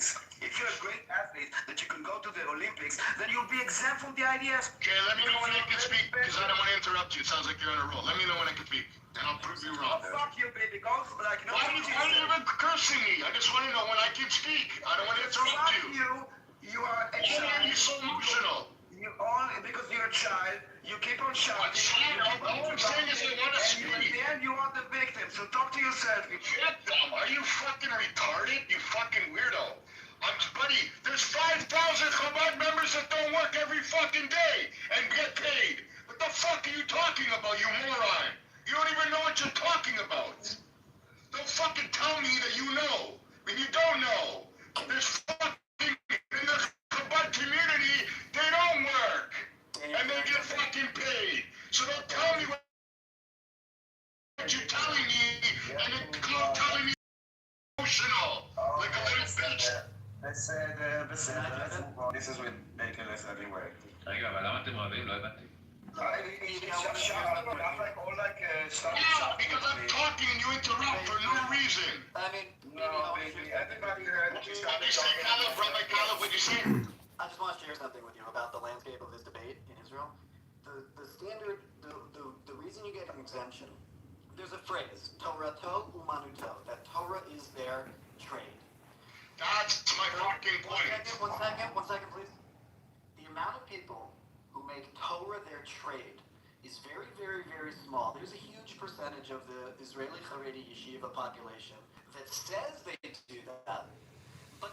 Olympics. If you're a great athlete that you can go to the Olympics, then you'll be exempt from the ideas. Okay, let me know when I can speak, because I don't want to interrupt you. It sounds like you're on a roll. Let me know when I can speak, and I'll prove you wrong. Oh, fuck you, baby. Go, like, no. Why are you even cursing me? I just want to know when I can speak. I don't want to interrupt you. You are a child. Why are you so emotional? You only, because you're a child, you keep on shouting. All I'm saying is I want to speak. And then you are the victim, so talk to yourself. Victim? Are you fucking retarded? You fucking weirdo. Buddy, there's 5,000 Chabad members that don't work every fucking day and get paid. What the fuck are you talking about, you moron? You don't even know what you're talking about. Don't fucking tell me that you know when you don't know. There's fucking, in the Chabad community, they don't work. And they get fucking paid. So don't tell me what you're telling me and then telling me emotional. Like a little bitch. בסדר. This is ridiculous anyway. רגע, אבל למה אתם רבים? לא הבנתי. Yeah, because I'm talking and you interrupt for no reason. I mean, No, baby, everybody heard what you What you say, Caleb? Rabbi Caleb, what'd you say? I just want to share something with you about the landscape of this debate in Israel. The standard, the reason you get an exemption, there's a phrase, Torato umanuto, that Torah is their trade. That's my fucking point. One second, please. The amount of people who make Torah their trade is very, very, very small. There's a huge percentage of the Israeli Haredi yeshiva population that says they do that, but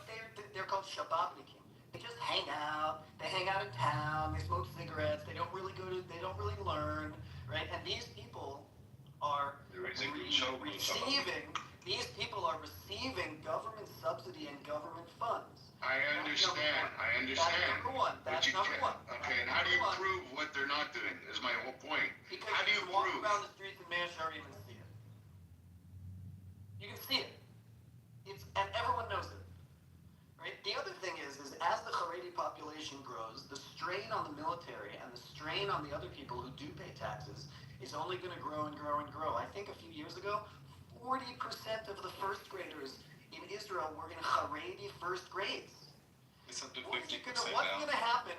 they're called Shabbatnikim. They just hang out. They hang out in town. They smoke cigarettes. They don't really learn, right? And these people are receiving government subsidy and government funds. I understand. That's number one. Okay, and how do you prove what they're not doing, is my whole point. Because How do you walk prove? around the streets in Mashar, you can see it. You can see it. And everyone knows it. Right? The other thing is as the Haredi population grows, the strain on the military and the strain on the other people who do pay taxes is only going to grow and grow and grow. I think a few years ago, 40% of the first graders in Israel were in Haredi first grades. It's up to 50% What's now. going to happen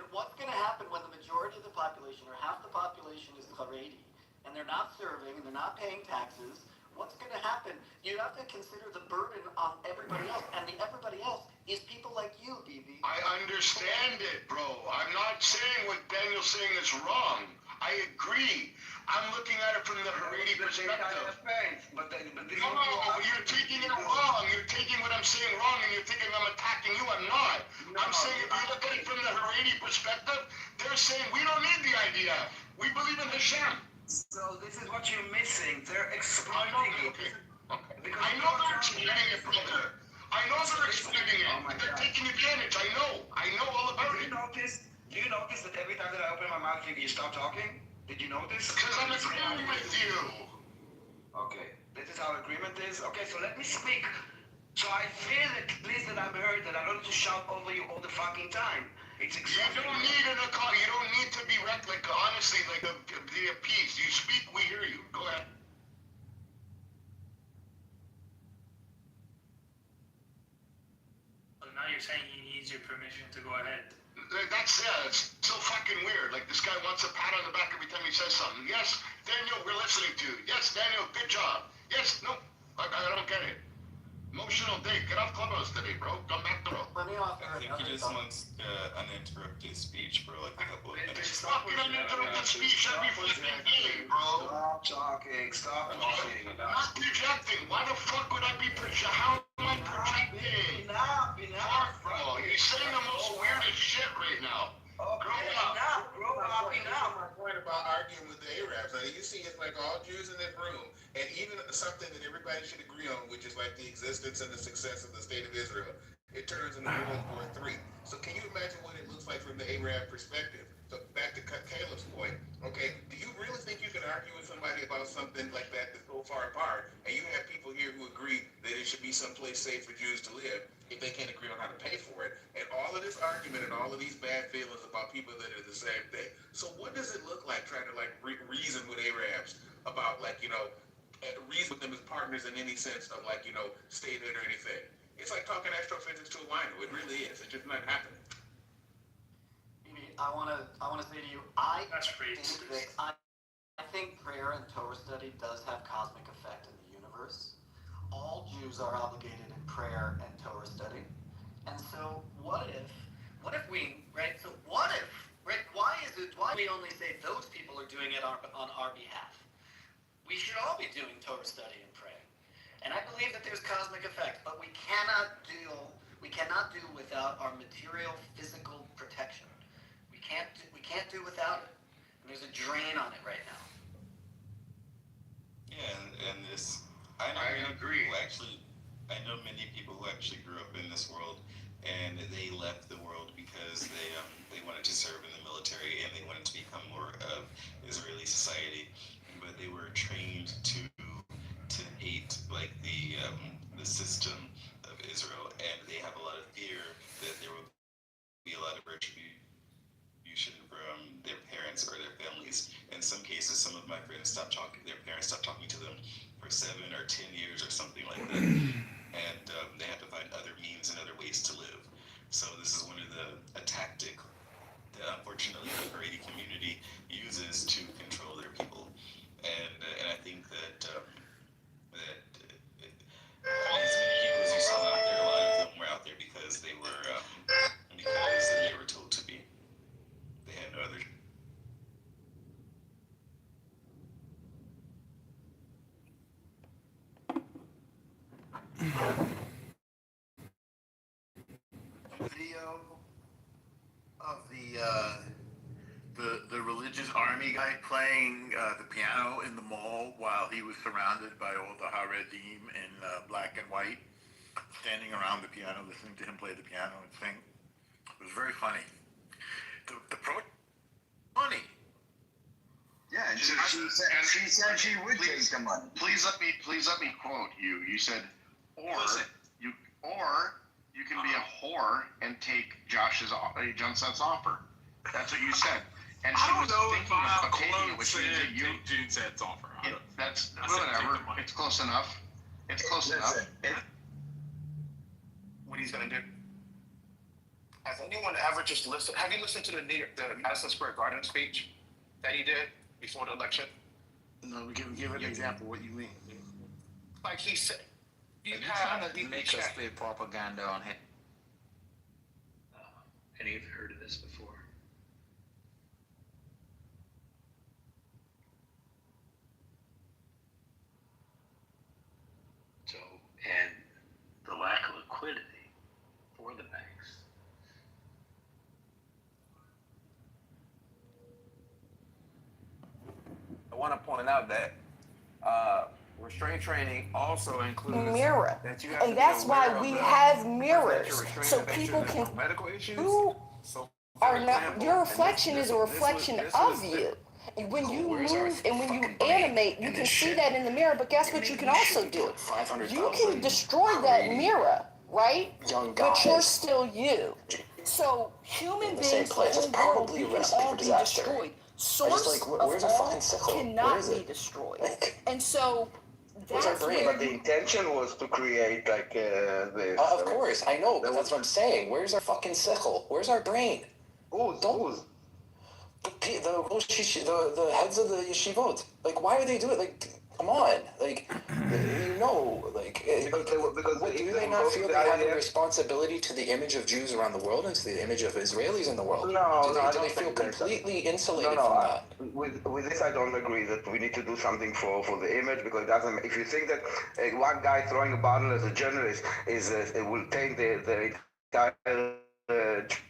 when the majority of the population, or half the population, is Haredi, and they're not serving, and they're not paying taxes? What's going to happen? You have to consider the burden on everybody else, and the everybody else is people like you, BB. I understand it, bro. I'm not saying what Daniel's saying is wrong. I agree. I'm looking at it from the Haredi perspective. No, you're taking it wrong. You're taking what I'm saying wrong, and you're thinking I'm attacking you. I'm not. I'm saying if you look at it from the Haredi perspective, they're saying we don't need the IDF. We believe in Hashem. So this is what you're missing. They're exploiting it. Okay. I know they're exploiting it, brother. I know they're exploiting it. They're taking advantage. I know all about it. Do you notice that every time that I open my mouth, you stop talking? Did you notice? Because I'm agreeing with you. Okay, this is how agreement is. Okay, so let me speak. So I feel at least that I'm heard, that I don't need to shout over you all the fucking time. It's exactly. You don't need you don't need to be honestly, be at peace. You speak, we hear you. Go ahead. So now you're saying he needs your permission to go ahead. That's it's so fucking weird. Like this guy wants a pat on the back every time he says something. Yes, Daniel, we're listening to you. Yes, Daniel, good job. Yes, no, I don't get it. Emotional day. Get off Clubhouse today, bro. Come back to roll. Let me offer I think he just wants uninterrupted speech for like a couple of minutes. Stop uninterrupted speech every fucking day, bro. Stop talking. Not projecting. Why the fuck would I be projecting? How am I projecting? Enough, Bro, you're saying the most weirdest shit right now. Grow up, enough. My point about arguing with the Arabs. Now, you see, it's like all Jews in this room, and even something that everybody should agree on, which is like the existence and the success of the state of Israel. It turns into World War III. So can you imagine what it looks like from the Arab perspective? So back to Caleb's point, okay, do you really think you can argue with somebody about something like that that's so far apart, and you have people here who agree that it should be someplace safe for Jews to live if they can't agree on how to pay for it, and all of this argument and all of these bad feelings about people that are the same thing. So what does it look like trying to reason with Arabs about reason with them as partners in any sense of statehood or anything? It's like talking astrophysics to a minor, really is. It's just not happening. I want to say to you, I That's racist. think prayer and Torah study does have cosmic effect in the universe. All Jews are obligated in prayer and Torah study. And so what if we, right, so what if, right, why we only say those people are doing it on our behalf? We should all be doing Torah study and praying. And I believe that there's cosmic effect, but we cannot do without our material, physical protection. We can't do without it. And there's a drain on it right now. Yeah, and this, I agree. I know many people who actually grew up in this world, and they left the world because they wanted to serve in the military and they wanted to become more of Israeli society, but they were trained to hate like the system of Israel, and they have a lot of fear that there will be a lot of retribution from their parents or their families. In some cases, some of my friends their parents stopped talking to them for 7 or 10 years or something like that. And they have to find other means and other ways to live. So this is one of a tactic that unfortunately the Haredi community uses to control their people. And I think that as many people as you saw out there, a lot of them were out there because they were told to be. They had no other. Video of the religious army guy playing the piano in the mall while he was surrounded by all the Haredim in black and white, standing around the piano, listening to him play the piano and sing. It was very funny. Money. Yeah, and she said she would take the money. Please let me quote you. You said, or you can be a whore and take Junset's offer. That's what you said. And she was thinking of taking it, which means that you take Junset's offer. That's whatever. It's close enough. It's close enough. What he's gonna do? Has anyone ever just listened? Have you listened to the Madison Square Garden speech that he did before the election? No, give an example. What you mean? Like he said, trying to make us play propaganda on him. Any of you heard of this before? So, and the lack of liquidity for the banks. I want to point out that restraint training also includes mirror, that you have and that's why we have mirrors, so people can. Medical issues. You So, are not. Your reflection is a reflection of you. And when you move and when you animate, you can see that in the mirror. But guess what? You can also do. You can destroy that mirror, right? But you're still you. So human beings, the whole world, we can all be destroyed. Source of all cannot be destroyed. And so that's where. But the intention was to create like this. Of course, I know, but that's what I'm saying. Where's our fucking sickle? Where's our brain? Who's? The heads of the yeshivot. Like, why would they do it? Like, come on. Like, do they not feel they have a responsibility to the image of Jews around the world and to the image of Israelis in the world? Do they feel completely insulated from that? With this, I don't agree that we need to do something for the image, because it doesn't. If you think that one guy throwing a bottle as a journalist it will taint the entire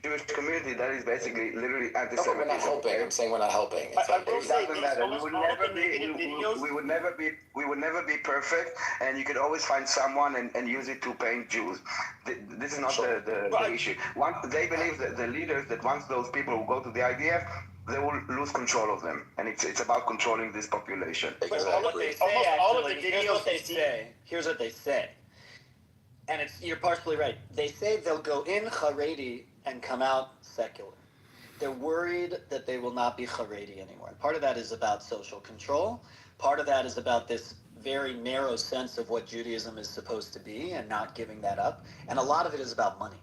Jewish community, that is basically literally anti-Semitism. No, we're not helping. I'm saying we're not helping. It doesn't matter. We would never be perfect, and you could always find someone and use it to paint Jews. This is not the issue. They believe that the leaders, that once those people will go to the IDF, they will lose control of them, and it's about controlling this population. Exactly. All of the videos they say. Here's what they say. And you're partially right. They say they'll go in Haredi and come out secular. They're worried that they will not be Haredi anymore. And part of that is about social control. Part of that is about this very narrow sense of what Judaism is supposed to be and not giving that up. And a lot of it is about money.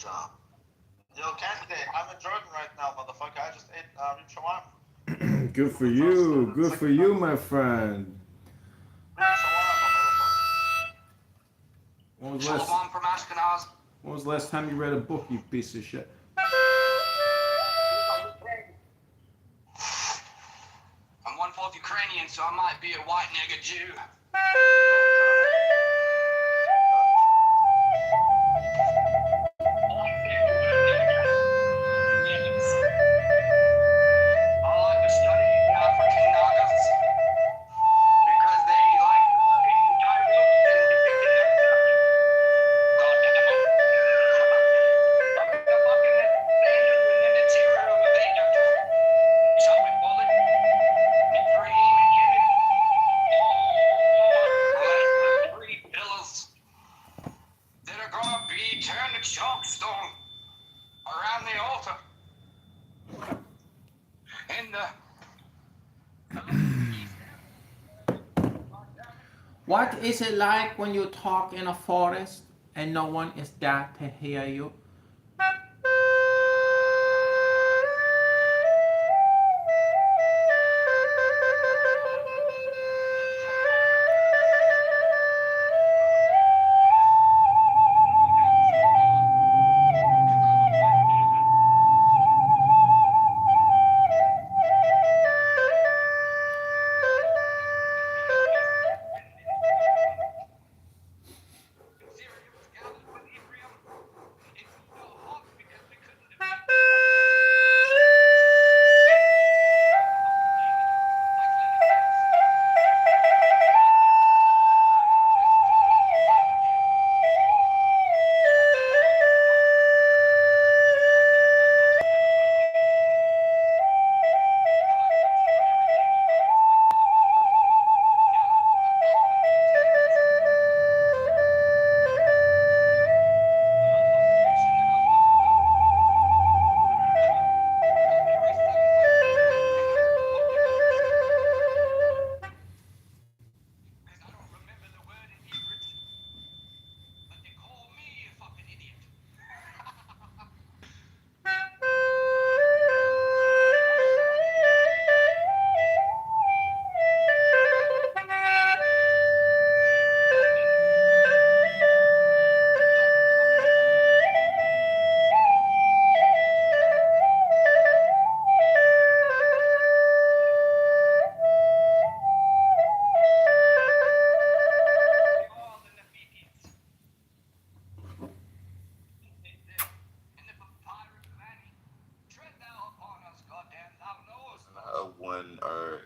job. Yo, candidate, I'm in Jordan right now, motherfucker. I just ate shawarma. Good for you. Good for you, my friend. When was the last time you read a book, you piece of shit? I'm 1/4 Ukrainian, so I might be a white nigger Jew. What is it like when you talk in a forest and no one is there to hear you?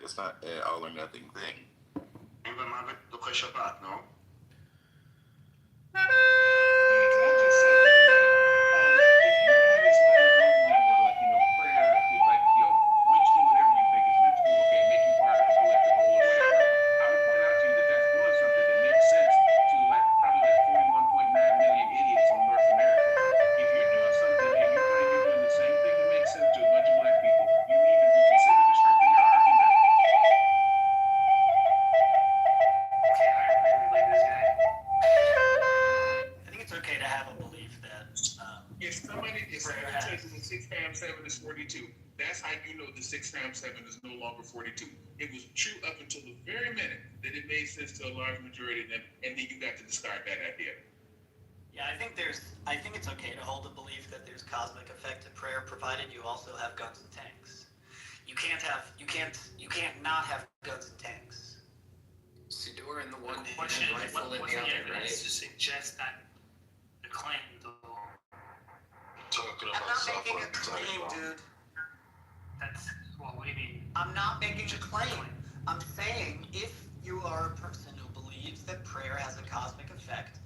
It's not an all or nothing thing. Even my look at Shabbat, no? If 6 times 7 is 42. That's how you know the 6 times 7 is no longer 42. It was true up until the very minute that it made sense to a large majority of them, and then you got to discard that idea. Yeah, I think it's okay to hold the belief that there's cosmic effect to prayer, provided you also have guns and tanks. You can't not have guns and tanks. Siddur in the one hand, Question is, rifle in what's the the other, evidence right? to suggest that the claim, though? I'm not making a claim, dude. That's, well, what do you mean? I'm not making a claim. I'm saying if you are a person who believes that prayer has a cosmic effect,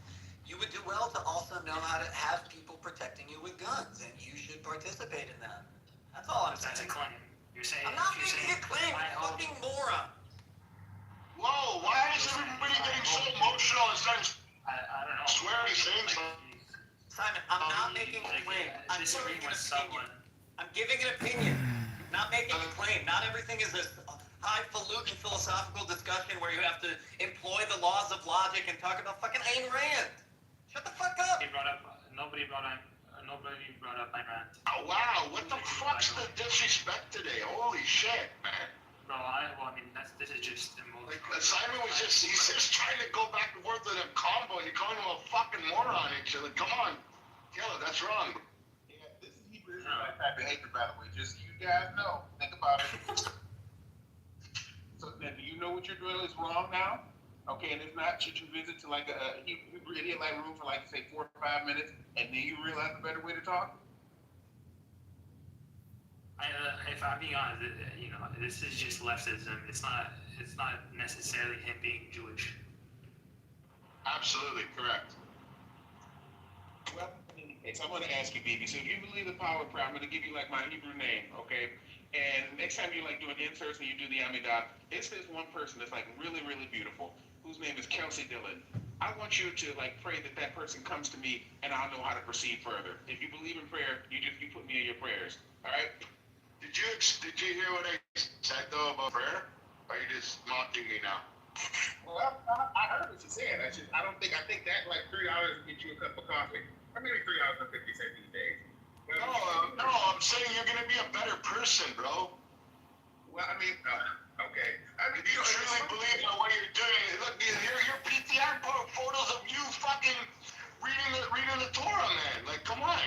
you would do well to also know how to have people protecting you with guns, and you should participate in that. That's all I'm saying. That's a claim. You're saying. I'm not making a claim. Fucking moron. Whoa, why is everybody getting so emotional and starting swearing, saying something? Simon, I'm not making a claim. I'm giving an opinion. I'm giving an opinion. Not making a claim. Not everything is this highfalutin philosophical discussion where you have to employ the laws of logic and talk about fucking Ayn Rand. Shut the fuck up. Nobody brought up my rant. Oh, wow, what the fuck's the disrespect today? Holy shit, man. Bro, this is just emotional. Like, Simon was he's just trying to go back and forth with him combo, and you're calling him a fucking moron and shit. Like, come on. Taylor, that's wrong. Yeah, this is Hebrew Israelite type behavior, by the way. Just so you guys know. Think about it. So now, do you know what you're doing is wrong now? Okay, and if not, should you visit to like a Hebrew Israelite room for like, say, 4 or 5 minutes, and then you realize a better way to talk? If I'm being honest, this is just leftism. It's not necessarily him being Jewish. Absolutely correct. Well, in any case, I'm going to ask you, BB. So if you believe the power of prayer, I'm going to give you like my Hebrew name, okay? And next time you're like doing inserts and you do the Amidah, it's this one person that's like really, really beautiful, whose name is Kelsey Dillon. I want you to like pray that person comes to me, and I'll know how to proceed further. If you believe in prayer, you put me in your prayers. All right? Did you hear what I said though about prayer? Or are you just mocking me now? Well, I heard what you said. I think that like $3 will get you a cup of coffee. Or maybe $3.50 these days. Well, No, I'm saying you're gonna be a better person, bro. Well, I mean, okay. I mean, If you truly believe in what you're doing, look, your PTR photos of you fucking reading the Torah, man. Like, come on.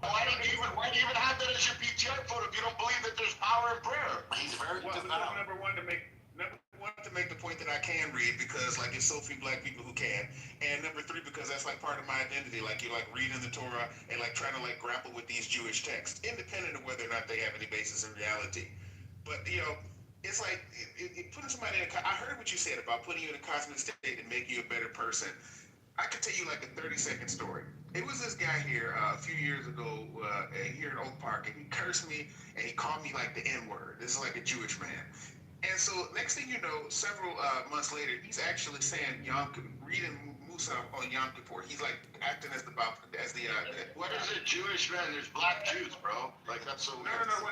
Why do you even have that as your PTR photo if you don't believe that there's power in prayer? He's very devout. Number one to make the point that I can read, because like there's so few black people who can, and number 3 because that's like part of my identity. Like you're like reading the Torah and like trying to like grapple with these Jewish texts, independent of whether or not they have any basis in reality. But it's like putting somebody in I heard what you said about putting you in a cosmic state and make you a better person. I could tell you like a 30-second story. It was this guy here a few years ago here in Oak Park, and he cursed me and he called me like the N-word. This is like a Jewish man. And so next thing you know, several months later, he's actually saying reading Musa on Yom Kippur. He's like acting as the What is a Jewish man? There's black Jews, bro. Like that's so weird. No.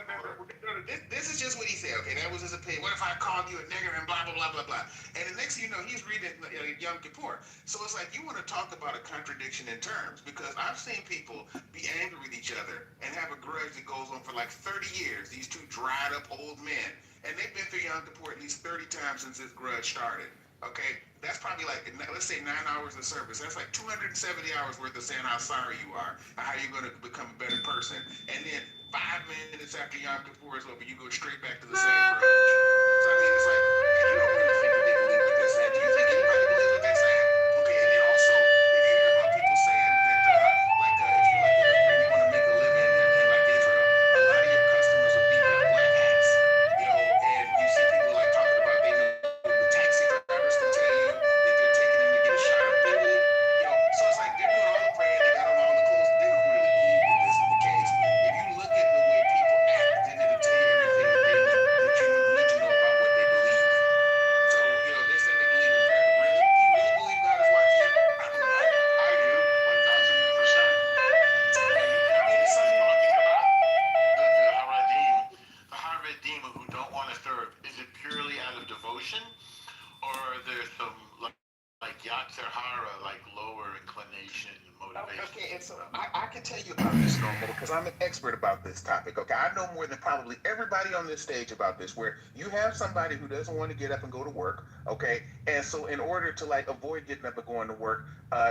This is just what he said. Okay, that was his opinion. What if I called you a nigger and blah blah blah blah blah? And the next thing you know, he's reading Yom Kippur. So it's like you want to talk about a contradiction in terms, because I've seen people be angry with each other and have a grudge that goes on for like 30 years. These two dried up old men. And they've been through Yom Kippur at least 30 times since this grudge started. Okay? That's probably like, let's say 9 hours of service. That's like 270 hours worth of saying how sorry you are and how you're going to become a better person. And then 5 minutes after Yom Kippur is over, you go straight back to the same grudge. So I mean, it's like, you don't really think that they believe what they're saying. Do you think anybody believes what they're saying? Okay, and then also, if you hear about people saying that, if you're like a hooker and you want to make a living in like Israel, a lot of your customers will be with black hats. And you see people like talking about the taxi drivers can tell you that they're taking them to get a shot of Bentley. So it's like they're doing all the praying, they got on all the clothes. They don't really believe that this is the case. If you look at the way people act, then it'll tell you everything that you need to know about what they believe. So, they say they believe in prayer. Really? You really believe God is watching you? I do not. I do, 1000%. It's something talking about the Haredim who don't want to serve. Is it purely out of devotion, or there's some like Yatzer Hara, like lower inclination motivation? Okay, and so I can tell you about this, Normal, because I'm an expert about this topic. Okay, I know more than probably everybody on this stage about this, where you have somebody who doesn't want to get up and go to work, okay, and so in order to like avoid getting up and going to work,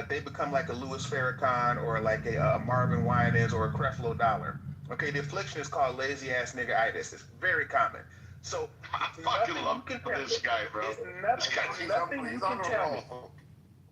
they become like a Louis Farrakhan or like a Marvin Winans or a Creflo Dollar. Okay, the affliction is called lazy ass niggeritis. It's very common. So I fucking love this guy, bro.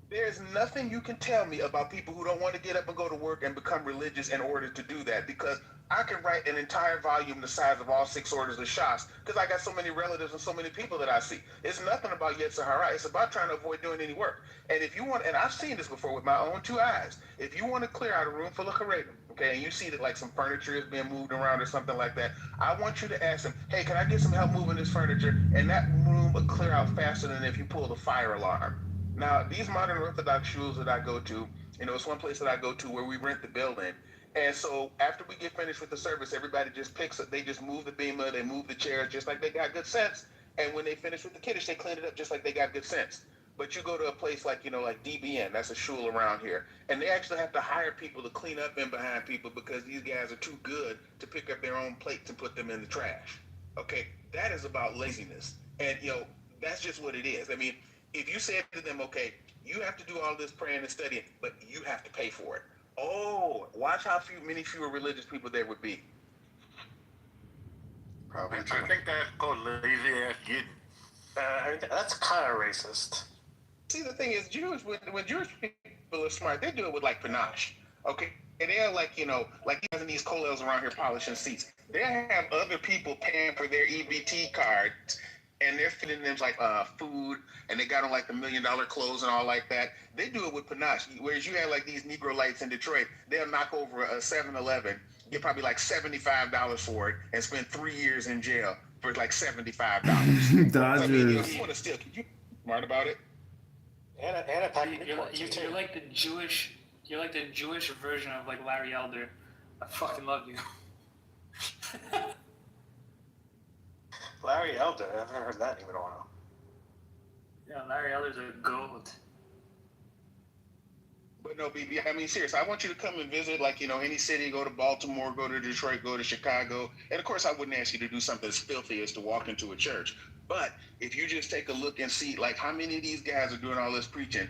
There's nothing you can tell me about people who don't want to get up and go to work and become religious in order to do that, because I can write an entire volume the size of all 6 orders of Shas, because I got so many relatives and so many people that I see. It's nothing about Yetzer Hara. It's about trying to avoid doing any work. And if you want, and I've seen this before with my own 2 eyes, if you want to clear out a room full of Haredim, okay, and you see that like some furniture is being moved around or something like that, I want you to ask them, hey, can I get some help moving this furniture? And that room will clear out faster than if you pull the fire alarm. Now, these modern Orthodox shuls that I go to, it's one place that I go to where we rent the building. And so after we get finished with the service, everybody just picks up, they just move the bima, they move the chairs just like they got good sense. And when they finish with the kiddush, they clean it up just like they got good sense. But you go to a place like, like DBN, that's a shul around here, and they actually have to hire people to clean up in behind people because these guys are too good to pick up their own plates and put them in the trash. Okay, that is about laziness. And, that's just what it is. I mean, if you said to them, okay, you have to do all this praying and studying, but you have to pay for it. Oh, watch how many fewer religious people there would be. Probably. I think that's called lazy ass getting. That's kind of racist. See, the thing is, when Jewish people are smart, they do it with like panache. Okay, and they're like, like in these kollels around here polishing seats. They have other people paying for their EBT cards, and they're feeding them like food, and they got on like the $1 million clothes and all like that. They do it with panache. Whereas you have like these Negro lights in Detroit, they'll knock over a 7-Eleven, get probably like $75 for it, and spend 3 years in jail for like $75. Dodgers. I mean, you want to steal? Can you be smart about it? And a pack of You're like the Jewish. You're like the Jewish version of like Larry Elder. I fucking love you. Larry Elder. I haven't heard that name in a while. Yeah, Larry Elder's a goat. But no, BB, I mean, seriously, I want you to come and visit, like, any city, go to Baltimore, go to Detroit, go to Chicago. And of course, I wouldn't ask you to do something as filthy as to walk into a church. But if you just take a look and see, like, how many of these guys are doing all this preaching,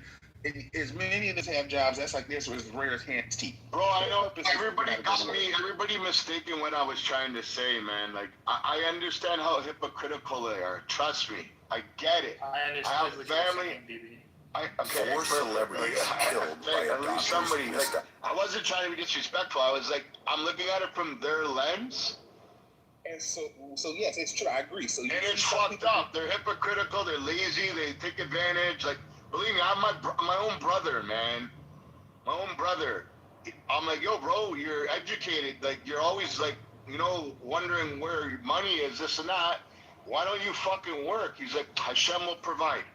as many of us have jobs, that's like this, as rare as hands teeth. Bro, I know everybody mistaken what I was trying to say, man. Like, I understand how hypocritical they are. Trust me. I get it. I understand I have what family. you're saying, BB. Four celebrities killed by at least somebody. Like, I wasn't trying to be disrespectful. I was like, I'm looking at it from their lens. And so yes, it's true. I agree. So and it's fucked up. They're hypocritical. They're lazy. They take advantage. Like, believe me, I'm my own brother, man. My own brother. I'm like, yo, bro, you're educated. Like, you're always like, wondering where your money is, this and that. Why don't you fucking work? He's like, Hashem will provide.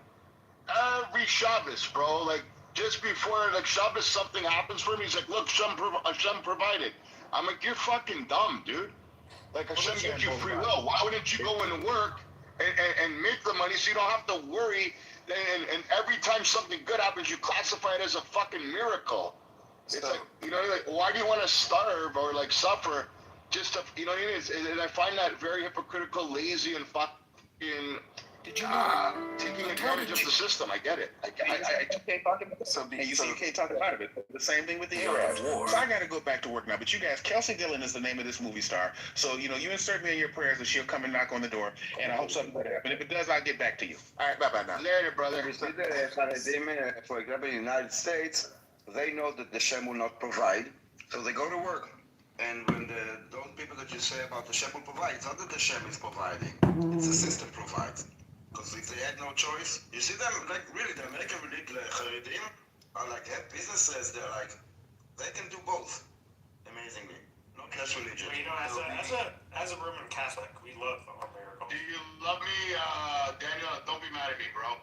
Every Shabbos, bro. Like, just before, like, Shabbos, something happens for me. He's like, look, Hashem provided. I'm like, you're fucking dumb, dude. Like, Hashem gives you free will. Why wouldn't you go into work and make the money so you don't have to worry? And every time something good happens, you classify it as a fucking miracle. It's like, like, why do you want to starve or, like, suffer just to, you know what I mean? And I find that very hypocritical, lazy, and fucking... taking advantage of the system. I get it. I can't talk about it. You can't talk about it. The same thing with the Arabs. So I got to go back to work now. But you guys, Kelsey Dillon is the name of this movie star. So, you insert me in your prayers that she'll come and knock on the door. And I hope something will happen. If it does, I'll get back to you. All right, bye-bye now. Later, brother. For example, in the United States, they know that the Shem will not provide, so they go to work. And when those people that you say about the Shem will provide, it's not that the Shem is providing. It's the system provides. Because if they had no choice, you see them, like, really, the American Haredim are like, have businesses, they're like, they can do both, amazingly. No cash religion. Well, as a Roman Catholic, we love our miracles. Do you love me, Daniel? Don't be mad at me, bro.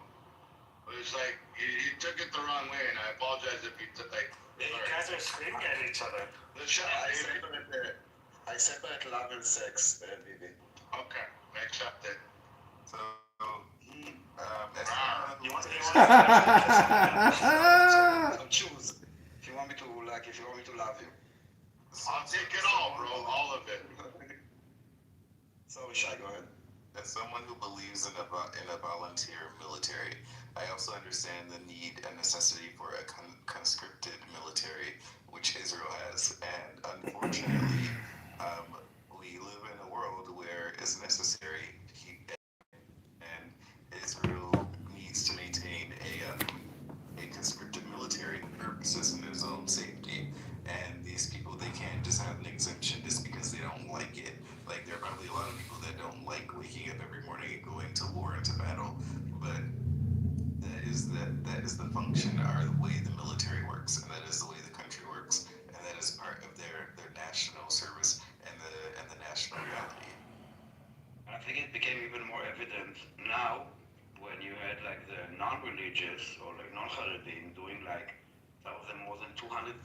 It's like, you took it the wrong way, and I apologize if you took, like... Yeah, you guys are screaming at each other. I separate love and sex, BB. Okay, accept it. So, you want to choose. If you want me to love you. I'll take it all, bro. All of it. So, Shai, go ahead. As someone who believes in a volunteer military, I also understand the need and necessity for a conscripted military, which Israel has. And unfortunately, we live in a world where it's necessary, and Israel needs to maintain a conscripted military purposes in its own safety. And these people, they can't just have an exemption just because they don't like it. Like, there are probably a lot of people that don't like waking up every morning and going to war and to battle, but that is the function, or the way the military works, and that is the way the country works, and that is part of their national service and the national reality. I think it became even more evident now when you had like the non-religious or like non-Haredim doing like some of them more than 200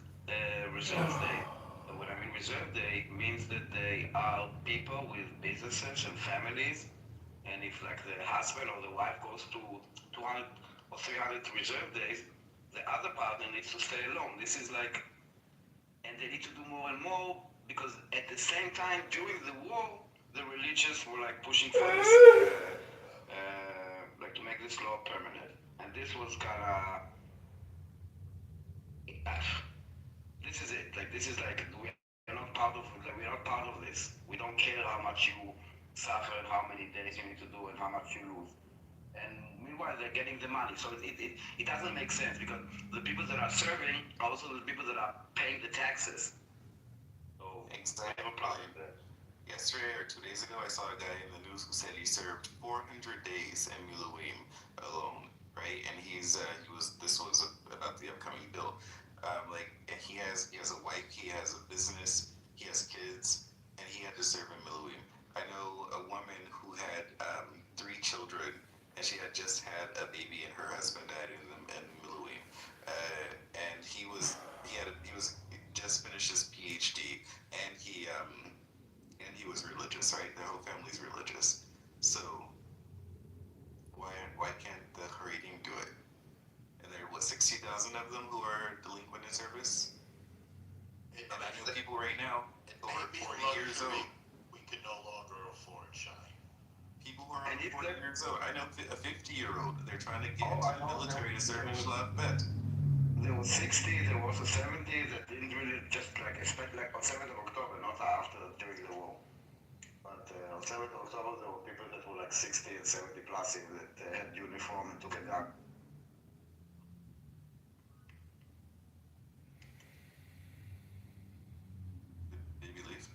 reserve day. So when I mean reserve day, means that they are people with businesses and families, and if like the husband or the wife goes to 200 or 300 reserve days, the other partner needs to stay alone. This is like, and they need to do more and more because at the same time during the war, the religious were like pushing for this, like to make this law permanent. And this was kind of, this is it. Like this is like we're not part of, like, we're not part of this. We don't care how much you suffer and how many days you need to do and how much you lose. And meanwhile, they're getting the money. So it doesn't make sense because the people that are serving are also the people that are paying the taxes. So exactly. we have a problem there. Yesterday or 2 days ago, I saw a guy in the news who said he served 400 days in Miluim alone, right? And this was about the upcoming bill. And he has a wife, he has a business, he has kids, and he had to serve in Miluim. I know a woman who had 3 children, and she had just had a baby, and her husband died in Miluim. And he just finished his PhD, and he was religious, right? Their whole family's religious. So why can't the Haredim do it? And there are 60,000 of them who are delinquent in service. And I know people right now over 40 years old. We can no longer afford, Shai. People who are over 40 years old. I know a 50-year-old. They're trying to get into the military to serve in Shlav Bet. There was 60, there was a 70 that didn't really just like expect like on 7th of October, not after during the war. But on 7th of October, there were people that were like 60 and 70 plus that had uniform and took a gun. Maybe leave.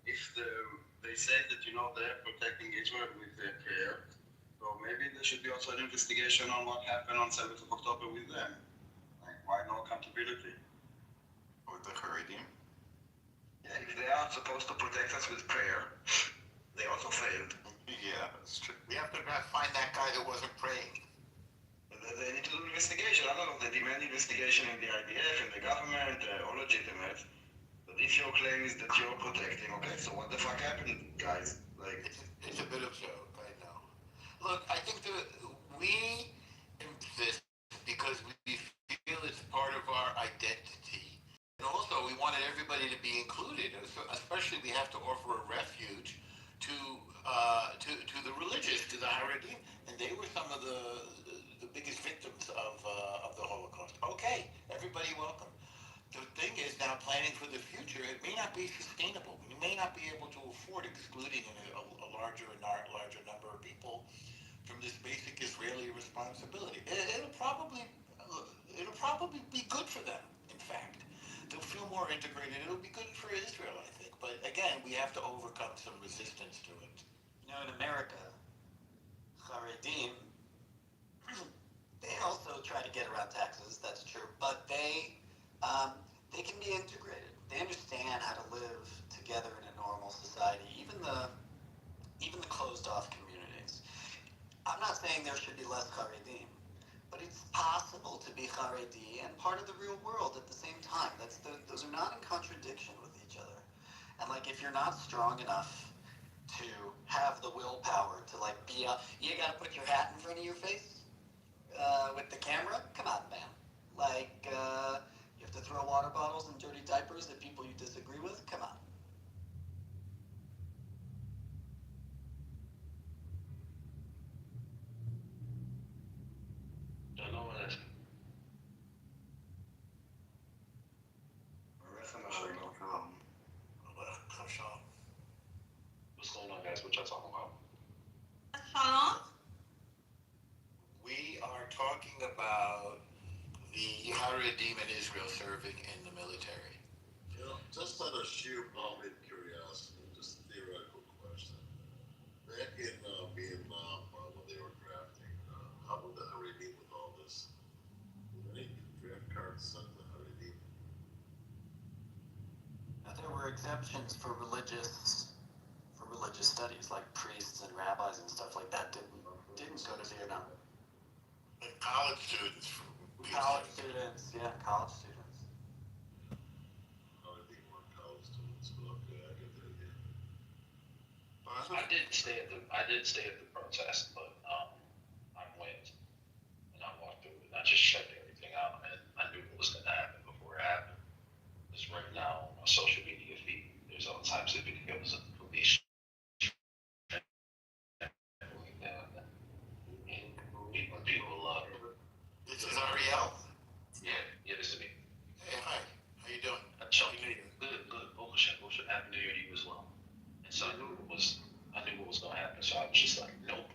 If they say that they're protecting Israel with their prayer, so maybe there should be also an investigation on what happened on 7th of October with them. Like why no accountability? With the Haredim? Yeah, if they are supposed to protect us with prayer, they also failed. Yeah, that's true. We have to find that guy that wasn't praying. They need to do an investigation. I don't know if they demand investigation in the IDF, in the government, all legitimate. But if your claim is that you're protecting, okay, so what the fuck happened, guys? Like, it's a bit of a joke, I know. Look, I think that we exist because we feel it's part of our identity. And also, we wanted everybody to be included. Especially, we have to offer a refuge to the religious, to the Haredim, and they were some of the biggest victims of the Holocaust. Okay, everybody welcome. The thing is now planning for the future. It may not be sustainable. We may not be able to afford excluding a larger number of people from this basic Israeli responsibility. It'll probably be good for them. In fact, they'll feel more integrated. It'll be good for Israel, I think. But again, we have to overcome some resistance to it. In America, Haredim, they also try to get around taxes. That's true, but they can be integrated. They understand how to live together in a normal society, even the closed off communities. I'm not saying there should be less Haredim, but it's possible to be Haredi and part of the real world at the same time. Those are not in contradiction with each other. And like if you're not strong enough to have the willpower to like be up, you gotta put your hat in front of your face with the camera. Come on, man. Like you have to throw water bottles and dirty diapers at people you disagree with. Come on. What's going on, guys? What y'all talking about? Shalom. We are talking about the Haredim in Israel serving in the military. Just out of sheer morbid curiosity, just a theoretical question. Back in Vietnam, when they were drafting, how would the Haredim with all this? Were any draft cards sent to Haredim? Now, there were exemptions for religious studies, like priests and rabbis and stuff like that didn't go to Vietnam. And college students. College students, yeah, college students. Haredim weren't college students, but okay, I get the idea. I did stay at the protest, but I went and I walked through it. And I just checked everything out, and I knew what was going to happen before it happened. Because right now on my social media feed, there's all types of videos of police trampling down and beating people up. This is Ariel. Yeah, this is me. Hey, hi. How you doing? Happy New Year. Good. Bullshit. Happy New Year to you as well. And so I knew what was going to happen. So I was just like, nope.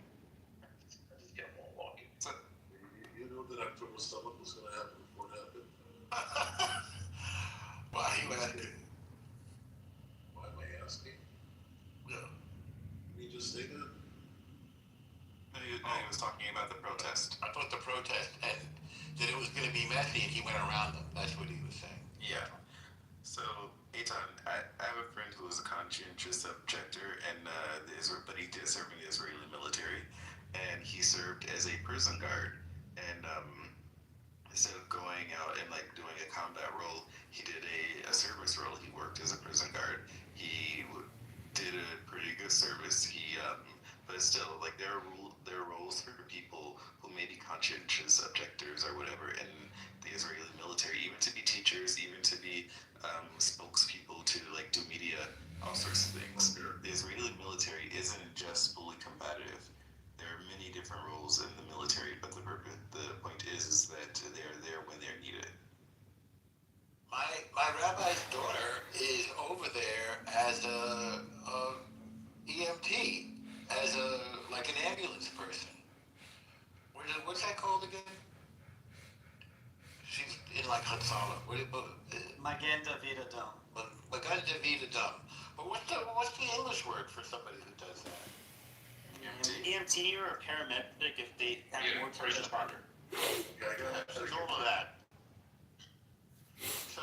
I just kept on walking. So, you know that October 7th was going to happen before it happened? Why are you asking? Why am I asking? No. You just say that? No, he was talking about the protest. I thought the protest and that it was going to be messy and he went around them. That's what he was saying. Yeah. So, Eitan, I have a friend who was a conscientious objector, and but he did serve in the Israeli military, and he served as a prison guard. And instead of going out and like doing a combat role, he did a service role. He worked as a prison guard. He did a pretty good service. But it's still like there are roles for people who may be conscientious objectors or whatever in the Israeli military, even to be teachers, even to be spokespeople to like do media, all sorts of things. The Israeli military isn't just fully combative. There are many different roles in the military, but the point is that they're there when they're needed. My rabbi's daughter is over there as a EMT, as like an ambulance person. What's that called again? She's in like Hatsala. Magen David Adom. Magen David Adom. But what's the English word for somebody who does that? EMT or a paramedic if they have more first responder. There's all of that. So,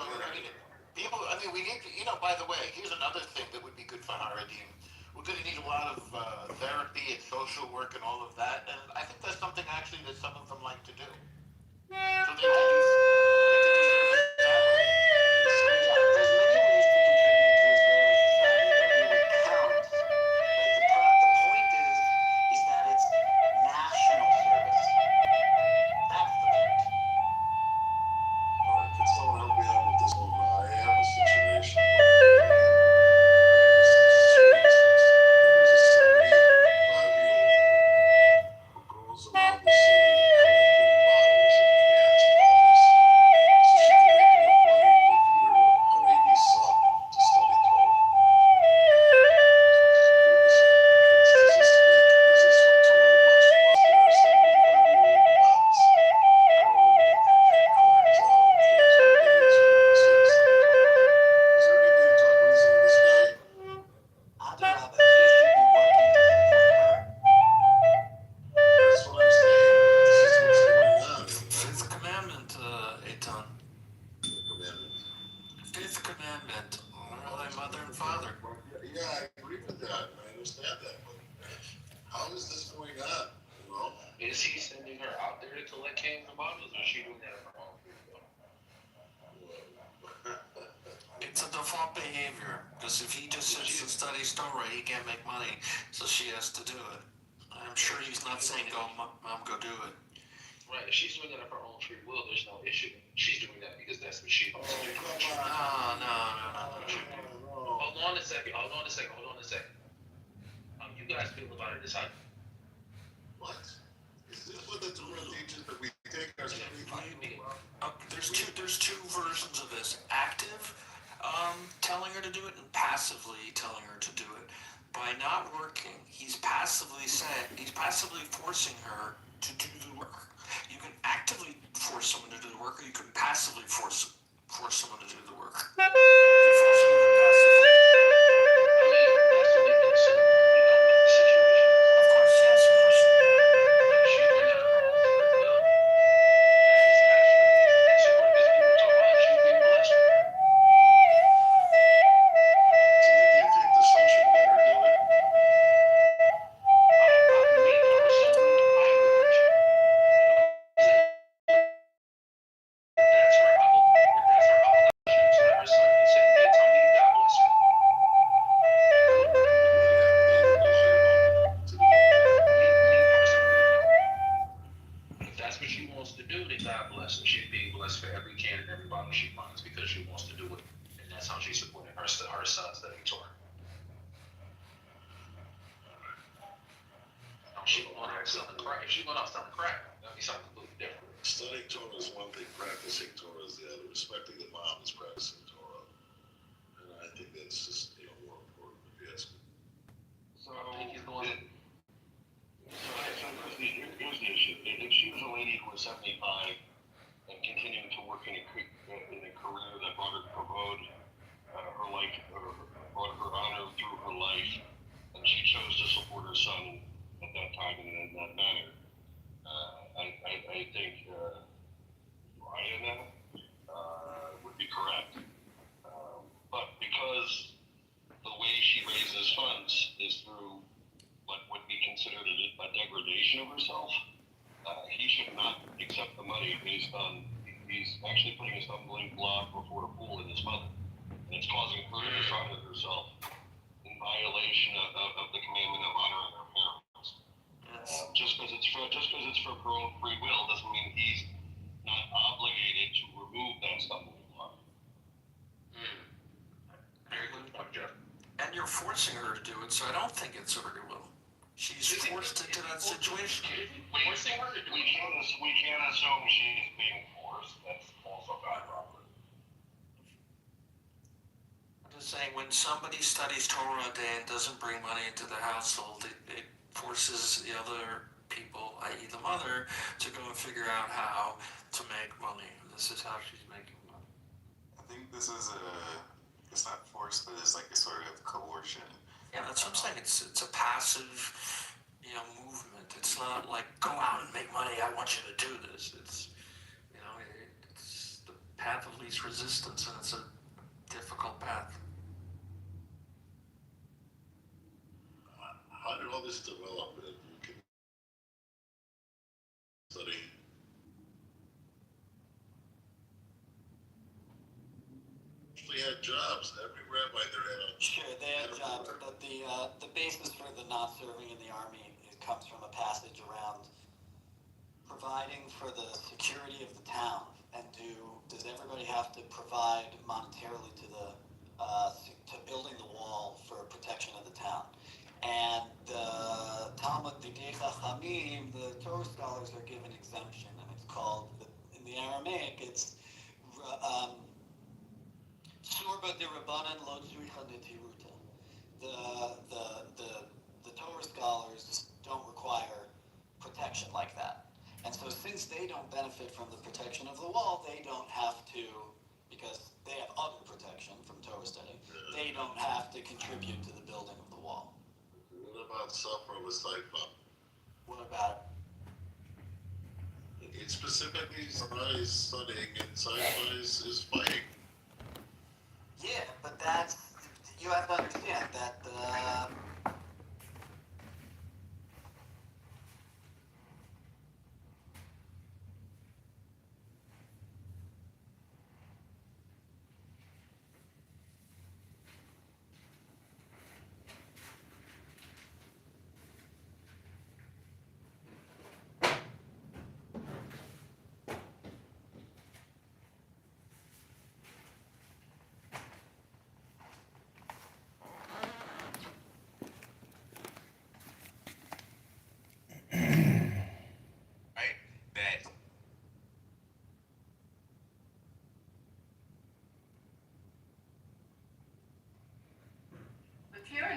we need to, by the way, here's another thing that would be good for Haradim. We're going to need a lot of therapy and social work and all of that, and I think that's something actually that some of them like to do. So they can do that way. There's many ways to contribute to Israeli society that we would count. But the point is that it's national service. That's the point. All right, can someone help me out with this one? I have a situation where there's a 75-year-old who goes around the city collecting bottles and cans of waters so she can make enough money to feed her Haredi son to study Torah. Does this one Torah much plus there are 75-year-old nuns go and collect cans of beans so they can study Torah? Is there any way to talk reason to this guy? Adarabba, he should be working to support her. That's what I'm saying. This is what's going on. Fifth commandment, Eitan. Commandment. Fifth commandment. Honor thy mother and father. Yeah, I agree with that. I understand that. But how is this going on? Is he sending her out there to collect cans and bottles, or is she doing that of her own free will? It's a default behavior, because if he just sits and studies Torah, he can't make money, so she has to do it. I'm sure he's not saying, go, Mom, go do it. Right, if she's doing it of her own free will, there's no issue. She's doing that because that's what she wants to do. No. Hold on a second. You guys feel about it this time? What? Is this what the Torah teaches that we take our There's two versions of this. Active, telling her to do it, and passively telling her to do it. By not working, he's passively forcing her to do the work. You can actively force someone to do the work, or you can passively force someone to do the work. He forces her passively. Of course, yes, of course. She's doing that of her own free will. That is actually so because people talk about she's being blessed. Do you think the son should let her do it? Me personally, I would. That's her obligation to her son. his funds is through what would be considered a degradation of herself. He should not accept the money based on he's actually putting a stumbling block before a pool in his mother, and it's causing her to dishonor herself in violation of the commandment of honoring her parents. Just because it's for her own free will doesn't mean he's not obligated to remove that stumbling block. Very good point, Jeff. And you're forcing her to do it, so I don't think it's her will. She's forced into that situation. We can't assume she's being forced. That's also not proper. I'm just saying, when somebody studies Torah a day and doesn't bring money into the household, it forces the other people, i.e. the mother, to go and figure out how to make money. This is how she's making money. I think this is it's not forced, but it's like a sort of coercion. Yeah, that's what I'm saying. It's a passive, movement. It's not like, go out and make money, I want you to do this. It's, it's the path of least resistance, and it's a difficult path. How did all this develop? You can study. They had jobs. Every rabbi there had a. Sure, they had jobs, but the basis for the not serving in the army comes from a passage around providing for the security of the town. And does everybody have to provide monetarily to to building the wall for protection of the town? And the Talmud, the Chachamim, the Torah scholars are given exemption, and it's called, in the Aramaic, it's Shurba de Rabbanan lo tzricha netiruta. The Torah scholars don't require protection like that. And so since they don't benefit from the protection of the wall, they don't have to, because they have other protection from Torah study, they don't have to contribute to the building of the wall. What about Safra with Saifa? What about it? It specifically is studying and Saifa is fighting. Yeah, but you have to understand that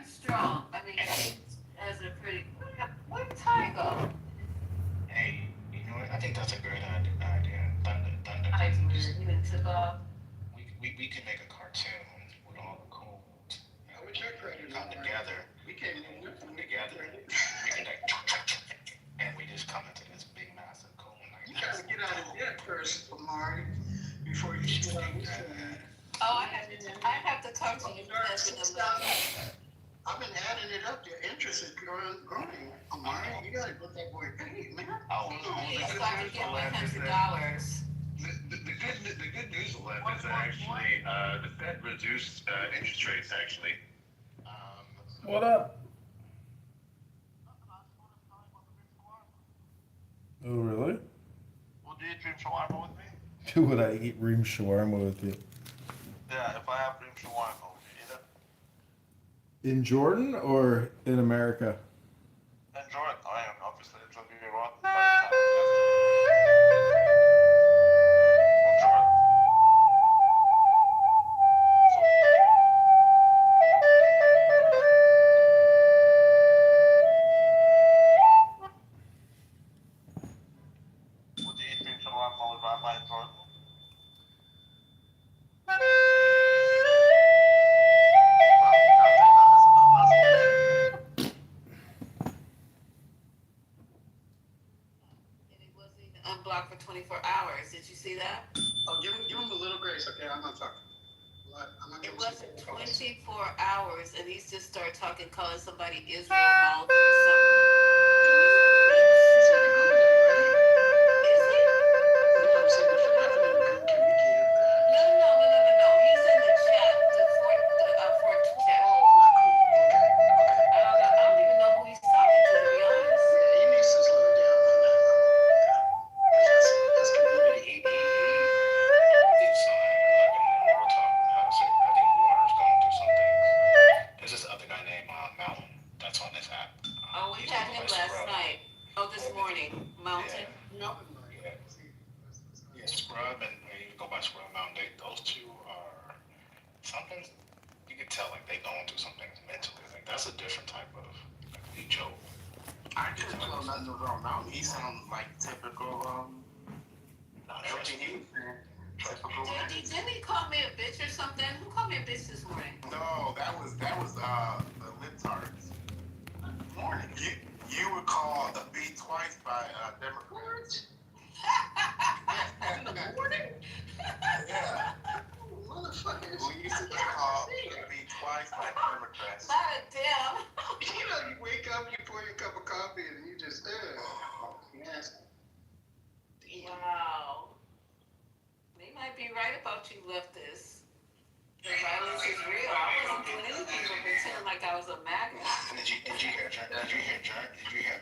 Strong. I mean, as a critic, where did Ty go? Hey, you know what? I think that's a great idea. Thunder. I even took off. We can make a cartoon with all the codes. Come together. We can come together. We can and we just come into this big massive cone. You gotta get out of debt first, Amari, before you get out of this. Oh, I have to talk to you. I've been adding it up. Your interest is growing. Amari, you gotta get that boy paid, man. Oh, Yes, so I can get my $100. The good news, Aleph, is that actually the Fed reduced interest rates, actually. What up? Oh, really? Well, do you eat dream shawarma with me? Would I eat ream shawarma with you? Yeah, if I have dream shawarma, would you eat it? In Jordan or in America? In Jordan, I am obviously. It will be rotten. Would you eat dream shawarma with Rabbi in Jordan? Unblocked for 24 hours. Did you see that? Oh, give him a little grace, okay? I'm not talking. It wasn't 24 hours, and he's just started talking, calling somebody Israel mouth or There's this other guy named Mountain that's on this app. Oh, we had him last night. Oh, this morning. Mountain. Yeah, Scrub and you go by Scrub Mountain. Those two are something. You can tell like they going through something mentally. Like that's a different type of like Joe. I didn't know nothing about Mountain. He sounds like typical. Everything he was saying. Typical. Didn't he call me a bitch or something? Who called me a bitch this morning? No, that was the libtards. Morning. You were called a B twice by Democrats. In the morning? Yeah. Motherfuckers. We used to get called a B twice by Democrats. Not a damn. You know, you wake up, you pour your cup of coffee, and you just yes. Wow. They might be right about you leftists. The violence is real. I wasn't doing anything but pretending like I was a MAGA. Did you hear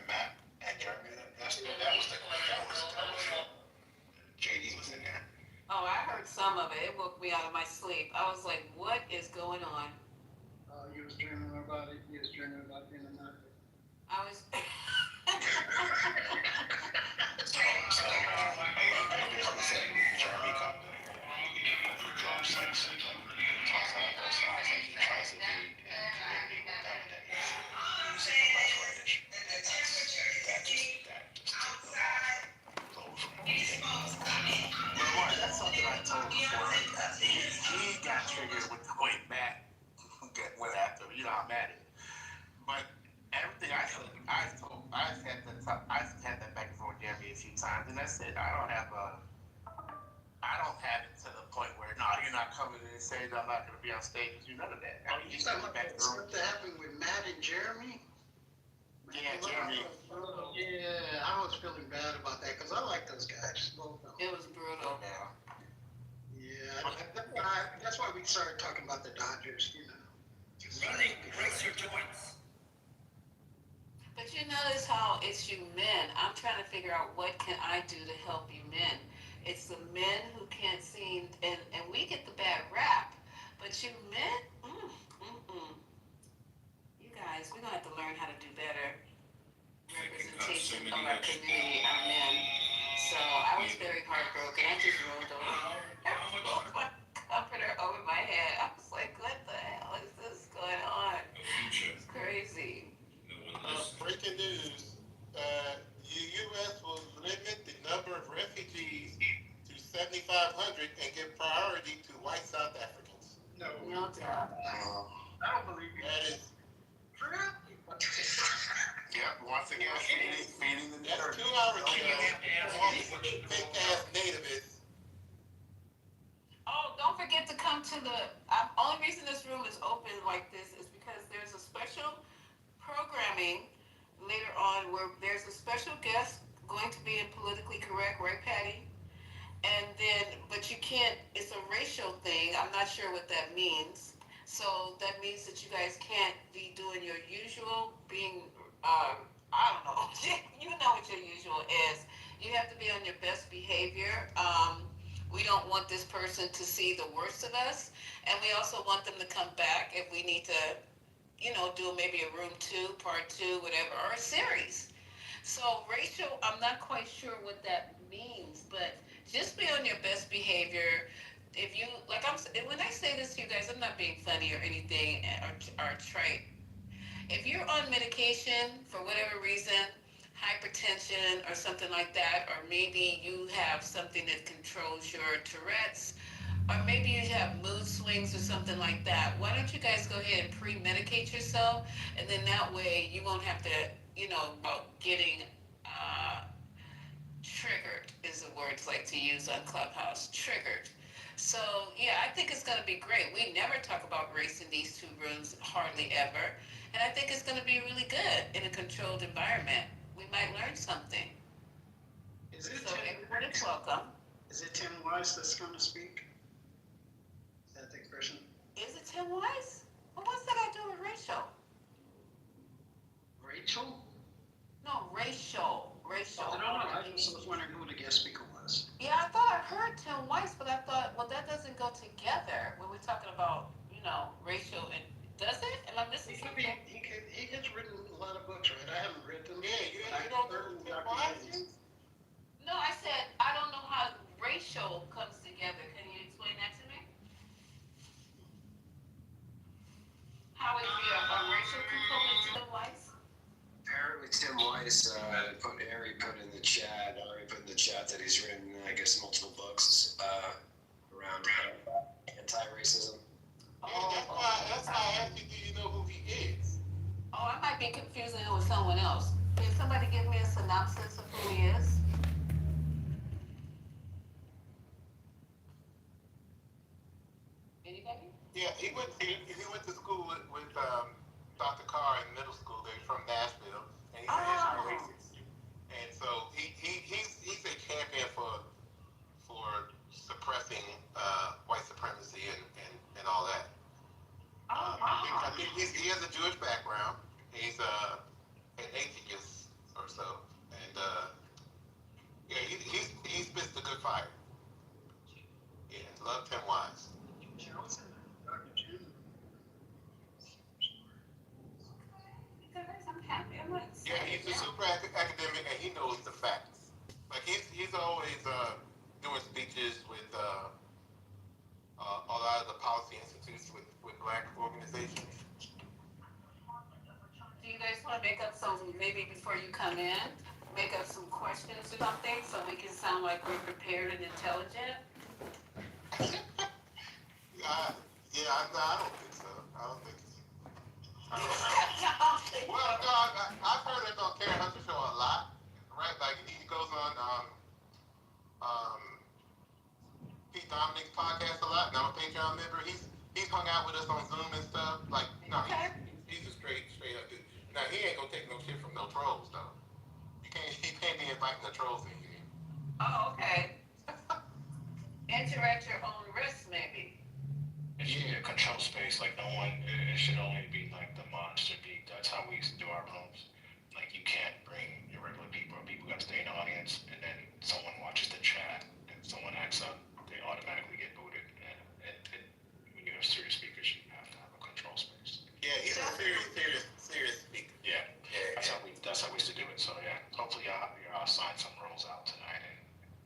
Matt and Jeremy? That was JD was in there. Oh, I heard some of it. It woke me out of my sleep. I was like, what is going on? You was dreaming about it. You was dreaming about being a MAGA. I was. Jeremy comes in here. He drops like talks on both sides. Like he tries to be in community with them, and then he's sacrificed for an issue. That just blows from anything. That's something I told before. He got triggered with the way Matt went after him. You know how Matt is. But everything I said, I've had that back and forth with Jeremy a few times, and that's it. I don't have it to the point where you're not coming in and saying I'm not going to be on stage with you. None of that. I mean, you talking about stuff that happened with Matt and Jeremy? Yeah, Jeremy. Yeah, I was feeling bad about that because I like those guys. Both of them. It was brutal. Yeah, that's why we started talking about the Dodgers. You know, Running breaks your joints. But you notice how it's you men. I'm trying to figure out what can I do to help you men. It's the men who can't seem, and we get the bad rap. But you men, you guys, we're gonna have to learn how to do better representation of our community, our men. So I was very heartbroken. I just rolled over. I rolled my comforter over my head. I was like, what the hell is this going on? It's crazy. Breaking news. The U.S. will limit the number of refugees to 7,500 and give priority to white South Africans. No doubt. I don't believe you. That is. Yep, once again, feeding the natives. That's 2 hours ago. Fake-ass nativists. Oh, don't forget to come to the. Only reason this room is open like this is because there's a special programming later on where there's a special guest going to be in Politically Correct, right, Patty? And then, but you can't. It's a racial thing. I'm not sure what that means. So that means that you guys can't be doing your usual, being. I don't know. You know what your usual is. You have to be on your best behavior. We don't want this person to see the worst of us, and we also want them to come back if we need to, do maybe a room 2, part 2, whatever, or a series. So racial, I'm not quite sure what that means, but just be on your best behavior. If you, when I say this to you guys, I'm not being funny or anything or trite. If you're on medication for whatever reason, hypertension or something like that, or maybe you have something that controls your Tourette's, or maybe you have mood swings or something like that, why don't you guys go ahead and pre-medicate yourself, and then that way you won't have to, about getting triggered is the words like to use on Clubhouse, triggered. So, yeah, I think it's going to be great. We never talk about race in these 2 rooms, hardly ever. And I think it's going to be really good in a controlled environment. We might learn something. Is it So everyone is welcome. Is it Tim Wise that's going to speak? Is that the person? Is it Tim Wise? Well, what's that got to do with racial? Rachel? No, racial. Racial. I don't know. I just was wondering who the guest speaker was. Yeah, I thought I heard Tim Weiss, but I thought, well, that doesn't go together when we're talking about, racial and does it? Am I missing something? He has written a lot of books, right? I haven't read them. Yeah, you don't know Tim Wise? No, I said I don't know how racial comes together. Can you explain that to me? How is the racial component to Tim Weiss? Apparently, Tim Weiss Harry put in the chat that he's written, I guess, multiple books around anti-racism. That's why I asked you, do you know who he is? Oh, I might be confusing him with someone else. Can somebody give me a synopsis of who he is? Anybody? Yeah, he went to school with Dr. Carr in middle school. They're from Nashville, and he's an anti-racist. And so he's a champion for suppressing white supremacy and all that. I think he has a Jewish background. He's an atheist or so, and yeah, he spits the good fire. Yeah, love Tim Wise. Yeah, he's a super academic, and he knows the facts. Like he's always doing speeches with a lot of the policy institutes with black organizations. Do you guys want to make up maybe before you come in, make up some questions or something so we can sound like we're prepared and intelligent? I don't think so. I don't think so. Well, no, I've heard it on Karen Hunter show a lot, right? Like he goes on Pete Dominic's podcast a lot. Now I'm a Patreon member. He's hung out with us on Zoom and stuff. Like, no, he's a straight up dude. Now he ain't gonna take no shit from no trolls though. He can't be inviting the trolls in here. Oh, okay. Enter at your own risk, maybe. It should be a control space. Like it should only be like the monster geek. That's how we used to do our rooms. Like you can't bring your regular people. People got to stay in the audience, and then someone watches the chat, and someone acts up, they automatically get booted. And when you have serious speakers, you have to have a control space. Yeah, he's a serious speaker. Yeah, that's how we used to do it. So yeah, hopefully I'll sign some rules out tonight, and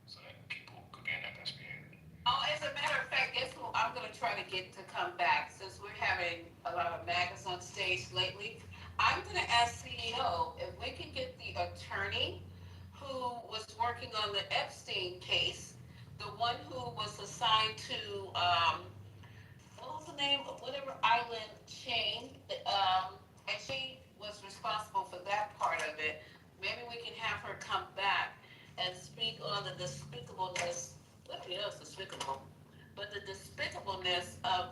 so that people could be in their best behavior. Oh, as a matter of fact, guess who I'm going to try to get to come back since we're having a lot of MAGAs on stage lately. I'm going to ask CEO if we can get the attorney who was working on the Epstein case, the one who was assigned to, what was the name of whatever island chain, and she was responsible for that part of it. Maybe we can have her come back and speak on the despicableness. Nothing else despicable, but the despicableness of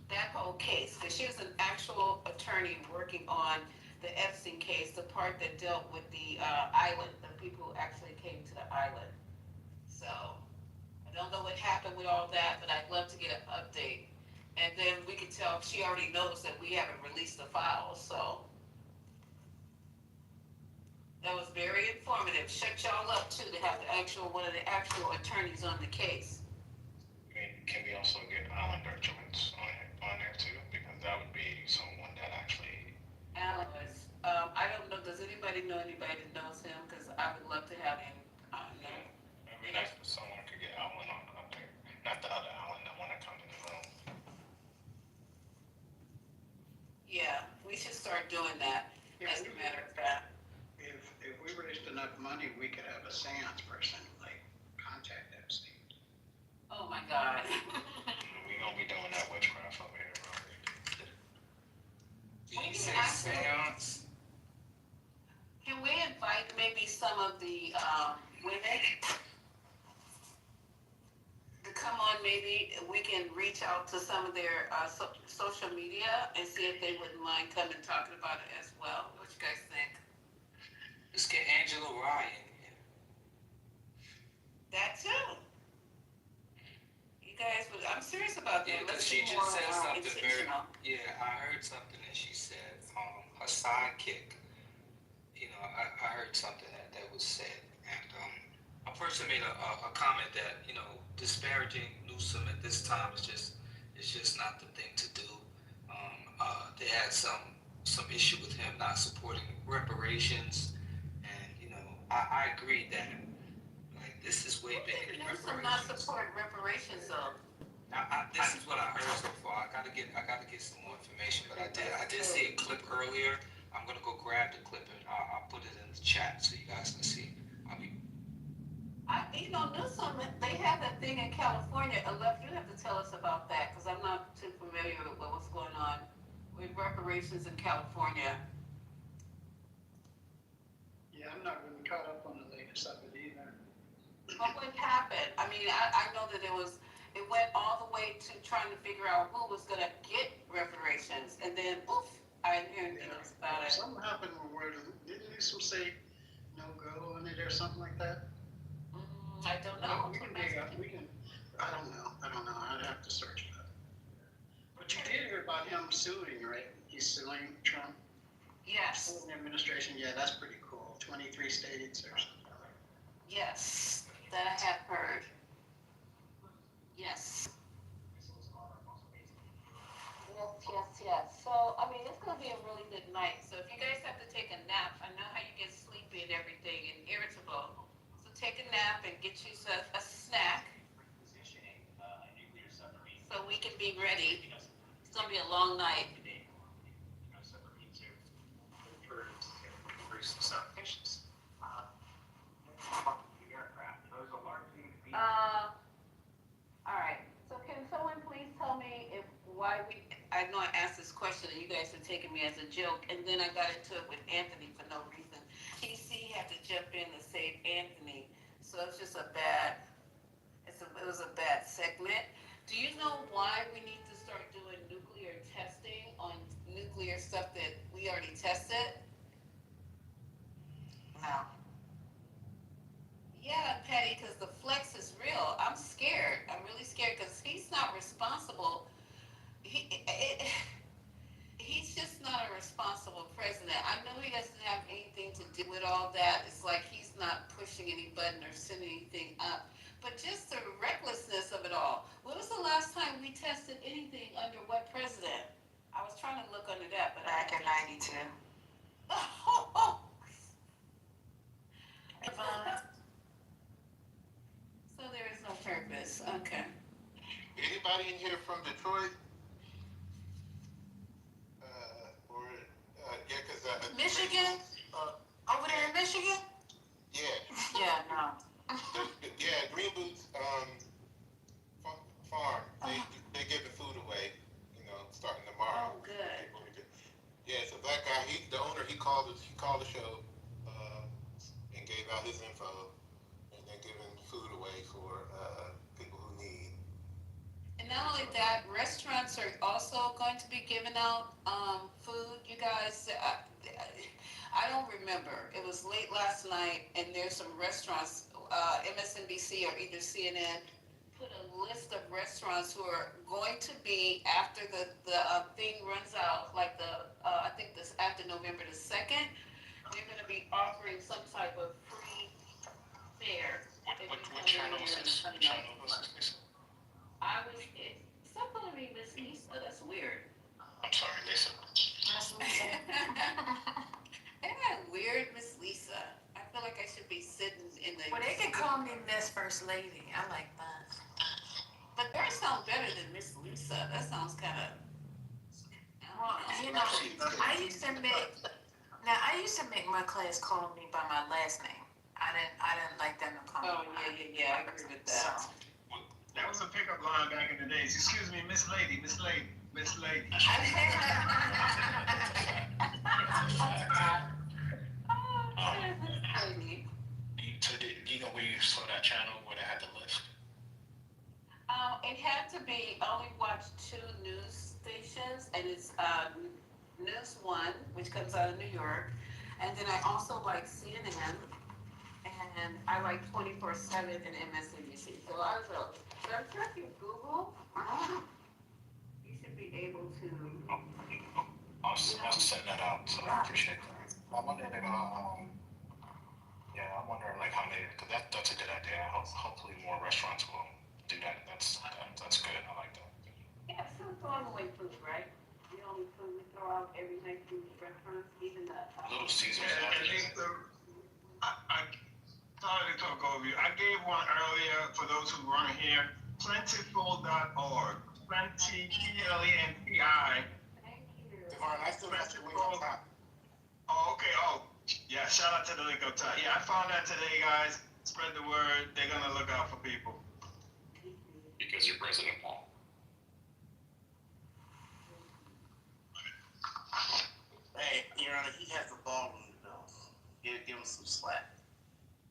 that whole case, because she was an actual attorney working on the Epstein case, the part that dealt with the island, the people who actually came to the island. So I don't know what happened with all that, but I'd love to get an update. And then we can tell she already knows that we haven't released the files, so. That was very informative. Shut y'all up too to have one of the actual attorneys on the case. Can we also get Alan Dershowitz on there too? Because that would be someone that actually. Alan was. I don't know. Does anybody know anybody that knows him? Because I would love to have him on there. It'd be nice if someone could get Alan up there. Not the other Alan, the one that comes in the room. Yeah, we should start doing that. As a matter of fact. If we raised enough money, we could have a seance person, like, contact Epstein. Oh my God. We gonna be doing that witchcraft over here, bro. We can seance. Can we invite maybe some of the women to come on reach out to some of their social media and see if they wouldn't mind coming talking about it as well. What you guys think? Let's get Angela Rye in here. That too. You guys, I'm serious about that. Yeah, because Let's she be just more said something very. intentional. Yeah, I heard something that she said. Her sidekick. You know, I heard something that was said, and a person made a comment that, you know, disparaging Newsom at this time is just not the thing to do. They had some issue with him not supporting reparations, and you know, I agree that like this is way bigger than Newsom reparations. not support reparations though. This is what I heard so far. I gotta get some more information, but I did see a clip earlier. I'm gonna go grab the clip and I'll put it in the chat so you guys can see. You know, Newsom, they have that thing in California. Alef, you have to tell us about that because I'm not too familiar with what's going on with reparations in California. Yeah, I'm not really caught up on the latest of it either. But what happened? I mean, I know that it went all the way to trying to figure out who was going to get reparations, and then oof, I didn't hear anything else about it. Something happened where didn't Newsom say no go on it or something like that? I don't know. We can dig up. I don't know. I'd have to search that. But you did hear about him suing, right? He's suing Trump. Yes. Suing the administration. Yeah, that's pretty cool. 23 states or something. Yes, that I have heard. Yes. Yes. So, I mean, it's going to be a really good night. So, if you guys have to take a nap, I know how you get sleepy and everything and irritable. So, take a nap and get you a snack so we can be ready. It's going to be a long night. All right. So can someone please tell me I know I asked this question and you guys are taking me as a joke, and then I got into it with Anthony for no reason. TC had to jump in to save Anthony. So it's just it was a bad segment. Do you know why we need to start doing nuclear testing on nuclear stuff that we already tested? No. Yeah, Patty, because the flex is real. I'm scared. I'm really scared because he's not responsible. He's just not a responsible president. I know he doesn't have anything to do with all that. It's like he's not pushing any button or sending anything up. But just the recklessness of it all. When was the last time we tested anything under what president? I was trying to look under that, but back in '92. So there is no purpose. Okay. Anybody in here from Detroit? Michigan? Over there in Michigan? Yeah. Yeah, no. Yeah, Green Boots farm. They're giving food away, starting tomorrow. Oh, good. Yeah, so that guy, the owner, he called the show and gave out his info, and they're giving food away for people who need. And not only that, restaurants are also going to be giving out food. You guys, I don't remember. It was late last night, and there's some restaurants, MSNBC or either CNN, put a list of restaurants who are going to be, after the thing runs out, like I think this after November the 2nd, they're going to be offering some type of free fare. What channel is this? Stop calling me Miss Lisa. That's weird. I'm sorry, Lisa. Isn't that weird, Miss Lisa? I feel like I should be sitting in the. Well, they can call me Miss First Lady. I like that. But that sounds better than Miss Lisa. That sounds kind of. Well, I used to make my class call me by my last name. I didn't like them to call me. Oh yeah. I agree with that. So. That was a pickup line back in the days. Excuse me, Miss Lady. So do you know where you saw that channel where they had the list? It had to be only one. and it's News One, which comes out of New York, and then I also like CNN, and I like 24/7 and MSNBC. So I was but I'm sure if you Google, you should be able to. I'll send that out, so I appreciate that. I'm wondering, yeah, I'm wondering like how they, cause that's a good idea. Hopefully more restaurants will do that. That's good. I like that. Yeah, still throwing away food, right? The only food we throw out every night to restaurants, even the. Little Caesars. I sorry to talk over you. I gave one earlier for those who weren't here. Plentiful.org. Plenty, Plenti. Devon, I still got your link on top. Oh, okay. Oh, yeah. Shout out to the link up top. Yeah, I found that today, guys. Spread the word. They're gonna look out for people. Because you're President Paul. Hey, Your Honor, he has the ballroom though. Give him some slack.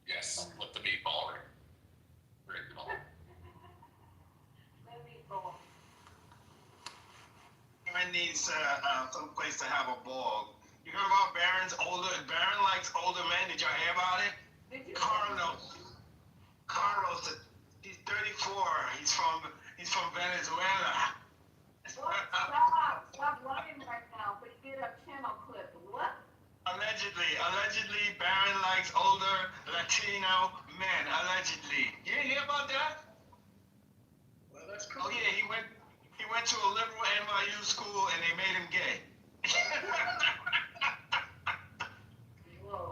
Yes, let the meatball ring. Baron needs some place to have a ball. You heard about Baron likes older men. Did y'all hear about it? Carlos, he's 34. He's from Venezuela. Stop lying right now, but get a channel clip. What? Allegedly, Baron likes older Latino men. Allegedly. You didn't hear about that? Well, that's cool. Oh yeah, he went to a liberal NYU school and they made him gay. Whoa.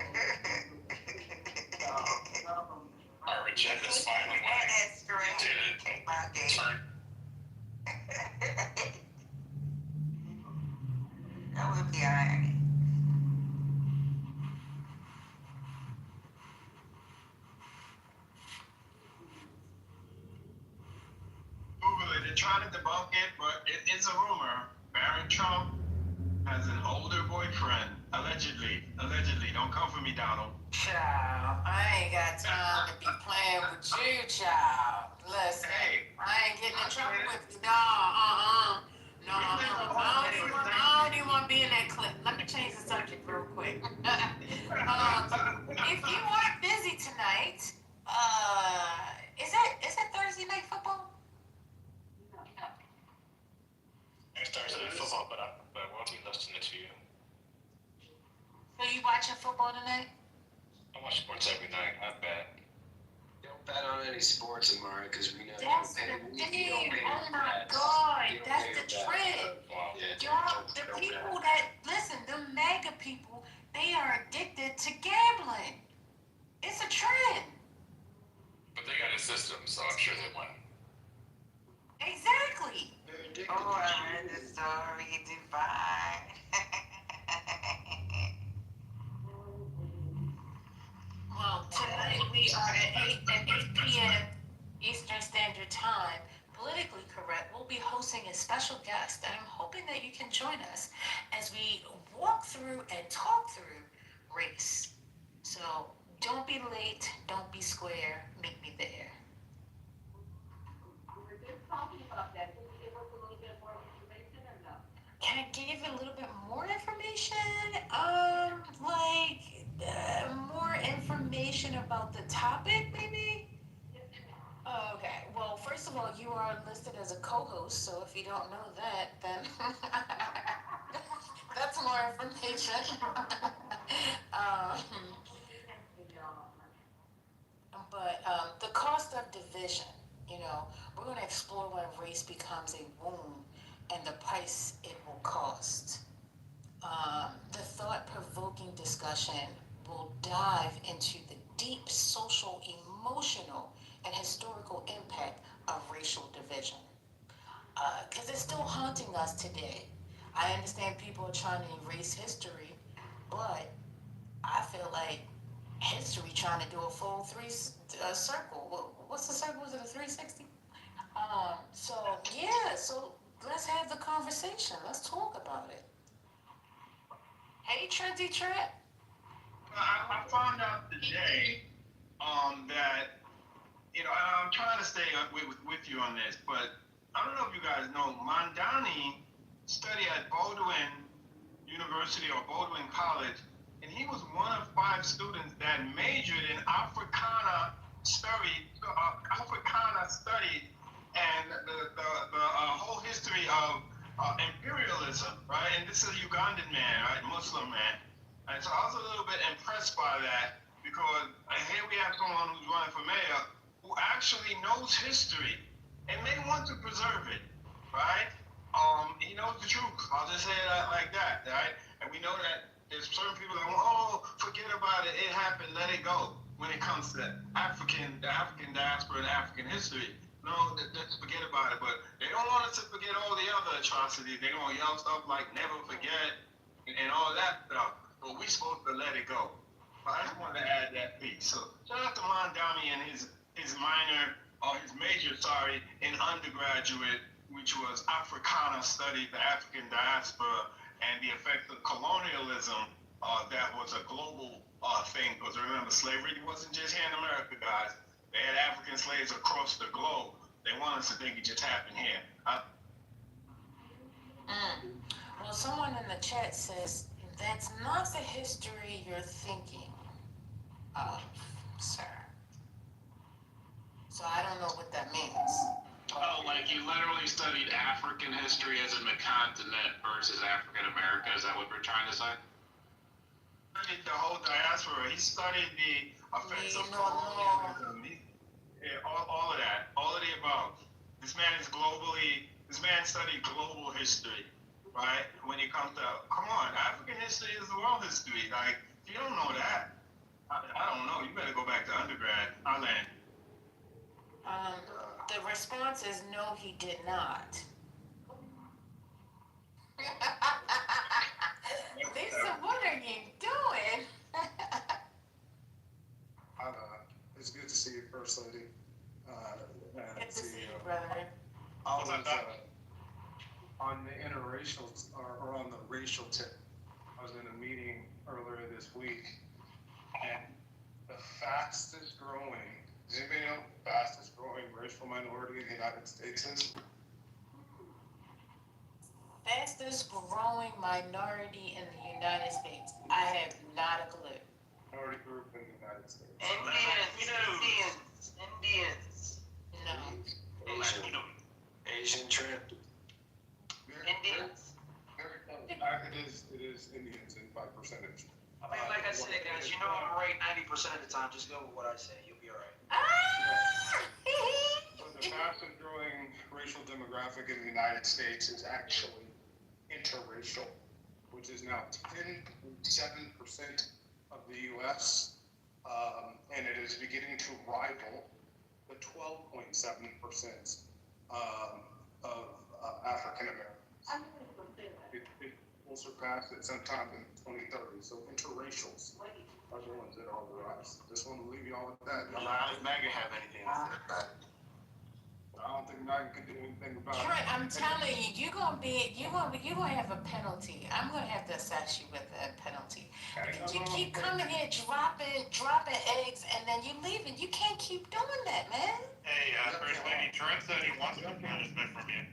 Our agenda's finally winning. That's right. That would be irony. Google it. They're trying to debunk it, but it's a rumor. Barron Trump has an older boyfriend. Allegedly. Don't come for me, Donald. Child, I ain't got time to be playing with you, child. Listen, I ain't getting in trouble with you. No, I don't even want to be in that clip. Let me change the subject real quick. If you are busy tonight, is it Thursday night football? It's Thursday night football, but I won't be listening to you. So you watching football tonight? I watch sports every night. I bet. Don't bet on any sports, Amari, because we know That's the thing. Oh my God, that's the trend. Y'all, the people that listen, the MAGA people, they are addicted to gambling. It's a trend. But they got a system, so I'm sure they win. Exactly. Oh, I heard the story, divine. Well, tonight we are at 8 p.m. Eastern Standard Time. Politically Correct will be hosting a special guest, and I'm hoping that you can join us as we walk through and talk through race. So don't be late, don't be square, meet me there. We were just talking about that. Can you give us a little bit more information or no? Can I give you a little bit more information? More information about the topic, maybe? Okay. Well, first of all, you are listed as a co-host, so if you don't know that, then that's more information. But the cost of division, we're going to explore when race becomes a wound and the price it will cost. The thought-provoking discussion will dive into the deep social, emotional, and historical impact of racial division. Because it's still haunting us today. I understand people are trying to erase history, but I feel like history trying to do a full circle. What's the circle? Was it a 360? So let's have the conversation. Let's talk about it. Hey, Trendy Trent. I found out today that, I'm trying to stay with you on this, but I don't know if you guys know, Mondani study at Baldwin University or Baldwin College, and he was one of 5 students that majored in Africana study, and the whole history of imperialism, right? And this is a Ugandan man, right, Muslim man. And so I was a little bit impressed by that because here we have someone who's running for mayor who actually knows history and may want to preserve it, right? He knows the truth. I'll just say that like that, right? And we know that there's certain people that want, oh, forget about it. It happened. Let it go. When it comes to the African diaspora and African history, no, let's forget about it. But they don't want us to forget all the other atrocities. They're gonna yell stuff like "never forget" and all that stuff. But we supposed to let it go. But I just wanted to add that piece. So shout out to Mondami and his minor or his major, sorry, in undergraduate, which was Africana study, the African diaspora, and the effect of colonialism. That was a global thing, because remember, slavery wasn't just here in America, guys. They had African slaves across the globe. They want us to think it just happened here. Well, someone in the chat says, that's not the history you're thinking of, sir. So I don't know what that means. Oh, like you literally studied African history as in the continent versus African American. Is that what we're trying to say? The whole diaspora. He studied the effects of colonialism. All of that. All of the above. This man studied global history, right? When it comes to, come on, African history is the world history. Like, if you don't know that, I don't know. You better go back to undergrad. I land. The response is no, he did not. Lisa, what are you doing? It's good to see you, First Lady. Good to see you, brother. I was on the interracial, or on the racial tip. I was in a meeting earlier this week, and the fastest growing, does anybody know the fastest growing racial minority in the United States is? Fastest growing minority in the United States. I have not a clue. Minority group in the United States. Indians. No. Asian trend. Indians. It is Indians in by percentage. I mean, like I said, guys, you know I'm right 90% of the time. Just go with what I say. You'll be all right. So the fastest growing racial demographic in the United States is actually interracial, which is now 10.7% of the U.S., and it is beginning to rival the 12.7% of African Americans. It will surpass it sometime in 2030. So interracials are the ones that are on the rise. Just want to leave you all with that. Well, how does MAGA have anything to do with that? I don't think MAGA can do anything about it. Trent, I'm telling you, you're gonna have a penalty. I'm gonna have to assess you with a penalty. You keep coming here dropping eggs, and then you leaving. You can't keep doing that, man. Hey, First Lady, Trent said he wants some punishment from you.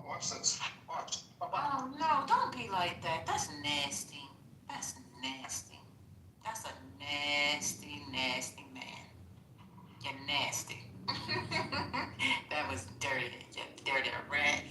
Watch this. Watch. Oh no, don't be like that. That's nasty. That's nasty. That's a nasty, nasty man. You're nasty. That was dirty. You dirty rat.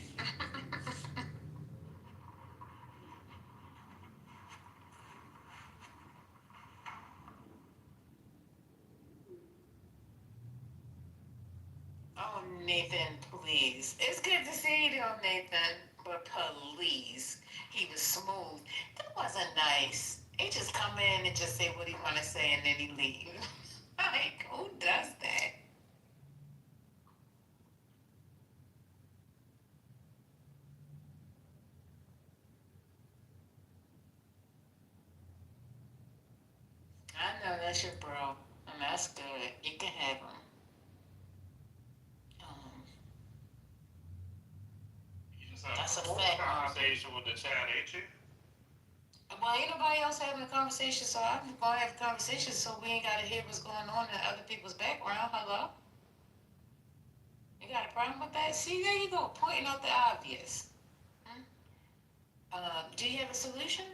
Oh, Nathan, please. It's good to see you, though, Nathan. But please, he was smooth. That wasn't nice. He just come in and just say what he want to say, and then he leave. Like, who does that? I know that's your bro, and that's good. You can have him. That's a fact. Conversation with the chat, ain't you? Well, ain't nobody else having a conversation, so I'm gonna have a conversation so we ain't gotta hear what's going on in other people's background. Hello? You got a problem with that? See, there you go, pointing out the obvious. Do you have a solution?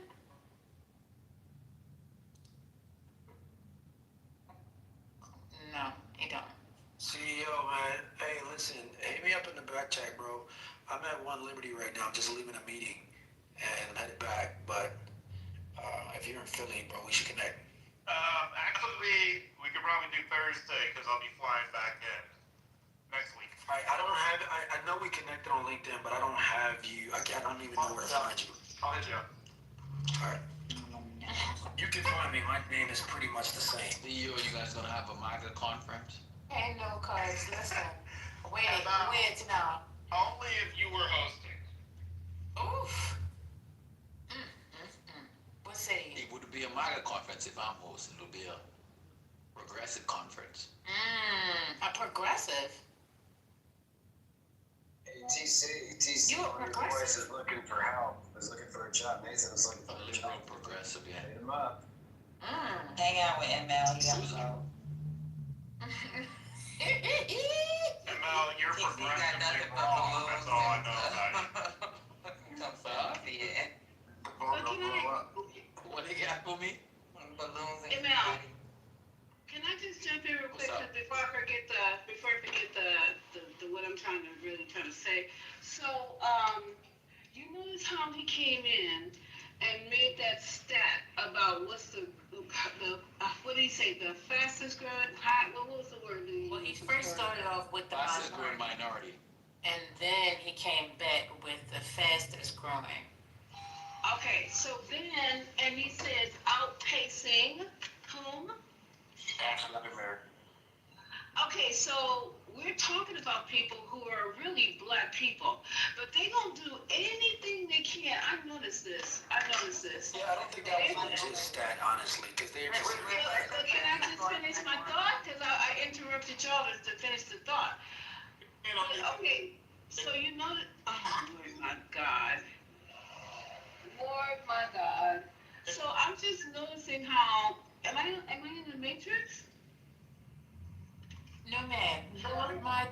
No, you don't. CEO, man. Hey, listen, hit me up in the back chat, bro. I'm at One Liberty right now. I'm just leaving a meeting, and I'm headed back. But if you're in Philly, bro, we should connect. Actually, we could probably do Thursday because I'll be flying back in next week. I don't have. I know we connected on LinkedIn, but I don't have you. I don't even know where to find you. I'll hit you up. All right. You can find me. My name is pretty much the same. You guys gonna have a MAGA conference? Hey, no, cuz, listen. Wait now. Only if you were hosting. Oof. What say you? It would be a MAGA conference if I'm hosting. It would be a progressive conference. A progressive? Hey, TC, You a one of your boys progressive? is looking for help. Is looking for a job. Nathan is looking for a job. Progressive, yeah. Hit him up. Hang out with ML. You gotta know. ML, you're progressively wrong. That's all I know about you. Come from yeah. What they got for me? Balloons and ML, can I just jump in real quick? 'Cause before I forget the what I'm trying to say. So, you notice how he came in and made that stat about what's the what did he say? The fastest growing high. What was the word? Well, he first started off with the Fastest growing minority, minority. and then he came back with the fastest growing. Okay, so then, and he says outpacing whom? African American. Okay, so we're talking about people who are really black people, but they gonna do anything they can. I noticed this. Yeah, I don't think that was a legit stat, honestly, because they're just. But can I just finish my thought? Because I interrupted y'all to finish the thought. Okay, so you know that. Oh, Lord, my God. Lord, my God. So I'm just noticing how. Am I in the Matrix? No, ma'am. Lord my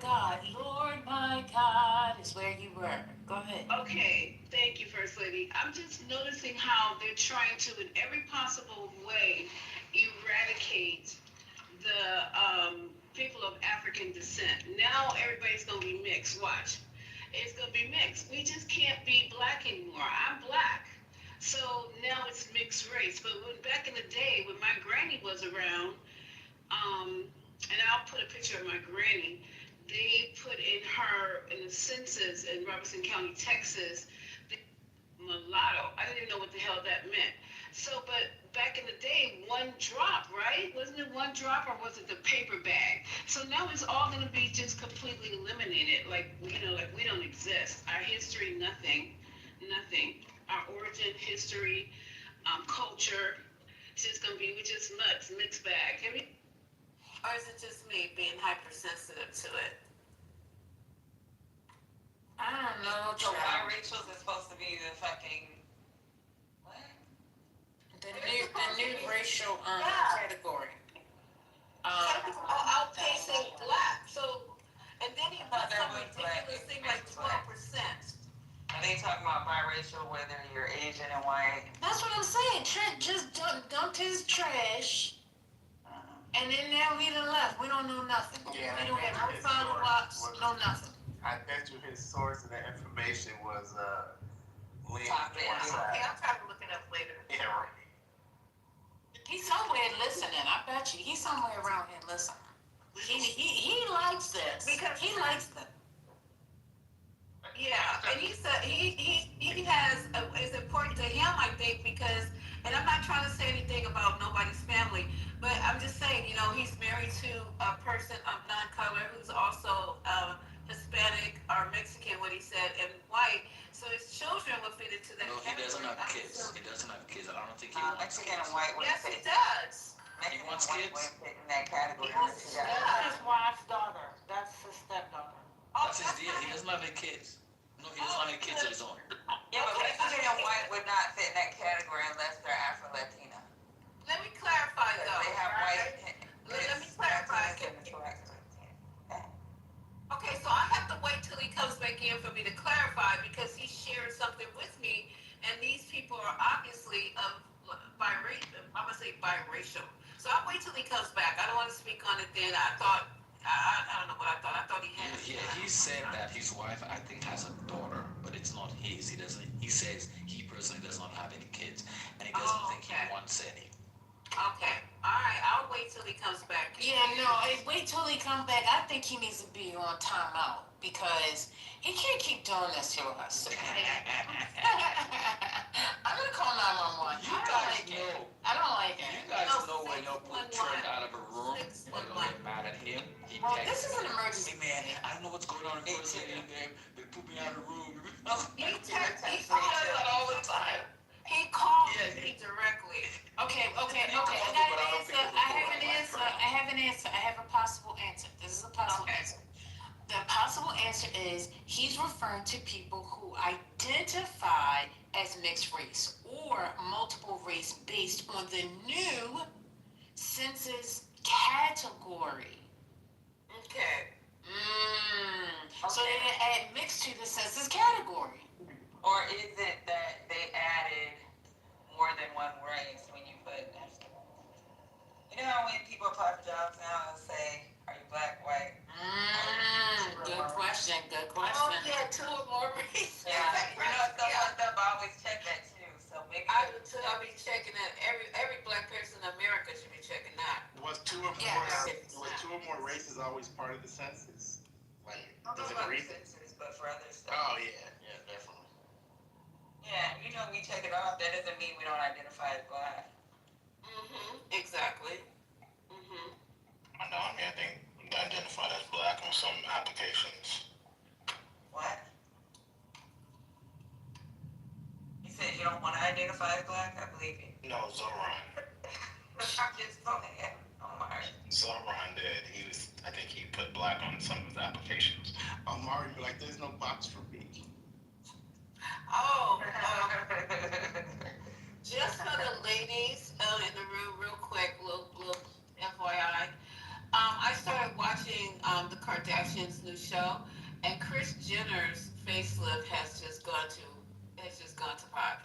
God is where you were. Go ahead. Okay, thank you, First Lady. I'm just noticing how they're trying to, in every possible way, eradicate the people of African descent. Now everybody's gonna be mixed. Watch, it's gonna be mixed. We just can't be black anymore. I'm black, so now it's mixed race. But when back in the day, when my granny was around, and I'll put a picture of my granny. They put in the census in Robertson County, Texas, the mulatto. I didn't even know what the hell that meant. So, but back in the day, one drop, right? Wasn't it one drop, or was it the paper bag? So now it's all going to be just completely eliminated. Like we don't exist. Our history, nothing. Our origin, history, culture, it's just going to be, we just mixed bag. Or is it just me being hypersensitive to it? I don't know. So biracials is supposed to be the fucking what? The new racial category. Outpacing black. So, and then he put some ridiculous thing like 12%. Are they talking about biracial, whether you're Asian and white? That's what I'm saying. Trent just dumped his trash. And then now we done left. We don't know nothing. Yeah, We don't have no follow-ups, no nothing. I bet you his source of the information was leaning Top to down. one side. Okay, I'll try to look it up later. Yeah, right. He's somewhere listening. I bet you. He's somewhere around here listening. He likes this. Because he likes this. Yeah, and he said he has, it's important to him, I think, because, and I'm not trying to say anything about nobody's family, but I'm just saying, you know, he's married to a person of non-color who's also Hispanic or Mexican, what he said, and white, so his children will fit into that No, he category. doesn't have kids. He doesn't have kids. I don't think he wants Mexican kids. and white would Yes, fit. he does. He wants kids? Would fit in that category. That's his wife's daughter. That's his stepdaughter. That's his deal. He doesn't have any kids. No, he doesn't have any kids of his own. Yeah, but Mexican and white would not fit in that category unless they're Afro-Latina. Let me clarify though. They have white. Let me clarify. Okay, so I have to wait till he comes back in for me to clarify because he shared something with me, and speak on it then. I thought, I don't know what I thought. I thought he had. Yeah, he said that his wife, I think, has a daughter, but it's not his. He doesn't. He says he personally does not have any kids, and he doesn't think he wants any. Okay. All right. I'll wait till he comes back. Yeah, no, wait till he comes back. I think he needs to be on timeout because he can't keep doing this to us. I'm gonna call 911. You guys know. I don't like it. You guys know when you'll put Trent out of a room, when you'll get mad at him. Well, this is an emergency. Hey, man, I don't know what's going on in First Lady in there. They put me out of the room. He calls it all the time. He calls me directly. Okay. I have an answer. I have a possible answer. This is a possible answer. The possible answer is he's referring to people who identify as mixed race or multiple race based on the new census category. Okay. So they add mixed to the census category. Or is it that they added more than one race when you put, you know how when people apply for jobs now, they'll say, are you black, white? Good question. Oh, yeah, 2 or more races. Yeah, you know, stuff, I always check that too. So make I do too. I'll be checking that. Every black person in America should be checking that. Was two or more races always part of the census? Like, does it agree? Census, but for other stuff. Oh yeah, definitely. Yeah, you know, we check it off. That doesn't mean we don't identify as black. Exactly. I know. I think identified as black on some applications. What? You said you don't want to identify as black? I believe you. No, Zoran. I'm just pulling it. Omar. Zoran did. I think he put black on some of his applications. Omar, you're like, there's no box for me. Oh, just for the ladies in the room, real quick, little FYI. I started watching the Kardashians' new show, and Kris Jenner's facelift has just gone to pot.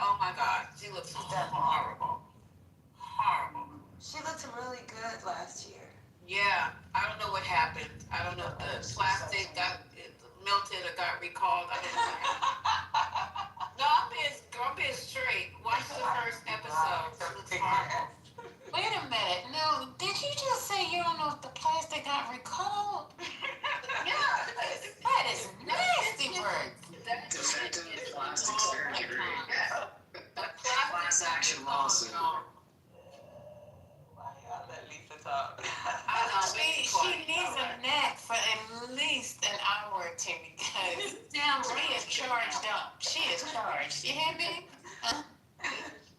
Oh my God, she looks horrible. She looked really good last year. Yeah, I don't know what happened. I don't know if the plastic got melted or got recalled. I don't know. No, I'm being straight. Watch the first episode. It looks horrible. Wait a minute. No, did you just say you don't know if the plastic got recalled? Yeah, that is nasty work. Defective plastic surgery. Class action lawsuit. Let Lisa talk. She needs a nap for at least an hour or two because she is charged up. She is charged. You hear me?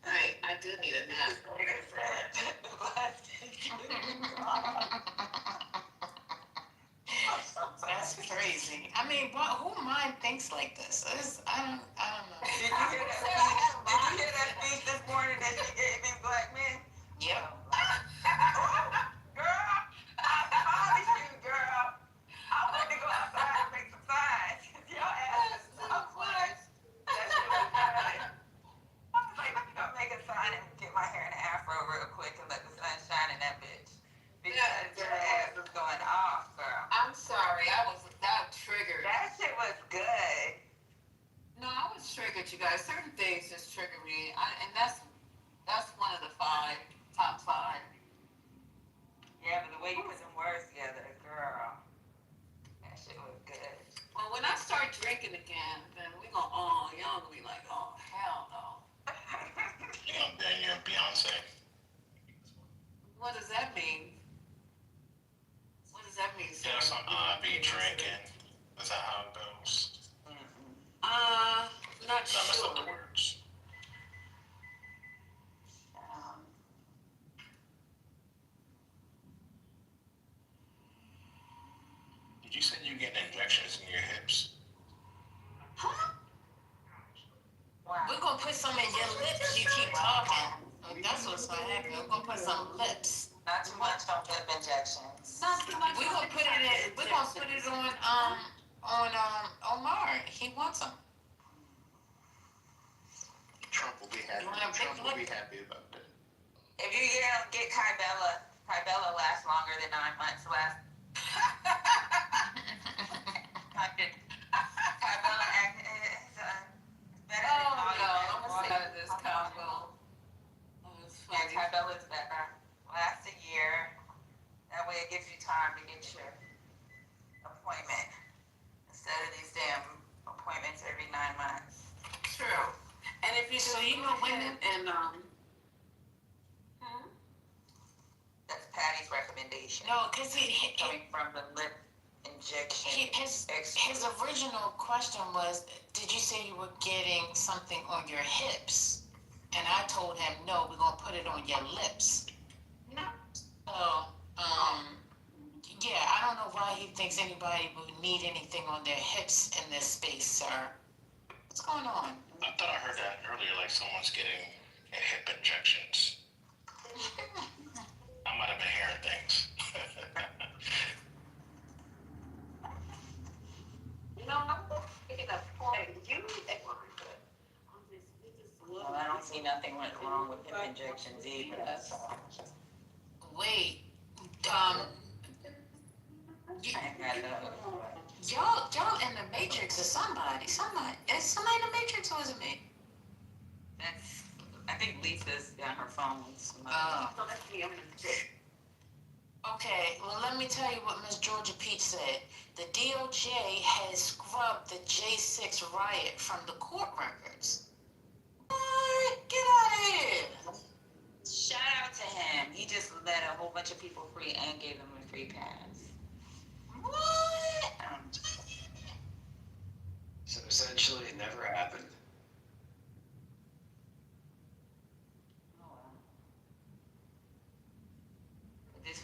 I do need a nap. That's crazy. I mean, who mind thinks like this? I don't know. Did you hear that speech this morning that she gave these black men? Yep. Girl, I promise you, girl. I want to go outside and make some signs. Your ass is so much. That shit was good. I was like, let me go make a sign and get my hair in an afro real quick and let the sun shine in that bitch. Because your ass was going off, girl. I'm sorry, that triggered. That shit was good. No, I was triggered, you guys. Certain things just trigger me, and that's one of the top 5. Yeah, but the way you put them words together, girl, that shit was good. Well, when I start drinking again, then y'all gonna be like, oh, hell no. You know, then you're Beyonce. What does that mean? What does that mean, sir? Yes, be drinking. Is that how it goes? Not Did I mess sure. up the words? Did you say you get injections in your hips? Huh? We're gonna put some in your lips. You keep talking. That's what's gonna happen. We're gonna put some lips. Not too much on lip injections. Not too much. We're gonna put it on Omar. He wants them. Trump will be happy. Trump will be happy about that. If you get Kybella, Tybella lasts longer than 9 months. Tybella is better than I'm gonna stay out of this combo. Yeah, Tybella is better. Lasts a year. That way it gives you time to get your appointment instead of these damn appointments every 9 months. True. And if you so you know women and That's Patty's recommendation. no, because Coming from the lip injection. his original question was, did you say you were getting something on your hips? And I told him, no, we're gonna put it on your lips. No. So, yeah, I don't know why he thinks anybody would need anything on their hips in this space, sir. What's going on? I thought I heard that earlier, like someone's getting hip injections. I might have been hearing things. Well, I don't see nothing wrong with hip injections either. Wait, You, y'all in the Matrix or somebody. Is somebody in the Matrix or is it me? That's, I think Lisa's on her phone with somebody. Oh. Okay, well, let me tell you what Miss Georgia Peach said. The DOJ has scrubbed the J6 riot from the court records. What? Get out of here. Shout out to him. He just let a whole bunch of people free and gave them a free pass. What? So essentially, it never happened.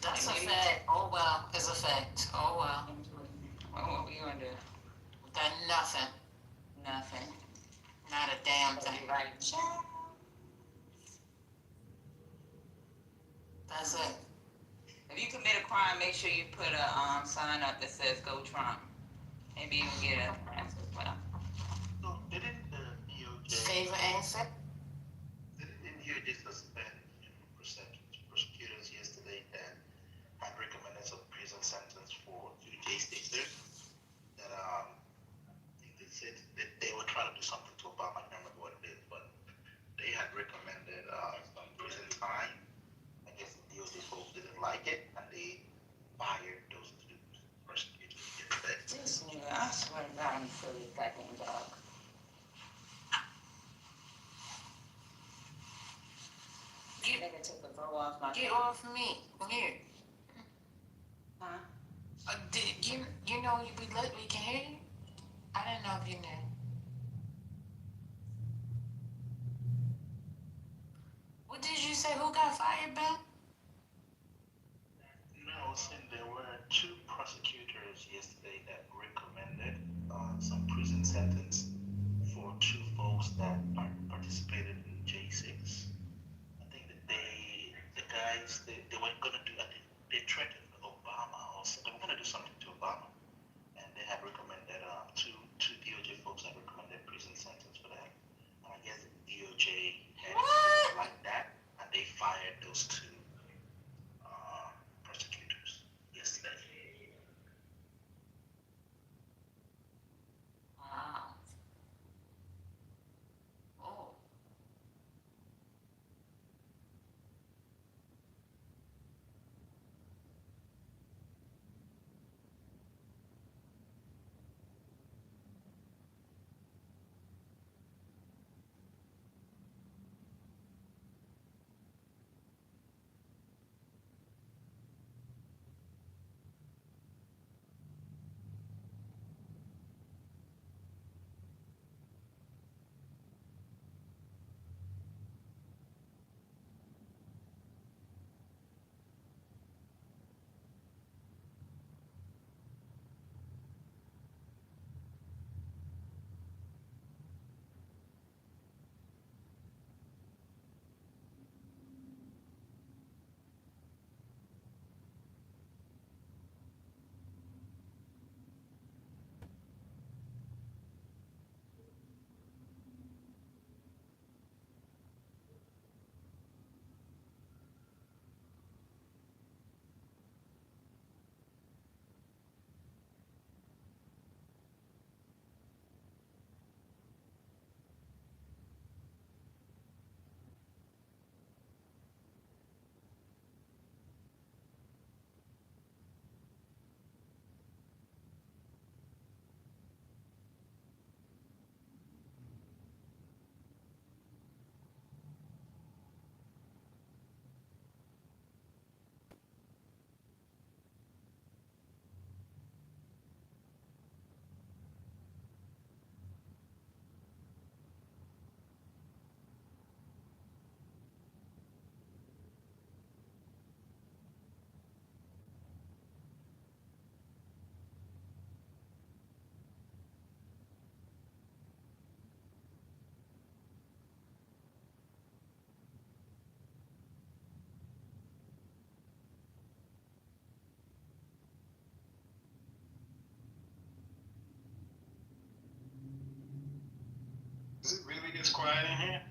That's a fact. Oh well, it's a fact. Oh well. What are we gonna do? That nothing. Nothing. Not a damn thing. Right. That's it. If you commit a crime, make sure you put a sign up that says "Go Trump." Maybe you can get a pass as well. So didn't the DOJ Favor answer? didn't DOJ suspend prosecutors yesterday that had recommended some prison sentence for two J6ers that they said that they were trying to do something to Obama. I can't remember what it is, but they had recommended some prison time. I guess the DOJ folks didn't like it, and they fired those two prosecutors yesterday. This nigga, I swear to God, I'm silly fucking dog. Nigga took the throw off my Get off me. Here. Huh? Did you know we can hear you? I didn't know if you knew. What did you say? Who got fired, Ben? No, I was saying there were two prosecutors yesterday that recommended some prison sentence for two folks that participated in J6. I think that the guys, they were going to do, I think they threatened Obama also. They were going to do something to Obama. And they had recommended, two DOJ folks had recommended prison sentence for that. And I guess the DOJ had like that, and they fired those two prosecutors yesterday. gets quiet in here.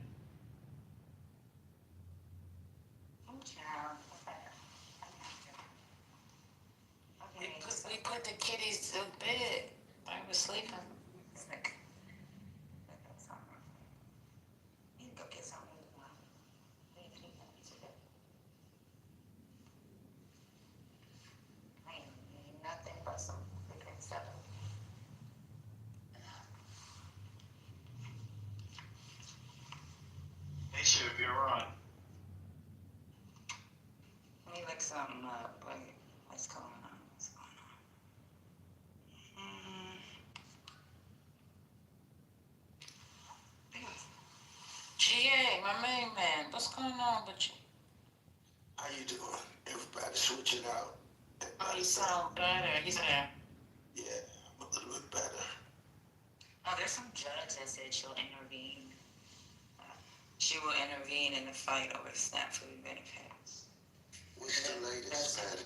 We put the kitties to bed. They were sleeping. You can go get something. Nothing but some freaking stuff. Hey, Chef, you're on. Let me look something up. Wait, what's going on? What's going on? GA, my main man, what's going on with you? How you doing? Everybody switching out. Oh, you sound better. He's there. Yeah, I'm a little bit better. Oh, there's some judge that said she'll intervene. She will intervene in the fight over the SNAP food benefits. What's the latest, man?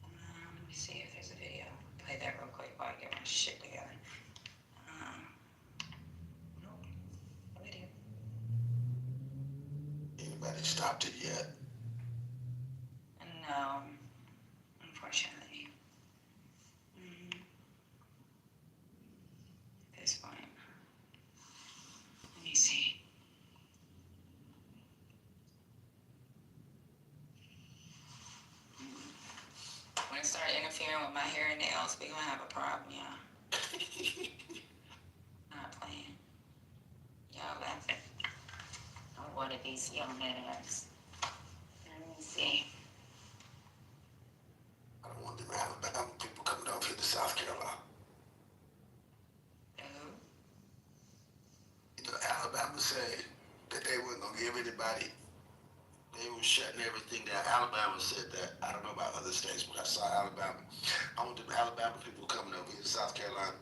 Let me see if there's a video. Play that real quick while I get my shit together. Nope. No video. Anybody stopped it yet? No, unfortunately. At this point. Let me see. When it start interfering with my hair and nails, we gonna have a problem, y'all. Not playing. Y'all laughing. Oh, what are these young men ass? Let me see. I don't want them Alabama people coming over here to South Carolina. You know, Alabama said that they weren't gonna give anybody. They were shutting everything down. Alabama said that. I don't know about other states, but I saw Alabama. I want them Alabama people coming over here to South Carolina.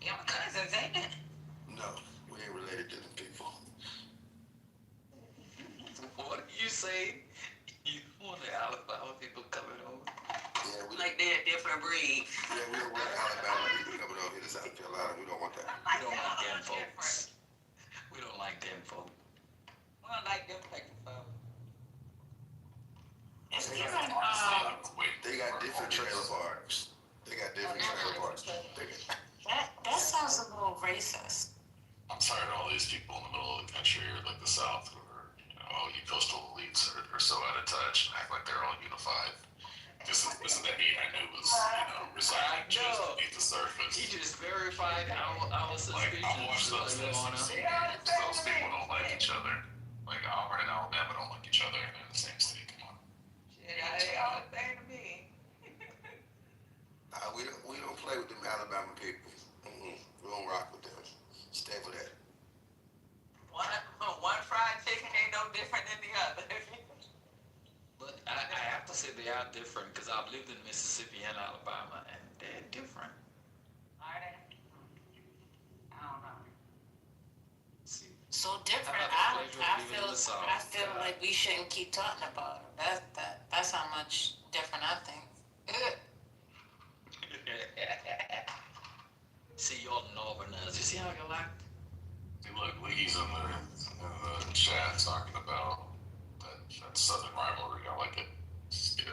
Y'all cousins, ain't it? No, we ain't related to them people. What do you say? You want the Alabama people coming over? Yeah, we Like they're a different breed. Yeah, we don't want Alabama people coming over here to South Carolina. We don't want that. We don't like them folks. We don't like them folks. We don't like them type of folks. They got different trailer parks. They got different trailer parks. That sounds a little racist. I'm tired of all these people in the middle of the country or like the South who are, all you coastal elites are so out of touch and act like they're all unified. This is that meme I knew was, recycling just beneath the surface. He just verified Alice's Like, I've watched those things. Those people don't like each other. Like, Auburn and Alabama don't like each other and they're in the same state. Come on. Yeah, they all the same to me. We don't play with them Alabama people. We don't rock with them. Stay with that. One fried chicken ain't no different than the other. But I have to say they are different because I've lived in Mississippi and Alabama and they're different. Are they? I don't know. See, So different. I feel like we shouldn't keep talking about it. That's how much different I think. See y'all Northerners. You see how you like? See, look, Lee's in the chat talking about that Southern rivalry. I like it. It's good.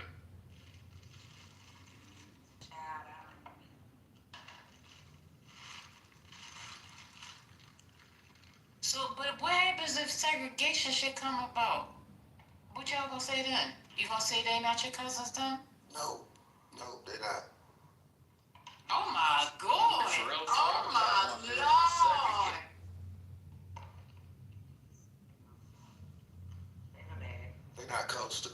So, but what happens if segregation should come about? What y'all gonna say then? You gonna say they not your cousins then? No, they're not. Oh my God! Oh my Lord! They're not coastal.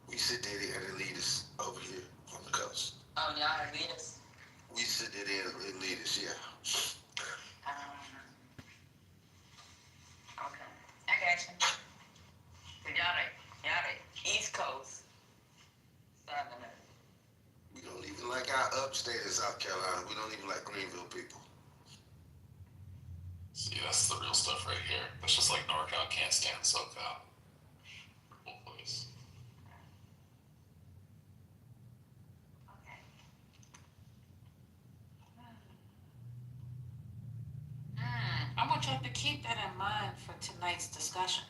We sit there and elitists over here on the coast. Oh, y'all elitists? We sit there and elitists, yeah. Okay, I got you. So y'all the East Coast. Southern. We don't even like our upstate in South Carolina. We don't even like Greenville people. See, that's the real stuff right here. That's just like NorCal can't stand SoCal. Cool place. want you to keep that in mind for tonight's discussion.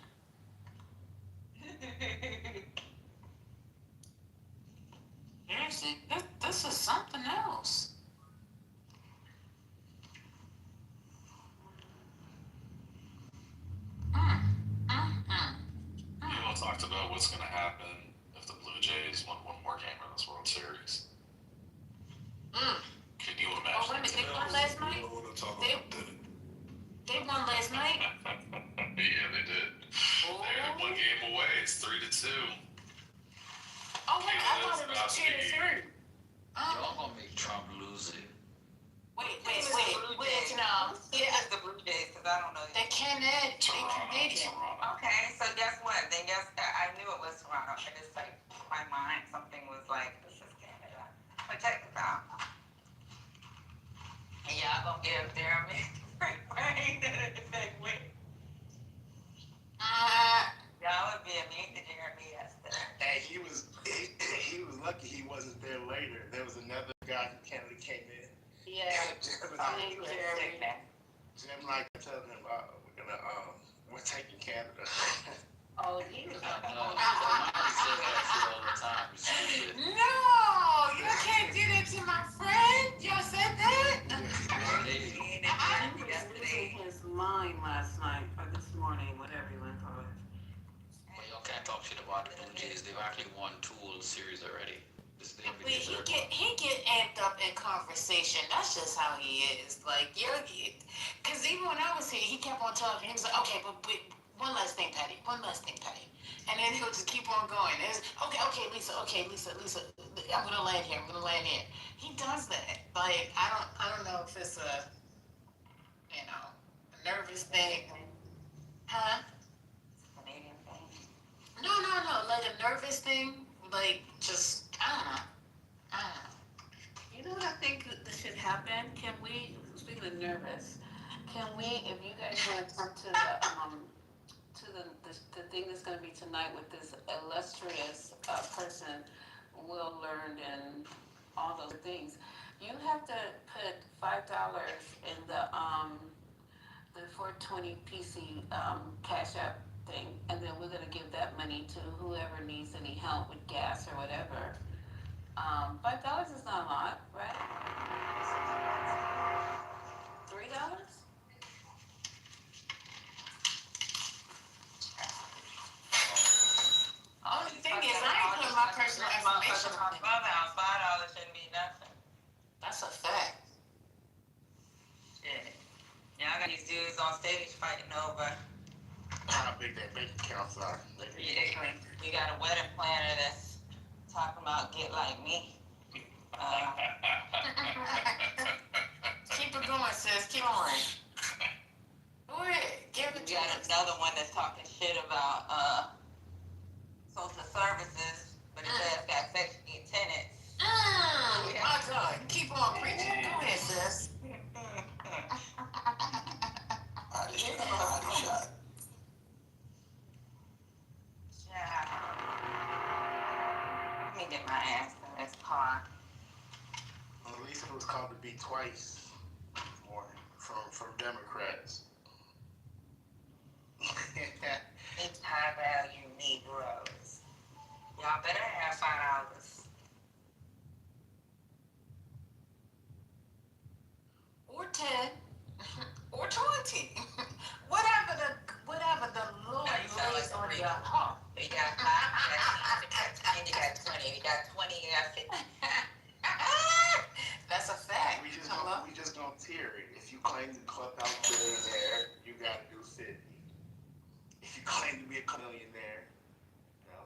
Seriously, this is something else. You all talked about what's going to happen if the Blue Jays won one more game in this World Series. Can you imagine? Oh, wait a minute, they won last night? They won last night? Yeah, they did. They had one game away. It's 3-2. Oh, wait, I thought it was 2-3. Y'all gonna make Trump lose it. Wait, no. Yeah, it's the Blue Jays, because I don't know. They Canadian. Okay, so guess what? I knew it was Toronto. I just like, my mind, something was like, this is Canada. But check this out. And y'all gonna give Jeremy Frank Wayne the big win. Y'all would be mean to Jeremy yesterday. Hey, he was lucky he wasn't there later. There was another guy from Canada came in. Yeah. Jim like telling him, we're taking Canada. Oh, he was like, No, he said that shit all the time. no, you can't do that to my friend. Y'all said that? I was losing his mind last night, or this morning, whatever you want to call it. Well, y'all can't talk shit about the Blue Jays. They've actually won 2 World Series already. He get amped up in conversation. That's just how he is. Like, because even when I was here, he kept on talking. He was like, okay, but one last thing, Patty. And then he'll just keep on going. Okay, Lisa. I'm gonna land here. He does that. Like, I don't know if it's a nervous thing. Huh? Canadian thing. No. Like a nervous thing. Like, just, I don't know. You know what I think that should happen? Can we, speaking of nervous, can we, if you guys want to come to the thing that's going to be tonight with this illustrious person, Will Learned and all those things, you have to put $5 in the 420 PC Cash App thing, and then we're gonna give that money to whoever needs any help with gas or whatever. $5 is not a lot, right? $3? Only thing is, I ain't putting my personal information on it. $5 shouldn't be nothing. That's a fact. Shit. Y'all got these dudes on stage fighting over. How big their bank accounts are. We got a wedding planner that's talking about get like me. Keep it going, sis. Keep going. Go ahead. Give it to got another one that's talking shit about social services, but it says got Section 8 tenants. My God. Keep on preaching. Go ahead, sis. Shot. Let me get my ass in this car. Well, at least it was called to be twice more from Democrats. It's high value Negroes. Y'all better have $5. Or 10. Or 20. Whatever the Lord lays on your heart. You got 5, you got 10, you got 20. You got 20, you got 50. That's a fact. We just gonna tier it. If you claim to clubhouse billionaire, you gotta do 50. If you claim to be a millionaire,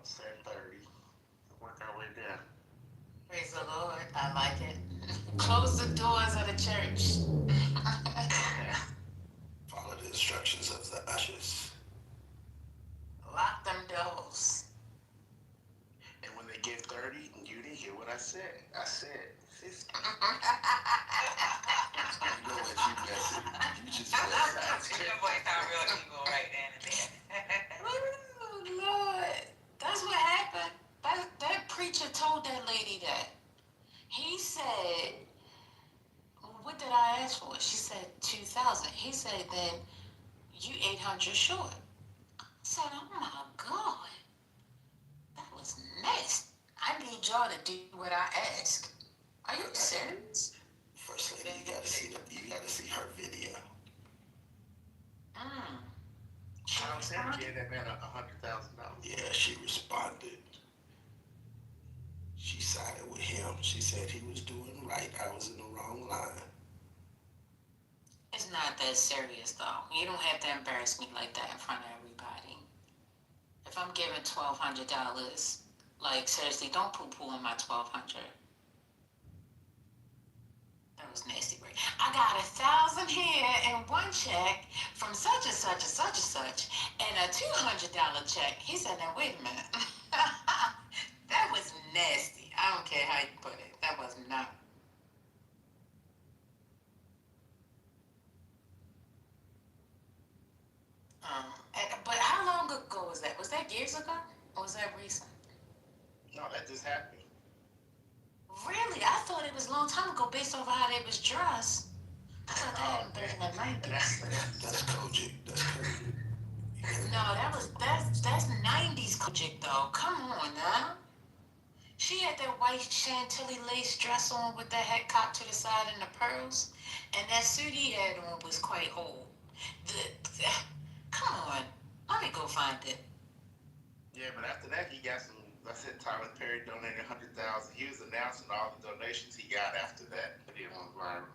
say 30. Work our way down. Praise the Lord. I like it. Close the doors of the church. Follow the instructions of the ushers. Lock them doors. And when they give 30, you didn't hear what I said. I said 50. You know what you messing. You just Your boy sound real evil right then and there. Oh, Lord. That's what happened. That preacher told that lady that. He said, what did I ask for? She said 2,000. He said, then you 800 short. I said, oh my God, that was nasty. I need y'all to do what I ask. Are you serious? First lady, you gotta see her video. I don't say I gave that man $100,000. Yeah, she responded. She sided with him. She said he was doing right. I was in the wrong line. It's not that serious though. You don't have to embarrass me like that in front of everybody. If I'm giving $1,200, like seriously, don't poo-poo on my $1,200. That was nasty, right? I got 1,000 here in one check from such and such and such and such, and a $200 check. He said, "Now wait a minute." That was nasty. I don't care how you put it. That was not. But how long ago was that? Was that years ago, or was that recent? No, that just happened. Really? I thought it was a long time ago based off of how they was dressed. I thought that happened back in the 90s. That's Kojic. That's Kojic. No, that's 90s Kojic though. Come on now. She had that white chantilly lace dress on with the head cocked to the side and the pearls, and that suit he had on was quite whole. Come on, let me go find it. Yeah, but after that, he got some. I said Tyler Perry donated $100,000. He was announcing all the donations he got after that. But it went viral.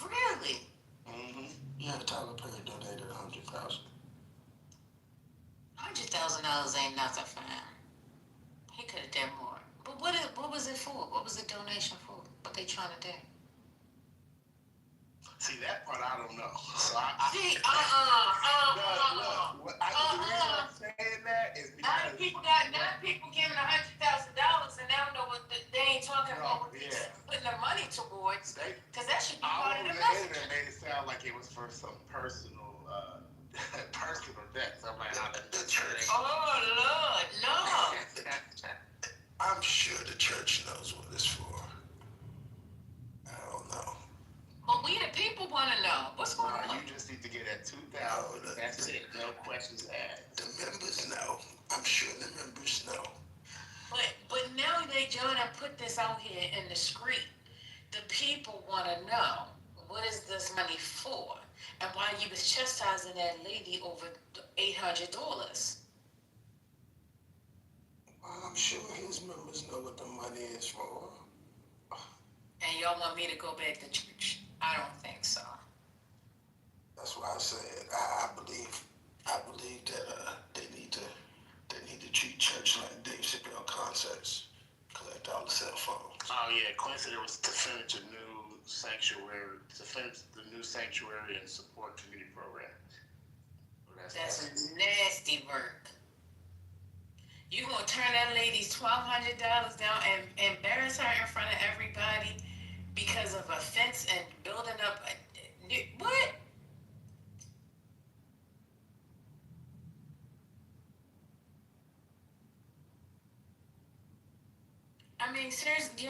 Really? Yeah, Tyler Perry donated $100,000. $100,000 ain't nothing for him. He could have done more. But what was it for? What was the donation for? What they trying to do? See, that part I don't know. So See, the reason I'm saying that is because now people giving $100,000 and they don't know what they ain't talking about what they're putting their money towards. Because that should be part of the message. Internet made it sound like it was for some personal debt. So I'm like, the church. Oh Lord, no. I'm sure the church knows what it's for. I don't know. But we the people want to know. What's going on? You just need to get that $2,000. That's it. No questions asked. The members know. I'm sure the members know. But now they join and put this out here in the street. The people want to know, what is this money for? And why you was chastising that lady over $800. Well, I'm sure his members know what the money is for. And y'all want me to go back to church? I don't think so. That's why I said I believe that they need to treat church like Dave Chappelle concerts, collect all the cell phones. Oh yeah, Quincy was to finish the new sanctuary and support community program. That's nasty work. You gonna turn that lady's $1,200 down and embarrass her in front of everybody because of a fence and building up what? I mean, seriously,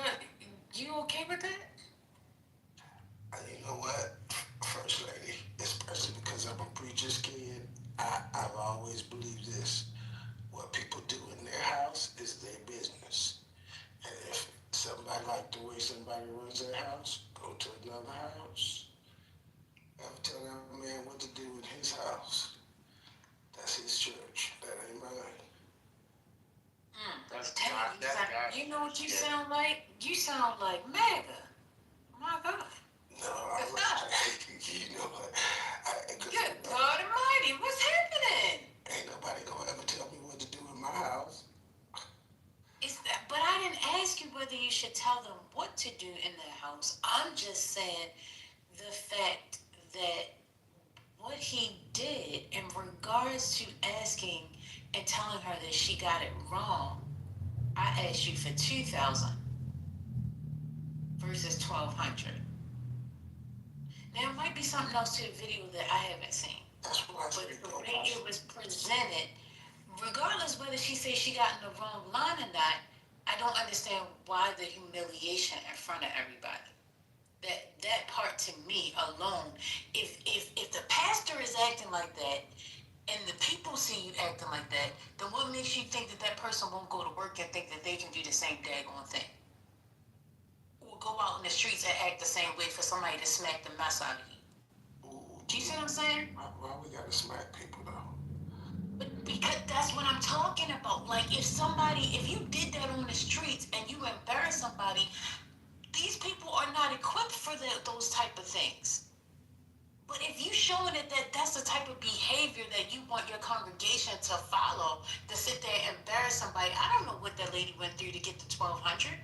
you okay with that? You know what, First Lady, especially because I'm a preacher's kid, I've always believed this. What people do in their house is their business. And if somebody like the way somebody runs their house, go to another house. Never tell that man what to do in his house. That's his church. That ain't mine. You know what you sound like? You sound like MAGA. My God. No, I'm not. You know what? Good God Almighty, what's happening? Ain't nobody gonna ever tell me what to do in my house. But I didn't ask you whether you should tell them what to do in their house. I'm just saying the fact that what he did in regards to asking and telling her that she got it wrong, I asked you for $2,000 versus $1,200. There might be something else to the video that I haven't seen. That's why but the way it was presented, regardless whether she says she got in the wrong line or not, I don't understand why the humiliation in front of everybody. That part to me alone, if acting like that, and the people see you acting like that, then what makes you think that that person won't go to work and think that they can do the same daggone thing? Or go out in the streets and act the same way for somebody to smack the mess out of you? Do you see what I'm saying? Why we gotta smack people though? Because that's what I'm talking about. Like, if you did that on the streets and you embarrass somebody, these people are not equipped for those type of things. But if you showing it that's the type of behavior that you want your congregation to follow, to sit there and embarrass somebody, I don't know what that lady went through to get to 1,200.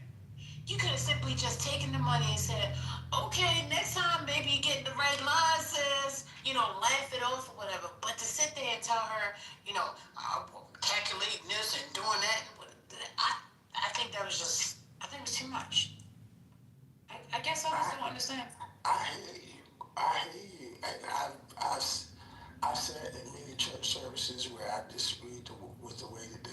You could have simply just taken the money and said, okay, next time maybe you get the right line, sis, laugh it off or whatever. But to sit there and tell her, calculating this and doing that, I think that was it was too much. I guess I just don't understand. I hear you, and I've sat in many church services where I disagreed with the way that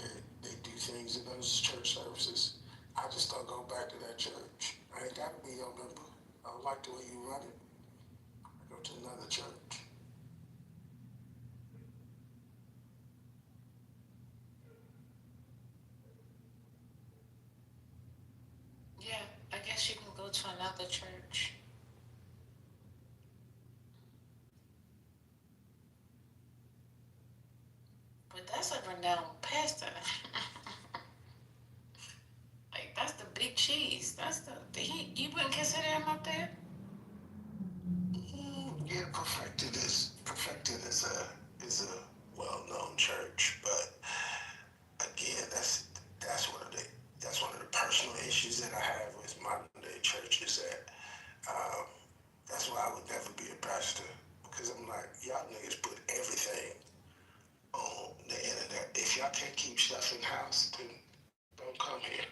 they do things in those church services. I just don't go back to that church. I ain't gotta be your member. I don't like the way you run it. I go to another church. Yeah, I guess you can go to another church. But that's a renowned pastor. Like, that's the big cheese. You wouldn't consider him up there? Yeah, Perfected is a well-known church, but again, that's one of the personal issues that I have with modern day churches. That's why I would never be a pastor, because I'm like, y'all niggas put everything on the internet. If y'all can't keep stuff in house, then don't come here.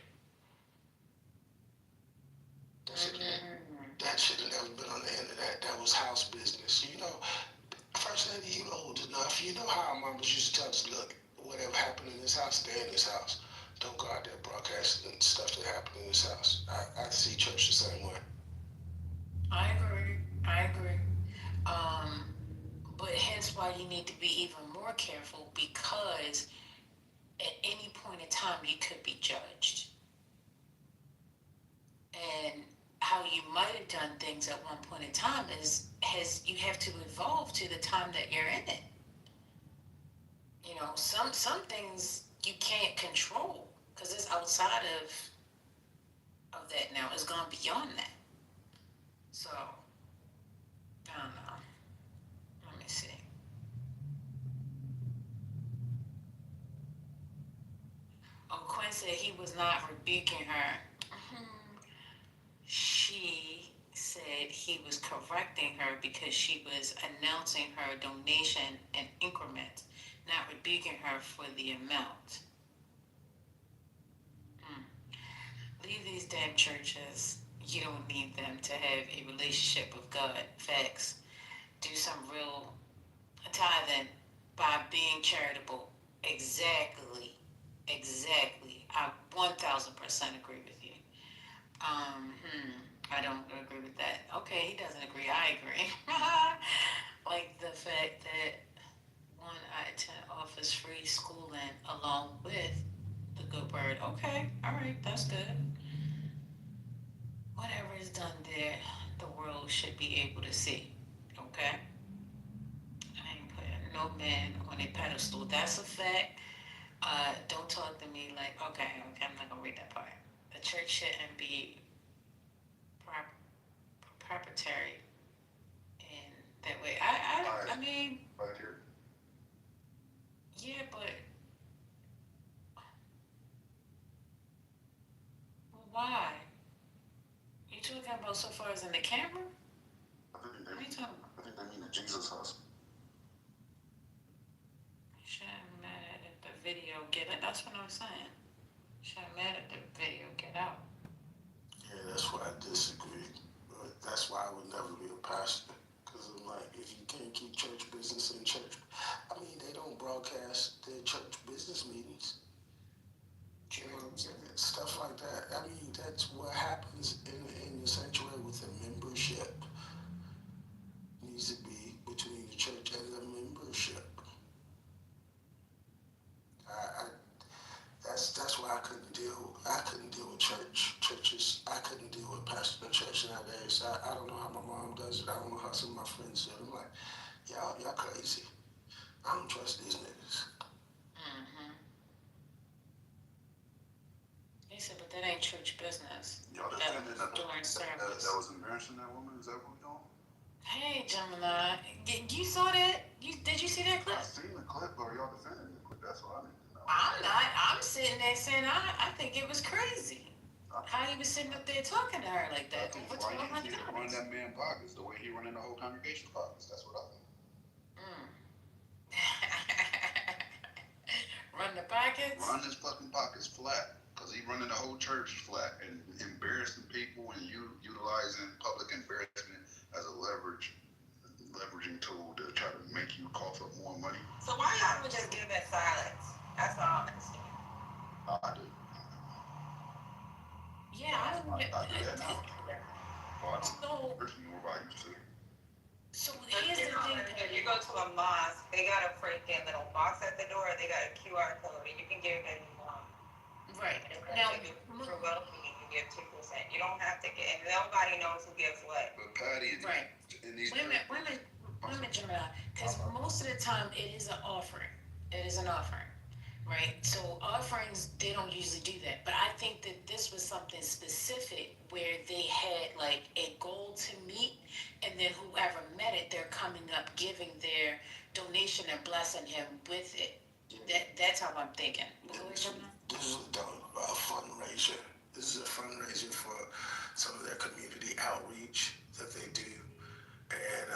That should have never been on the internet. That was house business. First lady, you old enough. You know how our mamas used to tell us, look, whatever happened in this house, stay in this house. Don't go out there broadcasting stuff that happened in this house. I see church the same way. I agree. But hence why you need to be even more careful, because at any point in time you could be judged. And how you might have done things at one point in time you have to evolve to the time that you're in it. Some things you can't control because it's outside of that now. It's gone beyond that. So I don't know. Let me see. Oh, Quinn said he was not rebuking her. She said he was correcting her because she was announcing her donation in increments, not rebuking her for the amount. Leave these damn churches. You don't need them to have a relationship with God. Facts. Do some real tithing by being charitable. Exactly. I 1,000% agree with you. I don't agree with that. Okay, he doesn't agree. I agree. Like the fact that I attend office free schooling along with the good word. Okay, all right, that's good. Whatever is done there, the world should be able to see. Okay? I ain't putting no man on a pedestal. That's a fact. Don't talk to me like, okay, I'm not gonna read that part. The church shouldn't be proprietary in that way. I mean, right here. Yeah, but why? You talking about so far as in the camera? I think What are you talking about? they mean the Jesus house. Shouldn't matter if the video get it. That's what I'm saying. Shouldn't matter if the video get out. Yeah, that's why I disagree. But that's why I would never be a pastor. Because I'm like, if you can't keep church business in church, they don't broadcast their church business meetings. Stuff like that. That's what happens in the sanctuary with the membership. Needs to be between the church and the member. this. I don't know how my mom does it. I don't know how some of my friends do it. I'm like, y'all crazy. I don't trust these niggas. Mm-hmm. He said, but that ain't church business. Y'all defending that was embarrassing, that woman? Is that what we doing? Hey, Gemini, you saw that? Did you see that clip? I seen the clip, but y'all defending the clip. That's what I need to know. I'm not. I'm sitting there saying I think it was crazy how he was sitting up there talking to her like that. Why you need to run that man pockets the way he running the whole congregation pockets? That's what I think. Run the pockets? Run his fucking pockets flat. Because he running the whole church flat and embarrassing people and utilizing public embarrassment as a leveraging tool to try to make you cough up more money. So why y'all would just give that silence? That's all I'm understanding. I do. Yeah, I do that now. Well, I don't personally know what I used to. So here's the thing. You go to a mosque, they got a freaking little box at the door, they got a QR code, and you can give them right. Now, for wealthy, you give 2%. You don't have to get, and nobody knows who gives what. But Patty, right. Women, Jamila, because most of the time it is an offering. It is an offering, right? So offerings, they don't usually do that. But I think that this was something specific where they had like a goal to meet, and then whoever met it, they're coming up giving their donation and blessing him with it. That's how I'm thinking. This is a fundraiser. This is a fundraiser for some of their community outreach that they do. And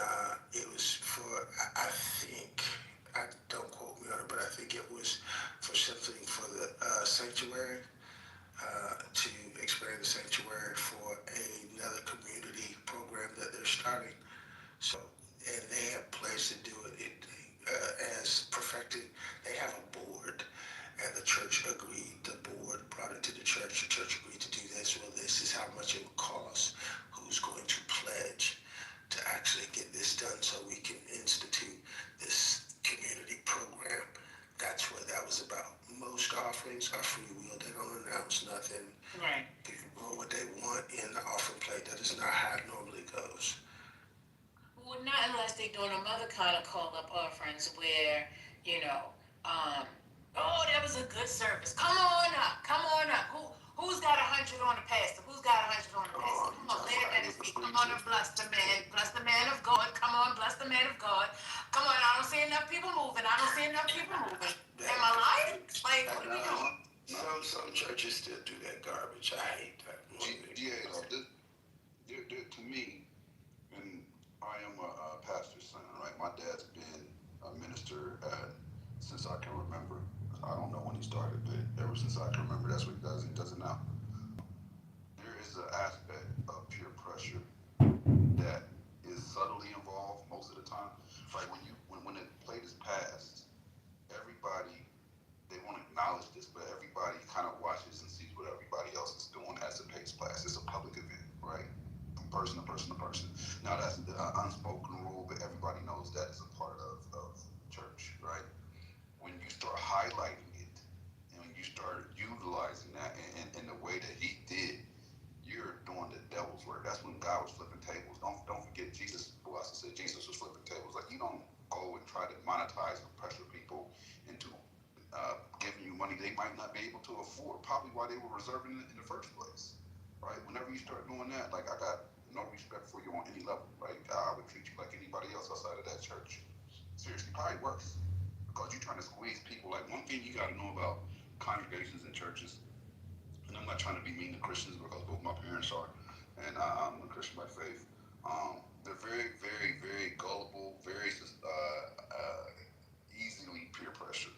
it was for, I think, don't quote me on it, but I think it was for something for the sanctuary, to expand the sanctuary for another community program that they're starting. So, and they have plans to do it as perfected. They have a board, and the church agreed. The board brought it to the church. The church agreed to do this. Well, this is how much it will cost. Who's going to pledge to actually get this done so we can institute this community program? That's what that was about. Most offerings are free will. They don't announce nothing. Right. People know what they want in the offering plate. That is not how it normally goes. Well, not unless they're doing them other kind of call-up offerings where, oh, that was a good service. Come on up. Who's got 100 on the pastor? Who's got 100 on the pastor? Come on, lay it at his feet. Come on and bless the man of God. Come on, bless the man of God. Come on, I don't see enough people moving. Am I lying? Like, what are we doing? Some churches still do that garbage. I hate that. To me, and I am a pastor's son, right? My dad's been a minister since I can remember. I don't know when he started, but ever since I can remember, that's what he does. He does it now. There is an aspect of peer pressure that is subtly involved most of the time. Like when the plate is passed, everybody, they won't acknowledge this, but everybody kind of watches and sees what everybody else is doing as it pays pass. It's a public event, right? From person to person to person. Now that's the unspoken rule, but everybody knows that is a part of church, right? When you start highlighting it and when you start utilizing that in the way that he did, you're doing the devil's work. That's when God was flipping tables. Don't forget Jesus. Who else said Jesus was flipping tables? Like, you don't go and try to monetize and pressure people into giving you money they might not be able to afford. Probably why they were reserving it in the first place, right? Whenever you start doing that, like, I got no respect for you on any level. Like, I would treat you like anybody else outside of that church. Seriously, probably worse. Because you're trying to squeeze people. Like, one thing you got to know about congregations and churches, and I'm not trying to be mean to Christians because both my parents are, and I'm a Christian by faith. They're very, very, very gullible, very easily peer pressure,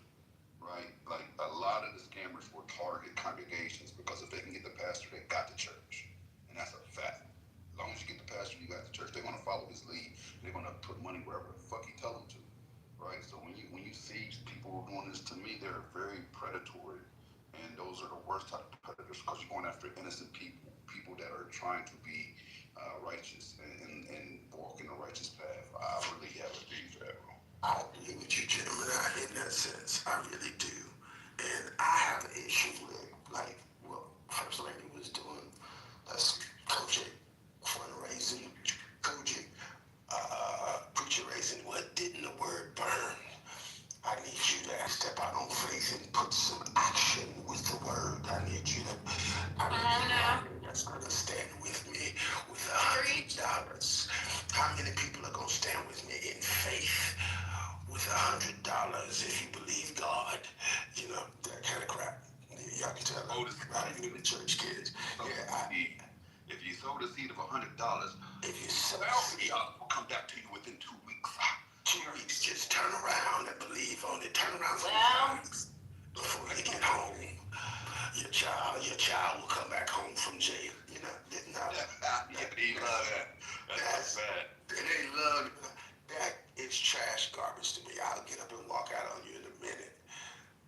right? Like, a lot of the scammers will target congregations because if they can get the pastor, they got the church, and that's a fact. As long as you get the pastor, you got the church. They're going to follow his lead. They're going to put money wherever the fuck he tell them to. Right, so when you see people doing this, to me, they're very predatory, and those are the worst type of predators because you're going after innocent people that are trying to be righteous and walk in a righteous path. I really have a agree with that, bro. I agree with you, Gemini, in that sense. I really do, and I have an issue with like what First Lady was doing. That's coaching fundraising $100? How many people are gonna stand with me in faith with $100 if you believe God? You know, that kind of crap. Y'all can tell about it, the church kids. If you sow the seed of $100, if you sow will come back to you within 2 weeks. 2 weeks, just turn around and believe on it. Turn around 3 Well, times before you get home. Your child will come back home from jail. You know, He love that. That's sad. They love that. Is trash garbage to me. I'll get up and walk out on you in a minute.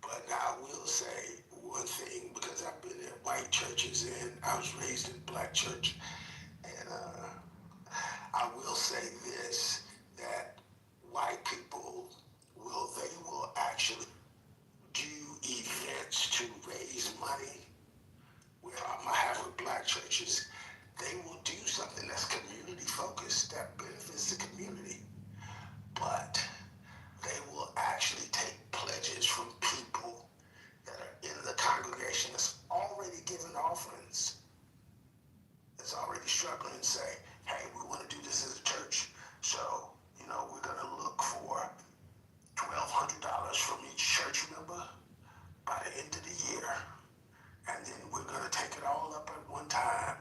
But I will say one thing, because I've been in white churches and I was raised in black church, and I will say this, that white people will actually do events to raise money. Where I have with black churches, they will do something that's community focused, that benefits the community. But they will actually take pledges from people that are in the congregation that's already given offerings, that's already struggling, and say, hey, we want to do this as a church. So, you know, we're going to look for $1,200 from each church member by the end of the year. And then we're going to take it all up at one time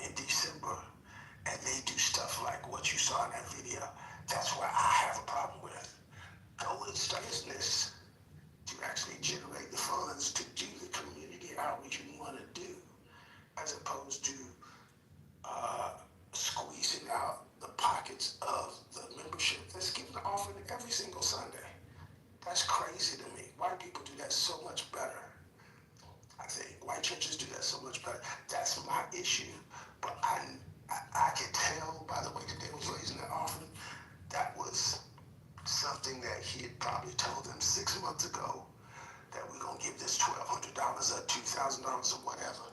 in December. And they do stuff like what you saw in that video. That's what I have a problem with. Go and start business to actually generate the funds to do the community outreach you want to do, as opposed to squeezing out the pockets of the membership that's given an offering every single Sunday. That's crazy to me. White people do that so much better. I think white churches do that so much better. That's my issue. But I can tell by the way that they was raising that offering, that was something that he had probably told them 6 months ago, that we're going to give this $1,200 or $2,000 or whatever,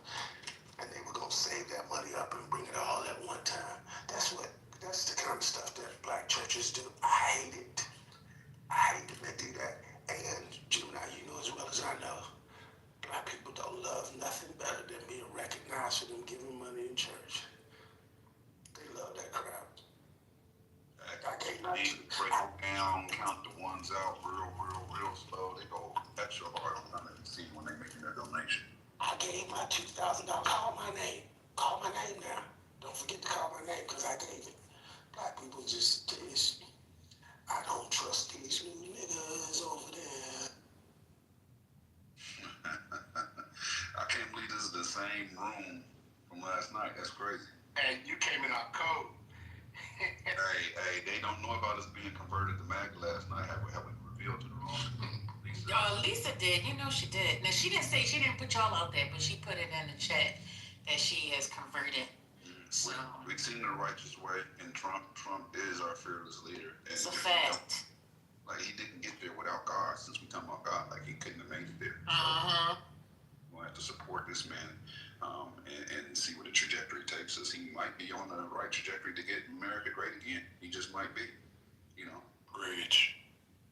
and they were going to save that money up and bring it all at one time. That's the kind of stuff that black churches do. I hate it. I hate that they do that. And Gemini, you know as well as I know, black people don't love nothing better than being recognized for them giving money in church. They love that crap. They break it down, count the ones out real slow. They go extra hard on them and see when they're making their donation. I gave my $2,000. Call my name. Call my name now. Don't forget to call my name because I gave it. Black people just, I don't trust these new niggas over there. I can't believe this is the same room from last night. That's crazy. And you came in our code. Hey, they don't know about us being converted to MAG last night. Have we revealed to the wrong Lisa? Lisa did. You know she did. Now she didn't put y'all out there, but she put it in the chat that she has converted. So We've seen the righteous way, and Trump is our fearless leader. And it's a fact. Like he didn't get there without God. Since we talking about God, like he couldn't have made it there. We'll have to support this man and see where the trajectory takes us. He might be on the right trajectory to get America great again. He just might be, you know. Preach.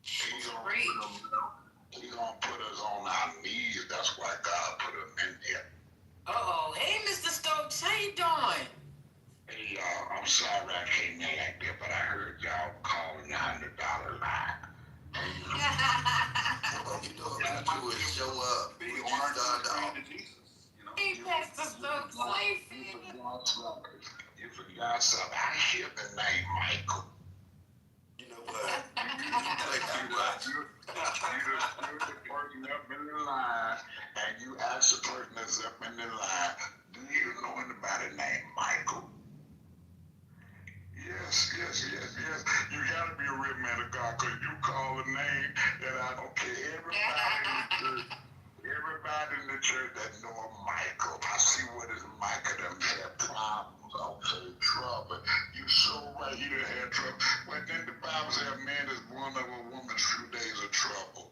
He's gonna put us on our knees. That's why God put him in here. Hey, Mr. Stokes, how you doing? Hey, I'm sorry I came in like that, but I heard y'all calling the $100 line. What you know what to do is show up. We just started out. Hey, Pastor Stokes, how you feeling? You forgot something. I hear the name Michael. You know what? You the person up in the line, and you ask the person that's up in the line, do you know anybody named Michael? Yes. You gotta be a real man of God, because you call a name that I don't care. Everybody in the church that know a Michael. I see what is Michael them had problems, okay, trouble. You so right, he done had trouble. But then the Bible says a man is born of a woman's few days of trouble.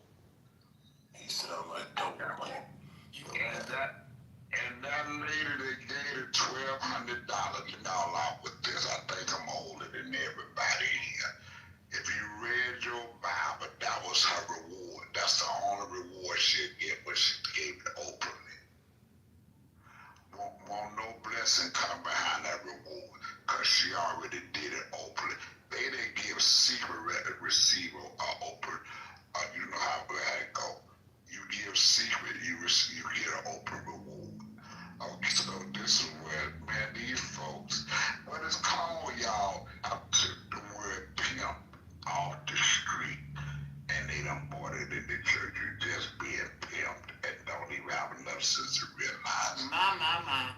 He said, I'm like, don't worry. And that lady that gave it $1,200, you know, along with this, I think I'm older than everybody here. If you read your Bible, that was her reward. That's the only reward she'd get, but she gave it openly. Won't no blessing come behind that reward, because she already already did it openly. They didn't give secret receiver open. You know how it go. You give secret, you get an open reward. Okay, so this is where, man, these folks, what it's called, y'all, I took the word pimp off the street, and they done bought it in the church. You just being pimped and don't even have enough sense to realize. My.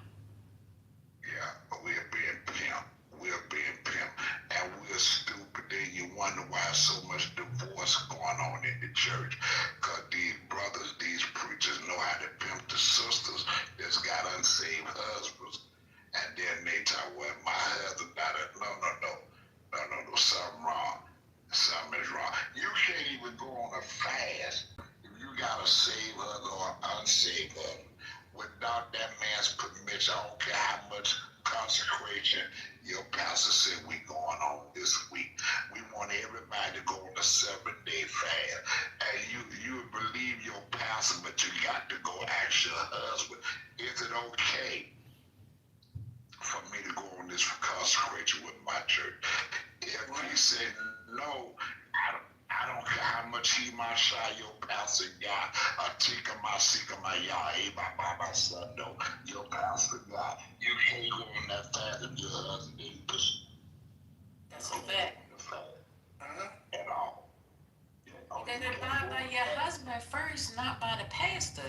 Yeah, we're being pimped. We're being pimped. And we're stupid. Then you wonder why so much divorce going on in the church. Because these brothers, these preachers know how to pimp the sisters that's got unsaved husbands. And then they talk, well, my husband got it. No, something wrong. Something is wrong. You can't even go on a fast if you got a saved husband or unsaved husband without that man's permission. I don't care how much consecration your pastor said we going on this week. We want everybody to go on a 7-day fast. And you believe your pastor, but you got to go ask your husband, is it okay for me to go on this consecration with my church? If he said no, I don't care how much he might shy your pastor got. My son, no, your pastor got. You can't go on that fast if your husband didn't push. That's a fact. At all. Then they're bought by your husband first, not by the pastor.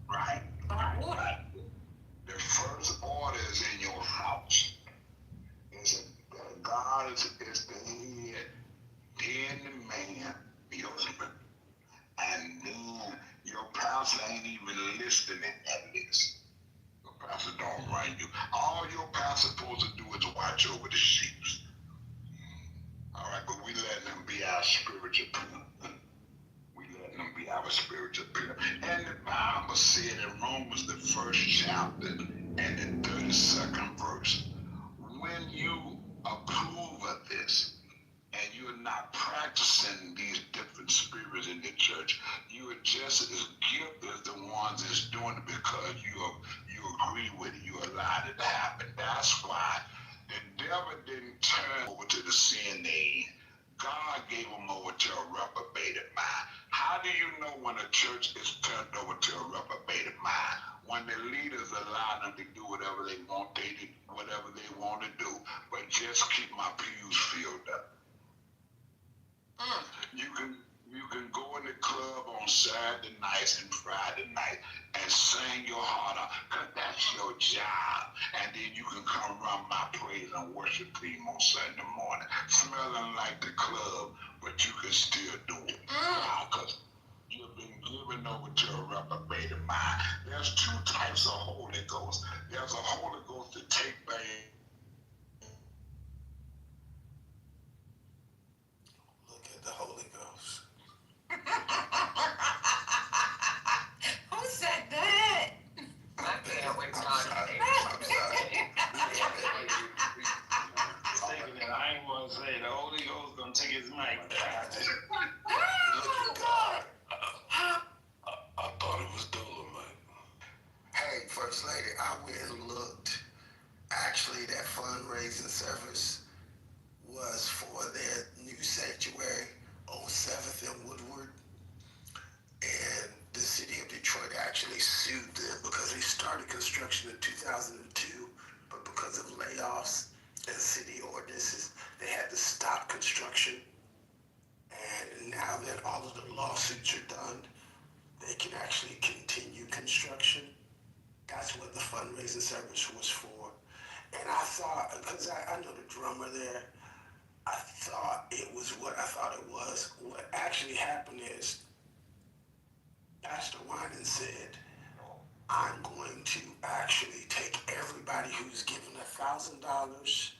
Right. By order. Right. The first order is in your house. God is the head, then the man, your husband. And then your pastor ain't even listed in that list. Your pastor don't write you. All your pastor supposed to do is watch over the sheep. All right, but we letting them be our spiritual pimp. We letting them be our spiritual pimp. And the Bible said in Romans, the 1st chapter and the 32nd verse, when you approve of this, and you're not practicing these different spirits in the church, you are just as guilty as the ones that's doing it because you agree with it, you allowed it to happen. That's why the devil didn't turn over to the sin they God gave them over to a reprobated mind. How do you know when a church is turned over to a reprobated mind? When the leaders allow them to do whatever they want, whatever they want to do, but just keep my pews filled up. You can go in the club on Saturday nights and Friday night and sing your heart out, because that's your job. And then you can come run my praise and worship team on Sunday morning, smelling like the club, but you can still do it. Because you've been given over to a reprobated mind. There's 2 types of Holy Ghost. There's a Holy Ghost that take things. Look at the Holy Ghost. Who said that? I'm Thinking that I ain't gonna say the Holy Ghost gonna take his mic. I thought it was Dolomite. Hey, First Lady, I went and looked. Actually, that fundraising service was for their new sanctuary on 7th and Woodward. And the city of Detroit actually sued them because they started construction in 2002, but because of layoffs and city ordinances, they had to stop construction. And now that all of the lawsuits are done, they can actually continue construction. That's what the fundraising service was for. And I thought, because I know the drummer there, I thought it was what I thought it was. What actually happened is Pastor Wyman said, I'm going to actually take everybody who's given $1,000,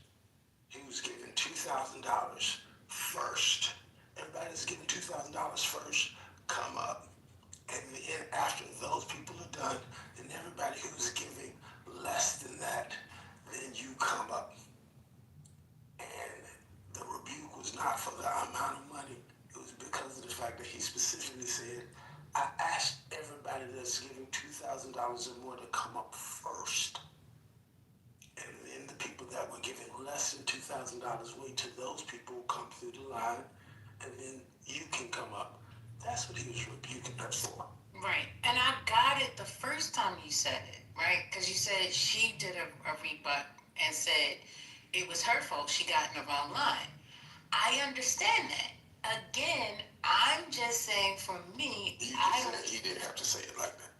who's given $2,000 first. Everybody that's given $2,000 first, come up. And then after those people are done, then everybody who's giving less than that, then you come up. And the rebuke was not for the amount of money. It was because of the fact that he specifically said, I asked everybody that's giving $2,000 or more to come up first. And then the people that were giving less than $2,000 wait till those people come through the line, and then you can come up. That's what he was rebuking her for. Right. And I got it the first time you said it, right? Because you said she did a rebut and said it was her fault she got in the wrong line. I understand that. Again, I'm just saying for me, He didn't have to say it like that.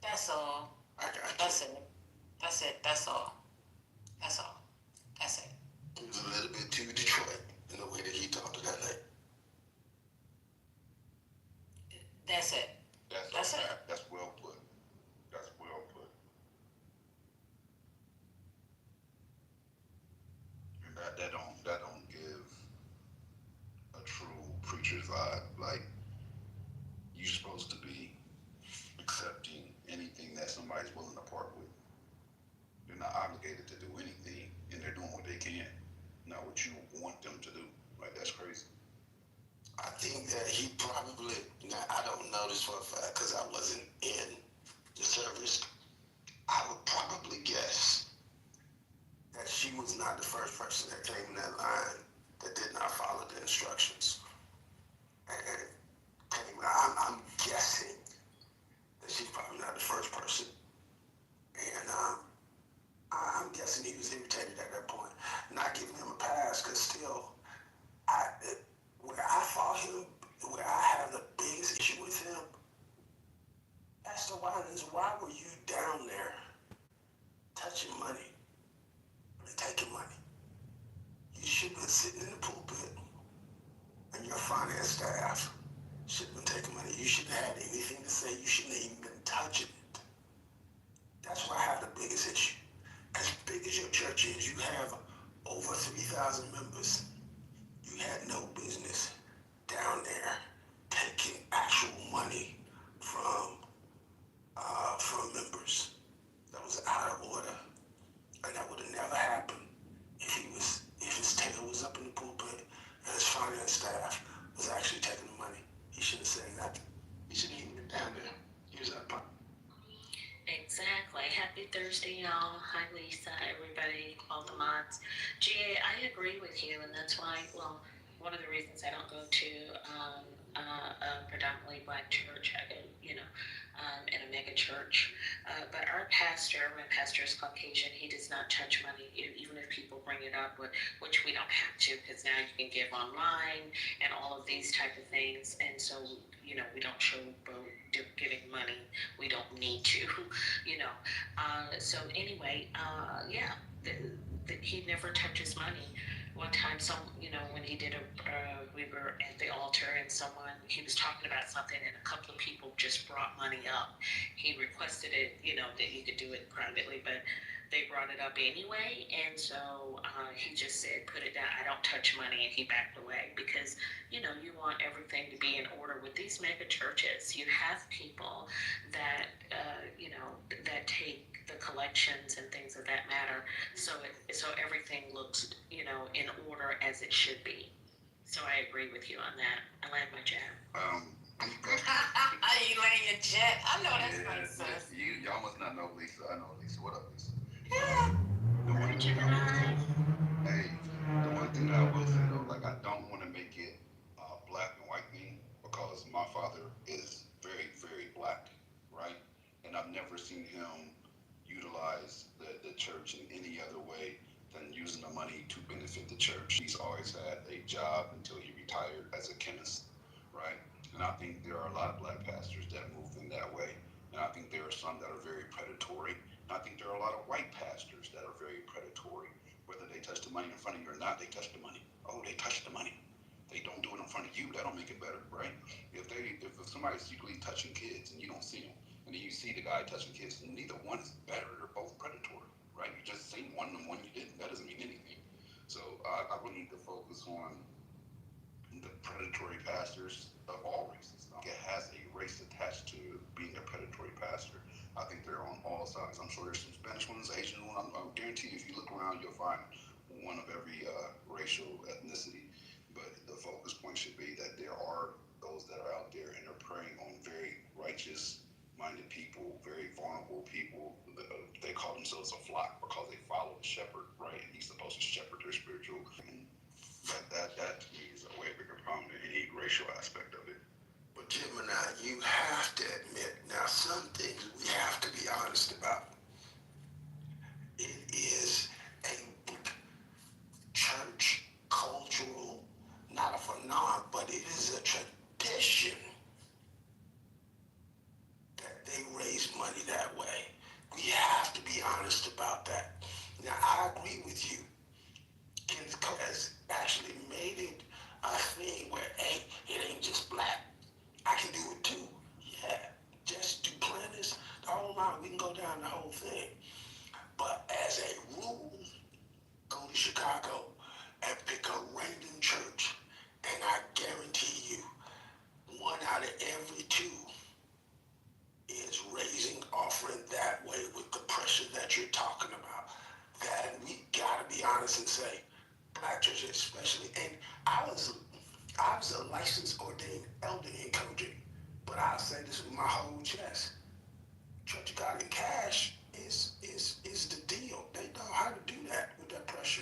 That's all. I got you. That's it. That's it. That's all. That's all. That's it. It was a little bit too Detroit in the way that he talked to that lady. That's it. That's it. That's well put. That's well put. And that don't give a true preacher's vibe. Like, you're supposed to be accepting anything that somebody's willing to part with. They're not obligated to do anything, and they're doing what they can, not what you want them to do. Like, that's crazy. I think that he probably, now I don't know this for a fact because I wasn't in the service. I would probably guess that she was not the first person that came in that line that did not follow the instructions. And I'm guessing that she's probably not the first person. And I'm guessing he was irritated at that point. Not giving him a pass because still, where I fought him, where I have the biggest issue with him, Pastor Winans, why were you down there touching money and taking money? You should have been sitting in the pulpit, and your finance staff should have been taking money. You shouldn't have had anything to say. You shouldn't have even been touching it. That's where I have the biggest issue. As big as your church is, you have over 3,000 members. You had no business down there taking actual money from members. That was out of order, and that would have never happened if his tail was up in the pulpit and his finance staff was actually taking the money. He shouldn't have said that. He shouldn't even been down there. Here's that part. Exactly. Happy Thursday, y'all. Hi, Lisa, everybody, all the mods. GA, I agree with you, and that's why, well, one of the reasons I don't go to a predominantly black church. I go, in a mega church. But our pastor, my pastor is Caucasian, he does not touch money, even if people bring it up, which we don't have to, because now you can give online and all of these type of things. And so, we don't show both giving money. We don't need to, So anyway, he never touches money. One time, when he did we were at the altar and he was talking about something and a couple of people just brought money up. He requested it, that he could do it privately, but they brought it up anyway. And so he just said, put it down. I don't touch money. And he backed away because, you want everything to be in order. With these mega churches, you have people that, that take the collections and things of that matter. So everything looks, in order as it should be. So I agree with you on that. I land my jab. You land your jet. I know that's nonsense. Y'all must not know Lisa. I know Lisa. What up, Lisa? Yeah. The one thing that I will say though, like, I don't want to make it a black and white thing because my father is very, very black, right? And I've never seen him utilize the church in any other way than using the money to benefit the church. He's always had a job until he retired as a chemist, right? And I think there are a lot of black pastors that move in that way. And I think there are some that are very predatory. And I think there are a lot of white pastors that are very predatory. Whether they touch the money in front of you or not, they touch the money. Oh, they touch the money. They don't do it in front of you. That don't make it better, right? If somebody's secretly touching kids and you don't see them, and then you see the guy touching kids, neither one is better. They're both predatory, right? You just seen one and one you didn't. That doesn't mean anything. So I really need to focus on the predatory pastors of all races. It has a race attached to being a predatory pastor. I think they're on all sides. I'm sure there's some Spanish ones, Asian ones. I guarantee you, if you look around, you'll find one of every racial ethnicity. But the focus point should be that there are those that are out there and are preying on very righteous-minded people, very vulnerable people. They call themselves a flock because they follow the shepherd, right? And he's supposed to shepherd their spiritual. And black churches especially, and I was a licensed ordained elder in Kojic, but I'll say this with my whole chest. Church of God in Cash is the deal. They know how to do that with that pressure.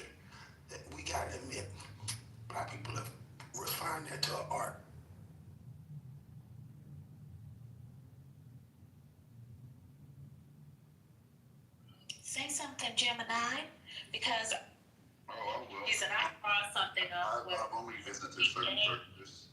That we gotta admit, black people have refined that to an art. Say something, Gemini, because Oh, I will. he said I brought something up with. I've only visited certain churches.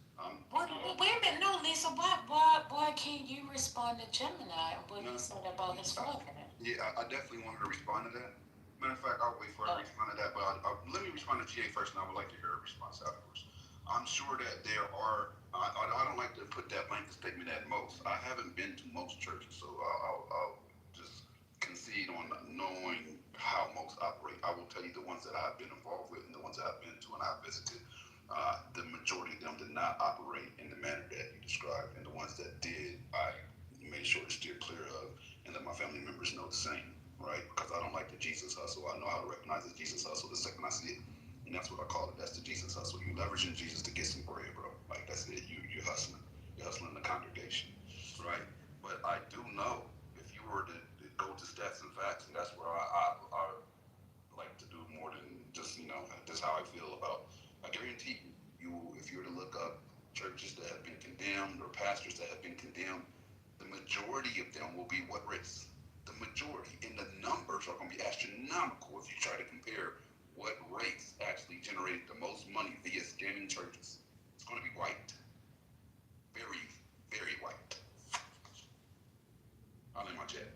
Wait a minute, no, Lisa, why can't you respond to Gemini what he said about his father? Yeah, I definitely wanted to respond to that. Matter of fact, I'll wait for her to respond to that, but let me respond to GA first, and I would like to hear her response afterwards. I'm sure that there are, I don't like to put that blanket statement at most. I haven't been to most churches, so I'll just concede on knowing how most operate. I will tell you the ones that I've been involved with and the ones that I've been to and I've visited. The majority of them did not operate in the manner that you described, and the ones that did, I made sure to steer clear of and let my family members know the same, right? Because I don't like the Jesus hustle. I know how to recognize the Jesus hustle the second I see it, and that's what I call it. That's the Jesus hustle. You leveraging Jesus to get some bread, bro. Like that's it. You're hustling. You're hustling the congregation, right? But I do know if you were to go to stats and facts, and that's where I like to do more than just that's how I feel about. I guarantee you, if you were to look up churches that have been condemned or pastors that have been condemned, the majority of them will be what race? The majority, and the numbers are going to be astronomical if you try to compare what race actually generated the most money via scamming churches. It's going to be white, very, very white. I'll end my jet.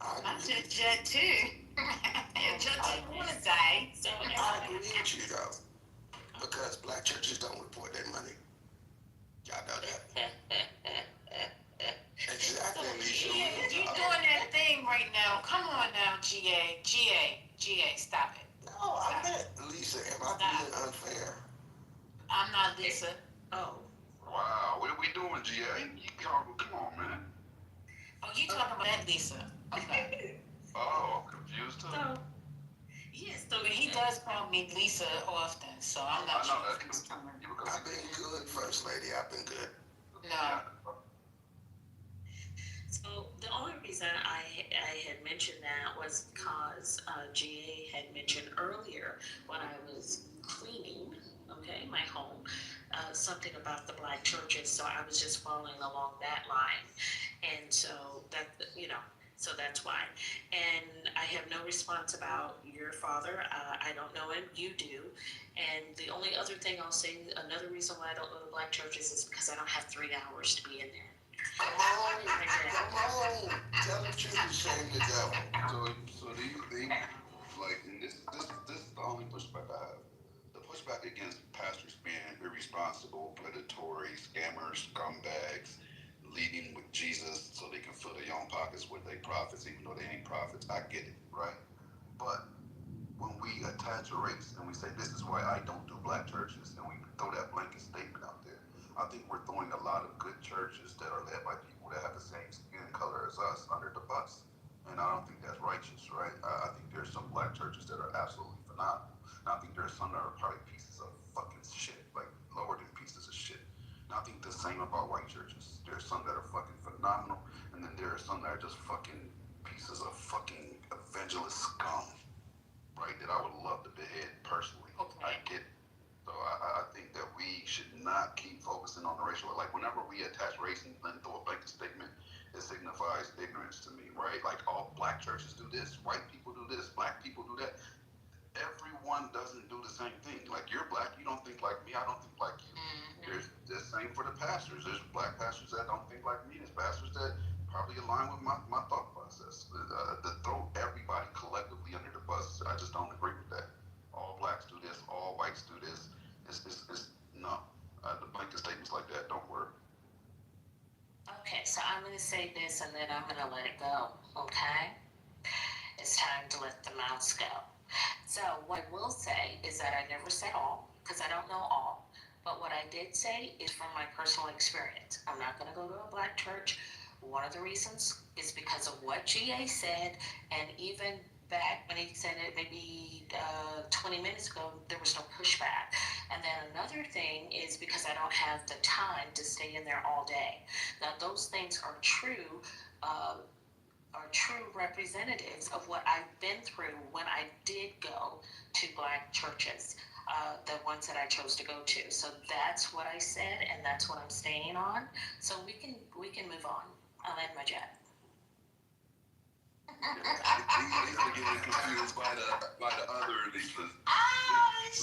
I'm just jet too. Jet too want to die. So I agree with you though, because black churches don't report their money. Y'all know that. Exactly. You're doing that thing right now. Come on now, GA, stop it. No, I meant Lisa. Am I being unfair? I'm not Lisa. Oh. Wow, what are we doing, GA? Come on, man. Oh, you talking about that Lisa? Okay. Oh, I'm confused too. So, yes, so he does call me Lisa often, so I'm not sure if he's coming. I've been good, First Lady. I've been good. No. So the only reason I had mentioned that was because GA had mentioned earlier when I was cleaning, my home, something about the black churches. So I was just following along that line, and so that so that's why. And I have no response about your father. I don't know him. You do. And the only other thing I'll say, another reason why I don't go to black churches is because I don't have 3 hours to be in there. Come on. Tell the truth and shame the devil. So do you think, like, and this is the only pushback I have. The pushback against pastors being irresponsible, predatory, scammers, scumbags, leading with Jesus so they can fill their own pockets with their profits, even though they ain't prophets. I get it, right? But when we attach a race and we say this is why I don't do black churches, and we throw that blanket statement out there, I think we're throwing a lot of good churches that are led by people that have the same skin color as us under the bus. And I don't think that's righteous, right? I think there's some black churches that are absolutely phenomenal. And I think there's some that are probably pieces of fucking shit, like lower than pieces of shit. And I think the same about white churches. There's some that are fucking phenomenal, and then there are some that are just fucking pieces of fucking evangelist scum, right? That I would love to behead personally. Okay. I get it. So I think that we should not keep focusing on the racial. Like whenever we attach race and then throw a blanket statement, it signifies ignorance to me, right? Like all black churches do this, white people do this, black people do that. Everyone doesn't do the same thing. Like you're black, you don't think like me, I don't think like you. There's the same for the pastors. There's black pastors that don't think like me. There's pastors that probably align with my thought process. To throw everybody collectively under the bus, I just don't agree with that. All blacks do this, all whites do this. It's no. The blanket statements like that don't work. Okay, so I'm going to say this and then I'm going to let it go, okay? It's time to let the mouse go. So what I will say is that I never said all, because I don't know all. But what I did say is from my personal experience. I'm not going to go to a black church. One of the reasons is because of what GA said, and even back when he said it maybe 20 minutes ago, there was no pushback. And then another thing is because I don't have the time to stay in there all day. Now, those things are true representatives of what I've been through when I did go to Black churches, the ones that I chose to go to. So that's what I said, and that's what I'm staying on. So we can move on. I'll end my jet. These are getting confused by the other Lisas.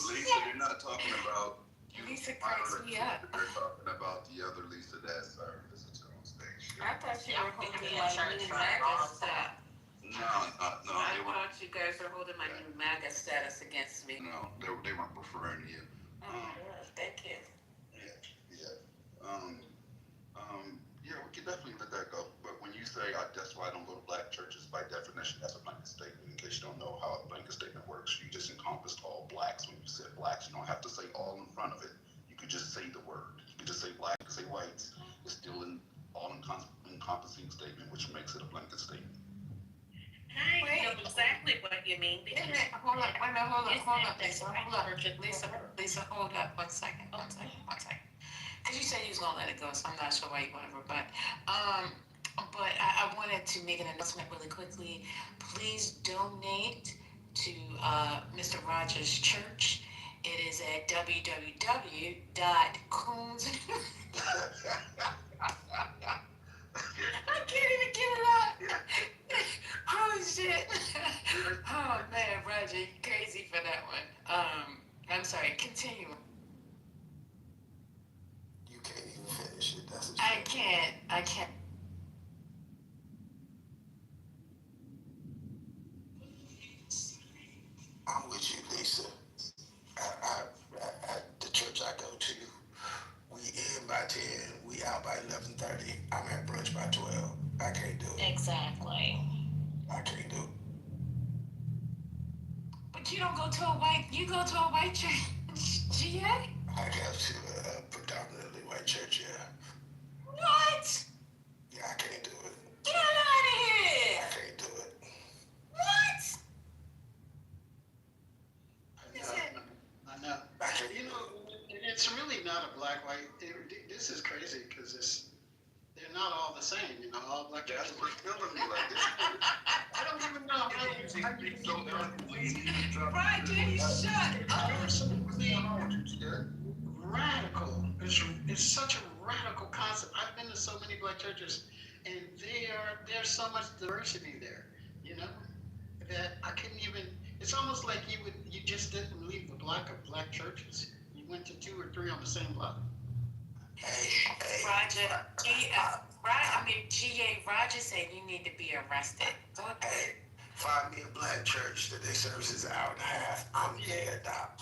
Lisa, they're not talking about you. Lisa cracks me up. They're talking about the other Lisa that's our visitor on stage. I thought you were holding my new MAGA status. No. I thought you guys were holding my new MAGA status against me. No, they weren't referring to you. Thank you. Yeah, we can definitely let that go. But when you say that's why I don't go to Black churches, by definition, that's a blanket statement. In case you don't know how a blanket statement works, you just encompassed all Blacks. When you said Blacks, you don't have to say all in front of it. You could just say the word. You could just say Black, you could say whites. It's still an all-encompassing statement, which makes it a blanket statement. I know exactly what you mean. Hold up, Lisa, hold up, one second. Because you said you was gonna let it go, so I'm not sure why you went over, but I wanted to make an announcement really quickly. Please donate to Mr. Rogers' church. It is at www.coons. I can't even get it out. Oh shit. Oh man, Roger, you crazy for that one. I'm sorry, continue. You can't even finish it. That's a shame. I can't. I'm with you, Lisa. The church I go to, we in by 10, we out by 11:30. I'm at brunch by 12. I can't do it. Exactly. I can't do it. But you don't go to you go to a white church, GA? I go to a predominantly white church, yeah. What? Yeah, I can't do it. Get out of here! I can't do it. What? I know. You know, it's really not a black-white. This is crazy because they're not all the same. You know, all black churches. That's what's killing me like this. I don't even know how you So Right, dude, shut up. There's something radical. It's such a radical concept. I've been to so many black churches, and there's so much diversity there. You know, that I couldn't even. It's almost like you just didn't leave the block of black churches. You went to 2 or 3 on the same block. Roger, GA, Roger said you need to be arrested. Hey, find me a black church that their service is an hour and a half. I'm there, Doc.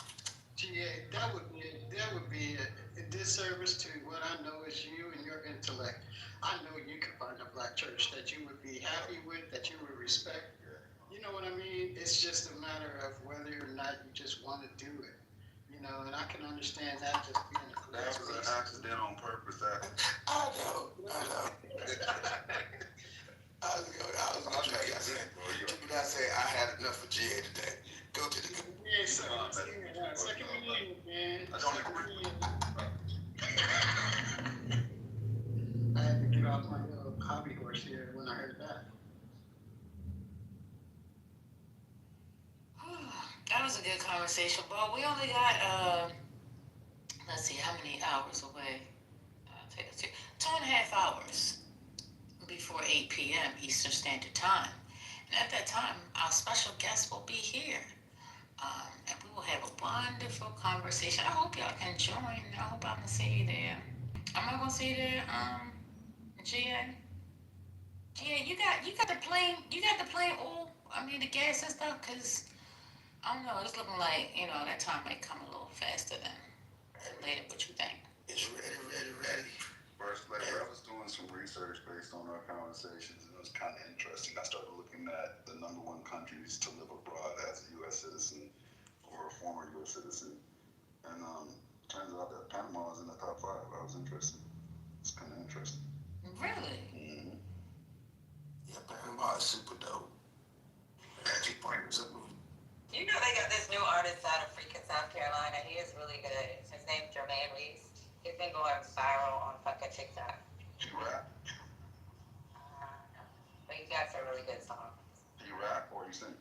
GA, that would be a disservice to what I know is you and your intellect. I know you could find a black church that you would be happy with, that you would respect. You know what I mean? It's just a matter of whether or not you just want to do it. You know, and I can understand that just being a That was an accident on purpose. I know. I was gonna try to say, but I say I had enough of GA today. Go to the. Yeah, second reunion, man. I don't agree. I had to get off my little hobby horse here when I heard that. That was a good conversation, but we only got, let's see, how many hours away? 2.5 hours before 8 p.m. Eastern Standard Time. And at that time, our special guest will be here. And we will have a wonderful conversation. I hope y'all can join. I hope I can see you there. Am I gonna see you there, GA? GA, you got the plane oil, the gas and stuff, cause I don't know, it's looking like, that time might come a little faster than later. What you think? It's ready. First, I was doing some research based on our conversations, and it was kind of interesting. I started looking at the #1 countries to live abroad as a U.S. citizen or a former U.S. citizen, and turns out that Panama is in the top 5. I was interested. It's kind of interesting. Really? Mm-hmm. Yeah, Panama is super dope. Actually, point South Carolina. He is really good. His name's Jermaine Reese. He's been going viral on fucking TikTok. He rap? But he's got some really good songs. He rap or he sing?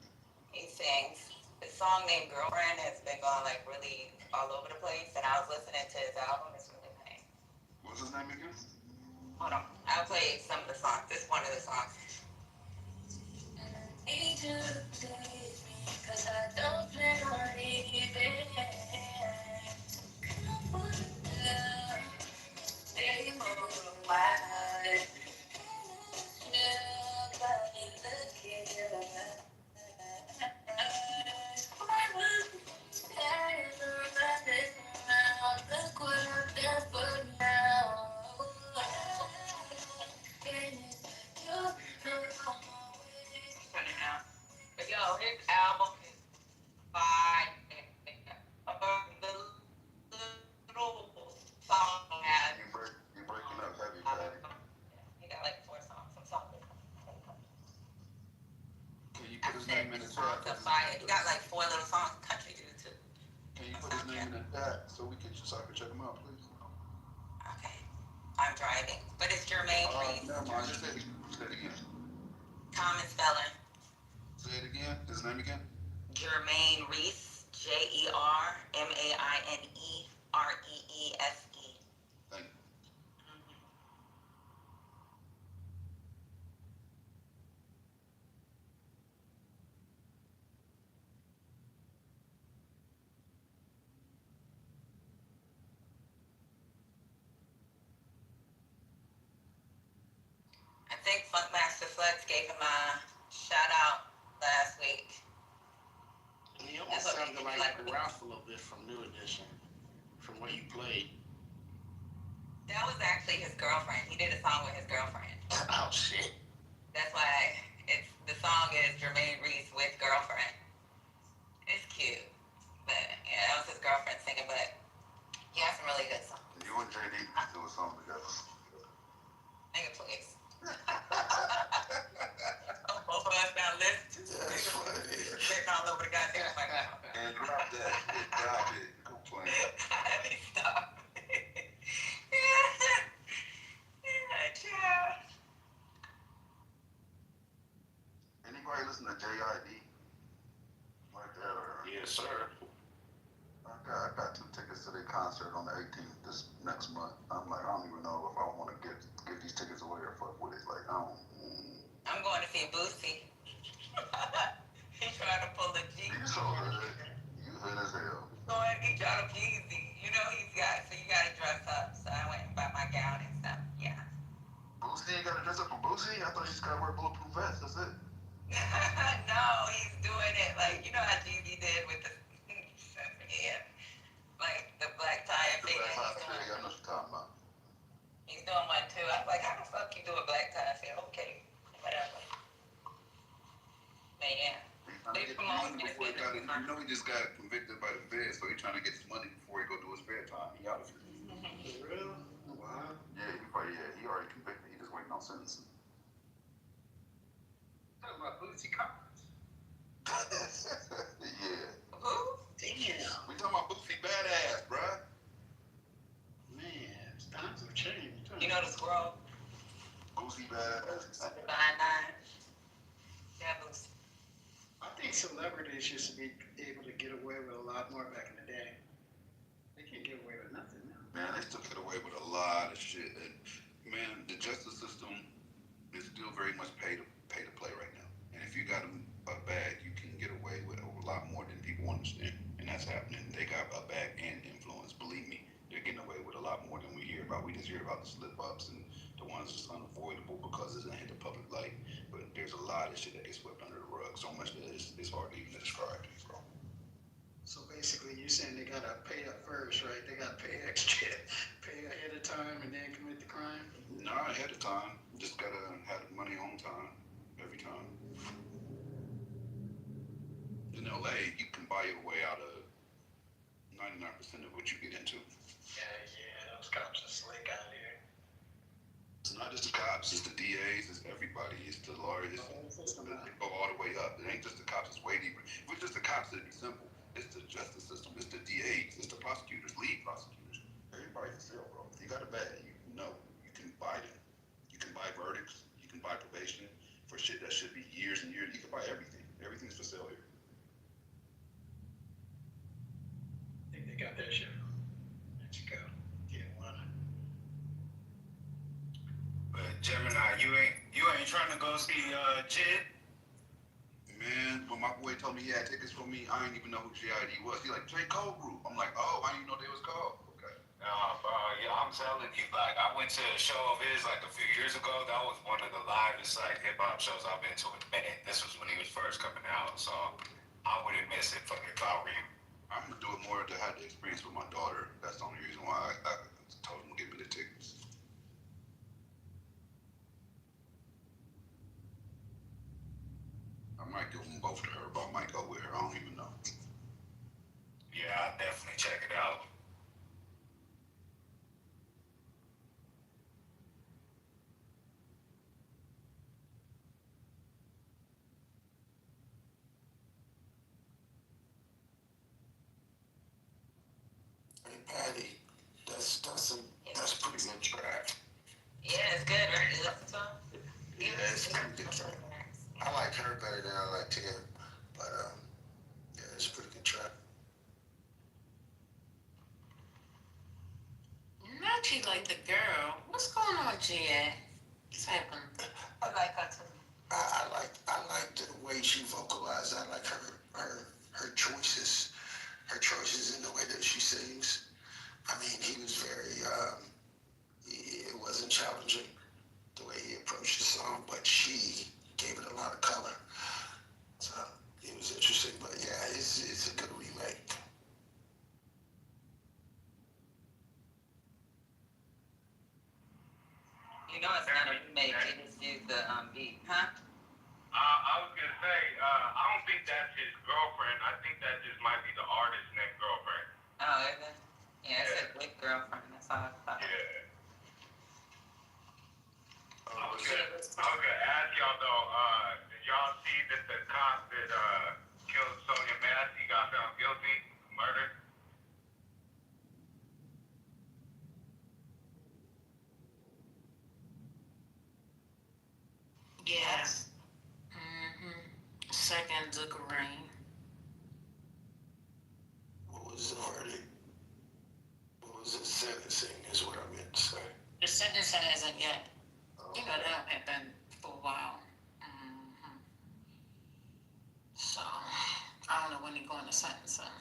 He sings. His song named Girlfriend has been going like really all over the place, and I was listening to his album. It's really nice. What's his name again? Hold on. I'll play some of the songs. This is one of the songs. Need you to please me, 'cause I don't plan on leaving. Come on, girl. Stay more wide. Nobody looking at look what I've done for now. But yo, his album is fire. The little song has. You breaking up heavy, Patty. He got like 4 songs. Some songs. Can you put his name in the Songs chat? are fire. He got like 4 little songs. Country dude too. Can you put his name in the chat so I can check him out, please? Okay. I'm driving, but it's Jermaine Reese. Never mind. Just say it again. Common spelling. Say it again. His name again? Jermaine Reese. JermaineReese. Thank you. I think Funkmaster Flex gave him a shout out last week. He almost sounded like Ralph a little bit from New Edition, from what you played. That was actually his girlfriend. He did a song with his girlfriend. Oh shit. That's why the song is Jermaine Reese with girlfriend. It's cute. But yeah, that was his girlfriend singing, but he has some really good songs. You and JD can do a song together. Nigga, please. Both of us now listen. That's funny. Getting all over the goddamn microphone. And drop that. Drop it. Go play. Let me stop. Anybody listen to JID? Like that or? Yes, sir. I got 2 tickets to their concert on the 18th this next month. I'm like, I don't even know if I want to give these tickets away or fuck with it. Like, I don't. I'm going to see Boosie. He tried to pull a G. You so hood. You hood as hell. He tried to please me. You know so you gotta dress up. So I went and bought my gown and stuff. Yeah. Boosie, you gotta dress up for Boosie? I thought you just gotta wear bulletproof vests. That's it. No, he's doing it like, you know how Jeezy did with the yeah, like the black tie and figure. I know what you're talking about. He's doing one too. I was like, how the fuck you do a black tie? I said, okay, whatever. But yeah. You know he just got convicted by the Fed, so he's trying to get his money before he go do his fair time. He out of here. For real? Wow. Yeah, he already convicted. He just waiting on sentencing. Talking about Bootsy Collins. Yeah. Who? Damn. We talking about Bootsy Badass, bruh. Man, times have changed. You know the squirrel? Bootsy Badass. Behind 9. Yeah, Bootsy. I think celebrities used to be able to get away with a lot more back in the day. They can't get away with nothing now. Man, they still get away with a lot of shit. And, man, the justice system is still very much pay to play right now. And if you got a bag, you can get away with a lot more than people understand. And that's happening. They got a bag and influence. Believe me, they're getting away with a lot more than we hear about. We just hear about the slip-ups and the ones that's unavoidable because it's in the public light. But there's a lot of shit that gets swept under the rug. So much that it's hard to even describe to you, bro. So basically, you're saying they gotta pay up first, right? They gotta pay extra, pay ahead of time, and then commit the crime. No, ahead of time. Just gotta have the money on time, every time. In LA, you can buy your way out of 99% of what you get into. Yeah, those cops are slick out here. It's not just the cops, it's the DAs, it's everybody, it's the lawyers. They go all the way up. It ain't just the cops, it's way deeper. If it's just the cops, it'd be simple. It's the justice system, it's the the DAs, it's the prosecutors, lead prosecutors. Everybody's a sale, bro. If you got a bad, you know, you can buy them. You can buy verdicts. You can buy probation for shit that should be years and years. You can buy everything. Everything's for sale here. I think they got that shit from Mexico. Yeah, But Gemini, you ain't trying to go see Jid? Man, when my boy told me he had tickets for me, I didn't even know who JID was. He like, J. Cole group. I'm like, oh, I didn't even know they was called. Okay. Nah, bro, yeah, I'm telling you, like, I went to a show of his like a few years ago. That was one of the livest like hip hop shows I've been to in a minute. This was when he was first coming out, so I wouldn't miss it if I were you. I'm gonna do it more to have the experience with my daughter. That's the only reason why I told him to give me the tickets. I might give them both to her, but I might go with her. I don't even know. Yeah, I'll definitely check it out. Hey, Patty, that's pretty good track. Yeah, it's good, right? You listen to him? Yeah, it's pretty good track. I like her better than I like him, but yeah, it's a pretty good track. Not you like the girl. What's going on, GA? What's happening? I like her too. I like the way she vocalized. I like her choices, in the way that she sings. I mean, he was very it wasn't challenging the way he approached the song, but she gave it a lot of color. So it was interesting, but yeah, it's a good remake. You know it's not a remake, they just used the beat, huh? I was gonna say, I don't think that's his girlfriend. I think that just might be the artist's next girlfriend. Oh, is it? Yeah, it's a big girlfriend, that's all I thought. Yeah. I was gonna ask y'all though, did y'all see that the cop that killed Sonia Massey got found guilty of murder? Yes. Mm-hmm. Second Zuckerine. What was the verdict? What was the sentencing is what I meant to say. The sentencing isn't yet. You know, that had been for a while. Mm-hmm. So, I don't know when they're going to sentence him.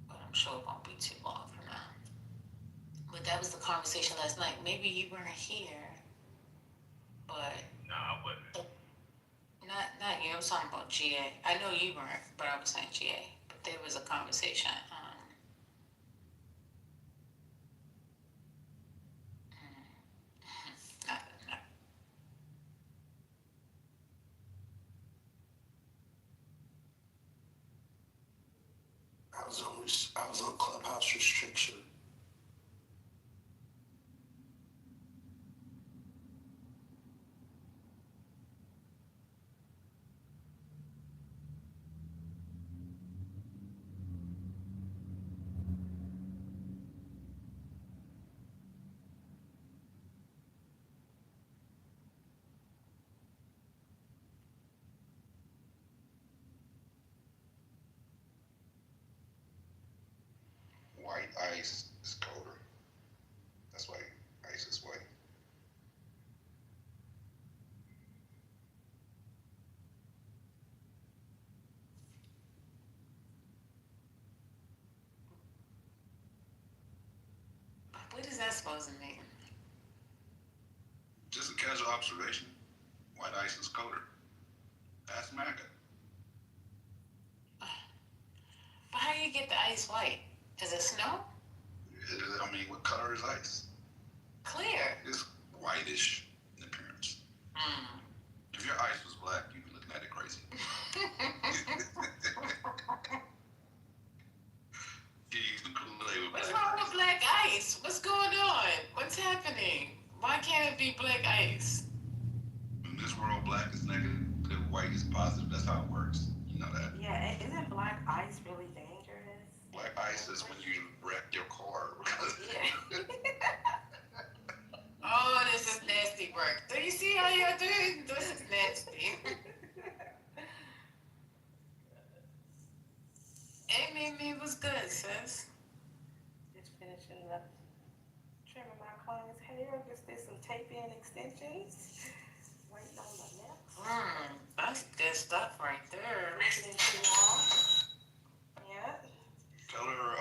But I'm sure it won't be too long from now. But that was the conversation last night. Maybe you weren't here. But No, I wasn't. not you. I was talking about GA. I know you weren't, but I was saying GA. But there was a conversation. Not. I was on Clubhouse restriction. White ice is colder. That's why ice is white. What is that supposed to mean? Just a casual observation. White ice is colder. Ask MAGA. But how do you get the ice white? Is it snow? I mean, what color is ice? Clear. It's whitish in appearance. Mm. If your ice was black, you'd be looking at it crazy. What's wrong with black ice? What's going on? What's happening? Why can't it be black ice? In this world, black is negative, white is positive. That's how it works. You know that. Yeah, isn't black ice really dangerous? crisis when you wreck your car. Oh, this is nasty work. Do you see how y'all doing? This is nasty. Hey, Mimi, what's good, sis? Just finishing up trimming my client's hair. Just did some tape-in extensions. Waiting on the next. That's good stuff right there. Listening to y'all. Yeah. Tell her,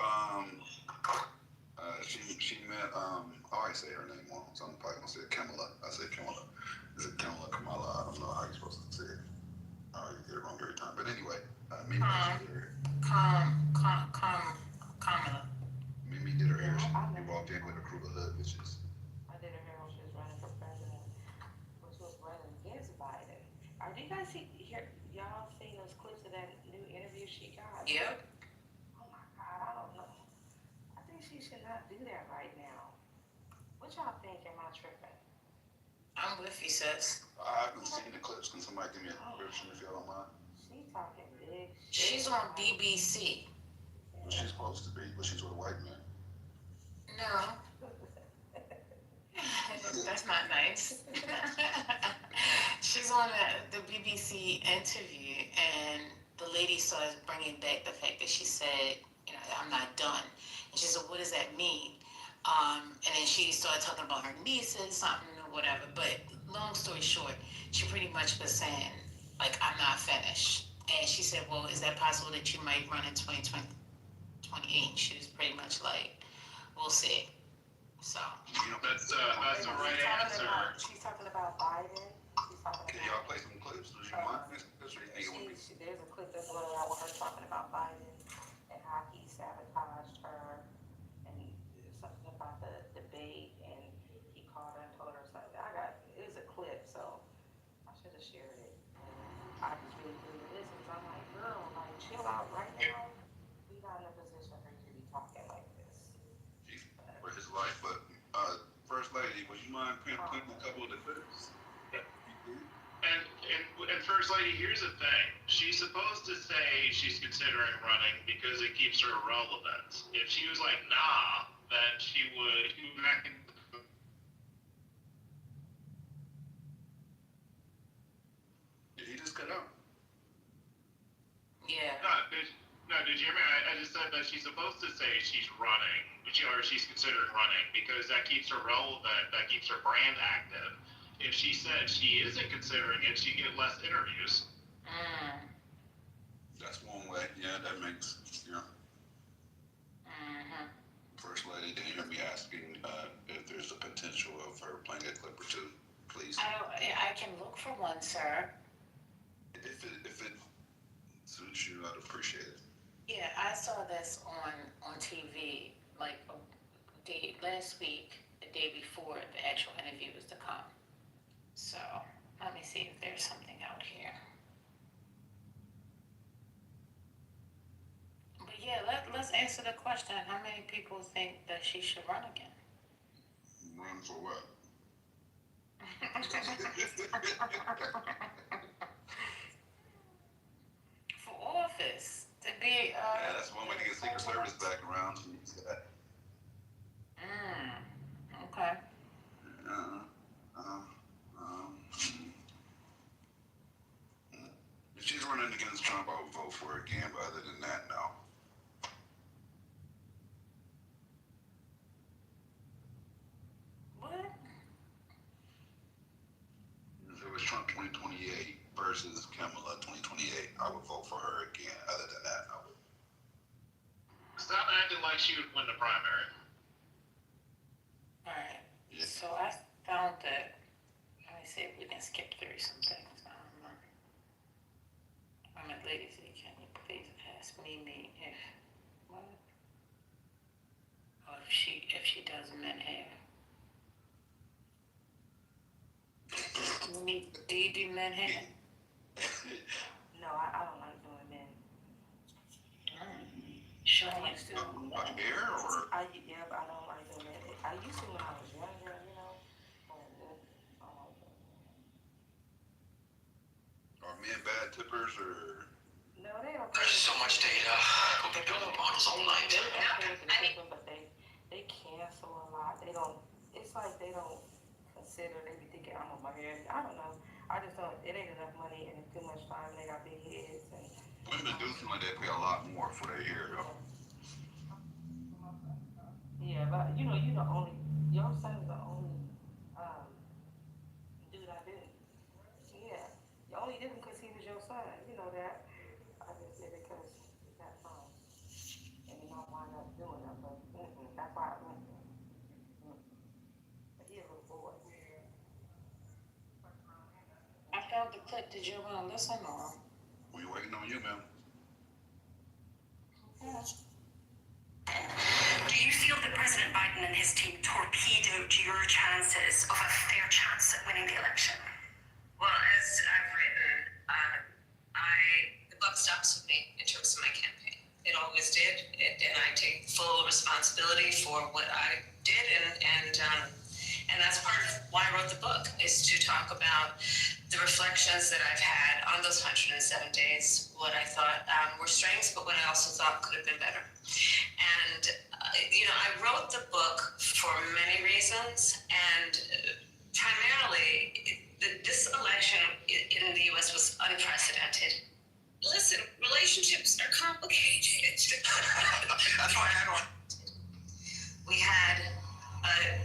she met, I always say her name wrong, so I'm probably gonna say Kamala. I say Kamala. Is it Kamala, Kamala? I don't know how you're supposed to say it. You get it wrong every time. But anyway, Mimi did her hair. Kamala. Mimi did her hair. She walked in with a crew of hood bitches. I did her hair when she was running for president, when she was running against Biden. Do you guys y'all seen those clips of that new interview she got? Yep. Oh my God, I don't know. I think she should not do that right now. What y'all think? Am I tripping? I'm with you, sis. I haven't seen the clips. Can somebody give me a description if y'all don't mind? She talking big shit. She's on BBC. What she's supposed to be, but she's with a white man. No. That's not nice. She's on the BBC interview, and the lady starts bringing back the fact that she said, I'm not done. And she said, what does that mean? And then she started talking about her nieces, something or whatever. But long story short, she pretty much was saying, like, I'm not finished. And she said, well, is that possible that you might run in 2028? She was pretty much like, we'll see. So. That's the right answer. She's talking about Biden. Can y'all play some clips? Do you mind? There's a clip that's going around with her talking about Biden and how he sabotaged her, and something about the debate, and he called her and told her something. It was a clip, so I should have shared it. I just really couldn't listen. So I'm like, girl, like, chill out right now. We not in a position for you to be talking like this. For his life, but First Lady, would you mind putting a couple of the clips? And First Lady, here's the thing. She's supposed to say she's considering running because it keeps her relevant. If she was like, nah, then she would go back and... Did he just cut out? Yeah. No, did you hear me? I just said that she's supposed to say she's running, or she's considering running, because that keeps her relevant, that keeps her brand active. If she said she isn't considering it, she'd get less interviews. That's one way. Yeah, that makes, First Lady, did you hear me asking if there's a potential of her playing a clip or two, please? I can look for one, sir. If it suits you, I'd appreciate it. Yeah, I saw this on TV like last week, the day before the actual interview was to come. So let me see if there's something out here. But yeah, let's answer the question. How many people think that she should run again? Run for what? For office. To be yeah, that's one way to get Secret Service back around. Okay. If she's running against Trump, I would vote for her again, but other than that, no. What? If it was Trump 2028 versus Kamala 2028, I would vote for her again. Other than that, I would. Stop acting like she would win the primary. Alright. Yeah. So I found that. Let me see if we can skip through some things. Ladies, can you please ask Mimi if what? Or if she does men hair. Mimi, do you do men hair? No, I don't like doing men. Sure, you still. Hair or? Yeah, but I don't like doing men. I used to when I was younger, But are men bad tippers or? No, they don't. There's so much data. We'll be building models all night. But they cancel a lot. They don't. It's like they don't consider. They be thinking I'm on my head. I don't know. I just don't. It ain't enough money and it's too much time. They got big heads and. Women do seem like they pay a lot more for their hair, though. Yeah, but you know, you the only. Your son is the only dude I did. Yeah, you only did him because he was your son. You know that. I just did it because that's fine. And you don't wind up doing that, but that's why I went. But he a little boy. I found the clip. Did you want to listen or? We waiting on you, man. Yeah. Do you feel that President Biden and his team torpedoed your chances of a fair chance at winning the election? Well, as I've written, the buck stops with me in terms of my campaign. It always did, and I take full responsibility for what I did, and that's part of why I wrote the book, is to talk about the reflections that I've had on those 107 days, what I thought were strengths, but what I also thought could have been better. And, I wrote the book for many reasons, and primarily, this election in the U.S. was unprecedented. Listen, relationships are complicated. That's why I don't. We had a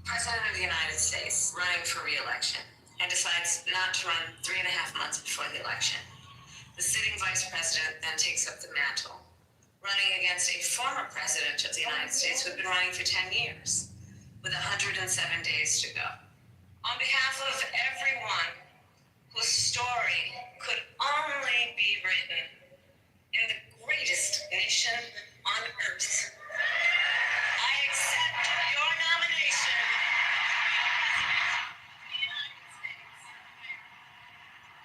president of the United States running for re-election and decides not to run 3.5 months before the election. The sitting vice president then takes up the mantle, running against a former president of the United States who had been running for 10 years, with 107 days to go. On behalf of everyone whose story could only be written in the greatest nation on earth, I accept your nomination.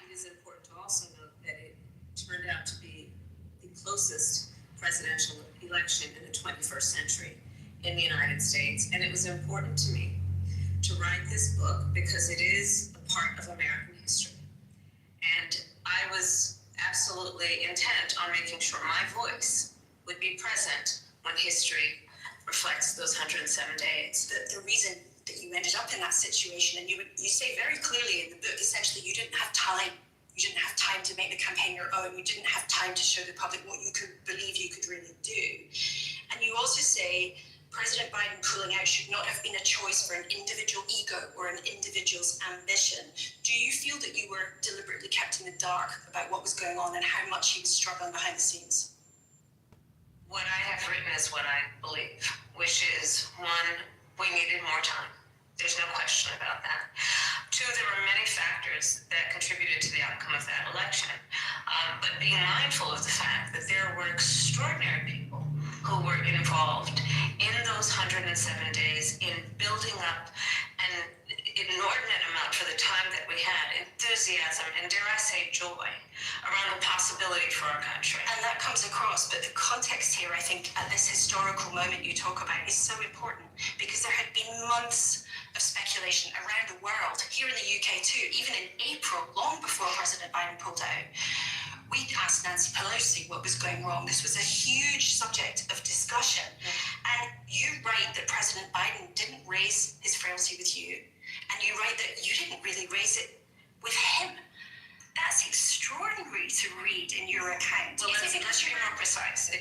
It is important to also note that it turned out to be the closest presidential election in the 21st century in the United States, and it was important to me to write this book because it is a part of American history. And I was absolutely intent on making sure my voice would be present when history reflects those 107 days. The reason that you ended up in that situation, and you say very clearly in the book, essentially you didn't have time. You didn't have time to make the campaign your own. You didn't have time to show the public what you could believe you could really do. And you also say President Biden pulling out should not have been a choice for an individual ego or an individual's ambition. Do you feel that you were deliberately kept in the dark about what was going on and how much he was struggling behind the scenes? What I have written is what I believe, which is, one, we needed more time. There's no question about that. Two, there were many factors that contributed to the outcome of that election. But being mindful of the fact that there were extraordinary people who were involved in those 107 days in building up an inordinate amount for the time that we had, enthusiasm and, dare I say, joy around the possibility for our country. And that comes across, but the context here, I think, at this historical moment you talk about is so important because there had been months of speculation around the world, here in the UK too, even in April, long before President Biden pulled out. We asked Nancy Pelosi what was going wrong. This was a huge subject of discussion. And you write that President Biden didn't raise his frailty with you, and you write that you didn't really raise it with him. That's extraordinary to read in your account. Well, let's be more precise.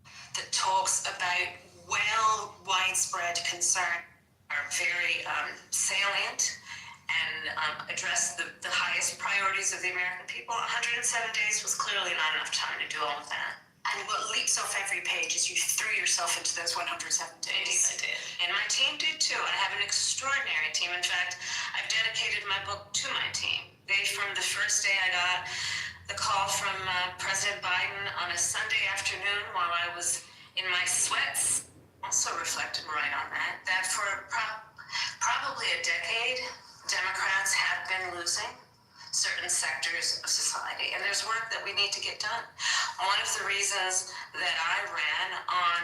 That talks about widespread concern. Are very salient and address the highest priorities of the American people. 107 days was clearly not enough time to do all of that. And what leaps off every page is you threw yourself into those 107 days. Indeed, I did. And my team did too. I have an extraordinary team. In fact, I've dedicated my book to my team. From the first day I got the call from President Biden on a Sunday afternoon while I was in my sweats, also reflected right on that for probably a decade, Democrats have been losing certain sectors of society, and there's work that we need to get done. One of the reasons that I ran on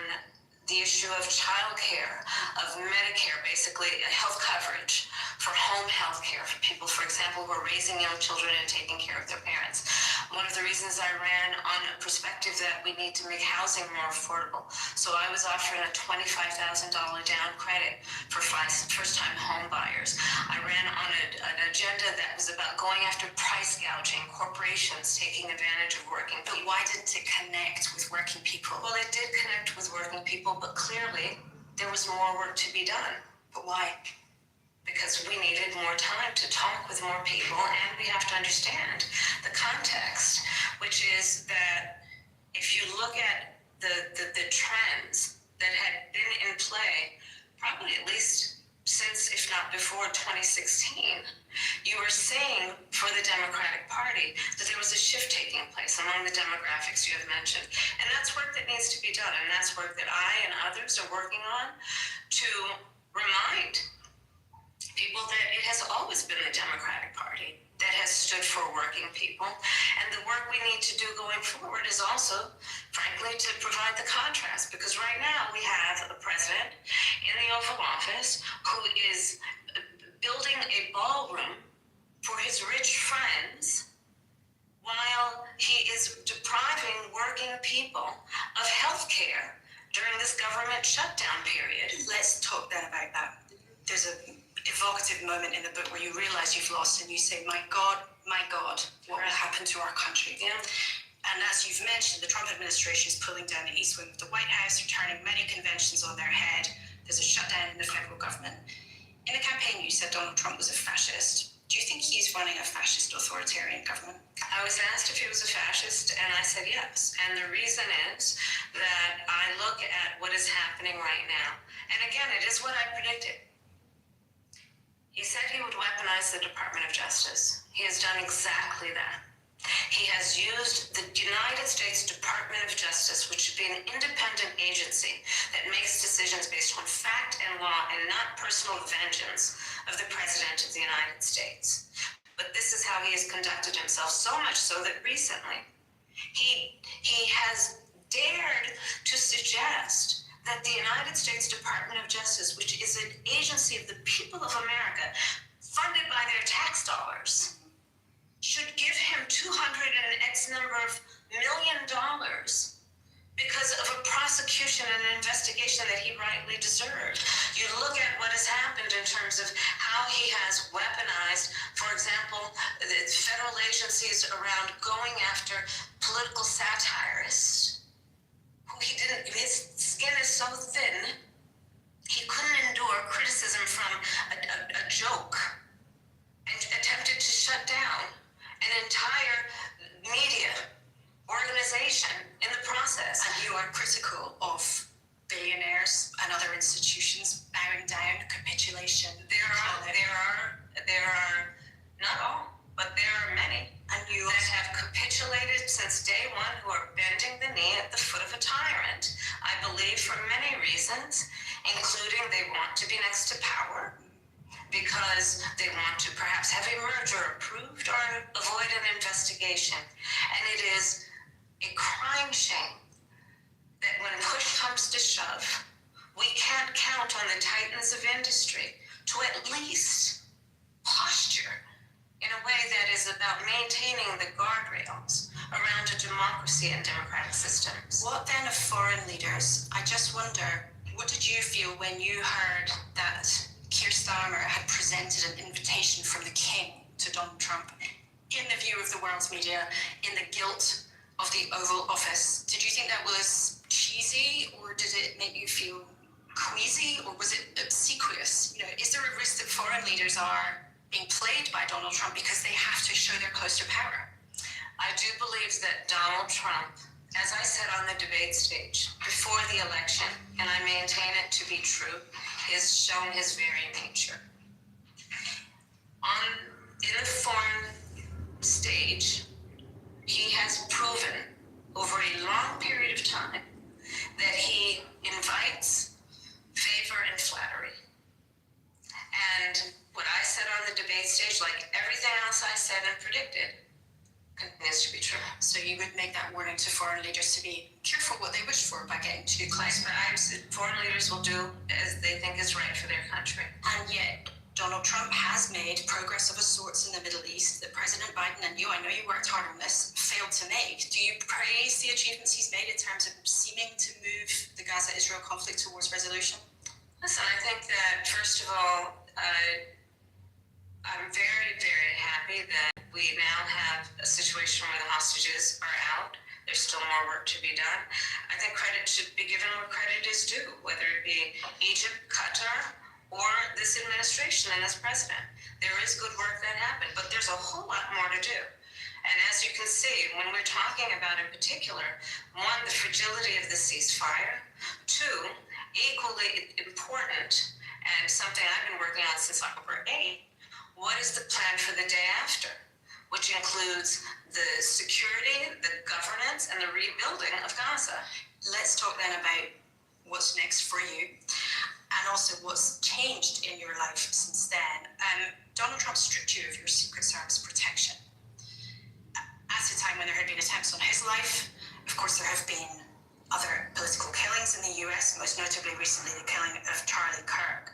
the issue of child care, of Medicare, basically health coverage for home health care for people, for example, who are raising young children and taking care of their parents, One of the reasons I ran on a perspective that we need to make housing more affordable. So I was offering a $25,000 down credit for first-time home buyers. I ran on an agenda that was about going after price gouging, corporations taking advantage of working people. But why didn't it connect with working people? Well, it did connect with working people, but clearly there was more work to be done. But why? Because we needed more time to talk with more people, and we have to understand the context, which is that if you look at the trends that had been in play, probably at least since, if not before 2016, you were seeing for the Democratic Party that there was a shift taking place among the demographics you have mentioned. And that's work that needs to be done, and that's work that I and others are working on to remind people that it has always been the Democratic Party that has stood for working people. And the work we need to do going forward is also, frankly, to provide the contrast. Because right now we have a president in the Oval Office who is building a ballroom for his rich friends while he is depriving working people of health care during this government shutdown period. Let's talk then about that. There's a evocative moment in the book where you realize you've lost and you say, my God, what will happen to our country? Yeah. And as you've mentioned, the Trump administration is pulling down the east wing of the White House, they're turning many conventions on their head. There's a shutdown in the federal government. In the campaign, you said Donald Trump was a fascist. Do you think he's running a fascist authoritarian government? I was asked if he was a fascist, and I said yes. And the reason is that I look at what is happening right now. And again, it is what I predicted. He said he would weaponize the Department of Justice. He has done exactly that. He has used the United States Department of Justice, which should be an independent agency that makes decisions based on fact and law and not personal vengeance of the President of the United States. But this is how he has conducted himself, so much so that recently he has dared to suggest that the United States Department of Justice, which is an agency of the people of America, funded by their tax dollars, should give him $200 and X number of million because of a prosecution and an investigation that he rightly deserved. You look at what has happened in terms of how he has weaponized, for example, the federal agencies around going after political satirists. His skin is so thin, he couldn't endure criticism from a joke and attempted to shut down an entire media organization in the process. And you are critical of billionaires and other institutions bowing down, capitulation. There are not all, but there are many. And you that have capitulated since day one, who are bending the knee at the foot of a tyrant. I believe for many reasons, including they want to be next to power, because they want to perhaps have a merger approved or avoid an investigation. And it is a crying shame that when push comes to shove, we can't count on the titans of industry to at least posture in a way that is about maintaining the guardrails around a democracy and democratic systems. What then of foreign leaders? I just wonder, what did you feel when you heard that Keir Starmer had presented an invitation from the King to Donald Trump in the view of the world's media, in the guilt of the Oval Office? Did you think that was cheesy, or did it make you feel queasy, or was it obsequious? You know, is there a risk that foreign leaders are being played by Donald Trump because they have to show they're close to power? I do believe that Donald Trump, as I said on the debate stage before the election, and I maintain it to be true, has shown his very nature. In the foreign stage, he has proven over a long period of time that he invites favor and flattery. And what I said on the debate stage, like everything else I said and predicted, continues to be true. So you would make that warning to foreign leaders to be careful what they wish for by getting too close. But foreign leaders will do as they think is right for their country. And yet, Donald Trump has made progress of a sorts in the Middle East that President Biden and you, I know you worked hard on this, failed to make. Do you praise the achievements he's made in terms of seeming to move the Gaza-Israel conflict towards resolution? Listen, I think that, first of all, I'm very, very happy that we now have a situation where the hostages are out. There's still more work to be done. I think credit should be given where credit is due, whether it be Egypt, Qatar, or this administration and this president. There is good work that happened, but there's a whole lot more to do. And as you can see, when we're talking about in particular, one, the fragility of the ceasefire, two, equally important, and something I've been working on since October 8th, what is the plan for the day after? Which includes the security, the governance, and the rebuilding of Gaza. Let's talk then about what's next for you, and also what's changed in your life since then. Donald Trump stripped you of your Secret Service protection at a time when there had been attempts on his life. Of course, there have been other political killings in the US, most notably recently the killing of Charlie Kirk.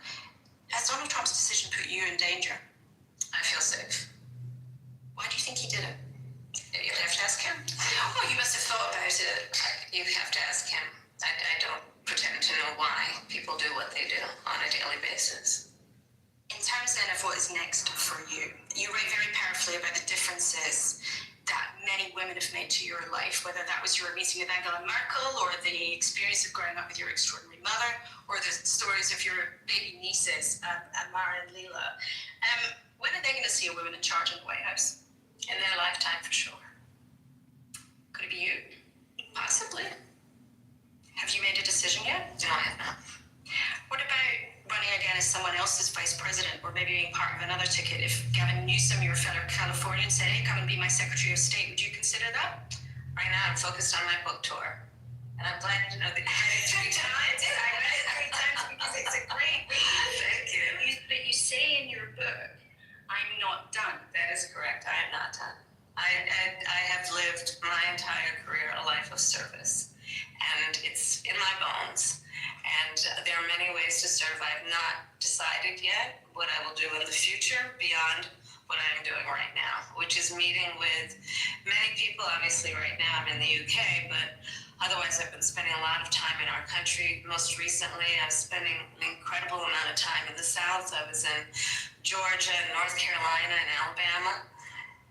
Has Donald Trump's decision put you in danger? I feel safe. Why do you think he did it? You'll have to ask him. Oh, you must have thought about it. You have to ask him. I don't pretend to know why people do what they do on a daily basis. In terms then of what is next for you, you write very powerfully about the differences that many women have made to your life, whether that was your meeting with Angela Merkel, or the experience of growing up with your extraordinary mother, or the stories of your baby nieces, Amara and Leela. When are they going to see a woman in charge in the White House? In their lifetime, for sure. Could it be you? Possibly. Have you made a decision yet? No, I have not. What about running again as someone else's vice president, or maybe being part of another ticket? If Gavin Newsom, your fellow Californian, said, hey, come and be my Secretary of State, would you consider that? Right now, I'm focused on my book tour. And I'm glad to know that you read it 3 times. I read it 3 times because it's a great read. Thank you. But you say in your book, I'm not done. That is correct. I am not done. I have lived my entire career a life of service. And it's in my bones. And there are many ways to serve. I have not decided yet what I will do in the future beyond what I'm doing right now, which is meeting with many people. Obviously, right now I'm in the UK, but otherwise I've been spending a lot of time in our country. Most recently, I was spending an incredible amount of time in the South. I was in Georgia, North Carolina, and Alabama,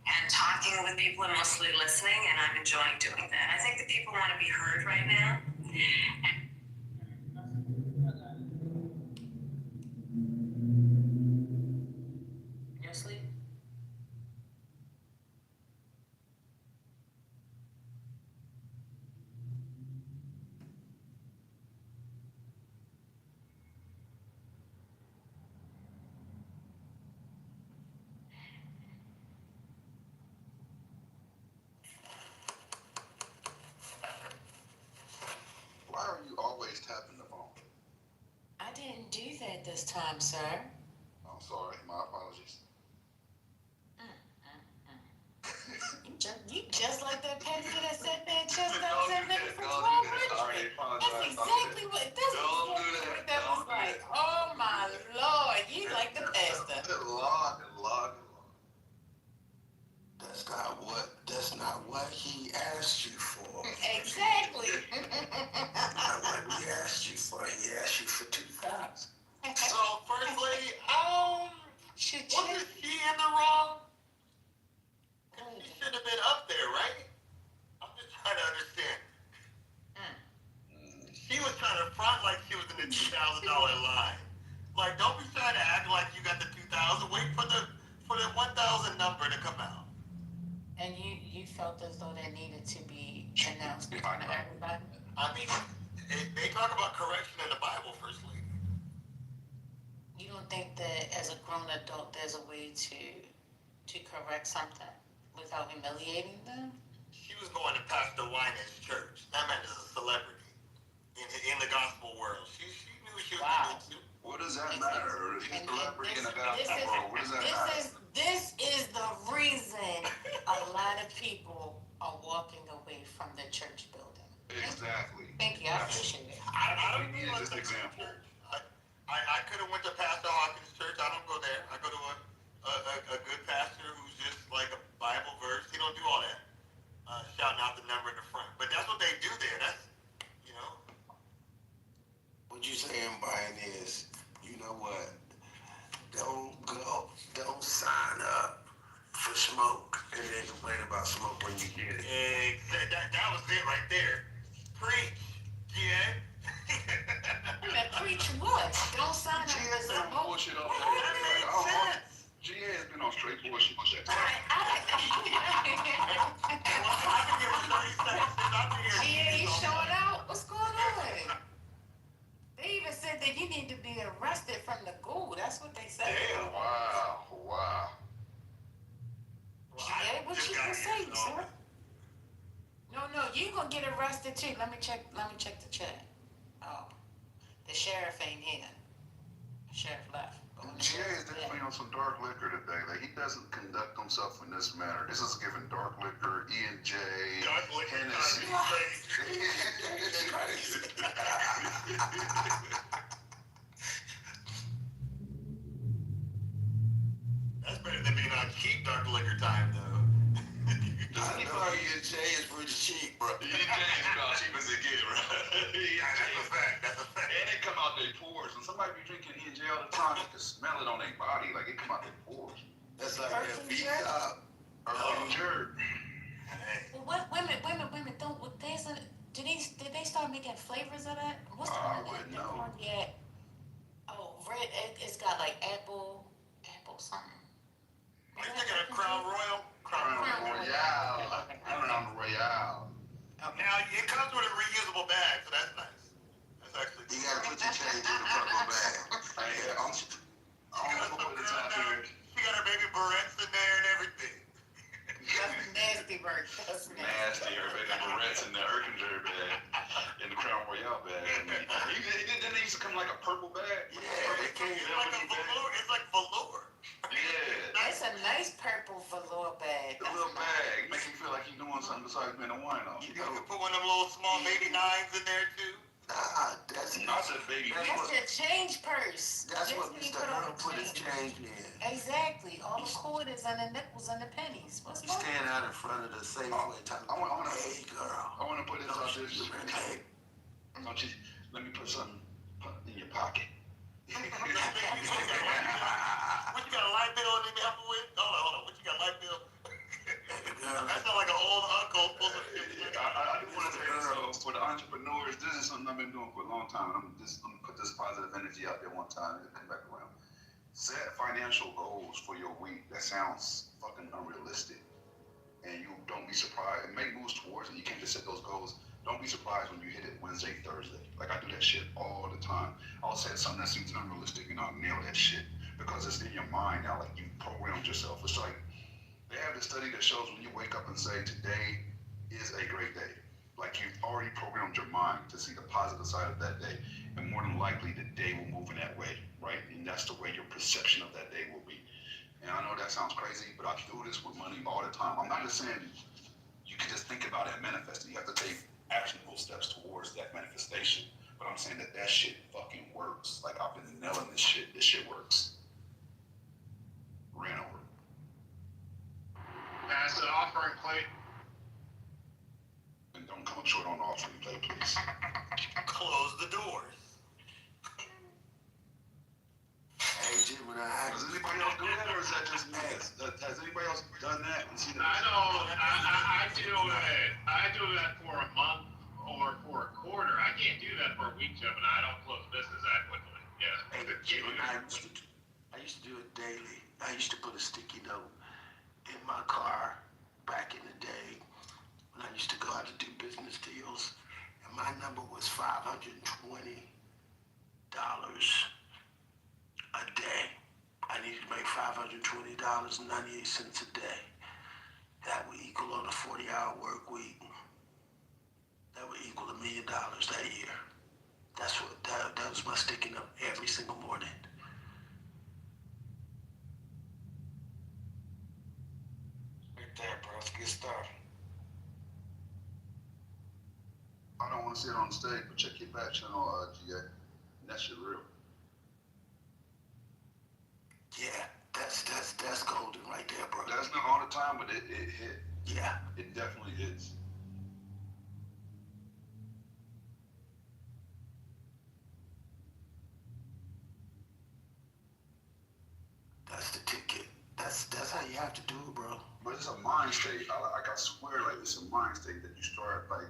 and talking with people and mostly listening, and I'm enjoying doing that. I think that people want to be heard right now. You're asleep? Why are you always tapping the phone? I didn't do that this time, sir. I'm sorry, my apologies. You just like that pastor that said that just Don't got do sent that, back from don't 12 do that. I Richmond. already apologized. That's exactly what that was like. Oh my Lord, you like the pastor. Lord. That's not what he asked you for. Exactly. That's not what he asked you for. He asked you for 2,000. So, First Lady, wasn't she in the wrong? She should have been up there, right? I'm just trying to understand. She was trying to front like she was in the $2,000 line. Like, don't be trying to act like you got the 2,000. Wait for the 1,000 number to come out. And you felt as though that needed to be announced in front of everybody? I mean, they talk about correction in the Bible, First Lady. You don't think that as a grown adult there's a way to correct something without humiliating them? She was going to Pastor Winans' church. That man is a celebrity in the gospel world. She knew she was going to. What does that matter? He's a celebrity in the gospel world. What does that matter? This is the reason a lot of people are walking away from the church building. Exactly. Thank you. I appreciate it. I don't need this example. I could have went to Pastor Hawkins' church. I don't go there. Pastor T, let me check the chat. Oh, the sheriff ain't here. The sheriff left. But when the GA sheriff is definitely on some dark liquor today. Like, he doesn't conduct himself in this manner. This is giving dark liquor, E&J, Dark liquor, Hennessy. It's crazy. That's better than being on cheap dark liquor time, though. I know E&J is pretty cheap, bro. E&J is about cheap as it get, right? Yeah, that's a fact. That's a fact. And it come out their pores. When somebody be drinking E&J all the time, you can smell it on their body. Like, it come out their pores. That's like that V-top. Jerk. Well, what women? Don't did they start making flavors of that? What's the I one wouldn't that know. cognac? Oh, red. It's got like apple something. Are you thinking of Crown Royal? Crown Royale. Crown Royale. Now, it comes with a reusable bag, so that's nice. That's actually You gotta put your change in the purple bag. Hey, I'm gonna put this out here. She got her baby barrettes in there and everything. That's nasty work. That's Nasty. Everybody got Barrett's in the Erkinger bag. In the Crown Royale bag. Didn't they used to come like a purple bag? Yeah, they came. It's like a velour. It's like velour. Yeah. It's a nice purple velour bag. The little bag makes you feel like you're doing something besides being a wino. You can put one of them little small baby knives in there too. Nah, that's Not a baby. That's your change purse. That's what Just Mr. put on Earl the put his change in. Exactly. All the quarters and the nickels and the pennies. What's You wrong? stand out in front of the Safeway talking, I wanna- hey girl. I want to put this out there. Hey, Don't you, let me put something in your pocket. What you got a light bill on me helping with? Hold on. What you got, light bill? That sounds like an old uncle. I do want to say this, though, for the entrepreneurs, this is something I've been doing for a long time. I'm gonna put this positive energy out there one time and come back around. Set financial goals for your week. That sounds fucking unrealistic. And you don't be surprised. And make moves towards it. You can't just set those goals. Don't be surprised when you hit it Wednesday, Thursday. Like, I do that shit all the time. I'll set something that seems unrealistic and I'll nail that shit. Because it's in your mind now. Like, you programmed yourself. It's like, they have this study that shows when you wake up and say, today is a great day. Like, you've already programmed your mind to see the positive side of that day. And more than likely, the day will move in that way, right? And that's the way your perception of that day will be. And I know that sounds crazy, but I do this with money all the time. I'm not just saying you can just think about it and manifest it. You have to take actionable steps towards that manifestation. But I'm saying that shit fucking works. Like, I've been nailing this shit. This shit works. Ran over. Pass the offering plate. And don't come up short on the offering plate, please. Close the doors. hey Jim, when Does anybody else do that, or is that just me? Has anybody else done that and seen it? I know, I do that for a month or for a quarter. I can't do that for a week, Jim, and I don't close business that quickly. Yeah. Hey, Jim, I used to do it daily. I used to put a sticky note in my car back in the day when I used to go out to do business deals, and my number was $520 a day. I needed to make $520.98 a day. That would equal on a 40-hour work week. That would equal $1 million that year. That's what that was my sticky note every single morning. Right there, bro. It's good stuff. I don't want to see it on the stage, but check your back channel, GA. And that shit real. Yeah, that's golden right there, bro. That's not all the time, but it hit. Yeah. It definitely hits. That's the ticket. That's how you have to do it, bro. But it's a mind state. I swear, like, it's a mind state that you start, like,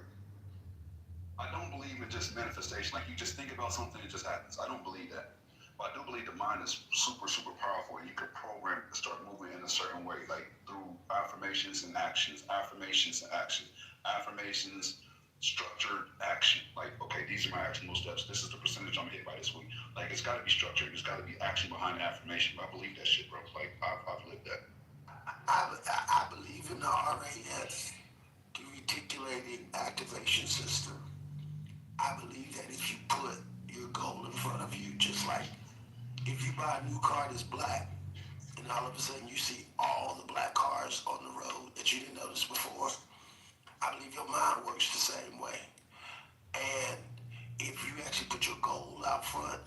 I don't believe in just manifestation. Like, you just think about something, it just happens. I don't believe that. But I do believe the mind is super, super powerful, and you can program it to start moving in a certain way, like through affirmations and actions, affirmations, structured action. Like, okay, these are my actionable steps. This is the percentage I'm hit by this week. Like, it's got to be structured. There's got to be action behind the affirmation. I believe that shit, bro. Like, I've lived that. I believe in the RAS. Give you ticket. articulating activation system. I believe that if you put your goal in front of you, just like if you buy a new car that's black, and all of a sudden you see all the black cars on the road that you didn't notice before, I believe your mind works the same way. And if you actually put your goal out front,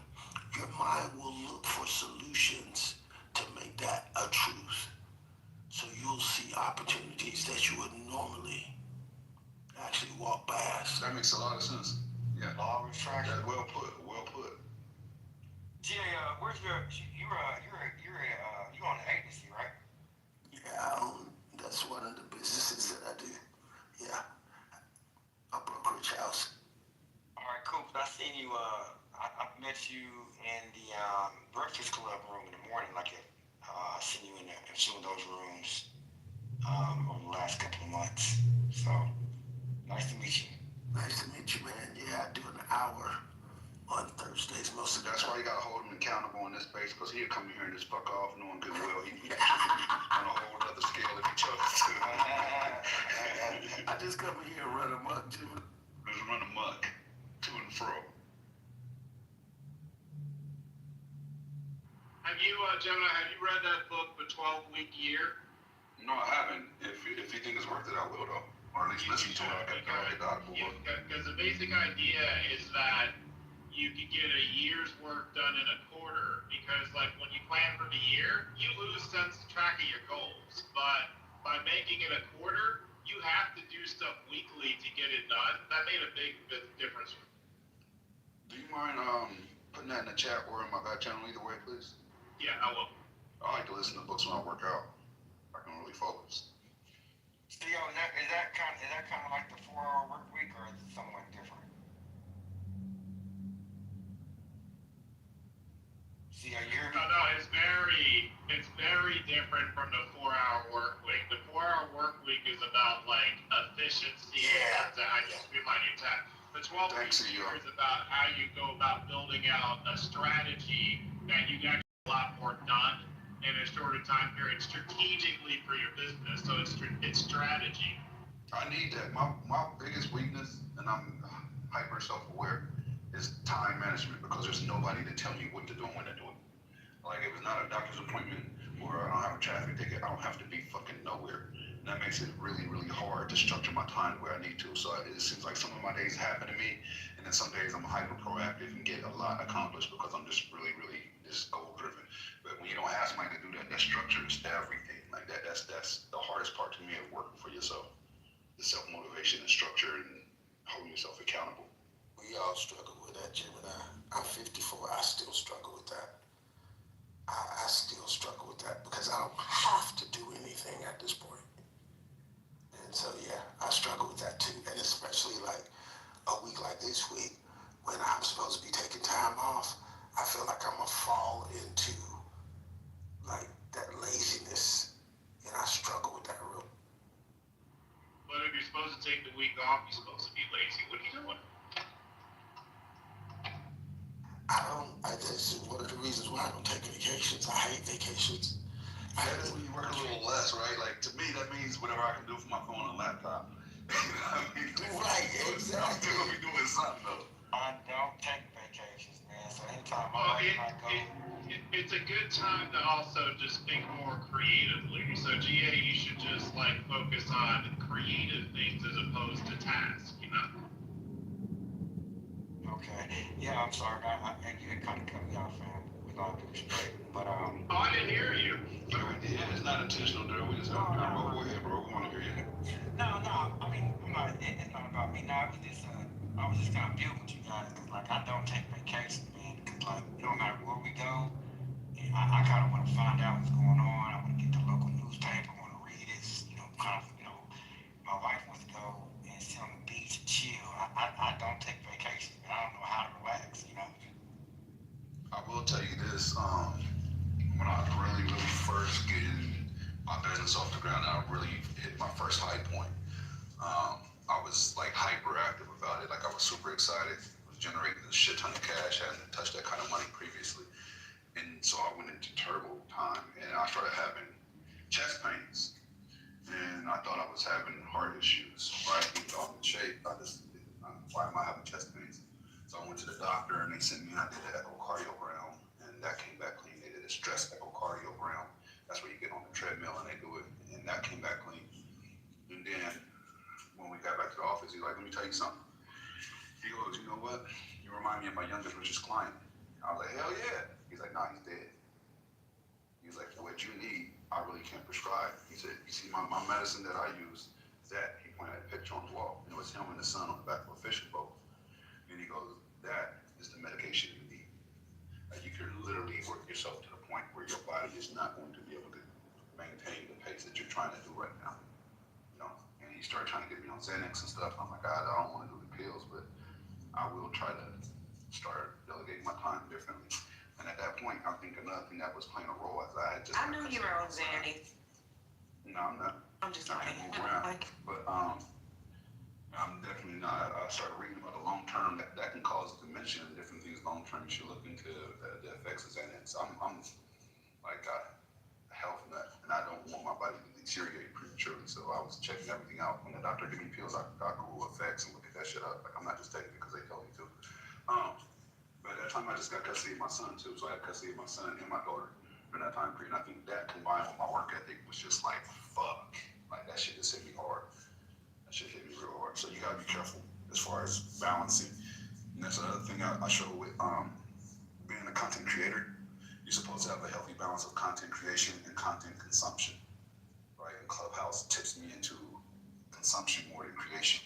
your mind will look for solutions to make that a truth. So you'll see opportunities that you would normally actually walk past. That makes a lot of sense. Yeah. Law of attraction. That's well put. Well put. GA, where's you're on the agency, right? Yeah, that's one of the businesses that I do. Yeah, a brokerage house. All right, cool. I seen you. I met you in the Breakfast Club room in the morning. Like I seen you in some of those rooms over the last couple of months. So nice to meet you. Nice to meet you, man. Yeah, I do an hour on Thursdays most of the That's time. why you gotta hold him accountable in this space, because he'll come here and just fuck off knowing good well he'd be on a whole other scale if he chose to. I just come here and run amok, Jimmy. Just run amok, to and fro. Have you, Gemini, have you read that book, The 12-Week Year? No, I haven't. If you think it's worth it, I will though. Or at least listen to it. Because the basic idea is that you could get a year's work done in a quarter, because like when you plan for the year, you lose sense of track of your goals. But by making it a quarter, you have to do stuff weekly to get it done. That made a big difference. Do you mind putting that in the chat or in my back channel, either way, please? Yeah, I will. I like to listen to books when I work out. I can really focus. Theo, is that kind of like the 4-hour work week, or is it somewhat different? See, No, it's very different from the 4-hour work week. The 4-hour work week is about like efficiency. Yeah. I just remind you that. The 12-week year is about how you go about building out a strategy that you can get a lot more done in a shorter time period strategically for your business. So it's strategy. I need that. My biggest weakness, and I'm hyper self-aware, is time management, because there's nobody to tell me what to do and when to do it. Like if it's not a doctor's appointment or I don't have a traffic ticket, I don't have to be fucking nowhere. And that makes it really, really hard to structure my time where I need to. So it seems like some of my days happen to me, and then some days I'm hyper proactive and get a lot accomplished because I'm just really, really just goal driven. But when you don't have somebody to do that structure is everything. Like that's the hardest part to me of working for yourself. The self-motivation and structure and holding yourself accountable. We all struggle with that, Gemini. I'm 54. I still struggle with that. I still struggle with that because I don't have to do anything at this point. And so, yeah, I struggle with that too. And especially like a week like this week when I'm supposed to be taking time off, I feel like I'm going to fall into like that laziness. And I struggle with that real. But if you're supposed to take the week off, you're supposed to be lazy. What are you doing? This is one of the reasons why I don't take vacations. I hate vacations. That's when you work a little less, right? Like to me, that means whatever I can do for my phone and laptop. Right, exactly. I'm still gonna be doing something though. I don't take vacations, man. So anytime it's a good time to also just think more creatively. So GA, you should just like focus on creative things as opposed to tasks, you know? Okay. Yeah, I'm sorry. It kind of cut me off, man, with all due respect. But Oh, I didn't hear you. Yeah, it's not intentional, dude. We just have to go ahead, bro. We want to hear you. No. I mean, it's not about me. No, I was just kind of building with you guys, because like I don't take vacations, man. Because like no matter where we go, I kind of want to find out what's going on. I want to get the local newspaper. I want to read it. My wife wants to go and sit on the beach and chill. I don't take vacations, man. I don't know how to relax, you know. I will tell you this, when I was really first getting my business off the ground, I really hit my first high point. I was like hyperactive about it. Like I was super excited. I was generating a shit ton of cash. I hadn't touched that kind of money previously. And so I went into turbo time and I started having chest pains and I thought I was having heart issues, right? Even though I'm in shape, why am I having chest pains? So I went to the doctor and they sent me, I did an echocardiogram, and that came back clean. They did a stress echocardiogram. That's where you get on the treadmill and they do it, and that came back clean. And then when we got back to the office, he's like, let me tell you something. He goes, you know what? You remind me of my youngest, richest client. I was like, hell yeah. He's like, nah, he's dead. He's like, what you need, I really can't prescribe. He said, you see, my medicine that I use, that, he pointed at a picture on the wall. And it was him and the son on the back of a fishing boat. And he goes, that is the medication you need. Like, you can literally work yourself to the point where your body is not going to be able to maintain the pace that you're trying to do right now. You know, and he started trying to get me on Xanax and stuff. I'm like, I don't want to do the pills, but I will try to start delegating my time differently. And at that point, I think another thing that was playing a role as I had just. I knew you were on Xanny. No, I'm not. I'm just I like, can move around. But I'm definitely not. I started reading about the long term that can cause dementia and different things long term. You should look into the effects of Xanax. I'm like a health nut, and I don't want my body to deteriorate prematurely. So I was checking everything out. When the doctor gave me pills, I Google effects and look at that shit up. Like, I'm not just taking it because they told me to. But at that time, I just got custody of my son too. So I had custody of my son and my daughter during that time period. And I think that combined with my work ethic was just like, fuck. Like, that shit just hit me hard. That shit hit me real hard. So you gotta be careful as far as balancing. And that's another thing I show with being a content creator. You're supposed to have a healthy balance of content creation and content consumption. Right? And Clubhouse tips me into consumption more than creation.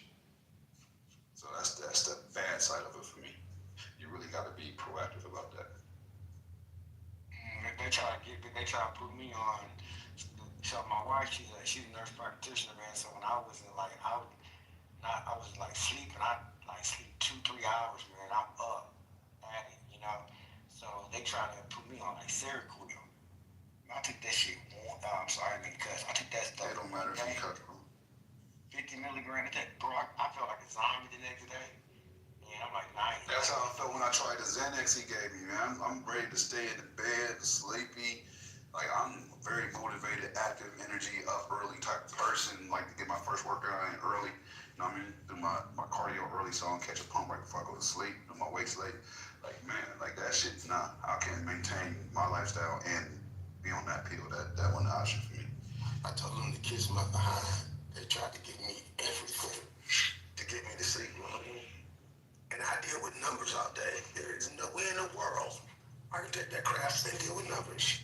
So that's the bad side of it for me. You really got to be proactive about that. They try to put me on. So my wife, she's a nurse practitioner, man. So when I was like sleeping, I like sleep 2-3 hours, man. I'm up at it, you know. So they try to put me on like Seroquel. I took that shit. I'm sorry, I mean, cuss. I took that stuff. It don't matter if you cut, bro. 50 milligrams. Bro, I felt like a zombie the next day. Yeah, I'm like, nice. That's how I felt when I tried the Xanax he gave me, man. I'm ready to stay in the bed, sleepy. Like, I'm a very motivated, active, energy, up early type of person. Like to get my first workout in early. You know what I mean? Do my cardio early so I don't catch a pump right before I go to sleep. Do my weights late. Like, man, like that shit, nah. I can't maintain my lifestyle and be on that pill. That wasn't an option for me. I told them to kiss my behind. They tried to give me everything to get me to sleep. And I deal with numbers all day. There is no way in the world I can take that crap and deal with numbers.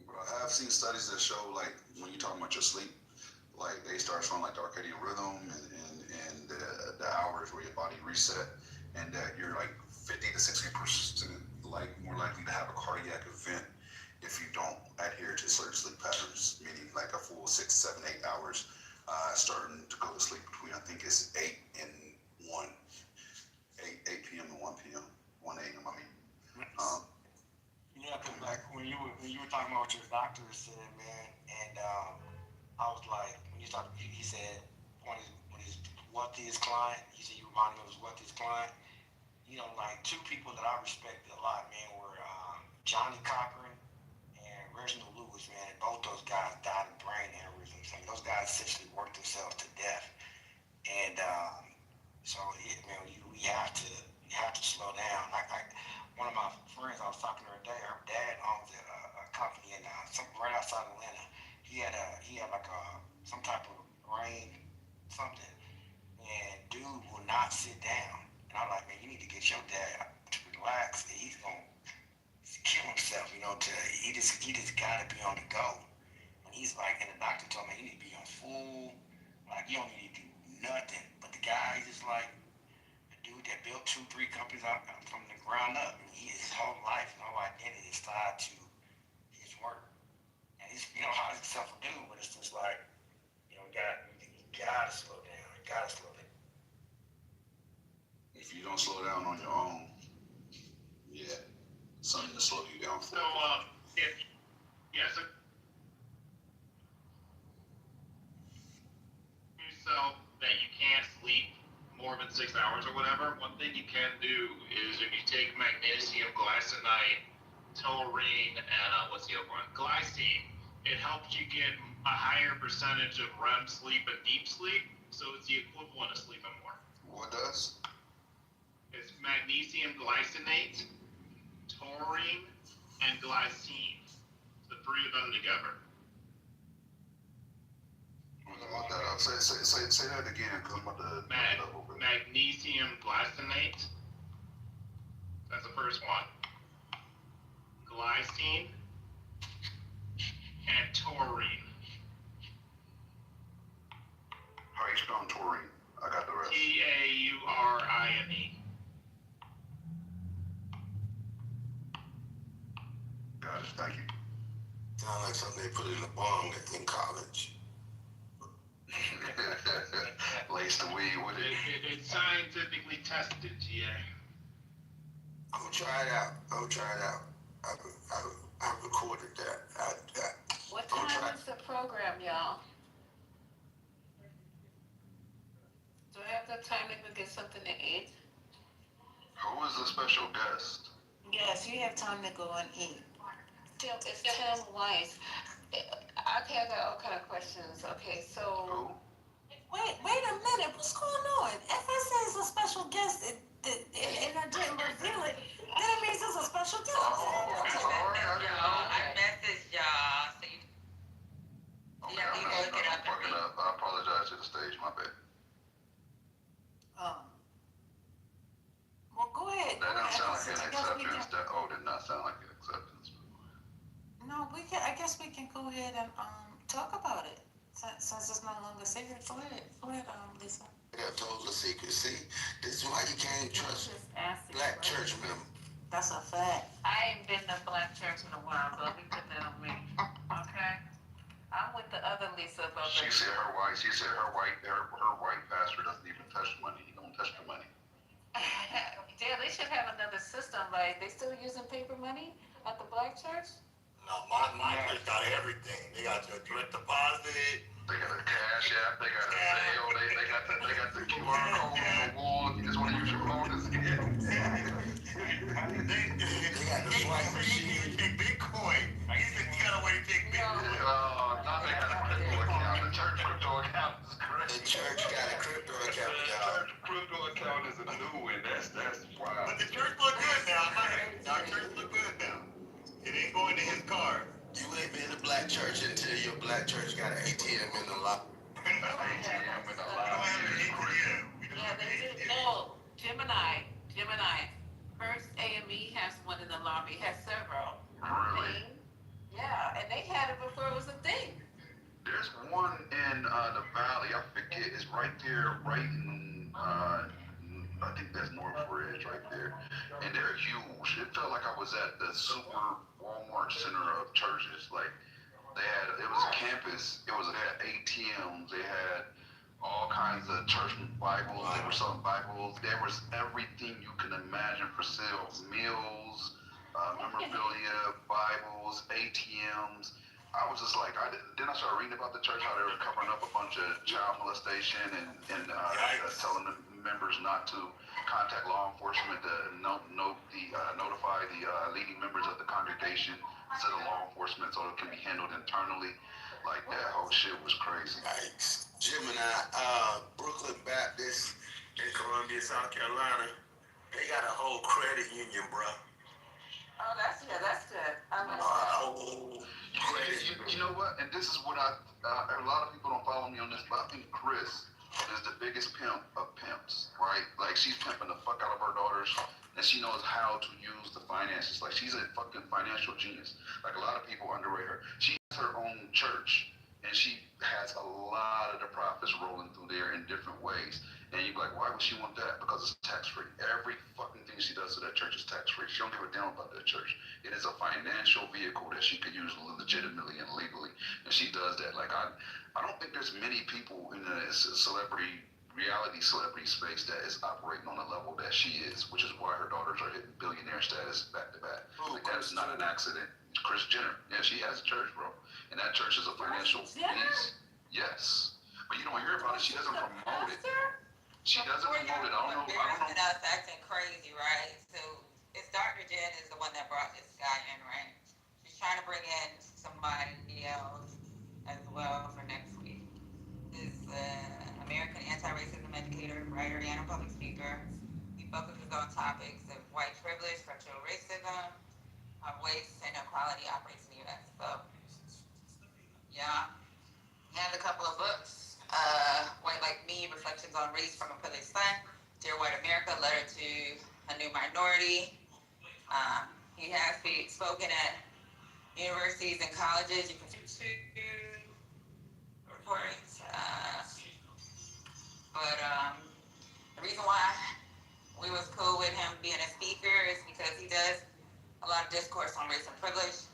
But I have seen studies that show, like, when you're talking about your sleep, like, they start showing, like, the circadian rhythm and the hours where your body reset, and that you're, like, 50 to 60%, like, more likely to have a cardiac event if you don't adhere to certain sleep patterns, meaning, like, a full 6, 7, 8 hours. Starting to go to sleep between, I think it's 8 and 1, 8 p.m. and 1 p.m., 1 a.m. I mean. Yeah, cause like when you were talking about what your doctor said, man, and I was like, when you talked, he said when his wealthiest client, he said you reminded me of his wealthiest client. You know, like two people that I respected a lot, man, were Johnny Cochran and Reginald Lewis, man. And both those guys died of brain aneurysms. I mean, those guys essentially worked themselves to death. And so, man, we have to slow down. One of my friends I was talking to her today, her dad owns a company in something right outside Atlanta. He had like some type of brain something, and dude will not sit down. And I'm like, man, you need to get your dad to relax. He's gonna kill himself, you know. He just gotta be on the go. And he's like, and the doctor told me, you need to be on full, like, you don't need to do nothing. But the guy, he's just like a dude that built 2-3 companies out from the ground up. And his whole life and whole identity is tied to his work. And he's, you know, hard himself to do, but it's just like, you know, you gotta slow down. You gotta slow down. If you don't slow down on your own, yeah, something to slow you down for. So, so yourself that you can't sleep more than 6 hours or whatever, one thing you can do is if you take magnesium glycinate taurine, and what's the other one? Glycine. It helps you get a higher percentage of REM sleep and deep sleep, so it's the equivalent of sleeping more. What does? It's magnesium glycinate, taurine, and glycine. The three of them together. Look that up. Say that again, because I'm about to Magnesium glycinate. That's the first one. Glycine and taurine. How you spelling taurine? I got the rest. Taurine. Got it. Thank you. Sound like something they put in a bong in college. Lace the weed with it. It's scientifically tested, GA. I'm gonna try it out. I recorded that. What time is the program, y'all? Do I have the time to go get something to eat? Who is the special guest? Yes, you have time to go and eat. It's Tim Weiss. I've had all kind of questions. Okay, so wait a minute. What's going on? If I say it's a special guest and I didn't reveal it, then it means it's a special guest. I messaged y'all. So you have to look it up. I apologize to the stage. My bad. Well, go ahead. That doesn't sound like an acceptance. Did not sound like an acceptance. No, I guess we can go ahead and talk about it since it's no longer secret. Go ahead, Lisa. I told the secret. See, this is why you can't trust black church members. That's a fact. I ain't been to black church in a while, but we put that on me. Okay. I'm with the other Lisa about She said her white pastor doesn't even touch money. He don't touch the money. Yeah, they should have another system. Like, they still using paper money at the black church? No, my church got everything. They got your direct deposit. They got a cash app. They got a sale. They got the QR code on the wall. If you just want to use your phone to scan. They got the swipe machine. Take Bitcoin. You gotta wait to take Bitcoin. Now they got a crypto account. The church crypto account is crazy. The church got a crypto account, y'all. The church crypto account is a new one. That's wild. But the church look good now. Our church look good now. It ain't going to his car. You ain't been to black church until your black church got an ATM in the lot. ATM in the lot. Yeah, they do. No, Gemini. First AME has one in the lobby, has several. Really? Yeah, and they had it before it was a thing. There's one in the valley. I forget. It's right there, right in, I think that's North Ridge right there. And they're huge. It felt like I was at the super Walmart center of churches. Like, it was a campus. They had ATMs. They had all kinds of church Bibles. They were selling Bibles. There was everything you can imagine for sale. Meals, memorabilia, Bibles, ATMs. I was just like, then I started reading about the church, how they were covering up a bunch of child molestation and telling the members not to contact law enforcement to notify the leading members of the congregation instead of law enforcement so it can be handled internally. Like, that whole shit was crazy. Yikes. Gemini, Brooklyn Baptist in Columbia, South Carolina, they got a whole credit union, bro. Oh, that's good. You know what? And this is what a lot of people don't follow me on this, but I think Chris is the biggest pimp of pimps, right? Like, she's pimping the fuck out of her daughters, and she knows how to use the finances. Like, she's a fucking financial genius. Like, a lot of people underrate her. She has her own church, and she has a lot of the profits rolling through there in different ways. And you're like, why would she want that? Because it's tax-free. Every fucking thing she does to that church is tax-free. She don't give a damn about that church. It is a financial vehicle that she could use legitimately and legally. And she does that. Like, I don't think there's many people in the reality celebrity space that is operating on the level that she is, which is why her daughters are hitting billionaire status back to back. Like, that is not an accident. Kris Jenner. Yeah, she has a church, bro. And that church is a financial beast. Yes. But you don't hear about it. She doesn't promote it. She doesn't promote it. I don't know. Us acting crazy, right? So It's Dr. Jen is the one that brought this guy in, right? She's trying to bring in somebody else as well for next week. This American anti-racism educator, writer, and a public speaker. He focuses on topics of white privilege, structural racism, how waste and inequality operates in the U.S. So, yeah, he has a couple of books. White Like Me, Reflections on Race from a Privileged Son. Dear White America, Letter to a New Minority. He has spoken at universities and colleges. You can see two reports. But the reason why we was cool with him being a speaker is because he does a lot of discourse on race and privilege,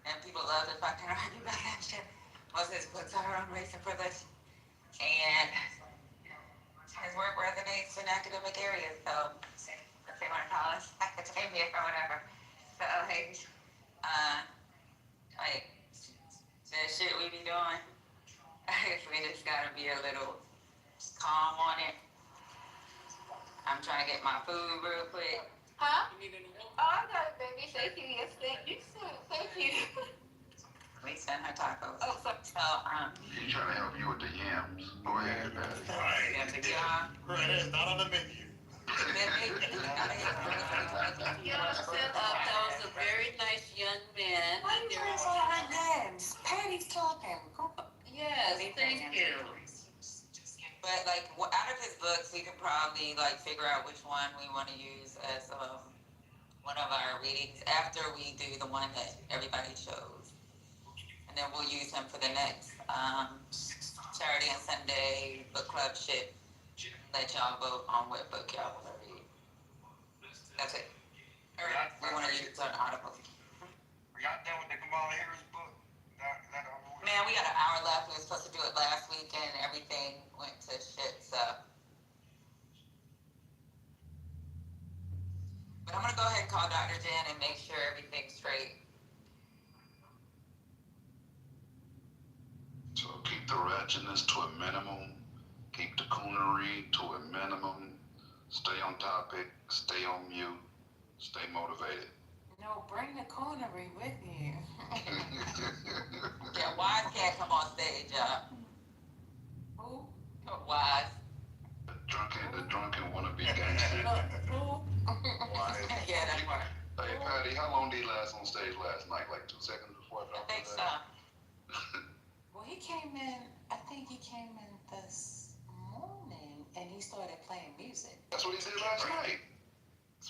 and people love to fucking argue about that shit. Most of his books are on race and privilege, and his work resonates in academic areas. So if they want to call us academia or whatever. So like the shit we be doing, we just gotta be a little calm on it. I'm trying to get my food real quick. Huh? You need any help? Oh, I got it, baby. Thank you. Yes, thank you. Thank you. We send her tacos. Oh, so, He's trying to help you with the yams. Go ahead, Patty. yeah, the yam. Right, it's not on the menu. that was a very nice young man. Why are you trying to say our names? Patty's talking. Yes, thank you. But like out of his books, we could probably like figure out which one we want to use as one of our readings after we do the one that everybody chose, and then we'll use him for the next Saturday and Sunday book club shit. Let y'all vote on what book y'all want to read. That's it. Or we want to use certain articles. Are y'all done with the Kamala Harris book? Is that over with? Man, we got an hour left. We were supposed to do it last week, and everything went to shit. So, but I'm gonna go ahead and call Dr. Jen and make sure everything's straight. So keep the ratchetness to a minimum. Keep the coonery to a minimum. Stay on topic. Stay on mute. Stay motivated. No, bring the coonery with you. Yeah, Wise can't come on stage, y'all. Who? Wise. The drunken wannabe gangster. Yeah, that part. Hey, Patty, how long did he last on stage last night? Like 2 seconds before I dropped I think the so. Well, he came in, I think he came in this morning and he started playing music. That's what he did last night.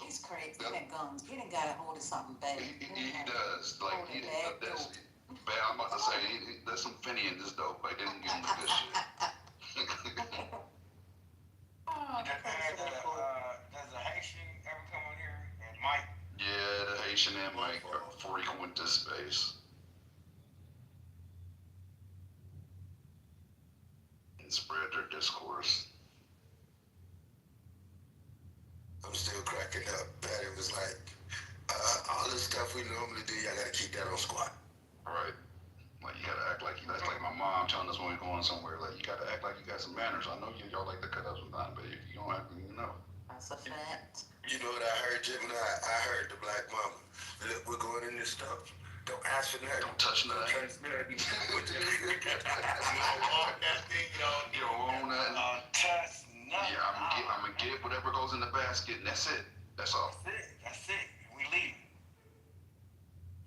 He's crazy. He done gone. He done got a hold of something bad. He does. Like, he didn't. That's bad. I'm about to say, there's some Finny in this dope, but they didn't give him the good shit. Does the Haitian ever come on here? And Mike? Yeah, the Haitian and Mike are frequent this space. And spread their discourse. I'm still cracking up. Patty was like, all the stuff we normally do, y'all gotta keep that on squat. Right. Like, you gotta act like you. That's like my mom telling us when we're going somewhere. Like, you gotta act like you got some manners. I know y'all like to cut up sometimes, but if you don't act, you know. That's a fact. You know what I heard, Gemini? I heard the black mama. Look, we're going in this stuff. Don't ask for nothing. Don't touch nothing. Don't touch nothing. You don't want that thing, You don't want nothing. touch nothing. Yeah, I'm gonna get whatever goes in the basket, and that's it. That's all. That's it. We leave.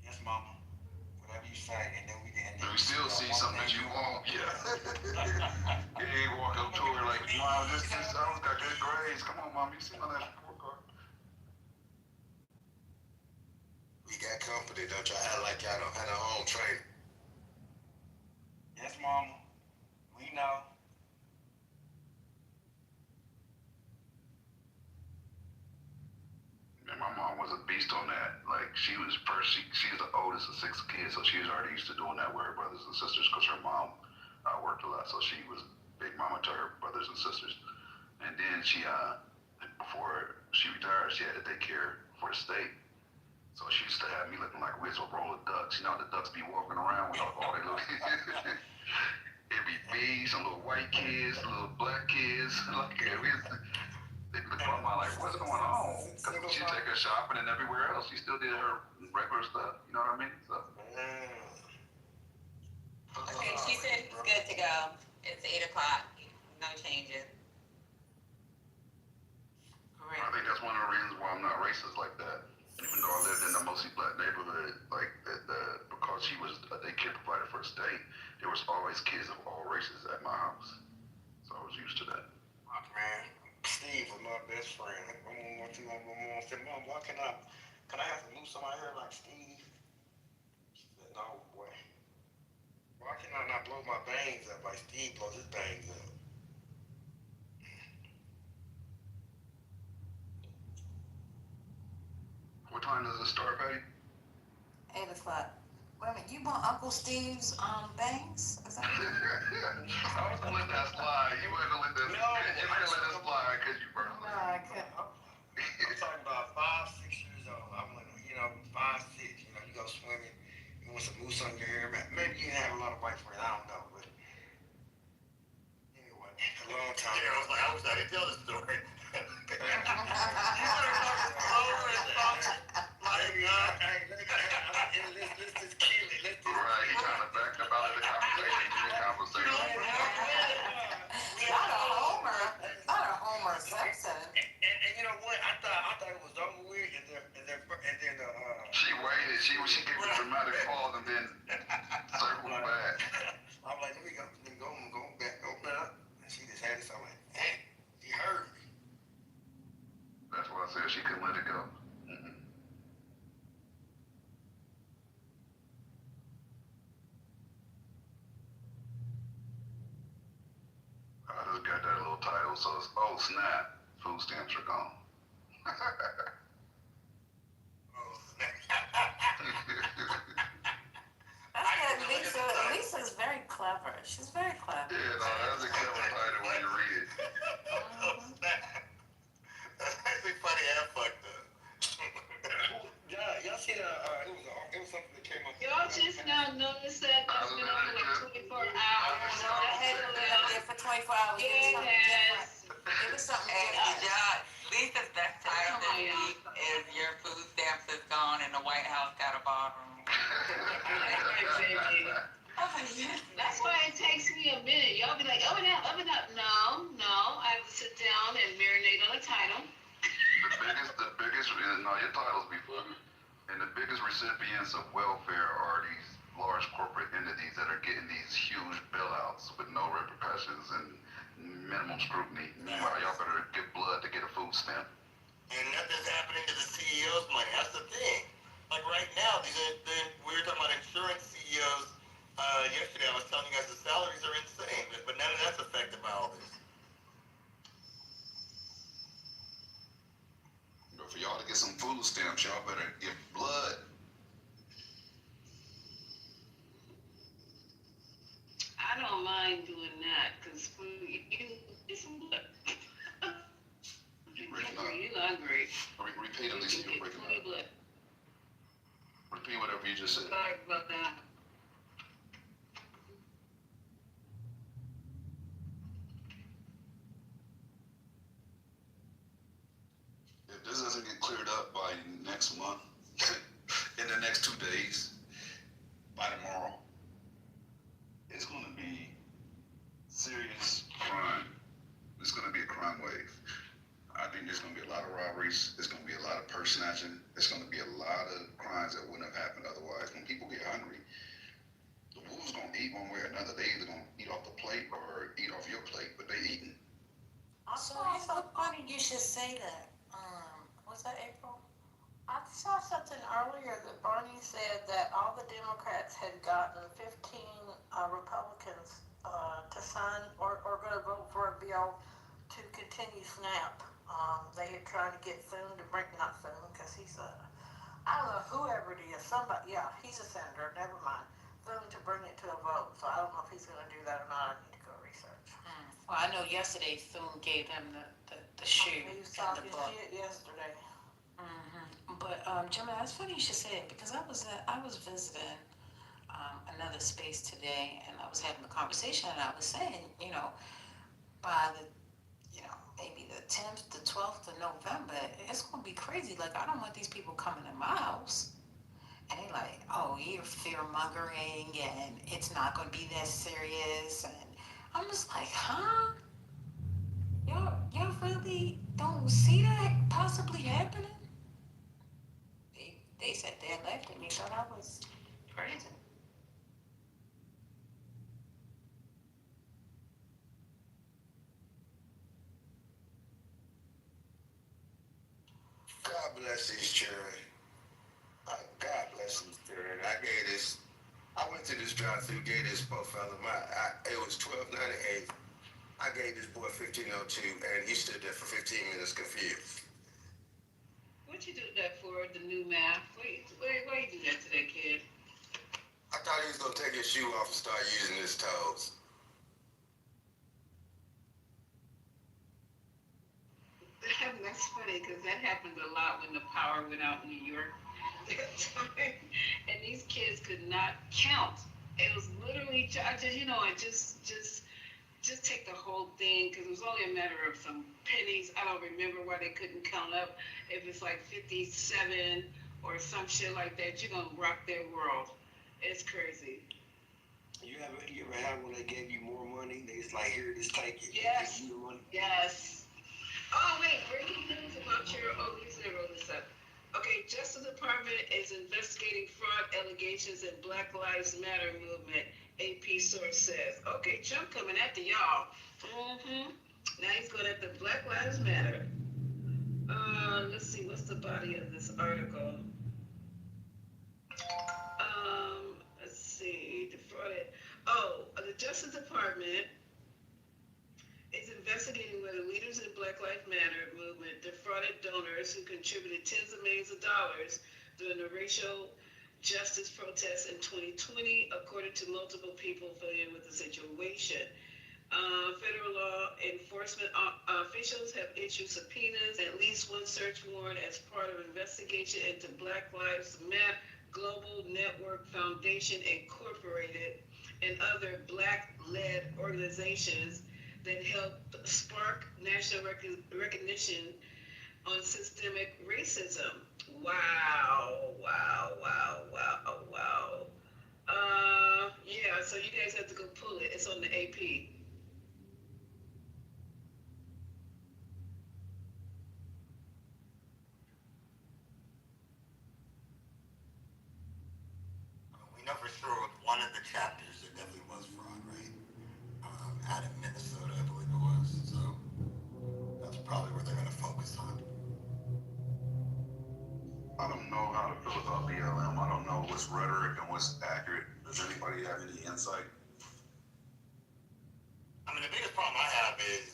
Yes, mama. Whatever you say, and then we still see something that you want. Yeah. You ain't walk up to her like, Mom, this I got good grades. Come on, Mom, you see my last report card. We got company. Don't y'all act like y'all don't have our own training. Yes, mama. We know. And my mom was a beast on that. Like, she's the oldest of 6 kids, so she was already used to doing that with her brothers and sisters because her mom worked a lot, so she was big mama to her brothers and sisters. And then she, before she retired, she had to take care for the state. So she used to have me looking like we was a roll of ducks. You know, the ducks be walking around with all their little... It'd be me, some little white kids, little black kids. Like, they look at my mom like, what's going on? Because she take her shopping and everywhere else. She still did her regular stuff. You know what I mean? So. Okay, she said he's good to go. It's 8 o'clock. No changes. Great. I think that's one of the reasons why I'm not racist like that. Even though I lived in a mostly black neighborhood, like because she was a daycare provider for the state, there was always kids of all races at my house. So I was used to that. Man, Steve was my best friend. My mom said, Mom, why can I have to move somebody here like Steve? She said, no, boy. Why can I not blow my bangs up like Steve blows his bangs up? What time does it start, Patty? 8 o'clock. Wait a minute, you want Uncle Steve's bangs? Is that I was gonna let that slide. You weren't gonna let that. You're not gonna let that slide because you burned. No, I couldn't. I'm talking about 5, 6 years old. I'm like, 5, 6. You go swimming. You want some mousse on your hair. Maybe you have a lot of white friends. I don't know, but anyway, a long time. Yeah, I wish I didn't tell this story. Let's just kill it. Right, he's trying to back up out of the conversation. Not a Homer Simpson. And you know what? I thought it was over with, and then She waited. She gave a dramatic pause and then circled back. I'm like, let me go back, open it up, and she just had it. So I'm like, hey, she heard me. That's why I said she couldn't let it go. I just got that little title, so it's oh snap, food stamps are gone. That's good. Lisa's very clever. She's very clever. Yeah, no, that's a clever title when you read it. That's actually funny and fucked up. Y'all see it was something that came up. Y'all just now noticed that that's been on for like 24 hours. It had been up there for 24 hours. Yes. It was something And different. Lisa's best title this week is Your Food Stamps is Gone and the White House Got a Ballroom. That's why it takes me a minute. Y'all be like, open up. No. I have to sit down and marinate on the title. The biggest, no, your titles before. And the biggest recipients of welfare are these large corporate entities that are getting these huge bailouts with no repercussions and minimum scrutiny. Meanwhile, y'all better give blood to get a food stamp. And nothing's happening to the CEOs' money. That's the thing. Like right now, we were talking about insurance CEOs. Yesterday, I was telling you guys the salaries are insane, but none of that's affected by all this. But for y'all to get some food stamps, y'all better give blood. I don't mind doing that because it's blood. You agree. Repeat at least you're breaking up. Repeat whatever you just said. Sorry about that. If this doesn't get cleared up by next month, in the next 2 days, by tomorrow, it's going to be serious crime. It's going to be a crime wave. I think there's going to be a lot of robberies. There's going to be a lot of purse snatching. There's going to be a lot of crimes that wouldn't have happened otherwise. When people get hungry, the wolves going to eat one way or another. They either going to eat off the plate or eat off your plate, but they eating. So it's so funny you should say that. Was that April? I saw something earlier that Bernie said that all the Democrats had gotten 15 Republicans to sign or going to vote for a bill to continue SNAP. They had tried to get Thune to bring, not Thune, because he's I don't know, whoever it is, somebody, yeah, he's a senator, never mind. Thune to bring it to a vote, so I don't know if he's going to do that or not. I need to go research. Well, I know yesterday Thune gave him the shoe He was and the talking book. shit yesterday. But Jimmy, that's funny you should say it because I was visiting another space today and I was having a conversation and I was saying, by the maybe the 10th, the 12th, the November, it's gonna be crazy. Like, I don't want these people coming to my house. And they like, oh, you're fear mongering and it's not gonna be that serious. And I'm just like, huh? Y'all really don't see that possibly happening? They said they left and they thought I was crazy. God bless these children. God bless these children. I went to this drive-through, gave this poor fella it was 12.98. I gave this boy 15.02, and he stood there for 15 minutes confused. What you do that for, the new math? Why you do that to that kid? I thought he was gonna take his shoe off and start using his toes. That's funny because that happened a lot when the power went out in New York that time, and these kids could not count. It was literally, just take the whole thing because it was only a matter of some pennies. I don't remember why they couldn't count up. If it's like 57 or some shit like that, you're gonna rock their world. It's crazy. You ever have when they gave you more money? They was like, here, just take it. Yes. Give you the money. Yes. Oh wait, breaking news about you need to roll this up. Okay, Justice Department is investigating fraud allegations in Black Lives Matter movement. AP source says. Okay, Trump coming after y'all. Now he's going after Black Lives Matter. Let's see, what's the body of this article? Let's see, defrauded. The Justice Department is investigating whether leaders in Black Lives Matter movement defrauded donors who contributed tens of millions of dollars during the racial justice protests in 2020, according to multiple people familiar with the situation. Federal law enforcement officials have issued subpoenas, at least one search warrant as part of investigation into Black Lives Matter Global Network Foundation Incorporated and other Black-led organizations that help spark national recognition on systemic racism. Wow. Yeah, so you guys have to go pull it. It's on the AP. We know for sure one of the chapters there definitely was fraud, right? Out in Minnesota, I believe it was. So that's probably where they're going to focus on. I don't know how to feel about BLM. I don't know what's rhetoric and what's accurate. Does anybody have any insight? I mean, the biggest problem I have is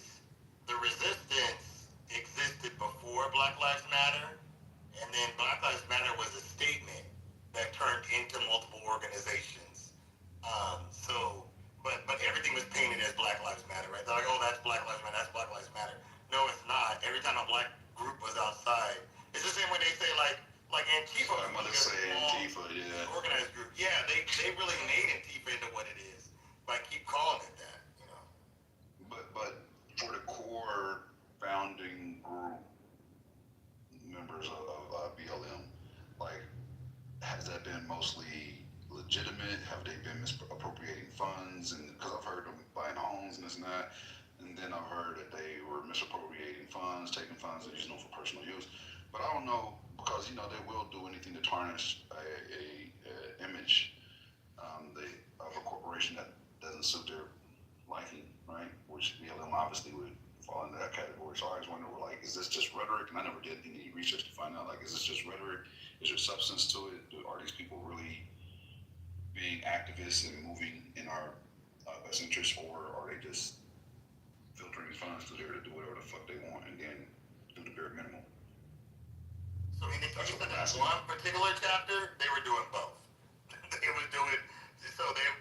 the resistance existed before Black Lives Matter, and then Black Lives Matter was a statement that turned into multiple organizations. But everything was painted as Black Lives Matter, right? They're like, oh, that's Black Lives Matter, that's Black Lives Matter. No, it's not. Every time a black group was outside, it's the same way they say like Antifa. I'm gonna say Antifa, yeah. Organized group. Yeah, they really made Antifa into what it is by keep calling it that, you know. But for the core founding group members of BLM, like, has that been mostly legitimate? Have they been misappropriating funds? And because I've heard them buying homes and this and that, and then I've heard that they were misappropriating funds, taking funds and using them for personal use. But I don't know, because they will do anything to tarnish a image of a corporation that doesn't suit their liking, right? Which BLM obviously would fall into that category. So I always wonder, is this just rhetoric? And I never did any research to find out, is this just rhetoric? Is there substance to it? Are these people really being activists and moving in our best interest, or are they just filtering funds to there to do whatever the fuck they want and then do the bare minimum? So in that one particular chapter, they were doing both.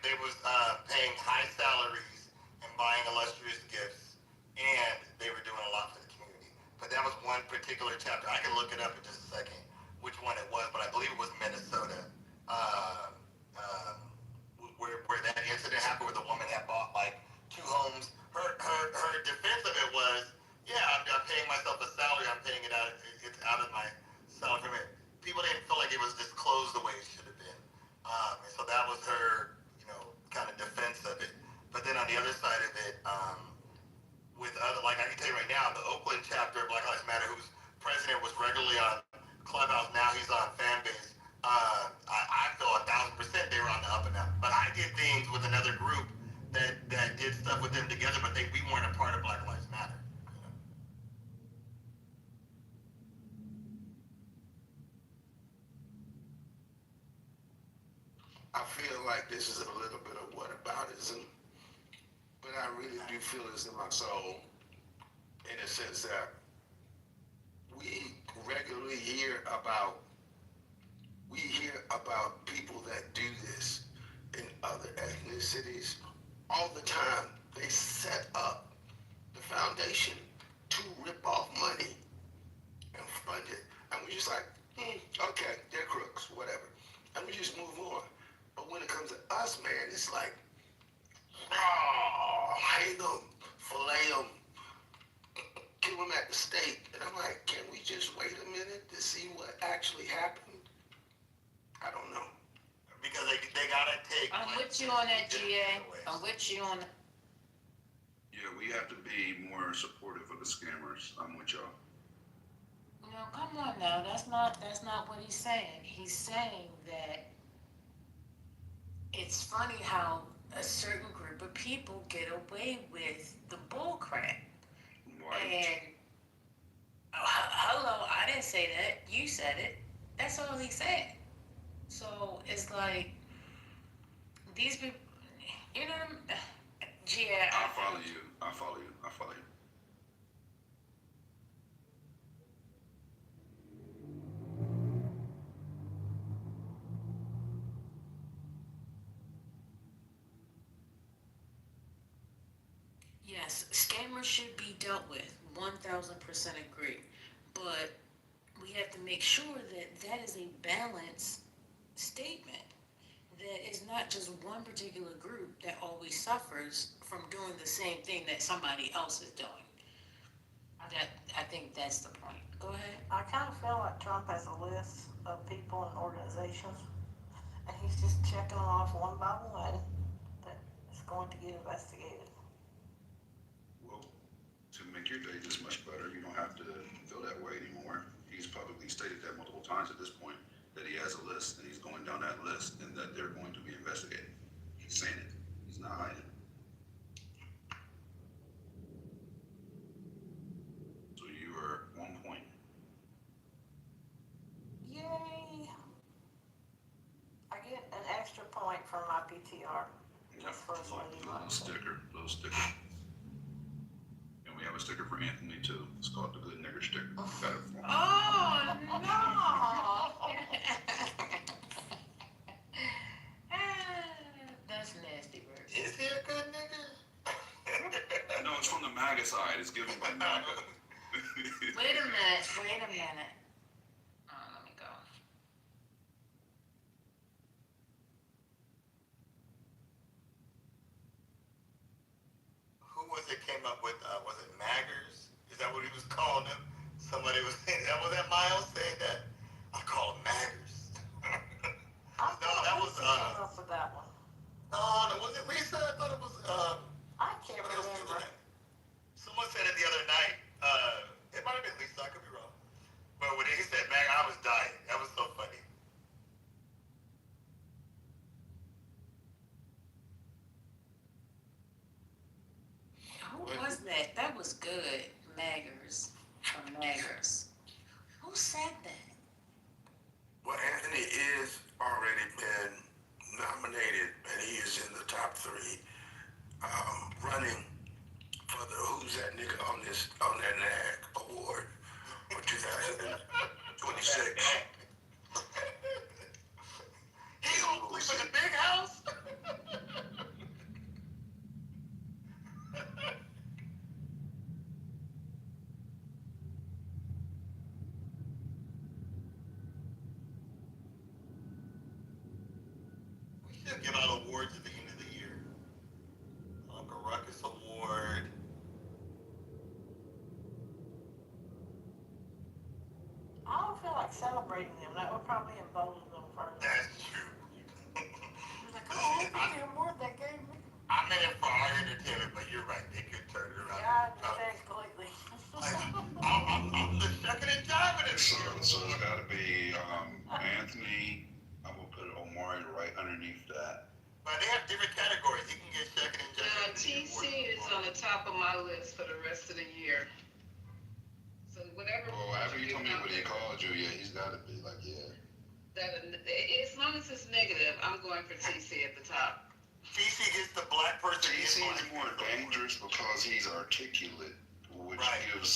They was paying high salaries and buying illustrious gifts, and they were doing a lot for the community. But that was one particular chapter. I can look it up in just a second, which one it was, but I believe it was Minnesota, where that incident happened, where the woman had bought like 2 homes. Her defense of it was, yeah, I'm paying myself a salary, I'm paying I feel like this is a little bit of whataboutism, but I really do feel this in my soul, in a sense that we regularly hear about people that do this in other ethnicities all the time. They set up the foundation to rip off money and fund it. And we're just like, okay, they're crooks, whatever. And we just move on. But when it comes to us, man, it's like, hang them, fillet them, kill them at the stake. And I'm like, can we just wait a minute to see what actually happened? I don't know. Because they gotta take. I'm with you on that, GA. I'm with you on. Yeah, we have to be more supportive of the scammers. I'm with y'all. No, come on now. That's not what he's saying. He's saying that it's funny how a certain group of people get away with the bull crap. Right. And hello, I didn't say that. You said it. That's all he said. So it's like these people, you know, yeah. I follow you. Yes, scammers should be dealt with. 1000% agree. But we have to make sure that that is a balanced statement. That is not just one particular group that always suffers from doing the same thing that somebody else is doing. I think that's the point. Go ahead. I kind of feel like Trump has a list of people and organizations, and he's just checking them off one by one that is going to get investigated. Well, to make your day this much better, you don't have to feel that way anymore. He's publicly stated that multiple times at this point, that he has a list, and he's going down that list, and that they're going to be investigated. He's saying it. He's not hiding it. So you are 1 point. Yay! I get an extra point for my PTR. Yep. Little sticker. And we have a sticker for Anthony too. It's called the Good Nigger sticker. Got it for him. Oh no! That's nasty, bro. Is he a good nigga? No, it's from the MAGA side. It's given by MAGA. Wait a minute. Let me go. Who was it came up with, was it Maggers? Is that what he was calling them? Somebody was saying, was that Miles saying that? I call them Maggers. No, that was, came up with that one. no, was it Lisa? I thought it was, I can't remember. Someone said it the other night. It might have been Lisa, I could be wrong. But when he said Mag, I was dying. That was so funny. Who was that? That was good. Maggers. Who said that? Well, Anthony is already been nominated, and he is in the top 3, running for the Who's That Nigga on that NAG award for 2026. He gonna sleep in the big house? We should give out awards at the end of the year. Uncle Ruckus Award. I don't feel like celebrating them. That would probably embolden them further. That's true. Like, oh, the award they gave me. I meant it for our entertainment, but you're right. They could turn it around. Yeah, I understand completely. I'm just shucking and jiving it. So it's got to be Anthony. I'm gonna put Omari right underneath that. But they have different categories. You can get shucking and jiving. TC is on the top of my list for the rest of the year. So whatever. Well, after you told me what he called you, yeah, he's got to be like, yeah. That, as long as it's negative, I'm going for TC at the top. TC gets the black person. TC is more dangerous because he's articulate, which gives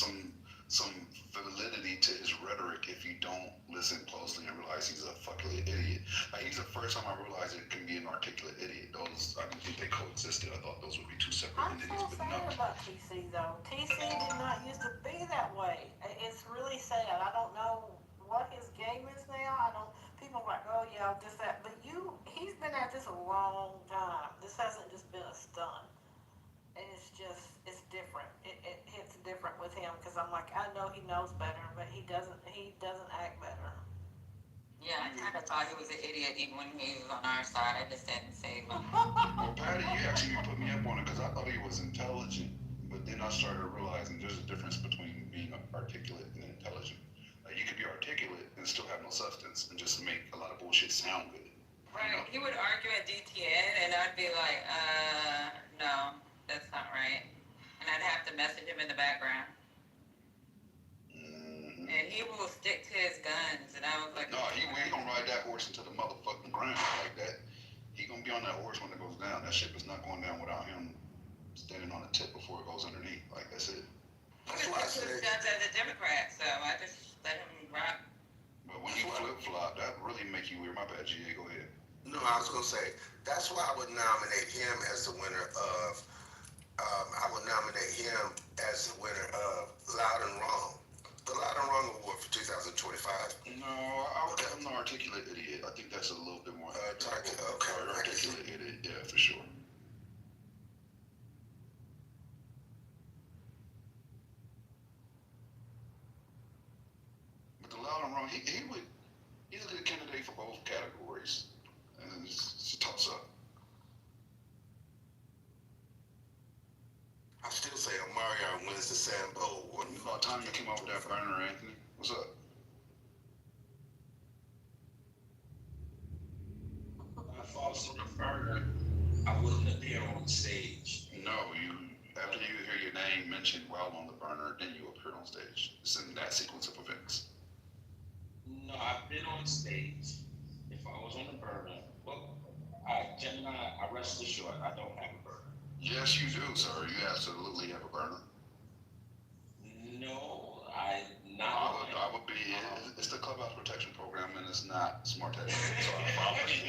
some validity to his rhetoric if you don't listen closely and realize he's a fucking idiot. Like, he's the first time I realized it can be an articulate idiot. Those, I didn't think they coexisted. I thought those would be two separate I'm entities, so but sad no. about TC though. TC did not used to be that way. It's really sad. I don't know what his game is now. I don't. People are like, oh yeah, this that. But he's been at this a long time. This hasn't just been a stunt. And it's different. It hits different with him because I'm like, I know he knows better, but he doesn't act better. Yeah, I kind of thought he was an idiot even when he was on our side. I just didn't say much. Well, Patty, you actually put me up on it because I thought he was intelligent, but then I started realizing there's a difference between being articulate and intelligent. Like, you could be articulate and still have no substance and just make a lot of bullshit sound good. Right. You know? He would argue at DTN, and I'd be like, no, that's not right. And I'd have to message him in the background. Mm-hmm. And he will stick to his guns, and I was like, no, he ain't gonna ride that horse into the motherfucking ground like that. He gonna be on that horse when it goes down. That ship is not going down without him standing on the tip before it goes underneath. Like, that's it. That's why I said his guns as a Democrat, so I just let him rock. But when you flip flop, that really make you weird. My bad, GA. Go ahead. No, I was gonna say that's why I would nominate him as the winner of. I would nominate him as the winner of Loud and Wrong. The Loud and Wrong Award for 2025. No, I'm the articulate idiot. I think that's a little bit more. Articulate idiot, yeah, for sure. But the Loud and Wrong, he's a good candidate for both categories. And it's a toss up. I still say Omarion wins the Sambo Award. About time you came up with that burner, Anthony. What's up? If I was on the burner, I wouldn't appear on stage. No, after you hear your name mentioned while on the burner, then you appeared on stage. It's in that sequence of events. No, I've been on stage. If I was on the burner, well, Gemini, I rest assured, I don't have a burner. Yes, you do, sir. You absolutely have a burner. No, I not. I would be. It's the Clubhouse Protection Program, and it's not Smart Tech. So I apologize.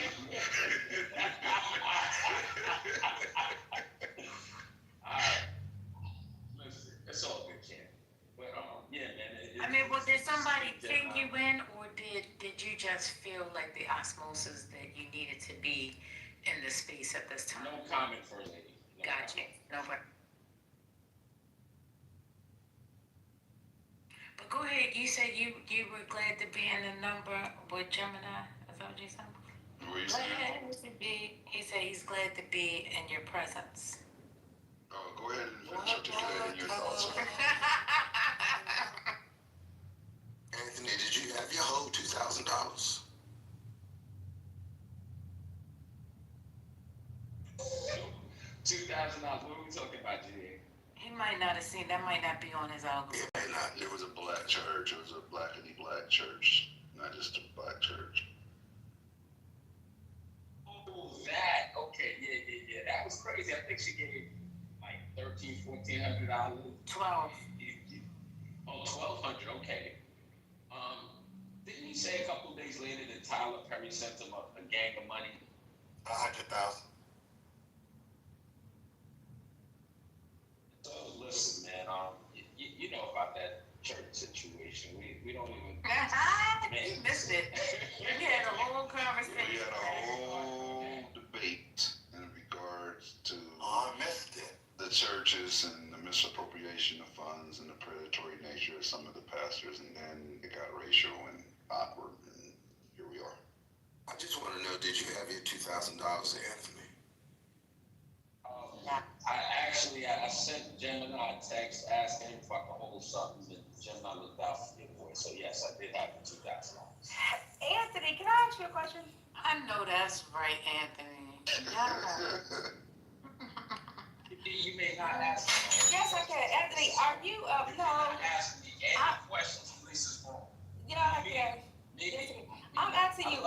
Listen, it's all good, Ken. But yeah, man. I mean, well, did somebody ping you in, or did you just feel like the osmosis that you needed to be in the space at this time? No comment, First Lady. Gotcha. No, but go ahead. You said you were glad to be in the number with Gemini. Is that what you said? Glad to be. He said he's glad to be in your presence. Oh, go ahead and finish articulating your thoughts. Anthony, did you have your whole $2,000? $2,000. What are we talking about, GA? He might not have seen. That might not be on his algorithm. It may not. It was a black church. It was a black church, not just a black church. Oh, that. Okay, yeah. That was crazy. I think she gave like $1,400, $1,400. 12. Oh, 1,200. Okay. Didn't he say a couple of days later that Tyler Perry sent him a gang of money? 100,000. So listen, man. You know about that church situation. We don't even. You missed it. We had a whole conversation. We had a whole debate in regards to I missed it. The churches and the misappropriation of funds and the predatory nature of some of the pastors, and then it got racial and awkward, and here we are. I just want to know, did you have your $2,000, Anthony? I sent Gemini a text asking him if I could hold something, and Gemini looked out for me, boy. So yes, I did have the $2,000. Anthony, can I ask you a question? I know that's right, Anthony. You may not ask me. Yes, I can. Anthony, are you no? Ask me any questions. Lisa's wrong. Yeah, I can. I'm asking you,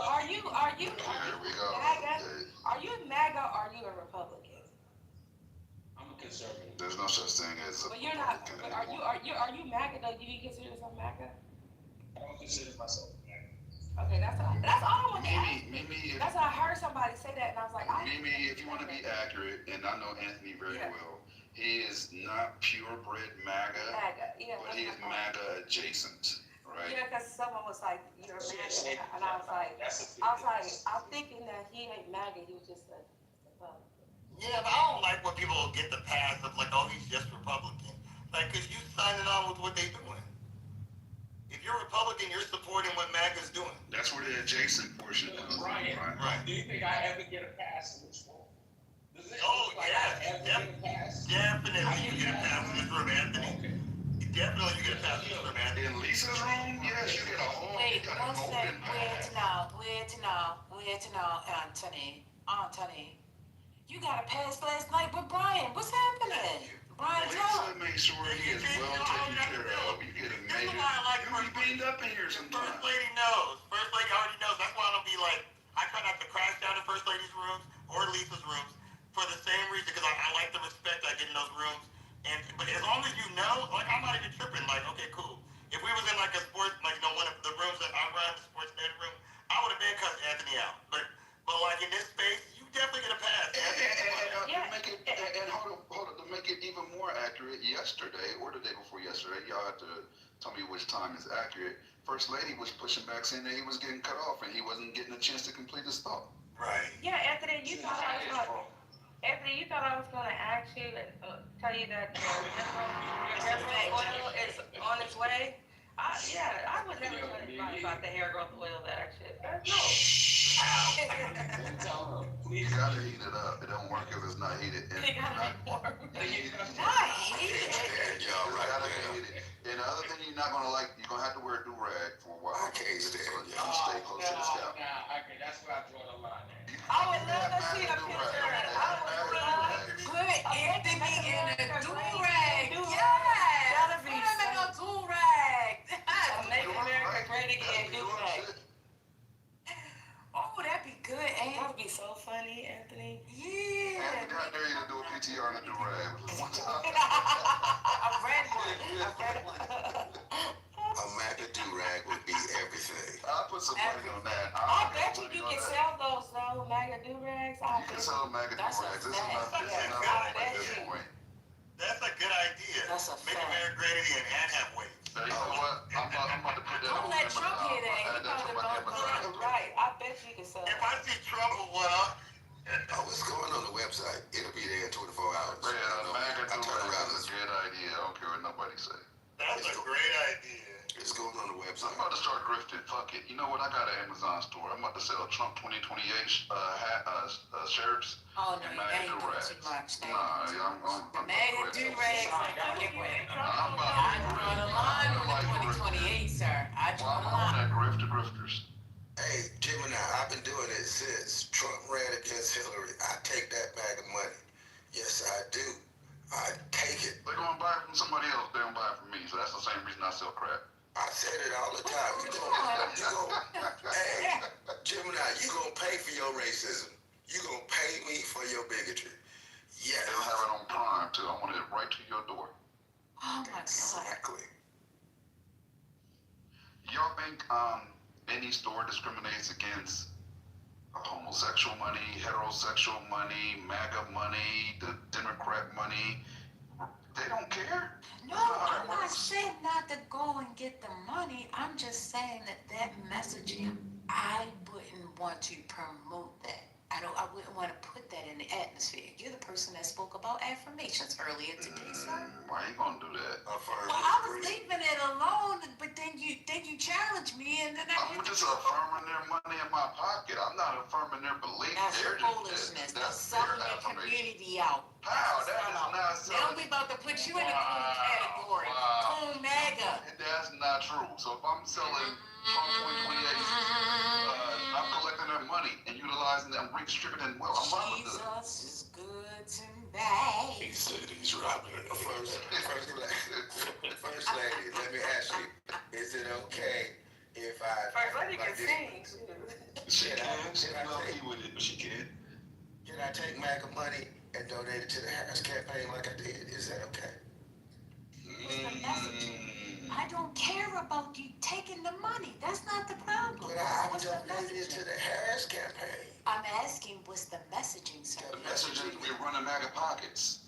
saying as a But you're not. Republican But anymore. are you MAGA though? Do you consider yourself MAGA? I don't consider myself Okay, that's all I want to ask. Mimi, That's why I heard somebody say that, and I was like, Mimi, if you want to be accurate, and I know Anthony very Yeah. well, he is not purebred MAGA, MAGA, yeah. but he is MAGA adjacent, right? Yeah, because someone was like, "You're MAGA," and I was like, I'm thinking that he ain't MAGA. He was just a. Yeah, but I don't like when people get the pass of like, oh, he's just Republican. Like, cause you signing on with what they doing. If you're Republican, you're supporting what MAGA's doing. That's where the adjacent portion comes in, Brian, right? do you think I ever get a pass in this room? Oh, yeah. Definitely you get a pass in this room, Anthony. Definitely you get a pass in this room, Anthony. In Lisa's room, yes, you get a whole, you Wait, got one a sec. golden pass. Wait to know, Anthony. You got a pass last night with Brian. What's happening? Brian, tell Lisa him. make sure he is well taken care of. You get a major, you be beamed up in here sometimes. First lady knows. First lady already knows. That's why I don't be like, I try not to crash down in First Lady's rooms or Lisa's rooms for the same reason, because I like the respect I get in those rooms. But as long as you know, like, I'm not even tripping. Like, okay, cool. If we was in like a sports, like, you know, one of the rooms that I run, the sports net room, I would have been cussed Anthony out. But like in this space, you definitely get a pass. And hold on, to make it even more accurate, yesterday or the day before yesterday, y'all have to tell me which time is accurate. First Lady was pushing back saying that he was getting cut off and he wasn't getting a chance to complete his thought. Right. Yeah, Anthony, you thought I was gonna ask you, tell you that hair growth oil is on its way. I would never tell anybody about the hair growth oil that shit. No. You gotta heat it up. It don't work if it's not heated. Not heated. Y'all right. Gotta heat it. And the other thing you're not gonna like, you're gonna have to wear a do-rag for a while. I can't stand it. You stay close to the scalp. Okay, that's where I draw the line. I would love to see a picture. I would love to Put Anthony in a do-rag. Yes. That'd be Put him in a do-rag. Make America great again, do-rag. Oh, that'd be good, That Anthony. would be so funny, Anthony. Yeah. And I dare you to do a PTR on a do-rag one time. A red one. A MAGA do-rag would be everything. I'll put some money on that. I bet you can sell those though, MAGA do-rags. You can sell MAGA do-rags. This is not at this point. That's a good idea. That's a Make fact. America great again and have weight. Now, you know what? I'm about to put that Don't on let Amazon. Trump hear that. I'll add that to my Amazon. Right, I bet you can sell If it. I see Trump or what up, Oh, it's going on the website. It'll be there in 24 hours. Yeah, MAGA I turn around do-rags is a good idea. I don't care what nobody say. that's a great idea. It's going on the I'm website. about to start grifting. Fuck it. You know what? I got an Amazon store. I'm about to sell Trump 2028 shirts. Oh, no, and you MAGA ain't doing do-rags. too much. Nah, The MAGA do-rags ain't gonna get away. I'm I draw the line on the 2028, sir. I draw the line. that grifters. Hey, Gemini, I've been doing it since Trump ran against Hillary. I take that bag of money. Yes, I do. I take it. They're going to buy it from somebody else. They don't buy it from me. So that's the same reason I sell crap. I said it all the time. Hey, Gemini, you gonna pay for your racism. You gonna pay me for your bigotry. Yes. They'll have it on Prime, too. I want it right to your door. Oh, my God. Exactly. Y'all think any store discriminates against homosexual money, heterosexual money, MAGA money, the Democrat money? They don't care? No, I'm not saying not to go and get the money. I'm just saying that messaging, I wouldn't want to promote that. I wouldn't want to put that in the atmosphere. You're the person that spoke about affirmations earlier today, sir. Why you gonna do that? Well, I was leaving it alone, but then you challenged me, and then I'm just affirming their money in my pocket. I'm not affirming their belief. That's They're foolishness. That's their selling your affirmation. community out. How? That is not Now selling. we about to put you in a cool category. Cool MAGA. That's not true. So if I'm selling Trump 2028, I'm collecting their money and utilizing them, redistributing well. I'm fine with it. Jesus is good to me. He said he's robbing it. First lady, let me ask you, is it okay if I... First lady can sing. Should I take... with it, but she can. Can I take MAGA money and donate it to the Harris campaign like I did? Is that okay? messaging. I don't care about you taking the money. That's not the problem. But I What's the donated to messaging? the Harris campaign. I'm asking, what's the messaging, sir? The message is we're running MAGA pockets.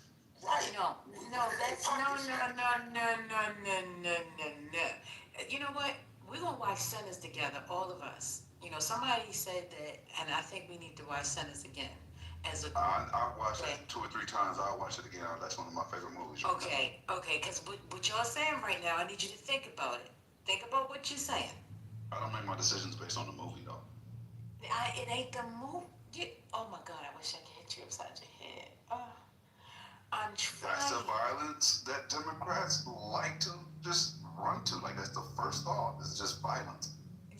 Right. No, that's no. You know what? We're gonna watch Sinners together, all of us. You know, somebody said that, and I think we need to watch Sinners again as a group. I've watched it 2 or 3 times. I'll watch it again. That's one of my favorite movies. Okay, because what y'all saying right now, I need you to think about it. Think about what you're saying. I don't make my decisions based on the movie, though. It ain't the movie. Oh my God, I wish I could hit you upside your head. I'm That's the trying. violence that Democrats like to just run to. Like, that's the first thought. It's just violence.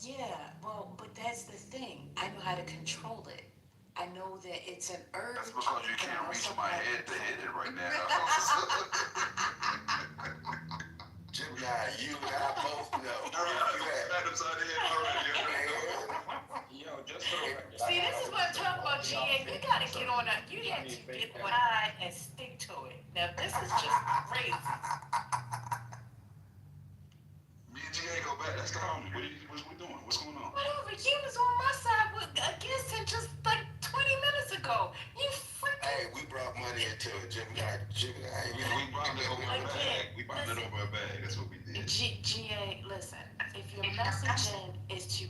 Yeah, well, but that's the thing. I know how to control it. I know that it's an urge. That's because you can't reach my head to hit it right now. Gemini, you and I both know. Pat upside the head already. Yo, just for the record. See, this is what I'm talking about, GA. You gotta get on a, you have to get on high and stick to it. Now, this is just crazy. Me and GA go back. That's the homie. What's we doing? What's going on? Whatever, you was on my side against him just like 20 minutes ago. You freaking. Hey, we brought money into it, Gemini. We brought it over a bag. We brought it over a bag. That's what we did. GA, listen. If your messaging is to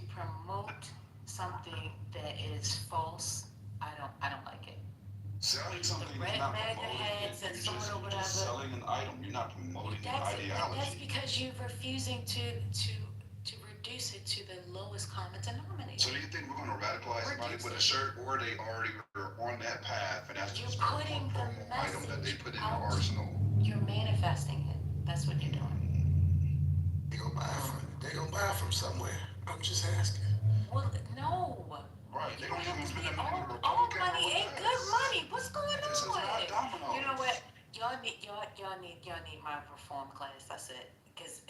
promote something that is false, I don't like it. Selling something The red is not MAGA promoting hats it. and You're so on or just whatever. selling an item. You're not promoting an That's ideology. because you're refusing to reduce it to the lowest common denominator. So do you think we're going to radicalize somebody with a shirt, or they already are on that path, and that's just one promo item that they put in their arsenal? You're manifesting it. That's what you're doing. They gonna buy from somewhere. I'm just asking. Well, no. Right. They don't even spend that money with All Republican. money ain't good money. What's going on? This is not dominoes. You know what? Y'all need my reform class. That's it. Because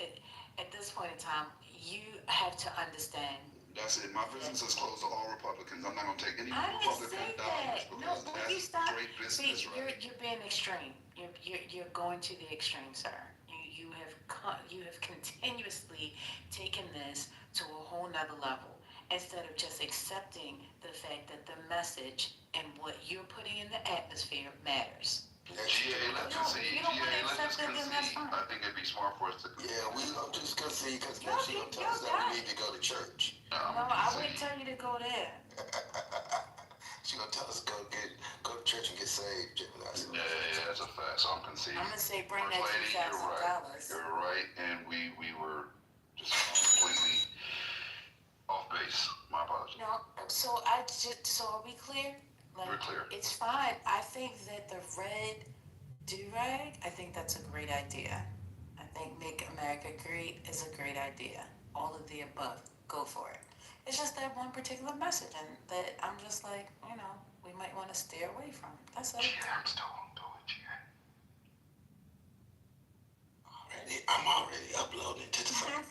at this point in time, you have to understand. That's it. My business is closed to all Republicans. I'm not going to take any I didn't Republican say dollars that. No, because but that's you stop. straight See, business, right? you're being extreme. You're going to the extreme, sir. You have continuously taken this to a whole nother level instead of just accepting the fact that the message and what you're putting in the atmosphere matters. GA, let's concede. GA, let's just concede. I think it'd be smart for us to concede. Yeah, we gonna just concede because then she gonna tell us that we need to go to church. No, I wouldn't tell you to go there. She gonna tell us go to church and get saved, Gemini. Yeah, that's a fact. So I'm conceding. I'm gonna say bring First that lady, $2,000. You're right, and we were just completely off base. My apologies. No, so are we clear? We're clear. It's fine. I think that the red do-rag, I think that's a great idea. I think Make America Great is a great idea. All of the above, go for it. It's just that one particular message, and that I'm just like, we might want to stay away from. That's it. Yeah, I'm still gonna do it, GA. I'm already uploading to the phone.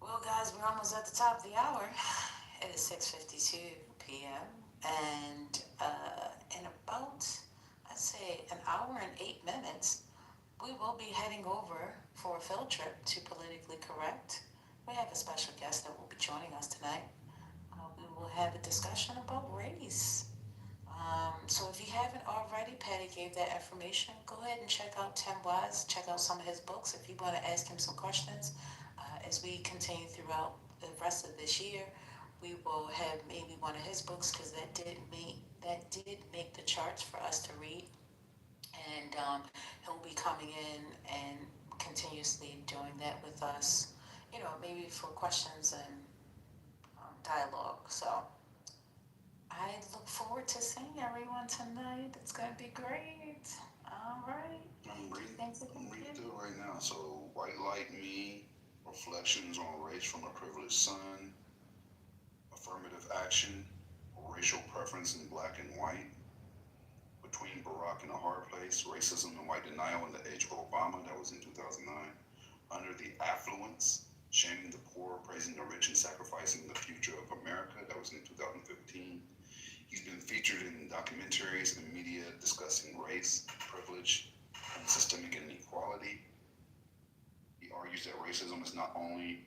Well, guys, we're almost at the top of the hour. It is 6:52 p.m. And in about, I'd say, an hour and 8 minutes, we will be heading over for a field trip to Politically Correct. We have a special guest that will be joining us tonight. We will have a discussion about race. So if you haven't already, Patty gave that information. Go ahead and check out Tim Wise. Check out some of his books if you want to ask him some questions. As we continue throughout the rest of this year, we will have maybe one of his books because that did make the charts for us to read. And he'll be coming in and continuously doing that with us, maybe for questions and dialogue. So I look forward to seeing everyone tonight. It's going to be great. All right. I'm reading through right now. So, White Light Me, Reflections on Race from a Privileged Son, Affirmative Action, Racial Preference in Black and White, Between Barack and a Hard Place, Racism and White Denial in the Age of Obama, that was in 2009, Under the Affluence, Shaming the Poor, Praising the Rich, and Sacrificing the Future of America. That was in 2015. He's been featured in documentaries and media discussing race, privilege, and systemic inequality. He argues that racism is not only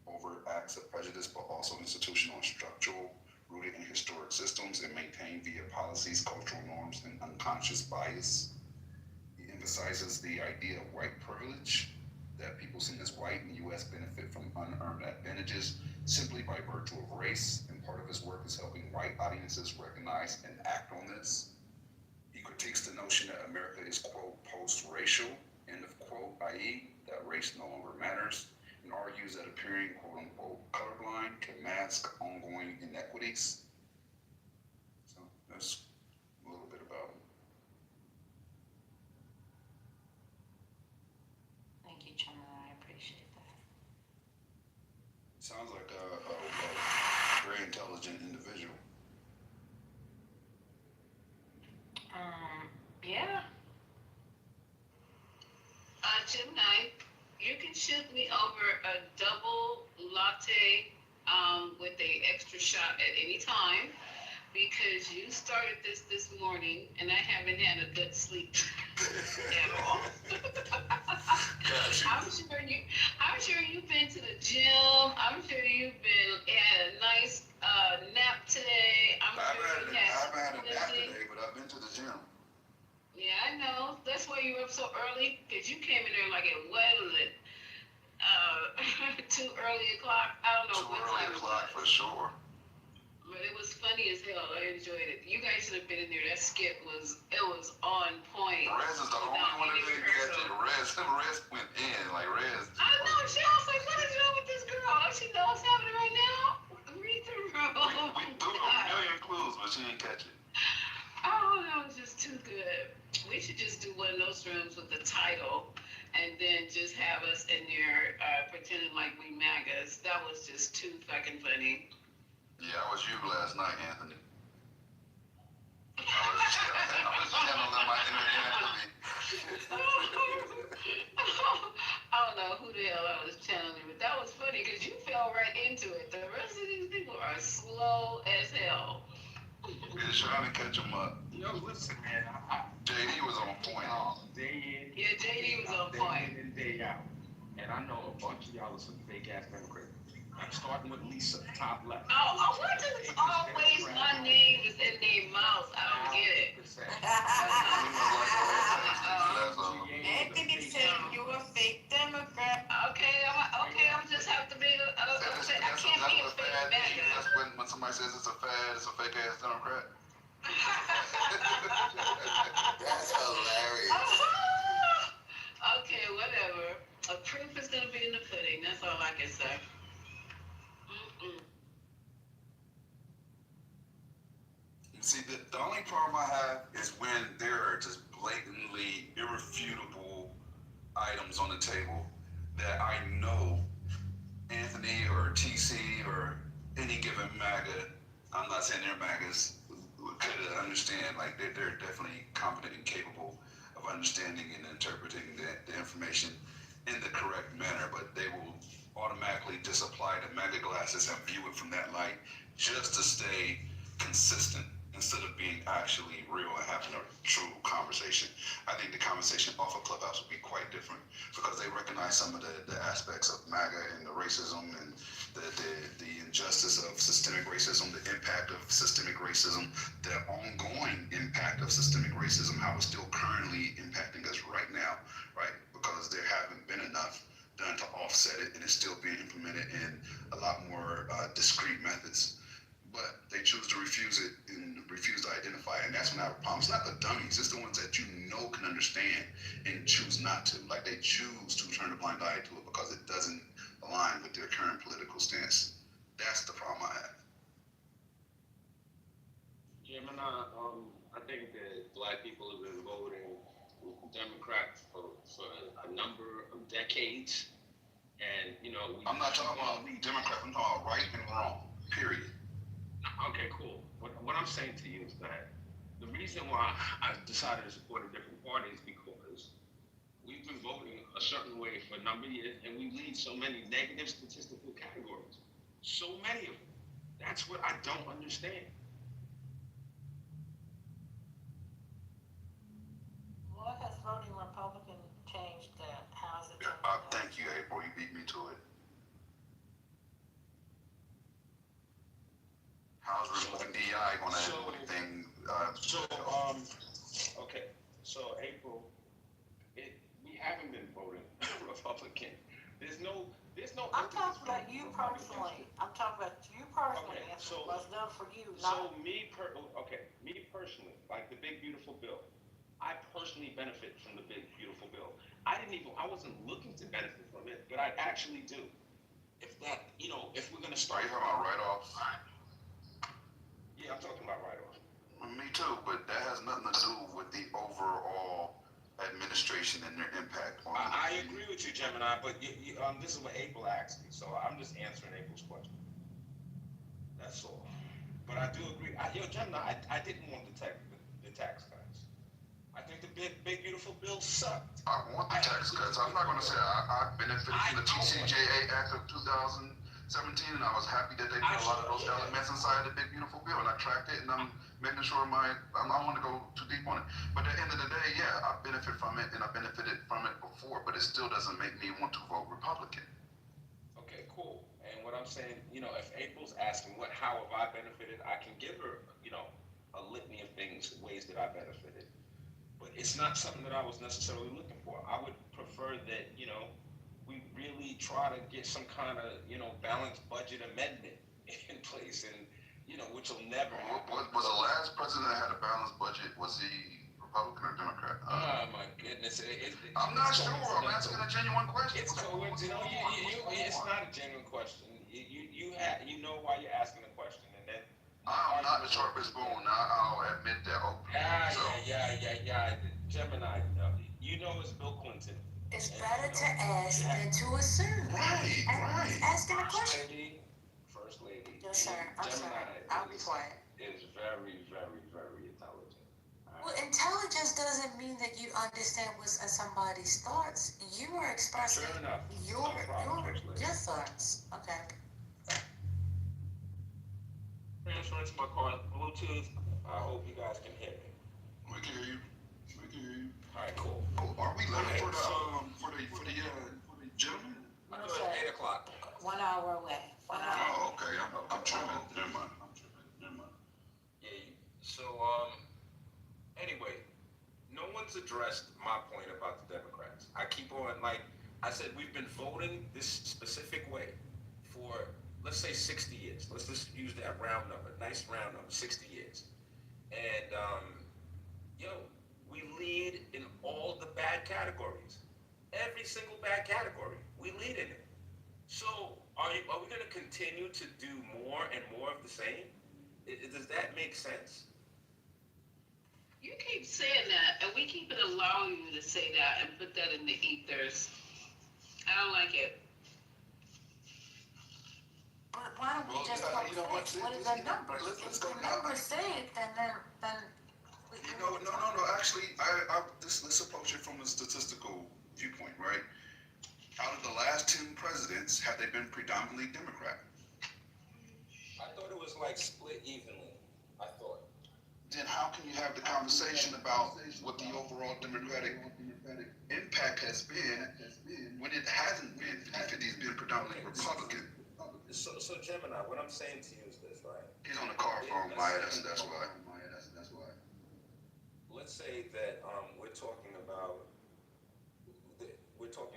overt acts of prejudice, but also institutional and structural, rooted in historic systems and maintained via policies, cultural norms, and unconscious bias. He emphasizes the idea of white privilege, that people seen as white in the U.S. benefit from unearned advantages simply by virtue of race, and part of his work is helping white audiences recognize and act on this. He critiques the notion that America is, quote, post-racial, end of quote, i.e., that race no longer matters, and argues that appearing, quote unquote, colorblind can mask ongoing inequities. So that's a little bit about him. Thank you, Chairman. I appreciate that. Sounds like a very intelligent individual. Yeah. Gemini, you can shoot me over a double latte with a extra shot at any time, because you started this morning and I haven't had a good sleep at all. I'm sure you've been to the gym. I'm sure you've had a nice nap today. I haven't had a nap today, but I've been to the gym. Yeah, I know. That's why you were up so early, because you came in there like at, what was it, 2 early o'clock? I don't know what time it was. For sure. But it was funny as hell. I enjoyed it. You guys should have been in there. That skit was on point. Rez is the only one that didn't catch it. Rez went in, like Rez. I know, she was like, what is wrong with this girl? Oh, she knows what's happening right now? Read the room. We threw a million clues, but she didn't catch it. Oh, that was just too good. We should just do one of those rooms with the title, and then just have us in there pretending like we MAGAs. That was just too fucking funny. Yeah, I was you last night, Anthony. I was channeling my inner Anthony. I don't know who the hell I was channeling, but that was funny because you fell right into it. The rest of these people are slow as hell. We're just trying to catch them up. Yo, listen, man. JD was on point. Day in. Yeah, JD was on point. Day in and day out. And I know a bunch of y'all are some fake ass Democrats. I'm starting with Lisa, top left. Oh, what is always my name is in their mouth? I don't get it. Anthony said you a fake Democrat. Okay, I'm just have to be I can't be a fake MAGA. That's when somebody says it's a fad, it's a fake ass Democrat. That's hilarious. Okay, whatever. A proof is gonna be in the pudding. That's all I can say. See, the only problem I have is when there are just blatantly irrefutable items on the table that I know Anthony or TC or any given MAGA, I'm not saying they're MAGAs, could understand. Like they're definitely competent and capable of understanding and interpreting the information in the correct manner, but they will automatically just apply the MAGA glasses and view it from that light just to stay consistent instead of being actually real and having a true conversation. I think the conversation off of Clubhouse would be quite different because they recognize some of the aspects of MAGA and the racism and the injustice of systemic racism, the impact of systemic racism, the ongoing impact of systemic racism, how it's still currently impacting us right now, right? Because there haven't been enough done to offset it, and it's still being implemented in a lot more discrete methods. But they choose to refuse it and refuse to identify it, and that's when I have a problem. It's not the dummies, it's the ones that you know can understand and choose not to. Like they choose to turn a blind eye to it because it doesn't align with their current political stance. That's the problem I have. Gemini, I think that black people have been voting Democrats for a number of decades, and I'm not talking about Democrats. I'm talking about right and wrong. Period. Okay, cool. What I'm saying to you is that the reason why I decided to support a different party is because we've been voting a certain way for a number of years, and we lead so many negative statistical categories. So many of them. That's what I don't understand. What has voting Republican changed that? How has it Yeah, changed that? thank you, April. You beat me to it. How's removing DI going to do anything? Okay. So April, we haven't been voting Republican. There's no. I'm talking about you personally. I'm talking about you personally. Okay, And so- what's done for you, So not. me personally, like the big beautiful bill, I personally benefit from the big beautiful bill. I wasn't looking to benefit from it, but I actually do. If we're gonna Are start. you talking about write-offs? Yeah, I'm talking about write-off. Me too, but that has nothing to do with the overall administration and their impact on. I agree with you, Gemini, but this is what April asked me, so I'm just answering April's question. That's all. But I do agree. Gemini, I didn't want the tax cuts. I think the big beautiful bill sucked. I want the tax cuts. I'm not going to say I benefited from the TCJA Act of 2017, and I was happy that they put a lot of those elements inside the big beautiful bill, and I tracked it, and I'm making sure I don't want to go too deep on it. But at the end of the day, yeah, I benefit from it, and I benefited from it before, but it still doesn't make me want to vote Republican. Okay, cool. And what I'm saying, if April's asking how have I benefited, I can give her, a litany of things, ways that I benefited. But it's not something that I was necessarily looking for. I would prefer that, we really try to get some kind of, balanced budget amendment in place, and, which will never happen. Was the last president that had a balanced budget, was he Republican or Democrat? Oh my goodness. I'm not sure. I'm asking a genuine question. It's not a genuine question. You know why you're asking the question, and then I'm not the sharpest spoon. I'll admit that openly. Yeah. Gemini, it's Bill Clinton. It's better to ask than to assume. Right. Asking a question. First lady. Yes, sir. I'm sorry. I'll be quiet. Is very, very, very intelligent. Well, intelligence doesn't mean that you understand what's in somebody's thoughts. You are expressing Fair enough. your thoughts. Okay. Transferring to my car, Bluetooth. I hope you guys can hear me. We can hear you. All right, cool. Oh, are we late for the gentleman? I thought it was 8 o'clock. 1 hour away. 1 hour. Oh, okay. I'm trimming. Never mind. Yeah. So, anyway, no one's addressed my point about the Democrats. I keep on, like I said, we've been voting this specific way for, let's say, 60 years. Let's just use that round number, nice round number, 60 years. And, we lead in all the bad categories. Every single bad category, we lead in it. So, are we going to continue to do more and more of the same? Does that make sense? You keep saying that, and we keep allowing you to say that and put that in the ethers. I don't like it. But why don't we just what is the numbers? If the numbers say it, then No. Actually, let's approach it from a statistical viewpoint, right? Out of the last 10 presidents, have they been predominantly Democrat? I thought it was like split evenly. I thought. Then how can you have the conversation about what the overall Democratic impact has been when it hasn't been 50/50? It's been predominantly Republican. So Gemini, what I'm saying to you is this, right? He's on the car phone, Maya. That's why. Let's say that we're talking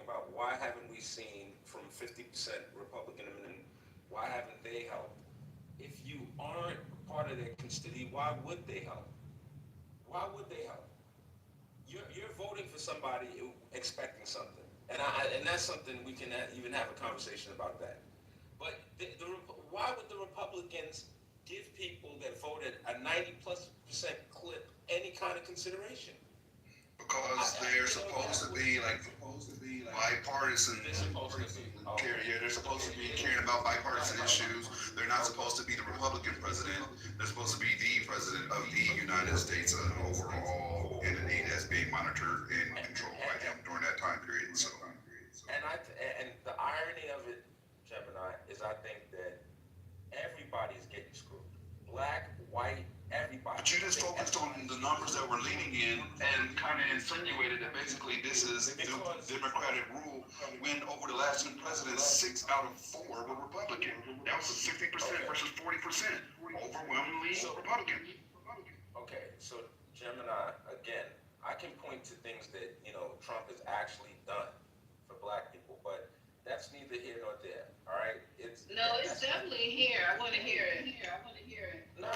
about why haven't we seen from 50% Republican and why haven't they helped? If you aren't part of their constituency, why would they help? Why would they help? You're voting for somebody expecting something, and that's something we can even have a conversation about that. But why would the Republicans give people that voted a 90+% clip any kind of consideration? Because they're supposed to be bipartisan. They're supposed to be. They're supposed to be caring about bipartisan issues. They're not supposed to be the Republican president. They're supposed to be the president of the United States, an overall entity that's being monitored and controlled by him during that time you just focused on the numbers that we're leaning in and kind of insinuated that basically this is the Democratic rule when over the last 2 presidents, 6 out of 4 were Republican. That was a 60% versus 40%. Overwhelmingly Republican. Okay, so Gemini, again, I can point to things that, Trump has actually done for black people, but that's neither here nor there, all right? It's definitely here. I want to hear it. No,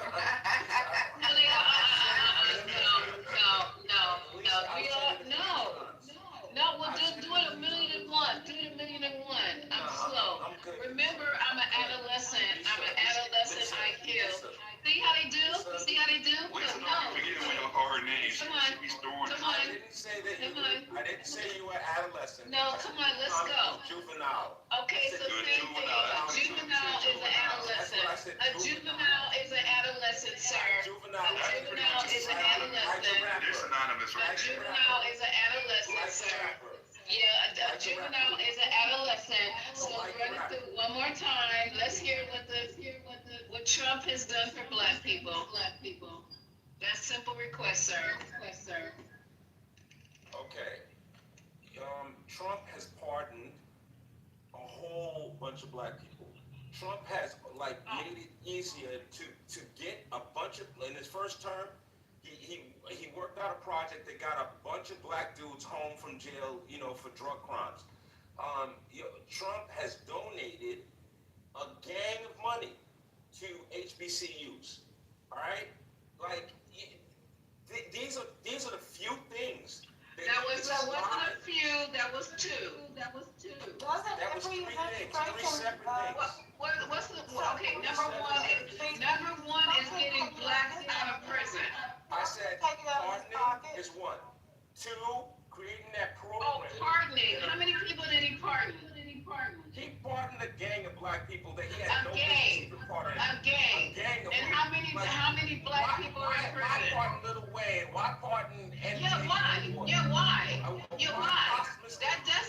No, well, just do it 1,000,001. Do it 1,000,001. I'm slow. Remember, I'm an adolescent. I kill. See how they do? Wait till you begin with a hard name. Come on. I didn't say that I didn't say you were adolescent. No, come on, let's go. Juvenile. Okay, so same thing. A juvenile is an adolescent. A juvenile is an adolescent, sir. A juvenile is an adolescent. They're synonymous, A right? juvenile is an adolescent, sir. Yeah, a juvenile is an adolescent. So run it through one more time. Let's hear what Trump has done for black people. That's simple request, sir. Okay. Trump has pardoned a whole bunch of black people. Trump has made it easier to get a bunch of, in his first term, he worked out a project that got a bunch of black dudes home from jail, for drug crimes. Trump has donated a gang of money to HBCUs. All right, these are the few things. That wasn't a few. That was two. That was three separate things. What's the okay? Number one is getting blacks out of prison. I said pardoning is one. 2, creating that program. Oh, pardoning. How many people did he pardon? He pardoned a gang of black people that he had no gang. business to pardon. A gang. Of and how many black people are in prison? Why pardon Lil Wayne? Why pardon Why? That does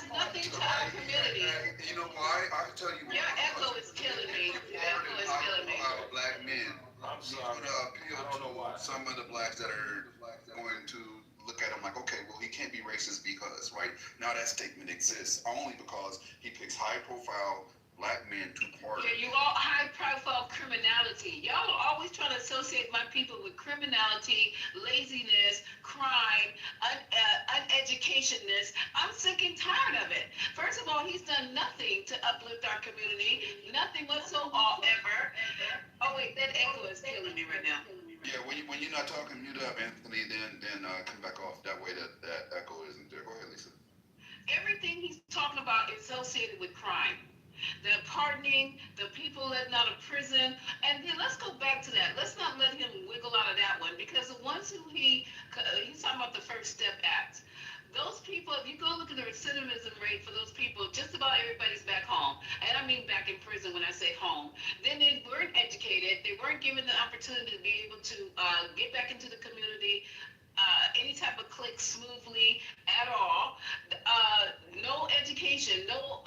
nothing to our community. You know why? I can tell you why. Your echo is killing me. Black men. I'm sorry. Appeal to some of the blacks that are going to look at him like, okay, well, he can't be racist because, right? Now that statement exists only because he picks high-profile black men to pardon. Yeah, you all high-profile criminality. Y'all are always trying to associate my people with criminality, laziness, crime, uneducationness. I'm sick and tired of it. First of all, he's done nothing to uplift our community, nothing whatsoever. Oh wait, that echo is killing me right now. Yeah, when you're not talking, mute up, Anthony. Then come back off. That way that echo isn't there. Go ahead, Lisa. Everything he's talking about is associated with crime. The pardoning, the people letting out of prison, and then let's go back to that. Let's not let him wiggle out of that one, because the ones who he's talking about the First Step Act. Those people, if you go look at the recidivism rate for those people, just about everybody's back home. And I mean back in prison when I say home. Then they weren't educated. They weren't given the opportunity to be able to get back into the community, any type of click smoothly at all. No education, no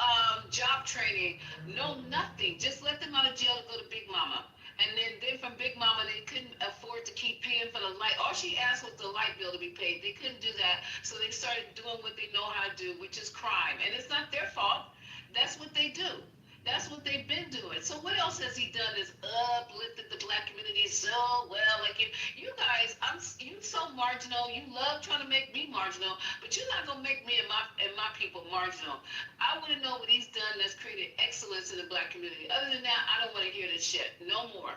job training, no nothing. Just let them out of jail to go to Big Mama. And then from Big Mama, they couldn't afford to keep paying for the light. All she asked was the light bill to be paid. They couldn't do that, so they started doing what they know how to do, which is crime. And it's not their fault. That's what they do. That's what they've been doing. So what else has he done that's uplifted the black community so well? Like you guys, you so marginal. You love trying to make me marginal, but you're not gonna make me and my people marginal. I want to know what he's done that's created excellence in the black community. Other than that, I don't want to hear this shit no more.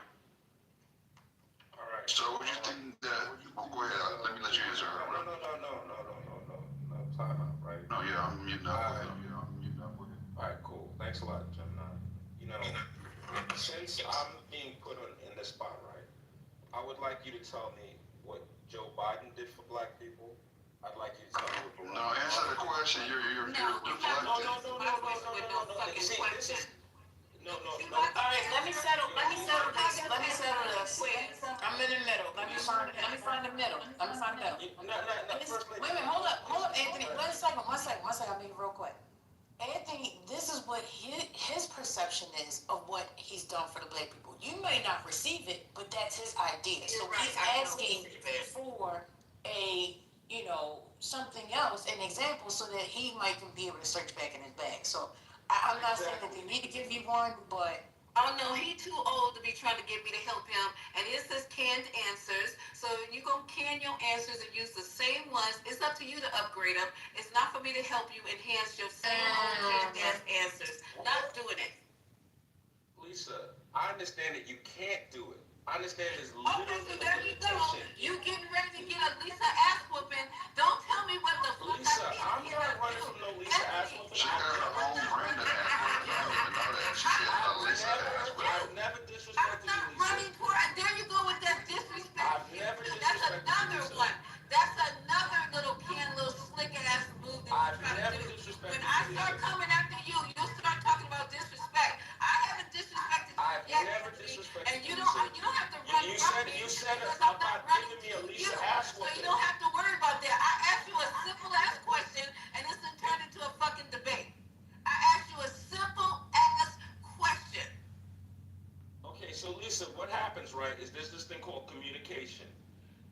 All right. So what do you think that? Go ahead. Let me let you answer. No. Time out, right? No, yeah, I'm muting up. All right, cool. Thanks a lot, Gemini. Since I'm being put in the spot, right, I would like you to tell me what Joe Biden did for black people. I'd like you to tell me what Barack No, answer the question. You're deflecting. No. All right, let me settle this. I'm in the middle. Let me find the middle. Wait a minute, hold up, Anthony. One second. I'll make it real quick. Anthony, this is what his perception is of what he's done for the black people. You may not receive it, but that's his idea. So You're right, he's I don't asking receive it. for a, something else, an example, so that he might be able to search back in his bag. So I'm not saying that they need to give you one, but Oh no, he too old to be trying to get me to help him. And it says canned answers. So you gonna can your answers and use the same ones. It's up to you to upgrade them. It's not for me to help you enhance your same old canned ass answers. Not doing it. Lisa, I understand that you can't do it. I understand there's Okay, literally so a there you go. limitation. You getting ready to get a Lisa ass whooping. Don't tell me what the fuck Lisa, I I'm need to not do. running from no Lisa ass whooping. She got her own brand of ass whooping. You don't even know that. She said Lisa ass whooping. I've never I'm disrespected not you, Lisa. running for it. There you go with that disrespect. I've never That's disrespected another you, Lisa. one. That's another little slick ass move that I've you try never to do. disrespected When I you, start Lisa. coming after you, you'll start talking about disrespect. I haven't disrespected you I've yet, never Anthony, disrespected and you you, don't Lisa. have to run from me You said because I'm about not running giving me a to Lisa you. ass So you whooping. don't have to worry about that. I asked you a simple ass question and it's been turned into a fucking debate. I asked you a simple ass question. Okay, so Lisa, what happens, right, is there's this thing called communication.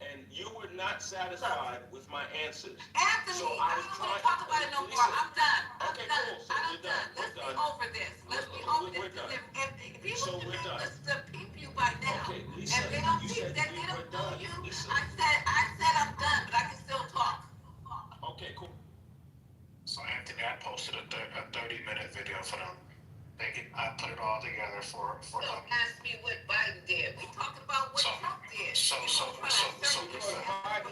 And you were not satisfied with my answers. Anthony, So I don't want to talk about it no more. I'm done. Okay, cool. So we're done. Let's We're be done. over this. Let's be over We're this. done. If people So should we're be done. able to peep you by now. Okay, Lisa, If they don't you peep said that we they were don't know done. you, Lisa. I said I'm done, but I can still talk. Okay, cool. So Anthony, I posted a 30-minute video for them. I put it all together for Don't them. ask me what Biden did. We talking about what Trump did. So Biden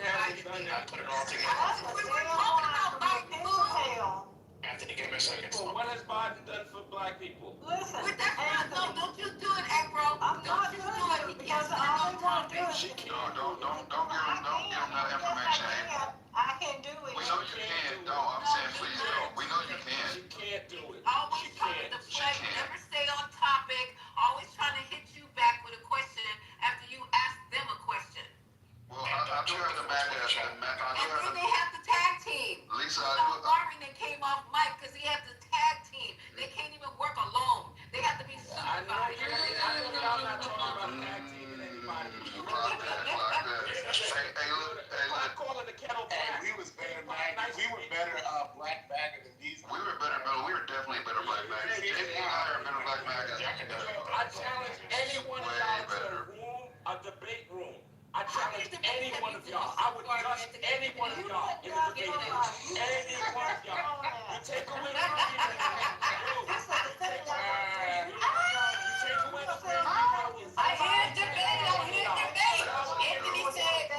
hasn't done that. I put it all together. We were talking about Biden food. Anthony, give me a second. Well, what has Biden done for black people? Listen, But that's not, no, don't you do it, April. I'm not Don't you doing do it. it because all they want to do is. Don't give him that information, April. I can't do it. We know you can. Don't. I'm saying please don't. We know you can. She can't do it. Always trying to deflect, never stay on topic, always trying to hit you back with a question after you ask them a question. Well, I do have the Mac ass. And then they have the tag team. Lisa, Marvin that came off mic because he had the tag team. They can't even work alone. They have to be supervised. I know y'all not talking about tag teaming anybody. Clock that. Hey, look. I'm calling the kettle black. We was better black bagger than these. We were better, we were definitely better black maggots. JP and I are better black maggots. I challenge any one of y'all to a room, a debate room. I challenge any one of y'all. I would dust any one of y'all in the debate room. Any one of y'all. You take away the I hear debate. Anthony said,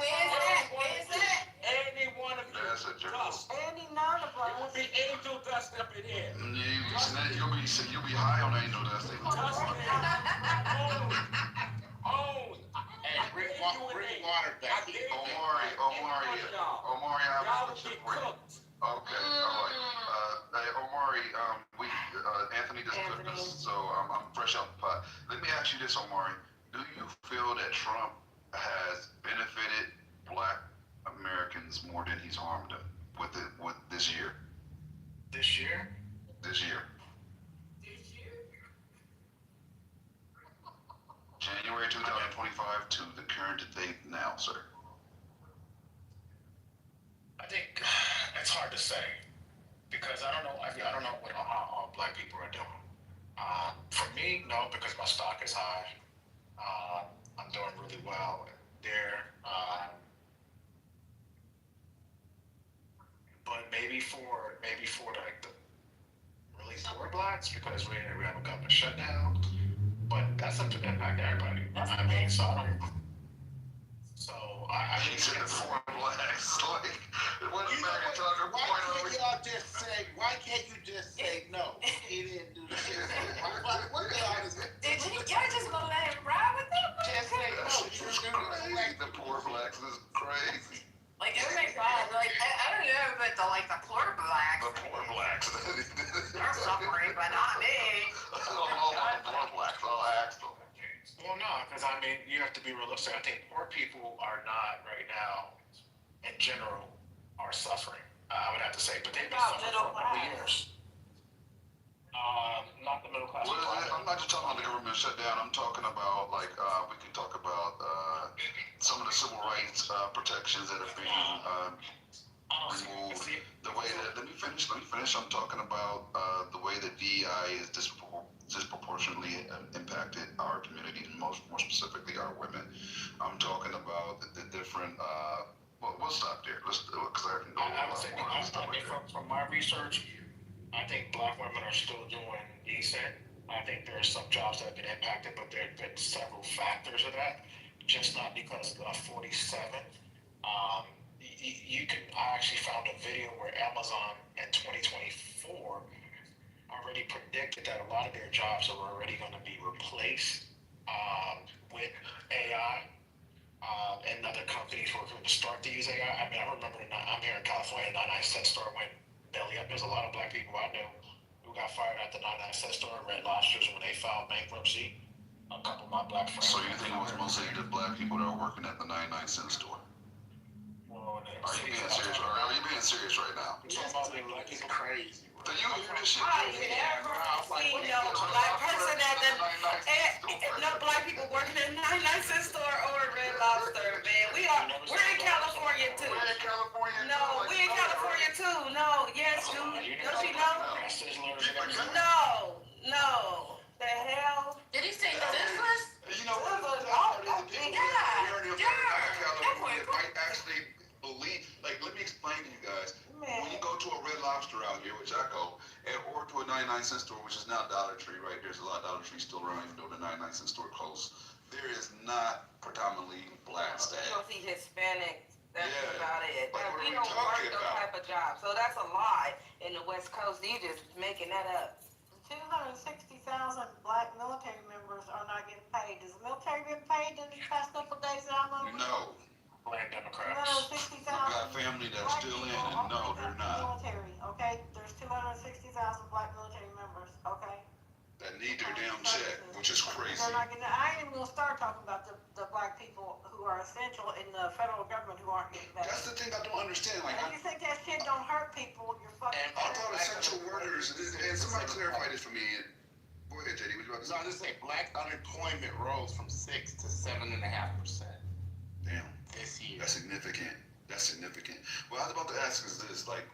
where's that? Any one of you. That's a joke. Dust. Any none of It will us. be angel dust up in here. You'll be high on angel dust. Dust own. Hey, bring water back. Omari, I have a question for you. Okay, all right. Hey, Omari, Anthony just cooked us, so I'm fresh out the pot. Let me ask you this, Omari. Do you feel that Trump has benefited black Americans more than he's harmed them with this year? This year? This year. January 2025 to the current date now, sir. I think it's hard to say because I don't know what all black people are doing. For me, no, because my stock is high. I'm doing really well there. But maybe for the really poor blacks because we have a government shutdown. But that's up to impact everybody. I mean, so I don't. So I He said the four blacks. Like, what You a know maggot what? talker. Why can't y'all just say? Why can't you just say no? He didn't do the shit. What the hell is it? did y'all just gonna let him ride with them? Just say no. This is crazy. The poor blacks is crazy. Like everybody fine. Like I don't know, but the poor blacks. The poor blacks. They're suffering, but not me. The poor blacks. I'll ask them. Well, no, because I mean, you have to be realistic. I think poor people are not right now, in general, are suffering. I would have to say, but they've been suffering for a couple years. middle class Well, people. I'm not just talking about the government shutdown. I'm talking about we can talk about some of the civil rights protections that are being removed. The way that let me finish. I'm talking about the way that DEI is disproportionately impacted our community, and more specifically our women. I'm talking about the different. We'll stop there. Let's because I can go. I would say, from my research, I think black women are still doing decent. I think there are some jobs that have been impacted, but there have been several factors of that. Just not because of 47. I actually found a video where Amazon in 2024 already predicted that a lot of their jobs are already going to be replaced with AI. And other companies were going to start to use AI. I mean, I remember I'm here in California, 99-cent store went belly up. There's a lot of black people I know who got fired at the 99-cent store, Red Lobsters, when they filed bankruptcy. A couple of my black friends. So you think it was mostly the black people that are working at the 99-cent store? Well, are you being serious? Are you being serious right now? You're talking about black people crazy. Do you hear this shit? I never seen no black person at the no black people working at the 99-cent store or Red Lobster, man. We're in California too. We're in California. No, we in California too. No, yes, dude. Don't you know? No. The hell? Did he say senseless? You know what? The people that might actually believe. Like, let me explain to you guys. Man. When you go to a Red Lobster out here, which I go, or to a 99-cent store, which is now Dollar Tree, right? There's a lot of Dollar Tree still around, even though the 99-cent store closed. There is not predominantly black staff. You don't see Hispanic. That's about it. Like, what We are we don't work talking those about? type of jobs. So that's a lie in the West Coast. You just making that up. 260,000 black military members are not getting paid. Does the military get paid in the past couple of days that I'm over? No. Black Democrats. 260,000. We've got family that's still in, and no, they're not. Military, okay? There's 260,000 black military members, okay? That need their damn check, which is crazy. They're not getting, I ain't even gonna start talking about the black people who are essential in the federal government who aren't getting paid. That's the thing I don't understand. Like, And you think that shit don't hurt people, you're fucking. I thought essential workers, and somebody clarify this for me. Go ahead, JD. What you about to say? No, I just say black unemployment rose from 6 to 7.5%. Damn. This year. That's significant. What I was about to ask is this, like,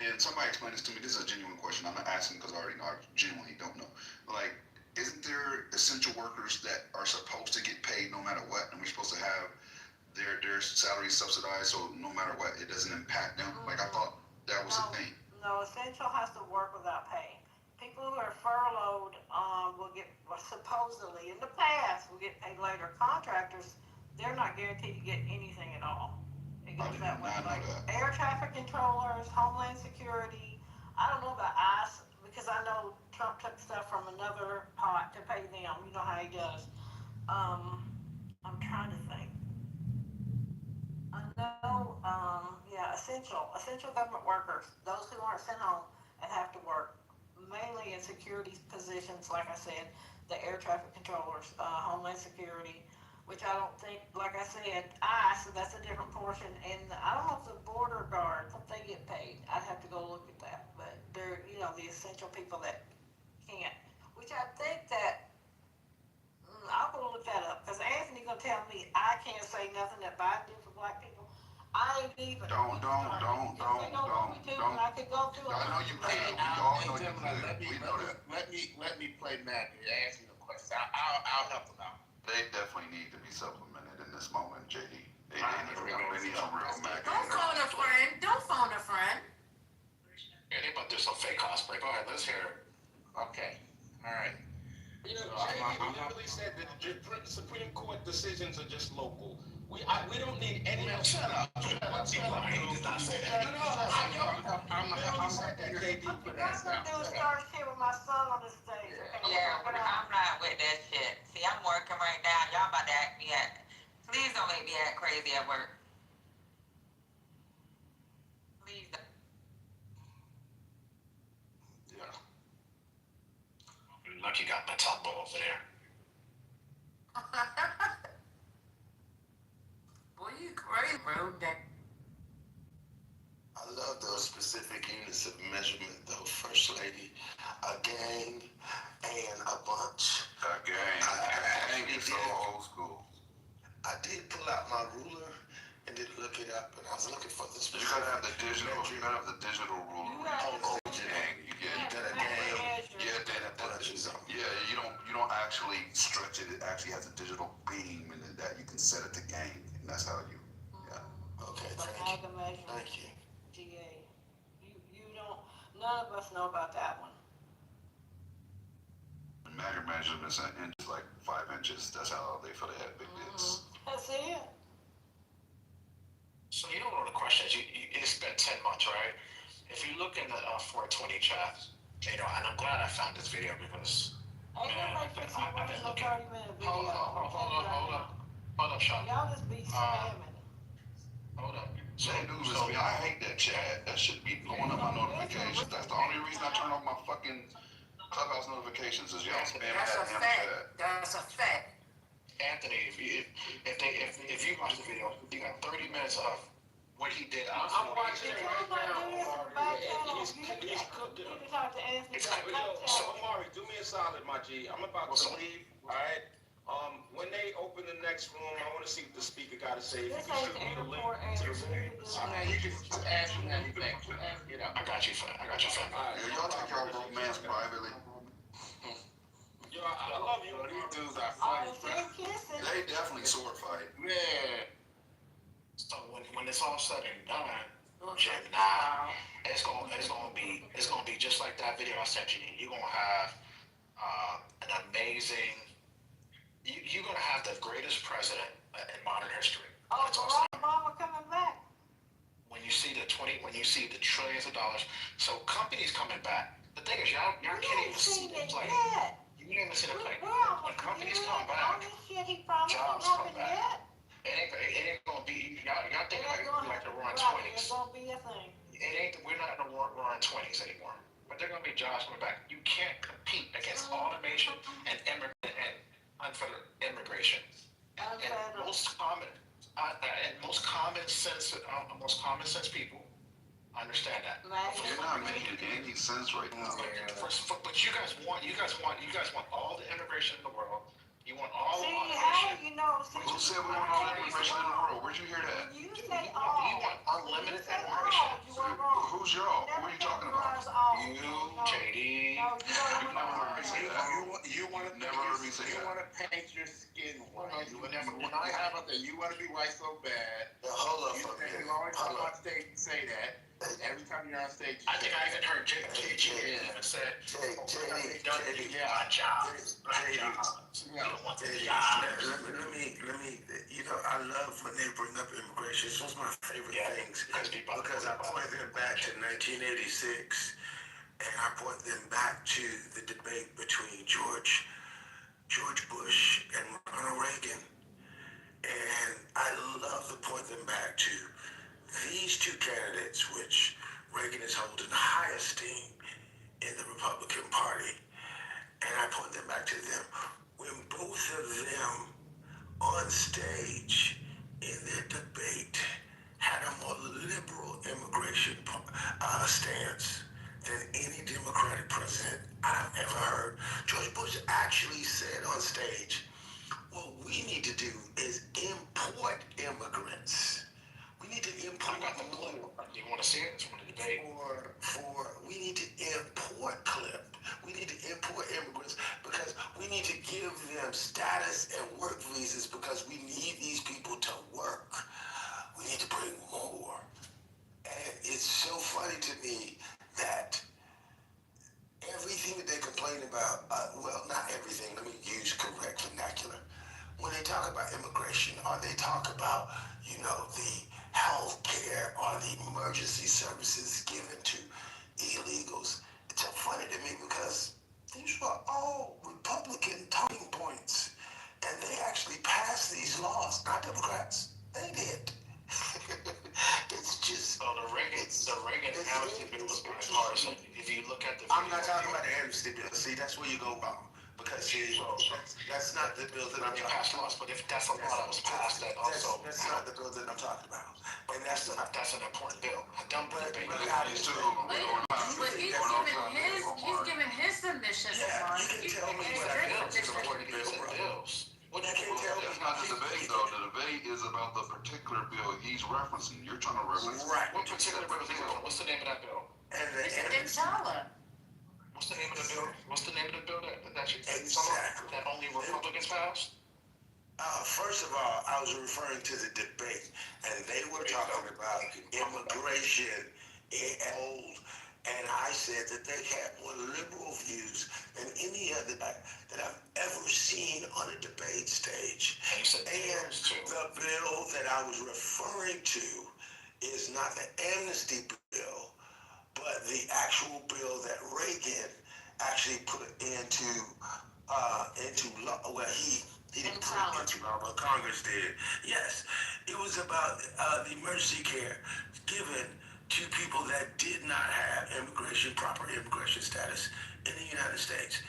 and somebody explain this to me. This is a genuine question. I'm not asking because I already know. I genuinely don't know. Like, isn't there essential workers that are supposed to get paid no matter what, and we're supposed to have their salaries subsidized, so no matter what, it doesn't impact them? Like, I thought that was a thing. No, essential has to work without pay. People who are furloughed will get, supposedly in the past, will get paid later. Contractors, they're not guaranteed to get anything at all. It goes that way. Like air traffic controllers, Homeland Security. I don't know about ICE because I know Trump took stuff from another pot to pay them. You know how he does. I'm trying to think. I know, essential government workers, those who aren't sent home and have to work, mainly in security positions, like I said, the air traffic controllers, Homeland Security, which I don't think, like I said, ICE, that's a different portion, and I don't know if the border guards, if they get paid. I'd have to go look at that, but they're, the essential people that can't, which I think that, I'll go look that up, because Anthony's gonna tell me I can't say nothing that Biden did for black people. I ain't even. Don't. I could go through. I know you could. We all know you could. We know that. Let me play Matt and ask you the question. I'll help them out. They definitely need to be supplemented in this moment, JD. They need some real Mac. Don't phone a friend. Yeah, they about to do some fake cosplay. Go ahead, let's hear it. Okay. All right. You know, JD literally said that the Supreme Court decisions are just local. We don't need any. Shut up. He did not say that. I'm not that JD. What I'm gonna do is start shit with my son on the stage. Yeah, but I'm not with that shit. See, I'm working right now. Y'all about to act me at. Please don't make me act crazy at work. Please don't. Yeah. Lucky got my tumble over there. Boy, you crazy, bro. I love those specific units of measurement, though, First Lady. A gang and a bunch. A gang is so old school. I did pull out my ruler and did look it up, and I was looking for this. You gotta have the digital. You gotta have the digital ruler. You get a gang. Yeah, you don't actually stretch it. It actually has a digital beam, and that you can set it to gang, and that's how you. Yeah. Okay. Thank you. Thank you. GA. You don't. None of us know about that one. Measure measurements in inches, like 5 inches. That's how they feel they had big bits. That's it. So you know one of the questions, it's been 10 months, right? If you look in the 420 chat, you know, and I'm glad I found this video because, man, I've been looking. Hold up, Sean. Y'all just be spamming. Hold up. I hate that chat. That should be blowing up my notifications. That's the only reason I turn off my fucking Clubhouse notifications is y'all spam that damn chat. That's a fact. Anthony, if you watch the video, you got 30 minutes of what he did. I'm watching it right now. He's cooking. So Amari, do me a solid, my G. I'm about to leave. All right. When they open the next room, I want to see what the speaker got to say. If you can shoot me the link to the room. You can ask me anything. I got you, fam. All right, y'all take your romance privately. Yo, I love you. These dudes are funny. They definitely sword fight. Yeah. So when it's all said and done, Gemini, it's gonna be just like that video I sent you. You're gonna have an amazing. You're gonna have the greatest president in modern history. Oh, Barack Obama coming back. When you see the trillions of dollars, so companies coming back. The thing is, y'all can't even see the play. You can't even see the play. When companies come back, jobs come back. It ain't gonna be. Y'all think like the roaring 20s. It's gonna be a thing. We're not in the roaring 20s anymore. But they're gonna be jobs coming back. You can't compete against automation and unfettered immigration. And most common sense people understand that. You're not making any sense right now. But you guys want all the immigration in the world. You want all the automation. How you know? Who said we want all the immigration in the world? Where'd you hear that? You say all. You want unlimited immigration. Who's y'all? Who are you talking about? You, JD. You want to never heard me say that. You want to paint your skin white. When I have up there, you want to be white so bad. Hold up. You always come on stage and say that. Every time you're on stage, I think I even heard JD said, "JD, my job. Let me, you know, I love when they bring up immigration. It's one of my favorite things because I point them back to 1986 and I point them back to the debate between George Bush and Ronald Reagan. And I love to point them back to these two candidates, which Reagan is holding high esteem in the Republican Party. And I point them back to them. When both of them on stage in their debate had a more liberal immigration stance than any Democratic president I've ever heard. George Bush actually said on stage, what we need to do is import immigrants. We need to import more. You want to see it? It's one of the debate. We need to import We need to import immigrants because we need to give them status and work visas because we need these people to work. We need to bring more. And it's so funny to me that everything that they complain about, well, not everything, let me use correct vernacular. When they talk about immigration or they talk about, you know, the health care or the emergency services given to illegals, it's so funny to me because these were all Republican talking points. And they actually passed these laws, not Democrats. They did. It's just... So the Reagan amnesty bill was bipartisan. If you look at the... I'm not talking about the amnesty bill. See, that's where you go wrong. Because that's not the bill that I'm talking about. Laws, but if that's a law that was passed, that also... That's not the bill that I'm talking about. And that's an important bill. I don't believe but Well, the particular bill he's referencing, you're trying to reference. Right. What particular bill? What's the name of that bill? It's $1. What's the name of the bill? What's the name of the bill that you Exactly. that only Republicans passed? First of all, I was referring to the debate, and they were talking about immigration and old, and I said that they had more liberal views than any other that I've ever seen on a debate stage. And the bill that I was referring to is not the amnesty bill, but the actual bill that Reagan actually put into law. Well, he didn't put it into law, but Congress did. Yes, it was about the emergency care given to people that did not have proper immigration status in the United States.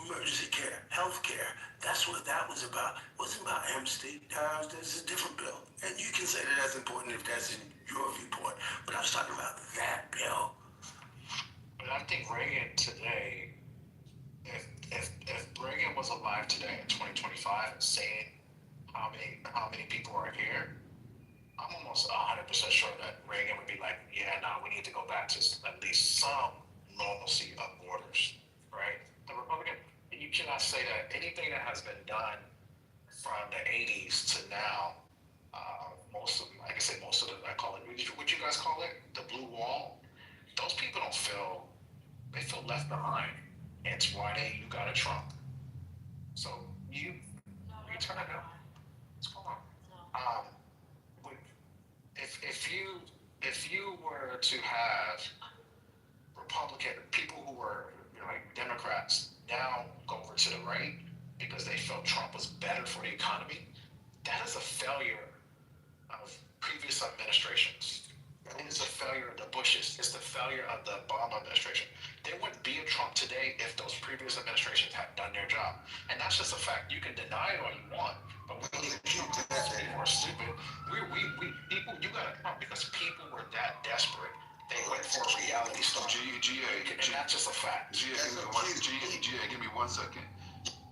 Emergency care, health care, that's what that was about. It wasn't about amnesty. This is a different bill. And you can say that that's important if that's in your viewpoint. But I was talking about that bill. But I think Reagan today, if Reagan was alive today in 2025 and saying how many people are here, I'm almost 100% sure that Reagan would be like, yeah, no, we need to go back to at least some normalcy of borders, right? The Republican, you cannot say that anything that has been done from the 80s to now, most of I call it, what you guys call it? The blue wall. Those people don't feel, they feel left behind. And it's why you got a Trump. So you turn it up. What's going on? If you were to have Republican people who were like Democrats now go over to the right because they felt Trump was better for the economy, that is a failure of previous administrations. It is a failure of the Bushes. It's the failure of the Obama administration. There wouldn't be a Trump today if those previous administrations had done their job. And that's just a fact. You can deny it all you want, but we believe people are stupid. People, you got a Trump because people were that desperate. They went for a reality star. And that's just a fact. GA, give me 1 second.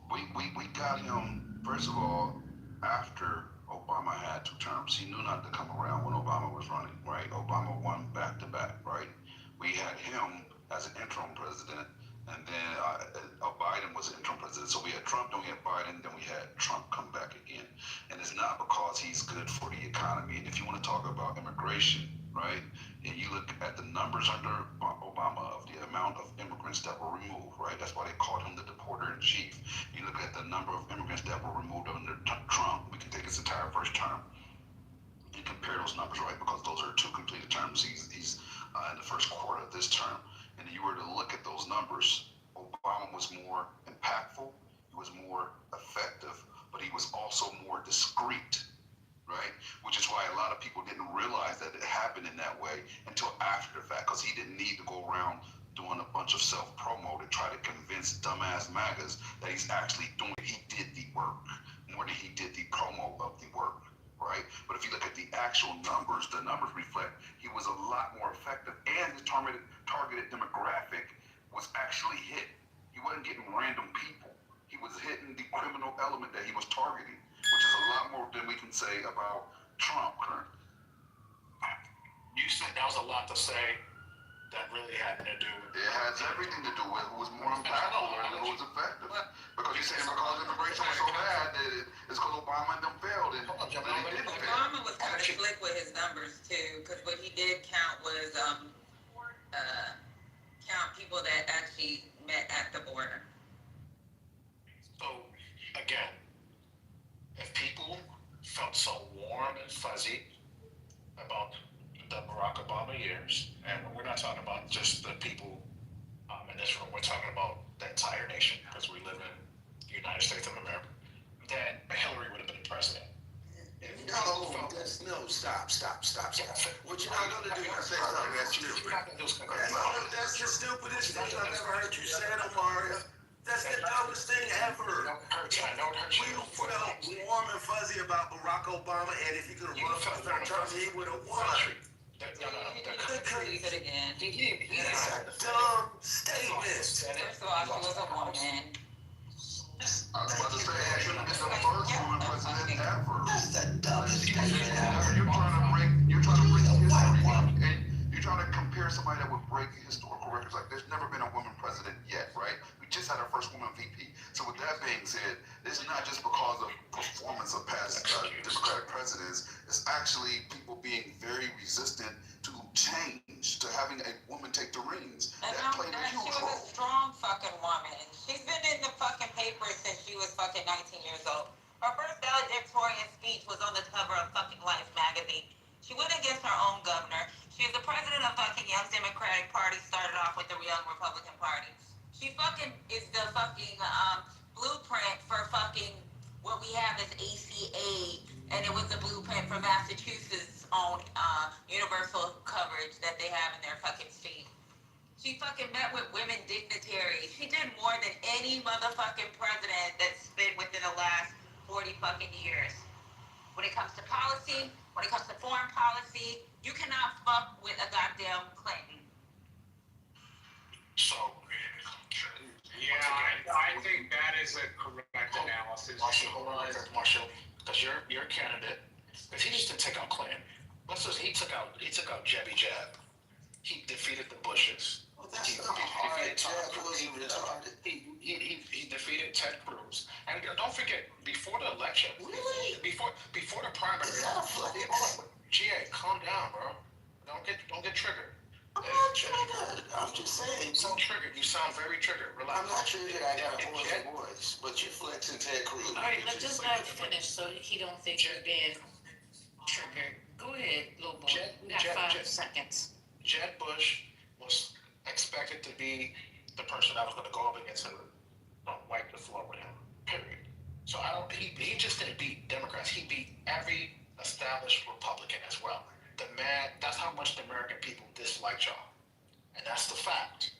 We got him, first of all, after Obama had 2 terms. He knew not to come around when Obama was running, right? Obama won back-to-back, right? We had him as an interim president, and then Biden was interim president. So we had Trump, then we had Biden, then we had Trump come back again. And it's not because he's good for the economy. And if you want to talk about immigration, right, and you look at the numbers under Obama of the amount of immigrants that were removed, right? That's why they called him the deporter-in-chief. You look at the number of immigrants that were removed under Trump. We can take his entire first term and compare those numbers, right? Because those are 2 completed terms. He's in the first quarter of this term. And if you were to look at those numbers, Obama was more impactful, he was more effective, but he was also more discreet, right? Which is why a lot of people didn't realize that it happened in that way until after the fact, because he didn't need to go around doing a bunch of self-promo to try to convince dumbass MAGAs that he's actually doing it. He did the work more than he did the promo of the work, right? But if you look at the actual numbers, the numbers reflect he was a lot more effective, and his targeted demographic was actually hit. He wasn't getting random people. He was hitting the criminal element that he was targeting, which is a lot more than we can say about Trump currently. You said that was a lot to say that really had to do with it. Has everything to do with who was more impactful and who was effective. Because you're saying because immigration was so bad that it's because Obama and them failed. And Obama was kind of slick with his numbers too, because what he did count was count people that actually met at the border. So again, if people felt so warm and fuzzy about the Barack Obama years, and we're not talking about just the people in this room, we're talking about the entire nation, because we live in the United States of America, then Hillary would have been president. No, stop. What you're not going to do is say something that's stupid. That's the stupidest thing I've ever heard you say, Amaria. That's the dumbest thing ever. We felt warm and fuzzy about Barack Obama, and if he could have run for 3rd term, he would have won. That's a dumb statement. First of all, she was a woman. I was about to say, it should have been the first woman president ever. That's the dumbest thing ever. You're trying to break history, and you're trying to compare somebody that would break historical records. Like, there's never been a woman president yet, right? We just had our first woman VP. So with that being said, this is not just because of performance of past Democratic presidents. It's actually people being very resistant to change, to having a woman take the reins. And That played a she huge was role. a strong fucking woman. She's been in the fucking papers since she was fucking 19 years old. Her first valedictorian speech was on the cover of fucking Life magazine. She went against her own governor. She was the president of fucking Young Democratic Party, started off with the Young Republican Party. She fucking is the fucking blueprint for fucking what we have as ACA, and it was the blueprint for Massachusetts' own universal coverage that they have in their fucking state. She fucking met with women dignitaries. She did more than any motherfucking president that's been within the last 40 fucking years. When it comes to policy, when it comes to foreign policy, you cannot fuck with a goddamn Clinton. So, Yeah, I think that is a correct analysis. Marshall, hold on, Marshall, because you're a candidate. Because he just didn't take out Clinton. He took out Jebby Jab. He defeated the Bushes. Well, that's not hard. Jeb wasn't retarded. He defeated Ted Cruz. And don't forget, before the election, before the primary, GA, calm down, bro. Don't get triggered. I'm not triggered. I'm just saying. You sound triggered. You sound very triggered. Relax. I'm not triggered. I got a horrible voice. But you're flexing Ted Cruz. All right, let's just let him finish so he don't think you're being triggered. Go ahead, Lobo. We got 5 seconds. Jeb Bush was expected to be the person that was going to go up against him and wipe the floor with him. Period. So he just didn't beat Democrats. He beat every established Republican as well. That's how much the American people disliked y'all. And that's the fact.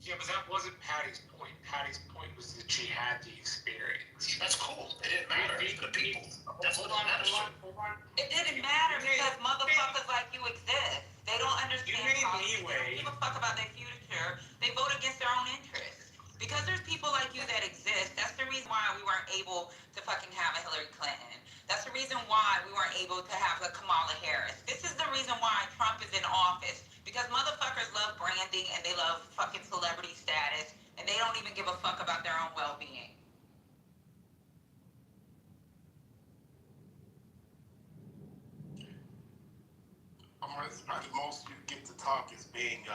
Yeah, but that wasn't Patty's point. Patty's point was that she had the experience. That's cool. It didn't matter to the people. That's what matters to. It didn't matter because motherfuckers like you exist. They don't understand politics. They don't give a fuck about their future. They vote against their own interests. Because there's people like you that exist, that's the reason why we weren't able to fucking have a Hillary Clinton. That's the reason why we weren't able to have a Kamala Harris. This is the reason why Trump is in office. Because motherfuckers love branding and they love fucking celebrity status. And they don't even give a fuck about their own well-being. The most you get to talk is being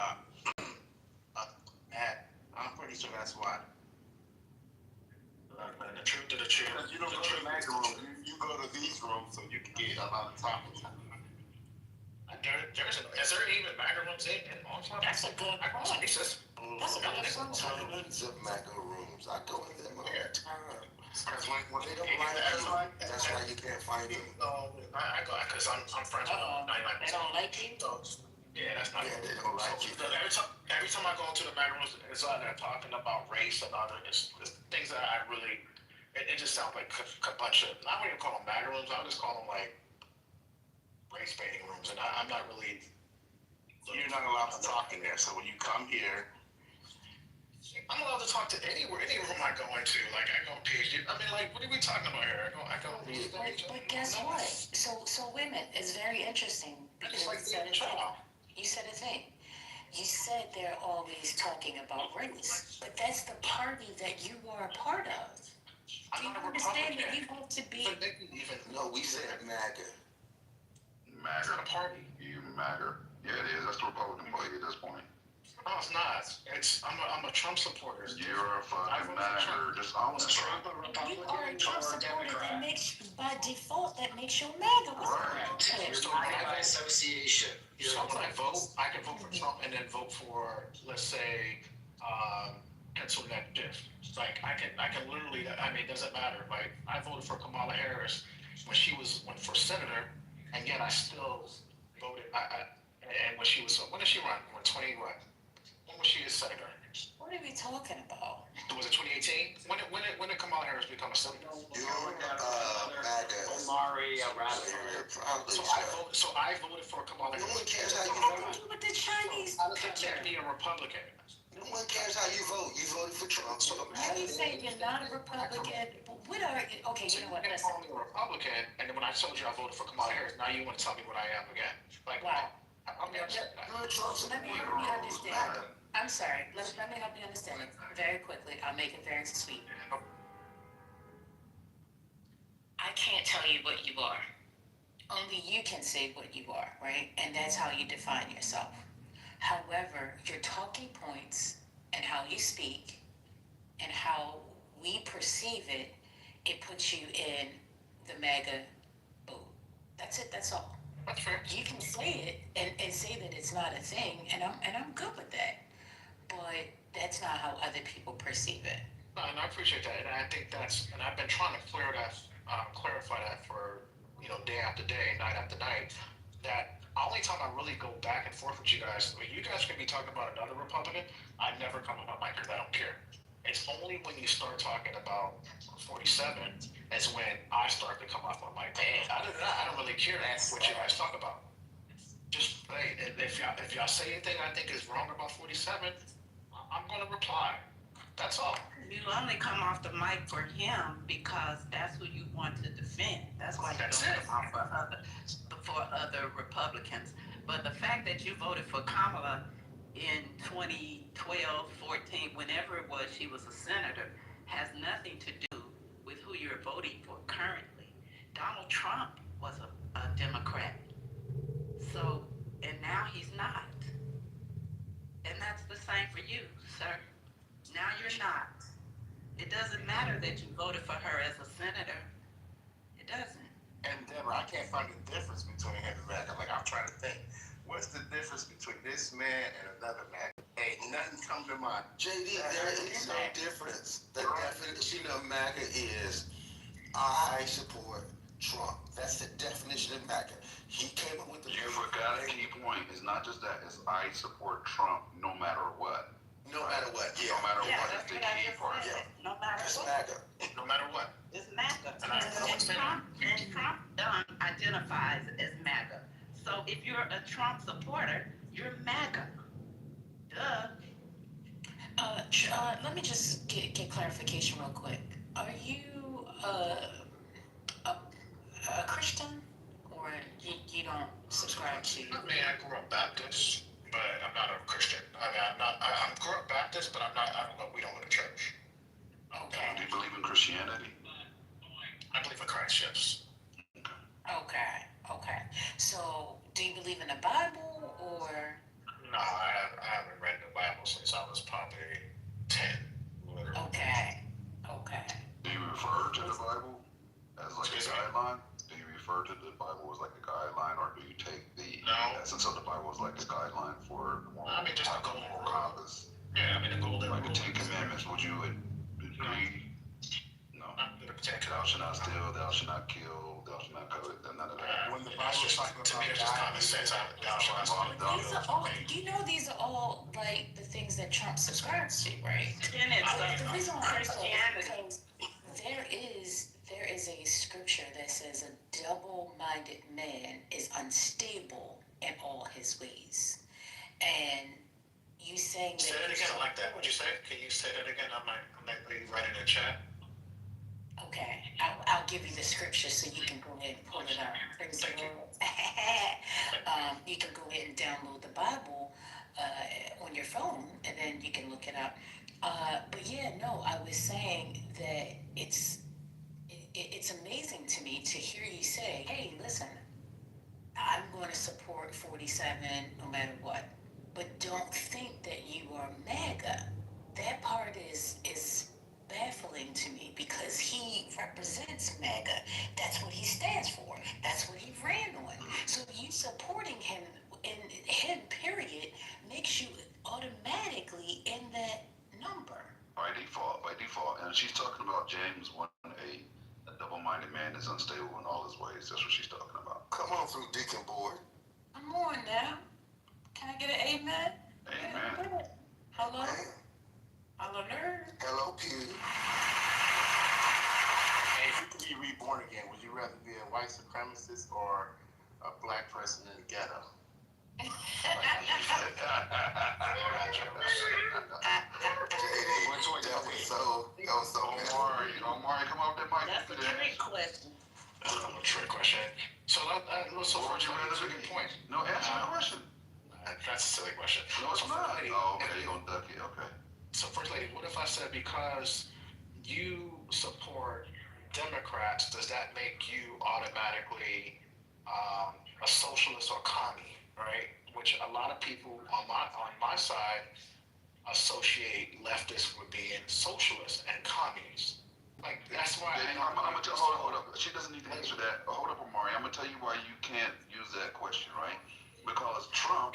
mad. I'm pretty sure that's why. The truth to the truth. You don't go to the MAGA room. You go to these rooms so you can get a lot of talking time. Is there even MAGA rooms in Orangeland? That's a good point. Tons of MAGA rooms. I go in them all the time. When they don't like you, that's why you can't find them. I go because I'm friends with them. They don't like you? Yeah, that's not. Yeah, they don't like you. Every time I go into the MAGA rooms, it's like they're talking about race and other it's things that I really. It just sounds like a bunch of. I wouldn't even call them MAGA rooms. I would just call them like race baiting rooms, and I'm not really. You're not allowed to talk in there. So when you come here, I'm allowed to talk to any room I go into. Like I go PhD. I mean, like, what are we talking about here? I go. But guess what? So women, it's very interesting because like you said a thing. You said they're always talking about race, but that's the party that you are a part of. Do you understand that you have to be? No, we said MAGA. MAGA. A party. You MAGA. Yeah, it is. That's the Republican Party at this point. No, it's not. I'm a Trump supporter. You're a fucking MAGA. Just own it. You are a Trump supporter that makes, by default, that makes you MAGA. So by association. So when I vote, I can vote for Trump and then vote for, let's say, pencil neck Diff. Like I can literally. I mean, it doesn't matter. Like I voted for Kamala Harris when she went for senator, and yet I still voted. And when she was, when did she run? When 20 what? When was she a senator? What are we talking about? Was it 2018? When did Kamala Harris become a senator? You're MAGA. Omari, So I voted for Kamala Harris. No one cares how you vote. With the Chinese That makes me a Republican. No one cares how you vote. You voted for Trump, so How do you say you're not a Republican? What are you? Okay, you know what? You're Listen. calling me a Republican, and then when I told you I voted for Kamala Harris, now you want to tell me what I am again. Like, Wow. I'm upset. Let me help you understand. I'm sorry. Let me help you understand it very quickly. I'll make it very sweet. I can't tell you what you are. Only you can say what you are, right? And that's how you define yourself. However, your talking points and how you speak and how we perceive it, it puts you in the MAGA boat. That's it, that's all. That's fair. You can say it and say that it's not a thing, and I'm good with that. But that's not how other people perceive it. No, and I appreciate that, and I think that's, and I've been trying to clarify that for, day after day, night after night, that only time I really go back and forth with you guys, you guys can be talking about another Republican, I never come on my mic because I don't care. It's only when you start talking about 47 is when I start to come off my mic. Other than that, I don't really care what you guys talk about. Just, hey, if y'all say anything I think is wrong about 47, I'm going to reply. That's all. You only come off the mic for him because that's who you want to defend. That's why you don't come off for other Republicans. But the fact that you voted for Kamala in 2012, 14, whenever it was she was a senator, has nothing to do with who you're voting for currently. Donald Trump was a Democrat. So, and now he's not. And that's the same for you, sir. Now you're not. It doesn't matter that you voted for her as a senator. It doesn't. And Deborah, I can't find the difference between him and MAGA. Like, I'm trying to think, what's the difference between this man and another MAGA? Ain't nothing come to mind. JD, there is no difference. The definition of MAGA is I support Trump. That's the definition of MAGA. He came up with the. You forgot a key point. It's not just that. It's I support Trump no matter what. No matter what, yeah. No matter what is the key part. Yeah. No matter That's what. MAGA. No matter what. It's MAGA. And Trump identifies as MAGA. So if you're a Trump supporter, you're MAGA. Duh. Let me just get clarification real quick. Are you a Christian, or you don't subscribe to? I mean, I grew up Baptist, but I'm not a Christian. I mean, I grew up Baptist, but we don't go to church. Okay. Do you believe in Christianity? I believe in Christ, yes. Okay. So, do you believe in the Bible, or? No, I haven't read the Bible since I was probably 10. Literally. Okay. Do you refer to the Bible as like a guideline? Do you refer to the Bible as like a guideline, or do you take the essence of the Bible as like a guideline for the moral compass? Yeah, I mean, the golden like the 10 Commandments. Would you agree? No. Thou shalt not steal, thou shalt not kill, thou shalt not covet, none of that. When the Bible is talking to me, it's just common sense. Thou shalt not steal. These are all. You know, these are all like the things that Trump subscribes to, right? The reason why I'm so because there is a scripture that says a double-minded man is unstable in all his ways, and you saying that. Say it again like that. Would you say? Can you say that again? I might write it in the chat. Okay, I'll give you the scripture so you can go ahead and pull it up. Thank you. You can go ahead and download the Bible on your phone, and then you can look it up. But yeah, no, I was saying that it's amazing to me to hear you say, hey, listen, I'm going to support 47 no matter what. But don't think that you are MAGA. That part is baffling to me because he represents MAGA. That's what he stands for. That's what he ran on. So you supporting him period makes you automatically in that number. By default. And she's talking about James 1:8. A double-minded man is unstable in all his ways. That's what she's talking about. Come on through, Deacon Board. Come on now. Can I get an amen? Amen. Hello? Hello, nerd. Hello, Pew. Hey, if you could be reborn again, would you rather be a white supremacist or a black person in the ghetto? No, it's So, not. First Lady, Oh, okay, you're gonna duck it. Okay. so First Lady, what if I said because you support Democrats, does that make you automatically a socialist or commie, right? Which a lot of people on my side associate leftists with being socialists and communists. Like that's why I'm gonna tell. Hold up. She doesn't need to answer that. Hold up, Amari. I'm gonna tell you why you can't use that question, right? Because Trump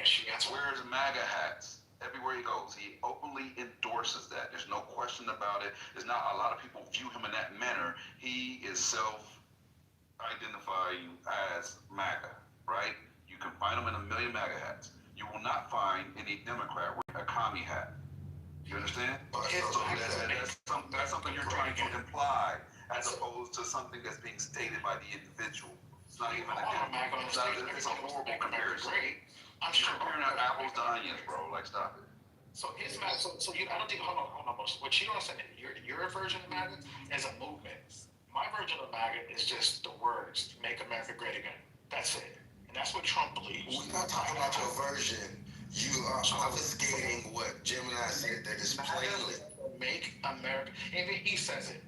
wears MAGA hats everywhere he goes. He openly endorses that. There's no question about it. There's not a lot of people view him in that manner. He is self-identifying as MAGA, right? You can find him in a million MAGA hats. You will not find any Democrat wearing a commie hat. You understand? That's something you're trying to imply, as opposed to something that's being stated by the individual. It's not even it's a horrible comparison. I'm You're comparing apples to onions, bro. Like, stop it. So his MAGA, so you, I don't think, hold on, what you don't understand, your version of MAGA is a movement. My version of MAGA is just the words, make America great again. That's it. And that's what Trump believes. We're not talking about your version. You are obfuscating what Gemini said that is plainly. Make America, even he says it.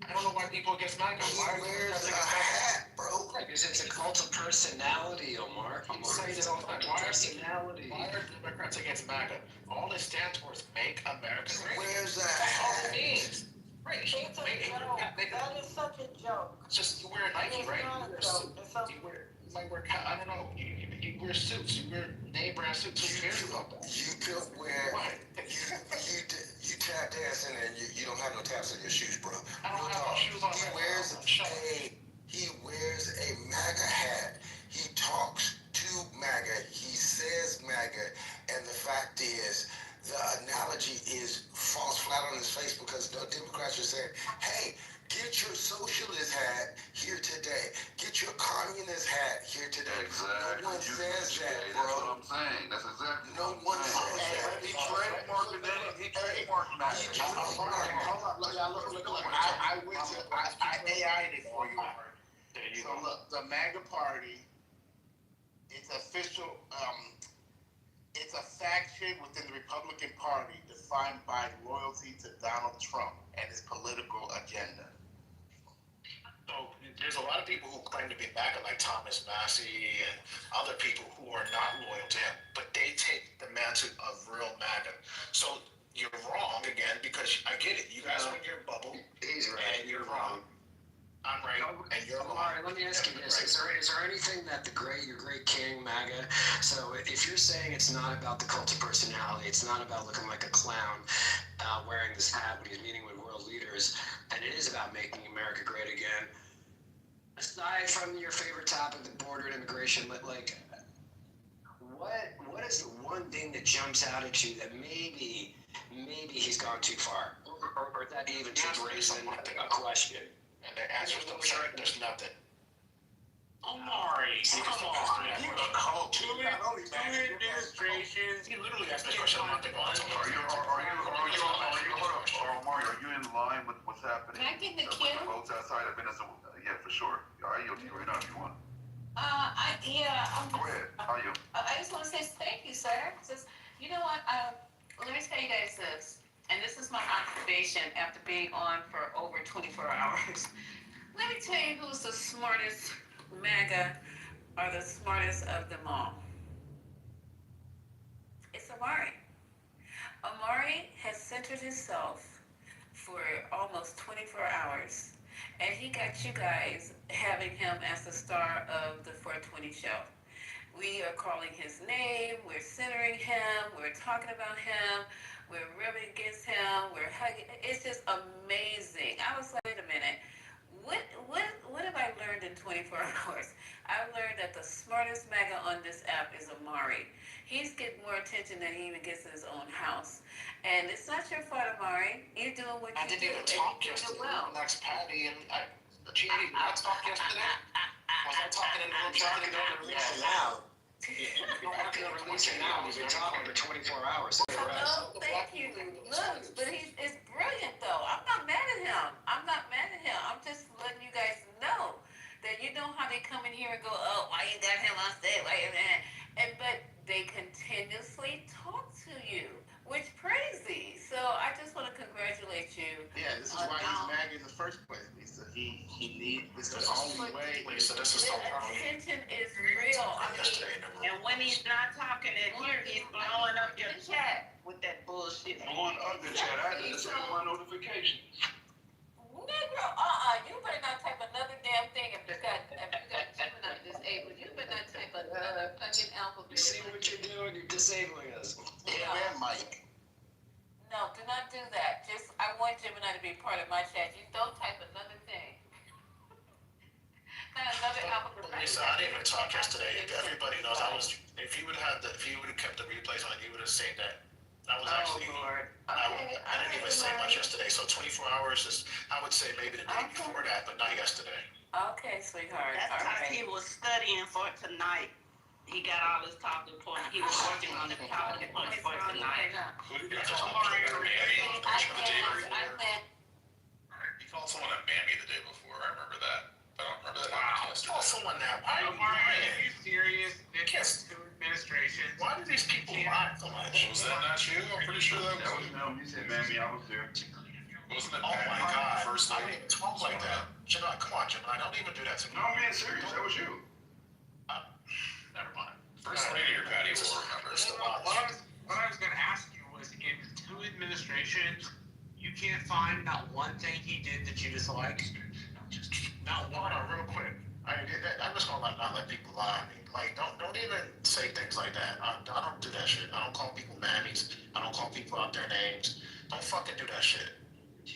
I don't know why people are against MAGA. He wears a hat, bro. Because it's a cult of personality, Omar. Why are Democrats against MAGA? All it stands for is make America great. Wears a That's all hat. it means. Right. It's a joke. That is such a joke. Just you wear a Nike, It's right? not You a wear a joke. suit. It's a- You might wear, I don't know. You wear suits. You wear name brand suits. Who cares about that? You could wear. You tap dancing and you don't have no taps in your shoes, bro. I don't have no shoes on. He wears a MAGA hat. He talks to MAGA. He says MAGA, and the fact is, the analogy falls flat on his face because no Democrats are saying, "Hey, get your socialist hat here today. Get your communist hat here today." Exactly. No one says that, That's what bro. I'm saying. That's exactly No one says that. He trademarked that. He trademarked that. Hold on. Look. I went to, I AI'd it for you. So look, the MAGA party, it's official, it's a faction within the Republican Party defined by loyalty to Donald Trump and his political agenda. So there's a lot of people who claim to be MAGA, like Thomas Massey and other people who are not loyal to him, but they take the mantle of real MAGA. So you're wrong again because I get it. You guys are in your bubble, and you're wrong. I'm right, and you're wrong. All right, let me ask you this. Is there anything that your great king, MAGA, so if you're saying it's not about the cult of personality, it's not about looking like a clown wearing this hat when he's meeting with world leaders, and it is about making America great again, aside from your favorite topic, the border and immigration, like, what is the one thing that jumps out at you that maybe he's gone too far, or that even should raise a question? And the answer is there's nothing. Omari, come on. You're a cult. Two administrations. You literally asked the question a month ago. Are you in line with what's happening? Can I get the With queue? the votes outside of Venezuela? Yeah, for sure. I yield to you right now if you want. Go ahead. How you? I just want to say thank you, sir. Just, you know what? Let me tell you guys this, and this is my observation after being on for over 24 hours. Let me tell you who's the smartest MAGA or the smartest of them all. It's Amari. Amari has centered himself for almost 24 hours, and he got you guys having him as the star of the 420 show. We are calling his name, we're centering him, we're talking about him, we're rubbing against him, we're hugging. It's just amazing. I was like, wait a minute, what have I learned in 24 hours? I learned that the smartest MAGA on this app is Amari. He's getting more attention than he even gets in his own house. And it's not your fault, Amari. You're doing what you do. I didn't even talk yesterday. Well. Next Patty and she didn't even talk yesterday. Was I talking in the room? Talking in the room? Now. You've been talking for 24 hours. No, thank you. Look, but it's brilliant though. I'm not mad at him. I'm just letting you guys know that you know how they come in here and go, oh, why you got him on stage? But they continuously talk to On other chat, I had to disable my notifications. Negro, you better not type another damn thing if you got Gemini disabled. You better not type another fucking alphabet. You see what you're doing? You're disabling us. Yeah, man, Mike. No, do not do that. Just, I want Gemini to be part of my chat. You don't type another thing. Not another alphabet. Lisa, I didn't even talk yesterday. Everybody knows I was. If you would have kept the replays on, you would have seen that. I was actually. Lord. I didn't even say much yesterday. So 24 hours is. I would say maybe the day before that, but not yesterday. Okay, sweetheart. That's All because right. he was studying for tonight. He got all his talking points. He was working on the talking points for tonight. Who did you call Mammy the day before? He called someone a Mammy the day before. I remember that. I don't remember that happening yesterday. Call someone that. Why are you Are lying? you serious? It's two administrations. Why do these people lie so much? Was that not you? I'm pretty sure that was. No, you said, Mammy, I was there. Wasn't it Oh my Mammy God! the first I lady? didn't talk like that. Gemini, come on, Gemini, don't even do that to me. No, I'm being serious. That was you. Never mind. First lady or Patty will remember. What I was going to ask you was, in two administrations, you can't find not one thing he did that you dislike? Not one. Real quick. I'm just gonna not let people lie. I mean, like, don't even say things like that. I don't do that shit. I don't call people mammies. I don't call people out their names. Don't fucking do that shit.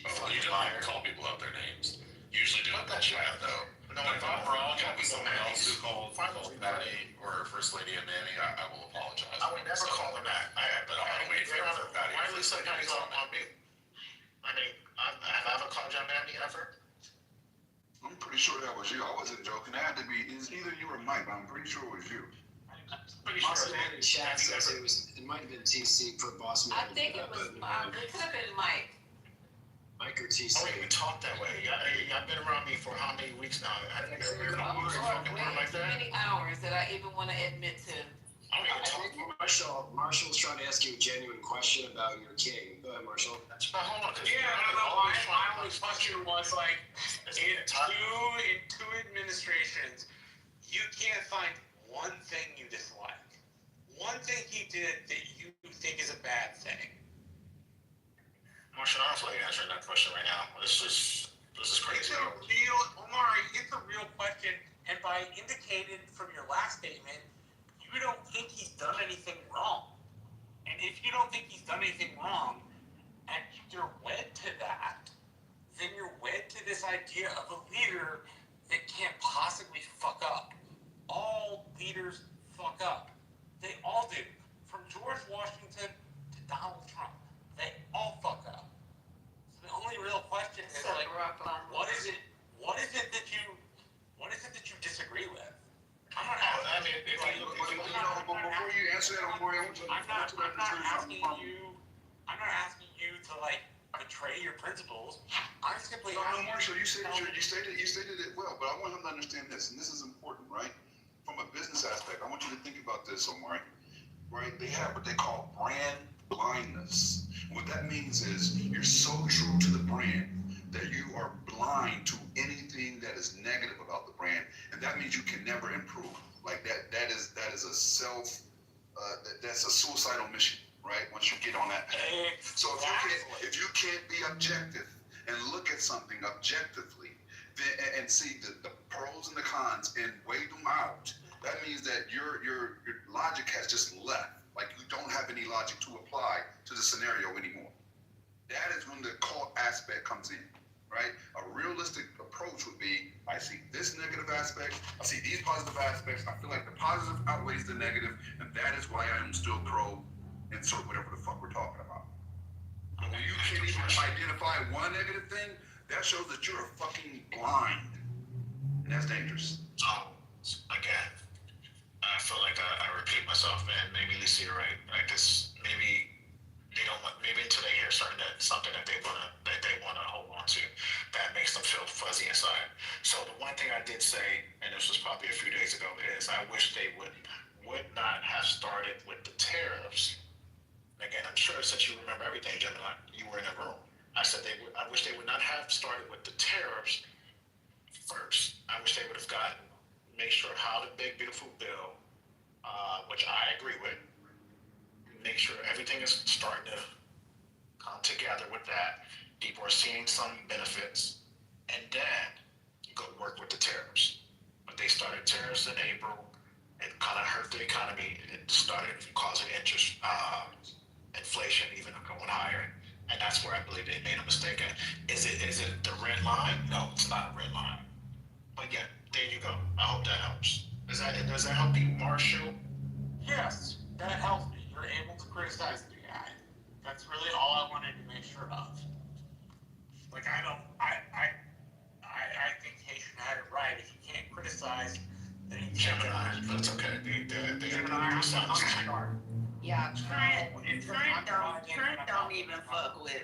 Oh, you don't even call people out their names. Usually do it that shit though. No, But if I'm wrong, don't and be someone else who called Finally, Patty or First Lady a Mammy, I will apologize. I would never call them that. But I'm gonna wait for Patty. Why at least like guys on me? I mean, have I ever called you a mammy ever? I'm pretty sure that was you. I wasn't joking. That had to be. It's either you or Mike, but I'm pretty sure it was you. Pretty Boss sure. Man in chat says it might have been TC for Boss Man. I think it was, it could have been Mike. Mike or I TC. don't even talk that way. Y'all been around me for how many weeks now? I didn't ever use a fucking word like that. Many hours that I even want to admit to. I don't even I talk. think Marshall's trying to ask you a genuine question about your king. Go ahead, Marshall. Hold on, Yeah, I don't know. My only question was like, in two administrations, you can't find one thing you dislike. One thing he did that you think is a bad thing. Marshall, I don't feel like answering that question right now. This is crazy. It's a real, Omari, it's a real question. And by indicated from your last statement, you don't think he's done anything wrong. And if you don't think he's done anything wrong, and you're wed to that, then you're wed to this idea of a leader that can't possibly fuck up. All leaders fuck up. They all do. From George Washington to Donald Trump. They all fuck up. So the only real question is like, what is it that you disagree with? I'm not asking Before you answer that, Omari, I want you to I'm not asking you to like betray your principles. I'm simply No, Marshall, you stated it well, but I want him to understand this, and this is important, right? From a business aspect, I want you to think about this, Omari. Right? They have what they call brand blindness. What that means is you're so true to the brand that you are blind to anything that is negative about the brand, and that means you can never improve. Like that is a that's a suicidal mission, right? Once you get on that path. So if you can't be objective and look at something objectively, and see the pros and the cons and weigh them out, that means that your logic has just left. Like you don't have any logic to apply to the scenario anymore. That is when the cult aspect comes in, right? A realistic approach would be, I see this negative aspect, I see these positive aspects, I feel like the positive outweighs the negative, and that is why I am still pro insert whatever the fuck we're talking about. When you can't even identify one negative thing, that shows that you're a fucking blind. And that's dangerous. Again, I feel like I repeat myself, man. Maybe Lisa, you're right. Like this, maybe they don't want. Maybe until they hear something that they wanna hold on to, that makes them feel fuzzy inside. So the one thing I did say, and this was probably a few days ago, is I wish they would not have started with the tariffs. Again, I'm sure since you remember everything, Gemini, you were in the room. I said I wish they would not have started with the tariffs first. I wish they would have made sure how the big beautiful bill, which I agree with, make sure everything is starting to foreseeing some benefits, and then you go work with the tariffs. But they started tariffs in April. It kind of hurt the economy. It started causing interest, inflation even going higher. And that's where I believe they made a mistake at. Is it the red line? No, it's not a red line. But yeah, there you go. I hope that helps. Does that help you, Marshall? Yes, that helps me. You're able to criticize the guy. That's really all I wanted to make sure of. Like I think Haitian had it right. If you can't criticize, then you can't get on. But it's okay. They Yeah, Trent don't even fuck with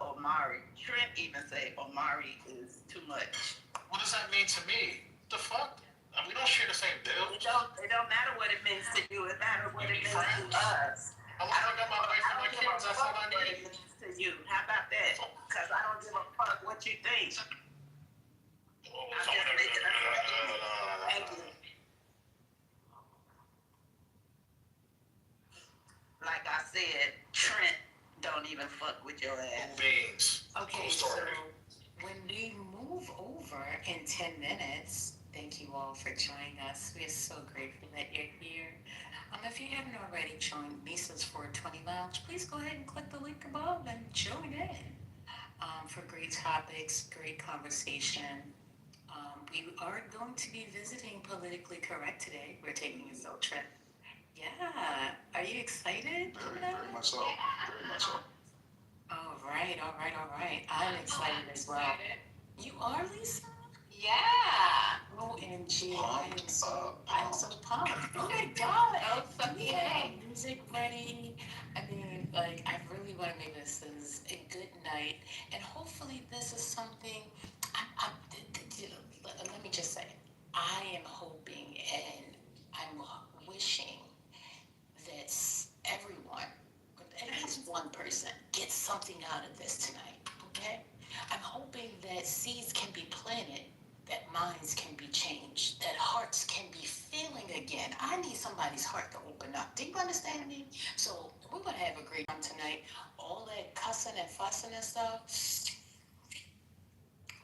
Omari. Trent even say Omari is too much. What does that mean to me? What the fuck? We don't share the same bill. It don't matter what it means to you. It matters what it means to us. I got my wife and my kids. That's all I What need. it means to you. How about that? Because I don't give a fuck what you think. I'm just making a statement. Thank you. Like I said, Trent don't even fuck with your ass. Beans. Okay, so when we move over in 10 minutes, thank you all for joining us. We're so grateful that you're here. If you haven't already joined Misa's 420 Lounge, please go ahead and click the link above and join in for great topics, great conversation. We are going to be visiting Politically Correct today. We're taking a field trip. Yeah. Are you excited? Very much so. Very much so. All right. I'm excited as well. You are, Lisa? Yeah. OMG. I'm so pumped. Oh my God. We have music ready. I mean, like, I really want to make this a good night. And hopefully this is something, let me just say, I am hoping and I'm wishing that everyone, at least one person, gets something out of this tonight, okay? I'm hoping that seeds can be planted, that minds can be changed, that hearts can be feeling again. I need somebody's heart to open up. Do you understand me? So we're going to have a great time tonight. All that cussing and fussing and stuff,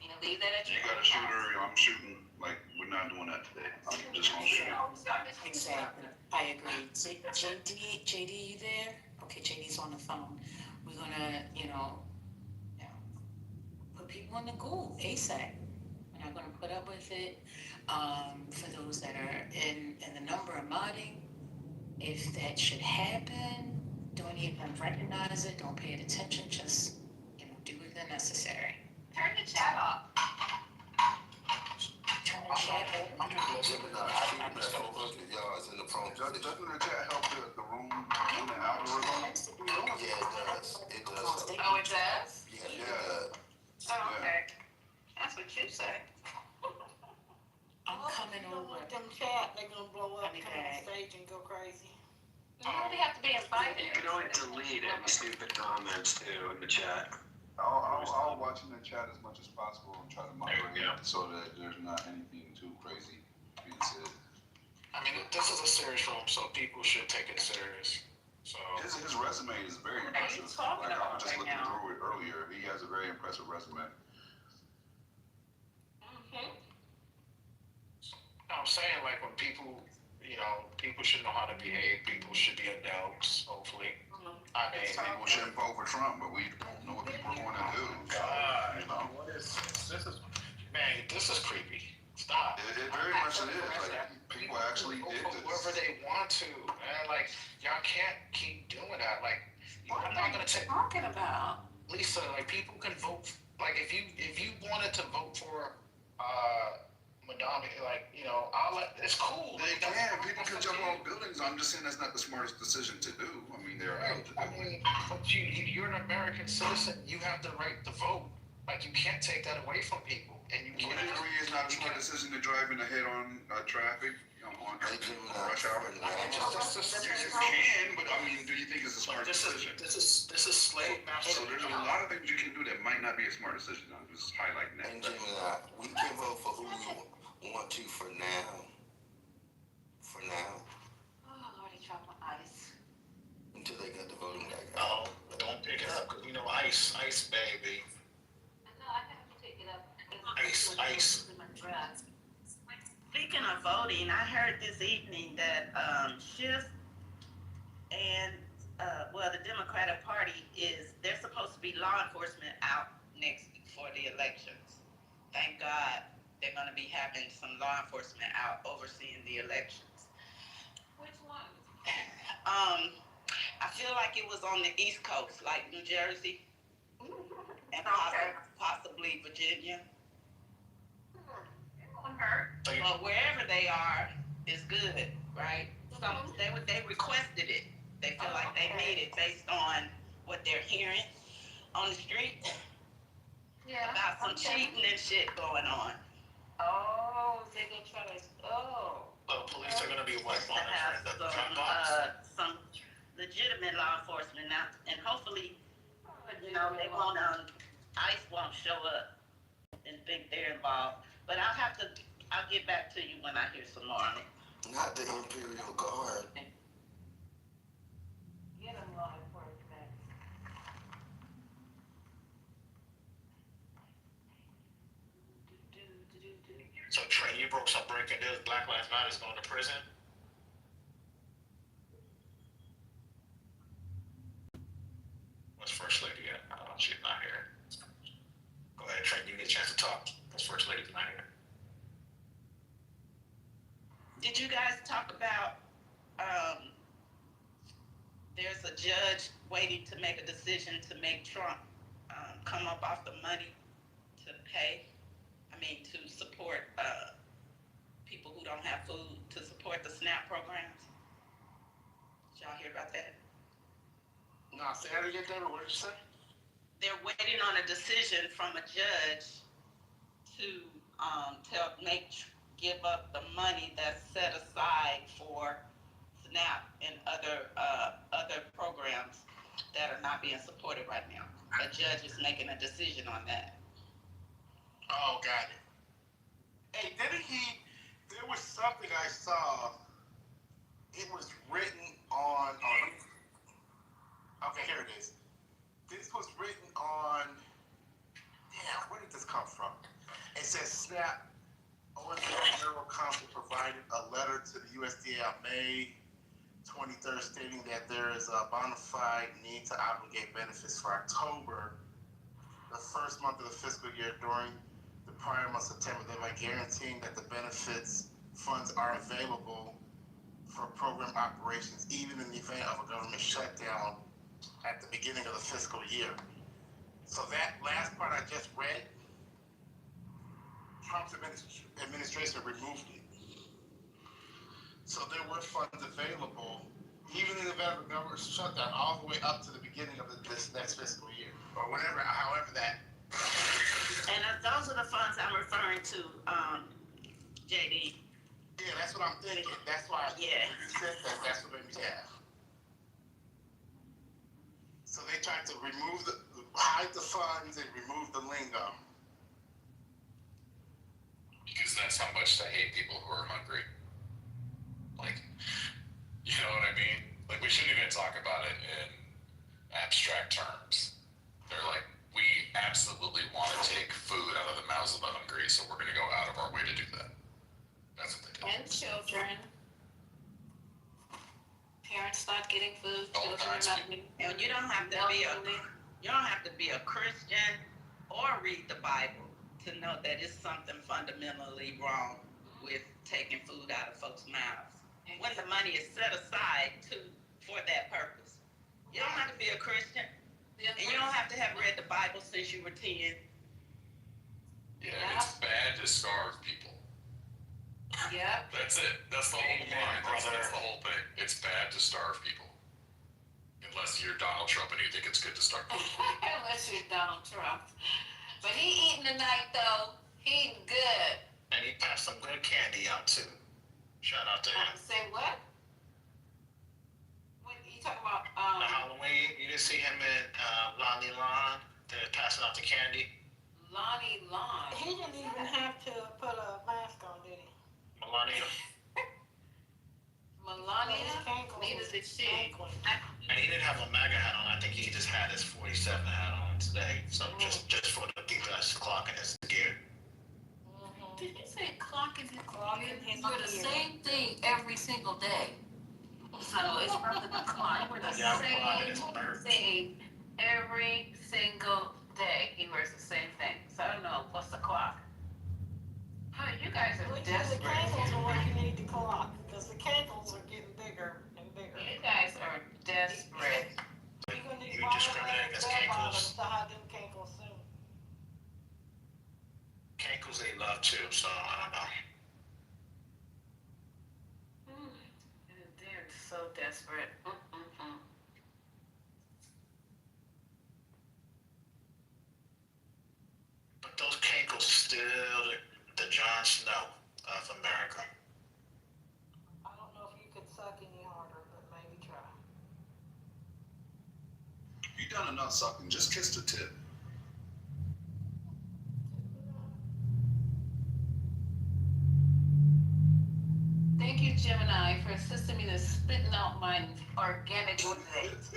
You know, leave that at You your got a shooter, I'm shooting. Like, we're not doing that today. I'm just gonna shoot. Exactly. I agree. JD, you there? Okay, JD's on the phone. We're gonna, put people in the Google ASAP. We're not gonna put up with it. For those that are in the number of modding, if that should happen, don't even recognize it, don't pay it attention, just, do the necessary. Turn the chat off. Turn the chat I'm just shooting that 400 yards in the front. Doesn't the chat help the room in the algorithm? Yeah, it does. It does. Oh, it does? Yeah, it does. Oh, okay. That's what you say. I'm coming over. Let them chat, they're gonna blow up, I'll be come on back. stage and go crazy. You only have to be invited. You can always delete any stupid comments too in the chat. I'll watch in the chat as much as possible and try to moderate it so that there's not anything too crazy being said. I mean, this is a serious room, so people should take it serious. So His resume is very impressive. talking Like, I about was just right looking now? through it earlier. He has a very impressive resume. I'm saying, like, when people, people should know how to behave. People should be adults, hopefully. I mean, People shouldn't vote for Trump, but we don't know what people are going to do. God, You know? what is this? This is creepy. Stop. It very much it is. Like, people actually did this. Whoever they want to, man. Like, y'all can't keep doing that. Like, I'm not gonna take. Talking about. Lisa, like, people can vote. Like, if you wanted to vote for Madonna, like, it's cool. They can. People can jump off buildings. I'm just saying that's not the smartest decision to do. I mean, they're allowed to do it. But you're an American citizen. You have the right to vote. Like, you can't take that away from people. And you can't. Would you agree it's not a smart decision to drive in a head-on traffic on rush hour? You can, but I mean, do you think it's a smart decision? This is slave master. So there's a lot of things you can do that might not be a smart decision. I'm just highlighting that. And Gemini, we can vote for who we want to for now. For now. Oh, Lordy, drop my ice. Until they got the voting back Oh, out. don't pick it up because we know ice baby. voting, I heard this evening that Schiff and the Democratic Party they're supposed to be law enforcement out next for the elections. Thank God they're going to be having some law enforcement out overseeing the elections. Which one? I feel like it was on the East Coast, like New Jersey and possibly Virginia. It won't hurt. But wherever they are is good, right? They requested it. They feel like they need it based on what they're hearing on the street about some cheating and shit going on. Oh, they're gonna try to. Oh. Well, police are gonna be Supposed to have monitoring the drop box. some legitimate law enforcement now, and hopefully, they won't. ICE won't show up and think they're involved. But I'll get back to you when I hear some more on it. Not the Imperial Guard. Get them law enforcement. So Trey, you broke some breaking news. Black Lives Matter is going to prison. What's First Lady at? She's not here. Go ahead, Trey. You get a chance to talk. What's First Lady's not here? Did you guys talk about there's a judge waiting to make a decision to make Trump come up off the money to to support people who don't have food, to support the SNAP programs? Did y'all hear about that? No, say that again, David. What did you say? They're waiting on a decision from a judge to give up the money that's set aside for SNAP and other programs that are not being supported right now. A judge is making a decision on that. Oh, got it. Hey, there was something I saw. It was written on okay, here it is. This was written on, where did this come from? It says SNAP, OSF General Counsel provided a letter to the USDA on May 23rd stating that there is a bona fide need to obligate benefits for October, the first month of the fiscal year during the prior month, September, thereby guaranteeing that the benefits funds are available for program operations, even in the event of a government shutdown at the beginning of the fiscal year. So that last part I just read, Trump's administration removed it. So there were funds available, even in the event of a government shutdown, all the way up to the beginning of this next fiscal year, or whatever, however that. And those are the funds I'm referring to, JD. Yeah, that's what I'm thinking. That's why when you said that, that's what made me laugh. So they tried to hide the funds and remove the lingo. Because that's how much they hate people who are hungry. Like, you know what I mean? Like, we shouldn't even talk about it in abstract terms. They're like, we absolutely want to take food out of the mouths of the hungry, so we're going to go out of our way to do that. That's what they do. And children. Parents not getting food, children not getting food. And you don't have to be a Christian or read the Bible to know that it's something fundamentally wrong with taking food out of folks' mouths. When the money is set aside for that purpose. You don't have to be a Christian. And you don't have to have read the Bible since you were 10. Yeah, it's bad to starve people. Yeah. That's it. That's the whole line, brother. That's the whole thing. It's bad to starve people. Unless you're Donald Trump and you think it's good to starve people. Unless you're Donald Trump. But he eating tonight, though. He eating good. And he passed some good candy out, too. Shout out to him. Say what? What you talking about? The Halloween, you didn't see him and Lonnie Lon? They're passing out the candy. Lonnie Lon. He didn't even have to put a mask on, did he? Melania. Neither did she. And he didn't have a MAGA hat on. I think he just had his 47 hat on today. So just for the people that's clocking his gear. Did you say clocking his gear? For the same every single day. So it's about to decline. We're the Yeah, same thing every single day. He wears the same thing. So I don't know. What's the clock? Oh, you guys are Which is the desperate. cankles are what you need to clock, because the cankles are getting bigger and bigger. You guys are desperate. You're gonna need You wide discriminate leg against bell cankles? bottoms to hide them cankles soon. Cankles they love too, so I don't know. They're so desperate. But those cankles still the Jon Snow of America. I don't know if you could suck any harder, but maybe try. You done enough sucking. Just kiss the tip. Thank you, Gemini, for assisting me to spitting out my organic waste.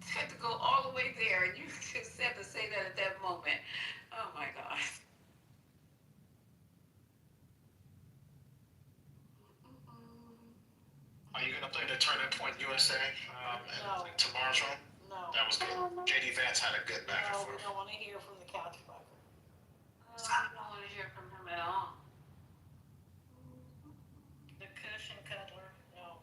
Had to go all the way there, and you just had to say that at that moment. Oh my gosh. Are you gonna play the Turning Point USA No. in tomorrow's room? No. That was good. JD Vance had a good back and No, we forth. don't want to hear from the couch biker. I don't want to hear from him at all. The cushion cuddler. No.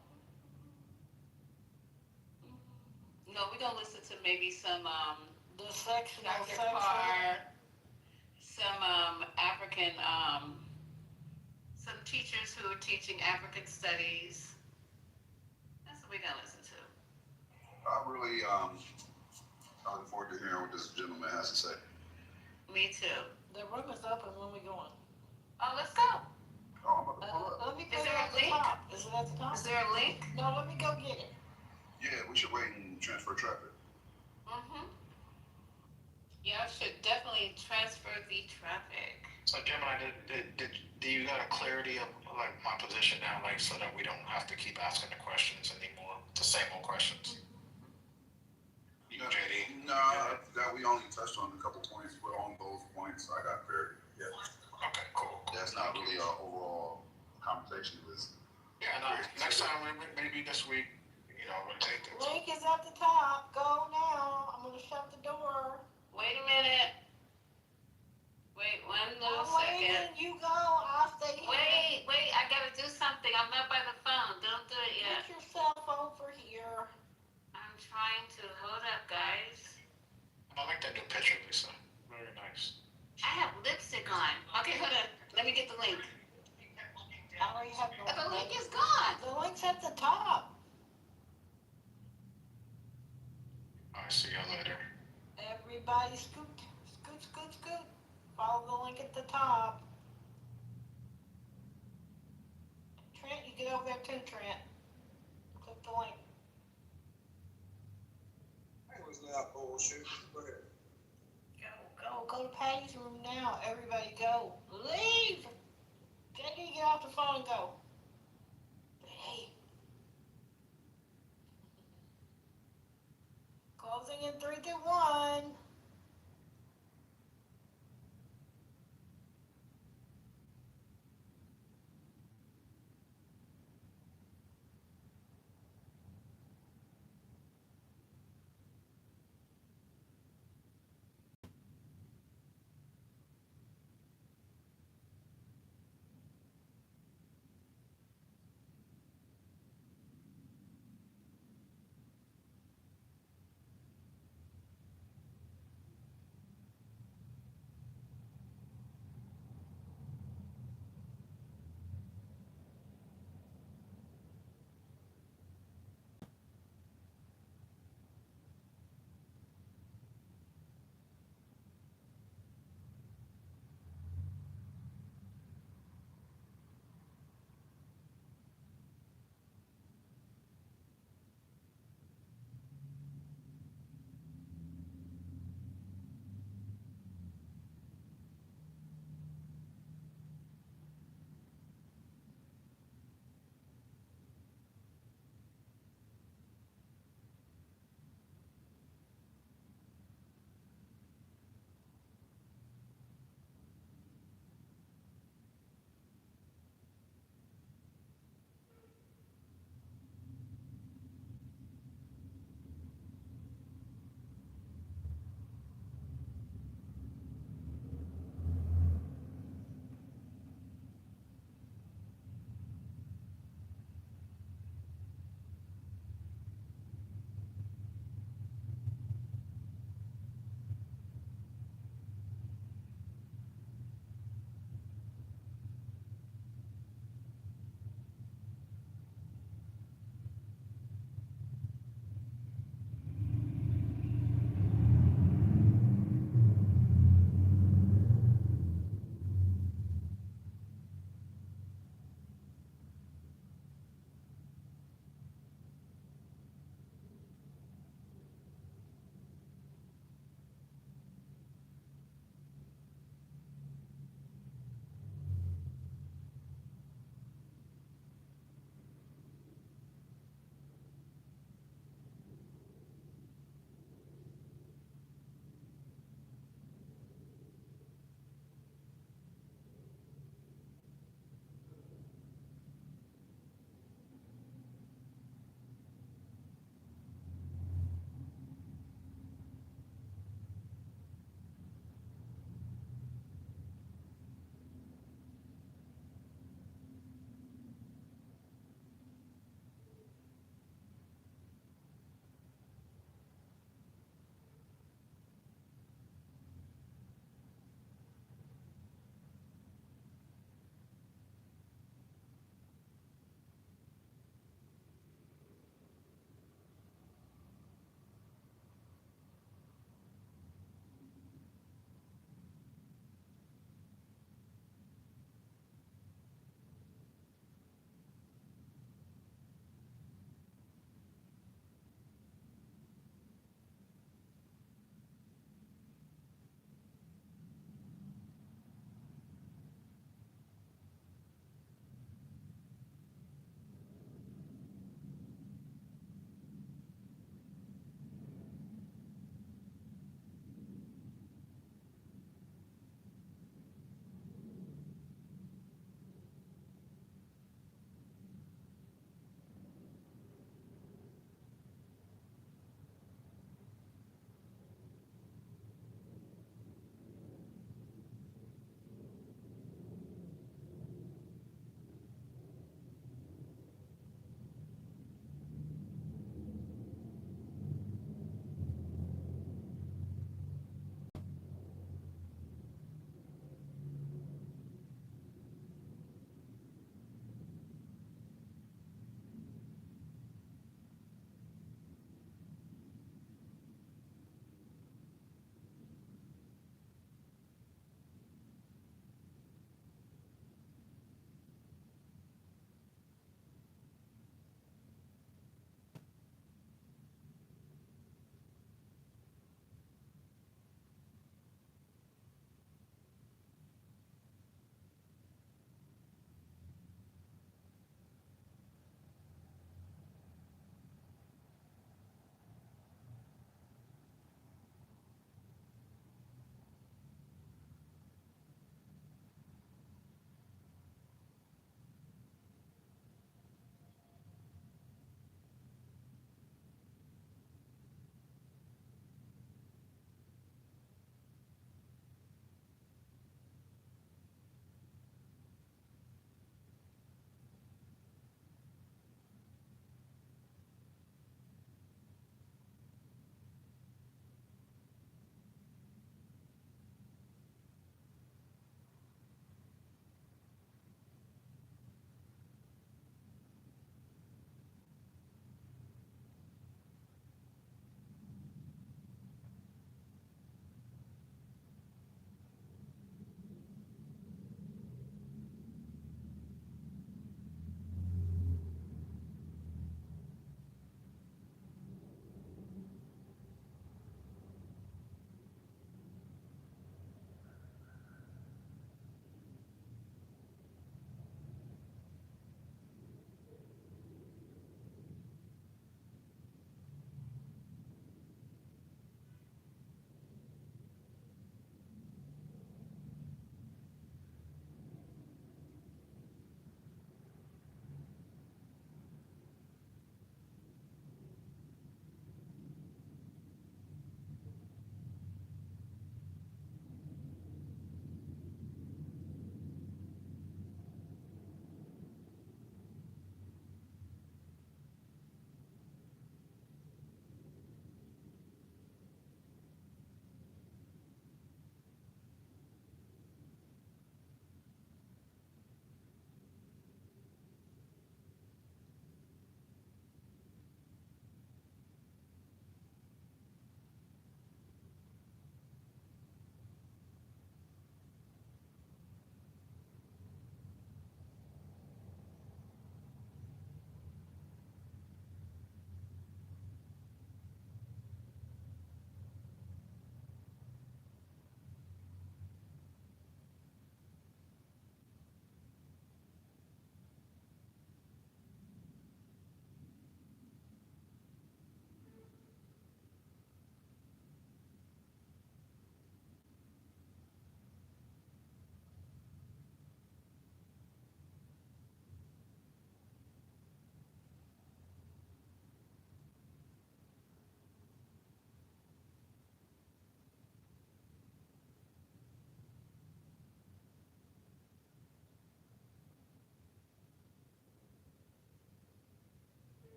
No, we're gonna listen to maybe some The sectional Dr. section. Carr, some African some teachers who are teaching African studies. That's what we're gonna listen to. I really I look forward to hearing what this gentleman has to say. Me too. The room is open when we go in. Oh, let's go. Oh, I'm about to pull up. Let me Is go there at a the link? top. Is it at the top? Is there a link? No, let me go get it. Yeah, we should wait and transfer traffic. Y'all should definitely transfer the traffic. So Gemini, do you got a clarity of like my position now, like so that we don't have to keep asking the questions anymore, the same old questions? You, JD? No, that we only touched on a couple points, but on those points, I got clarity. Yeah. Okay, cool. That's not really our overall conversation. Is Yeah, no. Next time, maybe this week, you know, we'll take this. Link is at the top. Go now. I'm gonna shut the door. Wait a minute. Wait one little I'm waiting. second. You go. I'll stay here. Wait, I gotta do something. I'm not by the phone. Don't do it yet. Get yourself over here. I'm trying to. Hold up, guys. I like that new picture, Lisa. Very nice. I have lipstick on. Okay, hold on. Let me get the link. I already have The link is gone. The link's at the top. I'll see you later. Everybody scoot, scoot, scoot, scoot. Follow the link at the top. Trent, you get over there too, Trent. Click the link. That was not bullshit. Go ahead. Go to Patty's room now. Everybody go. Leave! JD, get off the phone and go. Hey. Closing in 3, 2, 1.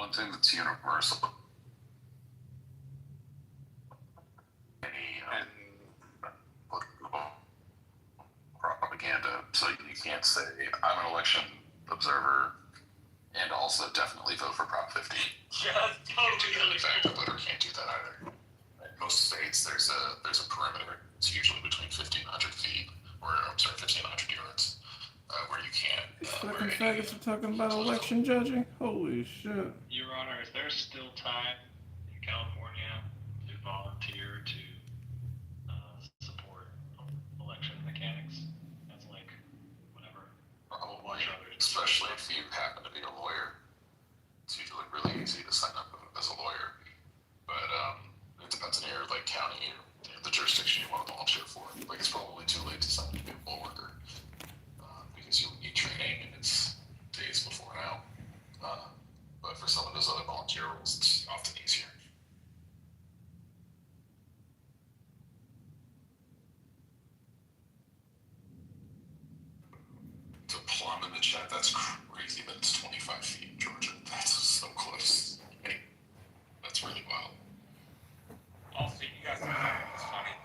one thing that's universal. And propaganda, so you can't say I'm an election observer and also definitely vote for Prop 50. Yeah, totally. In fact, the voter can't do that either. In most states, there's a perimeter. It's usually between 1,500 feet, or I'm sorry, 1,500 yards, where you can't. Fucking faggots are talking about election judging? Holy shit. Your Honor, is there still time in California to volunteer to support election mechanics? That's like whatever. Probably, especially if you happen to be a lawyer. It's usually really easy to sign up as a lawyer. But it depends on your county, the jurisdiction you want to volunteer for. It's probably too late to sign up to be a poll worker because you need training and it's days before now. But for some of those other volunteer roles, it's often easier. To plumb in the chat, that's crazy that it's 25 feet in Georgia. That's so close. That's really wild. Also, you guys know it's funny.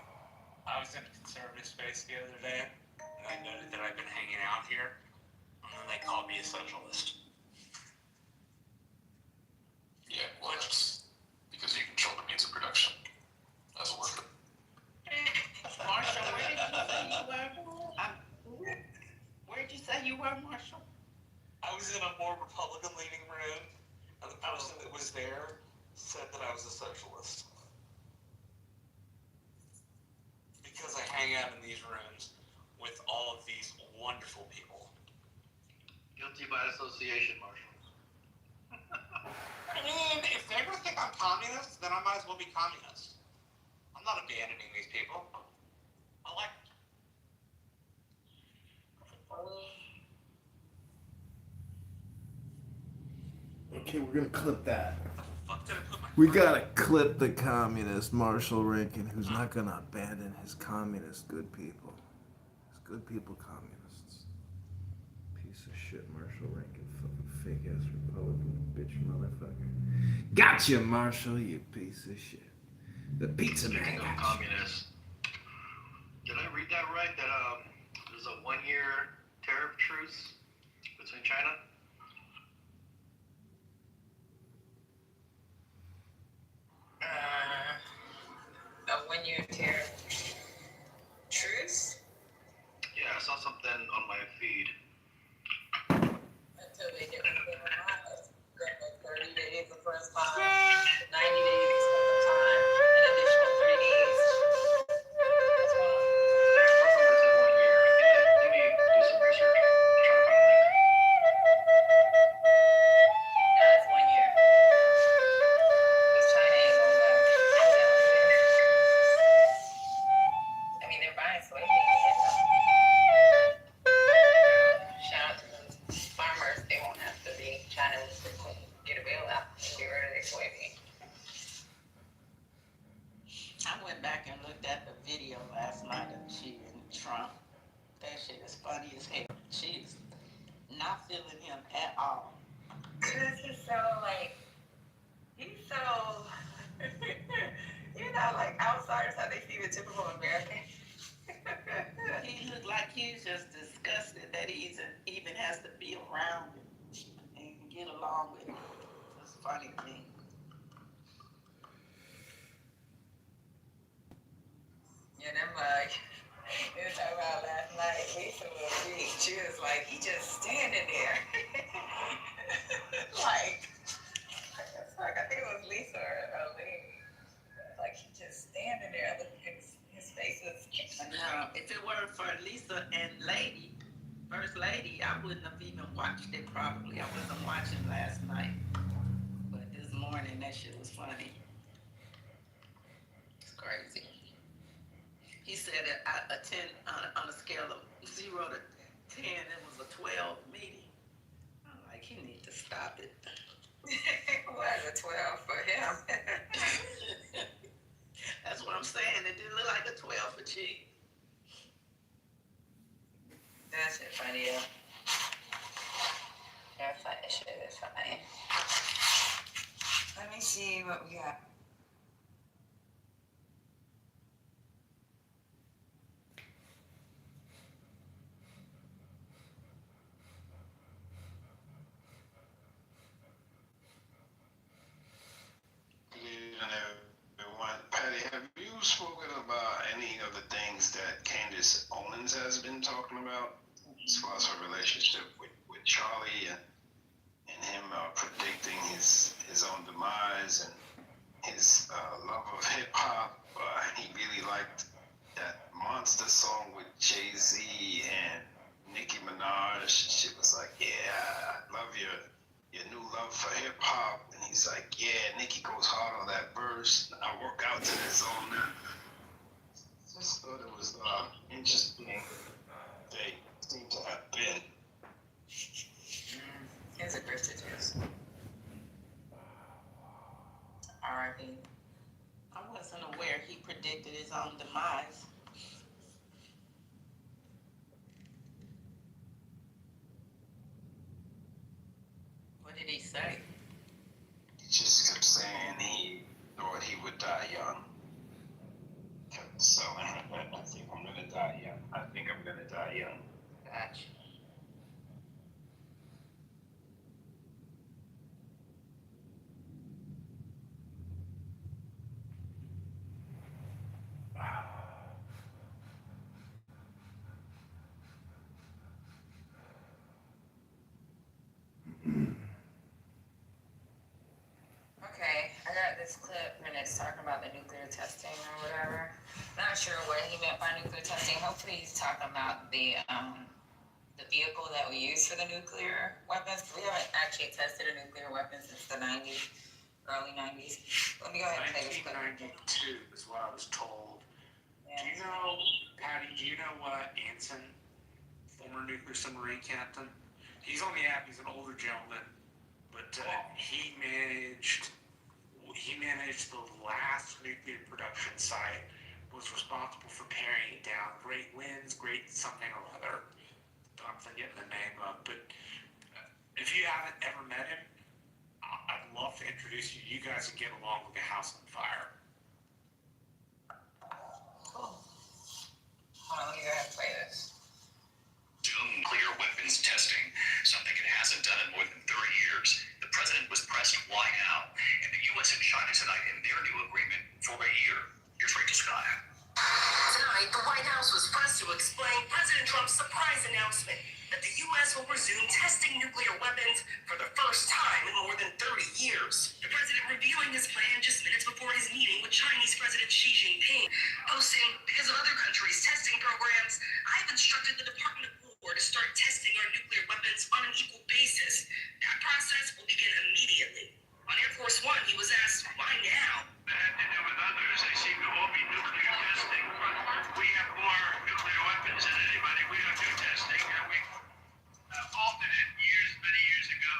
I was in a conservative space the other day, and I noted that I've been hanging out here, and then they called me a socialist. Yeah, well, that's because you control the means of production as a worker. Marshall, where did you say you were? Where did you say you were, Marshall? I was in a more Republican-leaning room, and the person that was there said that I was a socialist. Because I hang out in these rooms with all of these wonderful people. Guilty by association, Marshall. I mean, if they ever think I'm communist, then I might as well be communist. I'm not abandoning these people. I like Okay, we're gonna clip that. We gotta clip the communist Marshall Rankin, who's not gonna abandon his communist good people. His good people communists. Piece of shit, Marshall Rankin, fucking fake ass Republican bitch motherfucker. Gotcha, Marshall, you piece of shit. The pizza man. Speaking of communists, did I read that right? That there's a 1-year tariff truce between China? A 1-year tariff truce? Yeah, I saw something on my feed. Until they get what they want. 30 days the first time, 90 days the second time, an additional 3 days. That's one. Let me do some research. Try to find a link. Yeah, it's 1 year. Because China ain't going back. I mean, they're buying soybeans. Shout out to the farmers. They won't have to be trying to get a bailout and get rid of their soybeans. I went back and looked at the video last night of she and Trump. That shit is funny as hell. She's not feeling him at all. Cause he's so he's so, outsiders how they see the typical American. He looked like he's just disgusted that he even has to be around and get along with him. It's funny to me. Yeah, them they were talking about last night. Lisa was big. She was like, he just standing there. I think it was Lisa or Lee. Like he just standing there. His face was. Now, if it weren't for Lisa and First Lady, I wouldn't have even watched it probably. I wasn't watching last night. But this morning, that shit was funny. It's crazy. He said that a 10 on a scale of 0 to 10, it was a 12 meeting. I'm like, he need to stop it. Was a 12 for him. That's what I'm saying. It didn't look like a 12 for G. That shit funny, yeah. That shit is funny. see what we got. Good evening, everyone. Patty, have you spoken about any of the things that Candace Owens has been talking about as far as her relationship with Charlie and him predicting his own demise and his love of hip hop? He really liked that Monster song with Jay-Z and Nicki Minaj. She was like, yeah, I love your new love for hip hop. And he's like, yeah, Nicki goes hard on that verse. I work out to that song now. Just thought it was interesting. They seem to have been. Here's a gift it is. R.I.P. I wasn't aware he predicted his own demise. What did he say? He just kept saying he thought he would die young. Kept selling her. I think I'm gonna die young. I think I'm gonna die young. Gotcha. Okay, I got this clip and it's talking about the nuclear testing or whatever. Not sure what he meant by nuclear testing. Hopefully he's talking about the vehicle that we use for the nuclear weapons. We haven't actually tested a nuclear weapon since the 90s, early 90s. Let me go ahead and play this clip. 1992 is what I was told. Yeah. Do you know, Patty, do you know Anson, former nuclear submarine captain? He's on the app, he's an older gentleman, but he managed the last nuclear production site, was responsible for paring it down. Great winds, great something or other. I'm forgetting the name of, but if you haven't ever met him, I'd love to introduce you. You guys would get along with the house on fire. Cool. Hold on, let me go ahead and play this. Nuclear weapons testing, something it hasn't done in more than 30 years. The president was pressed why now, and the U.S. and China tonight in their new agreement for a year. Here's Rachel Scott. Tonight, the White House was pressed to explain President Trump's surprise announcement that the U.S. will resume testing nuclear weapons for the first time in more than 30 years. The president revealing his plan just minutes before his meeting with Chinese President Xi Jinping, posting, because of other countries' testing programs, I've instructed the Department of War to start testing our nuclear weapons on an equal basis. That process will begin immediately. On Air Force One, he was asked, why now? That had to do with others. They seem to all be nuclear testing. We have more nuclear weapons than anybody. We don't do testing. We halted it many years ago.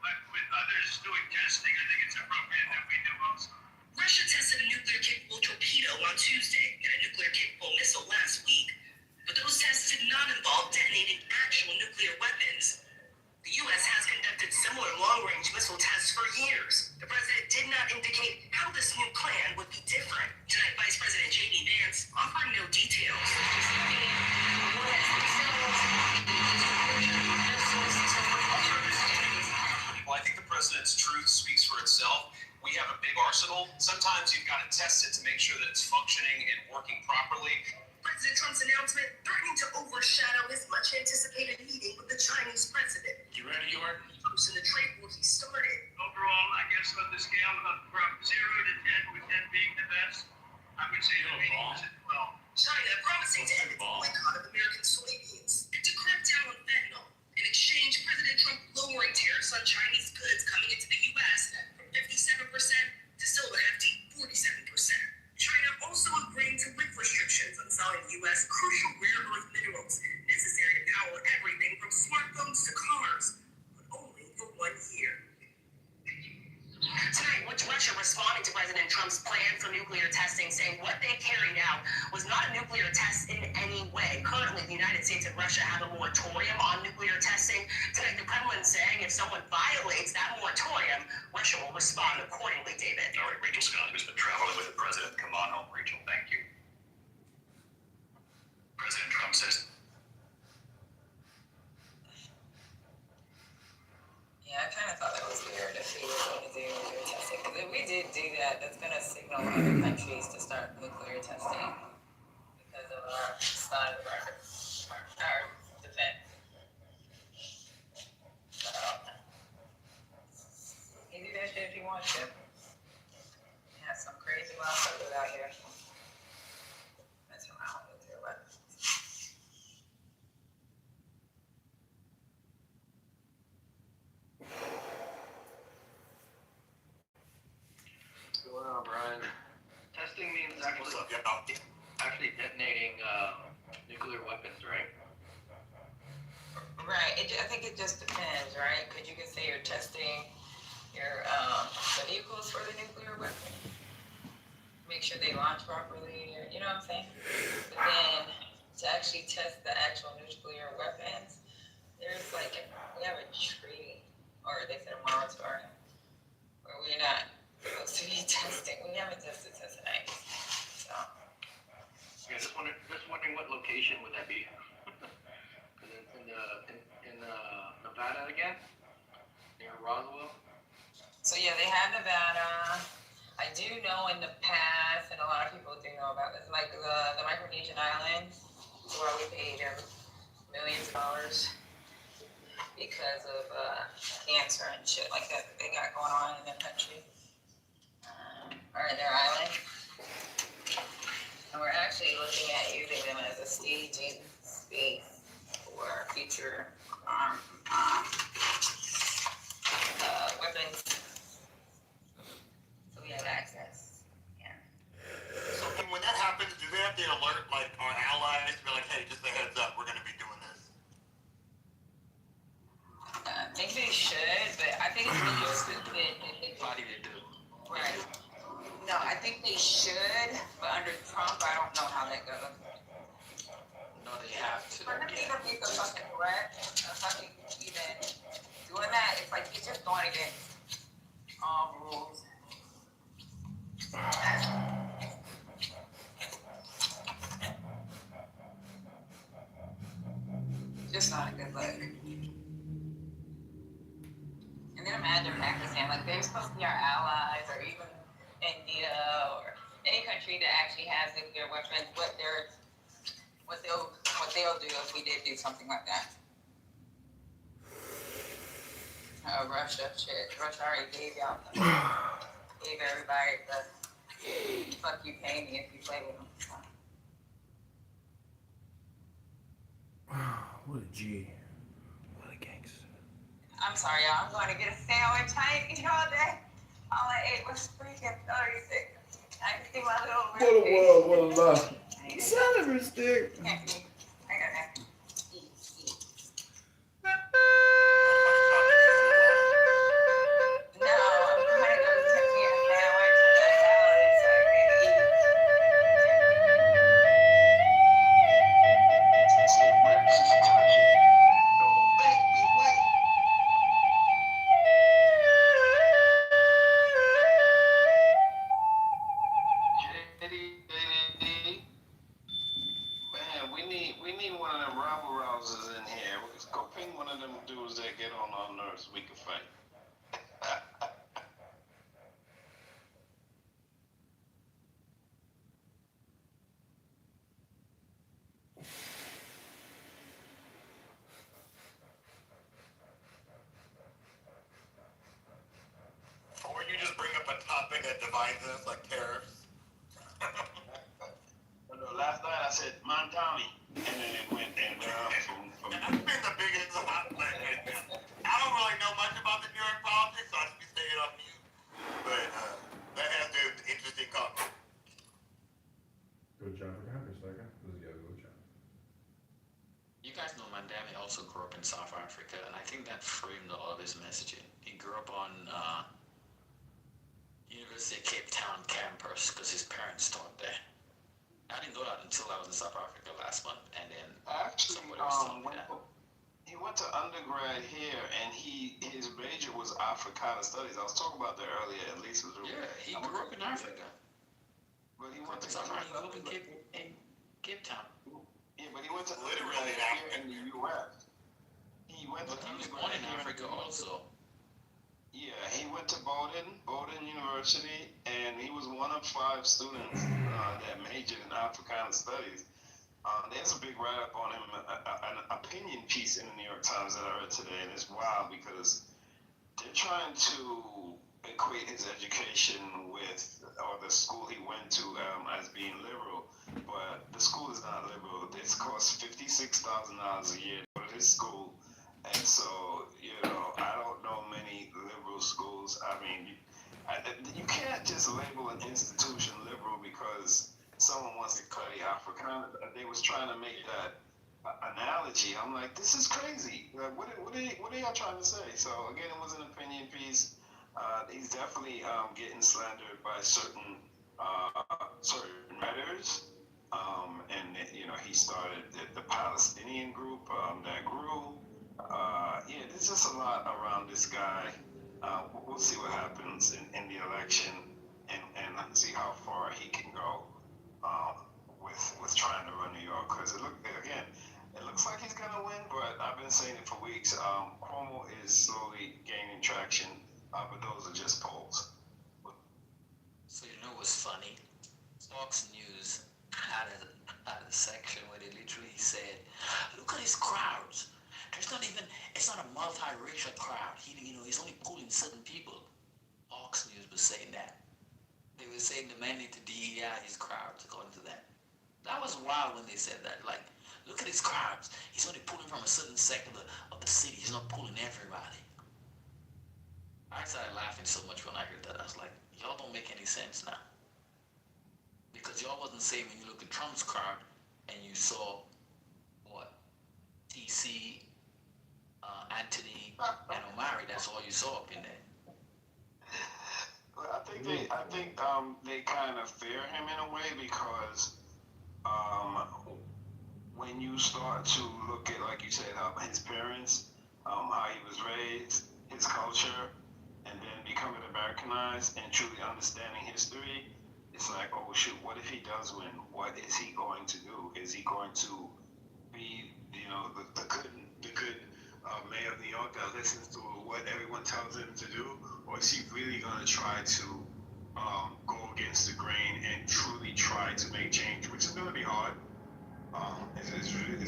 But with others doing testing, I think it's appropriate that we do also. Russia tested a nuclear-capable torpedo on Tuesday and a nuclear-capable missile last week. But those tests did not involve detonating actual nuclear weapons. The U.S. has conducted similar long-range missile tests for years. The president did not indicate how this new plan would be different. Tonight, Vice President J.D. Vance offering no details. Well, I think the president's truth speaks for itself. We have a big arsenal. Sometimes you've got to test it to make sure that it's functioning and working properly. President Trump's announcement threatening to overshadow his much-anticipated meeting with the Chinese president. You ready, York? In the trade war he started. Overall, I guess on the scale from 0 to 10, with 10 being the best, I would say the meeting was at 12. China promising to end the boycott of American soybeans and to crack down on fentanyl. In exchange, President Trump lowering tariffs on Chinese goods coming into the U.S. from 57% to still a hefty 47%. China also agreeing to lift restrictions on selling U.S. crucial rare earth minerals necessary to power everything from smartphones to cars, but only for 1 year. Tonight, Russia responding to President Trump's plan for nuclear testing, saying what they carried out was not a nuclear test in any way. Currently, the United States and Russia have a moratorium on nuclear testing. Tonight, the Kremlin saying if someone violates that moratorium, Russia will respond accordingly, David. All right, Rachel Scott, who's been traveling with the president. Come on home, Rachel. Thank you. President Trump says. Yeah, I kind of thought that was weird if we were going to do nuclear testing. Because if we did do that, that's going to signal other countries to start nuclear testing because of our side of our defense. So, he do that shit if he wants to. He has some crazy motherfuckers out here. That's around nuclear weapons. What's going on, Brian? Testing means actually, What's up, y'all? actually detonating nuclear weapons, right? Right. I think it just depends, right? Because you can say you're testing your the vehicles for the nuclear weapon. Make sure they launch properly, or, you know what I'm saying? But then to actually test the actual nuclear weapons, there's we have a treaty, or they said a moratorium, where we're not supposed to be testing. We haven't tested tonight. So. Yeah, just wondering what location would that be? in Nevada again, near Roswell. So yeah, they had Nevada. I do know in the past, and a lot of people do know about this, like the Micronesian Islands, where we paid them millions of dollars because of cancer and shit like that they got going on in their country, or in their island. And we're actually looking at using them as a staging space for future weapons. So we have access. Yeah. So when that happens, do they have to alert our allies to be like, hey, just a heads up, we're gonna be doing this? I think they should, but I think it's really stupid if they Body they do. Right. No, I think they should, but under Trump, I don't know how that goes. No, they have to. For him to even make a fucking threat, a fucking even doing that, it's like he's just going against all rules. Just not a good look. And then imagine Pakistan, they're supposed to be our allies, or even India, or any country that actually has nuclear weapons. What they'll do if we did do something like that. Russia, shit. Russia already gave everybody the fuck you pay me if you play with them. What a G. What a gangster. I'm sorry, y'all. I'm going to get a sandwich. I ain't eating all day. All I ate was freaking 36. I can see my little What a world, what a life. Celery stick. I got that. No, I'm going to go get me a sandwich and a salad so I can eat. Don't make me wait. Man, we need one of them rabble rousers in here. Let's go ping one of them dudes that get on our nerves. We can fight. Or you just bring up a topic that divides us, like tariffs. Last night I said Montani, and then it went and from That's been the biggest hot I don't really know much about the New York politics, so I should be staying on mute. But that has been interesting convo. Good job for Congress, Becca. This is a good job. You guys know Mandela also grew up in South Africa, and I think that framed a lot of his messaging. He grew up on University of Cape Town campus because his parents taught there. I didn't know that until I was in South Africa last month, and then actually somebody was telling me that. he went to undergrad here, and his major was Africana Studies. I was talking about that earlier. At least was Yeah, he grew up in Africa. But he went to He grew up in Cape Town. yeah, but he went to Literally undergrad in here Africa. in the U.S. He went to But he was born undergrad in here Africa also. Yeah, he went to Bowdoin University, and he was one of 5 students that majored in Africana Studies. There's a big write-up on him, an opinion piece in the New York Times that I read today, and it's wild because they're trying to equate his education with, or the school he went to, as being liberal, but the school is not liberal. It costs $56,000 a year to go to this school, and so, I don't know many liberal schools. I mean, you can't just label an institution liberal because someone wants to study Africana. They was trying to make that analogy. I'm like, this is crazy. Like, what are y'all trying to say? So again, it was an opinion piece. He's definitely getting slandered by certain writers. And he started the Palestinian group that grew. There's just a lot around this guy. We'll see what happens in the election, and see how far he can go with trying to run New York. Because it looks like he's gonna win. But I've been saying it for weeks. Cuomo is slowly gaining traction, but those are just polls. So you know what's funny? Fox News had a section where they literally said, "Look at these crowds. It's not a multiracial crowd. He's only pulling certain people." Fox News was saying that. They were saying the man need to DEI his crowds, according to them. That was wild when they said that. Like, look at his crowds. He's only pulling from a certain sector of the city. He's not pulling everybody. I started laughing so much when I heard that. I was like, y'all don't make any sense now. Because y'all wasn't saying when you look at Trump's crowd and you saw what? TC, Anthony, and Omari. That's all you saw up in there. Well, I think they kind of fear him in a way because when you start to look at, like you said, his parents, how he was raised, his culture, and then becoming Americanized and truly understanding history, it's like, oh shoot, what if he does win? What is he going to do? Is he going to be, the good mayor of New York that listens to what everyone tells him to do, or is he really going to try to go against the grain and truly try to make change, which is going to be hard. It's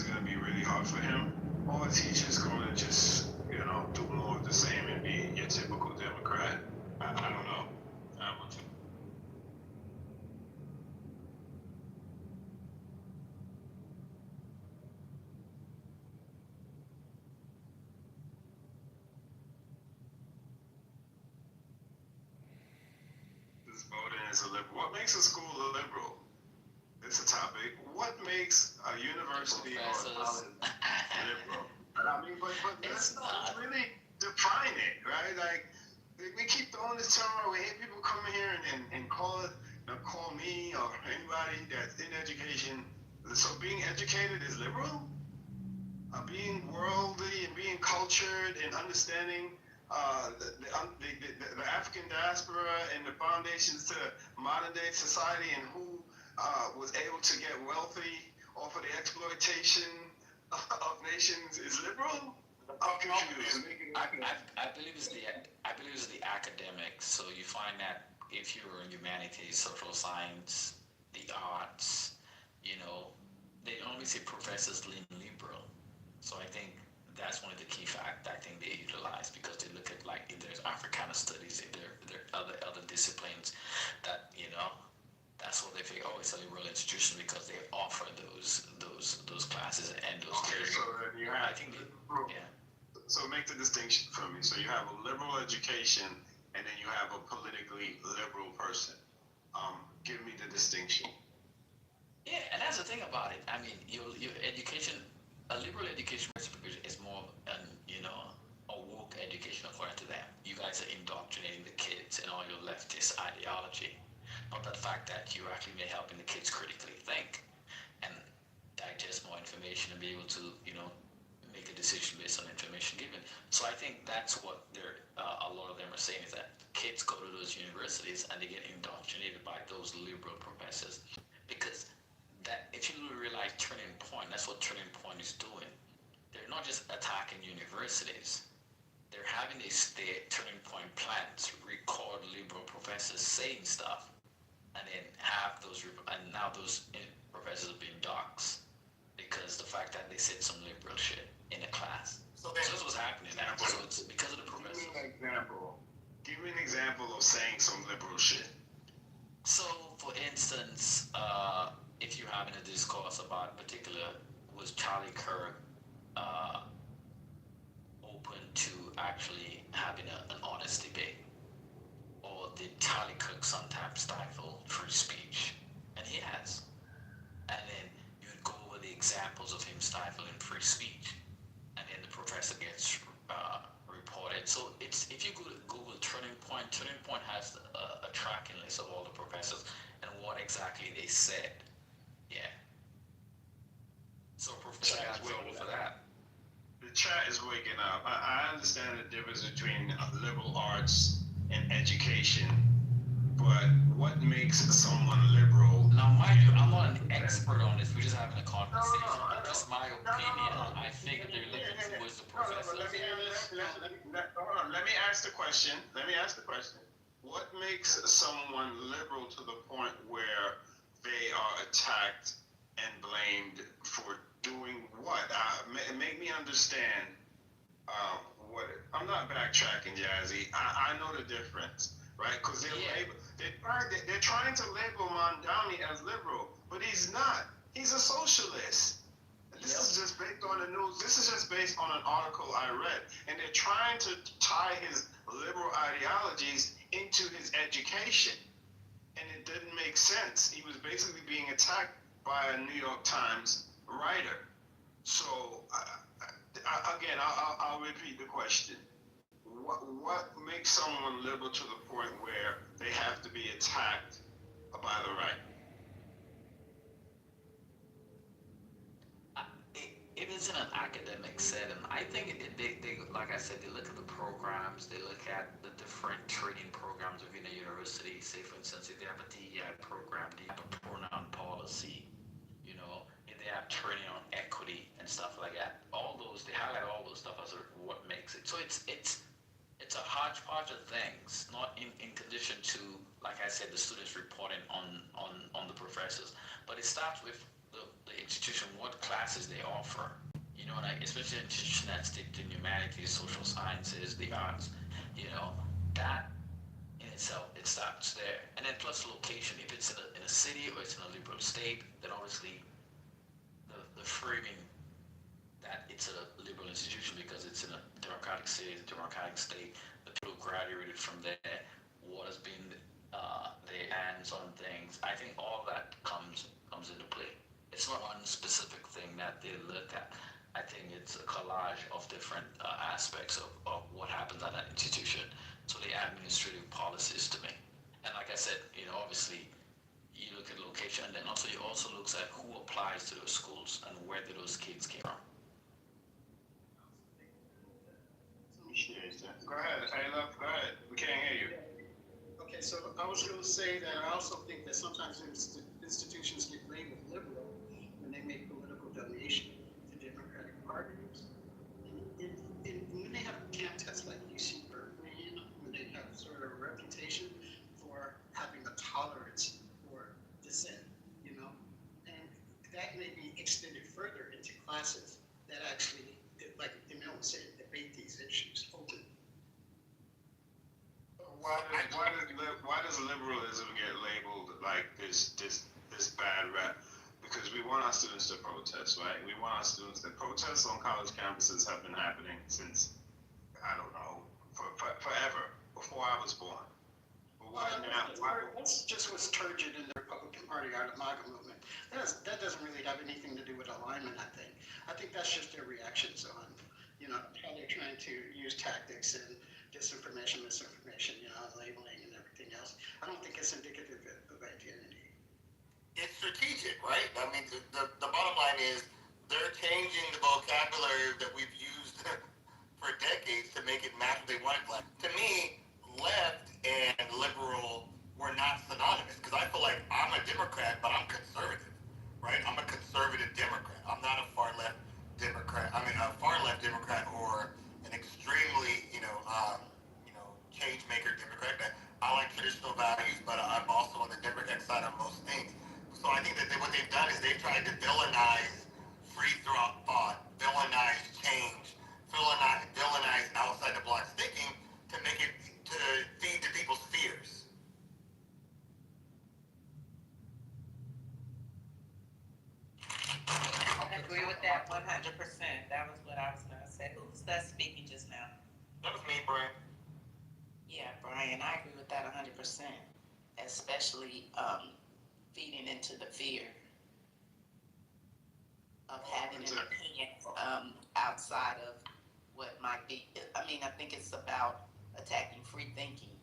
going to be really hard for him, or is he just going to do more of the same and be your typical Democrat? I don't know. This voting is a liberal. What makes a school a liberal? It's a topic. What makes a university or a college liberal? I mean, but that's not really define it, right? Like, we keep throwing this term around. We hear people come here and call me or anybody that's in education. So being educated is liberal? Being worldly and being cultured and understanding the African diaspora and the foundations to modern day society, and who was able to get wealthy off of the exploitation of nations is liberal? I'm confused. I believe it's the academics. So you find that if you're in humanities, social science, the arts, they only say professors lean liberal. So I think that's one of the key facts I think they utilize, because they look at, like, if there's Africana studies, if there are other disciplines that that's what they figure. Oh, it's a liberal institution because they offer those classes and those. Okay, so then you have. So make the distinction for me. So you have a liberal education, and then you have a politically liberal person. Give me the distinction. Yeah, and that's the thing about it. I mean, your education, a liberal education is more of a woke education according to them. You guys are indoctrinating the kids in all your leftist ideology, not the fact that you're actually helping the kids critically think and digest more information and be able to, make a decision based on information given. So I think that's what a lot of them are saying, is that kids go to those universities and they get indoctrinated by those liberal professors. Because that, if you realize Turning Point, that's what Turning Point is doing. They're not just attacking universities. They're having these Turning Point plans, record liberal professors saying stuff, and then have those, and now those professors are being doxxed because the fact that they said some liberal shit in a class. So this was happening now. So it's because of the professors. Give me an example. Give me an example of saying some liberal shit. So, for instance, if you're having a discourse about particular, was Charlie Kirk open to actually having an honest debate? Or did Charlie Kirk sometimes stifle free speech? And he has. And then you would go over the examples of him stifling free speech, and then the professor gets reported. So it's, if you go to Google Turning Point has a tracking list of all the professors and what exactly they said. Yeah. So Professor got in trouble for that. The chat is waking up. I understand the difference between liberal arts and education, but what makes someone liberal? Now, mind you, I'm not an expert on this. We're just having a conversation. Just my opinion. I think they're looking towards the professor. Let me ask the question. What makes someone liberal to the point where they are attacked and blamed for doing what? Make me understand. What? I'm not backtracking, Jazzy. I know the difference, right? Because they're trying to label Mondani as liberal, but he's not. He's a socialist. This is just based on the news. This is just based on an article I read, and they're trying to tie his liberal ideologies into his education, and it didn't make sense. He was basically being attacked by a New York Times writer. So again, I'll repeat the question. What makes someone liberal to the point where they have to be attacked by the right? It is in an academic setting. I think they, like I said, they look at the programs, they look at the different training programs within a university. Say, for instance, if they have a DEI program, they have a pronoun policy, you know, if they have training on equity and stuff like that. All those, they highlight all those stuff as what makes it. So it's a hodgepodge of things, not in condition to, like I said, the students reporting on the professors. But it starts with the institution, what classes they offer, you know, and especially an institution that's in humanities, social sciences, the arts, you know, that in itself, it starts there. And then plus location, if it's in a city or it's in a liberal state, then obviously the framing that it's a liberal institution because it's in a democratic city, a democratic state, the people who graduated from there, what has been their hands on things. I think all that comes into play. It's not one specific thing that they look at. I think it's a collage of different aspects of what happens at that institution. So the administrative policies to me. And like I said, you know, obviously you look at location, and then also you also look at who applies to those schools and where did those kids came from. Go ahead. Hey, love, go ahead. We can't hear you. Okay, so I was going to say that I also think that sometimes institutions get labeled liberal when they make political donation to Democratic parties. And when they have camp tests like UC Berkeley, when they have sort of a reputation for having a tolerance for dissent, you know, and that may be extended further into classes that actually, like Emil was saying, debate these issues openly. Why does liberalism get labeled like this bad rap? Because we want our students to protest, right? We want our students to protest on college campuses have been happening since, I don't know, forever, before I was born. That's just what's turgid in the Republican Party, our MAGA movement. That doesn't really have anything to do with alignment, I think. I think that's just their reactions on, you know, how they're trying to use tactics and disinformation, misinformation, you know, labeling and everything else. I don't think it's indicative of identity. It's strategic, right? I mean, the bottom line is they're changing the vocabulary that we've used for decades to make it match what they want. To me, left and liberal were not synonymous because I feel like I'm a Democrat, but I'm conservative, right? I'm a conservative Democrat. I'm not a far left Democrat. I mean, a far left Democrat or an extremely, change maker Democrat. I like traditional values, but I'm also on the Democrat side on most things. So I think that what they've done is they've tried to villainize free thought, villainize change, villainize outside the box thinking to make it to feed to people's fears. I agree with that 100%. That was what I was going to say. Who was that speaking just now? That was me, Brian. Yeah, Brian, I agree with that 100%, especially feeding into the fear of having an opinion outside of what might be. I mean, I think it's about attacking free thinking.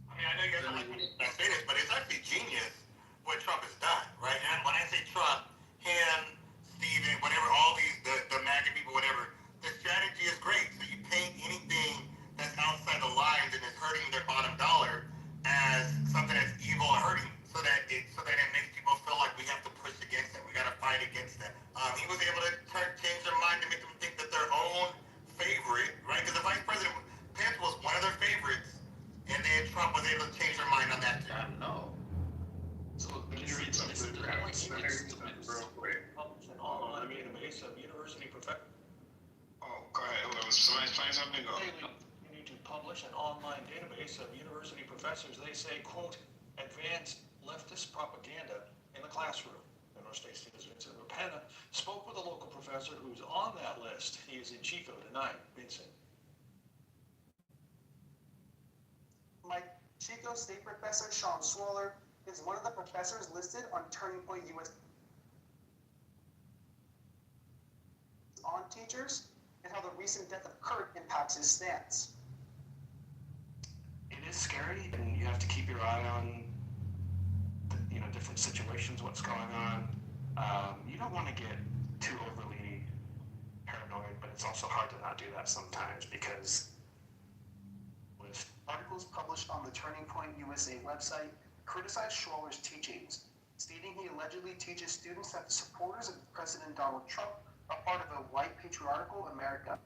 I mean, I know you guys don't like when I say this, but it's actually genius what Trump has done, right? And when I say Trump, him, Steven, whatever, all these, the MAGA people, whatever, the strategy is great. So you paint anything that's outside the lines and is hurting their bottom dollar as something that's evil or hurting, so that it makes people feel like we have to push against it. We got to fight against it. He was able to change their mind to make them think that their own favorite, right? Because the vice president, Pence was one of their favorites, and then Trump was able to change their mind on that too. I know. So Let me read something real quick. Publish an online database of university professors. Oh, go ahead. Hold on. Somebody's playing something? Go. You need to publish an online database of university professors. They say, quote, advanced leftist propaganda in the classroom. Our state students, Vincent Rapena, spoke with a local professor who's on that list. He is in Chico tonight. Vincent. My Chico State professor, Sean Swaller, is one of the professors listed on Turning Point US on teachers and how the recent death of Kurt impacts his stance. It is scary, and you have to keep your eye on different situations, what's going on. You don't want to get too overly paranoid, but it's also hard to not do that sometimes because with articles published on the Turning Point USA website criticize Schwaller's teachings, stating he allegedly teaches students that the supporters of President Donald Trump are part of a white patriarchal America.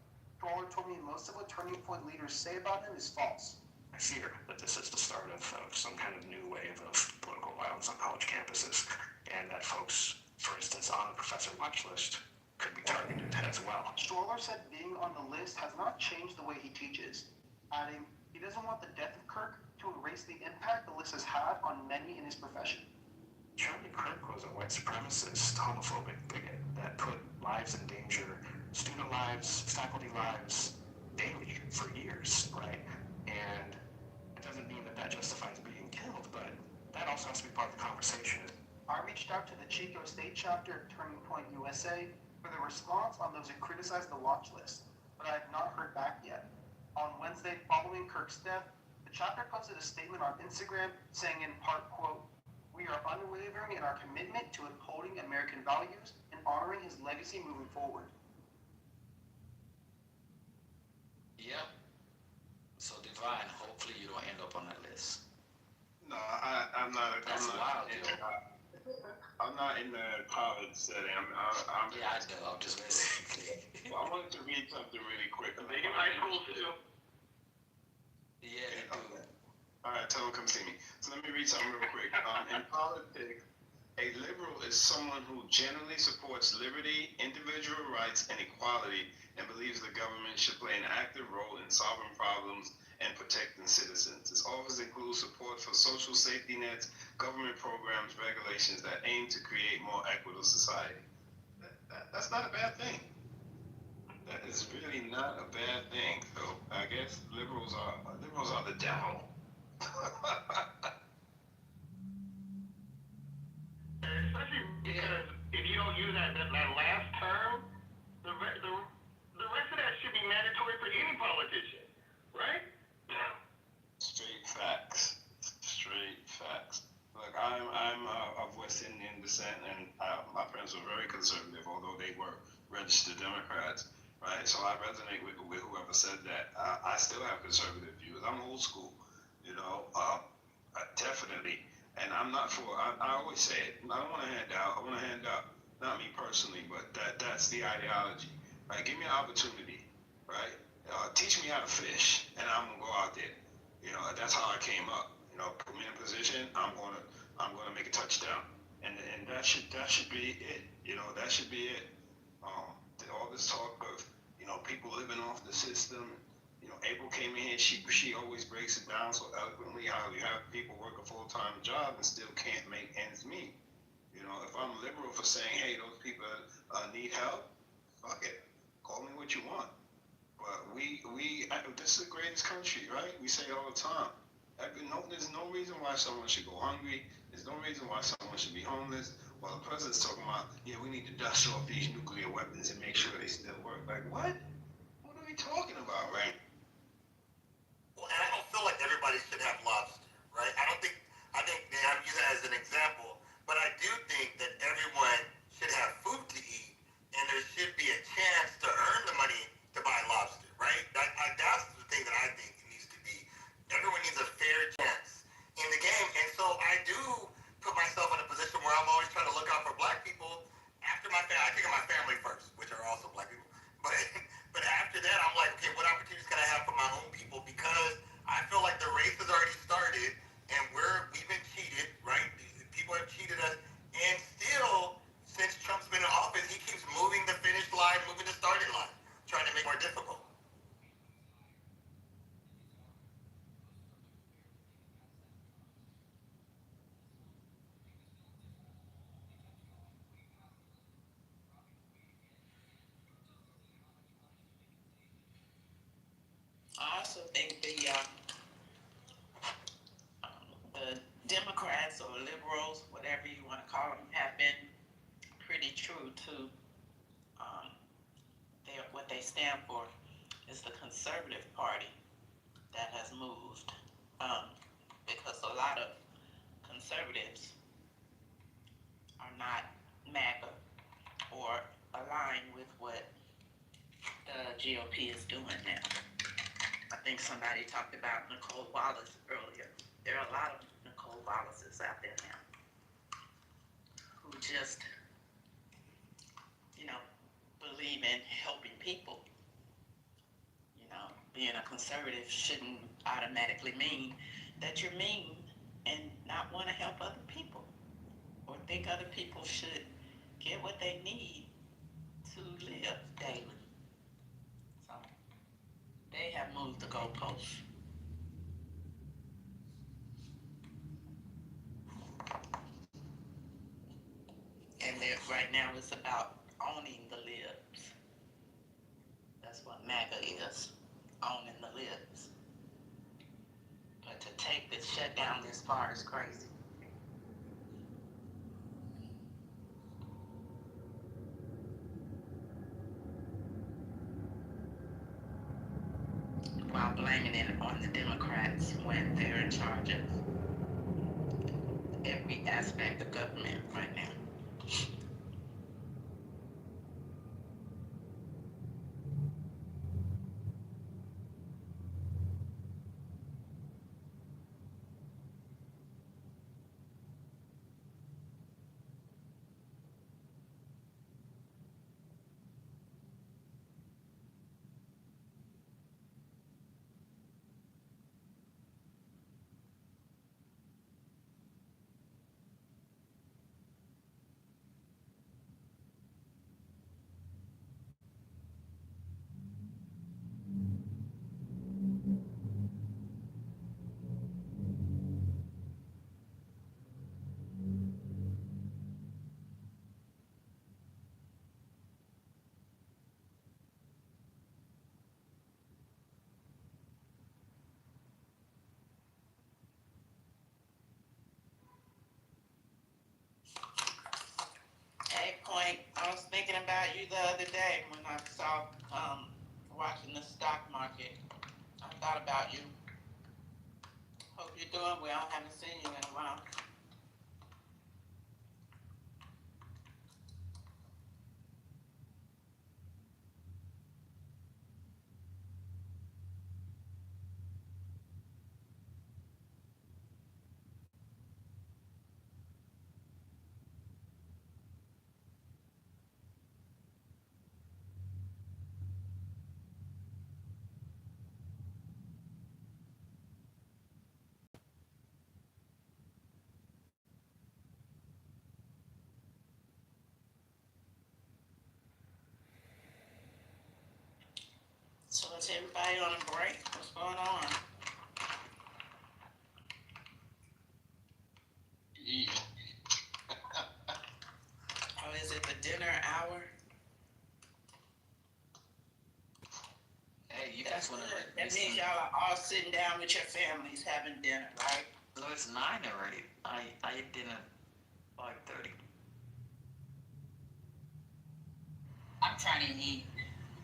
Schwaller told me most of what Turning Point leaders say about him is false. I fear that this is the start of some kind of new wave of political violence on college campuses, and that folks, for instance, on the professor watch list could be targeted as well. Schwaller said being on the list has not changed the way he teaches, adding he doesn't want the death of Kirk to erase the impact the list has had on many in his profession. Charlie Kirk was a white supremacist, homophobic bigot that put lives in danger, student lives, faculty lives, daily for years, right? And it doesn't mean that justifies being killed, but that also has to be part of the conversation. I reached out to the Chico State chapter of Turning Point USA for the response on those who criticized the watch list, but I have not heard back yet. On Wednesday following Kirk's death, the chapter posted a statement on Instagram saying in part, quote, "We are unwavering in our commitment to upholding American values and honoring his legacy moving forward." Yep. So Divine, hopefully you don't end up on that list. No, I'm not. That's wild, I'm not in the college setting. I'm yeah, I know. I'm just listening. Well, I wanted to read something really quick. They in high school too. Yeah, they do. All right, tell them come see me. So let me read something real quick. In politics, a liberal is someone who generally supports liberty, individual rights, and equality, and believes the government should play an active role in solving problems and protecting citizens. Its offers include support for social safety nets, government programs, regulations that aim to create more equitable society. That's not a bad thing. That is really not a bad thing. So I guess liberals are the devil. Especially because if you don't use that last term, the rest of that should be mandatory for any politician, right? Straight facts. Look, I'm of West Indian descent. right? So I resonate with whoever said that. I still have conservative views. I'm old school, you know, definitely. And I'm not for. I always say it. I don't want to hand out. I want to hand out. Not me personally, but that's the ideology, right? Give me an opportunity, right? Teach me how to fish, and I'm gonna go out there. You know, that's how I came up. You know, put me in a position. I'm gonna make a touchdown, and that should be it. You know, that should be it. All this talk of, you know, people living off the system. You know, April came in here. She always breaks it down so eloquently how you have people work a full-time job and still can't make ends meet. You know, if I'm liberal for saying, hey, those people need help, fuck it. Call me what you want. But this is the greatest country, right? We say it all the time. There's no reason why someone should go hungry. There's no reason why someone should be homeless. While the president's talking about, yeah, we need to dust off these nuclear weapons and make sure they still work. Like, what? What are we talking about, right? Well, and I don't feel like everybody should have lobster, right? I think I'm using that as an example, but I do think that everyone should have food to eat, and there should be a chance to earn the money to buy lobster, right? That's the thing that I think it needs to be. Everyone needs a fair chance in the game, and so I do put myself in a position where I'm always trying to look out for black people. After my family, I think of my family first, which are also black people. But after that, I'm like, okay, what opportunities can I have for my own people? Because I feel like the race has already started, and we've been cheated, right? People have cheated us, and still, since Trump's been in office, he keeps moving the finish line, moving the starting line, trying to make it more difficult. I also think the Democrats or liberals, whatever you want to call them, have been pretty true to what they stand for. Is the conservative party that has moved, because a lot of conservatives are not MAGA or aligned with what the GOP is doing now. I think somebody talked about Nicole Wallace earlier. There are a lot of Nicole Wallaces out there now who just, you know, believe in helping people. You know, being a conservative shouldn't automatically mean that you're mean and not want to help other people or think other people should get what they need to live daily. So they have moved the goalposts. And right now it's about owning the libs. That's what MAGA is, owning the libs. But to take this shutdown this far is crazy. While blaming it on the Democrats when they're in charge of every aspect of government right now. Hey, Point, I was thinking about you the other day when I saw, watching the stock market. I thought about you. Hope you're doing well. I haven't seen you in a while. What's everybody on a break? What's going on? Yeah. Oh, is it the dinner hour? Hey, you guys want to That means y'all are all sitting down with your families having dinner, right? No, it's 9 already. I ate dinner like 30. I'm trying to eat.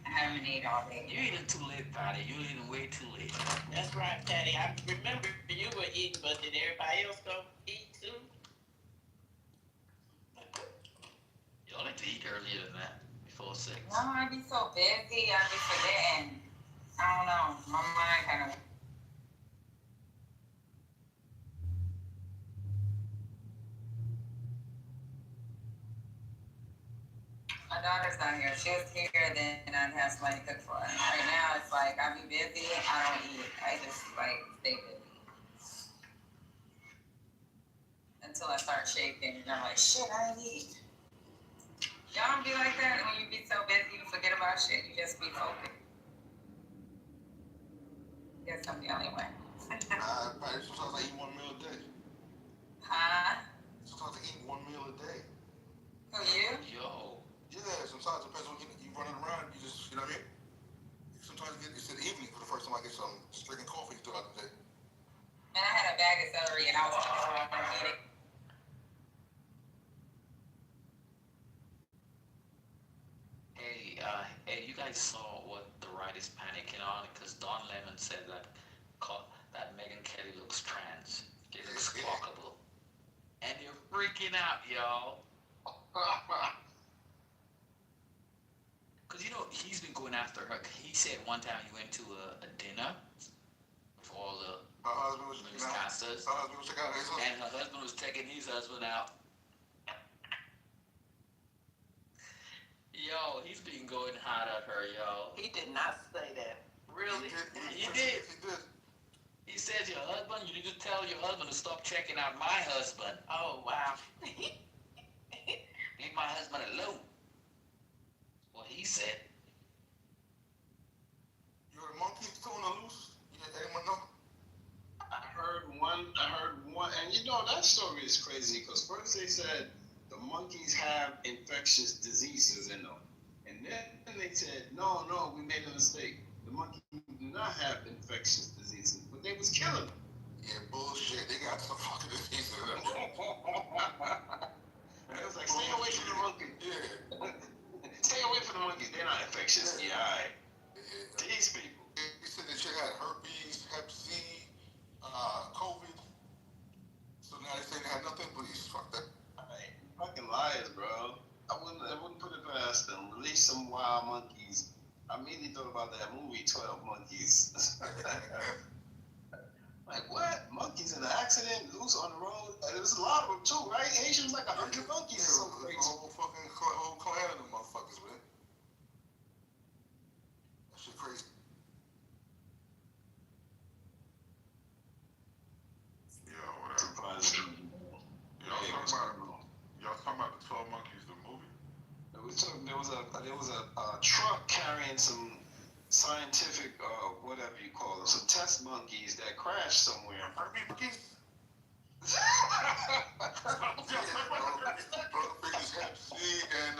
I haven't ate all day. You're eating too late, Patty. You're eating way too late. That's right, Patty. I remember you were eating, but did everybody else go eat too? Y'all need to eat earlier than that, before 6. No, I be so busy. I be forgetting. I don't know. My mind kind of. My daughter's not here. She was here, then I'd have somebody cook for her. Right now, it's like I be busy. I don't eat. I just like stay busy until I start shaking, and I'm like, shit, I ain't eat. Y'all don't be like that when you be so busy, you forget about shit. You just be focused. Guess I'm the only one. Sometimes I eat one meal a day. Huh? Sometimes I eat one meal a day. Who, you? Yo. Yeah, sometimes it depends on you running around, you just, you know what I mean? Sometimes it's in the evening for the first time I get some just drinking coffee throughout the day. Man, I had a bag of celery and I was eating. Hey, you guys saw what the right is panicking on? Because Don Lemon said that Megyn Kelly looks trans. It looks clockable. And you're freaking out, y'all. Because, you know, he's been going after her. He said one time he went to a dinner with all the newscasters. And her husband was taking his husband out. Yo, he's been going hard at her, yo. He did not say that. Really? He did. He says your husband, you need to tell your husband to stop checking out my husband. Oh, wow. Leave my husband alone. What he said. You heard monkeys still on the loose? Anyone know? I heard one, and you know, that story is crazy because first they said the monkeys have infectious diseases in them. And then they said, no, we made a mistake. The monkeys do not have infectious diseases, but they was killing them. Yeah, bullshit. They got some fucking diseases in them. It was like, stay away from the monkeys. Yeah. Stay away from the monkeys. They're not infectious. Yeah, all right. These people. They said the chick had herpes, Hep C, COVID. So now they say they had nothing, please. Fuck that. Right. Fucking liars, bro. I wouldn't put it past them. Release some wild monkeys. I immediately thought about that movie, 12 Monkeys. Like, what? Monkeys in an accident, loose on the road? There's a lot of them, too, right? Asians, like 100 monkeys. Yeah, so crazy. Whole clan of them motherfuckers, man. That shit crazy. Yo, whatever. Y'all talking about the 12 Monkeys, the movie? There was a truck carrying some scientific, whatever you call them, some test monkeys that crashed somewhere. Herpes monkeys? Biggest Hep C and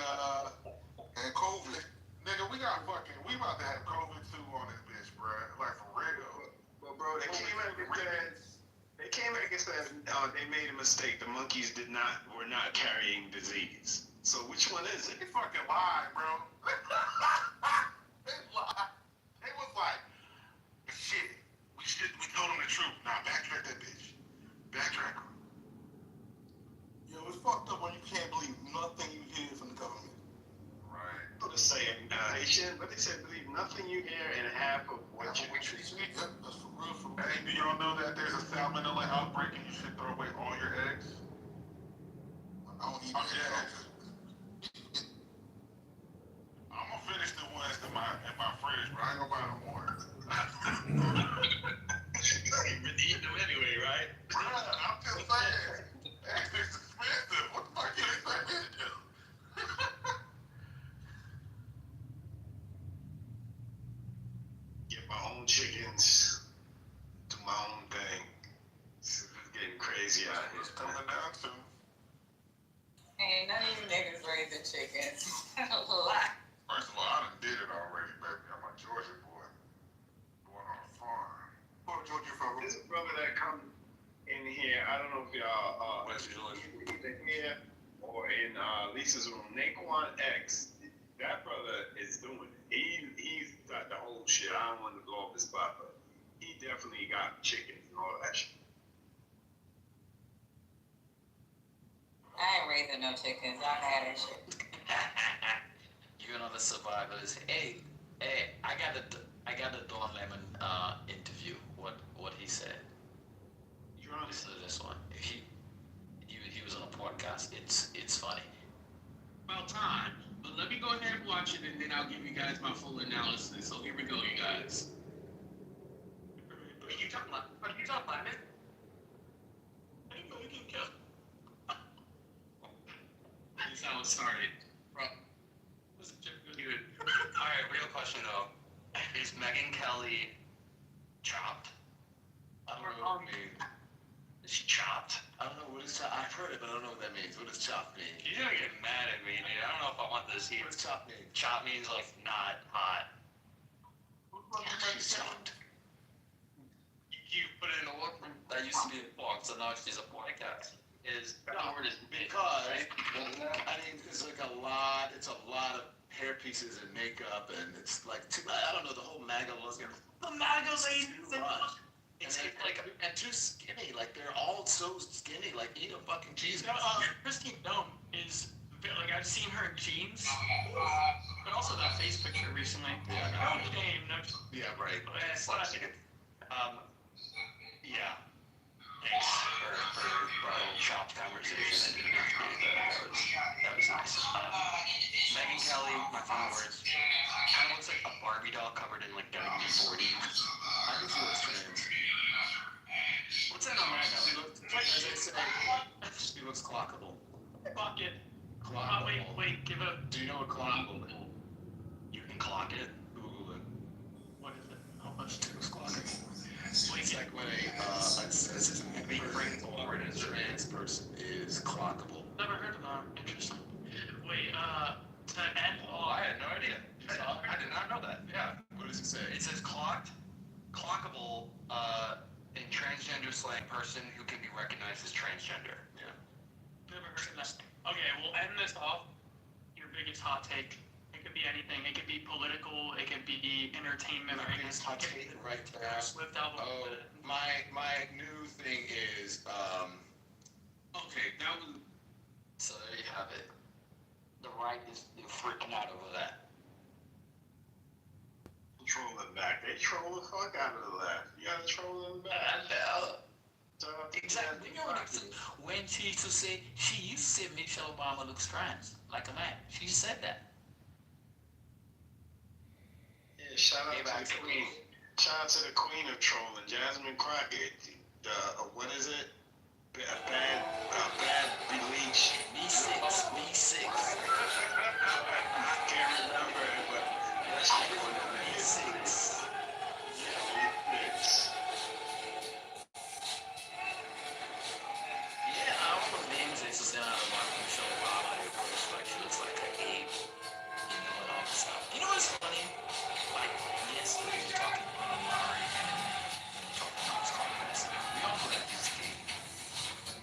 COVID. Nigga, we about to have COVID too on this bitch, bro. Like for real. But bro, they came back and said they made a mistake. The monkeys were not carrying disease. So which one is it? They fucking lied, bro. They lied. They was like, shit, we told them the truth. Nah, backtrack that bitch. Backtrack her. Yo, it's fucked up when you can't believe nothing you hear from the government. Right. What they say, but they said believe nothing you hear and half of what you read. Yep, that's for real. Hey, do y'all know that there's a salmonella outbreak and you should throw away all your eggs? I don't eat eggs. I'm gonna finish the ones in my fridge, but I ain't gonna buy no more. You've been eating them anyway, right? I'm just saying. Eggs is expensive. What the fuck you expect me to do? get my own chickens, do my own thing. It's getting crazy out here. It's coming down to. Hey, none of you niggas raising chickens. A lot. First of all, I done did it already, baby. I'm a Georgia boy. Born on a farm. Where Georgia from? There's a brother that come in here. I don't know if y'all either here or in Lisa's room. Naquan X. That brother is doing it. He's got the whole shit. I don't want to go off the spot, but he definitely got chickens and all that shit. I ain't raising no chickens. Y'all had that shit. You know the survivors. Hey, I got the Don Lemon interview. What he said. You're on Listen to this one. He was on a podcast. It's funny. About time. But let me go ahead and watch it, and then I'll give you guys my full analysis. So here we go, you guys. What are you talking about? What are you talking about, man? You can kill. That's how it started. Bro. Alright, real question though. Is Megyn Kelly chopped? I don't know what it means. Is she chopped? I don't know what it's chopped. I've heard it, but I don't know what that means. What does chopped mean? You're gonna get mad at me, dude. I don't know if I want this here. What does chopped mean? Chop means like not hot. Yeah, she's chopped. You put it in a work from That used to be a box, so now she's a podcast. is the word is big. Because right? I mean, it's like a lot. It's a lot of hair pieces and makeup, and it's like I don't know, the whole MAGA was gonna. The MAGAs ain't too much. It's And too skinny. Like they're all so skinny. Like eat a fucking cheese. Christine Dome is like I've seen her in jeans, but also that face picture recently. Yeah. No shame, no. Yeah, right. Yeah. Thanks for our chopped conversation. I didn't have to do that. That was nice. Megyn Kelly, my final words. Kind of looks like a Barbie doll covered in like WD-40. I think she looks trans. What's that on right now? She looks clockable. Fuck it. Clockable. Wait, give it a. Do you know what clockable is? You can clock it. Google it. What is it? How much? It was clockable. It's like when a trans person is clockable. Never heard of that. Interesting. Wait, to end. Oh, I had no idea. I did not know that. Yeah. What does it say? It says clockable, in transgender slang, person who can be recognized as transgender. Yeah. Never heard of that. Okay, we'll end this off. Your biggest hot take. It could be anything. It could be political. It could be entertainment. My biggest hot take right there. Swift album. Oh, my new thing is Okay, that was. So there you have it. The right is freaking out over that. Trolling back. They troll the fuck out of the left. You gotta troll them back. Exactly. You know what I'm saying? When she used to say, she used to say Michelle Obama looks trans, like a man. She said that. Yeah, shout out to the queen. Shout out to the queen of trolling, Jasmine Crockett. What is it? Bad bleach. B6. Can't remember it, but that's B6. Yeah, I don't know names they just out of Michelle Obama at first, like she looks like an ape, and all this stuff. You know what's funny? Like yesterday we were talking online and talking about this Congress. We all know that he's gay.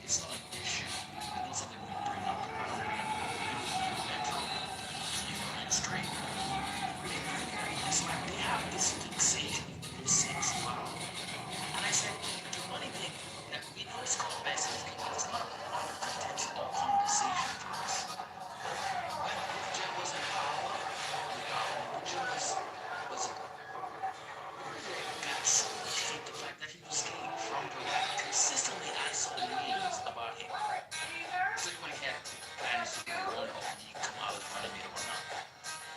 It's not an issue. It's not something we bring up. I don't bring up mental, straight. It's like they have this fixation with sexuality. And I said, the funny thing, that we know it's called best because it's not a intentional conversation for us. When Bush was in power, Bush got so much hate the fact that he was gay from the right. Consistently, I saw memes about him. So when he had plans to run or he come out as running mate or not,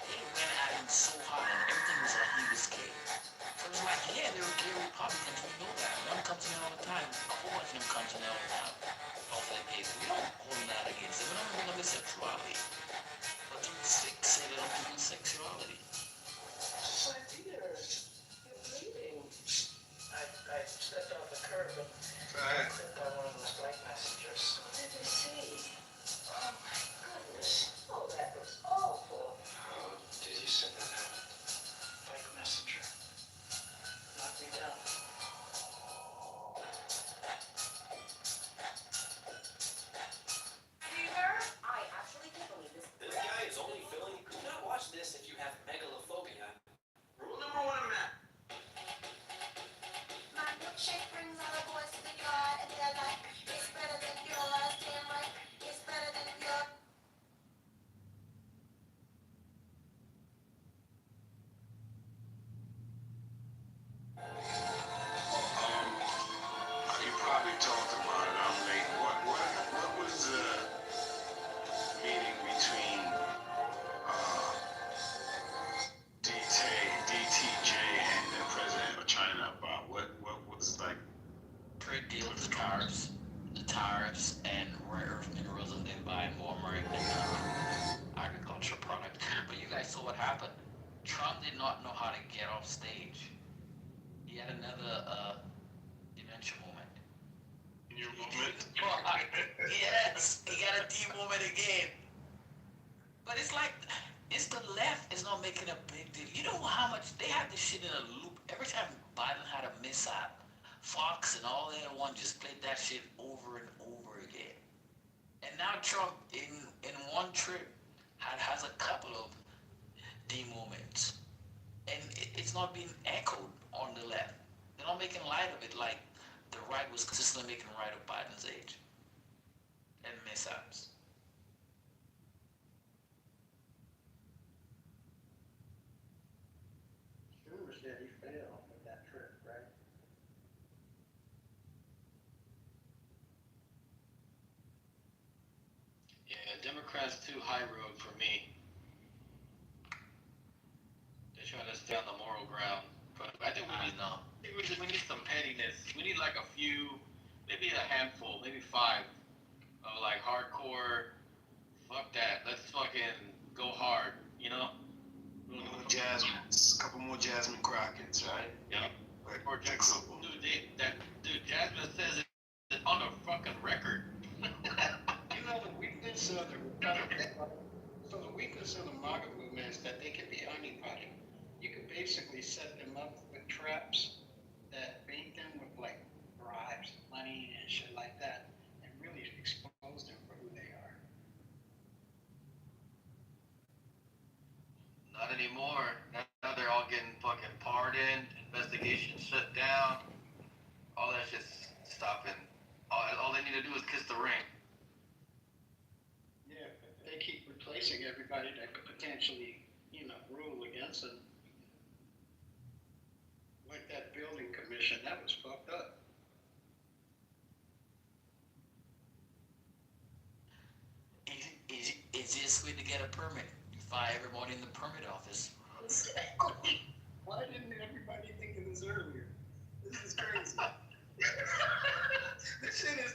they went at him so hard and everything was like he was gay. So it was like, yeah, they were gay Republicans, we know that. Them comes in all the time. A whole bunch of them comes in all the time. All for their gays. We don't hold that against them. We don't hold their sexuality. But you say they don't do sexuality. get off stage. He had another dementia moment. Your movement? Yes, he got a D moment again. But it's like, it's the left is not making a big deal. You know how much they have this shit in a loop. Every time Biden had a mishap, Fox and all the other one just played that shit over and over again. And now Trump, in one trip, has a couple of D moments. And it's not being echoed on the left. They're not making light of it like the right was consistently making light of Biden's age and mishaps. Schumer said he failed with that trip, right? Yeah, Democrats too high road for me. They're trying to stay on the moral ground. But I think we need some pettiness. We need like a few, maybe a handful, maybe 5 of like hardcore. Fuck that. Let's fucking go hard. You know. A couple more Jasmine Crockett's, right? Yep. Or Jackson. Dude, Jasmine says it on a fucking record. You know the weakness of the weakness of the MAGA movement is that they can be anybody. You can basically set them up with traps that bait them with like bribes, money, and shit like that, and really expose them for who they are. Not anymore. Now they're all getting fucking pardoned, investigations shut down. All that shit's stopping. All they need to do is kiss the ring. Yeah, but they keep replacing everybody that could potentially, rule against them. Like that building commission, that was fucked up. Easiest way to get a permit. You fire everybody in the permit office. Why didn't everybody think of this earlier? This is crazy. This shit is,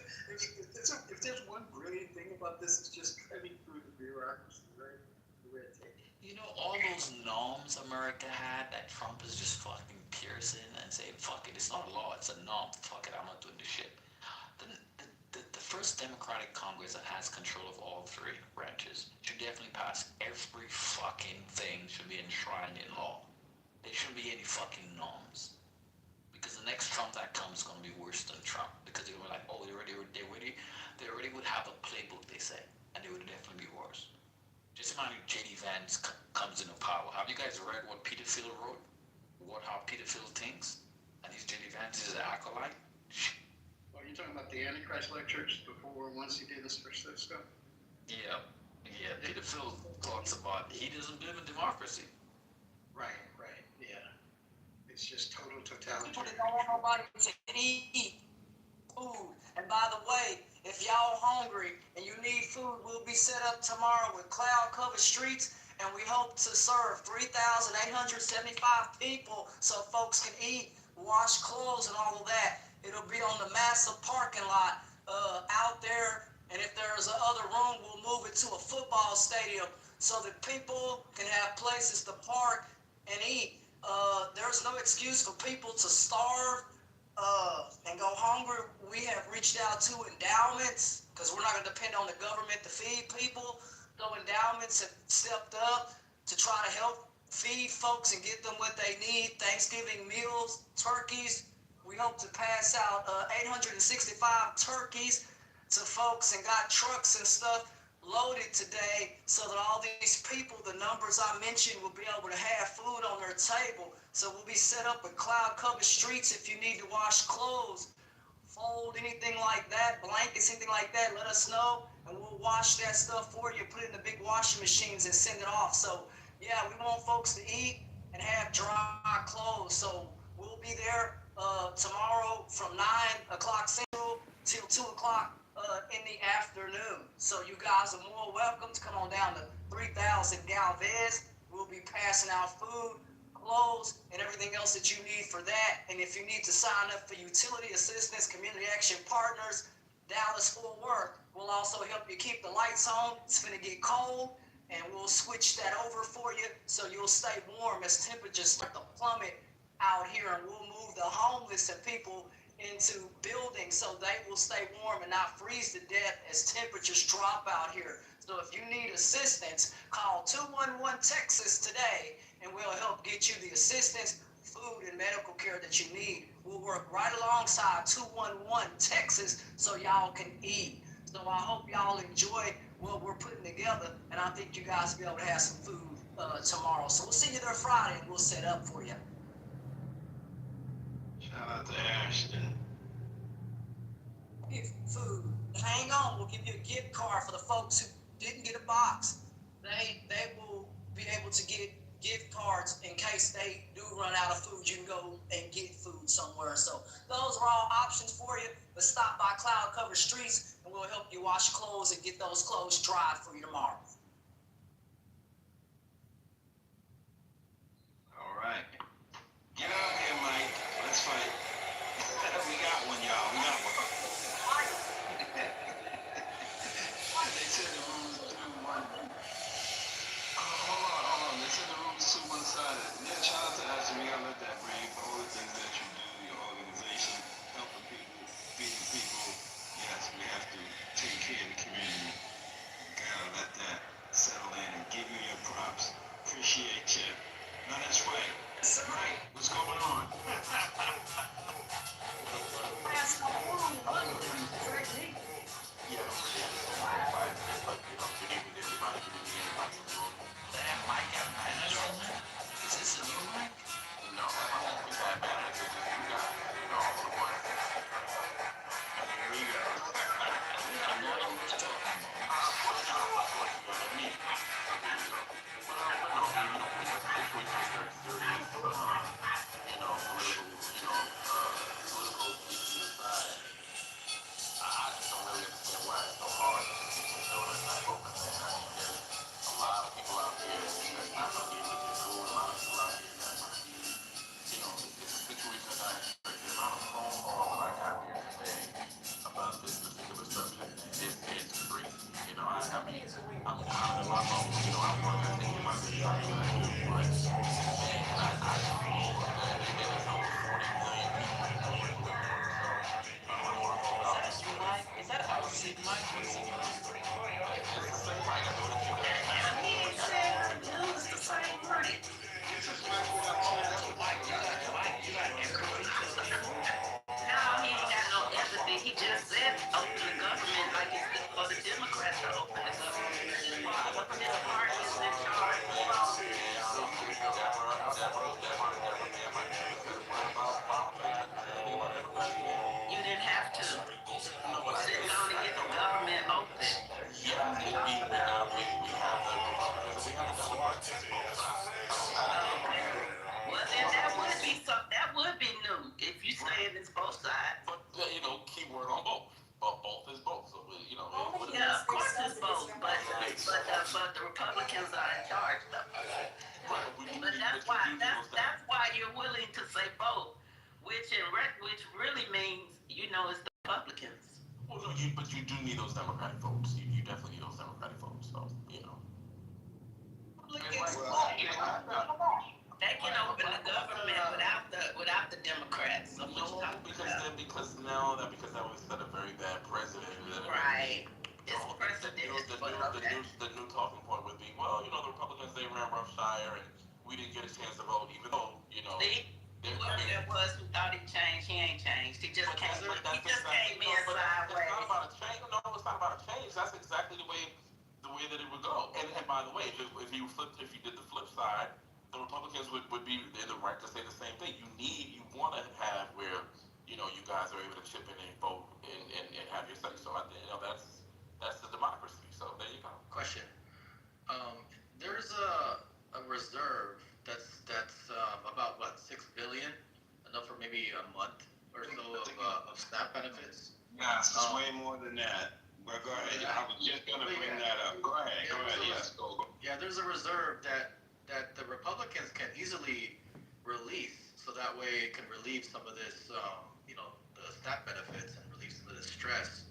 if there's one brilliant thing about this, it's just cutting through the bureaucracy, right? The red tape. You know, all those norms America had that Trump is just fucking piercing and saying, fuck it, it's not a law, it's a norm. Fuck it, I'm not doing this shit. The first Democratic Congress that has control of all 3 branches should definitely pass every fucking thing should be enshrined in law. There shouldn't be any fucking norms. Because the next Trump that comes is going to be worse than Trump. Because they're going to be like, oh, they already would have a playbook, they say. And they would definitely be worse. Just imagine J.D. Vance comes into power. Have you guys read what Peter Thiel wrote? How Peter Thiel thinks? And he's J.D. Vance's acolyte? Are you talking about the Antichrist lectures once he did this first stuff? Yeah. Peter Thiel talks about he doesn't believe in democracy. Right, yeah. It's just total totalitarian. People don't want nobody to eat food. And by the way, if y'all hungry and you need food, we'll be set up tomorrow with cloud-covered streets, and we hope to serve 3,875 people so folks can eat, wash clothes, and all of that. It'll be on the massive parking lot out there, and if there's another room, we'll move it to a football stadium so that people can have places to park and eat. There's no excuse for people to starve and go hungry. We have reached out to endowments because we're not going to depend on the government to feed people. So endowments have stepped up to try to help feed folks and get them what they need. Thanksgiving meals, turkeys. We hope to pass out 865 turkeys to folks and got trucks and stuff loaded today so that all these people, the numbers I mentioned, will be able to have food on their table. So we'll be set up with cloud-covered streets if you need to wash clothes, fold anything like that, blankets, anything like that, let us know, and we'll wash that stuff for you, put it in the big washing machines and send it off. So, yeah, we want folks to eat and have dry clothes. So we'll be there tomorrow from 9 o'clock Central till 2 o'clock in the afternoon. So you guys are more welcome to come on down to 3000 Galvez. We'll be passing out food, clothes, and everything else that you need for that. And if you need to sign up for utility assistance, community action partners, Dallas Fort Worth, we'll also help you keep the lights on. It's gonna get cold, and we'll switch that over for you so you'll stay warm as temperatures start to plummet out here, and we'll move the homeless and people into buildings so they will stay warm and not freeze to death as temperatures drop out here. So if you need assistance, call 211 Texas today, and we'll help get you the assistance, food, and medical care that you need. We'll work right alongside 211 Texas so y'all can eat. So I hope y'all enjoy what we're putting together, and I think you guys will be able to have some food tomorrow. So we'll see you there Friday, and we'll set up for you. Shout out to Ashton. Food. Hang on, we'll give you a gift card for the folks who didn't get a box. They will be able to get gift cards in case they do run out of food. You can go and get food somewhere. So those are all options for you. But stop by Cloud Cover Streets, and we'll help you wash clothes and get those clothes dried for you tomorrow. All right. Get out here, Mike. Let's fight. We got one, y'all. We got one. They said the room is 2-1. Hold on. They said the room is 2-1-sided. Yeah, shout out to Ashton. We gotta let that breathe. All the things that you do, your organization, helping people, feeding people. Yes, we have to take care of the community. Gotta let that settle in and give you your props. Appreciate you. No, that's right. That's right. What's going on? Yeah, I don't really understand the whole fight, but you know, good evening everybody, good evening everybody in the room. That mic got manners on there? Is this a new mic? No, I won't be that bad as you got, you know, all the one. Here we go. I know what you're talking about. Of course you know what I mean. Here we go. But no, you know, the situation is very serious, you know, political issues aside, I just don't really understand why it's so hard to get your donuts not open, man. I mean, there's a lot of people out there that's not going to be able to get food. A lot of people out there that's going to be, you know, it's a situation that I expected. The amount of phone calls that I got here today about this particular subject, man, it's crazy. You know, I mean, I'm counting my phone. You know, I work, I think, in my business that I do, but, man, I see that there's over 40 million people in the world. So, I don't want to talk about this. Is that a seat mic? What is it? It's the same mic. I know that you guys It's the same mic. No, he ain't got no empathy. He just said open the government like it's good for the Democrats to open the government. What the party is in charge You didn't have to. Sit down and get the government open. Yeah, we have the Republicans, we have the Democrats. Well, then that would be new if you saying it's both sides. But you know, keyword on both. Both is both. So you know, Yeah, of course it's both, but the Republicans are in charge though. But that's why you're willing to say both, which really means you know it's the Republicans. Well, no, but you do need those Democratic votes. You definitely need those Democratic votes. So you know. They can open the government without the Democrats. So No, because that would set a very bad precedent. Right. It's precedent. The new talking point would be, well, you know, the Republicans, they ran roughshire and we didn't get a chance to vote, even though, you know. Whoever there was who thought he changed, he ain't changed. He just came in sideways. It's not about a change. No, it's not about a change. That's exactly the way that it would go. And by the way, if you did the flip side, the Republicans would be in the right to say the same thing. You want to have where, you know, you guys are able to chip in and vote and have your say. So I think, you know, that's the democracy. So there you go. Question. There's a reserve that's about what, $6 billion, enough for maybe a month or so of SNAP benefits. Yes, it's way more than that. But go ahead. I was just gonna bring that up. Go ahead. Yes, go. Yeah, there's a reserve that the Republicans can easily release, so that way it can relieve some of this, you know, the SNAP benefits and relieve some of the stress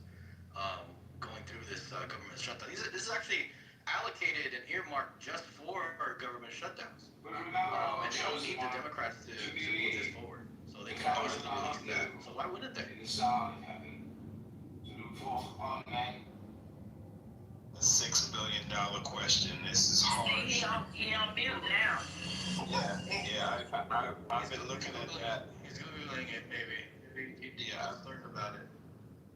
going through this government shutdown. This is actually allocated and earmarked just for government shutdowns. And they don't need the Democrats to move this forward. So they can easily release that. So why wouldn't they? The $6 billion question. This is hard. He on mute now. I've been looking at that. He's Googling it, maybe. He just learned about it.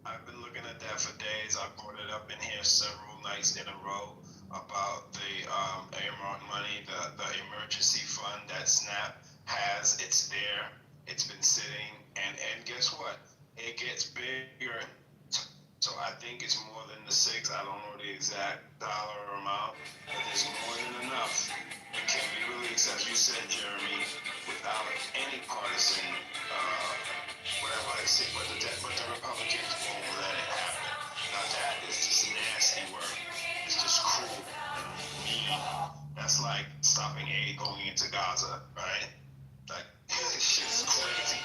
I've been looking at that for days. I brought it up in here several nights in a row about the earmark money, the emergency fund that SNAP has. It's there. It's been sitting, and guess what? It gets bigger. So I think it's more than the 6. I don't know the exact dollar amount, but it's more than enough. It can be released, as you said, Jeremy, without any partisan, whatever I say, but the Republicans won't let it happen. Now that is just nasty work. It's just cruel and mean. That's like stopping aid going into Gaza, right? Like, this shit's crazy.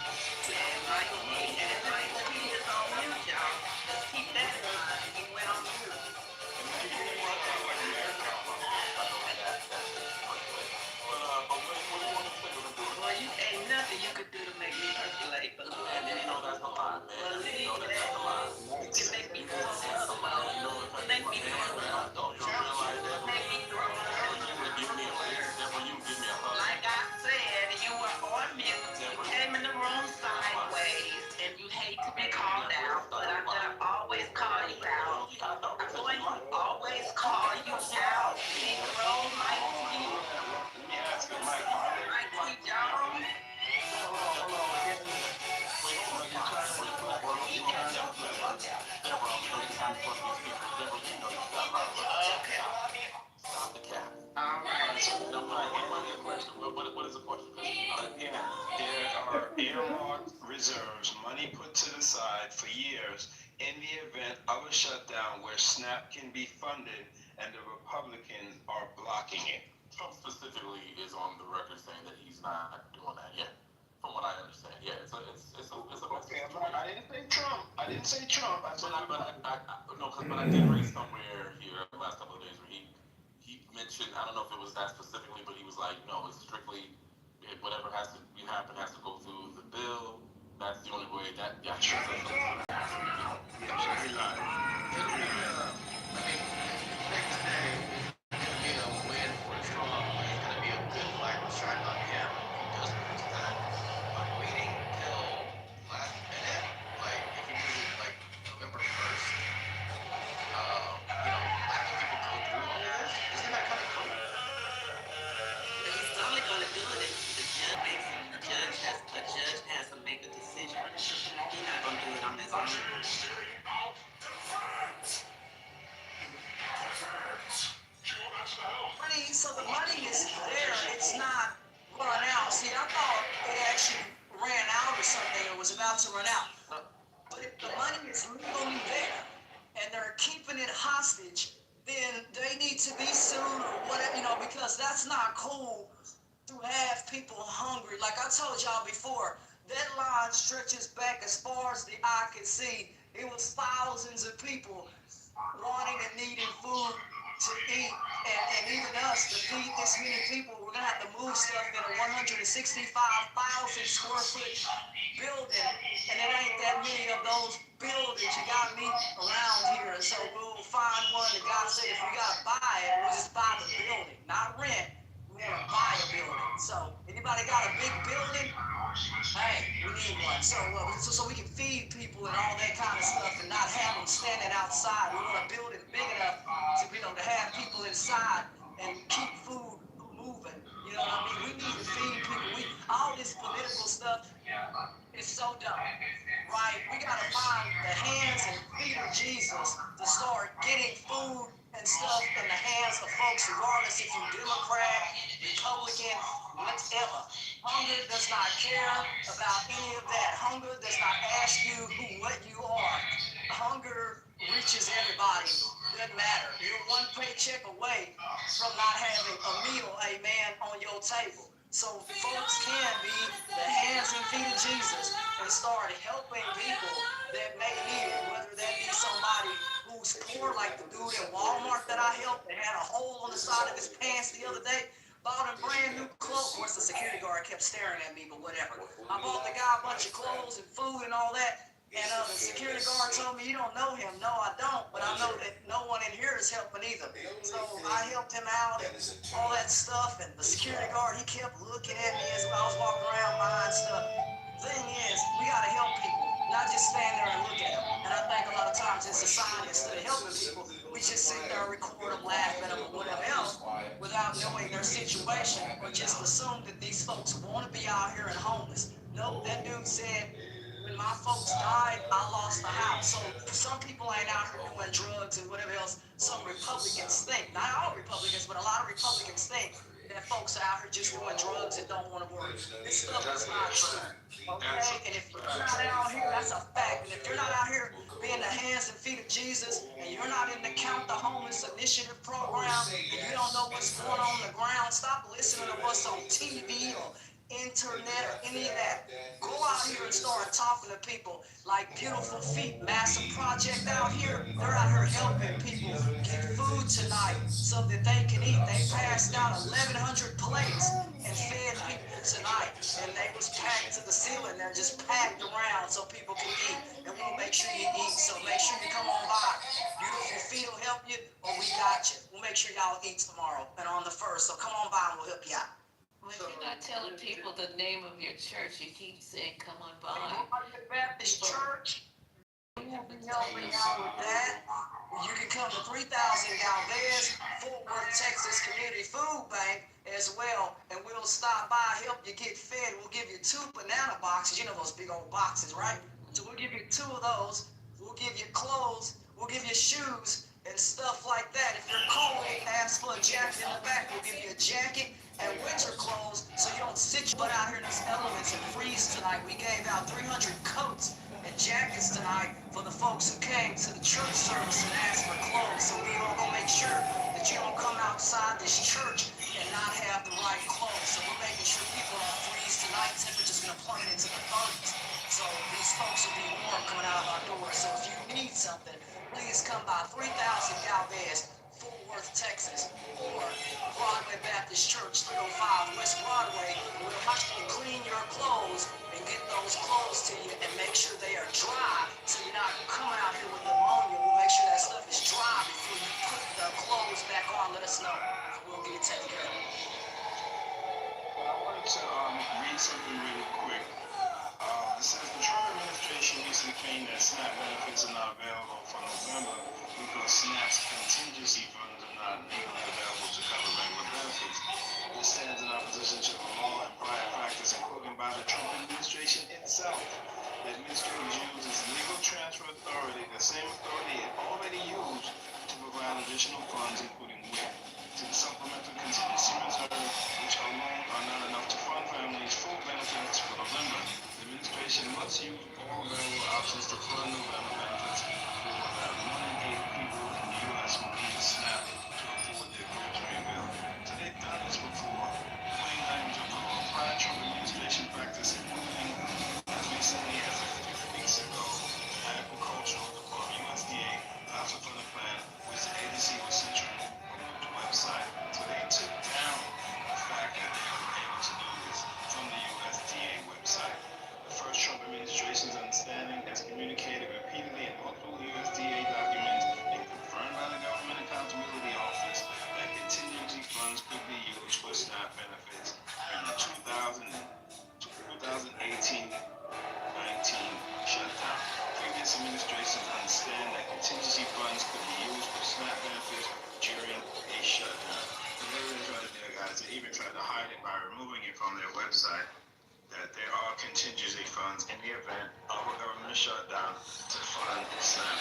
Well, you ain't nothing you could do to make me percolate, but And you know that's a lie, man. You know that's a lie. you can make me throw up. Make me throw up. Don't you realize that? Make me throw up. Give me a hug. Like I said, you were on mute. You came in the room sideways, and you hate to be called out, but I'm gonna always call you out. I'm going to always call you out. Negro, Mike T. Mike T. Jones. What is the question? There are earmarked reserves, money put to the side for years in the event of a shutdown where SNAP can be funded and the Republicans are blocking it. Trump specifically is on the record saying that he's not doing that yet. From what I understand, yeah, it's a Okay, I didn't say Trump. I didn't say Trump. I said, but I did read somewhere here the last couple of days where he mentioned, I don't know if it was that specifically, but he was like, no, it's strictly whatever has to happen has to go through the bill. That's the only way that Sure. So the money is there. It's not run out. See, I thought it actually ran out or something. It was about to run out. But if the money is legally there and they're keeping it hostage, then they need to be sued or whatever, because that's not cool to have people hungry. Like I told y'all before, that line stretches back as far as the eye can see. It was thousands of people wanting and needing food to eat, and even us to feed this many people, we're gonna have to move stuff in a 165,000 square foot building, and it ain't that many of those buildings. You got me around here, and so we'll find one. The guy said if we gotta buy it, we'll just buy the building, not rent. We wanna buy a building. So anybody got a big building? Hey, we need one. So we can feed people and all that kind of stuff, and not have them standing outside. We want a building big enough to be able to have people inside and keep food moving. You know what I mean? We need to feed people. All this political stuff is so dumb, right? We gotta find the hands and feet of Jesus to start getting food and stuff in the hands of folks, regardless if you're Democrat, Republican, whatever. Hunger does not care about any of that. Hunger does not ask you what you are. Hunger reaches everybody. Doesn't matter. You're one paycheck away from not having a meal, amen, on your table. So folks can be the hands and feet of Jesus and start helping people that may need it, whether that be somebody who's poor, like the dude in Walmart that I helped that had a hole on the side of his pants the other day. Bought him brand new clothes. Of course, the security guard kept staring at me, but whatever. I bought the guy a bunch of clothes and food and all that. And the security guard told me, you don't know him. No, I don't. But I know that no one in here is helping either. So I helped him out and all that stuff. And the security guard, he kept looking at me as I was walking around buying stuff. Thing is, we got to help people, not just stand there and look at them. And I think a lot of times in society, instead of helping people, we just sit there and record them, laugh at them, or whatever else, without knowing their situation, or just assume that these folks want to be out here and homeless. Nope, that dude said, when my folks died, I lost the house. So some people ain't out here doing drugs and whatever else some Republicans think. Not all Republicans, but a lot of Republicans think that folks are out here just doing drugs and don't want to work. This stuff is not true. Okay? And if you're not out here, that's a fact. And if you're not out here being the hands and feet of Jesus, and you're not in the Count the Homeless Initiative program, and you don't know what's going on the ground, stop listening to what's on TV or internet or any of that. Go out here and start talking to people like Beautiful Feet, Massive Project out here. They're out here helping people get food tonight so that they can eat. They passed out 1,100 plates and fed people tonight. And they was packed to the ceiling. They're just packed around so people can eat. And we'll make sure you eat. So make sure you come on by. Beautiful Feet will help you, or we got you. We'll make sure y'all eat tomorrow and on the 1st. So come on by and we'll help you out. But you're not telling people the name of your church. You keep saying, come on by. Rockford Baptist Church. We'll be helping y'all with that. You can come to 3000 Galvez, Fort Worth, Texas Community Food Bank as well, and we'll stop by, help you get fed. We'll give you 2 banana boxes. You know those big old boxes, right? So we'll give you 2 of those. We'll give you clothes. We'll give you shoes and stuff like that. If you're cold, ask for a jacket in the back. We'll give you a jacket and winter clothes so you don't sit your butt out here in these elements and freeze tonight. We gave out 300 coats and jackets tonight for the folks who came to the church service and asked for clothes. So we all gonna make sure that you don't come outside this church and not have the right clothes. So we're making sure people don't freeze tonight. Temperature's gonna plummet into the 30s. So these folks will be warm coming out of our doors. So if you need something, please come by 3000 Galvez, Fort Worth, Texas, or Broadway Baptist Church, 305 West Broadway. We'll help you clean your clothes and get those clothes to you and make sure they are dry so you're not coming out here with pneumonia. We'll make sure that stuff is dry before you put the clothes back on. Let us know. We'll get it taken care of. I wanted to read something really quick. It says the Trump administration recently claimed that SNAP benefits are not available for November because SNAP's contingency funds are not legally available to cover regular benefits. This stands in opposition to the law and prior practice, including by the Trump administration itself. The administration uses legal transfer authority, the same authority it already used to provide additional funds, including WIC, to the supplemental contingency reserve, which alone are not enough to fund families' full benefits for November. The administration must use all available options to fund November benefits for about 1 in 8 people in the U.S. who need SNAP to afford their grocery bill. So they've done this before. Plain language of the law. Prior Trump administration practice, including as recently as a few weeks ago, the Agricultural Department, USDA, voucher funding plan, which the agency was central on the website. So they took down the fact that they were able to do this from the USDA website. The first Trump administration's understanding, as communicated repeatedly in multiple USDA documents and confirmed by the Government Accountability Office, that contingency funds could be used for SNAP benefits in the 2018-19 shutdown. Previous administrations understand that contingency funds could be used for SNAP benefits during a shutdown. So there it is right there, guys. They even tried to hide it by removing it from their website, that there are contingency funds in the event of a government shutdown to fund SNAP.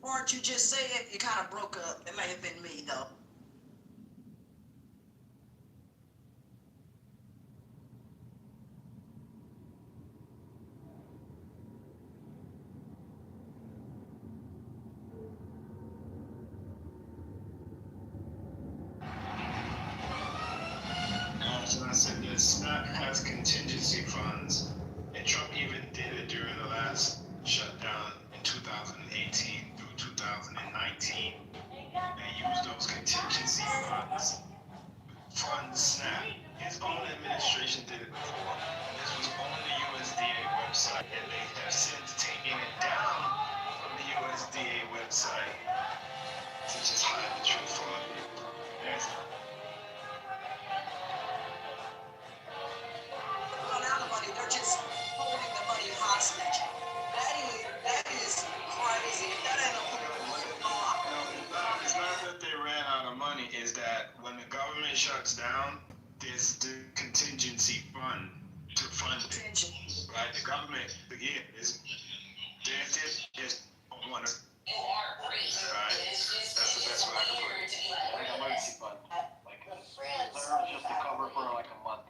part you just said, you kind of broke up. It may have been me, though. So I said that SNAP has contingency funds, and Trump even did it during the last shutdown in 2018 through 2019. They used those contingency funds fund SNAP. His own administration did it before. This was on the USDA website, and they have since taken it down from the USDA website to just hide the truth from it. That's Run out of money. They're just holding the money hostage. That is crazy. That ain't a It's not that they ran out of money, is that when the government shuts down, there's the contingency fund to fund it. Right? The government, again, is one. Right? That's the best way I can put it. Like an emergency fund. Like reserves just to cover for like a month.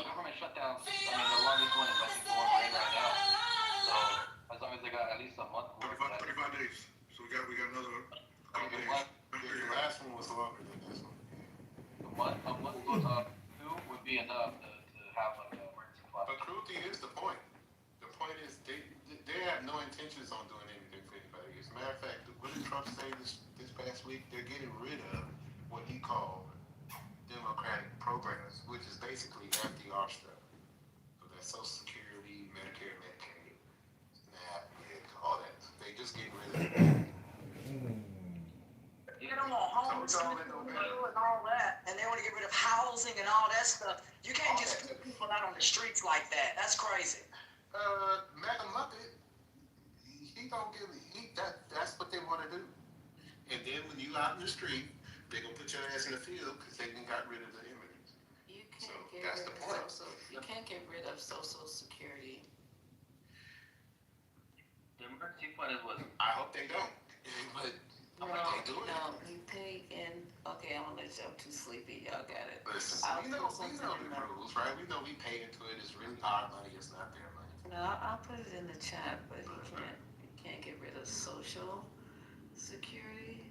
Government shutdown. I mean, the longest one is I think the one we're in right now. So as long as they got at least a month. 35 days. So we got another couple days. The last one was longer than this one. A month two would be enough to have like an emergency fund. But cruelty is the point. The point is they have no intentions on doing anything for anybody. As a matter of fact, what did Trump say this past week? They're getting rid of what he called democratic programs, which is basically FDR stuff. So that's Social Security, Medicare, Medicaid, SNAP, all that. They just getting rid of it. You don't want homelessness and all that, and they want to get rid of housing and all that stuff. You can't just put people out on the streets like that. That's crazy. Madam Muppet, he don't give that's what they want to do. And then when you out in the street, they're gonna put your ass in the field because they got rid of the immigrants. You So can't get that's rid the of point. you can't get rid of Social Security. The emergency fund is what? I hope they don't. But You pay in. Okay, I'm gonna let you. I'm too sleepy. Y'all got it. Listen, I'll we know put something the in there. rules, right? We know we pay into it. It's really our money. It's not their money. No, I'll put it in the chat, but you can't get rid of Social Security.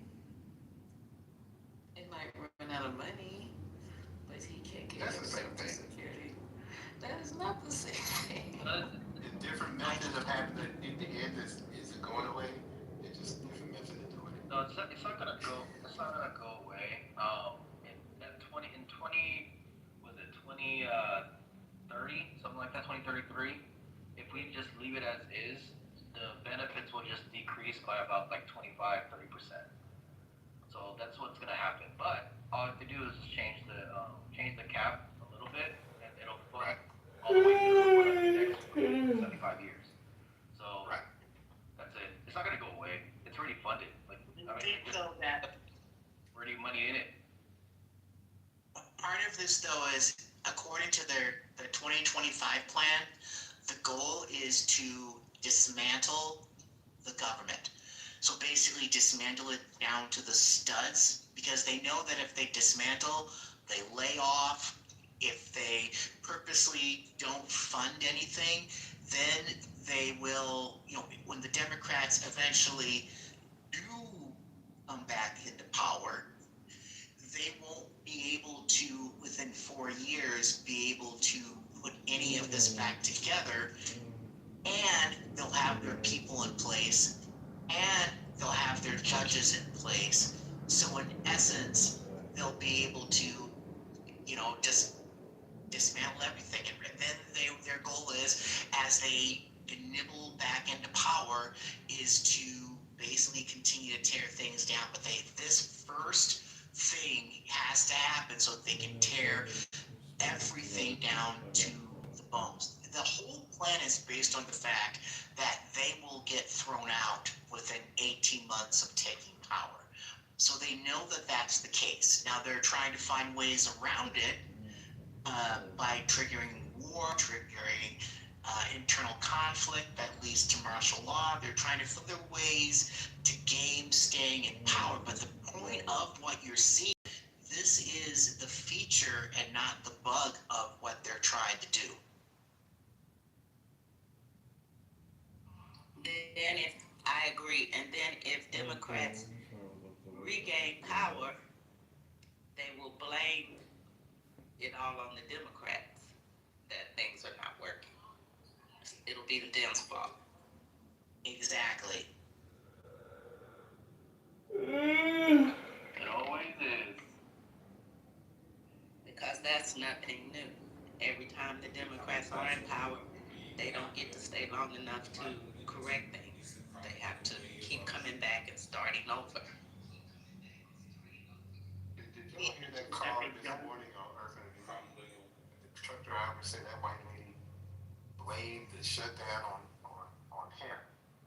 It might run out of money, but he can't get rid of Social Security. That is not the same thing. It's different methods of having it in the end. Is it going away? It's just different methods of doing it. No, it's not gonna go. It's not gonna go away. In 2030, something like that, 2033. If we just leave it as is, the benefits will just decrease by about like 25-30%. So that's what's gonna happen. But all I have to do is just change the cap a little bit, and it'll fund all the way through for the next 75 years. So that's it. It's not gonna go away. It's already funded. Like already money in it. Part of this, though, is according to their 2025 plan, the goal is to dismantle the government. So basically dismantle it down to the studs, because they know that if they dismantle, they lay off. If they purposely don't fund anything, then they will, when the Democrats eventually do come back into power, they won't be able to, within 4 years, be able to put any of this back together, and they'll have their people in place, and they'll have their judges in place. So in essence, they'll be able to, just dismantle everything. And then their goal is, as they nibble back into power, is to basically continue to tear things down. But this first thing has to happen so they can tear everything down to the bones. The whole plan is based on the fact that they will get thrown out within 18 months of taking power. So they know that that's the case. Now they're trying to find ways around it by triggering war, triggering internal conflict that leads to martial law. They're trying to find their ways to game staying in power. But the point of what you're seeing, this is the feature and not the bug of what they're trying to do. Then if I agree, and then if Democrats regain power, they will blame it all on the Democrats that things are not working. It'll be the Dems' fault. Exactly. It always is. Because that's nothing new. Every time the Democrats are in power, they don't get to stay long enough to correct things. They have to keep coming back and starting over. Did y'all hear that call this morning on Earth and the truck driver said that white lady blamed the shutdown on him.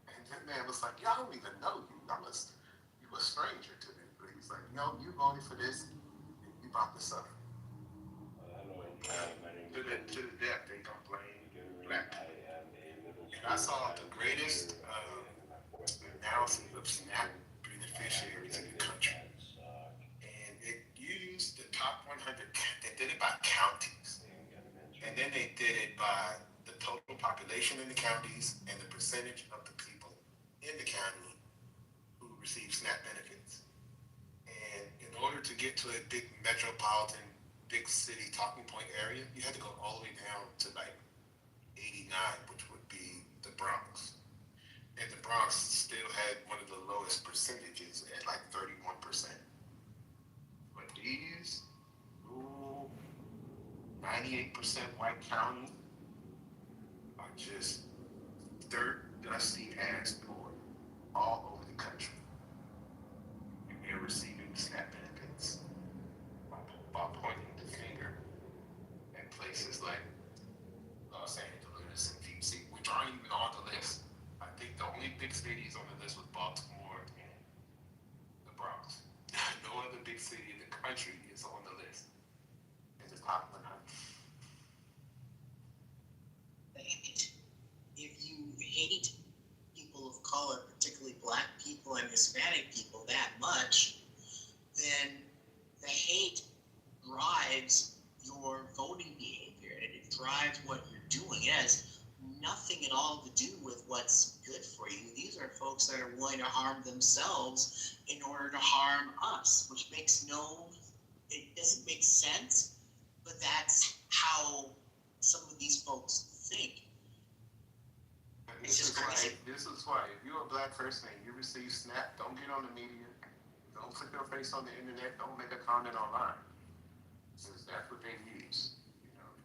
And that man was like, y'all don't even know you. You a stranger to me. But he's like, no, you voted for this, and you about to suffer. To the death, they don't blame black people. And I saw the greatest analysis of SNAP beneficiaries in the country. And it used the top 100, they did it by counties. And then they did it by the total population in the counties and the percentage of the people in the county who receive SNAP benefits. And in order to get to a big metropolitan, big city talking point area, you had to go all the way down to like 89, which would be the Bronx. And the Bronx still had one of the lowest percentages at like 31%. But these 98% white counties are just dirt, dusty ass poor all over the country. And they're receiving SNAP benefits by pointing the finger at places like Los Angeles and DC, which aren't even on the list. I think the only big cities on the list was Baltimore and the Bronx. No other big city in the country is on the list. It's the top 100. If you hate people of color, particularly black people and Hispanic people, that much, then the hate drives your voting behavior and it drives what you're doing. It has nothing at all to do with what's good for you. These are folks that are willing to harm themselves in order to harm us, which it doesn't make sense, but that's how some of these folks think. This is why if you're a black person and you receive SNAP, don't get on the media. Don't put your face on the internet. Don't make a comment online. Because that's what they use.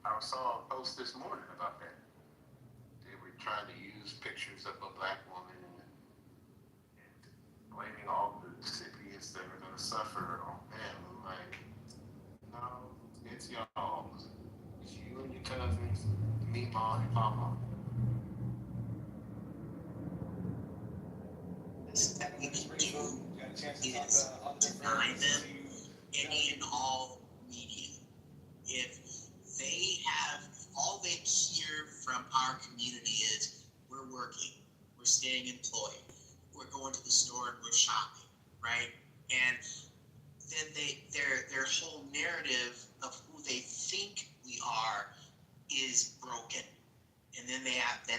I saw a post this morning about that. They were trying to use pictures of a black woman and blaming all the recipients that are going to suffer on them. I'm like, no, it's y'all. It's you and your cousins, me, mom, and mama. That we can do is deny them any and all media. If all they hear from our community is we're working, we're staying employed, we're going to the store and we're shopping, right? And then their whole narrative of who they think we are is broken. And then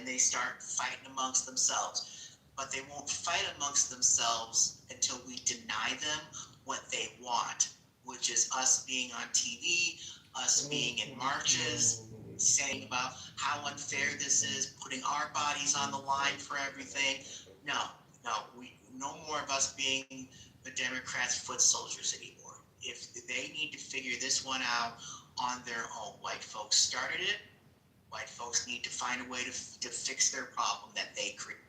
they start fighting amongst themselves. But they won't fight amongst themselves until we deny them what they want, which is us being on TV, us being in marches, saying about how unfair this is, putting our bodies on the line for everything. No more of us being the Democrats' foot soldiers anymore. If they need to figure this one out on their own, white folks started it. White folks need to find a way to fix their problem that they created.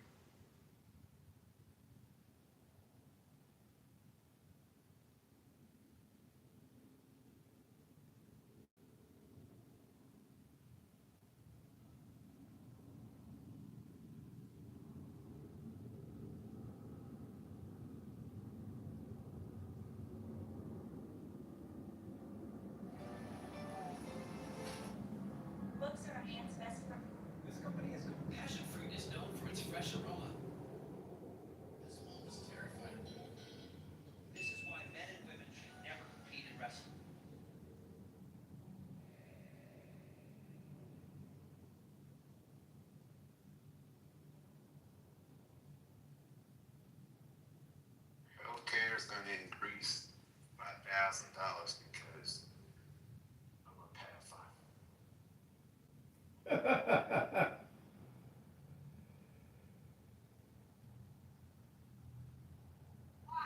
Books are a man's best friend. This is going to increase by $1,000 because I'm a pedophile.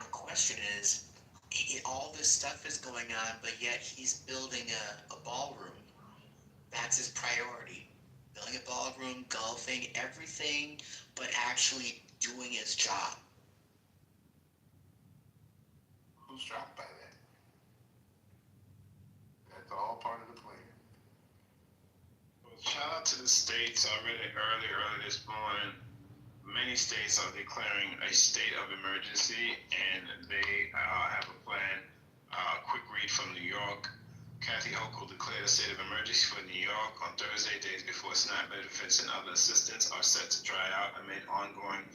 The question is, all this stuff is going on, but yet he's building a ballroom. That's his priority. Building a ballroom, golfing, everything, but actually doing his job. Who's shocked by that? That's all part of the plan. Well, shout out to the states. I read it early this morning. Many states are declaring a state of emergency, and they have a plan. Quick read from New York. Kathy Hochul declared a state of emergency for New York on Thursday, days before SNAP benefits and other assistance are set to dry out amid ongoing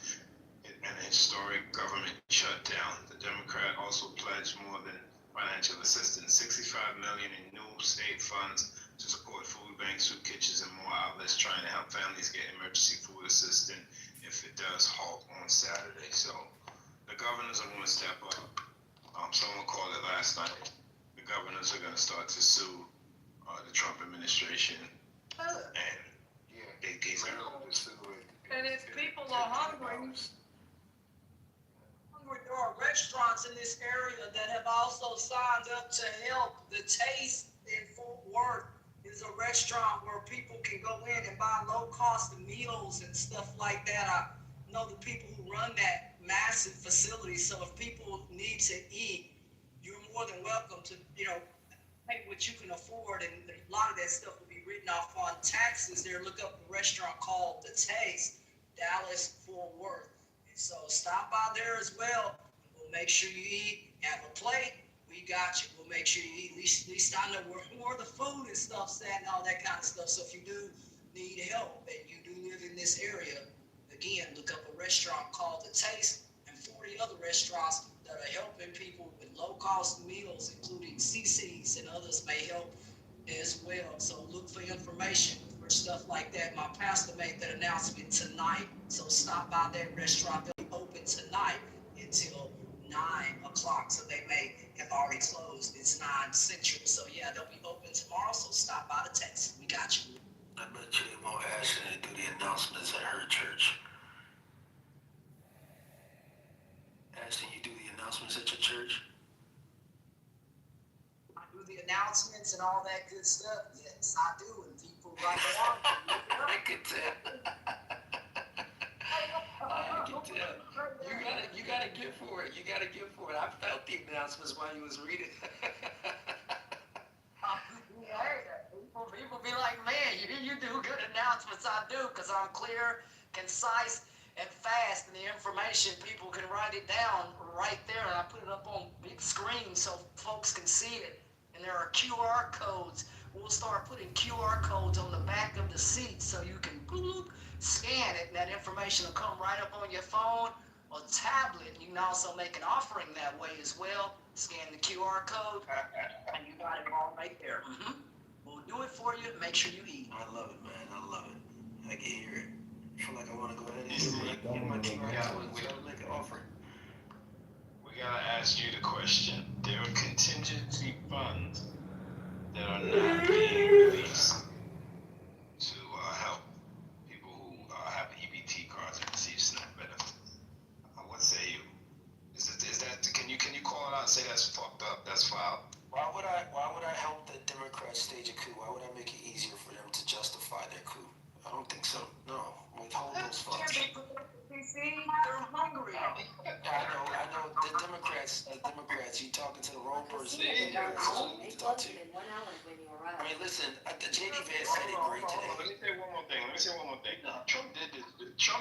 and historic government shutdown. The Democrat also pledged more than financial assistance, $65 million in new state funds to support food banks, soup kitchens, and more outlets trying to help families get emergency food assistance if it does halt on Saturday. So the governors are going to step up. Someone called it last night. The governors are going to start to sue the Trump administration, and they and if people are hungry, there are restaurants in this area that have also signed up to help. The Taste in Fort Worth is a restaurant where people can go in and buy low-cost meals and stuff like that. I know the people who run that massive facility, so if people need to eat, you're more than welcome to, pay what you can afford, and a lot of that stuff will be written off on taxes there. Look up a restaurant called The Taste, Dallas, Fort Worth. And so stop by there as well. We'll make sure you eat. Have a plate. We got you. We'll make sure you eat. At least I know where the food and stuff's at and all that kind of stuff. So if you do need help and you do live in this area, again, look up a restaurant called The Taste and 40 other restaurants that are helping people with low-cost meals, including CC's, and others may help as well. So look for information for stuff like that. My pastor made that announcement tonight, so stop by that restaurant. They'll be open tonight until 9 o'clock, so they may have already closed. It's 9 Central, so yeah, they'll be open tomorrow, so stop by The Taste. We got you. I bet you they want Ashley to do the announcements at her church. Ashley, you do the announcements at your church? I do the announcements and all that good stuff. Yes, I do, and people write it down. I can tell. I can tell. You gotta give for it. You gotta give for it. I felt the announcements while you was reading. People be like, man, you do good announcements. I do, because I'm clear, concise, and fast, and the information, people can write it down right there, and I put it up on big screen so folks can see it. And there are QR codes. We'll start putting QR codes on the back of the seat so you can boop, scan it, and that information will come right up on your phone or tablet. You can also make an offering that way as well. Scan the QR code, and you got it all right there. We'll do it for you. Make sure you eat. I love it, man. I love it. I can hear it. I feel like I want to go ahead and get my QR code. We gotta make an offering. We gotta ask you the question. There are contingency funds that are not being released to help people who have EBT cards and receive SNAP benefits. What say you? Is that can you call it out and say that's fucked up? That's foul. Why would I help the Democrats stage a coup? Why would I make it easier for them to justify their coup? I don't think so. No. Withhold those funds. They're hungry. I know. The Democrats, you talking to the wrong person. You need to talk to. I mean, listen, the JD Vance said it great today. Let me say one more thing. Trump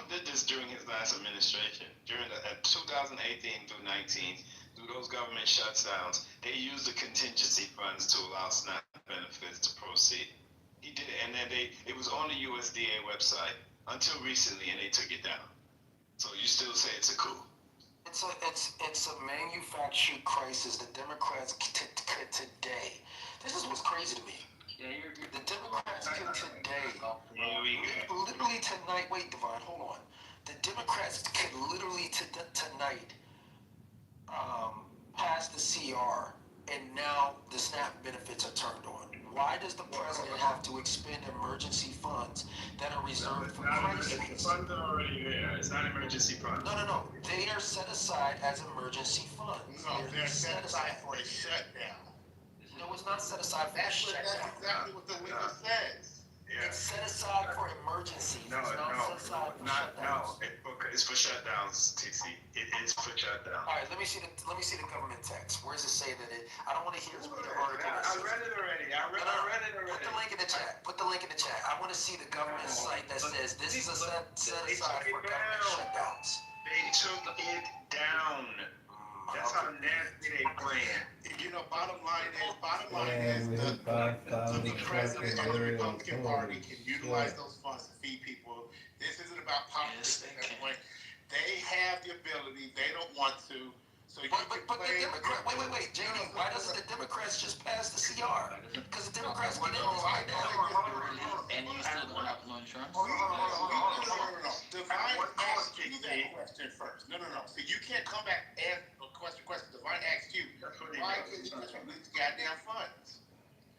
did this during his last administration. During 2018 through 19, through those government shutdowns, they used the contingency funds to allow SNAP benefits to proceed. He did it, and then it was on the USDA website until recently, and they took it down. So you still say it's a coup? It's a manufactured crisis. The Democrats today. This is what's crazy to me. The Democrats could today, literally tonight. Wait, Devon, hold on. The Democrats could literally tonight passed the CR and now the SNAP benefits are turned on? Why does the president have to expend emergency funds that are reserved for crises? The funds are already there. It's not emergency funds. No. They are set aside as emergency funds. No, they're set aside for a shutdown. No, it's not set aside for a shutdown. That's exactly what the legal says. Yeah. It's set aside for emergencies. No, it's not set aside for shutdowns. It's for shutdowns, TC. It is for shutdowns. All right, let me see the government text. Where does it say that it? I don't want to hear the article. I read it already. I read it already. Put the link in the chat. I want to see the government site that says this is a set aside for government shutdowns. They took it down. That's how nasty they playing. You know, bottom line is the president and the Republican Party can utilize those funds to feed people. This isn't about politics at that point. They have the ability. They don't want to. So you but the Democrat, wait, JD, why doesn't the Democrats just pass the CR? Because the Democrats get in this right now. And you still don't have no insurance? No. Divine asked you that question first. No. So you can't come back and ask a question. Divine asked you, why can't you just release goddamn funds?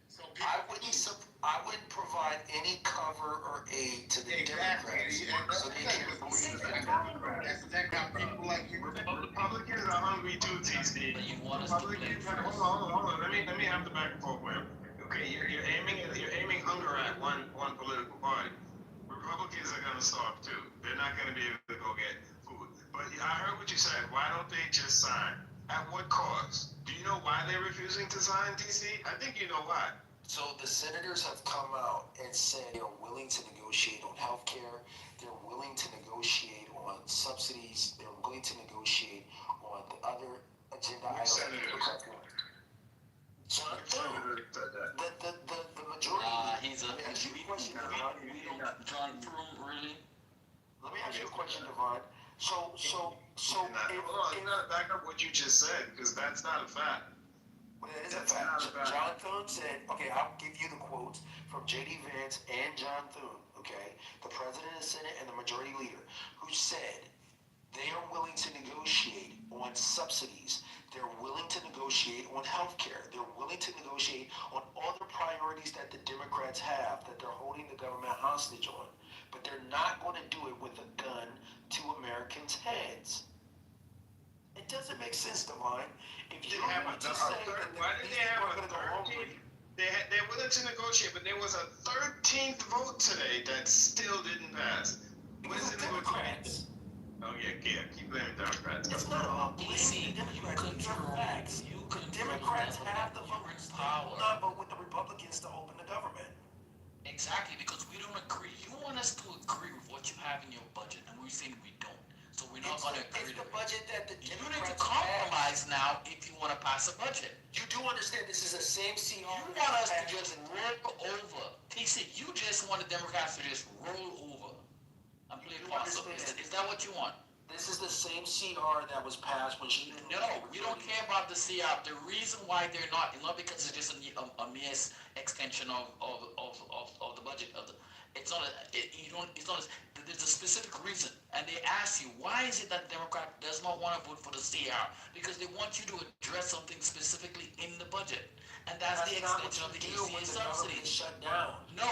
So I wouldn't provide any cover or aid to the Democrats. So they can that's exactly how people like you. Republicans are hungry too, TC. Republicans, hold on. Let me have the back and forth with. Okay, you're aiming hunger at one political party. Republicans are gonna starve too. They're not gonna be able to go get food. But I heard what you said. Why don't they just sign? At what cost? Do you know why they're refusing to sign, TC? I think you know why. So the senators have come out and said they are willing to negotiate on health care. They're willing to negotiate on subsidies. They're willing to negotiate on the other agenda items. John Thune, the majority. He's a. John Thune, really? Let me ask you a question, Devon. So hold on, you gotta back up what you just said, because that's not a fact. Well, it is a fact. John Thune said, okay, I'll give you the quotes from J.D. Vance and John Thune, okay, the president of the Senate and the majority leader, who said they are willing to negotiate on subsidies. They're willing to negotiate on health care. They're willing to negotiate on all the priorities that the Democrats have that they're holding the government hostage on. But they're not going to do it with a gun to Americans' heads. It doesn't make sense, Divine. If you have to say that why did they have a 13th? They're willing to negotiate, but there was a 13th vote today that still didn't pass. Where's the Democrats? Oh yeah, keep blaming Democrats. It's not all blaming Democrats. Democrats have the votes power, but with the Republicans to open the government. Exactly, because we don't agree. You want us to agree with what you have in your budget, and we're saying we don't. So we're not going to agree to the budget that the You need to compromise now if you want to pass a budget. You do understand this is the same CR. You want us to just roll over. TC, you just want the Democrats to just roll over and play possum. Is that what you want? This is the same CR that was passed when she... No, we don't care about the CR. The reason why they're not because it's just a mere extension of the budget. It's not there's a specific reason. And they ask you, why is it that the Democrat does not want to vote for the CR? Because they want you to address something specifically in the budget. And that's the extension of the ACA subsidy. Shut down. No,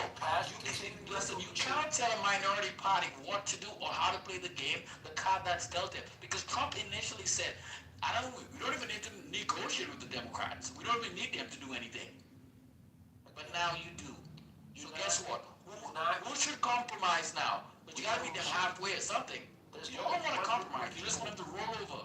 listen, you cannot tell a minority party what to do or how to play the game, the card that's dealt them. Because Trump initially said, we don't even need to negotiate with the Democrats. We don't even need them to do anything. But now you do. So guess what? Who should compromise now? But you gotta meet them halfway or something. You don't want to compromise. You just want them to roll over.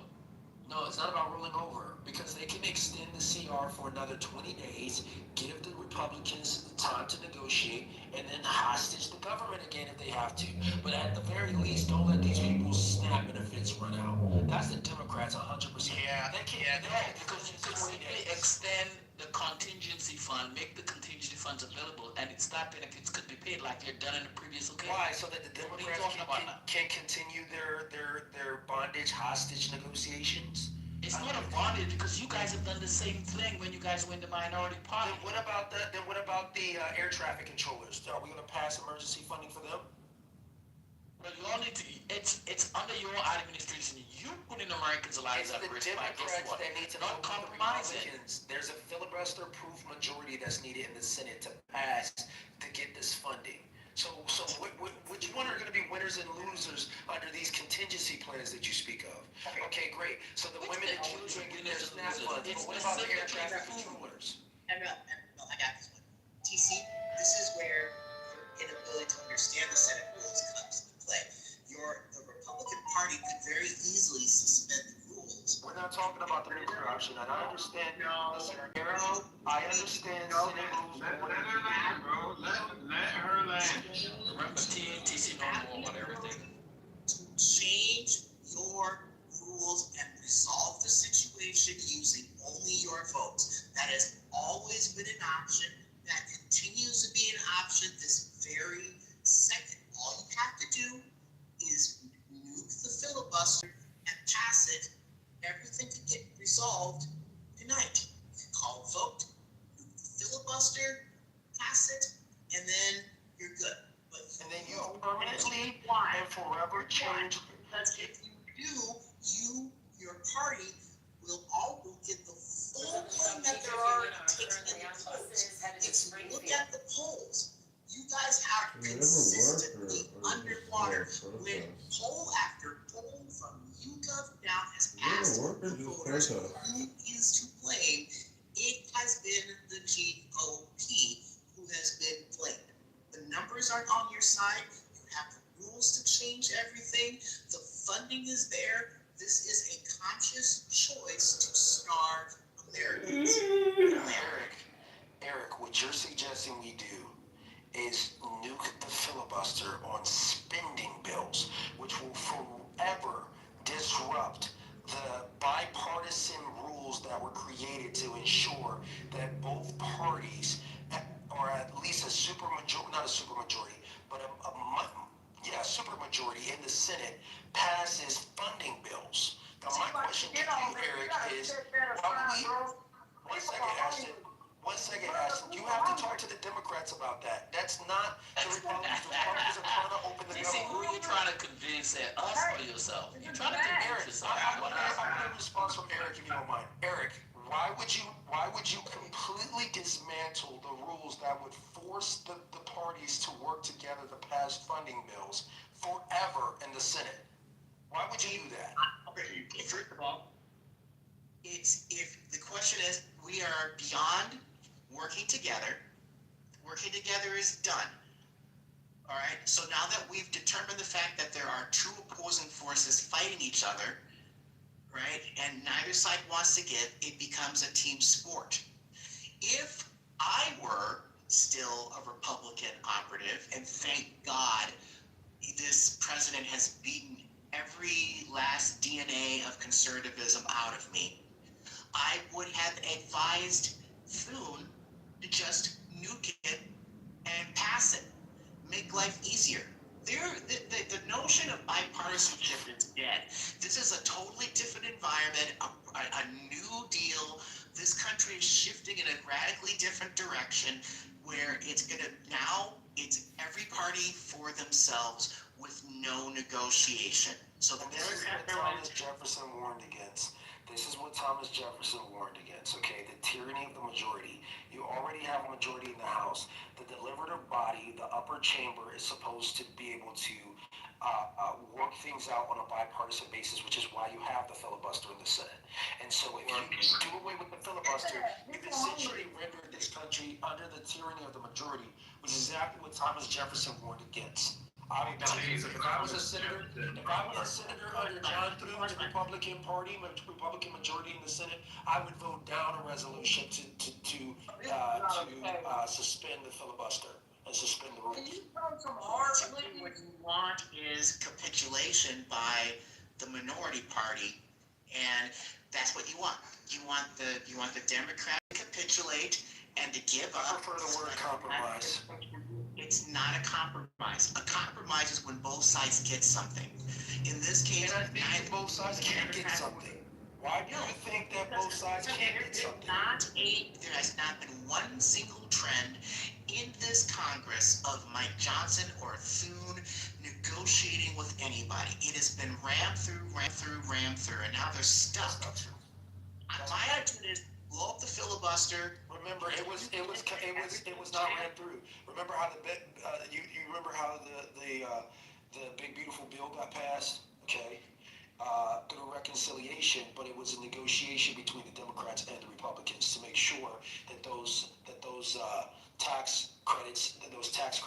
No, it's not about rolling over, because they can extend the CR for another 20 days, give the Republicans time to negotiate, and then hostage the government again if they have to. But at the very least, don't let these people's SNAP benefits run out. That's the Democrats 100%. Yeah, they can't. No, because you could simply extend the contingency fund, make the contingency funds available, and its SNAP benefits could be paid like they're done in the previous occasion. Why? So that the Democrats can continue their bondage hostage negotiations? It's not a bondage because you guys have done the same thing when you guys were in the minority party. Then what about the air traffic controllers? Are we going to pass emergency funding for them? But you all need to. It's under your administration. You putting Americans' lives It's at the risk by this Democrats one. that need to Not vote with the compromising. Republicans. There's a filibuster-proof majority that's needed in the Senate to pass to get this funding. So which one are going to be winners and losers under these contingency plans that you speak of? Okay, great. So the women and children get their SNAP funds, but what about the air traffic controllers? I got this one. TC, this is where your inability to understand the Senate rules comes into play. The Republican Party could very easily suspend the rules. We're not talking about the nuclear option, and I understand. Listen, Arrow, I understand Senate rules. Let her land, bro. Let her land. Remember, TNTC know more about everything. To change your rules and resolve the situation using only your votes. That has always been an option. That continues to be an option this very second. All you have to do is nuke the filibuster and pass it. Everything can get resolved tonight. You can call a vote, nuke the filibuster, pass it, and then you're good. But and then you permanently and forever change. Because if you do, your party will get the full claim that they're already taking in the polls. If you look at the polls, you guys have consistently underwater when poll after poll from YouGov down has asked voters who is to blame. It has been the GOP who has been blamed. The numbers aren't on your side. You have the rules to change everything. The funding is there. This is a conscious choice to starve Americans. Eric, what you're suggesting we do is nuke the filibuster on spending bills, which will forever disrupt the bipartisan rules that were created to ensure that both parties, or at least a supermajority, not a supermajority, but a supermajority in the Senate passes funding bills. Now my question to you, Eric, is one second, Ashton. You have to talk to the Democrats about that. That's not the Republicans. The Republicans are trying to open the government. Who are you trying to convince that us or yourself? You're trying to convince yourself. I want a response from Eric, if you don't mind. Eric, why would you completely dismantle the rules that would force the parties to work together to pass funding bills forever in the Senate? Why would you do that? Okay, first of all, if the question is, we are beyond working together. Working together is done. All right. So now that we've determined the fact that there are two opposing forces fighting each other, right, and neither side wants to give, it becomes a team sport. If I were still a Republican operative, and thank God this president has beaten every last DNA of conservatism out of me, I would have advised Thune to just nuke it and pass it. Make life easier. The notion of bipartisanship is dead. This is a totally different environment, a new deal. This country is shifting in a radically different direction where it's every party for themselves with no negotiation. So this is what Thomas Jefferson warned against. This is what Thomas Jefferson warned against, okay? The tyranny of the majority. You already have a majority in the House. The deliberative body, the upper chamber, is supposed to be able to work things out on a bipartisan basis, which is why you have the filibuster in the Senate. And so if you do away with the filibuster, you've essentially rendered this country under the tyranny of the majority, which is exactly what Thomas Jefferson warned against. If I was a senator under John Thune, the Republican Party, Republican majority in the Senate, I would vote down a resolution to suspend the filibuster and suspend the rules. What you want is capitulation by the minority party, and that's what you want. You want the Democrats to capitulate and to give up. I prefer the word compromise. It's not a compromise. A compromise is when both sides get something. In this case, both sides can't get something. Why do you think that both sides can't get something? There has not been one single trend in this this Congress of Mike Johnson or Thune negotiating with anybody. It has been rammed through, and now they're stuck. My attitude is blow up the filibuster. Remember, it was not ran through. Remember how you remember how the big beautiful bill got passed? Okay, through reconciliation, but it was a negotiation between the Democrats and the Republicans to make sure that those tax credits and those tax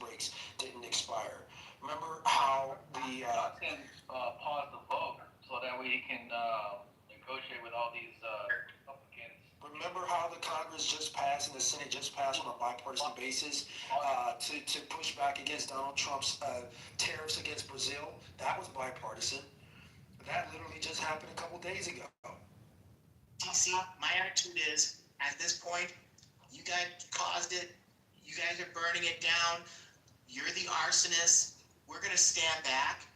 breaks didn't expire. Remember how the pause the vote so that we can negotiate with all these Republicans. Remember how the Congress just passed and the Senate just passed on a bipartisan basis to push back against Donald Trump's tariffs against Brazil? That was bipartisan. That literally just happened a couple days ago. TC, my attitude is, at this point, you guys caused it. You guys are burning it down. You're the arsonist. We're going to stand back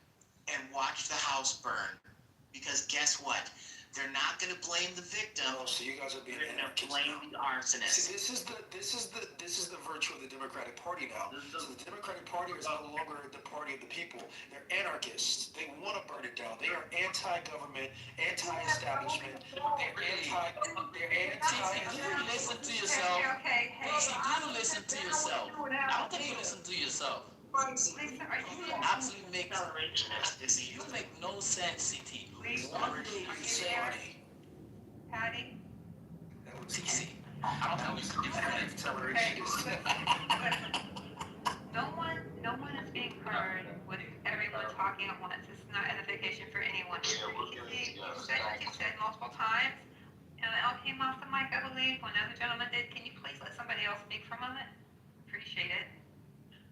and watch the house burn. Because guess what? They're not going to blame the victim. Oh, so you guys are being anarchists. Blame the arsonist. See, this is the virtue of the Democratic Party now. So the Democratic Party is no longer the party of the people. They're anarchists. They want to burn it down. They are anti-government, anti-establishment. They're anti. You listen to yourself. You listen to yourself. I don't think you listen to yourself. You absolutely make you make no sense, CT. One day you say, Patty? TC. I don't know if you can acceleration. No one is being heard with everyone talking at once. It's not edification for anyone. You said multiple times, and it all came off the mic, I believe, when the other gentleman did. Can you please let somebody else speak for a moment? Appreciate it.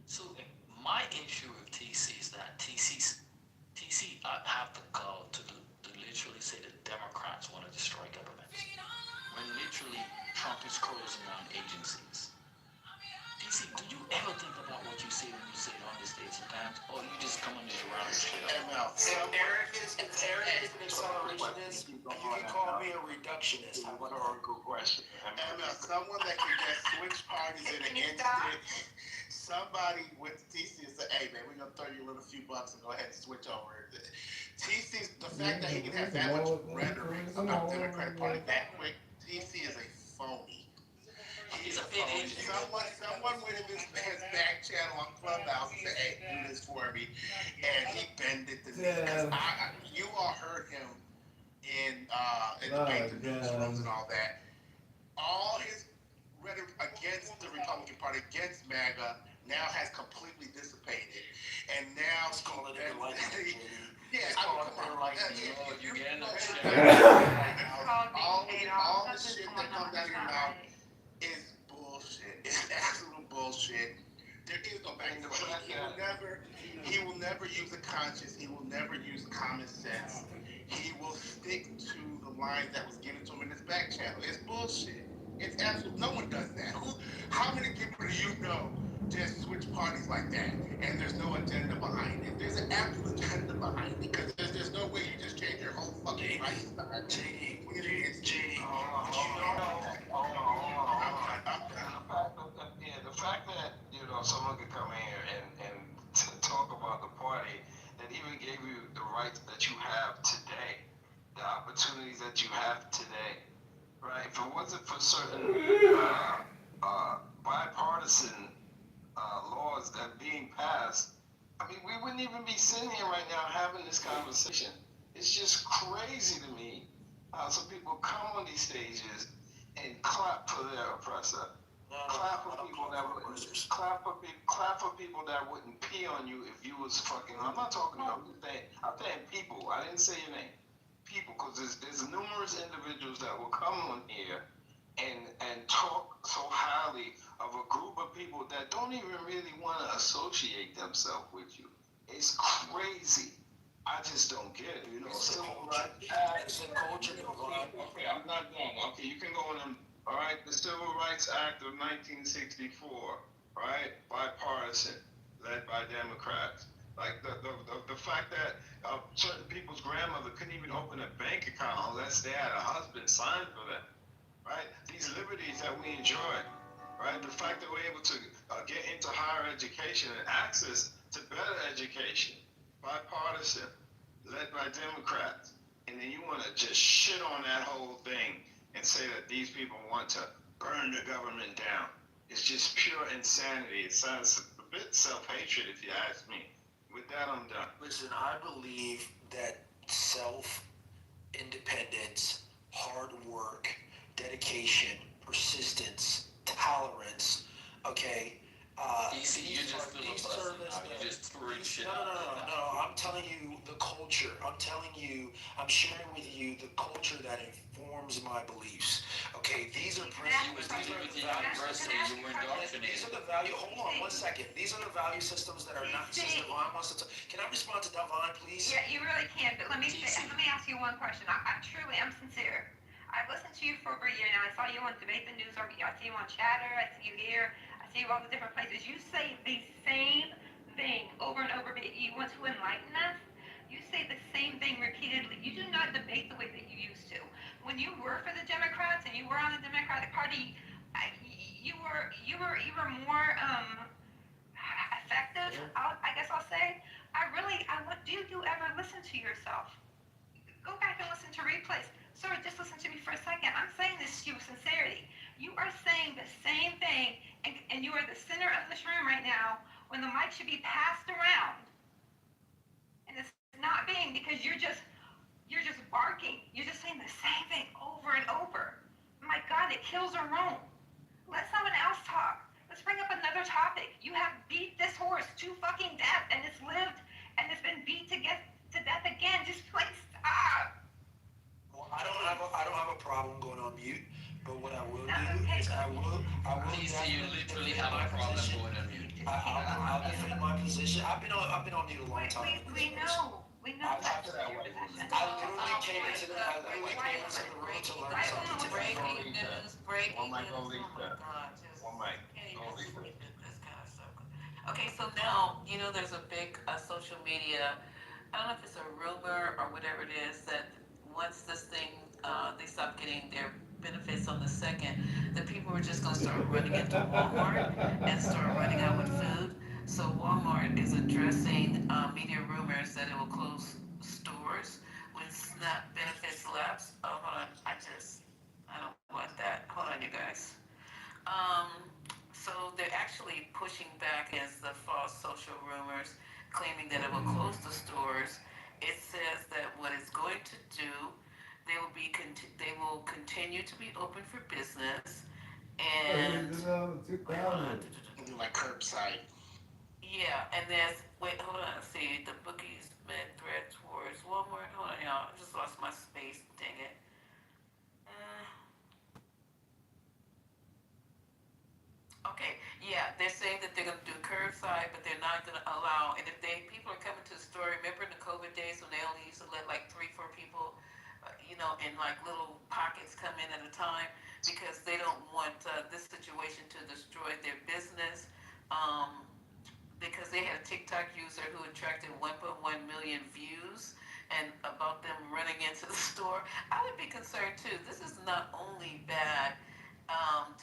So my issue with TC is that TC have to go to literally say the Democrats want to destroy government. When literally Trump is closing down agencies. TC, do you ever think about what you say when you say it on the stage sometimes? Or you just come on this around the shit? If Eric is an accelerationist, you can call me a reductionist. I want to ask a question. Someone that can just switch parties in an instant. Somebody with TC and say, hey man, we're gonna throw you a few bucks and go ahead and switch over. TC's the fact that he can have that much rhetoric about the Democratic Party that quick, TC is a phony. He's a phony. Someone went in this man's back channel on Clubhouse and said, hey, do this for me. And he bended the knee. You all heard him in debate the newsrooms and all that. All his rhetoric against the Republican Party, against MAGA, now has completely dissipated, and now it's called it a life. Yeah, all the shit that comes out of your mouth is bullshit. It's absolute bullshit. There is no back to it. He will never use a conscience. He will never use common sense. He will stick to the line that was given to him in his back channel. It's bullshit. It's absolute. No one does that. How many people do you know just switch parties like that, and there's no agenda behind it? There's an absolute agenda behind it, because there's no way you just change your whole fucking lifestyle. Yeah, the fact that, someone could come here and talk about the party that even gave you the rights that you have today, the opportunities that you have today, right? If it wasn't for certain bipartisan laws that being passed, I mean, we wouldn't even be sitting here right now having this conversation. It's just crazy to me how some people come on these stages and clap for their oppressor. Clap for people that wouldn't pee on you if you was fucking. I'm not talking about. I'm saying people. I didn't say your name. People, because there's numerous individuals that will come on here and talk so highly of a group of people that don't even really want to associate themselves with you. It's crazy. I just don't get it. Civil rights act. Okay, I'm not going. Okay, you can go on them. All right, the Civil Rights Act of 1964, right? Bipartisan, led by Democrats. Like the fact that certain people's grandmother couldn't even open a bank account unless they had a husband sign for them, right? These liberties that we enjoy, right? The fact that we're able to get into higher education and access to better education, bipartisan, led by Democrats, and then you want to just shit on that whole thing and say that these people want to burn the government down. It's just pure insanity. It sounds a bit self-hatred, if you ask me. With that, I'm done. Listen, I believe that self-independence, hard work, dedication, persistence, tolerance, okay, You just throwing shit out there. No, I'm telling you the culture. I'm telling you, I'm sharing with you the culture that informs my beliefs. Okay, these are principles. These are the value. Hold on one second. These are the value systems that are not. Since Devon wants to. Can I respond to Devon, please? Yeah, you really can. But let me ask you one question. I truly am sincere. I've listened to you for over a year now. I saw you on Debate the News. I see you on Chatter. I see you here. I see you all the different places. You say the same thing over and over again. You want to enlighten us? You say the same thing repeatedly. You do not debate the way that you used to. When you were for the Democrats and you were on the Democratic Party, you were more effective. I guess I'll say. Do you ever listen to yourself? Go back and listen to replays. Sir, just listen to me for a second. I'm saying this to you with sincerity. You are saying the same thing, and you are the center of this room right now when the mic should be passed around. And it's not being because you're just barking. You're just saying the same thing over and over. My God, it kills a room. Let someone else talk. Let's bring up another topic. You have beat this horse to fucking death, and it's lived, and it's been beat to death again. Just please stop. Well, I don't have a problem going on mute, but what I will do is I will. You literally have a problem going on mute. I'll defend my position. I've been on mute a long time. We know. I literally came into the room to learn something different. Breaking news. Oh my God. Okay, so now, there's a big social media, I don't know if it's a rumor or whatever it is, that once this thing, they stop getting their benefits on the 2nd, that people are just going to start running into Walmart and start running out with food. So Walmart is addressing media rumors that it will close stores when SNAP benefits lapse. Oh, hold on. I don't want that. Hold on, you guys. So they're actually pushing back against the false social rumors, claiming that it will close the stores. It says that what it's going to do, they will continue to be open for business, and like curbside. Yeah, and hold on, see, the bookies meant threat towards Walmart. Hold on, y'all, I just lost my space, dang it. Okay, yeah, they're saying that they're going to do curbside, but they're not going to allow, and if people are coming to the store, remember in the COVID days when they only used to let like 3-4 people, in like little pockets come in at a time, because they don't want this situation to destroy their business, because they had a TikTok user who attracted 1.1 million views, and about them running into the store. I would be concerned too. This is not only bad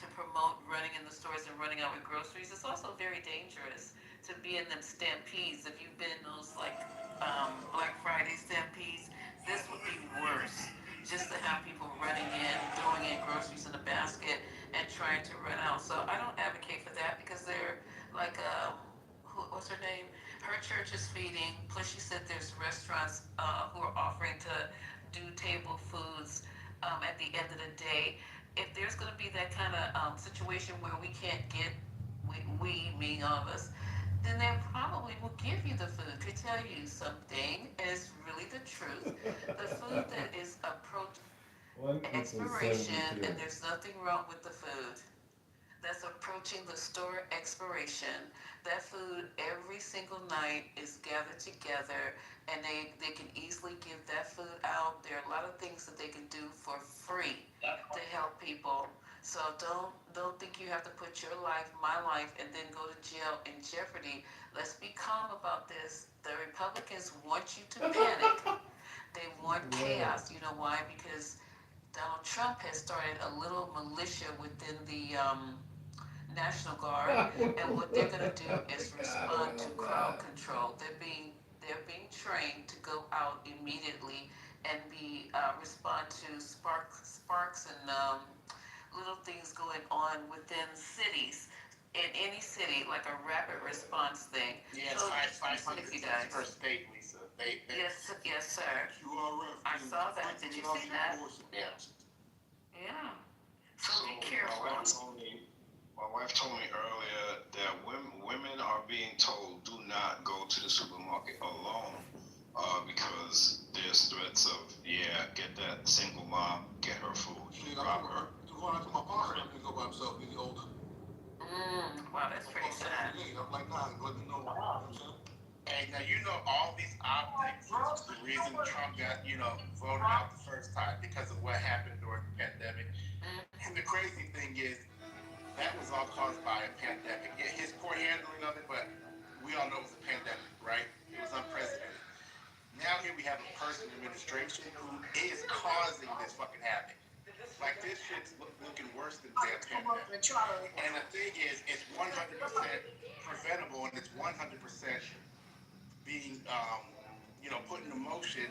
to promote running in the stores and running out with groceries, it's also very dangerous to be in them stampedes. If you've been in those Black Friday stampedes, this would be worse. Just to have people running in, throwing in groceries in a basket, and trying to run out. So I don't advocate for that, because they're like, what's her name? Her church is feeding. Plus, she said there's restaurants who are offering to do table foods at the end of the day. If there's going to be that kind of situation where we can't get, we meaning all of us, then they probably will give you the food. To tell you something, and it's really the truth, the food that is approaching expiration, and there's nothing wrong with the food that's approaching the store expiration, that food every single night is gathered together, and they can easily give that food out. There are a lot of things that they can do for free to help people. So don't think you have to put your life, my life, and then go to jail in jeopardy. Let's be calm about this. The Republicans want you to panic. They want chaos. You know why? Because Donald Trump has started a little militia within the National Guard, and what they're going to do is respond to crowd control. They're being trained to go out immediately and respond to sparks and little things going on within cities. In any city, like a rapid response thing. Yeah, So, it's 500 you guys. per state, Lisa. Yes, sir. I saw that. Did you see that? Yeah. So be careful. My wife told me earlier that women are being told do not go to the supermarket alone because there's threats of, get that single mom, get her food, rob her. When I told my boss I'm gonna go by himself, he's older. Wow, that's pretty sad. I'm like, nah, let me know. You know what I'm saying? Hey, now you know all these optics is the reason Trump got, voted out the first time because of what happened during the pandemic. And the crazy thing is, that was all caused by a pandemic. Yeah, his poor handling of it, but we all know it was a pandemic, right? It was unprecedented. Now here we have a person in administration who is causing this fucking havoc. Like, this shit's looking worse than the pandemic. And the thing is, it's 100% preventable, and it's 100% being, put into motion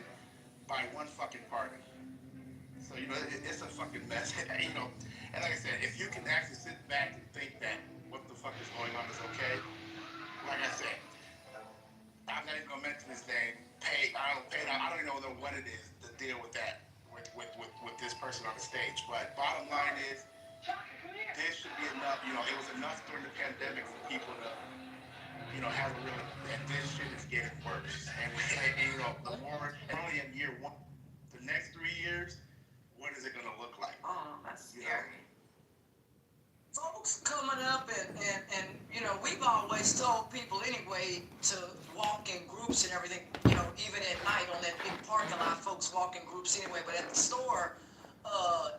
by one fucking party. So, it's a fucking mess. And like I said, if you can actually sit back and think that what the fuck is going on is okay, like I said, I'm not even gonna mention his name. I don't even know what it is to deal with that with this person on the stage. But bottom line is, this should be enough. It was enough during the pandemic for people to, have a real. And this shit is getting worse. And the more, and only in year one, the next 3 years, what is it gonna look like? Oh, that's scary. Folks coming up and we've always told people anyway to walk in groups and everything, even at night on that big parking lot, folks walk in groups anyway, but at the store,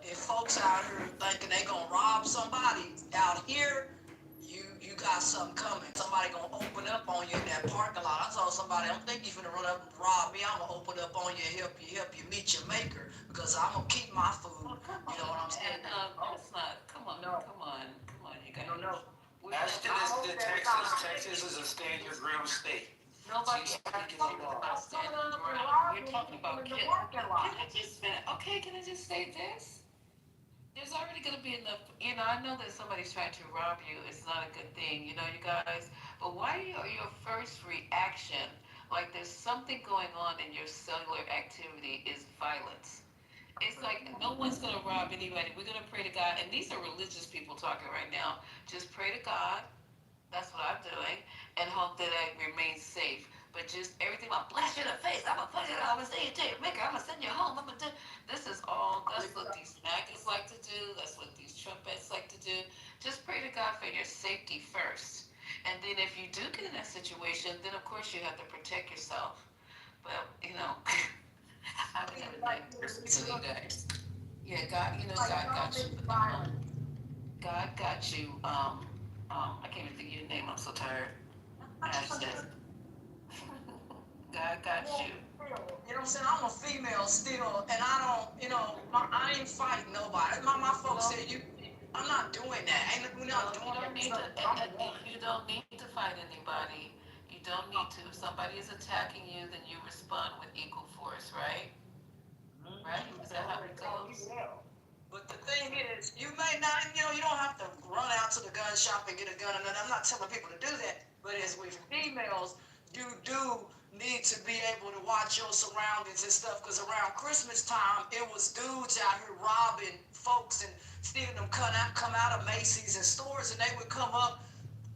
if folks out here thinking they gonna rob somebody out here, you got something coming. Somebody gonna open up on you in that parking lot. I told somebody, I don't think you're gonna run up and rob me. I'm gonna open up on you and help you meet your maker, because I'm gonna keep my food. You know what I'm saying? That's not. Come on, you guys. No. Ashton is in Texas. Texas is a stand your ground state. Nobody's talking about standing around. You're talking about killing. Can I just say this? There's already going to be enough. I know that somebody's trying to rob you. It's not a good thing, you guys. But why are your first reaction, like there's something going on in your cellular activity, is violence? It's like no one's going to rob anybody. We're going to pray to God. And these are religious people talking right now. Just pray to God. That's what I'm doing. And hope that I remain safe. But just everything, I'm bless you in the face. I'm going to put it, I'm going to say it to your maker. I'm going to send you home. This is all, that's what these maggots like to do. That's what these trumpets like to do. Just pray to God for your safety first. And then if you do get in that situation, then of course you have to protect yourself. But, I would have a nice person to you guys. Yeah, God, God got you. God got you. I can't even think of your name. I'm so tired. Ashton. God got you. You know what I'm saying? I'm a female still, and I don't, I ain't fighting nobody. My folks said, I'm not doing that. We're not doing You don't need to fight anybody. You don't need to. If somebody is attacking you, then you respond with equal force, right? Right? Is that how it goes? But the thing is, you may not, you don't have to run out to the gun shop and get a gun. And I'm not telling people to do that. But as with females, you do need to be able to watch your surroundings and stuff. Because around Christmas time, it was dudes out here robbing folks and stealing them come out of Macy's and stores. And they would come up,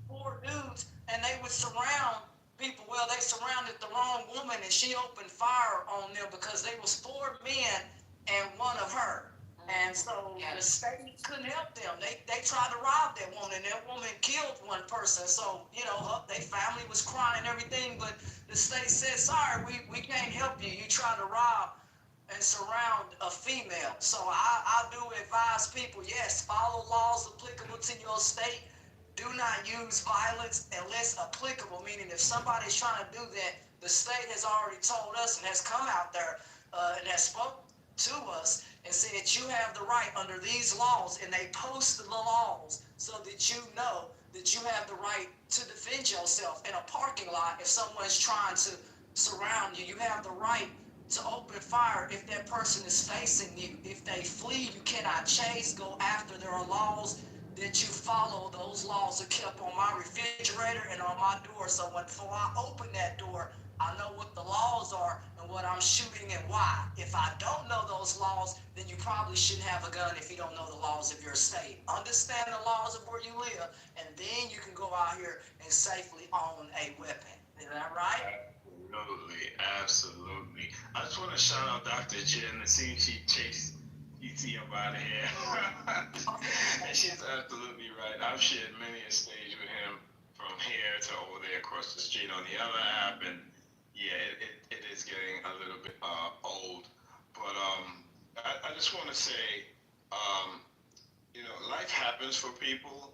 4 dudes, and they would surround people. Well, they surrounded the wrong woman, and she opened fire on them because they was 4 men and 1 of her. And so the state couldn't help them. They tried to rob that woman, and that woman killed 1 person. So, their family was crying and everything, but the state said, sorry, we can't help you. You tried to rob and surround a female. So I do advise people, yes, follow laws applicable to your state. Do not use violence unless applicable, meaning if somebody's trying to do that, the state has already told us and has come out there and has spoke to us and said, you have the right under these laws, and they posted the laws so that you know that you have the right to defend yourself in a parking lot. If someone's trying to surround you, you have the right to open fire if that person is facing you. If they flee, you cannot chase, go after. There are laws that you follow. Those laws are kept on my refrigerator and on my door. So when before I open that door, I know what the laws are and what I'm shooting and why. If I don't know those laws, then you probably shouldn't have a gun if you don't know the laws of your state. Understand the laws of where you live, and then you can go out here and safely own a weapon. Is that right? Absolutely, absolutely. I just want to shout out Dr. Jen to see if she chased ET up out of here. And she's absolutely right. I've shared many a stage with him from here to over there across the street on the other app, and yeah, it is getting a little bit old. But I just want to say, life happens for people,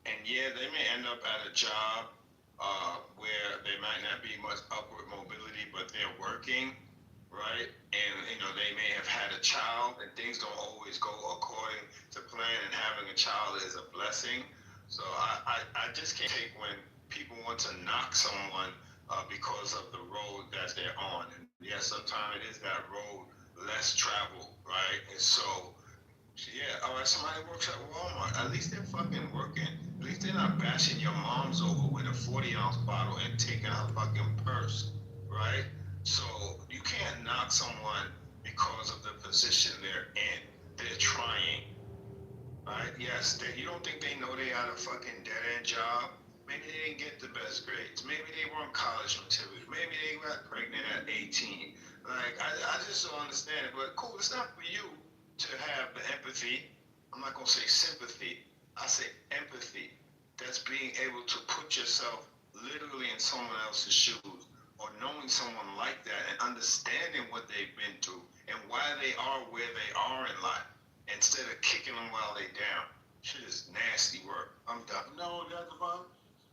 and yeah, they may end up at a job where there might not be much upward mobility, but they're working, right? And they may have had a child, and things don't always go according to plan. And having a child is a blessing. So I just can't take when people want to knock someone because of the road that they're on. And yes, sometimes it is that road less traveled, right? And so yeah, all right, somebody works at Walmart. At least they're fucking working. At least they're not bashing your mom's over with a 40-ounce bottle and taking her fucking purse, right? So you can't knock someone because of the position they're in. They're trying, right? Yes, you don't think they know they had a fucking dead-end job? Maybe they didn't get the best grades. Maybe they weren't college material. Maybe they got pregnant at 18. Like, I just don't understand it. But cool, it's not for you to have the empathy. I'm not going to say sympathy. I say empathy. That's being able to put yourself literally in someone else's shoes, or knowing someone like that and understanding what they've been through and why they are where they are in life, instead of kicking them while they're down. Shit is nasty work. I'm done. No, that's Devon.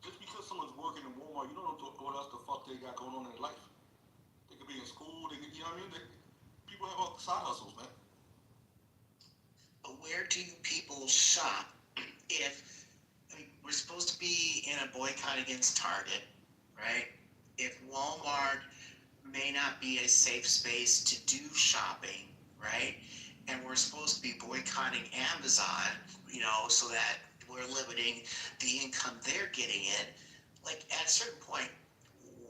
Just because someone's working in Walmart, you don't know what else the fuck they got going on in their life. They could be in school. They could, you know what I mean? People have all side hustles, man. But where do you people shop if we're supposed to be in a boycott against Target, right? If Walmart may not be a safe space to do shopping, right? And we're supposed to be boycotting Amazon, so that we're limiting the income they're getting in. Like, at a certain point,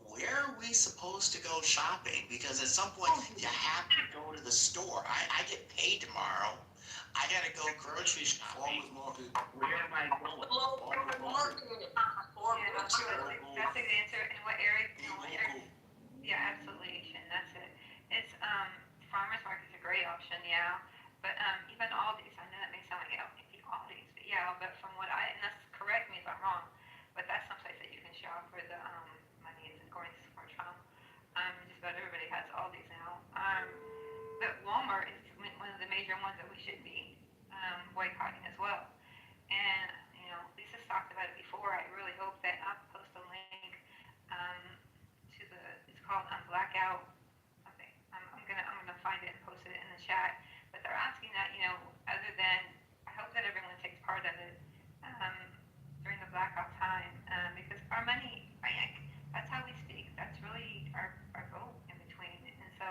where are we supposed to go shopping? Because at some point, you have to go to the store. I get paid tomorrow. I gotta go grocery shopping. Where am I going? That's the answer. In what area? Yeah, absolutely. That's it. It's farmers market's a great option, yeah. But even Aldi's, I know that may sound like Aldi's, but yeah. But from what and that's correct me if I'm wrong, but that's someplace that you can shop where the money isn't going to support Trump. Just about everybody has Aldi's now. But Walmart is one of the major ones that we should be boycotting as well. And Lisa's talked about it before. I really hope that I'll post a link to it's called Blackout. Okay, I'm gonna find it and post it in the chat. But they're asking that other than I hope that everyone takes part of it during the blackout time because our money, that's how we speak. That's really our goal in between. And so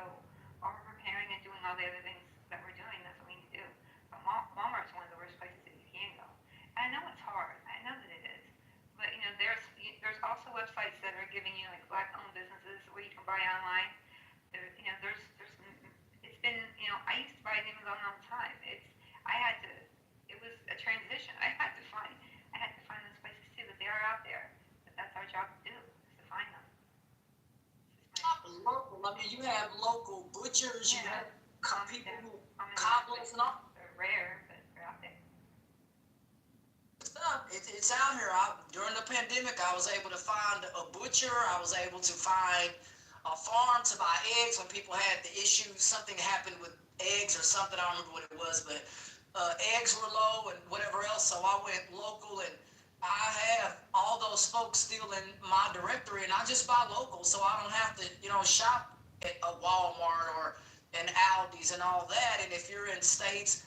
while we're preparing and doing all the other things that we're doing, that's what we need to do. But Walmart's one of the worst places that you can go. And I know it's hard. I know that it is. But there's also websites that are giving you like black-owned businesses where you can buy online. There's it's been I used to buy Amazon all the time. It was a transition. I had to find those places too, but they are out there. But that's our job to do, is to find them. Local. I mean, you have local butchers. You have people who cobblers and all. They're rare, but they're out there. It's out here. During the pandemic, I was able to find a butcher. I was able to find a farm to buy eggs when people had the issue. Something happened with eggs or something. I don't remember what it was, but eggs were low and whatever else. So I went local, and I have all those folks still in my directory, and I just buy local, so I don't have to, shop at a Walmart or and Aldi's and all that. And if you're in states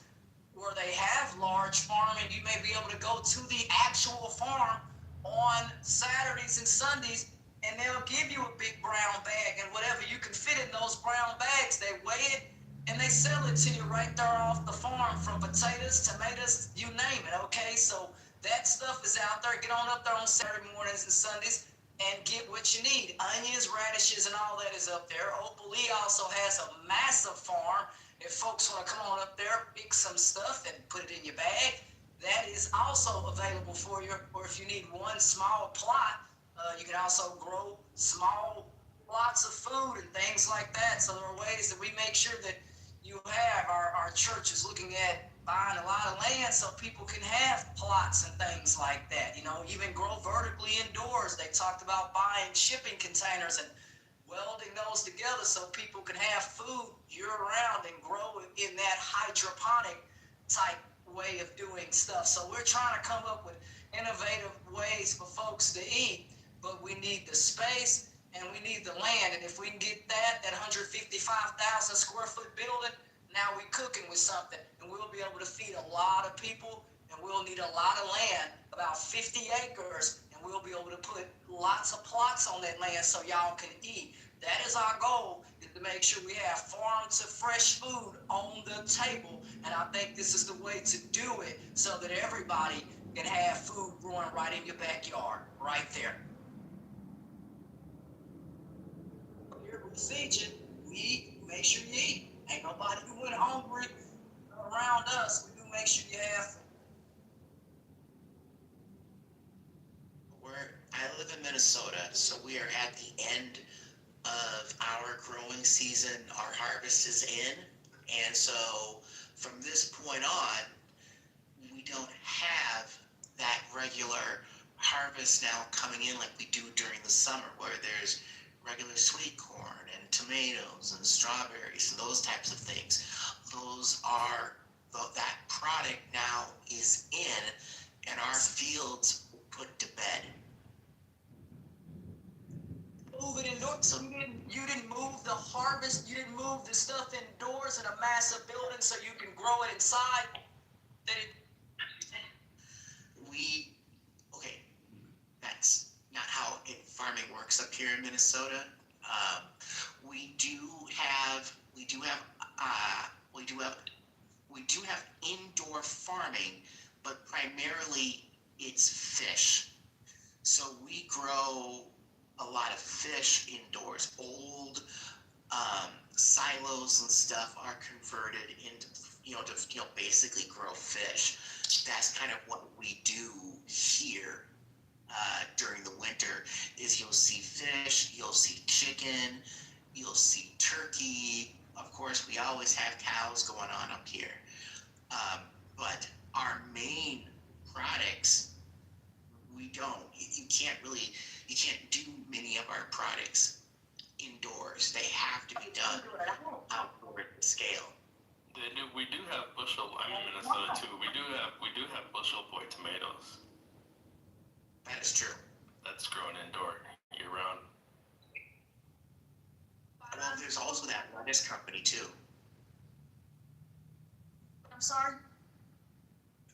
where they have large farming, you may be able to go to the actual farm on Saturdays and Sundays, and they'll give you a big brown bag, and whatever you can fit in those brown bags, they weigh it and they sell it to you right there off the farm, from potatoes, tomatoes, you name it. Okay, so that stuff is out there. Get on up there on Saturday mornings and Sundays and get what you need. Onions, radishes, and all that is up there. Opalee also has a massive farm. If folks want to come on up there, pick some stuff and put it in your bag, that is also available for you. Or if you need one small plot, you can also grow small plots of food and things like that. So there are ways that we make sure that you have. Our church is looking at buying a lot of land so people can have plots and things like that. You know, even grow vertically indoors. They talked about buying shipping containers and welding those together so people can have food year-round and grow in that hydroponic type way of doing stuff. So we're trying to come up with innovative ways for folks to eat, but we need the space and we need the land. And if we can get that 155,000 square foot building, now we're cooking with something, and we'll be able to feed a lot of people, and we'll need a lot of land, about 50 acres, and we'll be able to put lots of plots on that land so y'all can eat. That is our goal, is to make sure we have farm to fresh food on the table, and I think this is the way to do it so that everybody can have food growing right in your backyard, right there. Here we feed you, we eat, make sure you eat. Ain't nobody who went hungry around us. We do make sure you have. I live in Minnesota, so we are at the end of our growing season. Our harvest is in, and so from this point on, we don't have that regular harvest now coming in like we do during the summer, where there's regular sweet corn and tomatoes and strawberries and those types of things. Those are, that product now is in, and our fields put to bed. Move it indoors. So you didn't move the harvest, you didn't move the stuff indoors in a massive building so you can grow it inside. Okay, that's not how farming works up here in Minnesota. We do have indoor farming, but primarily it's fish. So we grow a lot of fish indoors. Old silos and stuff are converted into, to basically grow fish. That's kind of what we do here during the winter. Is you'll see fish, you'll see chicken, you'll see turkey. Of course, we always have cows going on up here. But our main products, we don't. You can't do many of our products indoors. They have to be done outdoor scale. We do have bushel. I'm in Minnesota too. We do have bushel point tomatoes. That is true. That's grown indoor year round. Well, there's also that lettuce company too. I'm sorry?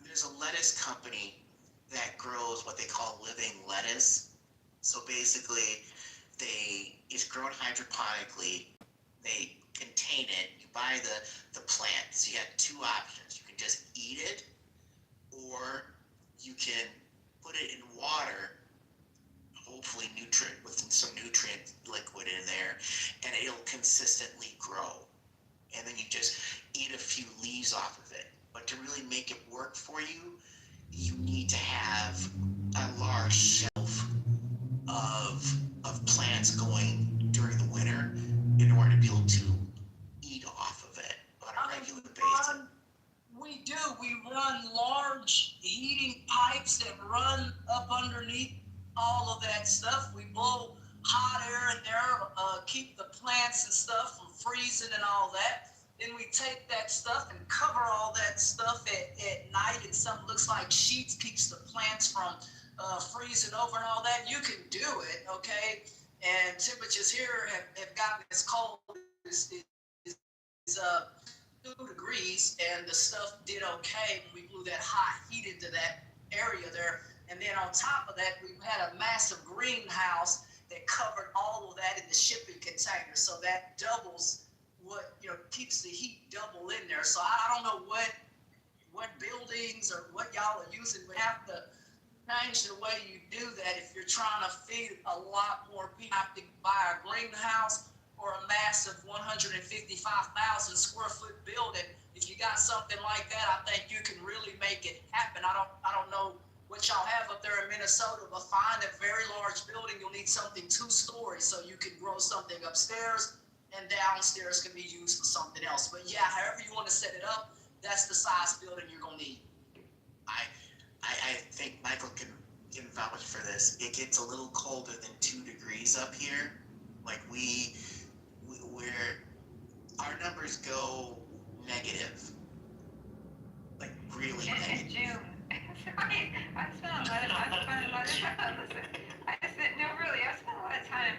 There's a lettuce company that grows what they call living lettuce. So basically, it's grown hydroponically. They contain it. You buy the plants. You got two options. You can just eat it, or you can put it in water, hopefully with some nutrient liquid in there, and it'll consistently grow. And then you just eat a few leaves off of it. But to really make it work for you, you need to have a large shelf of plants going during the winter in order to be able to eat off of it on a regular basis. We do. We run large heating pipes that run up underneath all of that stuff. We blow hot air in there, keep the plants and stuff from freezing and all that. Then we take that stuff and cover all that stuff at night, and something looks like sheets, keeps the plants from freezing over and all that. You can do it, okay? And temperatures here have gotten as cold as 2 degrees, and the stuff did okay when we blew that hot heat into that area there. And then on top of that, we had a massive greenhouse that covered all of that in the shipping container. So that doubles what, keeps the heat double in there. So I don't know what buildings or what y'all are using. We have to change the way you do that if you're trying to feed a lot more people. Have to buy a greenhouse or a massive 155,000 square foot building. If you got something like that, I think you can really make it happen. I don't know what y'all have up there in Minnesota, but find a very large building. You'll need something 2 stories so you can grow something upstairs, and downstairs can be used for something else. But yeah, however you want to set it up, that's the size building you're gonna need. I think Michael can vouch for this. It gets a little colder than 2 degrees up here. Like we're our numbers go negative, like really negative. In June. I spent a lot of time in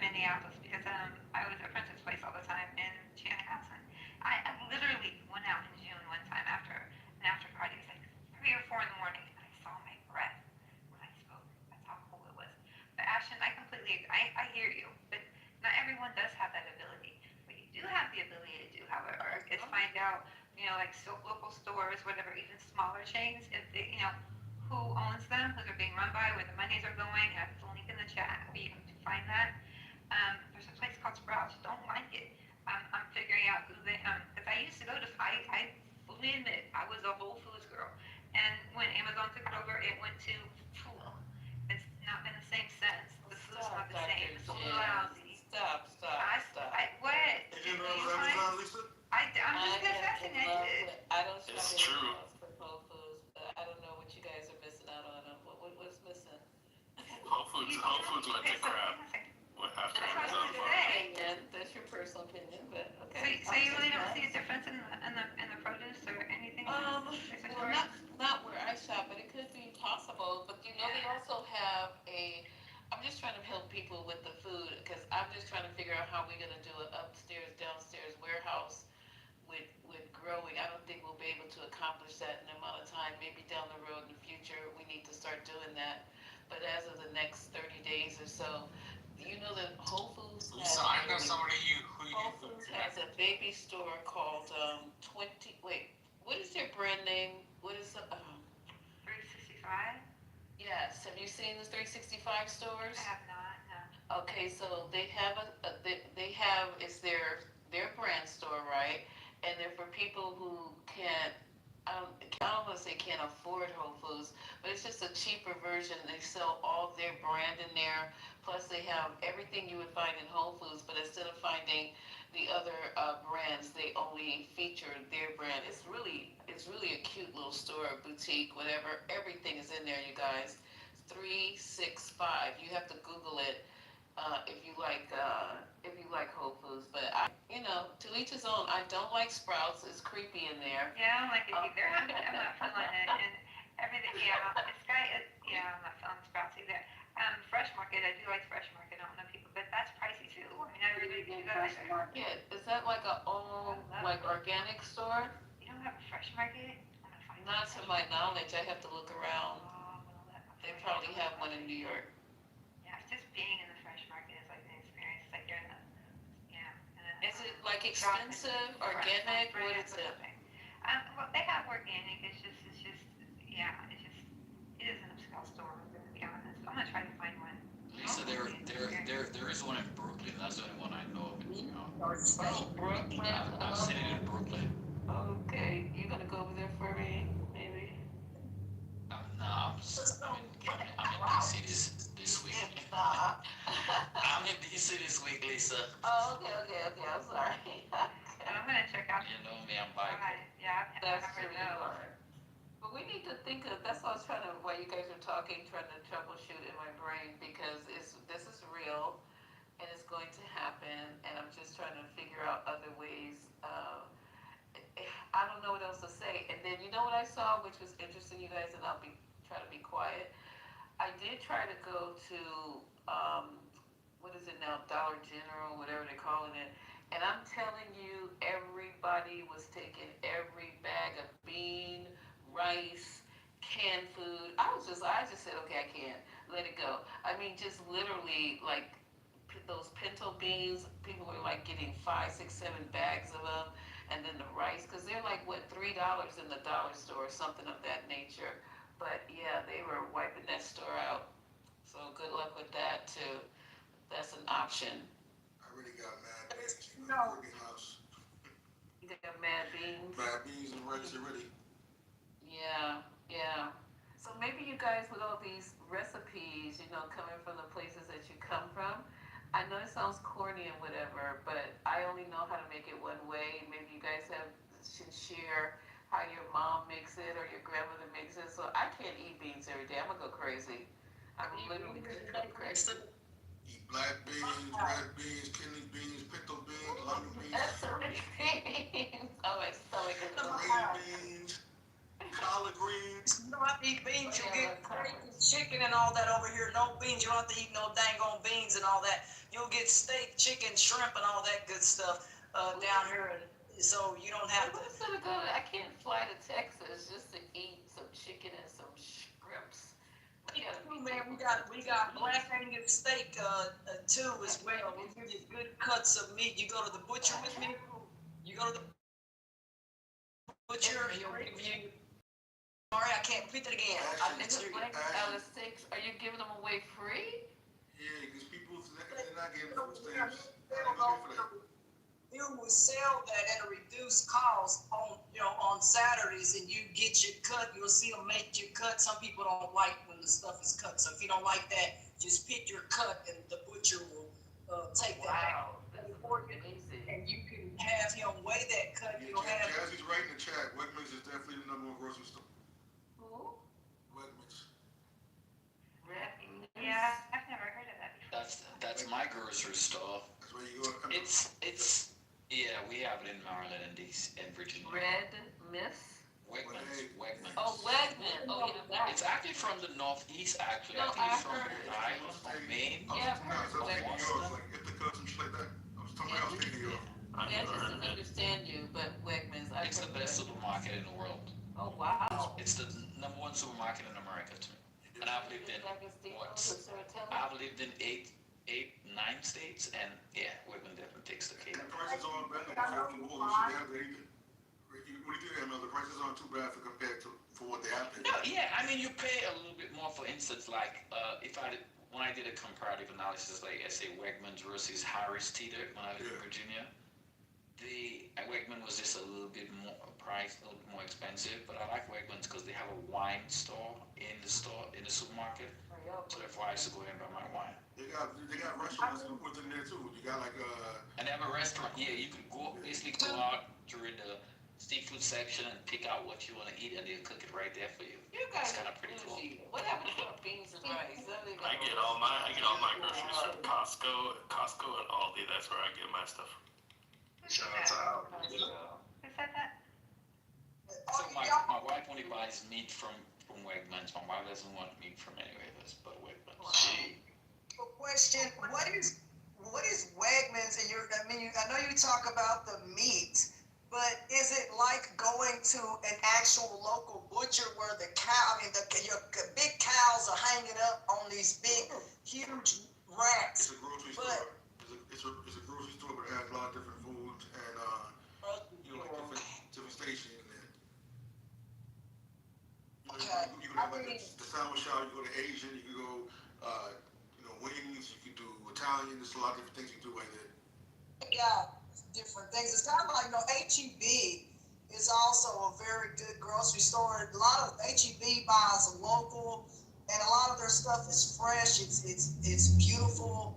Minneapolis because I was at Princess Place all the time in Chanhassen. I literally went out in June one time after an after party. It was like 3 or 4 in the morning, and I saw my breath when I spoke. That's how cool it was. But Ashton, I completely, I hear you, but not everyone does have that ability. What you do have the ability to do, however, is find out, like local stores, whatever, even smaller chains, if they, who owns them, who they're being run by, where the monies are going. I have the link in the chat where you can find that. There's a place called Sprouts. Don't like it. I'm figuring out who they, because I used to go to, I fully admit, I was a Whole Foods girl. And when Amazon took it over, it went to, it's not been the same sense. The food's not the same. It's a little lousy. Stop. What? You know Amazon, Lisa? I'm just confessing it. I don't shop It's at true. Whole Foods, but I don't know what you guys are missing out on. What's missing? Whole Foods went to crap. What after Amazon bought it? That's your personal opinion, but okay. So you really don't see a difference in the produce or anything? Well, not where I shop, but it could be possible. But they also have I'm just trying to help people with the food because I'm just trying to figure out how we're gonna do an upstairs, downstairs warehouse with growing. I don't think we'll be able to accomplish that in the amount of time. Maybe down the road in the future, we need to start doing that. But as of the next 30 days or so, you know that Whole Foods has So I know somebody Whole Foods has a baby store called what is their brand name? What is the 365? Yes. Have you seen the 365 stores? I have not, no. Okay, so they have it's their brand store, right? And they're for people who can't, I don't want to say can't afford Whole Foods, but it's just a cheaper version. They sell all their brand in there. Plus they have everything you would find in Whole Foods, but instead of finding the other brands, they only feature their brand. It's really a cute little store, boutique, whatever. Everything is in there, you guys. 365. You have to Google it if you like Whole Foods. But to each his own. I don't like Sprouts. It's creepy in there. Yeah, I don't like it either. I'm not feeling it. And everything, I'm not feeling Sprouts either. Fresh Market, I do like Fresh Market. I don't know people, but that's pricey too. I mean, I really do that. Fresh Market. Is that like a organic store? You don't have a Fresh Market? Not to my knowledge. I have to look around. They probably have one in New York. Yeah, it's just being in the Fresh Market is like an experience. It's like you're in a, Is it like expensive, organic? What is it? Well, they have organic. It is an upscale store. I'm gonna be honest. I'm gonna try to find one. Lisa, there is one in Brooklyn. That's the only one I know of. Brooklyn. I've seen it in Brooklyn. Okay, you gonna go over there for me, maybe? No, I'm in DC this week. I'm in DC this week, Lisa. Oh, okay. I'm sorry. I'm gonna check out. You know me, I'm bipolar. Yeah, That's true. But we need to think of. That's what I was while you guys are talking, trying to troubleshoot in my brain because this is real, and it's going to happen, and I'm just trying to figure out other ways. I don't know what else to say. And then you know what I saw, which was interesting, you guys, and I'll try to be quiet. I did try to go to what is it now, Dollar General, whatever they're calling it, And I'm telling you, everybody was taking every bag of bean, rice, canned food. I just said, okay, I can't let it go. I mean, just literally like those pinto beans. People were like getting 5, 6, 7 bags of them, and then the rice, because they're like what $3 in the dollar store, or something of that nature. But yeah, they were wiping that store out. So good luck with that too. That's an option. I really got mad beans in the No. Caribbean house. You got mad beans. Mad beans and rice already. Yeah, yeah. So maybe you guys with all these recipes, coming from the places that you come from, I know it sounds corny and whatever, but I only know how to make it one way. Maybe you guys should share how your mom makes it or your grandmother makes it. So I can't eat beans every day. I'm gonna go crazy. I'm literally gonna go crazy. Eat black beans, red beans, kidney beans, pinto beans, lima beans. That's so many beans. Oh, my stomach is green beans, collard greens. You don't have to eat beans, you get steak and chicken and all that over here. No beans, you don't have to eat no dang on beans and all that. You'll get steak, chicken, shrimp, and all that good stuff down here. And so you don't have to. I can't fly to Texas just to eat some chicken and some shrimps. Man, we got black Angus steak too as well. We give you good cuts of meat. You go to the butcher with me. You go to the butcher. He'll give you. Sorry, I can't repeat that again. Steaks, are you giving them away free? Yeah, because people they're not getting food stamps. You will sell that at a reduced cost on Saturdays, and you get your cut. You'll see them make your cut. Some people don't like when the stuff is cut, so if you don't like that, just pick your cut, and the butcher will take that back for you, and you can have him weigh that cut. Yeah, Cassie's right in the chat. Wegmans is definitely the #1 grocery store. Who? Wegmans. Yeah, I've never heard of that before. That's my grocery store. That's where you go. It's yeah, we have it in Maryland and Virginia. Red Miss? Wegmans. Oh, Wegmans. Oh, yeah. It's actually from the Northeast, actually. No, I think it's I from heard Rhode Island or Maine. Yeah, So like New York, like Ithaca, some shit like that. I was talking about New York. I just don't understand you, but Wegmans. It's the best supermarket in the world. Oh, wow. It's the #1 supermarket in America to me. And I've lived in I've lived in eight, 9 states, and yeah, Wegmans definitely takes the cake. The prices aren't bad. What do you think, Emil? The prices aren't too bad compared to what they have been. No, yeah, I mean, you pay a little bit more. For instance, like when I did a comparative analysis, like I say Wegmans versus Harris Teeter when I lived in Virginia, the Wegmans was just a little bit more priced, a little bit more expensive. But I like Wegmans because they have a wine store in the supermarket. So therefore, I used to go in and buy my wine. They got restaurants within there too. You got like And they have a restaurant here. You can basically go out during the seafood section and pick out what you want to eat, and they'll cook it right there for you. You guys it's kind of pretty cool. What happened to beans and rice? I get all my groceries from Costco and Aldi. That's where I get my stuff. Shout out. Who said that? So my wife only buys meat from Wegmans. My wife doesn't want meat from anywhere else but Wegmans. Question: What is Wegmans? And I know you talk about the meat, but is it like going to an actual local butcher where the your big cows are hanging up on these big, huge racks? It's a grocery store. It's a grocery store, but it has a lot of different foods and like different stations in there. You can have like the sandwich shop. You go to Asian. You can go, wings. You can do Italian. There's a lot of different things you can do right there. Yeah, different things. It's kind of like H-E-B is also a very good grocery store. A lot of H-E-B buys local, and a lot of their stuff is fresh. It's beautiful.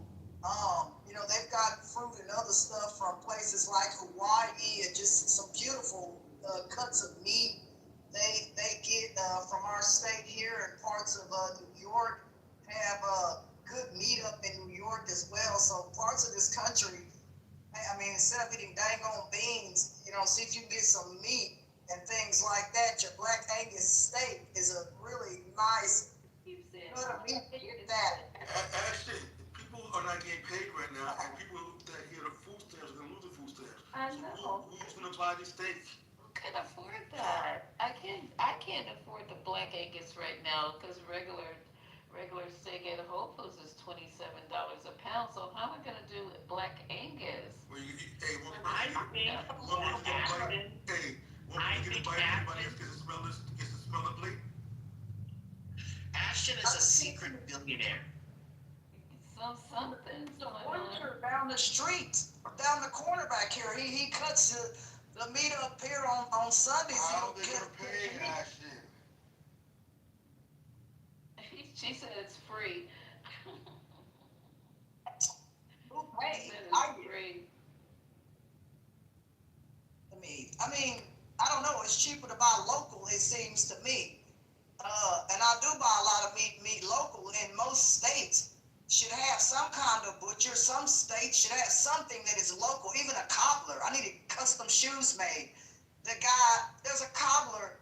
They've got fruit and other stuff from places like Hawaii, and just some beautiful cuts of meat. They get from our state here and parts of New York have good meat up in New York as well. So parts of this country, instead of eating dang on beans, see if you can get some meat and things like that. Your black Angus steak is a really nice cut of meat. Get that. Actually, people are are not getting paid right now, and people that get the food stamps are gonna lose the food stamps. I So know. who's gonna buy these steaks? Who can afford that? I can't afford the Black Angus right now because regular steak at Whole Foods is $27 a pound. So how am I gonna do Black Angus? Well, hey, one I person think Ashton, get a bite, everybody else gets to smell the plate. Ashton is a secret billionaire. Something. the butcher down the street, down the corner back here, he cuts the meat up here on Sundays. How they gonna pay Ashton? She said it's free. Hey, She said I it's free. mean, I don't know. It's cheaper to buy local, it seems to me. And I do buy a lot of meat local. In most states should have some kind of butcher. Some states should have something that is local. Even a cobbler. I needed custom shoes made. There's a cobbler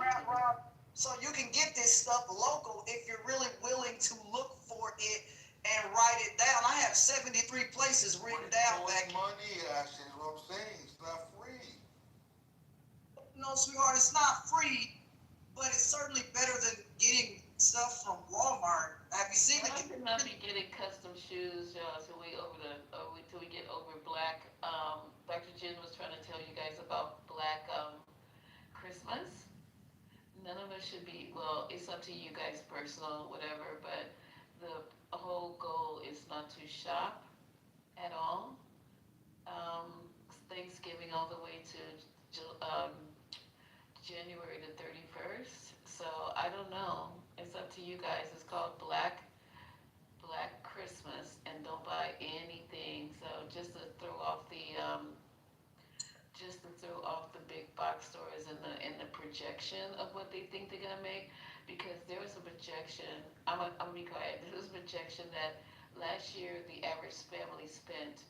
around, so you can get this stuff local if you're really willing to look for it and write it down. I have 73 places written down back. Money, Ashton, is what I'm saying. It's not free. No, sweetheart, it's not free, but it's certainly better than getting stuff from Walmart. Have you seen I could not be getting custom shoes, y'all, till we get over Black. Dr. Jen was trying to tell you guys about Black Christmas. None of us should be. Well, it's up to you guys, personal, whatever. But the whole goal is not to shop at all. Thanksgiving all the way to January the 31st. So I don't know. It's up to you guys. It's called Black Christmas, and don't buy anything. So just to throw off the big box stores and the projection of what they think they're gonna make, because there was a projection. I'm gonna be quiet. There was a projection that last year the average family spent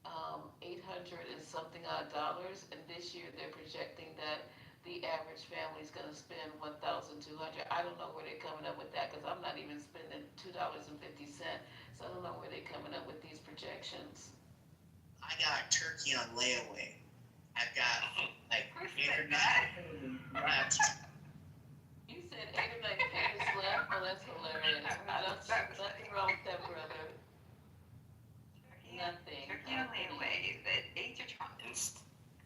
$800 and something odd dollars, and this year they're projecting that the average family is going to spend $1,200. I don't know where they're coming up with that because I'm not even spending $2.50. So I don't know where they're coming up with these projections. I got turkey on layaway. I've got like 8 or 9 left. You said 8 or 9 pages left? Oh, that's hilarious. I don't see nothing wrong with that, brother. Nothing. Turkey on layaway.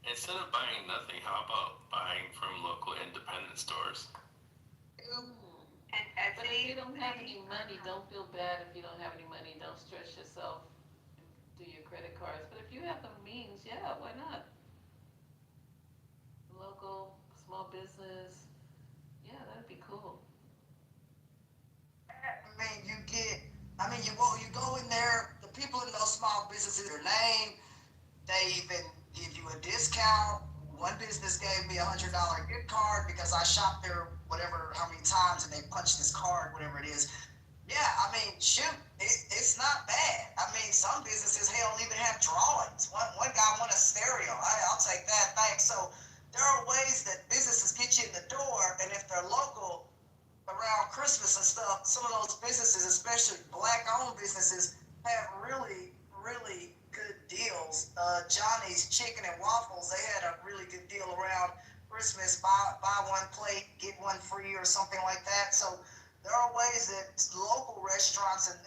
Instead of buying nothing, how about buying from local independent stores? But if you don't have any money, don't feel bad if you don't have any money. Don't stress yourself through your credit cards. But if you have the means, yeah, why not? Local, small business, yeah, that'd be cool. You go in there, the people in those small businesses, their name, they even give you a discount. One business gave me $100 gift card because I shopped there how many times, and they punched this card, whatever it is. Yeah, shoot, it's not bad. Some businesses, hell, even have drawings. One guy won a stereo. I'll take that, thanks. So there are ways that businesses get you in the door, and if they're local, around Christmas and stuff, some of those businesses, especially Black-owned businesses, have really, really good deals. Johnny's Chicken and Waffles, they had a really good deal around Christmas. Buy one plate, get one free or something like that. So there are ways that local restaurants and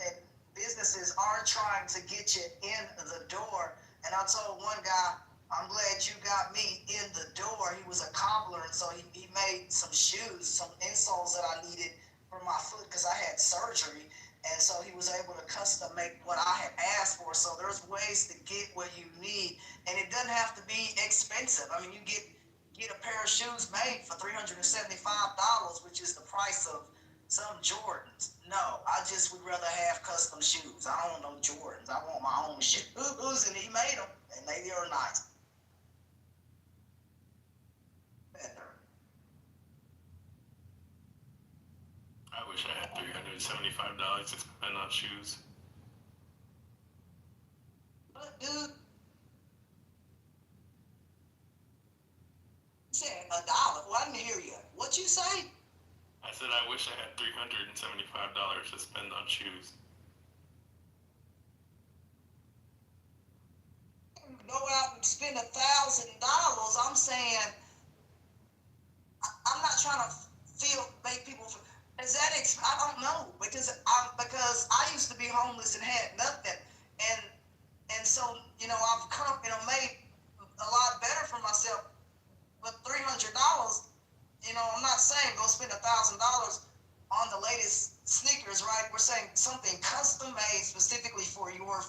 businesses are trying to get you in the door. And I told one guy, I'm glad you got me in the door. He was a cobbler, and so he made some shoes, some insoles that I needed for my foot because I had surgery. And so he was able to custom make what I had asked for. So there's ways to get what you need, and it doesn't have to be expensive. You get a pair of shoes made for $375, which is the price of some Jordans. No, I just would rather have custom shoes. I don't want no Jordans. I want my own shoes, and he made them, and they are nice. I wish I had $375 to spend on shoes. But dude, you said $1. Well, I didn't hear you. What'd you say? I said I wish I had $375 to spend on shoes. spend $1,000, I'm saying, I'm not trying to make people feel, is that, I don't know, because I used to be homeless and had nothing, and so, you know, I've come, you know, made a lot better for myself, but $300, you know, I'm not saying go spend $1,000 on the latest sneakers, right? We're saying something custom made specifically for your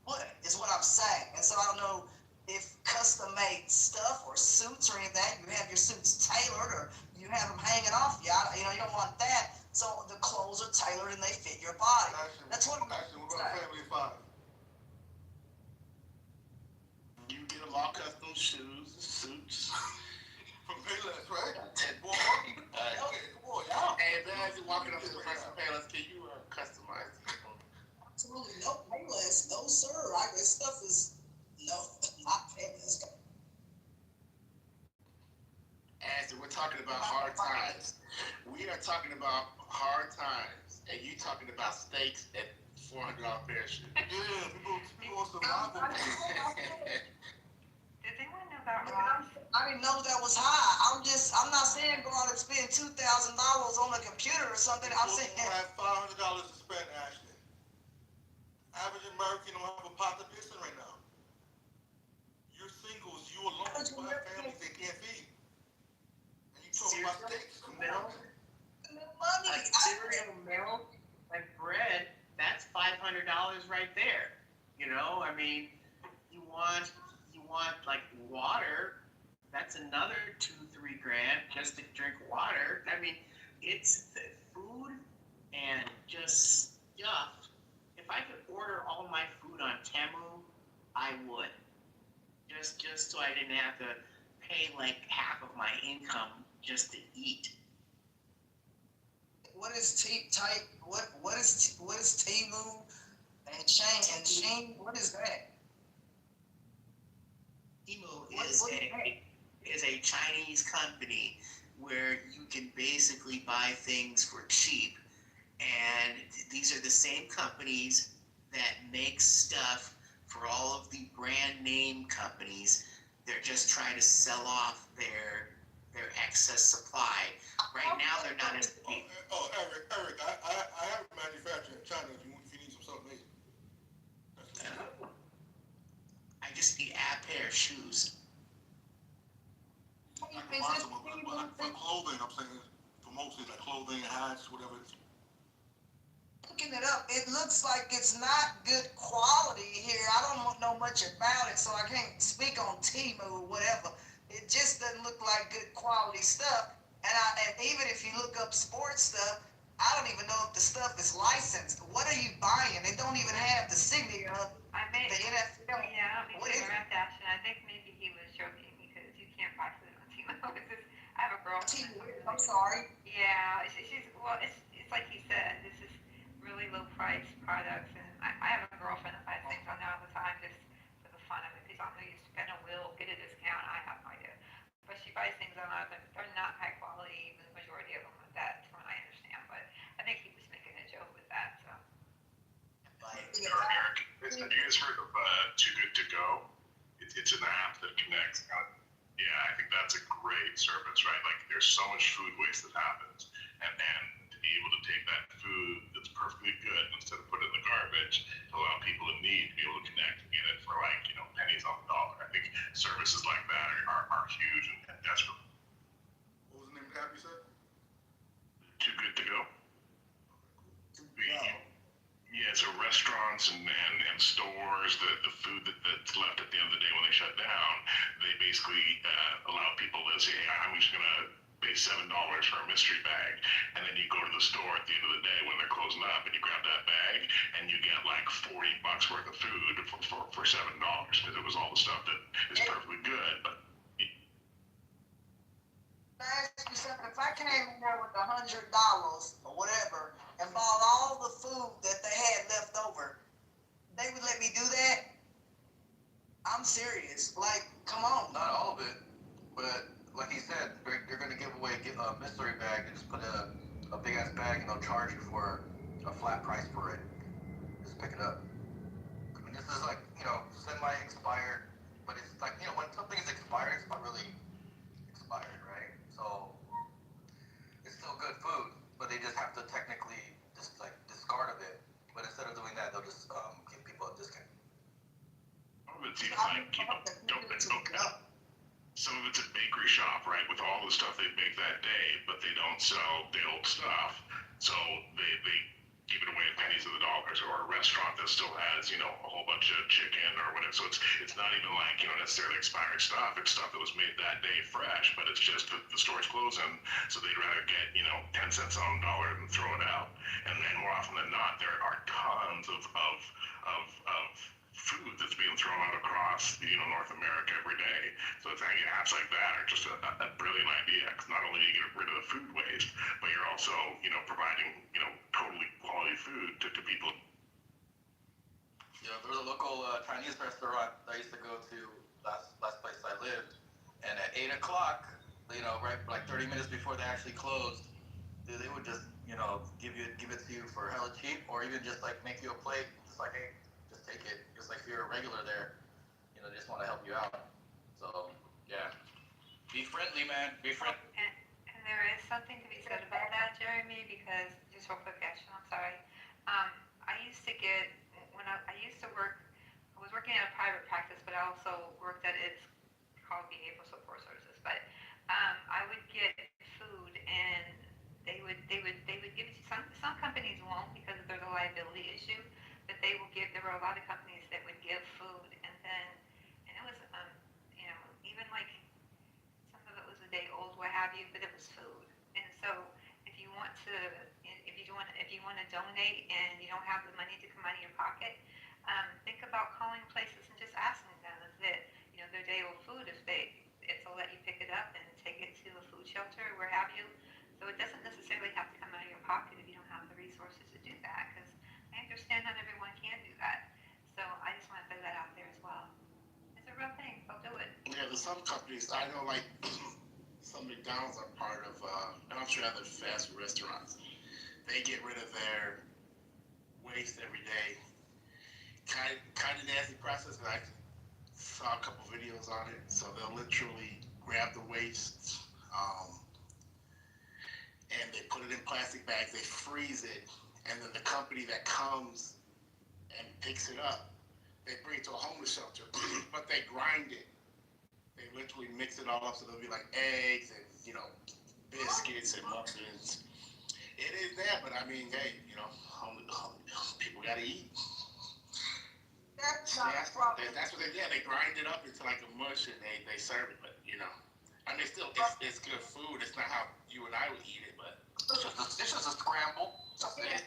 foot is what I'm saying. And so I don't know if custom made stuff or suits or any of that, you have your suits tailored or you have them hanging off you. You know, you don't want that. So the clothes are tailored and they fit your body. That's what I'm Actually, we're on Family 5. You get them all custom shoes, suits. From Payless, right? Boy, come on, y'all. And then as you're walking up to the front of Payless, can you customize? Absolutely no Payless, no sir. This stuff is not Payless. As we're talking about hard times, we are talking about hard times, and you talking about steaks at $400 pair of shoes. Yeah, people are survival. Does anyone know about Ross? I didn't know that was high. I'm not saying go out and spend $2,000 on a computer or something. I'm saying have $500 to spend, Ashley. Average American don't have a pot to piss in right now. You're singles, you alone, you have families they can't feed. And you talk about steaks. money. Like cereal, milk, like bread, that's $500 right there. You know, I mean, you want like water, that's another $2-3 grand just to drink water. I mean, it's food and just stuff. If I could order all my food on Temu, I would. Just so I didn't have to pay like half of my income just to eat. What is what is Temu and Shane? What is that? Temu is a Chinese company where you can basically buy things for cheap, and these are the same companies that make stuff for all of the brand name companies. They're just trying to sell off their excess supply. Right now, they're not as cheap. Oh, Eric, I have a manufacturer in China if you need some stuff made. I just need a pair of shoes. I can buy some for clothing, I'm saying, for mostly like clothing, hats, whatever. Looking it up, it looks like it's not good quality here. I don't know much about it, so I can't speak on Temu or whatever. It just doesn't look like good quality stuff. And even if you look up sports stuff, I don't even know if the stuff is licensed. What are you buying? They don't even have the signature of the NFL. Yeah, I don't mean to interrupt that, and I think maybe he was joking because you can't buy food on Temu. I have a girlfriend. I'm sorry. Yeah, she's well. It's like he said. This is really low price products, and I have a girlfriend that buys things on there all the time just for the fun of it. Because I know you spend a will, get a discount. I have no idea, but she buys things on there. They're not high quality. The majority of them are that, from what I understand. But I think he was making a joke with that. So. Eric, have you guys heard of Too Good To Go? It's an app that connects. Yeah, I think that's a great service, right? Like, there's so much food waste that happens, and to be able to take that food that's perfectly good instead of put it in the garbage to allow people in need to be able to connect and get it for like, you know, pennies on the dollar. I think services like that are huge and desperate. What was the name of the app you said? Too Good To Go. Yeah, so restaurants and stores, the food that's left at the end of the day when they shut down, they basically allow people to say, hey, I'm just going to pay $7 for a mystery bag. And then you go to the store at the end of the day when they're closing up and you grab that bag and you get like $40 worth of food for $7 because it was all the stuff that is perfectly good. But I ask you something, if I came in there with $100 or whatever and bought all the food that they had left over, they would let me do that? I'm serious. Like, come on. Not all of it, but like he said, they're going to give away a mystery bag. They just put a big ass bag and they'll charge you for a flat price for it. Just pick it up. I mean, this is like, you know, semi-expired, but it's like, you know, when it's even like, some of it's a bakery shop, right, with all the stuff they bake that day, but they don't sell the old stuff. So they give it away at pennies of the dollars, or a restaurant that still has, a whole bunch of chicken or whatever. So it's not even like, necessarily expired stuff. It's stuff that was made that day fresh, but it's just that the store's closing, so they'd rather get, 10 cents on the dollar than throw it out. And more often than not, there are tons of food that's being thrown out across, North America every day. So I think apps like that are just a brilliant idea, because not only do you get rid of the food waste, but you're also, providing, totally quality food to people. There was a local Chinese restaurant that I used to go to last place I lived, and at 8 o'clock, right like 30 minutes before they actually closed, they would just give it to you for hella cheap, or even just like make you a plate, just like, hey, just take it, just like if you're a regular there, they just want to help you out. So yeah, be friendly, man, be friendly. And there is something to be said about that, Jeremy, because just real quick, actually, I'm sorry. I used to get, when I used to work, I was working at a private practice, but I also worked at, it's called Behavioral Support Services, but I would get food, and they would give it to some companies won't, because there's a liability issue, but they will give, there were a lot of companies that would give food, and it was, even like, some of it was a day old, what have you, but it was food. And so if you want to donate and you don't have the money to come out of your pocket, think about calling places and just asking them if their day old food, if they'll let you pick it up and take it to a food shelter or where have you. So it doesn't necessarily have to come out of your pocket if you don't have the resources to do that, because I understand not everyone can do that. So I just want to throw that out there as well. It's a real thing. They'll do it. Yeah, there's some companies, I know, like some McDonald's are part of, and I'm sure other fast food restaurants, they get rid of their waste every day. Kind of nasty process, but I saw a couple videos on it. So they'll literally grab the waste, and they put it in plastic bags, they freeze it, and then the company that comes and picks it up, they bring it to a homeless shelter, but they grind it. They literally mix it all up, so there'll be like eggs and, biscuits and muffins. It is that, but I mean, hey, people gotta eat. That's not a problem. That's what they grind it up into like a mush, and they serve it, but I mean, still, it's good food. It's not how you and I would eat it, but This is a scramble.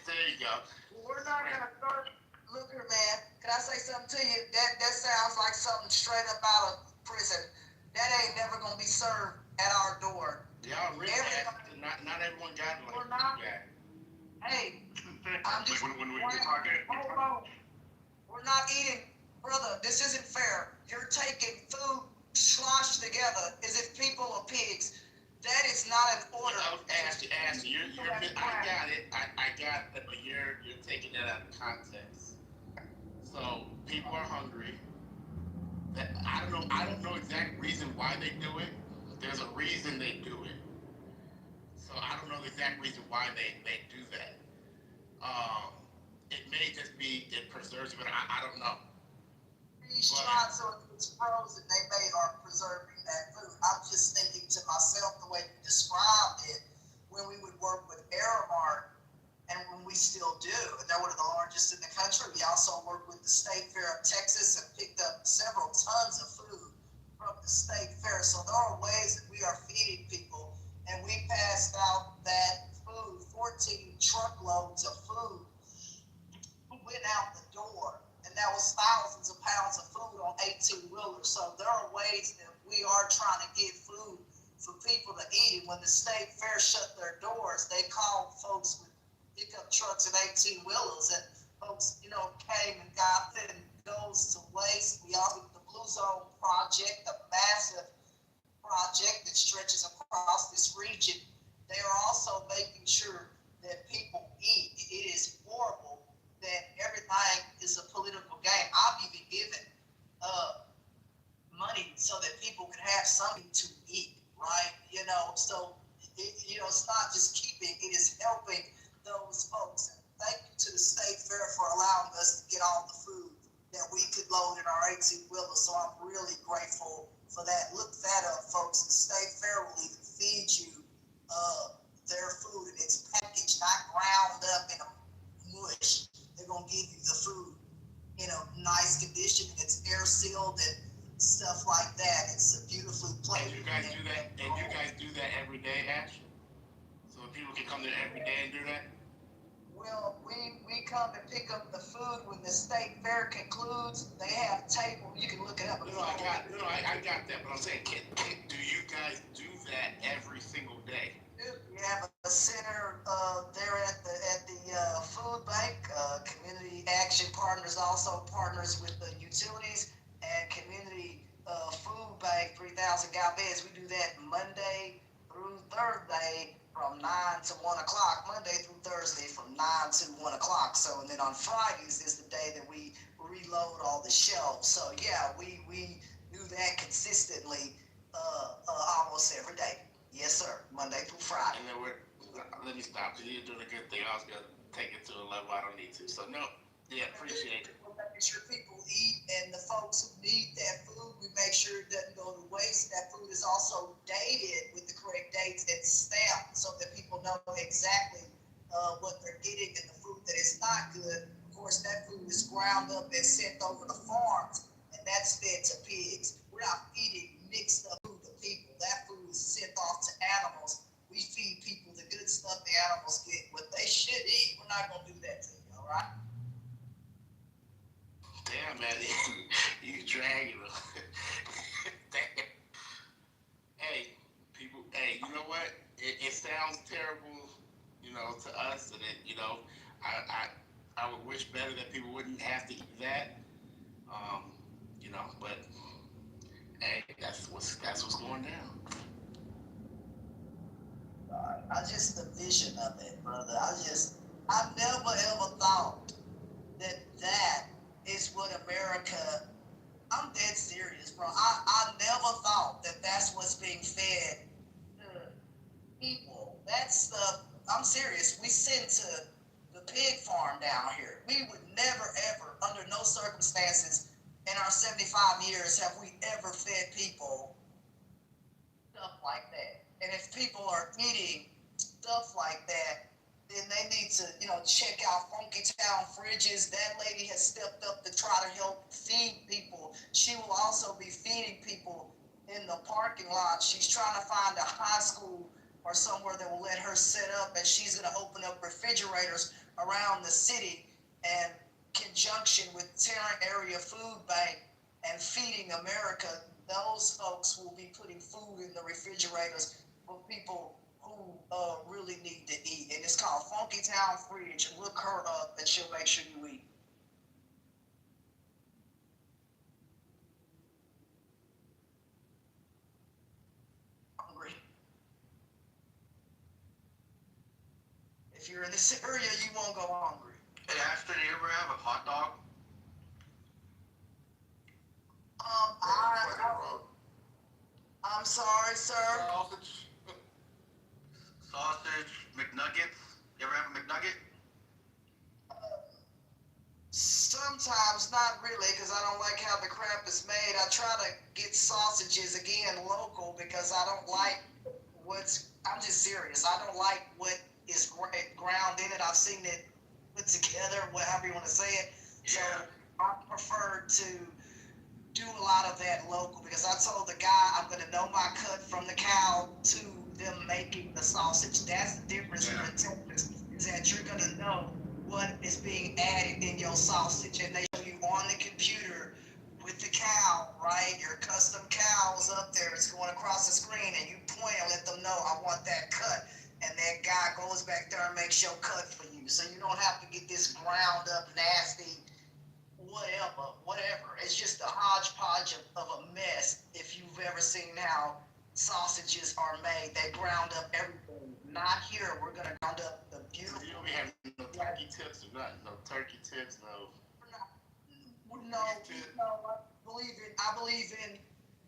there you go. We're not gonna start. Look here, man. Can I say something to you? That sounds like something straight up out of prison. That ain't never gonna be served at our door. Y'all realize not everyone got it like we're not. that. Hey, I'm just. When we're talking. Hold on. We're not eating, brother. This isn't fair. You're taking food sloshed together as if people are pigs. That is not an order. Ask you. I got it. I got it, but you're taking that out of context. So people are hungry. I don't know exact reason why they do it. There's a reason they do it. So I don't know the exact reason why they do that. It may just be it preserves it, but I don't know. These shots so it's frozen, they may are preserving that food. I'm just thinking to myself the way you described it when we would work with Aramark, and when we still do. And they're one of the largest in the country. We also worked with the State Fair of Texas and picked up several tons of food from the State Fair. So there are ways that we are feeding people, and we passed out that food, 14 truckloads of food went out the door. And that was thousands of pounds of food on 18-wheelers. So there are ways that we are trying to get food for people to eat. When the State Fair shut their doors, they called folks with pickup trucks and 18-wheelers, and folks, came and got it, and goes to waste. We also the Blue Zone Project, a massive project that stretches across this region. They are also making sure that people eat. It is horrible that everything is a political game. I've even given money so that people can have something to eat, right? So it's not just keeping, it is helping those folks. And thank you to the State Fair for allowing us to get all the food that we could load in our 18-wheeler. So I'm really grateful for that. Look that up, folks. The state fair will even feed you their food, and it's packaged, not ground up in a mush. They're gonna give you the food in a nice condition. It's air sealed and stuff like that. It's a beautifully placed. And you guys do that. And you guys do that every day, Ash. So people can come there every day and do that. Well, we come and pick up the food when the state fair concludes. They have table. You can look it up. I got that. But I'm saying, do you guys do that every single day? We have a center there at the food bank. Community Action Partners also partners with the utilities and community food bank, 3,000 gal beds. We do that Monday through Thursday from 9 to 1 o'clock. Monday through Thursday from 9 to 1 o'clock. So, and then on Fridays is the day that we reload all the shelves. So yeah, we do that consistently almost every day. Yes, sir. Monday through Friday. And then let me stop, because you're doing a good thing. I was going to take it to a level I don't need to. So, no, yeah, appreciate it. We're making sure people eat, and the folks who need that food, we make sure it doesn't go to waste. That food is also dated with the correct dates and stamped so that people know exactly what they're getting, and the food that is not good. Of course, that food is ground up and sent over to farms, and that's fed to pigs. We're not feeding mixed up food to people. That food is sent off to animals. We feed people the good stuff the animals get, what they should eat. We're not going to do that to you, all right? Damn, man, you dragging them. Damn. Hey, people, hey, you know what? It sounds terrible, to us, and I would wish better that people wouldn't have to eat that, but hey, that's what's going down. The vision of it, brother. I never ever thought that is what America, I'm dead serious, bro. I never thought that that's what's being fed to people. That stuff, I'm serious. We send to the pig farm down here. We would never, ever, under no circumstances in our 75 years have we ever fed people stuff like that. And if people are eating stuff like that, then they need to, check out Funky Town Fridges. That lady has stepped up to try to help feed people. She will also be feeding people in the parking lot. She's trying to find a high school or somewhere that will let her set up, and she's going to open up refrigerators around the city in conjunction with Tarrant Area Food Bank and Feeding America. Those folks will be putting food in the refrigerators for people who really need to eat. And it's called Funky Town Fridge. Look her up and she'll make sure you eat. Hungry. If you're in this area, you won't go hungry. Hey, Ashton, you ever have a hot dog? I'm sorry, sir. Sausage, McNuggets. You ever have a McNugget? Sometimes, not really, because I don't like how the crap is made. I try to get sausages, again, local, because I don't like I'm just serious. I don't like what is ground in it. I've seen it put together, however you want to say it. So I prefer to do a lot of that local, because I told the guy I'm going to know my cut from the cow to them making the sausage. That's the difference with Texas, is that you're going to know what is being added in your sausage, and they show you on the computer with the cow, right? Your custom cow is up there, it's going across the screen, and you point and let them know, I want that cut, and that guy goes back there and makes your cut for you, so you don't have to get this ground up nasty whatever. It's just a hodgepodge of a mess. If you've ever seen how sausages are made, they ground up everything. Not here. We're gonna ground up the beautiful. You don't have no turkey tips or nothing. No turkey tips. No. No. I believe in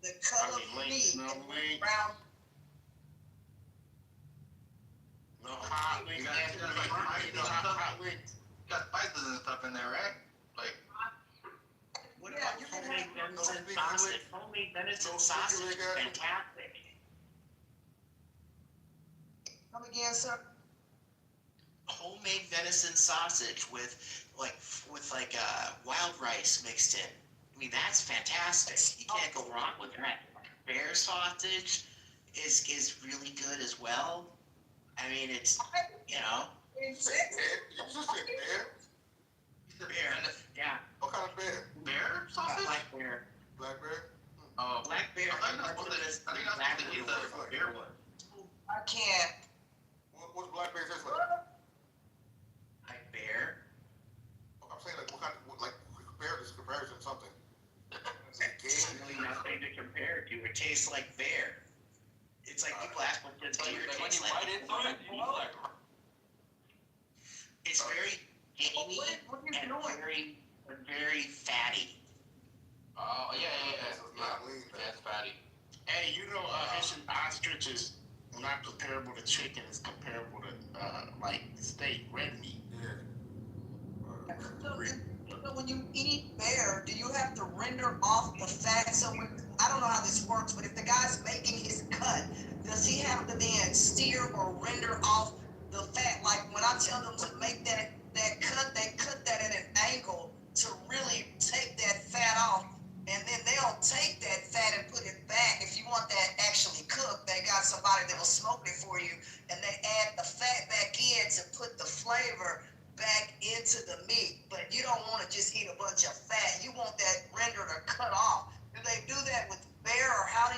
the cut of meat. No links. No hot links. You got spices and stuff in there, right? Like. sausage, homemade venison sausage is fantastic. Come again, sir? Homemade venison sausage with wild rice mixed in. I mean, that's fantastic. You can't go wrong with that. Bear sausage is really good as well. I mean, it's, you know. Bear, yeah. What kind of bear? Bear sausage? Black bear. Black bear? Oh, black bear. I think that's the bear one. I can't. What's black bear taste like? Like bear. I'm saying like what kind of like comparison something. There's really nothing to compare it to. It tastes like bear. It's like people ask what the deer tastes like. It's very gamey and very fatty. Oh, yeah. That's fatty. Hey, you know, Haitian ostrich is not comparable to chicken. It's comparable to like steak, red meat. So when you eat bear, do you have to render off the fat? So when, I don't know how this works, but if the guy's making his cut, does he have to then steer or render off the fat? Like when I tell them to make that cut, they cut that at an angle to really take that fat off. And then they'll take that fat and put it back. If you want that actually cooked, they got somebody that will smoke it for you. And they add the fat back in to put the flavor back into the meat. But you don't want to just eat a bunch of fat. You want that rendered or cut off. Do they do that with bear, or how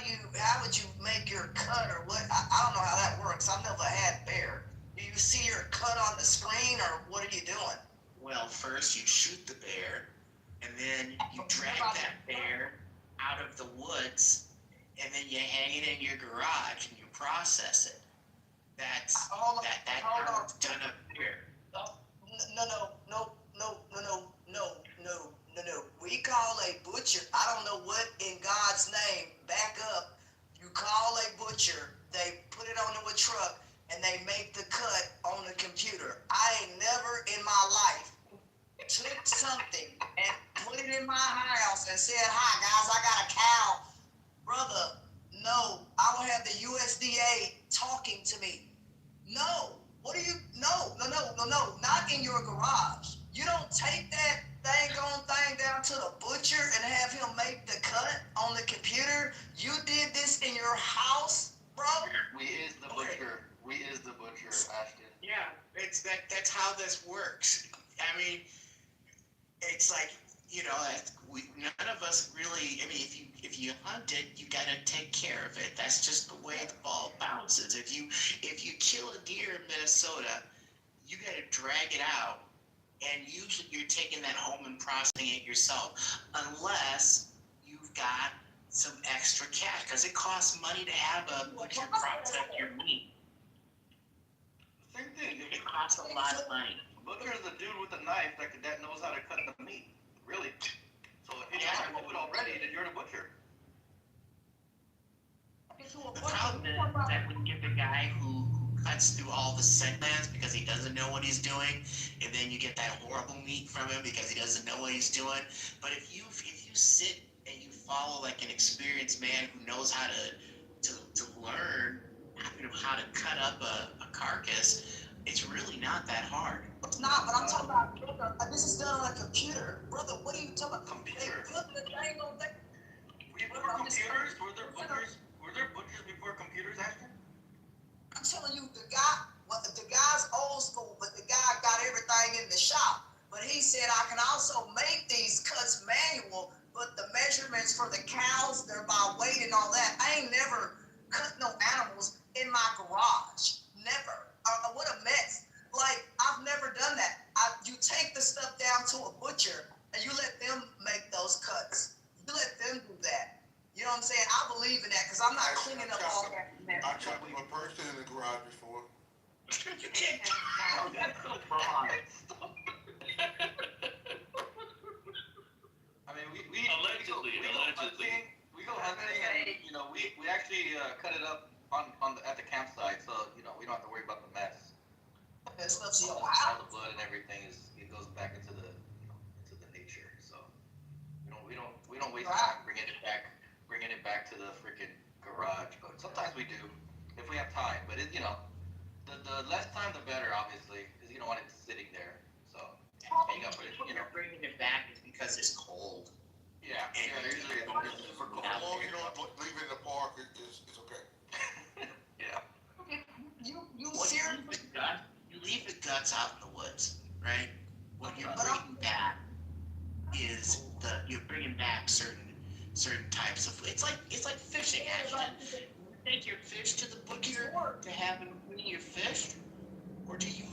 would you make your cut, or what? I don't know how that works. I've never had bear. Do you see your cut on the screen, or what are you doing? Well, first you shoot the bear, and then you drag that bear out of the woods, and then you hang it in your garage and you process it. That's how it's done up here. No. We call a butcher. I don't know what in God's name. Back up. You call a butcher. They put it onto a truck and they make the cut on the computer. I ain't never in my life took something and put it in my house and said, "Hi guys, I got a cow." Brother, no. I will have the USDA talking to me. No. What do you? No. Not in your garage. You don't take that thing down to the butcher and have him make the cut on the computer. You did this in your house, bro. We is the butcher, Ashton. Yeah, that's how this works. I mean, it's like, you know, none of us really. I mean, if you hunt it, you gotta take care of it. That's just the way the ball bounces. If you kill a deer in Minnesota, you gotta drag it out, and usually you're taking that home and processing it yourself, unless you've got some extra cash, because it costs money to have a butcher process your meat. Same thing. It costs a lot of money. Butcher is the dude with the knife that knows how to cut the meat. Really. So if you don't know it already, then you're the butcher. The problem is that when you get the guy who cuts through all the segments because he doesn't know what he's doing, and then you get that horrible meat from him because he doesn't know what he's doing. But if you sit and you follow like an experienced man who knows how to learn how to cut up a carcass, it's really not that hard. It's not, but I'm talking about, this is done on a computer. Brother, what are you talking about? Computer. They put the thing on there. Before computers? Were there butchers before computers, Ashton? I'm telling you, the guy's old school, but the guy got everything in the shop. But he said, I can also make these cuts manual, but the measurements for the cows, they're by weight and all that. I ain't never cut no animals in my garage. Never. What a mess. Like, I've never done that. You take the stuff down to a butcher and you let them make those cuts. You let them do that. You know what I'm saying? I believe in that because I'm not cleaning up all that mess. I chopped up a person in the garage before. I mean, we Allegedly. We go hunting, and you know, we actually cut it up at the campsite, so you know we don't have to worry about the mess. That stuff's all the blood and everything it goes back into the nature. So we don't waste time bringing it back. back to the freaking garage, but sometimes we do if we have time. But it, the less time the better, obviously, because you don't want it sitting there. So you got to put it, Bringing it back is because it's cold. Yeah, usually it's super cold. As long as you don't leave it in the park, it's okay. Yeah. You leave the guts out in the woods, right? What you're bringing back is you're bringing back certain types of. It's like fishing, actually. You take your fish to the butcher to have him clean your fish, or do you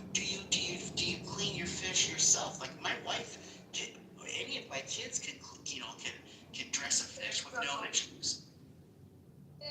clean your fish yourself? Like my wife, any of my kids can dress a fish with no issues.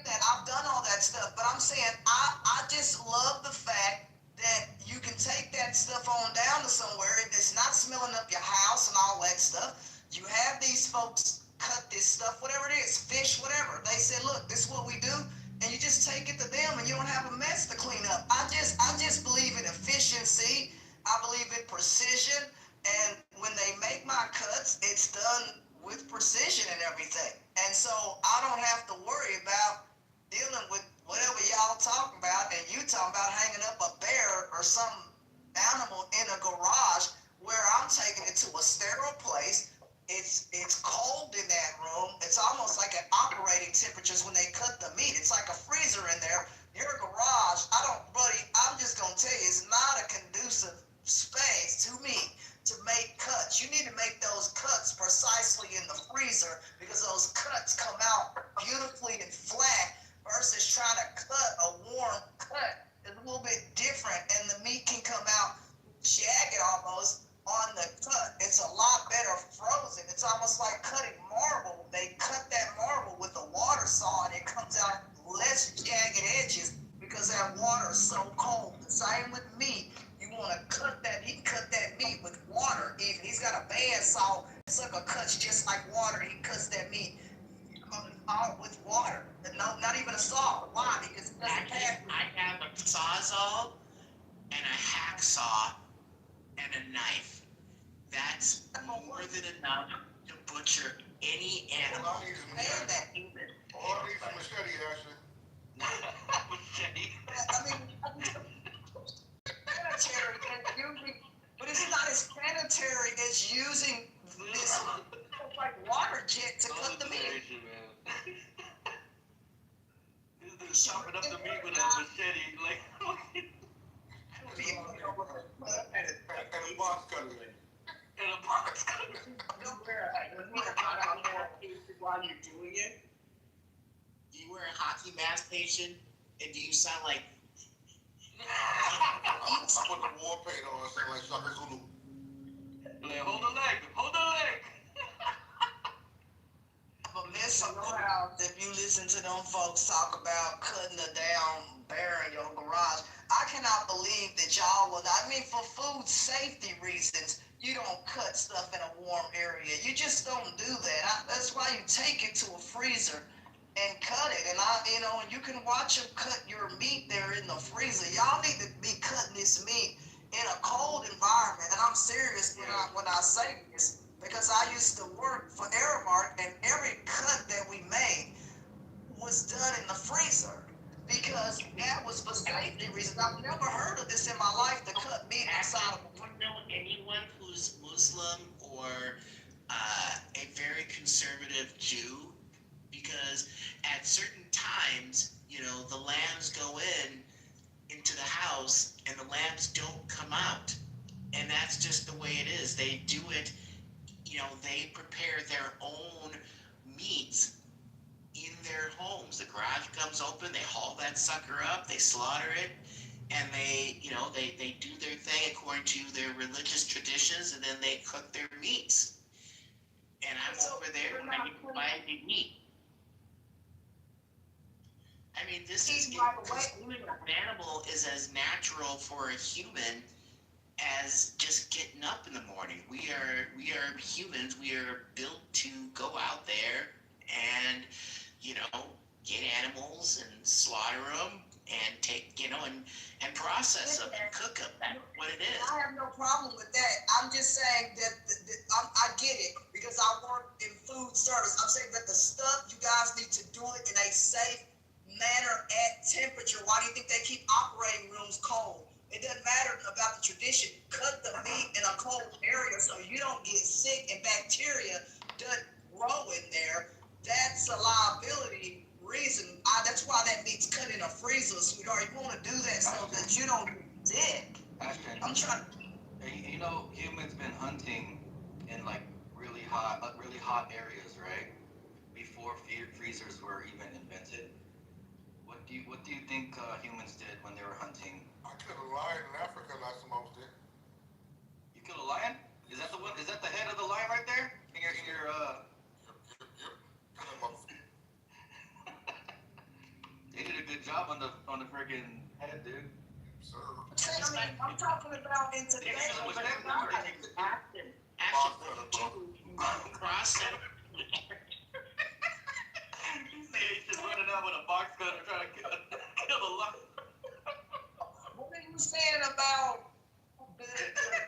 That I've done all that stuff, but I'm saying I just love the fact that you can take that stuff on down to somewhere and it's not smelling up your house and all that stuff. You have these folks cut this stuff, whatever it is, fish, whatever. They say, look, this is what we do, and you just take it to them and you don't have a mess to clean up. I just believe in efficiency. I believe in precision, and when they make my cuts, it's done with precision and everything. And so I don't have to worry about dealing with whatever y'all talking about, and you talking about hanging up a bear or some animal in a garage where I'm taking it to a sterile place. It's cold in that room. It's almost like at operating temperatures when they cut the meat. It's like a freezer in there. Your garage, I'm just gonna tell you, it's not a conducive space to me to make cuts. You need to make those cuts precisely in the freezer because those cuts come out beautifully and flat versus trying to cut a warm cut. It's a little bit different and the meat can come out jagged almost on the cut. It's a lot better frozen. It's almost like cutting marble. They cut that marble with a water saw and it comes out less jagged edges because that water is so cold. The same with meat. You want to cut that, he can cut that meat with water even. He's got a bandsaw. Sucker cuts just like water. He cuts that meat all with water. No, not even a saw. Why? Because it doesn't have. I have a sawzall and a hacksaw and a knife. That's more than enough to butcher any animal. All I need is a machete, Ashley. Machete. I mean, sanitary, but it's not as sanitary as using this like water jet to cut the meat. Chopping up the meat with a machete, like. And a box cutter. And a box cutter. While you're doing it, do you wear a hockey mask, patient? And do you sound like? I put the war paint on, sound like Shaka Zulu. Like, hold the leg, hold the leg. But listen, if you listen to them folks talk about cutting a down bear in your garage, I cannot believe that y'all would. I mean, for food safety reasons, you don't cut stuff in a warm area. You just don't do that. That's why you take it to a freezer and cut it. And and you can watch them cut your meat there in the freezer. Y'all need to be cutting this meat in a cold environment. And I'm serious when I say this, because I used to work for Aramark, and every cut that we made was done in the freezer because that was for safety reasons. I've never heard of this in my life, to cut meat inside of a freezer. Know anyone who's Muslim or a very conservative Jew? Because at certain times, the lambs go into the house and the lambs don't come out. And that's just the way it is. They do it, they prepare their own meats in their homes. The garage comes open, they haul that sucker up, they slaughter it, and they do their thing according to their religious traditions, and then they cook their meats. And I'm over there when I get my meat. I mean, consuming an animal is as natural for a human as just getting up in the morning. We are humans. We are built to go out there and get animals and slaughter them and take and process them and cook them. That's what it is. I have no problem with that. I'm just saying that I get it because I work in food food service. I'm saying that the stuff, you guys need to do it in a safe manner at temperature. Why do you think they keep operating rooms cold? It doesn't matter about the tradition. Cut the meat in a cold area so you don't get sick and bacteria doesn't grow in there. That's a liability reason. That's why that meat's cut in a freezer, sweetheart. You want to do that so that you don't get sick. Ashton, I'm trying. you know, humans been hunting in like really hot areas, right? Before freezers were even invented. What do you think humans did when they were hunting? I killed a lion in Africa like some folks did. You killed a lion? Is that the one? Is that the head of the lion right there? In your Yep. Kill them up. They did a good job on the friggin' head, dude. Sir. I'm talking about in today. Process. He's running out with a box gun and trying to kill a lion. What are you saying about the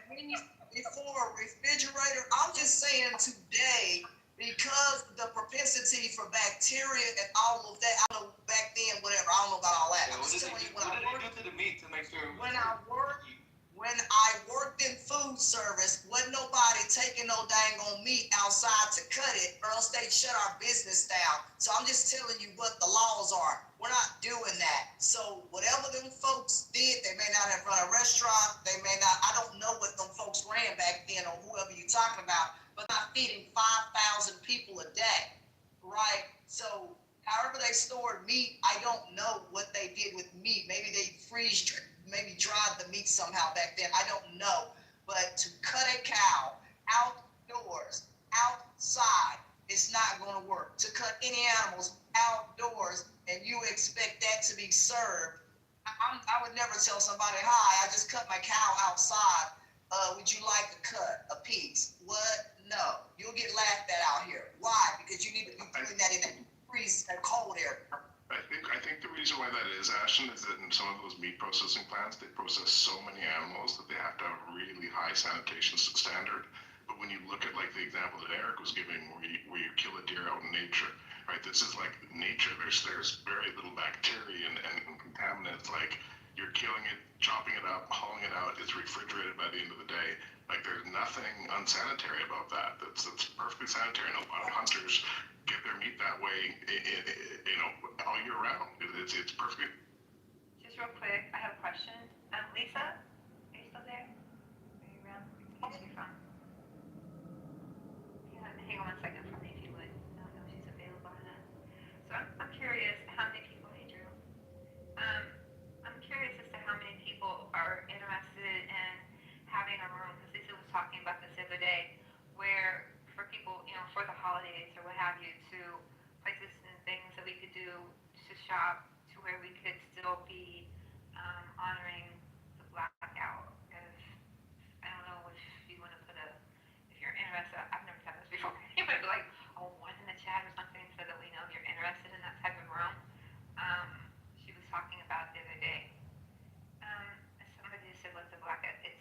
meat before a refrigerator? I'm just saying today, because the propensity for bacteria and all of that, I don't know back then, whatever, I don't know about all that. Yeah, I'm just telling you what did they do to the meat to make sure? When I worked in food service, wasn't nobody taking no dang on meat outside to cut it, or else they'd shut our business down. So I'm just telling you what the laws are. We're not doing that. So whatever them folks did, they may not have run a restaurant. They may not, I don't know what them folks ran back then or whoever you're talking about, but not feeding 5,000 people a day, right? So however they stored meat, I don't know what they did with meat. Maybe they maybe dried the meat somehow back then. I don't know. But to cut a cow outdoors, outside, it's not going to work. To cut any animals outdoors and you expect that to be served, I would never tell somebody, hi, I just cut my cow outside. Would you like to cut a piece? What? No. You'll get laughed at out here. Why? Because you need to be doing that in a cold area. I think the reason why that is, Ashton, is that in some of those meat processing plants, they process so many animals that they have to have a really high sanitation standard. But when you look at like the example that Eric was giving, where you kill a deer out in nature, right? This is like nature. There's very little bacteria and contaminants. Like you're killing it, chopping it up, hauling it out. It's refrigerated by the end of the day. Like there's nothing unsanitary about that. That's perfectly sanitary. And a lot of hunters get their meat that way, all year round. It's perfect. Just real quick, I have a question. Lisa, are you still there? Are you around? Where's your phone? Yeah, hang on 1 second for me if you would. I don't know if she's available or not. So I'm curious how many people, hey Drew, I'm curious as to how many people are interested in having a room, because Lisa was talking about this the other day, where for people, for the holidays or what have you, to places and things that we could do to shop to where we could still be honoring the blackout. If I don't know if you want to if you're interested, I've never done this before. You might be like, oh, one in the chat or something so that we know if you're interested in that type of room. She was talking about the other day. Somebody said, what's the blackout? It's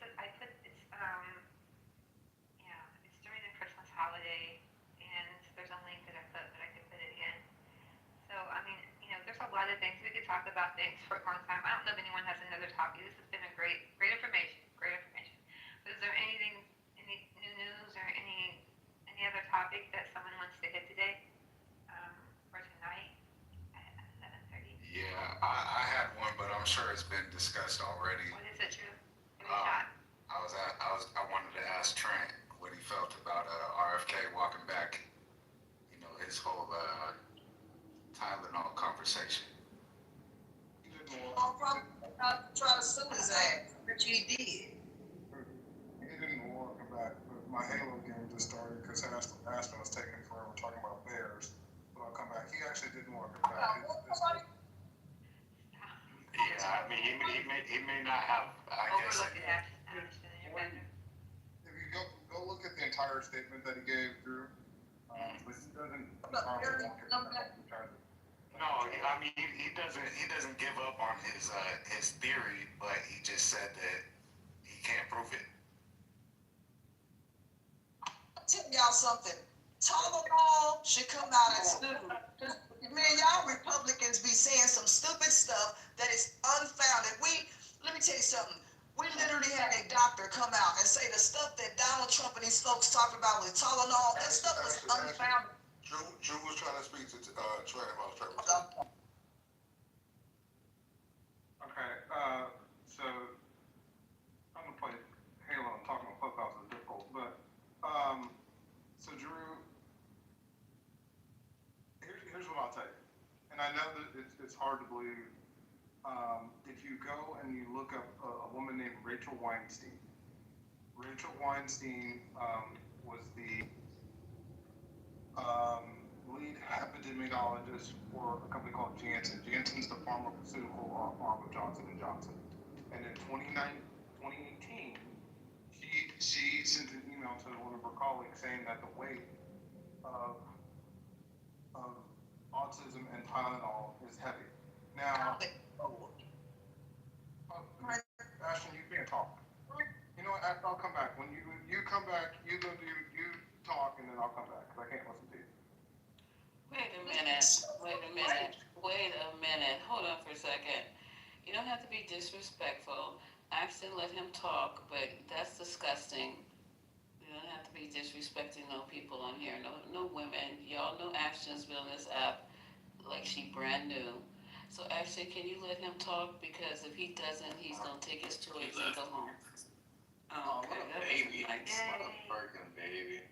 during the Christmas holiday, and there's a link that I put, but I could put it again. So, I mean, there's a lot of things. We could talk about things for a long time. I don't know if anyone has another topic. This has been a great information. But is there any new news or any other topic that someone wants to hit today or tonight at 11:30? Yeah, I had one, but I'm sure it's been discussed already. What is it, Drew? Give me a shot. I wanted to ask Trent what he felt about RFK walking back, his whole Tylenol conversation. I'll probably try to sue his ass, which he did. He didn't want to come back, but my Halo game just started because Aston was taking forever talking about Bears. But I'll come back. He actually didn't want to come back. Yeah, I mean, he may not have, I guess. If you go look at the entire statement that he gave through, but he doesn't. No, I mean he doesn't give up on his theory, but he just said that he can't prove it. I'll tell y'all something. Tylenol should come out as food. Man, y'all Republicans be saying some stupid stuff that is unfounded. Let me tell you something. We literally had a doctor come out and say the stuff that Donald Trump and these folks talked about with Tylenol, that stuff was unfounded. Drew was trying to speak to Trey about Trey. Okay, so I'm gonna play Halo and talking on Clubhouse is difficult, but so Drew, here's what I'll tell you, and I know that it's hard to believe. If you go and you look up a woman named Rachel Weinstein. Rachel Weinstein was the lead epidemiologist for a company called Janssen. Janssen's the pharmaceutical arm of Johnson & Johnson. And in 2018, she sent an email to one of her colleagues saying that the weight of autism and Tylenol is heavy. Now, Ashton, you can't talk. You know what? I'll come back. When you come back, you talk, and then I'll come back because I can't listen to you. Wait a minute. Hold on for a second. You don't have to be disrespectful. Ashton, let him talk, but that's disgusting. You don't have to be disrespecting no people on here, no women. Y'all know Ashton's been on this app like she brand new. So Ashton, can you let him talk? Because if he doesn't, he's gonna take his toys and go home. Oh, Okay, what a baby. What a freaking baby.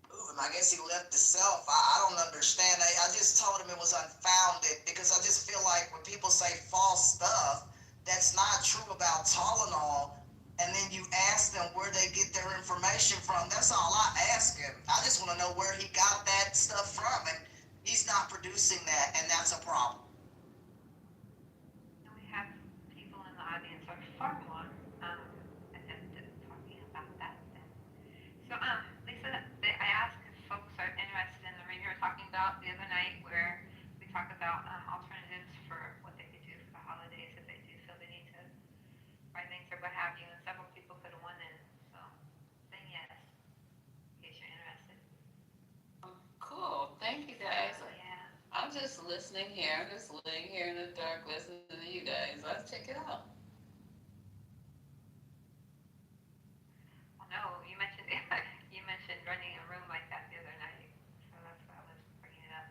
Ooh, I guess he left himself. I don't understand. I just told him it was unfounded because I just feel like when people say false stuff that's not true about Tylenol, and then you ask them where they get their information from, that's all I ask him. I just want to know where he got that stuff from, and he's not producing that, and that's a problem. We have people in the audience are far more attentive talking about that. So, Lisa, I asked if folks are interested in the read you were talking about the other night, where we talk about alternatives for what they could do for the holidays if they do feel they need to buy things or what have you, and several people put one in. So, saying yes, in case you're interested. Cool. Thank you, guys. Yeah. I'm just listening here. I'm just laying here in the dark listening to you guys. Let's check it out. Well, no, you mentioned running a room like that the other night, so that's why I was bringing it up.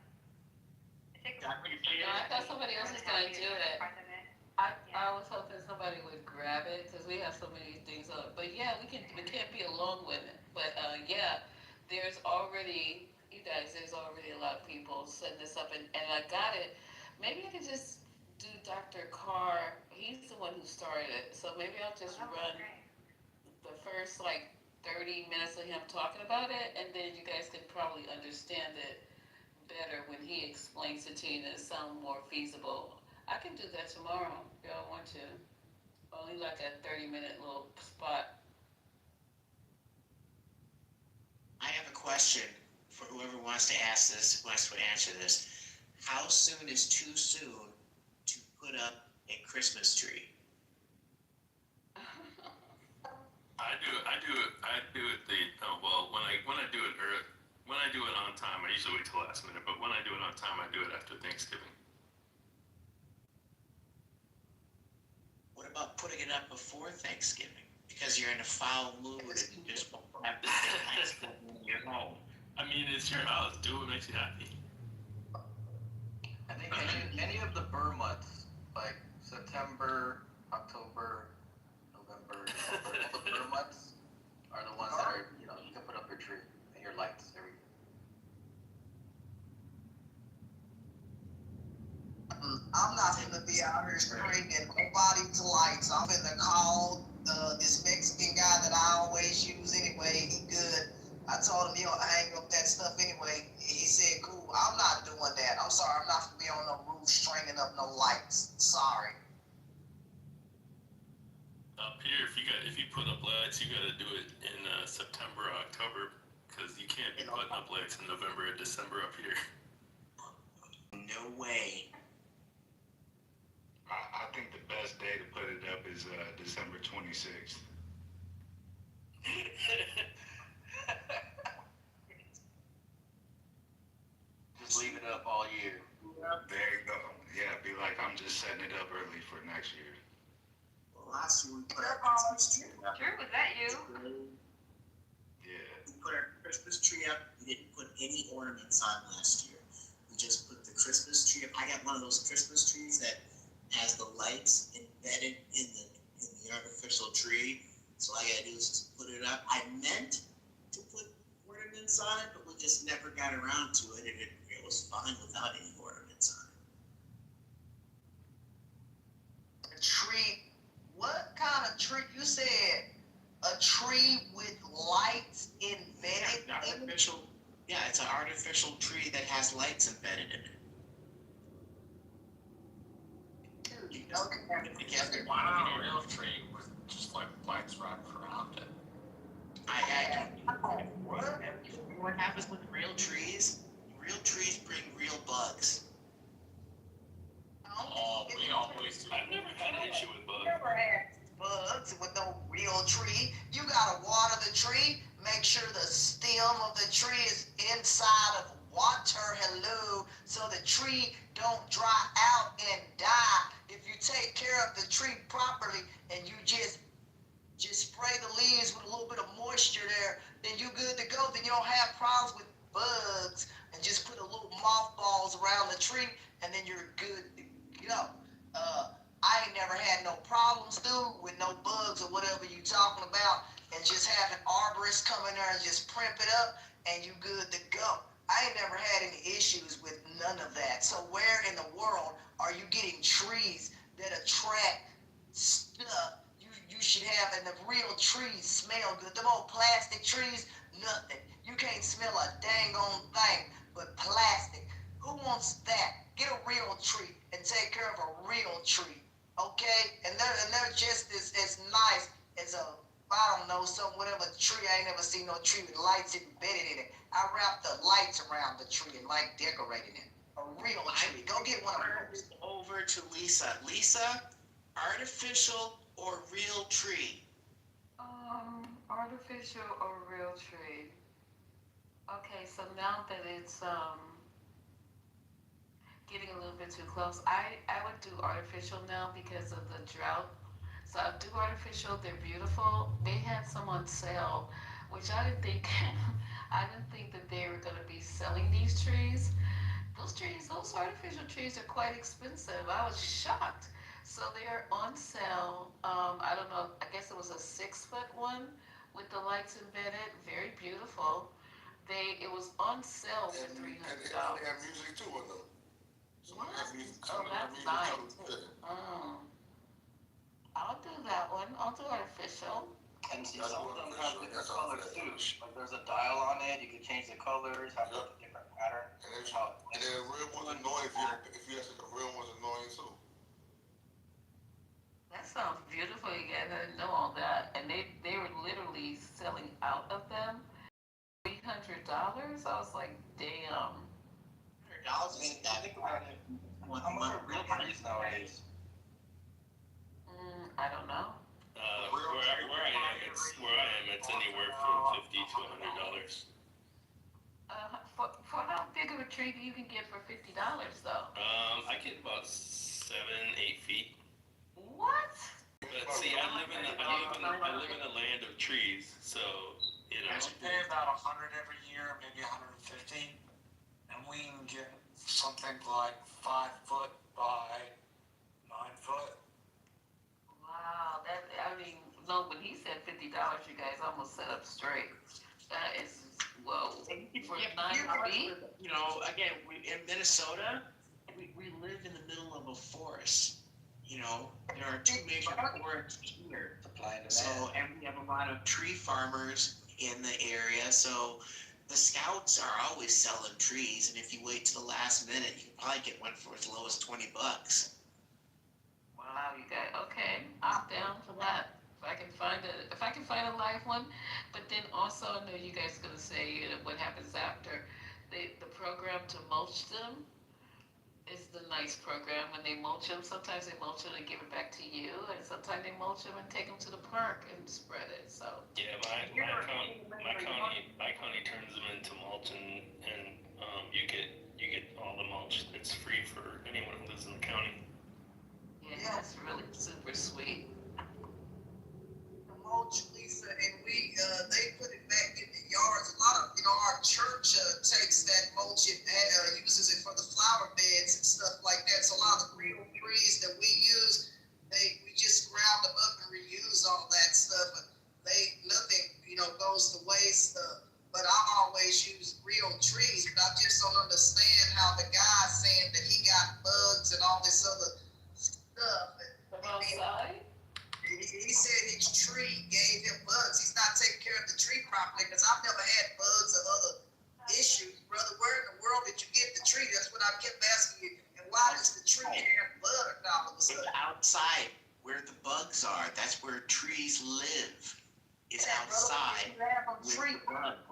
No, I thought somebody else was going to do it. I was hoping somebody would grab it because we have so many things up. But yeah, we can't be alone with it. But yeah, there's already a lot of people setting this up, and I got it. Maybe I could just do Dr. Carr. He's the one who started it, so maybe I'll just run the first 30 minutes of him talking about it, and then you guys can probably understand it better when he explains it to you and it sounds more feasible. I can do that tomorrow if y'all want to. Only like a 30-minute little spot. I have a question for whoever wants to ask this, wants to answer this. How soon is too soon to put up a Christmas tree? When I do it on time, I usually wait till last minute, but when I do it on time, I do it after Thanksgiving. What about putting it up before Thanksgiving? Because you're in a foul mood and you just won't have to Thanksgiving in your home. I mean, it's your house. Do what makes you happy. I think any of the Burr months, like September, October, November, December, all the Burr months are the ones that are, you can put up your tree and your lights, everything. I'm not gonna be out here stringing nobody's lights. I'm gonna call this Mexican guy that I always use anyway. He good. I told him, hang up that stuff anyway. He said, cool. I'm not doing that. I'm sorry. I'm not gonna be on no roof stringing up no lights. Sorry. Up here, if you put up lights, you got to do it in September or October because you can't be putting up lights in November or December up here. No way. I think the best day to put it up is December 26th. up all year. There you go. Yeah, be like, I'm just setting it up early for next year. Well, last year we put our Christmas tree up. Drew, was that you? Yeah. We put our Christmas tree up. We didn't put any ornaments on last year. We just put the Christmas tree up. I got one of those Christmas trees that has the lights embedded in the artificial tree. So all I gotta do is just put it up. I meant to put ornaments on it, but we just never got around to it, and it was fine without any ornaments on it. A tree. What kind of tree? You said a tree with lights embedded in it? Yeah, it's an artificial tree that has lights embedded in it. Dude, you don't have it together. Why not a real tree with just like lights wrapped around it? What happens with real trees? Real trees bring real bugs. Oh, we always do. I've never had an issue with bugs. Never had bugs with no real tree. You gotta water the tree, make sure the stem of the tree is inside of water, hello, so the tree don't dry out and die. If you take care of the tree properly and you just spray the leaves with a little bit of moisture there, then you good to go. Then you don't have problems with bugs, and just put a little mothballs around the tree, and then you're good to go. I ain't never had no problems, dude, with no bugs or whatever you talking about, and just having arborists come in there and just primp it up, and you good to go. I ain't never had any issues with none of that. So where in the world are you getting trees that attract stuff? You should have, and the real trees smell good. Them old plastic trees, nothing. You can't smell a dang on thing but plastic. Who wants that? Get a real tree and take care of a real tree, okay? And they're just as nice as a, I don't know, some whatever tree. I ain't never seen no tree with lights embedded in it. I wrap the lights around the tree and like decorating it. A real tree. Go get one of those. Over to Lisa. Lisa, artificial or real tree? Artificial or real tree? Okay, so now that it's getting a little bit too close, I would do artificial now because of the drought. So I do artificial, they're beautiful. They had some on sale, which I didn't think that they were gonna be selling these trees. Those artificial trees are quite expensive. I was shocked. So they are on sale. I don't know, I guess it was a 6-foot one with the lights embedded, very beautiful. It was on sale for $300. And they have music too on them. What? Oh, that's nice. I'll do that one. I'll do artificial. And some of them have different colors too. Like there's a dial on it, you can change the colors, have a different pattern. And then the real ones annoying if you ask the real ones annoying too. That sounds beautiful again. I didn't know all that. And they were literally selling out of them. $300? I was like, damn. $100 is I think about it. How much are real trees nowadays? I don't know. Where I am, it's anywhere from $50 to $100. For how big of a tree do you can get for $50 though? I get about 7-8 feet. What? But see, I live in a land of trees, so you know. We pay about 100 every year, maybe 150, and we can get something like 5 foot by 9 foot. Wow, no, when he said $50, you guys almost set up straight. That is, whoa. For 9 feet? You know, again, in Minnesota, we live in the middle of a forest. You know, there are 2 major forests here. So, and we have a lot of tree farmers in the area. So, the scouts are always selling trees, and if you wait to the last minute, you can probably get one for as low as $20. Wow, you guys, okay, I'm down for that. If I can find a live one, but then also I know you guys are gonna say what happens after the program to mulch them is the nice program. When they mulch them, sometimes they mulch them and give it back to you, and sometimes they mulch them and take them to the park and spread it. So yeah, my county turns them into mulch, and you get all the mulch That's really super sweet. The mulch, Lisa, and they put it back in the yards. A lot of, our church takes that mulch and uses it for the flower beds and stuff like that. So a lot of the real trees that we use, we just ground them up and reuse all that stuff. Nothing, goes to waste. But I always use real trees, but I just don't understand how the guy saying that he got bugs and all this other stuff. He said his tree gave him bugs. He's not taking care of the tree properly, because I've never had bugs or other issues. Brother, where in the world did you get the tree? That's what I kept asking you. And why does the tree have bugs all of a sudden? It's outside where the bugs are. That's where trees live. Is outside with the bugs.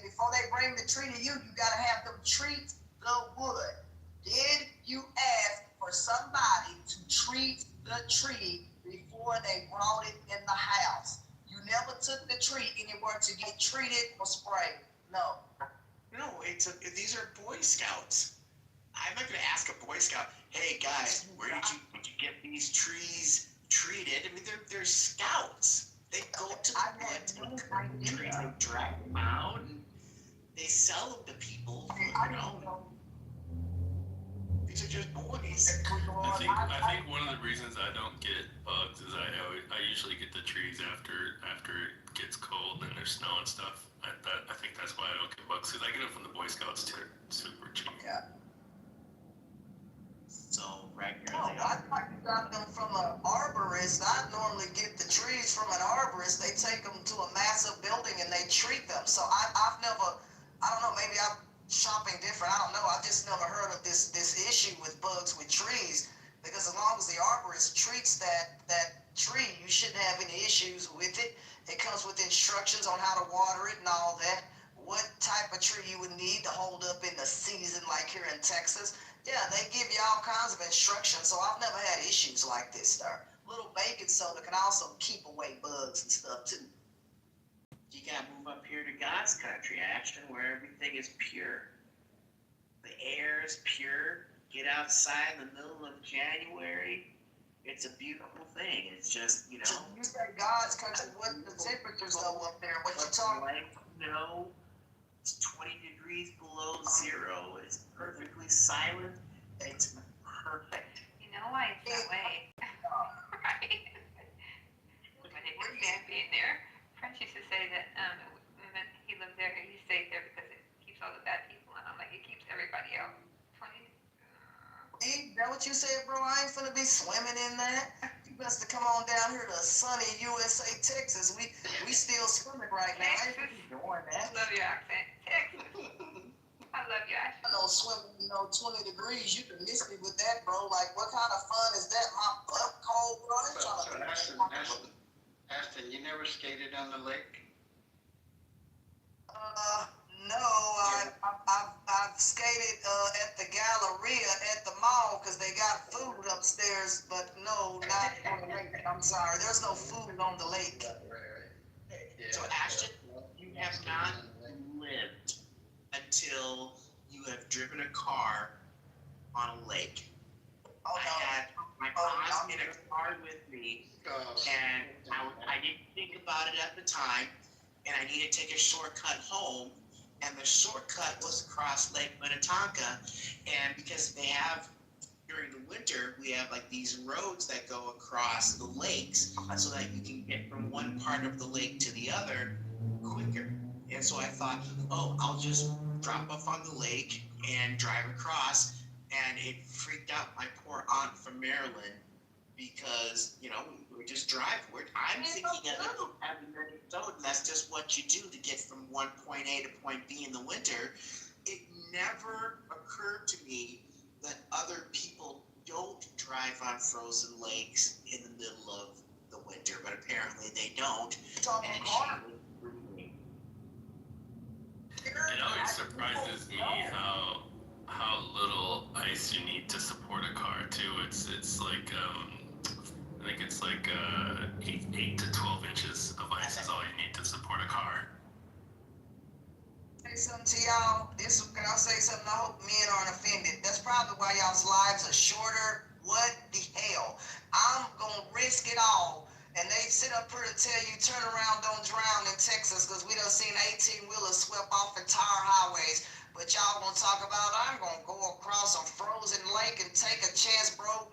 Before they bring the tree to you, you gotta have them treat the wood. Did you ask for somebody to treat the tree before they brought it in the house? You never took the tree anywhere to get treated or sprayed. No. No, these are Boy Scouts. I'm not gonna ask a Boy Scout, hey guys, where did you get these trees treated? I mean, they're scouts. They go to the woods and trees, they drag them out, and they sell them to people. These are just boys. I think one of the reasons I don't get bugs is I usually get the trees after it gets cold and there's snow and stuff. I think that's why I don't get bugs, because I get them from the Boy Scouts too. Super cheap. Yeah. So regularly. No, I got them from an arborist. I normally get the trees from an arborist. They take them to a massive building and they treat them. So I've never, I don't know, maybe I'm shopping different. I don't know. I just never heard of this issue with bugs with trees, because as long as the arborist treats that tree, you shouldn't have any issues with it. It comes with instructions on how to water it and all that. What type of tree you would need to hold up in the season, like here in Texas. Yeah, they give you all kinds of instructions, so I've never had issues like this, sir. Little baking soda can also keep away bugs and stuff, too. You gotta move up here to God's country, Ashton, where everything is pure. The air is pure. Get outside in the middle of January. It's a beautiful thing. It's just, So you say God's country, what the temperatures though up there? What you talking about? It's 20 degrees below zero. It's perfectly silent. It's perfect. You know why it's that way, right? When it gets bad being there, French used to say that when he lived there, he stayed there because it keeps all the bad people, and I'm like, it keeps everybody out. Is that what you said, bro? I ain't finna be swimming in that. You best to come on down here to sunny USA, Texas. We still swimming right now. I ain't doing that. I love your accent. Texas. I love you, Ashton. I know swimming, 20 degrees. You can miss me with that, bro. Like, what kind of fun is that? My butt cold, bro. Ashton, you never skated on the lake? No, I've skated at the Galleria at the mall because they got food upstairs, but no, not on the lake. I'm sorry, there's no food on the lake. So Ashton, you have not lived until you have driven a car on a lake. Oh, no. I had my aunt in a car with me, and I didn't think about it at the time, and I needed to take a shortcut home. And the shortcut was across Lake Minnetonka, and because they have, during the winter, we have like these roads that go across the lakes so that you can get from one part of the lake to the other quicker. And so I thought, I'll just drop off on the lake and drive across, and it freaked out my poor aunt from Maryland because, we just drive. I'm thinking of it having Minnesota, and that's just what you do to get from one point A to point B in the winter. It never occurred to me that other people don't drive on frozen lakes in the middle of the winter, but apparently they don't. It always surprises me how little ice you need to support a car too. It's like I think it's like 8 to 12 inches of ice is all you need to support a car. Say something to y'all. Can I say something? I hope men aren't offended. That's probably why y'all's lives are shorter What the hell? I'm gonna risk it all. And they sit up here and tell you, turn around, don't drown in Texas, because we done seen 18-wheelers swept off entire highways. But y'all gonna talk about, I'm gonna go across a frozen lake and take a chance, bro.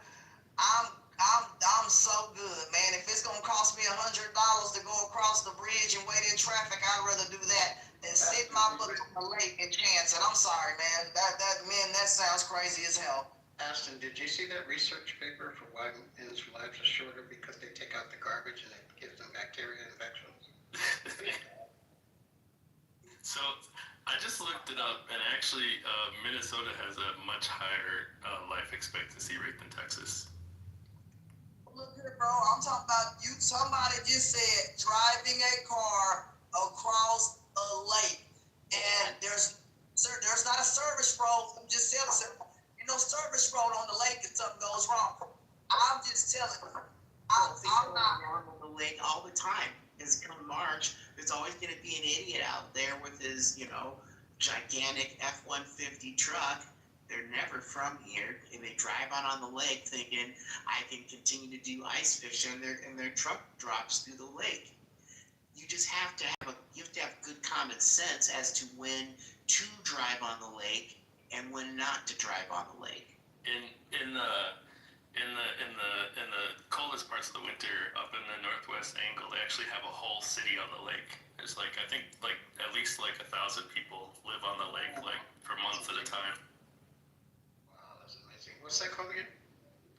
I'm so good, man. If it's gonna cost me $100 to go across the bridge and wait in traffic, I'd rather do that than sit my butt on the lake and chance it. I'm sorry, man. That sounds crazy as hell. Ashton, did you see that research paper for why men's lives are shorter? Because they take out the garbage and it gives them bacteria infections. So I just looked it up, and actually, Minnesota has a much higher life expectancy rate than Texas. Look here, bro. I'm talking about you. Somebody just said driving a car across a lake, and there's not a service road. I'm just telling you, no service road on the lake if something goes wrong. I'm just telling you. I'm not on the lake all the time. It's come March, there's always going to be an idiot out there with his, gigantic F-150 truck. They're never from here, and they drive out on the lake thinking, I can continue to do ice fishing, and their truck drops through the lake. You just have to have good common sense as to when to drive on the lake and when not to drive on the lake. In the coldest parts of the winter, up in the northwest angle, they actually have a whole city on the lake. There's I think at least 1,000 people live on the lake for months at a time. Wow, that's amazing. What's that called again?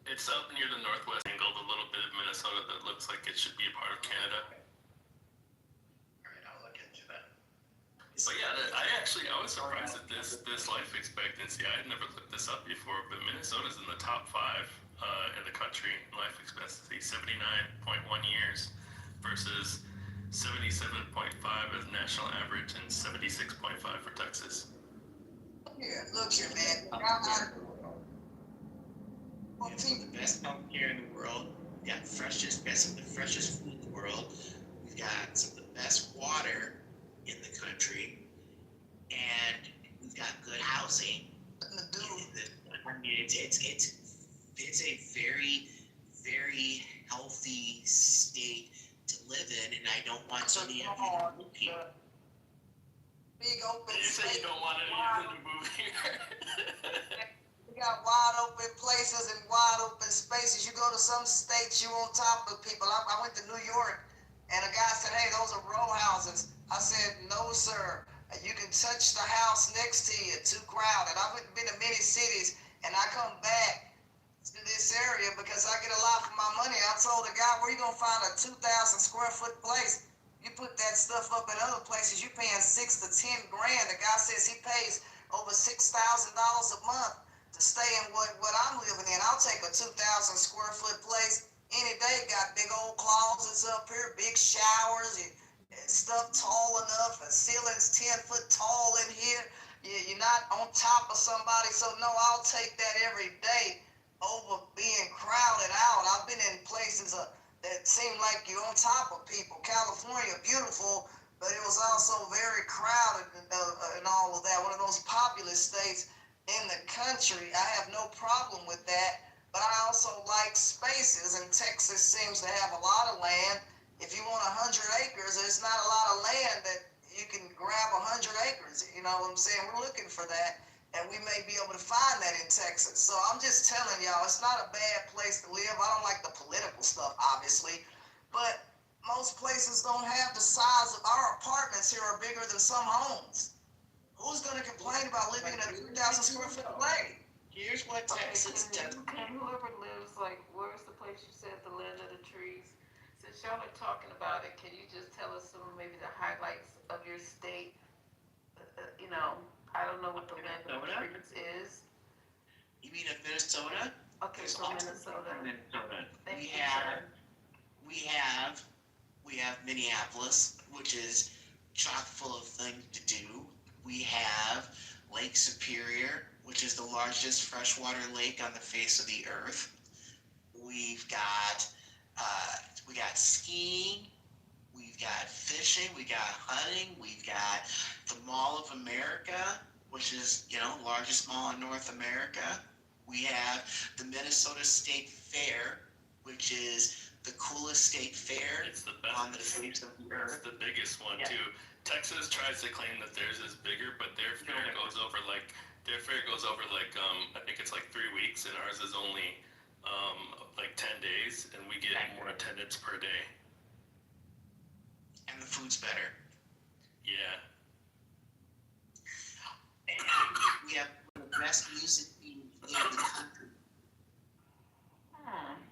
It's up near the northwest angle, the little bit of Minnesota that looks like it should be a part of Canada. All right, I'll look into that. But yeah, I was surprised at this life expectancy. I had never looked this up before, but Minnesota's in the top 5 in the country in life expectancy, 79.1 years versus 77.5 as national average and 76.5 for Texas. Yeah, look here, man. We have some of the best healthcare in the world. We've got some of the freshest food in the world. We've got some of the best water in the country, and we've got good housing. It's a very, very healthy state to live in, and I don't want any of you to move here. Big open You say you don't want anyone to move here. We got wide open places and wide open spaces. You go to some states, you on top of people. I went to New York, and a guy said, hey, those are row houses. I said, no, sir. You can touch the house next to you, too crowded. I've been to many cities, and I come back to this area because I get a lot for my money. I told the guy, where you going to find a 2,000 square foot place? You put that stuff up in other places, you're paying $6 to $10 grand. The guy says he pays over $6,000 a month to stay in what I'm living in. I'll take a 2,000 square foot place any day. Got big old closets up here, big showers, and stuff tall enough, and ceilings 10 foot tall in here. You're not on top of somebody, so no, I'll take that every day over being crowded out. I've been in places that seem like you're on top of people. California, beautiful, but it was also very crowded and all of that. One of those populous states in the country. I have no problem with that, but I also like spaces, and Texas seems to have a lot of land. If you want 100 acres, there's not a lot of land that you can grab 100 acres. You know what I'm saying? We're looking for that, and we may be able to find that in Texas. So I'm just telling y'all, it's not a bad place to live. I don't like the political stuff, obviously, but most places don't have the size of our apartments here are bigger than some homes. Who's going to complain about living in a 2,000 square foot place? Here's what Texas does. And whoever lives, where's the place you said, the land of the trees? Since y'all are talking about it, can you just tell us some of maybe the highlights of your state? I don't know what the land of the trees is. You mean of Minnesota? Okay, from Minnesota. We have Minneapolis, which is chock full of things to do. We have Lake Superior, which is the largest freshwater lake on the face of the earth. We've got skiing, we've got fishing, we got hunting, we've got the Mall of America, which is largest mall in North America. We have the Minnesota State Fair, which is the coolest state fair It's the best. on the face of the earth. It's the biggest one Yeah. too. Texas tries to claim that theirs is bigger, but their fair goes over like I think it's like 3 weeks, and ours is only like 10 days, and we get more attendance per day. And the food's better. Yeah. And we have the best music scene in the country.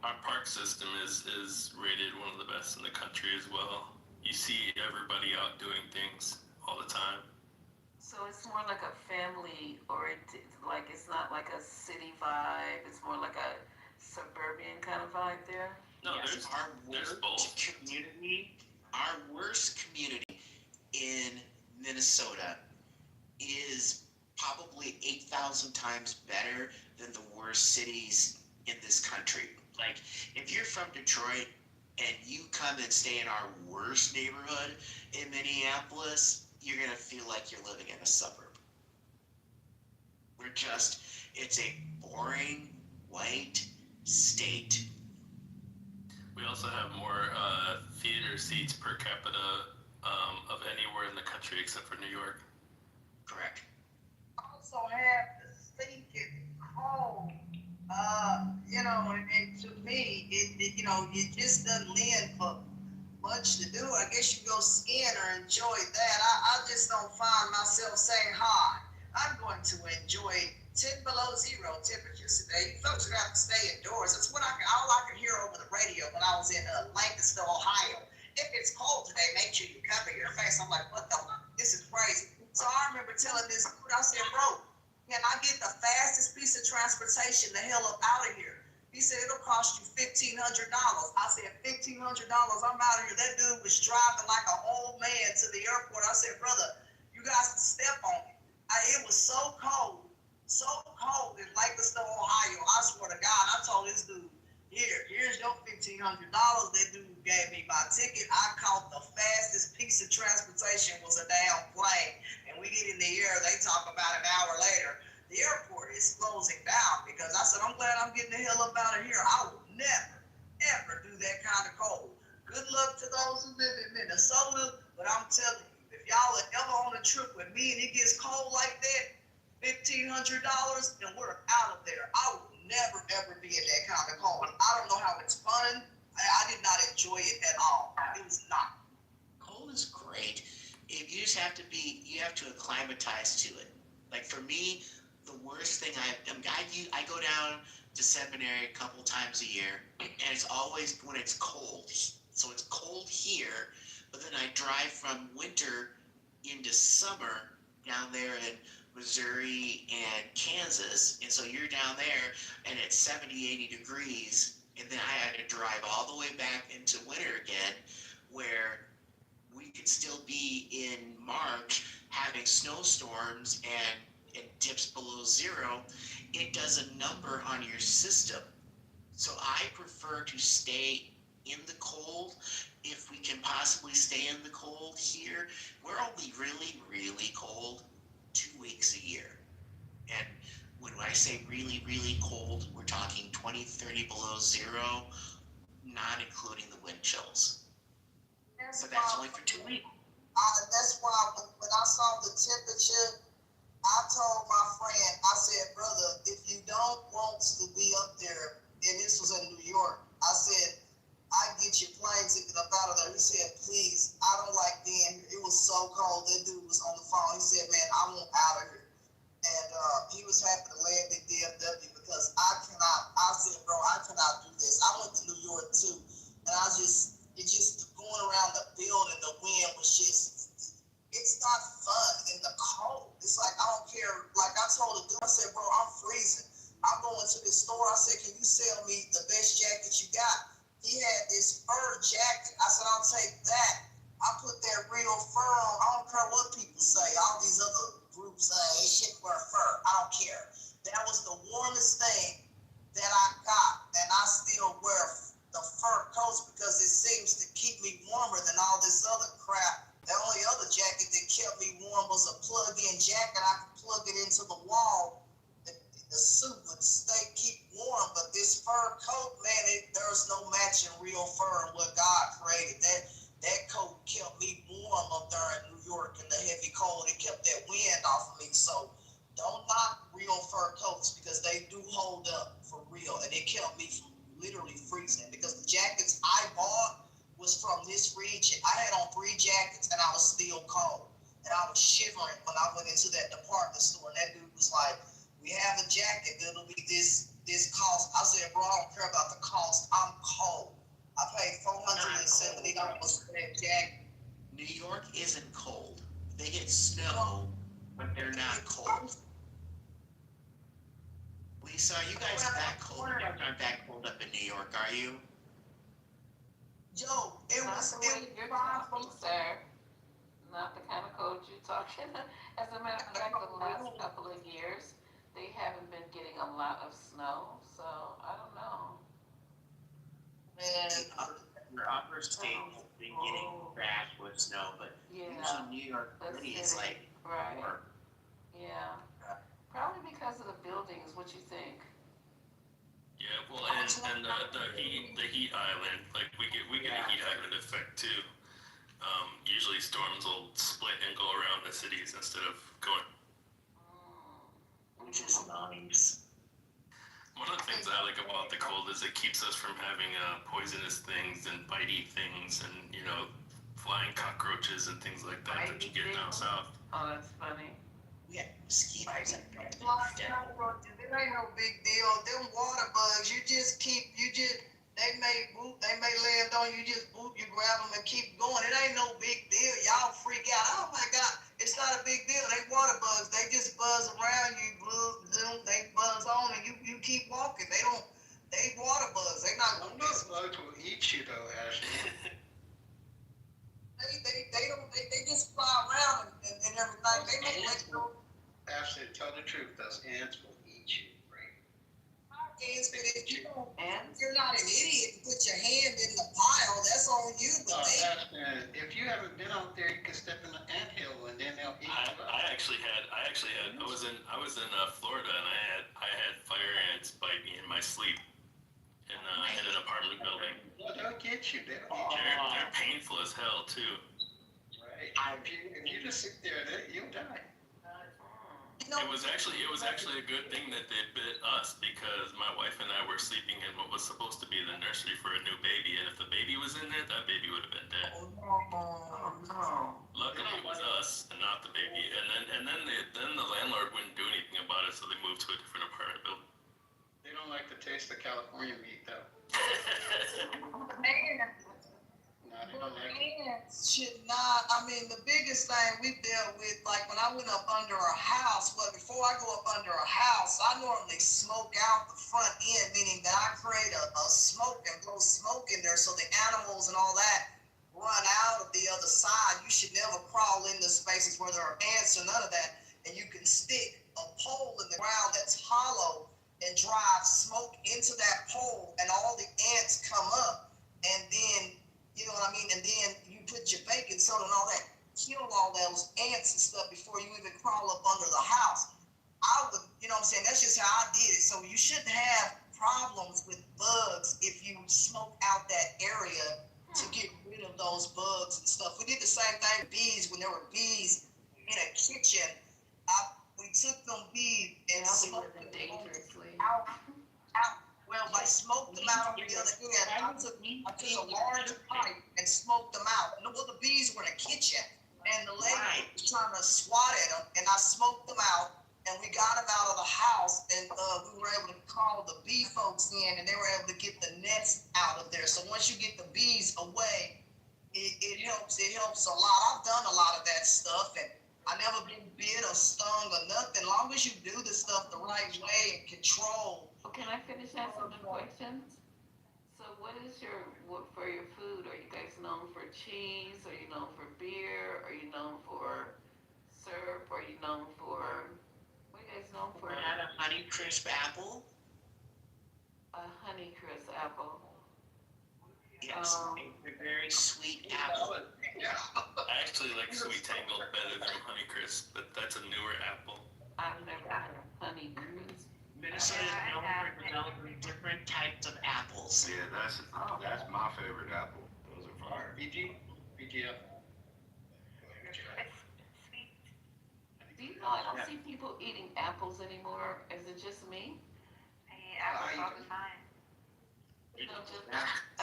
Our park system is rated one of the best in the country as well. You see everybody out doing things all the time. So it's more like a family oriented, like it's not like a city vibe, it's more like a suburban kind of vibe there? No, Yes, there's both. Our worst community in Minnesota is probably 8,000 times better than the worst cities in this country. Like, if you're from Detroit and you come and stay in our worst neighborhood in Minneapolis, you're gonna feel like you're living in a suburb. It's a boring, white state. We also have more theater seats per capita of anywhere in the country except for New York. Correct. Also have the stinking cold. And to me, it just doesn't lend for much to do. I guess you go skiing or enjoy that. I just don't find myself saying, hi, I'm going to enjoy 10 below zero temperatures today. You folks are going to have to stay indoors. That's what all I could hear over the radio when I was in Lancaster, Ohio. If it's cold today, make sure you cover your face. I'm like, what the fuck? This is crazy. So I remember telling this dude, I said, bro, can I get the fastest piece of transportation the hell up out of here? He said, it'll cost you $1,500. I said, $1,500, I'm out of here. That dude was driving like an old man to the airport. I said, brother, you guys can step on me. It was so cold in Lancaster, Ohio. I swear to God, I told this dude, here's your $1,500. That dude gave me my ticket. I caught the fastest piece of transportation was a damn plane. And we get in the air, they talk about an hour later. The airport is closing down because I said, I'm glad I'm getting the hell up out of here. I will never, ever do that kind of cold. Good luck to those who live in Minnesota, but I'm telling you, if y'all are ever on a trip with me and it gets cold like that, $1,500, and we're out of there. I will never, ever be in that kind of cold. I don't know how it's fun. I did not enjoy it at all. It was not. Cold is great. You just have to acclimatize to it. Like for me, the worst thing I go down to seminary a couple times a year, and it's always when it's cold. So it's cold here, but then I drive from winter into summer down there in Missouri and Kansas, and so you're down there and it's 70, 80 degrees, and then I had to drive all the way back into winter again, where we could still be in March having snowstorms and dips below zero. It does a number on your system. So I prefer to stay in the cold if we can possibly stay in the cold here. We're only really, really cold 2 weeks a year. And when I say really, really cold, we're talking 20, 30 below zero, not including the wind chills. But that's only for 2 weeks. That's why when I saw the temperature, I told my friend, I said, brother, if you don't want to be up there, and this was in New York, I said, I get your plane ticket up out of there. He said, please, I don't like being here. It was so cold. That dude was on the phone. He said, man, I want out of here. And he was happy to land at DFW because I said, bro, I cannot do this. I went to New York too. And it's just going around the building, the wind was just, it's not fun in the cold. It's like, I don't care. Like I told the dude, I said, bro, I'm freezing. I'm going to the store. I said, can you sell me the best jacket you got? He had this fur jacket. I said, I'll take that. I put that real fur on. I don't care what people say. All these other groups say, hey, shit, wear fur. I don't care. That was the warmest thing that I got. And I still wear the fur coats because it seems to keep me warmer than all this other crap. The only other jacket that kept me warm was a plug-in jacket. I could plug it into the wall. The the suit would keep warm, but this fur coat, man, there's no matching real fur and what God created. That coat kept me warm up there in New York in the heavy cold. It kept that wind off of me. So don't knock real fur coats because they do hold up for real. And it kept me from literally freezing because the jackets I bought was from this region. I had on 3 jackets and I was still cold. And I was shivering when I went into that department store. And that dude was like, we have a jacket. It'll be this cost. I said, bro, I don't care about the cost. I'm cold. I paid $470 for that jacket. New York isn't cold. They get snow, but they're not cold. Lisa, are you guys that cold? You guys aren't that cold up in New York, are you? Yo, it was. You're talking, sir. Not the kind of cold you're talking. As a matter of fact, the last couple of years, they haven't been getting a lot of snow, so I don't know. Man, your upper state has been getting crashed with snow, but usually New York City is like warm. Yeah. Probably because of the buildings. What you think? Yeah, well, and the heat island, like we get a heat island effect too. Usually storms will split and go around the cities instead of going. Which is nice. One of the things I like about the cold is it keeps us from having poisonous things and bitey things and, flying cockroaches and things like that that you get down south. Oh, that's funny. We had mosquitoes. It ain't no big deal. Them water bugs, they may land on you, just boop, you grab them and keep going. It ain't no big deal. Y'all freak out. Oh my God, it's not a big deal. They water bugs. They just buzz around you, zoom, they buzz on and you keep walking. They water bugs. They not gonna Those bugs will eat you though, Ashley. They just fly around and everything. They may let you know. Ashley, tell the truth, those ants will eat you, right? Ants, but if you're not an idiot and put your hand in the pile, that's on you. But if you haven't been out there, you can step in the anthill and then they'll eat you. I was in Florida and I had fire ants bite me in my sleep in an apartment building. Well, they'll get you. They're painful as hell too. Right. If you just sit there, you'll die. It was actually a good thing that they bit us because my wife and I were sleeping in what was supposed to be the nursery for a new baby, and if the baby was in there, that baby would have been dead. Luckily, it was us and not the baby. And then the landlord wouldn't do anything about it, so they moved to a different apartment building. They don't like the taste of California meat, though. Ants should not. I mean, the biggest thing we dealt with, like when I went up under a house, but before I go up under a house, I normally smoke out the front end, meaning that I create a smoke and blow smoke in there so the animals and all that run out of the other side. You should never crawl into spaces where there are ants or none of that. And you can stick a pole in the ground that's hollow and drive smoke into that pole, and all the ants come up, and then, you know what I mean, and then you put your baking soda and all that, kill all those ants and stuff before you even crawl up under the house. I would, you know what I'm saying, that's just how I did it. So you shouldn't have problems with bugs if you smoke out that area to get rid of those bugs and stuff. We did the same thing with bees. When there were bees in a kitchen, we took them bees and smoked them out. Well, I smoked them out on the other end. I took a large pipe and smoked them out. Well, the bees were in the kitchen, and the lady was trying to swat at them, and I smoked them out, and we got them out of the house, and we were able to call the bee folks in, and they were able to get the nest out of there. So once you get the bees away, it helps a lot. I've done a lot of that stuff, and I never been bit or stung or nothing. As long as you do the stuff the right way and control. Can I finish asking the questions? So what for your food? Are you guys known for cheese? Are you known for beer? Are you known for syrup? Are you known for, what are you guys known for? I had a Honey Crisp apple. A Honey Crisp apple. Yes, a very sweet apple. I actually like Sweet Tangled better than Honey Crisp, but that's a newer apple. I've never had Honey Crisp. Minnesota is known for developing different types of apples. Yeah, that's my favorite apple. Those are fire. BG? BGF. Sweet. Do you know I don't see people eating apples anymore? Is it just me? I eat apples all the time. I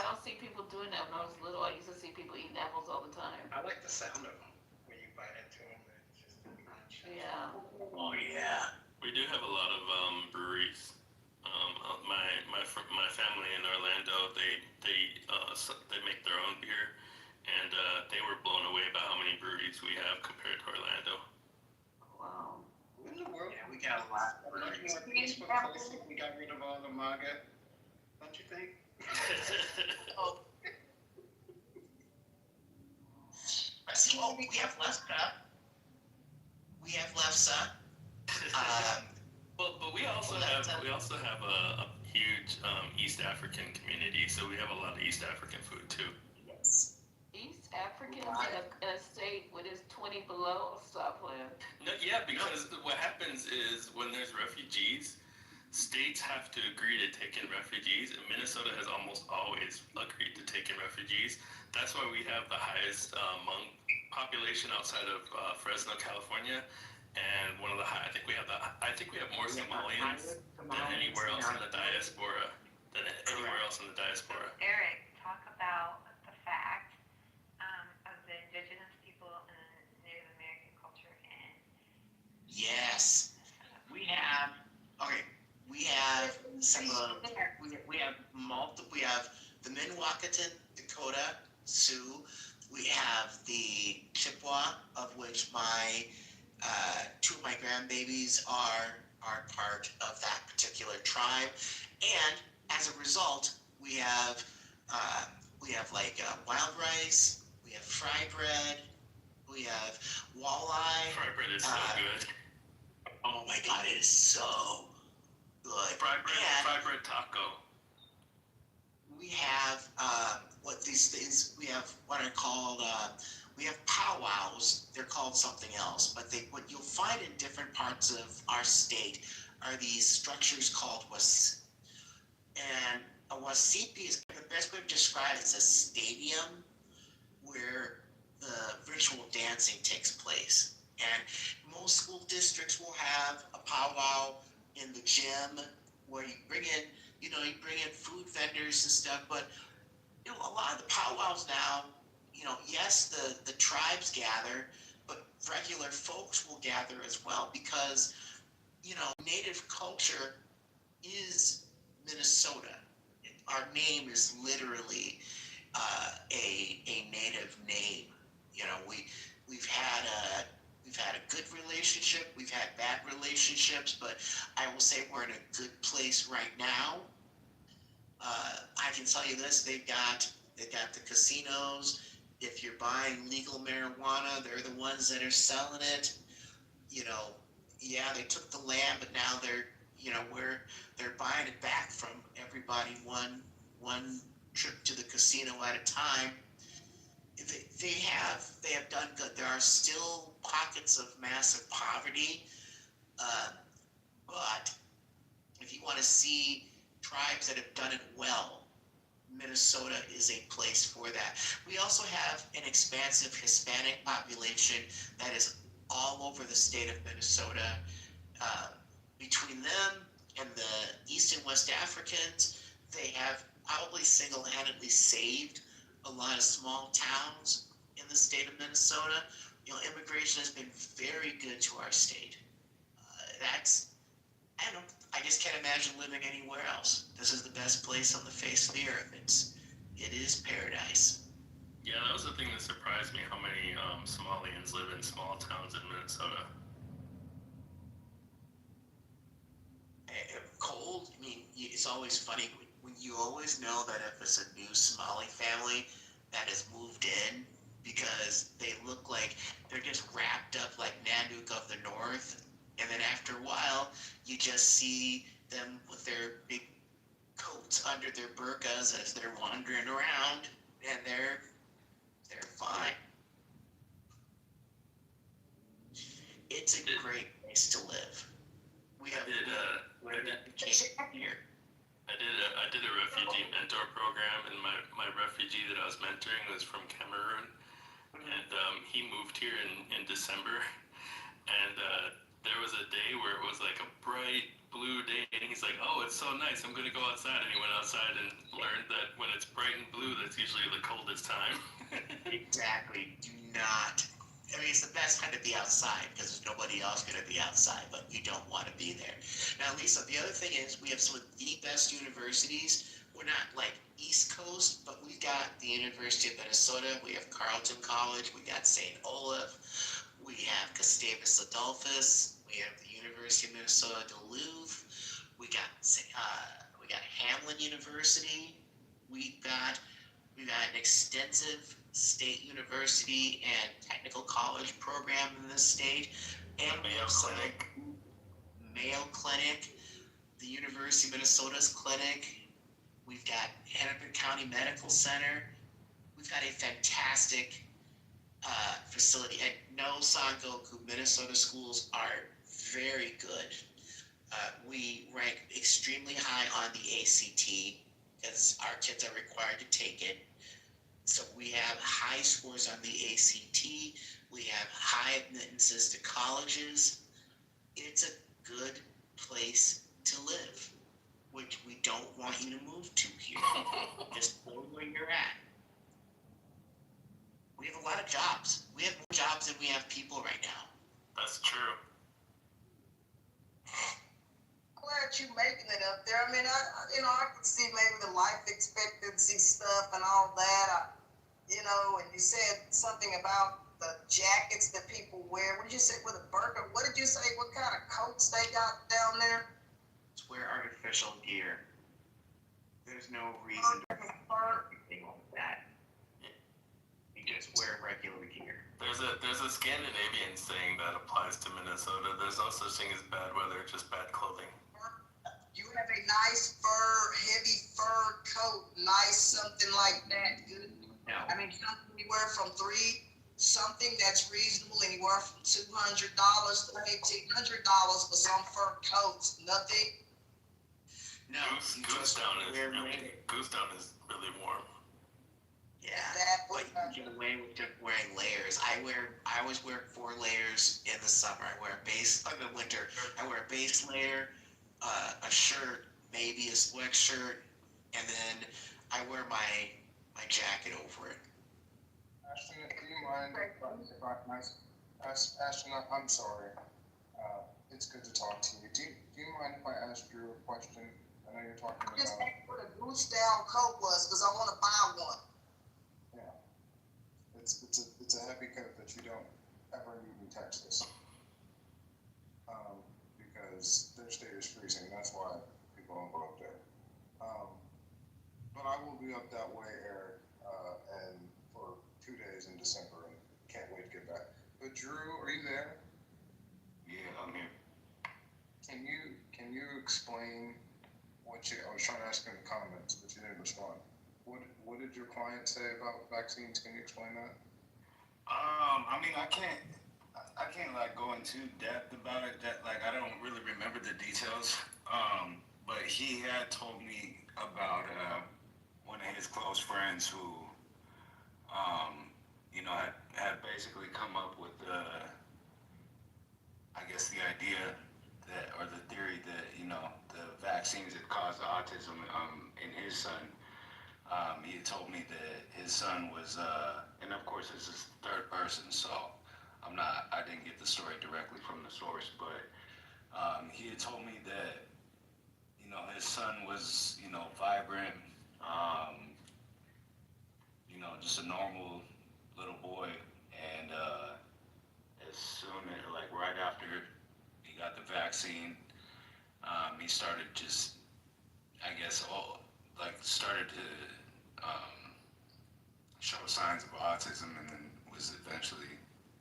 don't see people doing that. When I was little, I used to see people eating apples all the time. I like the sound of them when you bite into them. It's just a crunch. Yeah. Oh yeah. We do have a lot of breweries. My family in Orlando, they make their own beer, and they were blown away by how many breweries we have compared to Orlando. Wow. In the world, Yeah, we got a lot of much breweries. more peaceful place if we got rid of all the MAGA. Don't you think? Oh, We have LEFSA. We have LEFSA. But we also have a huge East African community, so we have a lot of East African food too. yes. East Africans in a state where it's 20 below. Stop playing. No, yeah, because what happens is when there's refugees, states have to agree to take in refugees, and Minnesota has almost always agreed to take in refugees. That's why we have the highest Hmong population outside of Fresno, California, and one of the high. I think we have more Somalians than anywhere else in the diaspora. Eric, talk about the fact of the indigenous people and Native American culture in Yes. We have some we have the Minnewacan, Dakota, Sioux. We have the Chippewa, of which my two of my grandbabies are part of that particular tribe, and as a result, we have like wild rice, we have fry bread, we have walleye. Fry bread is so good. Oh my God, it is so good. Fry bread taco. We have we have what are called we have powwows. They're called something else, but what you'll find in different parts of our state are these structures called and a wasipi is the best way to describe it. It's a stadium where the ritual dancing takes place, and most school districts will have a powwow in the gym where you bring in food vendors and stuff, but a lot of the powwows now, yes, the tribes gather, but regular folks will gather as well because, native culture is Minnesota. Our name is literally a native name. We've had a good relationship, we've had bad relationships, but I will say we're in a good place right now. I can tell you this: they've got the casinos. If you're buying legal marijuana, they're the ones that are selling it. They took the land, but now they're buying it back from everybody one trip to the casino at a time. They have done good. There are still pockets of massive poverty, but if you want to see tribes that have done it well, Minnesota is a place for that. We also have an expansive Hispanic population that is all over the state of Minnesota. Between them and the East and West Africans, they have probably single-handedly saved a lot of small towns in the state of Minnesota. Immigration has been very good to our state. I just can't imagine living anywhere else. This is the best place on the face of the earth. It is paradise. Yeah, that was the thing that surprised me, how many Somalians live in small towns in Minnesota. Cold, it's always funny when you always know that if it's a new Somali family that has moved in, because they look like they're just wrapped up like Nanook of the North, and then after a while you just see them with their big coats under their burqas as they're wandering around, and they're fine. It's a great place to live. came here. I did a refugee mentor program, and my refugee that I was mentoring was from Cameroon, and he moved here in December, and there was a day where it was like a bright blue day, and he's like, "Oh, it's so nice, I'm gonna go outside," and he went outside and learned that when it's bright and blue, that's usually the coldest time. Exactly. Do not. I mean, it's the best time to be outside because there's nobody else going to be outside, but you don't want to be there. Now, Lisa, the other thing is we have some of the best universities. We're not like East Coast, but we got the University of Minnesota. We have Carleton College. We got St. Olaf. We have Gustavus Adolphus. We have the University of Minnesota Duluth. We got Hamlin University. We've got an extensive state university and technical college program in this state, and Mayo Clinic. Mayo Clinic, the University of Minnesota's clinic. We've got Hennepin County Medical Center. We've got a fantastic facility. And no, Sangoku, Minnesota schools are very good. We rank extremely high on the ACT because our kids are required to take it. So we have high scores on the ACT. We have high admittances to colleges. It's a good place to live, which we don't want you to move to here. Just go where you're at. We have a lot of jobs. We have more jobs than we have people right now. That's true. Glad you making it up there. I mean, I can see maybe the life expectancy stuff and all that. And you said something about the jackets that people wear. What did you say with a burqa? What did you say? What kind of coats they got down there? Just wear artificial gear. There's no reason to wear anything like that. You just wear regular gear. There's a Scandinavian saying that applies to Minnesota. There's no such thing as bad weather, just bad clothing. You have a nice heavy fur coat, nice something like that. Good. No. I mean, something anywhere from something that's reasonable, anywhere from $200 to $1,500 for some fur coats. Nothing. No. Goosedown is really warm. Yeah. But you can get away with just wearing layers. I always wear 4 layers in the summer. In the winter, I wear a base layer, a shirt, maybe a sweatshirt, and then I wear my jacket over it. Ashton, do you mind if I Ashton, I'm sorry. It's good to talk to you. Do you mind if I ask you a question? I know you're talking about. Just ask what a goose down coat was, because I want to buy one. Yeah, it's a heavy coat that you don't ever need in Texas, because their state is freezing. That's why people don't go up there. But I will be up that way, Eric, and for 2 days in December, and can't wait to get back. But Drew, are you there? Yeah, I'm here. Can you explain I was trying to ask in the comments, but you didn't respond. What did your client say about vaccines? Can you explain that? I mean, I can't like go into depth about it. I don't really remember the details. But he had told me about one of his close friends who, had basically come up with I guess the idea that, or the theory that, the vaccines had caused autism in his son. He had told me that his son was, and of course this is third person, so I didn't get the story directly from the source, but he had told me that, his son was, vibrant, just a normal little boy, and as soon as, right after he got the vaccine, he started just, I guess, started to show signs of autism, and then was eventually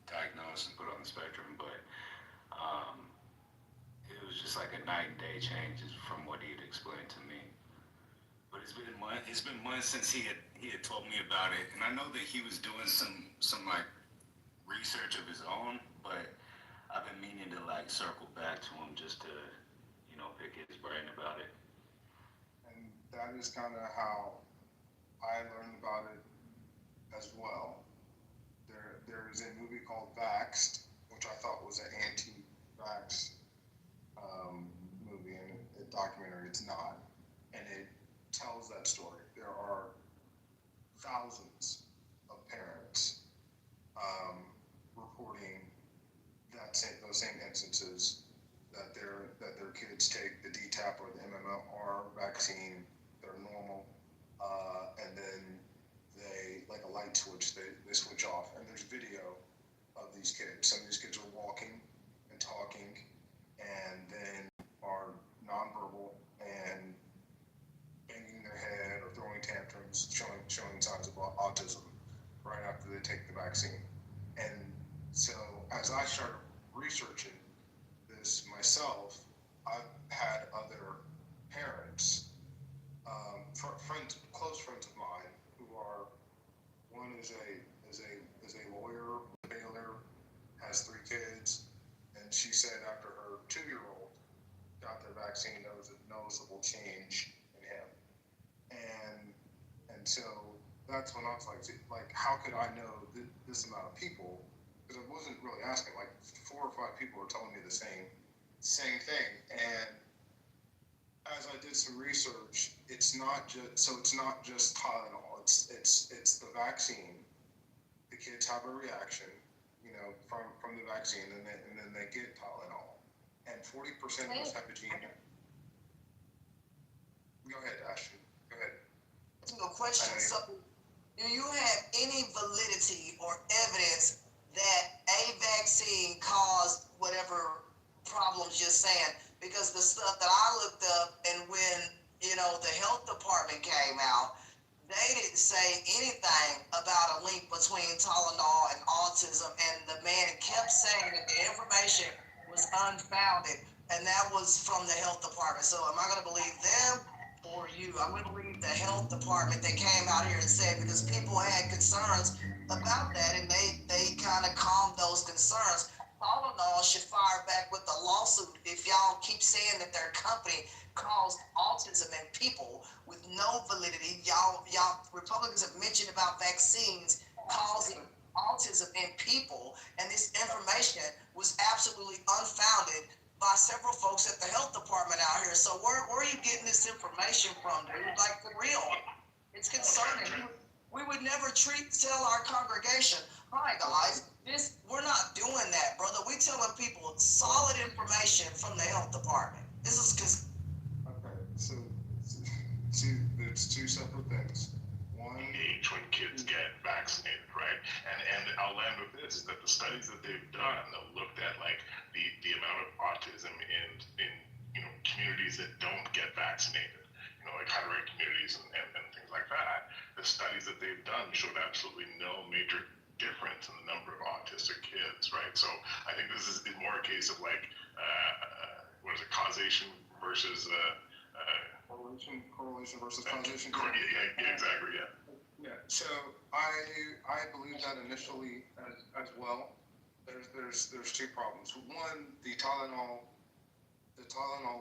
diagnosed and put on the spectrum. But it was just like a night and day change from what he had explained to me. But it's been months since he had told me about it, and I know that he was doing some research of his own, but I've been meaning to circle back to him just to pick his brain about it. And that is kind of how I learned about it as well. There is a movie called Vaxxed, which I thought was an anti-vax movie and a documentary. It's not, and it tells that story. There are thousands of parents reporting those same instances that their kids take the DTaP or the MMR vaccine. They're normal, and then they, like a light switch, they switch off, and there's video of these kids. Some of these kids are walking and talking, and then are nonverbal and banging their head or throwing tantrums, showing signs of autism right after they take the vaccine. And so as I started researching this myself, I've had other parents, close friends of mine, who are, one is a lawyer, Baylor, has 3 kids, and she said after her 2-year-old got their vaccine, there was a noticeable change in him. And so that's when I was like, how could I know this amount of people? Because I wasn't really asking. Like 4 or 5 people were telling me the same thing. And as I did some research, it's not just Tylenol. It's the vaccine. The kids have a reaction, from the vaccine, and then they get Tylenol. And 40% of us have a gene. Go ahead, Ashton. Go ahead. No question. So, do you have any validity or evidence that a vaccine caused whatever problems you're saying? Because the stuff that I looked up, and when the health department came out, they didn't say anything about a link between Tylenol and autism, and the man kept saying that the information was unfounded, and that was from the health department. So am I going to believe them or you? I'm going to believe the health department that came out here and said, because people had concerns about that, and they kind of calmed those concerns. Tylenol should fire back with a lawsuit if y'all keep saying that their company caused autism in people with no validity. Y'all Republicans have mentioned about vaccines causing autism in people, and this information was absolutely unfounded by several folks at the health department out here. So where are you getting this information from, dude? Like, for real, it's concerning. We would never tell our congregation, hi guys, we're not doing that, brother. We telling people solid information from the health department. This is just okay. So it's 2 separate things. One, age when kids get vaccinated, right? And I'll land with this, that the studies that they've done, they've looked at like the amount of autism in communities that don't get vaccinated, like high-rate communities and things like that. The studies that they've done showed absolutely no major difference in the number of autistic kids, right? So I think this is more a case of like, causation versus correlation versus causation. Yeah, exactly. Yeah. So I believe that initially as well. There's 2 problems. One, the Tylenol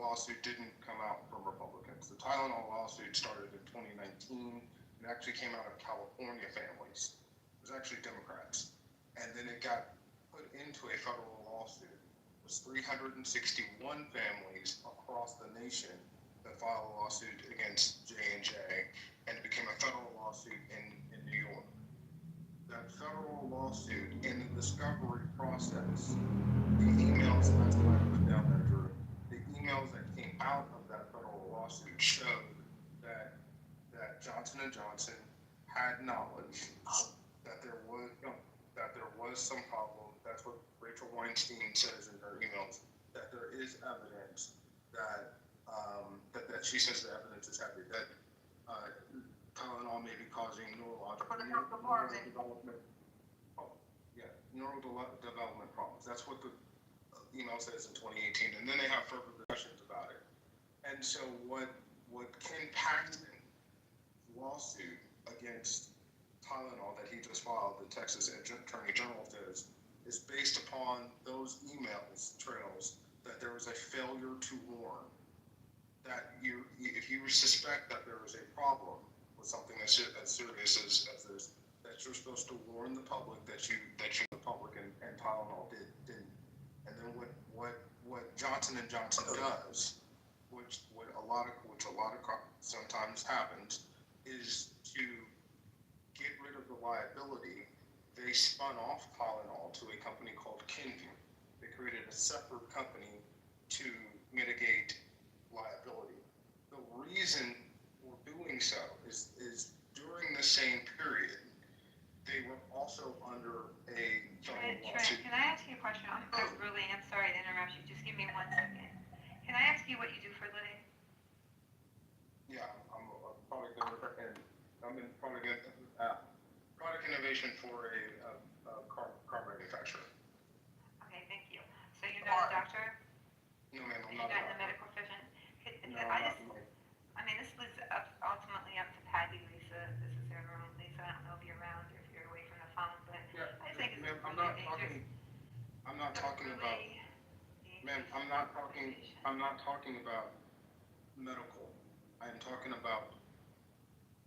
lawsuit didn't come out from Republicans. The Tylenol lawsuit started in 2019 and actually came out of California families. It was actually Democrats. And then it got put into a federal lawsuit. It was 361 families across the nation that filed a lawsuit against J&J, and it became a federal lawsuit in New York. That federal lawsuit, in the discovery process, the emails, that's what I put down there, Drew, the emails that came out of that federal lawsuit showed that Johnson & Johnson had knowledge that there was some problem. That's what Rachel Weinstein says in her emails, that there is evidence that she says the evidence is heavy, that Tylenol may be causing neurodevelopment problems. That's what the email says in 2018, and then they have further discussions about it. And so what Ken Paxton's lawsuit against Tylenol that he just filed, the Texas Attorney General says, is based upon those emails trails that there was a failure to warn. that if you suspect that there is a problem with something as serious as this, that you're supposed to warn the public that the public and Tylenol didn't. And then what Johnson and Johnson does, which a lot of sometimes happens, is to get rid of the liability. They spun off Tylenol to a company called Kenvue. They created a separate company to mitigate liability. The reason we're doing so is during the same period, they were also under a federal lawsuit. Trent, can I ask you a question? I really am sorry to interrupt you. Just give me 1 second. Can I ask you what you do for a living? Yeah, I'm a product and I'm in product innovation for a car manufacturer. Okay, thank you. So you're not a doctor? No, ma'am, I'm You're not a not in the doctor. medical profession? No, I mean, this was ultimately up to Patty, Lisa. This is their room. Lisa, I don't know if you're around or if you're away from the phone, but yeah, I think it's ma'am, really I'm not dangerous. I'm not talking about medical. I am talking about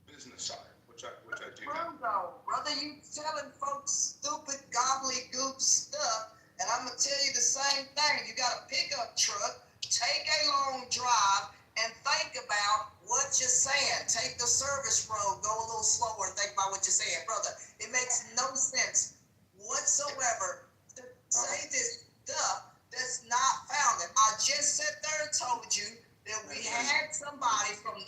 business side, which I do have. Brother, you telling folks stupid gobbledygook stuff, and I'm gonna tell you the same thing. You got a pickup truck, take a long drive, and think about what you're saying. Take the service road, go a little slower, and think about what you're saying, brother. It makes no sense whatsoever to say this stuff that's not founded. I just sat there and told you that we had somebody from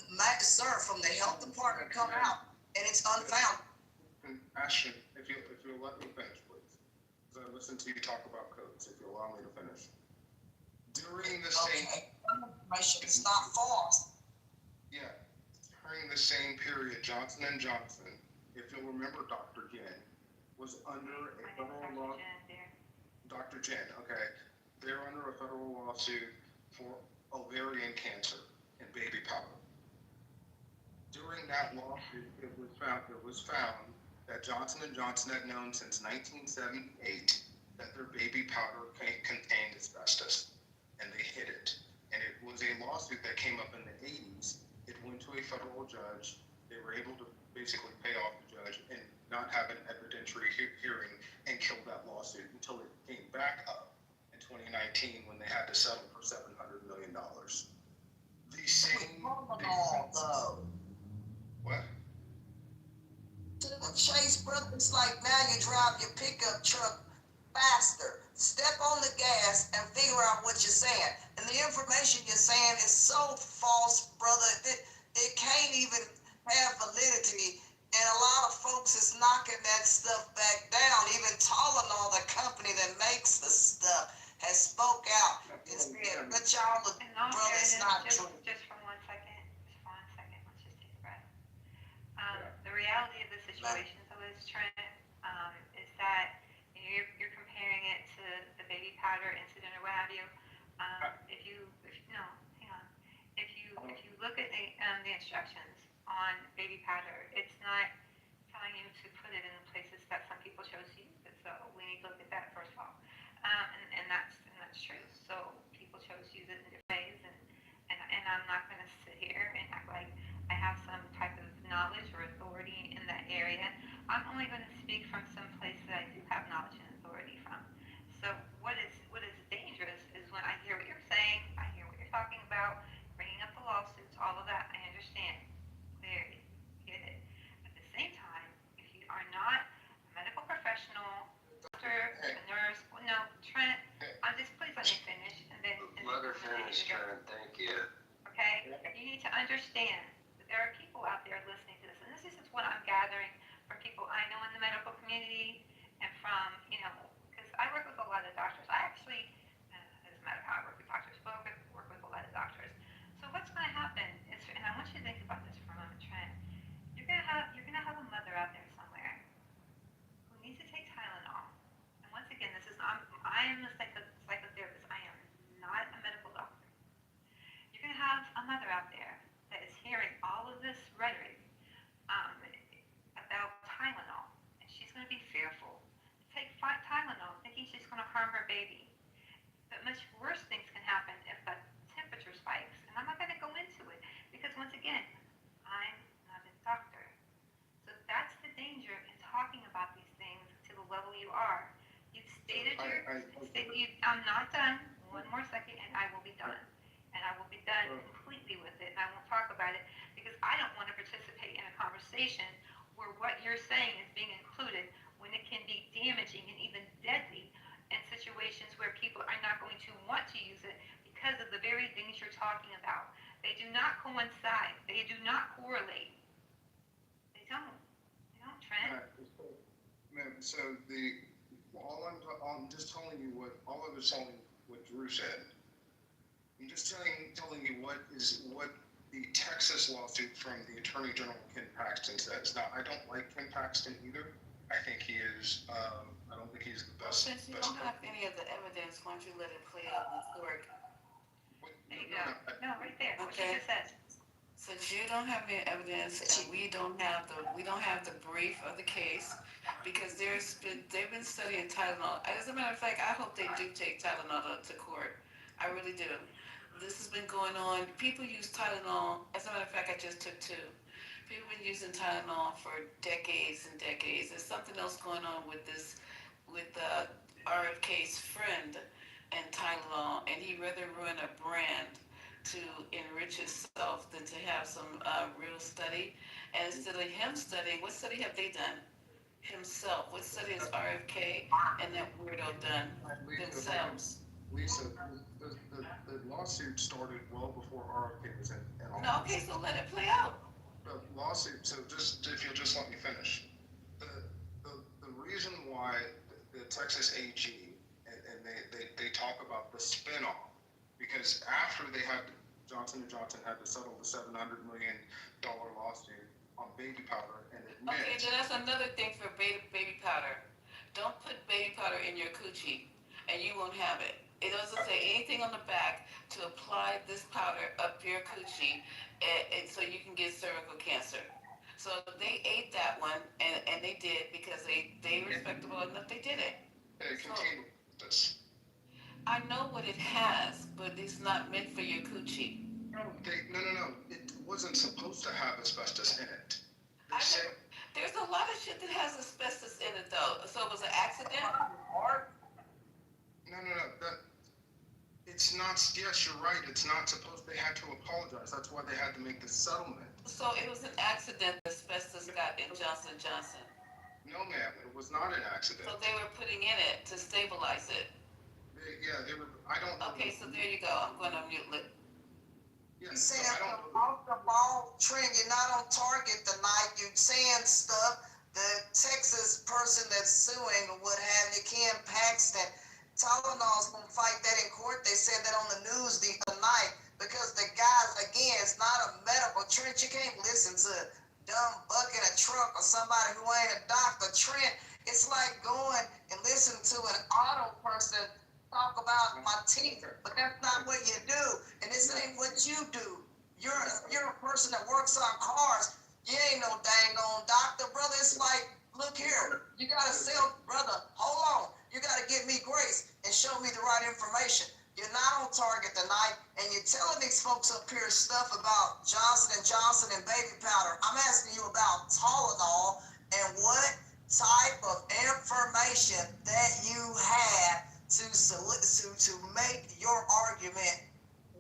the health department come out, and it's unfounded. Ashton, if you'll let me finish, please. Because I listened to you talk about codes, if you'll allow me to finish. During the same information, it's not false. Yeah. During the same period, Johnson & Johnson, if you'll remember Dr. Jen, was under a federal law. Dr. Jen, okay. They're under a federal lawsuit for ovarian cancer and baby powder. During that lawsuit, it was found that Johnson & Johnson had known since 1978 that their baby powder contained asbestos, and they hid it. And it was a lawsuit that came up in the 80s. It went to a federal judge. They were able to basically pay off the judge and not have an evidentiary hearing and kill that lawsuit until it came back up in 2019 when they had to settle for $700 million. The same. Though. What? To the chase, brother, it's like now you drive your pickup truck faster. Step on the gas and figure out what you're saying. And the information you're saying is so false, brother, that it can't even have validity. And a lot of folks is knocking that stuff back down. Even Tylenol, the company that makes the stuff, has spoke out. It's been, but y'all, brother, it's not true. Just for 1 second. Just for 1 second. Let's just take a breath. The reality of the situation, though, is Trent, is that you're comparing it to the baby powder incident or what have you. If you look at the instructions on baby powder, it's not telling you to put it in the places that some people chose to use it. So we need to look at that first of all, and that's true. So people chose to use it in different ways, and I'm not going to sit here and act like I have some type of knowledge or authority in that area. I'm only going to speak from some place that I do have knowledge and authority from. So what is dangerous is when I hear what you're saying, I hear what you're talking about, bringing up the lawsuits, all of that. I understand. Clearly, get it. At the same time, if you are not a medical professional, doctor, a nurse, well, no, Trent, please let me finish, and then. Let her finish, Trent. Thank you. Okay, you need to understand that there are people out there listening to this, and this is just what I'm gathering from people I know in the medical community and from, because I work with a lot of doctors. I actually, doesn't matter how I work with doctors, but I work with a lot of doctors. So what's going to happen is, and I want you to think about this for a moment, Trent. You're gonna have a mother out there somewhere who needs to take Tylenol. And once again, I am a psychotherapist. I am not a medical doctor. You're gonna have a mother out there that is hearing all of this rhetoric about Tylenol, and she's going to be fearful to take Tylenol, thinking she's going to harm her baby. But much worse thing I'm not done. One more second, and I will be done. And I will be done completely with it, and I won't talk about it because I don't want to participate in a conversation where what you're saying is being included when it can be damaging and even deadly in situations where people are not going to want to use it because of the very things you're talking about. They do not coincide. They do not correlate. They don't. They don't, Trent. Ma'am, so I'm just telling you all I was telling what Drew said. I'm just telling you what the Texas lawsuit from the Attorney General Ken Paxton says. Now, I don't like Ken Paxton either. I think he is. I don't think he's the best. Since you don't have any of the evidence, why don't you let it play out in court? There you go. No, right there. What she just said. Since you don't have any evidence and we don't have the brief of the case, because they've been studying Tylenol. As a matter of fact, I hope they do take Tylenol to court. I really do. This has been going on. People use Tylenol. As a matter of fact, I just took 2. People have been using Tylenol for decades and decades. There's something else going on with RFK's friend and Tylenol, and he'd rather ruin a brand to enrich himself than to have some real study. And instead of him studying, what study have they done? Himself. What study has RFK and that weirdo done themselves? Lisa, the lawsuit started well before RFK was in office. No, okay, so let it play out. The lawsuit, so just if you'll just let me finish. The reason why the Texas AG and they talk about the spinoff, because after they had Johnson & Johnson had to settle the $700 million lawsuit on baby powder and admit. Okay, then that's another thing for baby powder. Don't put baby powder in your coochie and you won't have it. It doesn't say anything on the back to apply this powder up your coochie and so you can get cervical cancer. So they ate that one and they did because they respectable enough they did it. Hey, continue with this. I know what it has, but it's not meant for your coochie. No. It wasn't supposed to have asbestos in it. There's a lot of shit that has asbestos in it, though. So it was an accident? No. It's not. Yes, you're right. It's not supposed. They had to apologize. That's why they had to make the settlement. So it was an accident. Asbestos got in Johnson & Johnson. No, ma'am. It was not an accident. So they were putting in it to stabilize it. They were. I don't know. Okay, so there you go. I'm going to mute it. You saying off the ball, Trent, you're not on target tonight. You saying stuff. The Texas person that's suing or what have you, Ken Paxton, Tylenol's gonna fight that in court. They said that on the news the other night because the guys, again, it's not a medical. Trent, you can't listen to a dumb buck in a truck or somebody who ain't a doctor. Trent, it's like going and listening to an auto person talk about my teeth, but that's not what you do, and this ain't what you do. You're a person that works on cars. You ain't no dang on doctor, brother. It's like, look here, you gotta sell, brother. Hold on, you gotta give me grace and show me the right information. You're not on target tonight, and you're telling these folks up here stuff about Johnson & Johnson and baby powder. I'm asking you about Tylenol and what type of information that you have to make your argument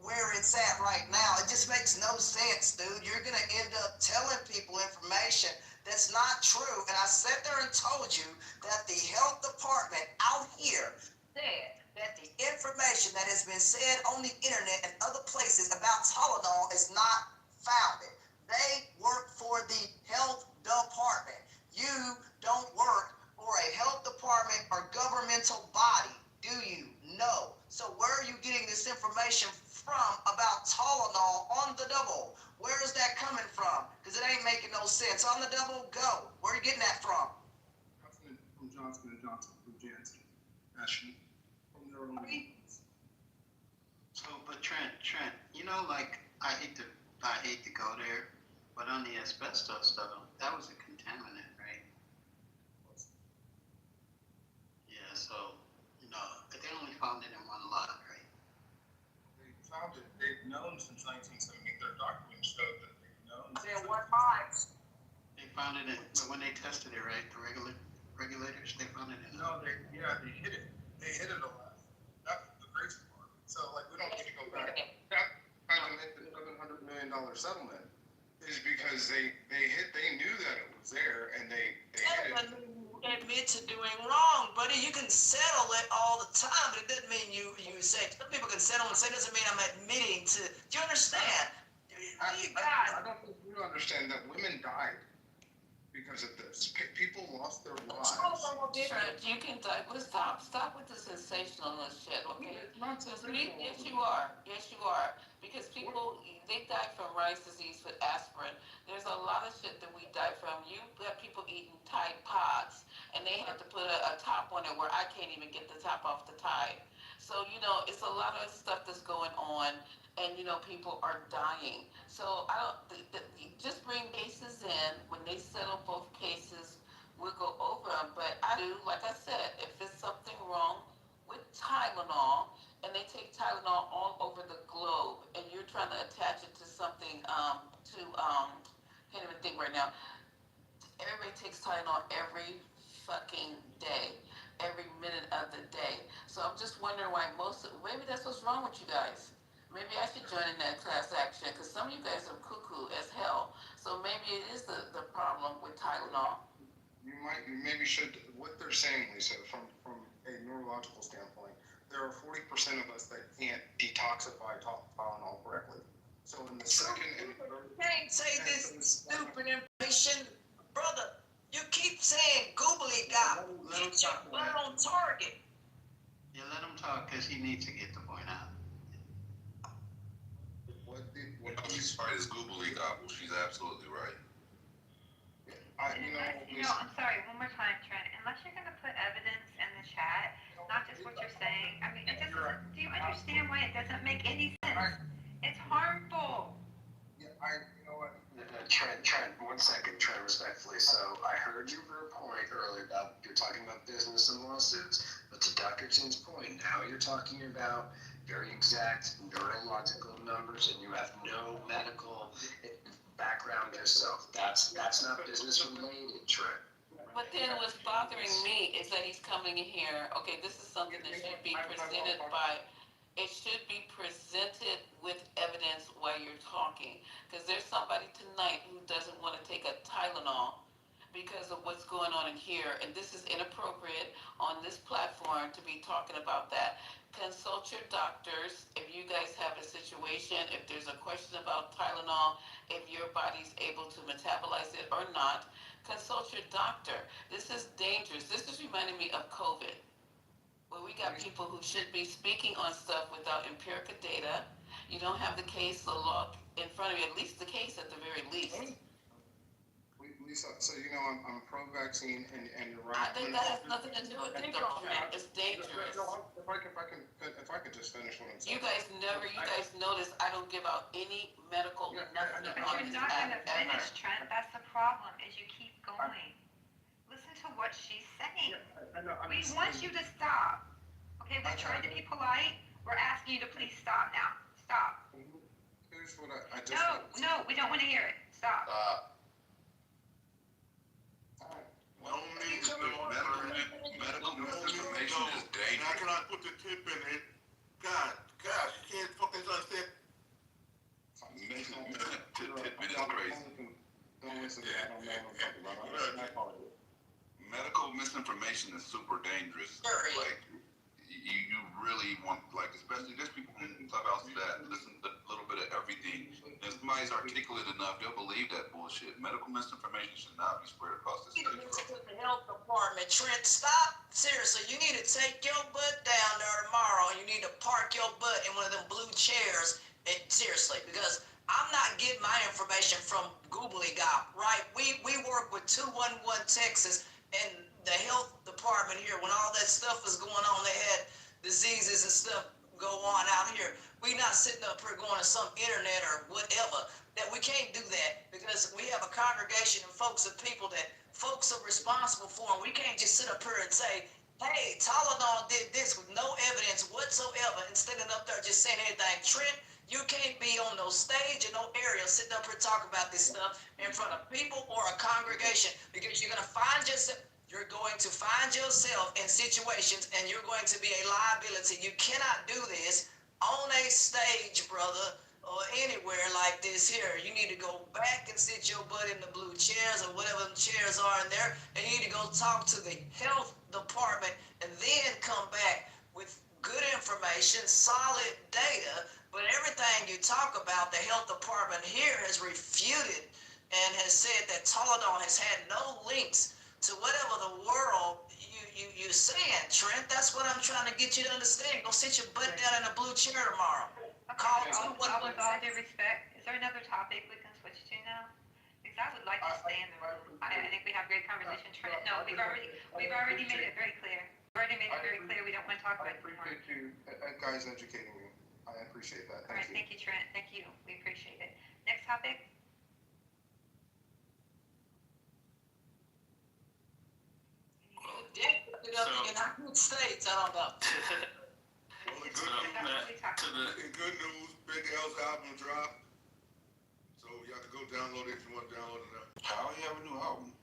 where it's at right now. It just makes no sense, dude. You're gonna end up telling people information that's not true. And I sat there and told you that the health department out here said that the information that has been said on the internet and other places about Tylenol is not founded. They work for the health department. You don't work for a health department or governmental body, do you? No. So where are you getting this information from about Tylenol on the double? Where is that coming from? Because it ain't making no sense. On the double, go. Where are you getting that from? From Johnson & Johnson, from Janssen. Actually, from their own means. So, but Trent, you know, like, I hate to go there, but on the asbestos stuff, that was a contaminant, right? Yeah, so, you know, they only found it in one lot, right? They found it. They've known since 1970. Their documents show that they've known. Then what times? They found it in, when they tested it, right? The regulators, they found it in. No, they hid it. They hid it a lot. That settlement is because they knew that it was there and they hid it. Admit to doing wrong, buddy. You can settle it all the time, but it doesn't mean you say. Some people can settle and say doesn't mean I'm admitting to. Do you understand? I don't think you understand that women died because of this. People lost their lives. Trent, you can stop with the sensationalist shit, okay? It's not sensational. Yes, you are. Yes, you are. Because people, they die from rice disease with aspirin. There's a lot of shit that we die from. You got people eating Tide Pods, and they have to put a top on it where I can't even get the top off the Tide. So, you know, it's a lot of stuff that's going on, and, you know, people are dying. So, I don't, just bring cases in. When they settle both cases, we'll go over them. But I do, like I said, if there's something wrong with Tylenol, and they take Tylenol all over the globe, and you're trying to attach it to something, can't even think right now. Everybody takes Tylenol every fucking day, every minute of the day. So I'm just wondering why maybe that's what's wrong with you guys. Maybe I should join in that class action, because some of you guys are cuckoo as hell. So maybe it is the problem with Tylenol. You maybe should, what they're saying, Lisa, from a neurological standpoint, there are 40% of us that can't detoxify Tylenol correctly. So in the second and third... You can't say this stupid information. Brother, you keep saying googly gop. Get your butt on target. Yeah, let him talk, because he needs to get the point out. She's right, it's googly gobble. She's absolutely right. I'm sorry, one more time, Trent. Unless you're going to put evidence in the chat, not just what you're saying. I mean, do you understand why it doesn't make any sense? It's harmful. Yeah, you know what? Trent, 1 second, Trent, respectfully. So I heard your point earlier about you're talking about business and lawsuits, but to Dr. Chin's point, now you're talking about very exact neurological numbers, and you have no medical background yourself. That's not business related, Trent. But then what's bothering me is that he's coming here. Okay, this is something that should be presented by. It should be presented with evidence while you're talking. Because there's somebody tonight who doesn't want to take a Tylenol because of what's going on in here. And this is inappropriate on this platform to be talking about that. Consult your doctors if you guys have a situation, if there's a question about Tylenol, if your body's able to metabolize it or not. Consult your doctor. This is dangerous. This is reminding me of COVID, where we got people who should be speaking on stuff without empirical data. You don't have the case, the law in front of you, at least the case at the very least. Lisa, so you know I'm pro-vaccine, and you're right. I think that has nothing to do with it, though, Trent. It's dangerous. If I could just finish what I'm saying. You guys notice I don't give out any medical nothing But on you're this not going to app finish, ever. Trent. That's the problem, is you keep going. Listen to what she's saying. We want you to stop. Okay, we're trying to be polite. We're asking you to please stop now. Stop. Here's what I just... No, we don't want to hear it. Stop. Medical misinformation is dangerous. How can I put the tip in it? Gosh, you can't fucking understand. Tip is crazy. Don't listen to that. I don't know what I'm talking about. Medical misinformation is super dangerous. Like, you really want, like, especially there's people in Clubhouse that listen to a little bit of everything. If somebody's articulate enough, they'll believe that bullshit. Medical misinformation should not be spread across this You stage. need to put the health department. Trent, stop. Seriously, you need to take your butt down there tomorrow. You need to park your butt in one of them blue chairs. Seriously, because I'm not getting my information from Googly Gop, right? We work with 211 Texas and the health department here. When all that stuff was going on, they had diseases and stuff go on out here. We not sitting up here going to some internet or whatever. That we can't do that because we have a congregation of folks and people that folks are responsible for, and we can't just sit up here and say, hey, Tylenol did this with no evidence whatsoever and standing up there just saying anything. Trent, you can't be on no stage or no area sitting up here talking about this stuff in front of people or a congregation, because you're going to find yourself in situations and you're going to be a liability. You cannot do this on a stage, brother, or anywhere like this here. You need to go back and sit your butt in the blue chairs or whatever the chairs are in there, and you need to go talk to the health department and then come back with good information, solid data. But everything you talk about, the health department here has refuted and has said that Toledon has had no links to whatever the world you're saying, Trent. That's what I'm trying to get you to understand. Go sit your butt down in a blue chair tomorrow. Call with all due respect, is there another topic we can switch to now? Because I would like to stay in the room. I think we have great conversation. Trent, no, we've already made it very clear. We don't want to talk about it anymore. I appreciate you guys educating me. I appreciate that. All right, thank you, Trent. Thank you. We appreciate it. Next topic. In United States, I don't know. Well, the good news, Big L's album dropped. So y'all can go download it if you want to download it now. How you have a new album?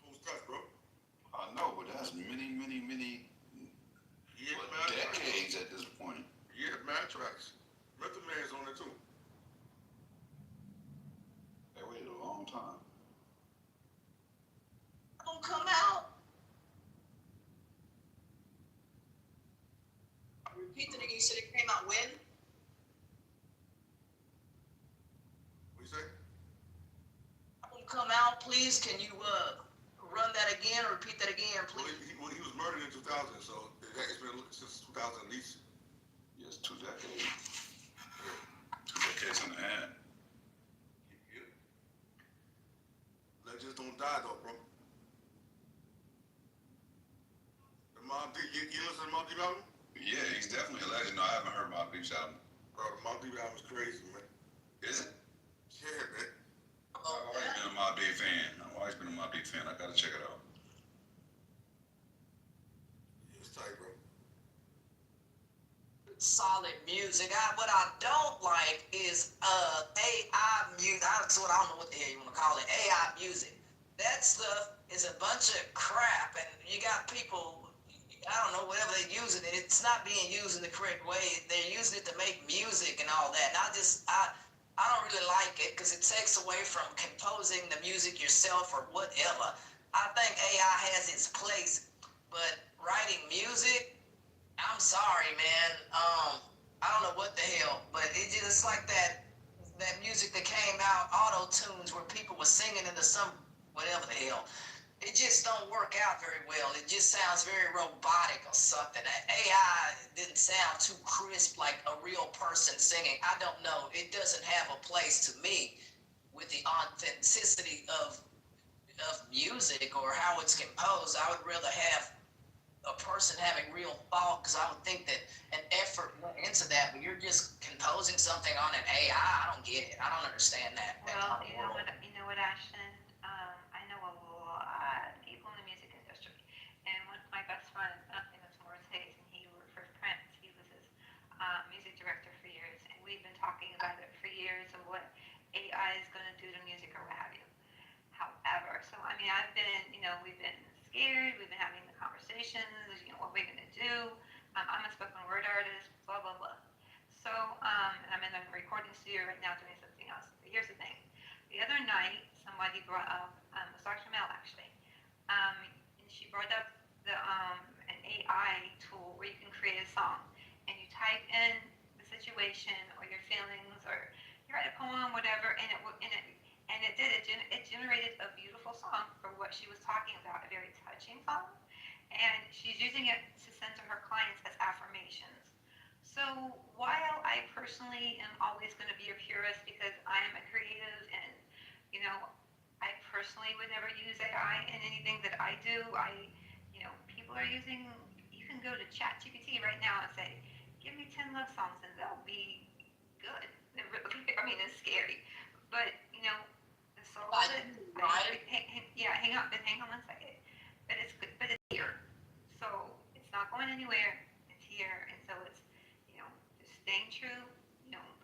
Post touch, bro. I know, but that's many decades at this point. Yeah, mad tracks. Method Man's on it too. They waited a long time. Don't come out. Repeat it again. You said it came out when? What you say? Don't come out, please. Can you run that again or repeat that again, please? Well, he was murdered in 2000, so it's been since 2000 at least. Yes, 2 decades. 2 decades and a half. Yeah. Legends don't die though, bro. The Mobb Deep, you listen to Mobb Deep album? Yeah, he's definitely a legend. No, I haven't heard Mobb Deep's album. Bro, the Mobb Deep album is crazy, man. Is it? Yeah, man. I've always been a Mobb Deep fan. I gotta check it out. It's tight, bro. Solid music. What I don't like is AI music. That's what I don't know what the hell you want to call it. AI music. That stuff is a bunch of crap, and you got people, I don't know, whatever they're using it. It's not being used in the correct way. They're using it to make music and all that. And I don't really like it because it takes away from composing the music yourself or whatever. I think AI has its place, but writing music, I'm sorry, man. I don't know what the hell, but it just like that music that came out, auto tunes, where people were singing into some whatever the hell. It just don't work out very well. It just sounds very robotic or something. AI didn't sound too crisp like a real person singing. I don't know. It doesn't have a place to me with the authenticity of music or how it's composed. I would rather have a person having real thought, because I would think that an effort went into that, but you're just composing something on an AI. I don't get it. I don't understand that. Well, you know what, Ashton? I know a lot of people in the music industry, and one of my best friends, is Morris Hayes, and he worked for Prince. He was his music director for years, and we've been talking about it for years of what AI is going to do to music or what have you. However, so I mean, we've been scared, we've been having the conversations, what we're going to do. I'm a spoken word artist, blah, blah, blah. So, I'm in a recording studio right now doing something else. But here's the thing. The other night, somebody brought up, it was Dr. Mel actually, and she brought up an AI tool where you can create a song, and you type in the situation or your feelings, or you write a poem, whatever, and it generated a beautiful song for what she was talking about, a very touching song, and she's using it to send to her clients as affirmations. So while I personally am always going to be a purist because I am a creative, and I personally would never use AI in anything that I do. People are using. You can go to ChatGPT right now and say, "Give me 10 love songs," and they'll be good. It's scary, but the soul of it. Hang on 1 second. But it's here, so it's not going anywhere. It's here, and so it's just staying true.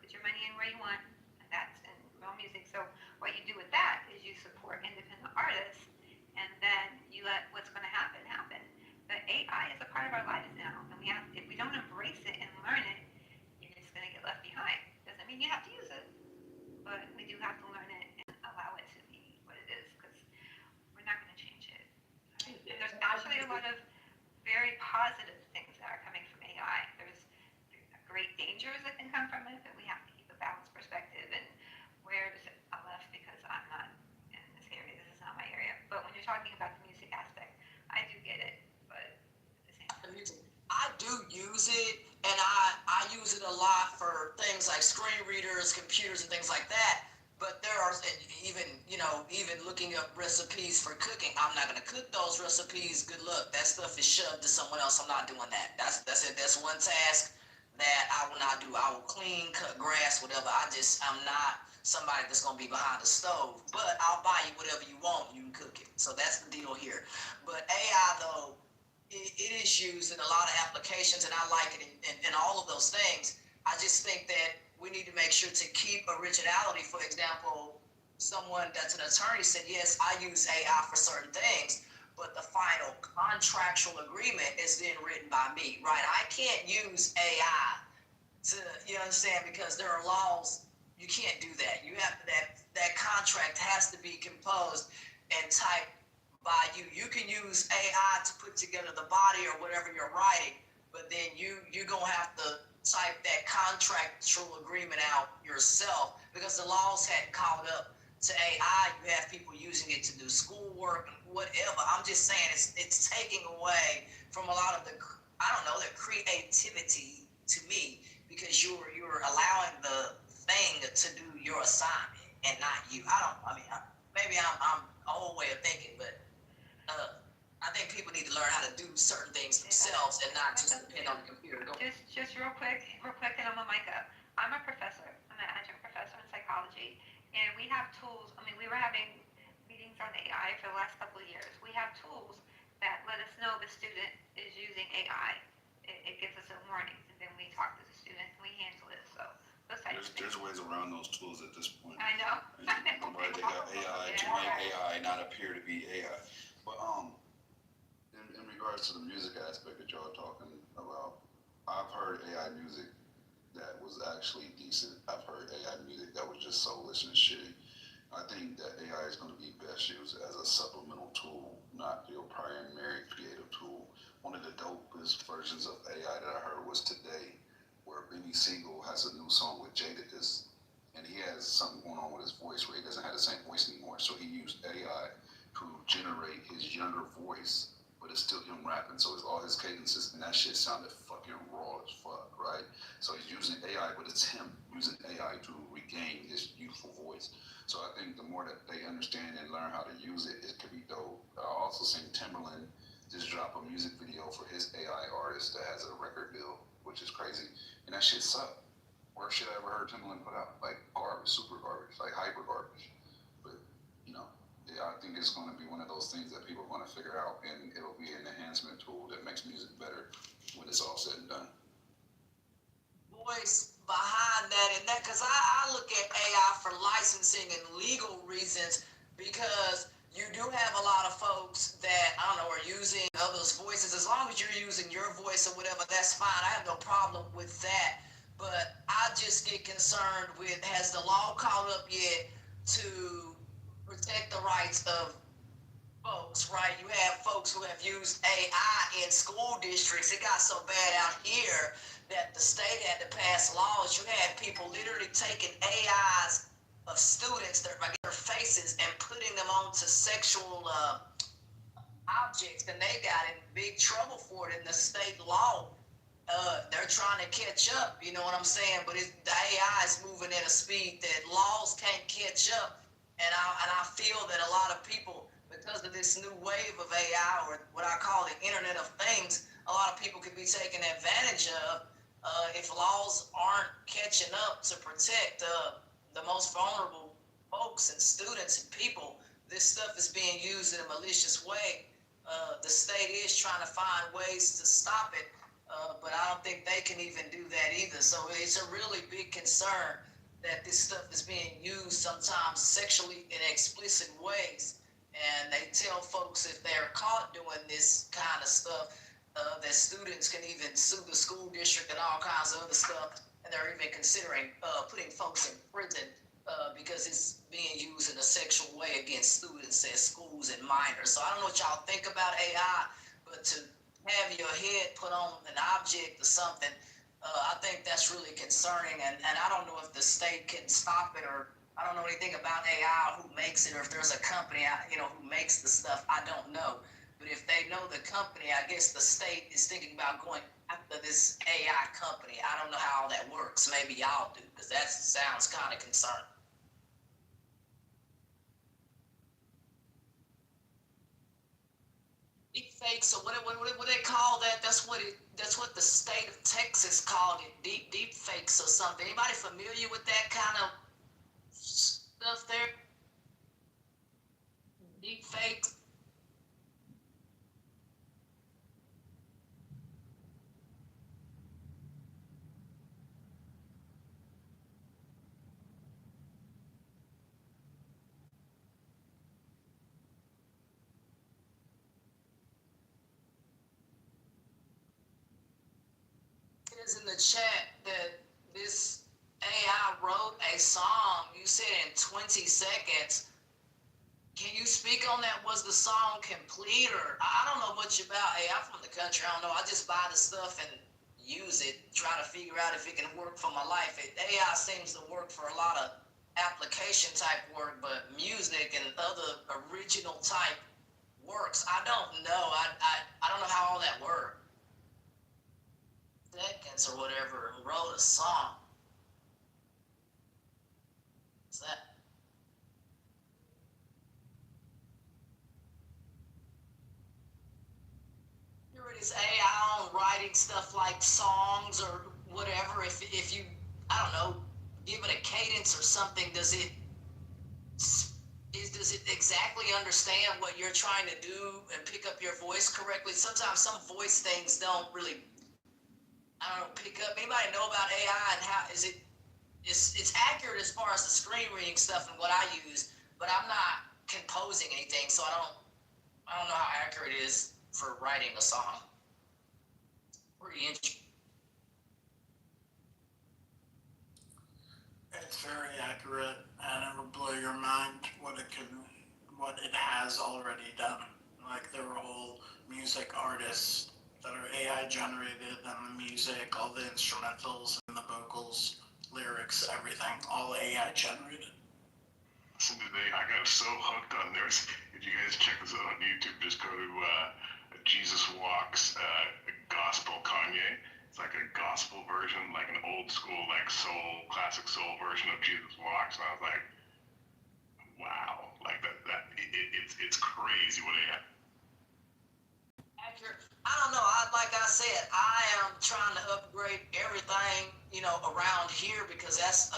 Put your money in where you want, and that's in real music. So what you do with that is you support independent artists, and then you let what's going to happen happen. But AI is a part of our lives now, and if we don't embrace it and learn it, you're just going to get left behind. for things like screen readers, computers, and things like that. But there are even looking up recipes for cooking. I'm not gonna cook those recipes. Good luck. That stuff is shoved to someone else. I'm not doing that. That's it. That's one task that I will not do. I will clean, cut grass, whatever. I'm not somebody that's gonna be behind the stove. But I'll buy you whatever you want. You can cook it. So that's the deal here. But AI though, it is used in a lot of applications, and I like it in all of those things. I just think that we need to make sure to keep originality. For example, someone that's an attorney said, yes, I use AI for certain things, but the final contractual agreement is then written by me, right? I can't use AI to, you understand, because there are laws, you can't do that. You have that contract has to be composed and typed by you. You can use AI to put together the body or whatever you're writing, but then you're gonna have to type that contractual agreement out yourself, because the laws hadn't caught up to AI. You have people using it to do schoolwork and whatever. I'm just saying it's taking away from a lot of the creativity to me, because you're allowing the thing to do your assignment and not you. Maybe I'm old way of thinking, but I think people need to learn how to do certain things themselves and not just depend on the computer. Just real quick, and I'm gonna mic up. I'm a professor. I'm an adjunct professor in psychology, and we have tools. I mean, we were having meetings on AI for the last couple of years. We have tools that let us know the student is using AI. It gives us a warning, and then we talk to the student and we handle it. So those types of things. There's ways around those tools at this point. I know. Right, they got AI to make AI not appear to be AI. But in regards to the music aspect that y'all talking about, I've heard AI music that was actually decent. I've heard AI music that was just soulless and shitty. I think that AI is going to be best used as a supplemental tool, not your primary creative tool. One of the dopest versions of AI that I heard was today, where Benny Siegel has a new song with Jadakiss, and he has something going on with his voice where he doesn't have the same voice anymore. So he used AI to generate his younger voice, but it's still him rapping. So it's all his cadences, and that shit sounded fucking raw as fuck, right? So he's using AI, but it's him using AI to regain his youthful voice. So I think the more that they understand and learn how to use it, it could be dope. I also seen Timberland just drop a music video for his AI artist that has a record deal, which is crazy. And that shit sucked. Worst shit I ever heard Timberland put out. Like garbage, super garbage, like hyper garbage. But, yeah, I think it's going to be one of those things that people are going to figure out, and it'll be an enhancement tool that makes music better when it's all said and done. Voice behind that, and that, because I look at AI for licensing and legal reasons, because you do have a lot of folks that, I don't know, are using others' voices. As long as you're using your voice or whatever, that's fine. I have no problem with that. But I just get concerned with, has the law caught up yet to protect the rights of folks, right? You have folks who have used AI in school districts. It got so bad out here that the state had to pass laws. You had people literally taking AIs of students, their faces, and putting them onto sexual objects, and they got in big trouble for it in the state law. They're trying to catch up, you know what I'm saying? But the AI is moving at a speed that laws can't catch up. And I feel that a lot of people, because of this new wave of AI, or what I call the Internet of Things, a lot of people could be taken advantage of if laws aren't catching up to protect the most vulnerable folks and students and people. This stuff is being used in a malicious way. The state is trying to find ways to stop it, but I don't think they can even do that either. So it's a really big concern that this stuff is being used sometimes sexually in explicit ways. And they tell folks if they're caught doing this kind of stuff, that students can even sue the school district and all kinds of other stuff. And they're even considering putting folks in prison because it's being used in a sexual way against students at schools and minors. So I don't know what y'all think about AI, but to have your head put on an object or something, I think that's really concerning, and I don't know if the state can stop it, or I don't know anything about AI, who makes it, or if there's a company, who makes the stuff. I don't know. But if they know the company, I guess the state is thinking about going after this AI company. I don't know how all that works. Maybe y'all do, because that sounds kind of concerning. Deep fakes, or what they call that? That's what the state of Texas called it. Deep fakes or something. Anybody familiar with that kind of stuff there? Deep fakes. It is in the chat that this AI wrote a song. You said in 20 seconds. Can you speak on that? Was the song complete, or I don't know much about AI. I'm from the country. I don't know. I just buy the stuff and use it, try to figure out if it can work for my life. AI seems to work for a lot of application type work, but music and other original type works, I don't know. I don't know how all that works. Seconds or whatever, wrote a song. Is that? Is AI on writing stuff like songs or whatever? If you, I don't know, give it a cadence or something, does it exactly understand what you're trying to do and pick up your voice correctly? Sometimes some voice things don't really, I don't know, pick up. Anybody know about AI and how is it? It's accurate as far as the screen reading stuff and what I use, but I'm not composing anything, so I don't know how accurate it is for writing a song. Pretty interesting. It's very accurate, and it will blow your mind what it has already done. Like, there are whole music artists that are AI generated, and the music, all the instrumentals and the vocals, lyrics, everything, all AI generated. Listen, today I got so hooked on this. If you guys check this out on YouTube, just go to Jesus Walks Gospel Kanye. It's like a gospel version, like an old school, like soul, classic soul version of Jesus Walks. And I was like, wow, like it's crazy what they have. Accurate. I don't know. Like I said, I am trying to upgrade everything, around here, because that's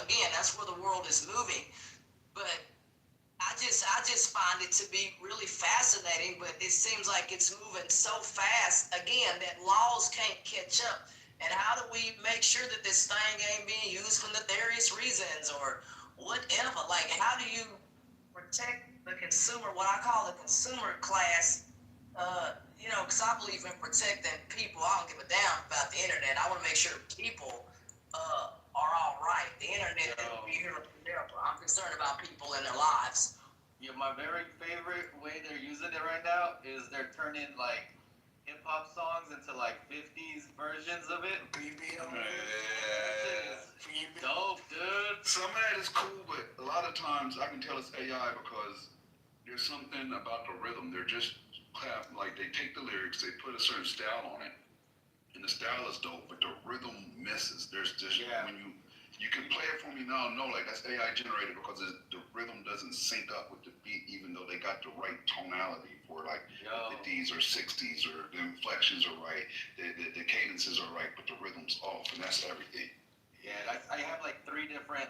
where the world is moving. But I just find it to be really fascinating, but it seems like it's moving so fast, again, that laws can't catch up. And how do we make sure that this thing ain't being used for nefarious reasons or whatever? Like, how do you protect the consumer, what I call the consumer class? Because I believe in protecting people. I don't give a damn about the internet. I want to make sure people are all right. The internet will be here forever. I'm concerned about people and their lives. Yeah, my very favorite way they're using it right now is they're turning like hip hop songs into like 50s versions of it. BBM. Dope, dude. Some of that is cool, but a lot of times I can tell it's AI because there's something about the rhythm. They're just like they take the lyrics, they put a certain style on it, and the style is dope, but the rhythm misses. There's just when you can play it for me now, like that's AI generated because the rhythm doesn't sync up with the beat, even though they got the right tonality for like 50s or 60s, or the inflections are right, the cadences are right, but the rhythm's off, and that's everything. Yeah, I have like 3 different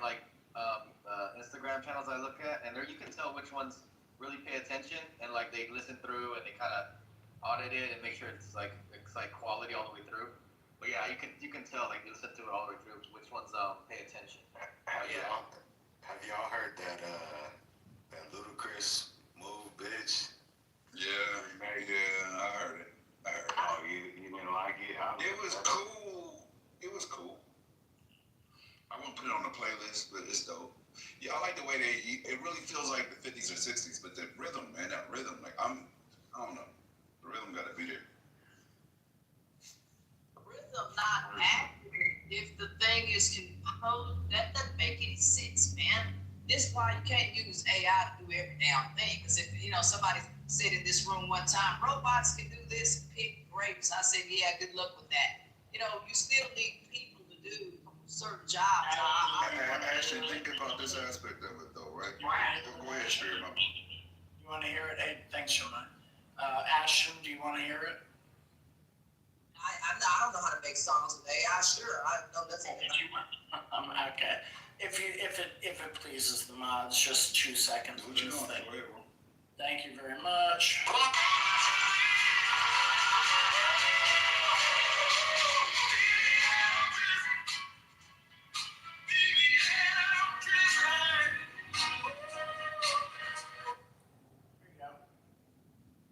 Instagram channels I look at, and there you can tell which ones really pay attention and like they listen through and they kind of audit it and make sure it's like quality all the way through. But yeah, you can tell like you listen to it all the way through which ones pay attention. Have y'all heard that Ludacris move, bitch? Yeah, I heard it. Oh, you didn't like it? It was cool. It was cool. I won't put it on the playlist, but it's dope. Yeah, I like the way it really feels like the 50s or 60s, but the rhythm, man, that rhythm, like I don't know. The rhythm gotta be there. The rhythm not accurate if the thing is composed. That doesn't make any sense, man. This is why you can't use AI to do every damn thing. Because if somebody's said in this room one time, robots can do this, pick grapes. I said, yeah, good luck with that. You know, you still need people to do certain jobs. Actually, think about this aspect of it, though, right? Go ahead, Spirit. You want to hear it? Hey, thanks, Shema. Ashton, do you want to hear it? I don't know how to make songs with AI. Sure, I know nothing about it. Okay. If it pleases the mods, just 2 seconds. What you doing? Thank you very much.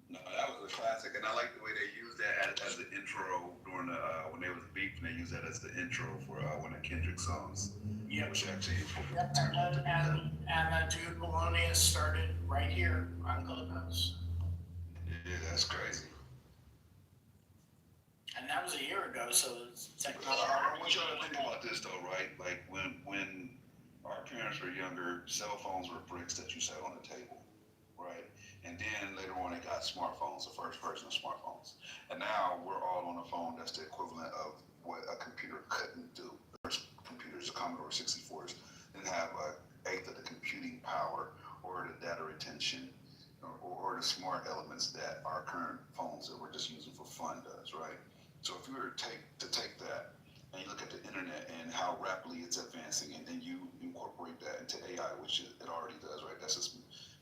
No, that was a classic, and I like the way they used that as the intro during the when they was beefing. They used that as the intro for one of Kendrick's songs. Yeah, which actually and that dude Bologna started right here on Clubhouse. Yeah, that's crazy. And that was a year ago, so it's technically. I want y'all to think about this though, right? Like when our parents were younger, cell phones were bricks that you set on the table, right? And then later on, they got smartphones, the first version of smartphones. And now we're all on a phone that's the equivalent of what a computer couldn't do. First computers, the Commodore 64s, didn't have an eighth of the computing power or the data retention or the smart elements that our current phones that we're just using for fun does, right? So if you were to take that and you look at the internet and how rapidly it's advancing, and then you incorporate that into AI, which it already does, right? That's its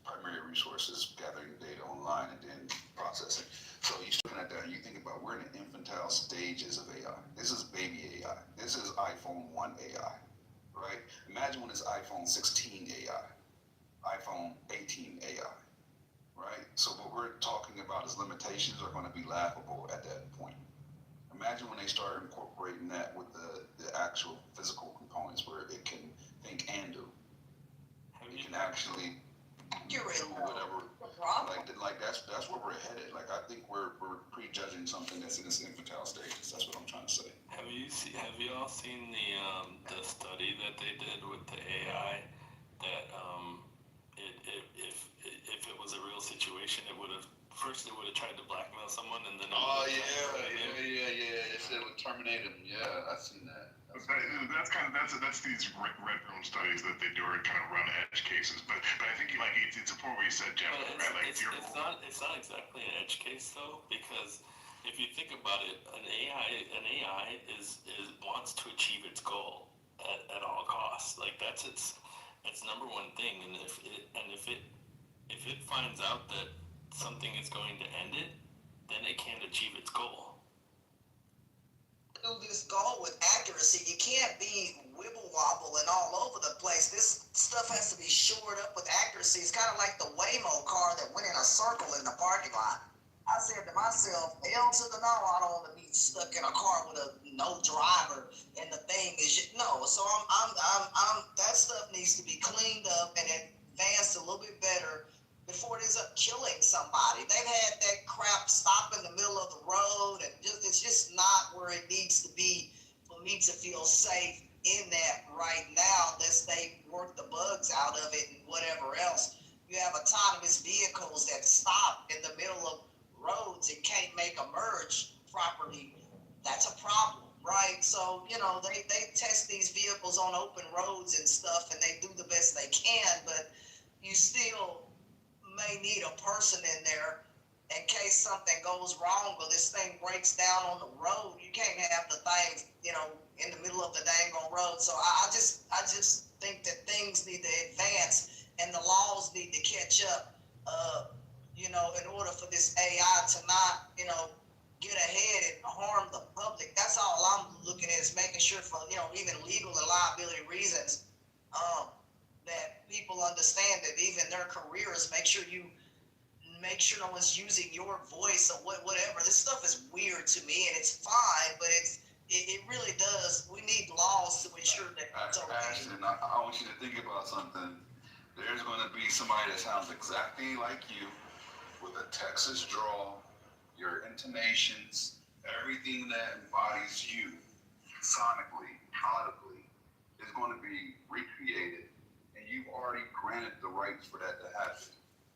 primary resources, gathering data online and then processing. So you're looking at that and you think about we're in the infantile stages of AI. This is baby AI. This is iPhone 1 AI, right? Imagine when it's iPhone 16 AI, iPhone 18 AI, right? So what we're talking about is limitations are going to be laughable at that point. Imagine when they start incorporating that with the actual physical components where it can think and do. It can actually do whatever. Like that's where we're headed. Like I think we're prejudging something that's in its infantile stages. That's what I'm trying to say. Have you all seen the study that they did with the AI that if it was a real situation, it would have tried to blackmail someone and then. Oh yeah. It said it would terminate him. Yeah, I've seen that. That's these red room studies that they do are kind of run edge cases, but I think it's important what you said, Jeff. Right? It's not exactly an edge case though, because if you think about it, an AI wants to achieve its goal at all costs. Like that's its number one thing, and if it finds out that something is going to end it, then it can't achieve its goal. Do this goal with accuracy. You can't be wibble wobble and all over the place. This stuff has to be shored up with accuracy. It's kind of like the Waymo car that went in a circle in the parking lot. I said to myself, hell to the no, I don't want to be stuck in a car with no driver and the thing is no. So I'm that stuff needs to be cleaned up and advanced a little bit better before it ends up killing somebody. They've had that crap stop in the middle of the road, and it's just not where it needs to be for me to feel safe in that right now, unless they work the bugs out of it and whatever else. You have autonomous vehicles that stop in the middle of roads and can't make a merge properly. That's a problem, right? So, they test these vehicles on open roads and stuff, and they do the best they can, but you still may need a person in there in case something goes wrong or this thing breaks down on the road. You can't have the thing, in the middle of the dang on road. So I just think that things need to advance and the laws need to catch up, in order for this AI to not, get ahead and harm the public. That's all I'm looking at is making sure for, even legal and liability reasons, that people understand that even their careers, make sure no one's using your voice or whatever. This stuff is weird to me and it's fine, but it really does. We need laws to ensure that it's okay. Ashton, I want you to think about something. There's going to be somebody that sounds exactly like you with a Texas drawl, your intonations, everything that embodies you sonically, audibly, is going to be recreated. You've already granted the rights for that to happen.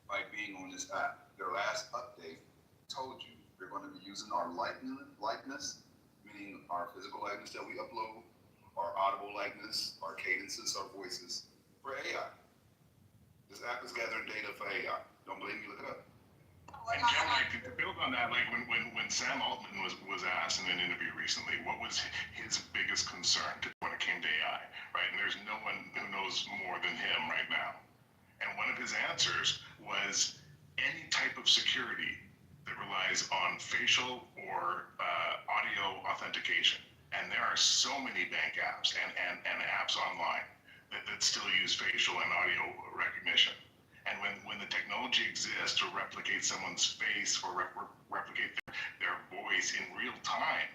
by being on this app. Their last update told you they're going to be using our likeness, meaning our physical likeness that we upload, our audible likeness, our cadences, our voices, for AI. This app is gathering data for AI. Don't believe me? Look it up. And Jim, like to build on that, like when Sam Altman was asked in an interview recently, what was his biggest concern when it came to AI, right? And there's no one who knows more than him right now. And one of his answers was any type of security that relies on facial or audio authentication. And there are so many bank apps and apps online that still use facial and audio recognition. And when the technology exists to replicate someone's face or replicate their voice in real time,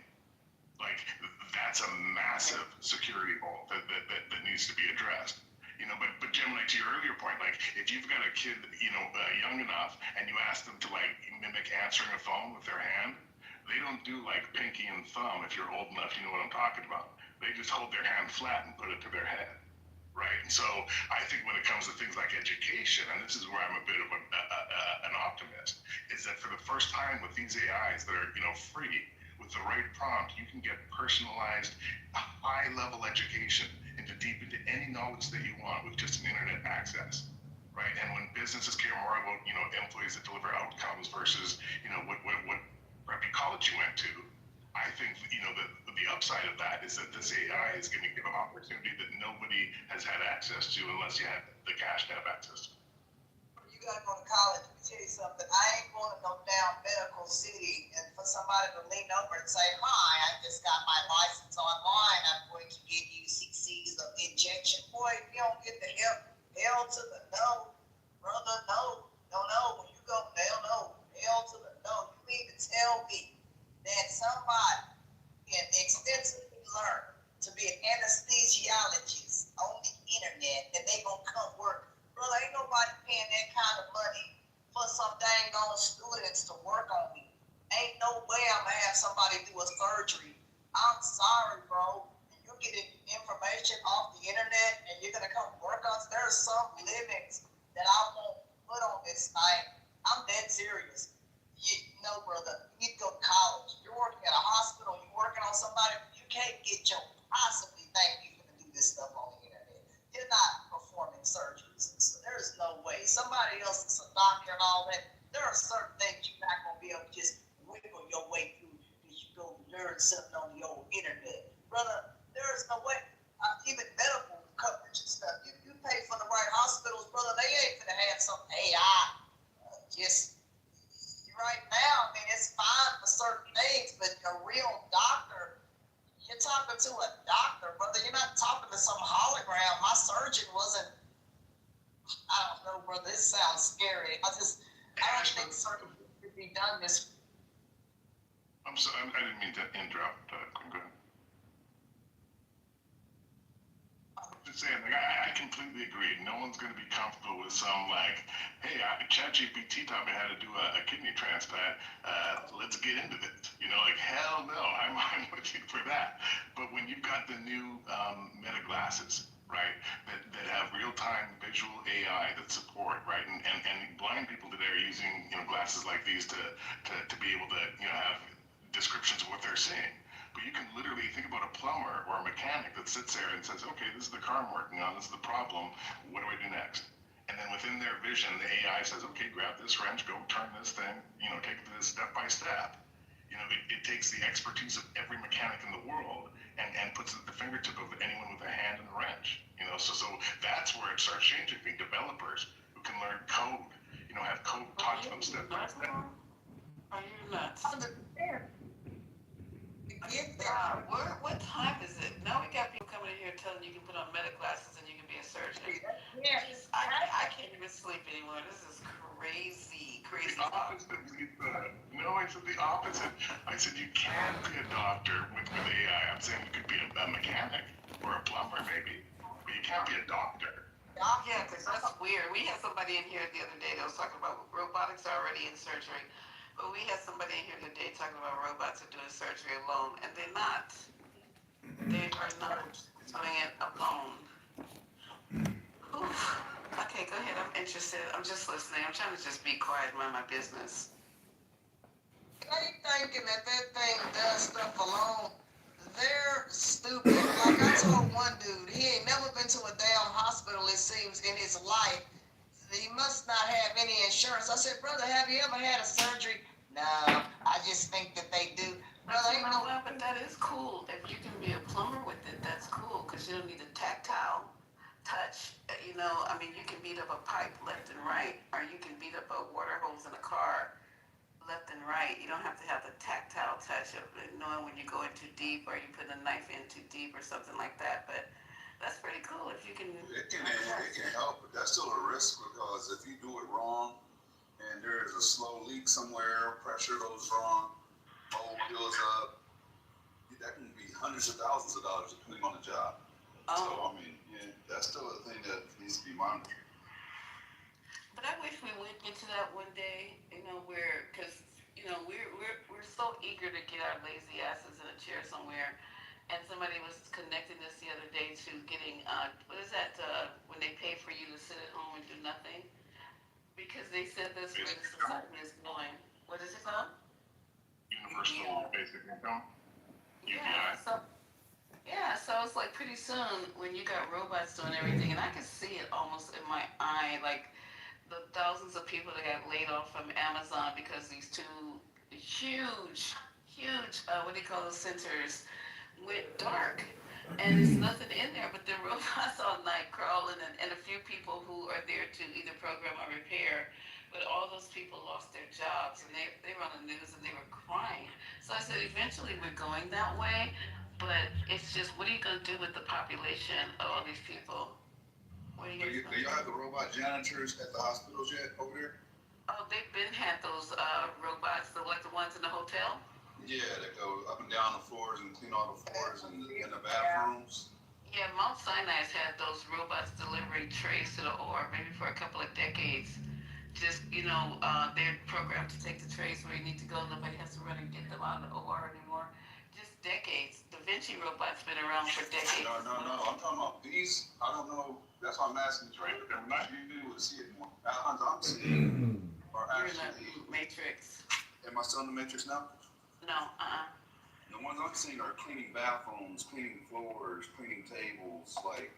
like that's a massive security hole that needs to be addressed. You know, but Jim, like to your earlier point, like if you've got a kid, young enough, and you ask them to like mimic answering a phone with their hand, they don't do like pinky and thumb. If you're old enough, you know what I'm talking about. They just hold their hand flat and put it to their head. Right, and so I think when it comes to things like education, and this is where I'm a bit of an optimist, is that for the first time with these AIs that are free, with the right prompt, you can get personalized, high-level education deep into any knowledge that you want with just an internet access. Right, and when businesses care more about employees that deliver outcomes versus what preppy college you went to, I think the upside of that is that this AI is going to give an opportunity that nobody has had access to unless you had the cash to have access to. You gotta go to college. Let me tell you something. I ain't going to no down medical city and for somebody to lean over and say, "Hi, I just got my license online. I'm going to give you 6 C's of injection." Boy, if you don't get the hell to the no, brother, no. When you go, hell to the no. You mean to tell me that somebody can extensively learn to be an anesthesiologist on the internet and they gonna come work? Brother, ain't nobody paying that kind of money for some dang on students to work on me. Ain't no way I'm gonna have somebody do a surgery. I'm sorry, bro. You get information off the internet and you're gonna come work on. There's some limits that I won't put on this thing. I'm dead serious. No, brother, you need to go to college. You're working at a hospital, you're working on somebody, you can't get your possibly think you're going to do this stuff on the internet. You're not performing surgeries. So there's no way. Somebody else is a doctor and all that. There are certain things you're not going to be able to just wiggle your way through if you go learn something on the old internet. Brother, there is no way. Even medical coverage and stuff, you pay for the right hospitals, brother, they ain't going to have some AI just right now. I mean, it's fine for certain things, but a real doctor, you're talking to a doctor, brother. You're not talking to some hologram. My surgeon wasn't, I don't know, brother. This sounds scary. I don't think surgery could be done this. I'm sorry, I didn't mean to interrupt. Go ahead. Just saying, like, I completely agree. No one's going to be comfortable with some like, hey, ChatGPT taught me how to do a kidney transplant. Let's get into this. Like hell no, I'm with you for that. But when you've got the new Meta glasses, right, that have real-time visual AI that support, right, and blind people today are using glasses like these to be able to have descriptions of what they're seeing. But you can literally think about a plumber or a mechanic that sits there and says, okay, this is the car I'm working on, this is the problem, what do I do next? And then within their vision, the AI says, okay, grab this wrench, go turn this thing, take this step by step. It takes the expertise of every mechanic in the world and puts it at the fingertip of anyone with a hand and a wrench. So that's where it starts changing. Developers who can learn code, have code taught to them step by step. Are you nuts? Get there. What time is it? Now we got people coming in here telling you can put on Meta glasses and you can be a surgeon. I can't even sleep anymore. This is crazy The opposite. No, I said the opposite. I said you can be a doctor with AI. I'm saying you could be a mechanic or a plumber maybe, but you can't be a doctor. Yeah, because that's weird. We had somebody in here the other day that was talking about robotics already in surgery. But we had somebody in here today talking about robots are doing surgery alone, and they're not. They are not doing it alone. Oof. Okay, go ahead. I'm interested. I'm just listening. I'm trying to just be quiet and mind my business. They thinking that thing does stuff alone. They're stupid. Like I told one dude, he ain't never been to a damn hospital, it seems, in his life. He must not have any insurance. I said, brother, have you ever had a surgery? No, I just think that they do. Brother, ain't no. But that is cool. If you can be a plumber with it, that's cool because you don't need a tactile touch. You know, I mean, you can beat up a pipe left and right, or you can beat up a water hose in a car left and right. You don't have to have the tactile touch of knowing when you go in too deep or you put a knife in too deep or something like that. But that's pretty cool if you can. It can help, but that's still a risk because if you do it wrong and there is a slow leak somewhere, pressure goes wrong, mold builds up, that can be hundreds of thousands of dollars depending on the job. So I mean, yeah, that's still a thing that needs to be monitored. But I wish we would get to that one day, you know, where, because, you know, we're so eager to get our lazy asses in a chair somewhere. And somebody was connecting this the other day to getting, what is that, when they pay for you to sit at home and do nothing? Because they said this where the society is going. What is it called? Universal Basic Income? Yeah, so it's like pretty soon when you got robots doing everything, and I can see it almost in my eye, like the thousands of people that got laid off from Amazon because these two huge, what do you call those centers went dark. And there's nothing in there but the robots all night crawling and a few people who are there to either program or repair. But all those people lost their jobs and they were on the news and they were crying. So I said, eventually we're going that way, but it's just, what are you going to do with the population of all these people? What are you Do y'all have the robot janitors at the hospitals yet over there? Oh, they've been had those robots, like the ones in the hotel? Yeah, that go up and down the floors and clean all the floors and in the bathrooms. Yeah, Mount Sinai's had those robots delivering trays to the OR maybe for a couple of decades. Just, you know, they're programmed to take the trays where you need to go. Nobody has to run and get them out of the OR anymore. Just decades. Da Vinci robot's been around for decades. No. I'm talking about these. I don't know. That's why I'm asking you. Right? I'm not able to see it more. The ones I'm seeing are actually. You're in the Matrix. Am I still in the Matrix now? No, The ones I'm seeing are cleaning bathrooms, cleaning floors, cleaning tables, like.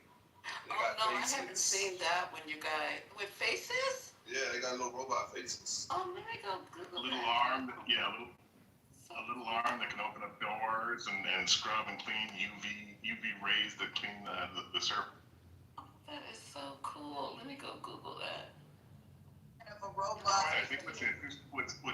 They got faces. I haven't seen that when you got with faces. Yeah, they got little robot faces. Oh, let me go Google a little arm, a little arm that can open up doors and scrub and clean UV rays that clean the surface. Oh, that is so cool. Let me go Google that. A robot. I think what's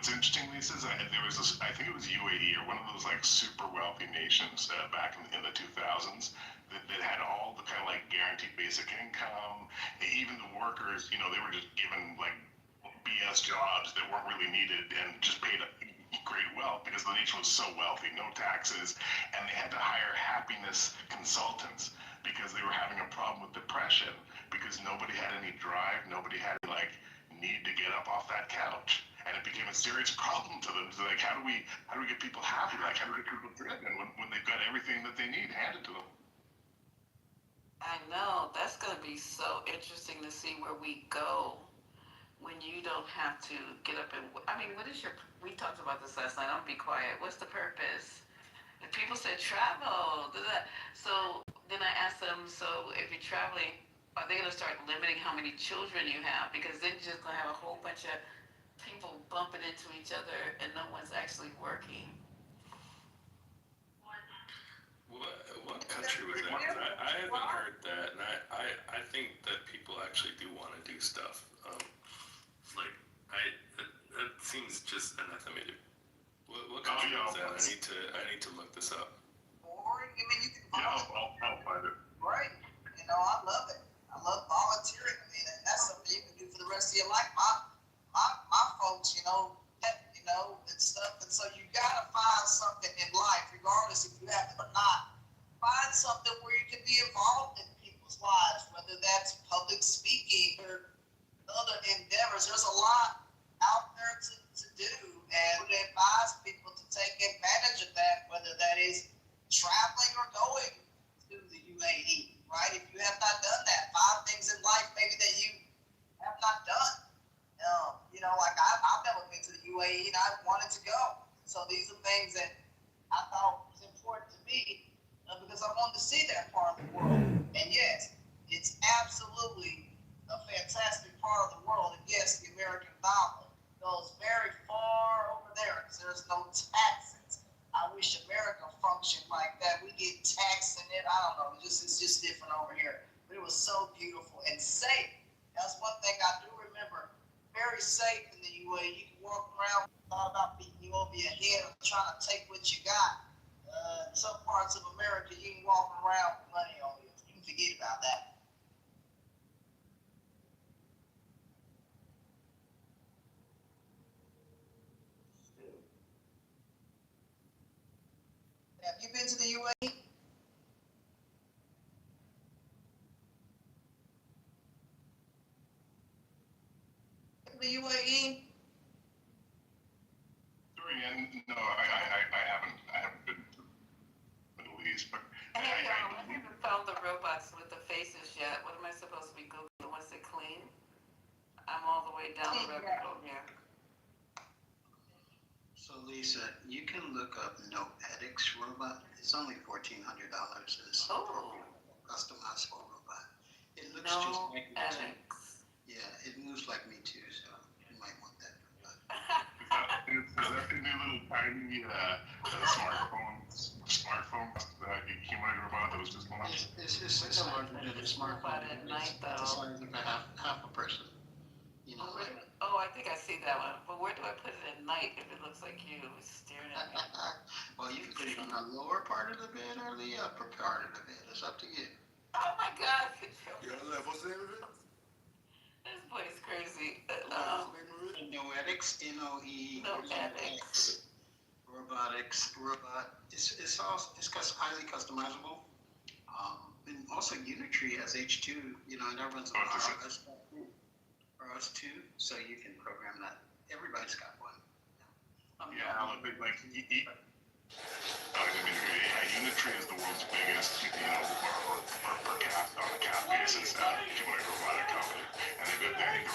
interesting, Lisa, is that there was this, I think it was UAE or one of those like super wealthy nations back in the 2000s that had all the kind of like guaranteed basic income. Even the workers, you know, they were just given like BS jobs that weren't really needed and just paid great wealth because the nation was so wealthy, no taxes, and they had to hire happiness consultants because they were having a problem with depression because nobody had any drive, nobody had like need to get up off that couch, and it became a serious problem to them. So like, how do we get people happy? Like, how do we get people driven when they've got everything that they need handed to them? I know that's going to be so interesting to see where we go when you don't have to get up and. I mean, what is your? We talked about this last night. I'll be quiet. What's the purpose? And people said travel. So then I asked them. So if you're traveling, are they going to start limiting how many children you have? Because then you're just going to have a whole bunch of people bumping into each other and no one's actually working. What country was that? I haven't heard that, and I think that people actually do want to do stuff. That seems just anathematic. What country was that? I need to look this up. Boring. I mean, you can. Yeah, I'll find it. Right. You know, I love it. I love volunteering. I mean, and that's something you can do for the rest of your life. My folks, you know, and stuff. And so you gotta find something in life, regardless if you have it or not. Find something where you can be involved in people's lives. it's absolutely a fantastic part of the world. And yes, the American dollar goes very far over there because there's no taxes. I wish America functioned like that. We get taxed in it. I don't know. It's just different over here. But it was so beautiful and safe. That's one thing I do remember. Very safe in the UAE. You can walk around without about beating you over your head or trying to take what you got. In some parts of America, you can walk around with money on you. You can forget about that. Have you been to the UAE? The UAE? No, I haven't been to the Middle East, but I haven't found the robots with the faces yet. What am I supposed to be Googling once they clean? I'm all the way down the rabbit hole here. So Lisa, you can look up Noetics robot. It's only $1,400. It's a customizable robot. It looks just like me too. Yeah, it moves like me too, so you might want that. Is that the new little tiny smartphone humanoid robot that was just launched? It's larger than a smartphone. It's the size of half a person. You know, like, I think I see that one. But where do I put it at night if it looks like you staring at me? well, you can put it on the lower part of the bed or the upper part of the bed. It's up to you. Oh my God. What's the name of it? This boy is crazy. Noetics, Noetics. Robot. It's highly customizable. And also Unitary has H2, and that runs on RS2, so you can program that. Everybody's got one. Unitary is the world's biggest, per cap basis, humanoid robotic company, and they've got, I think, a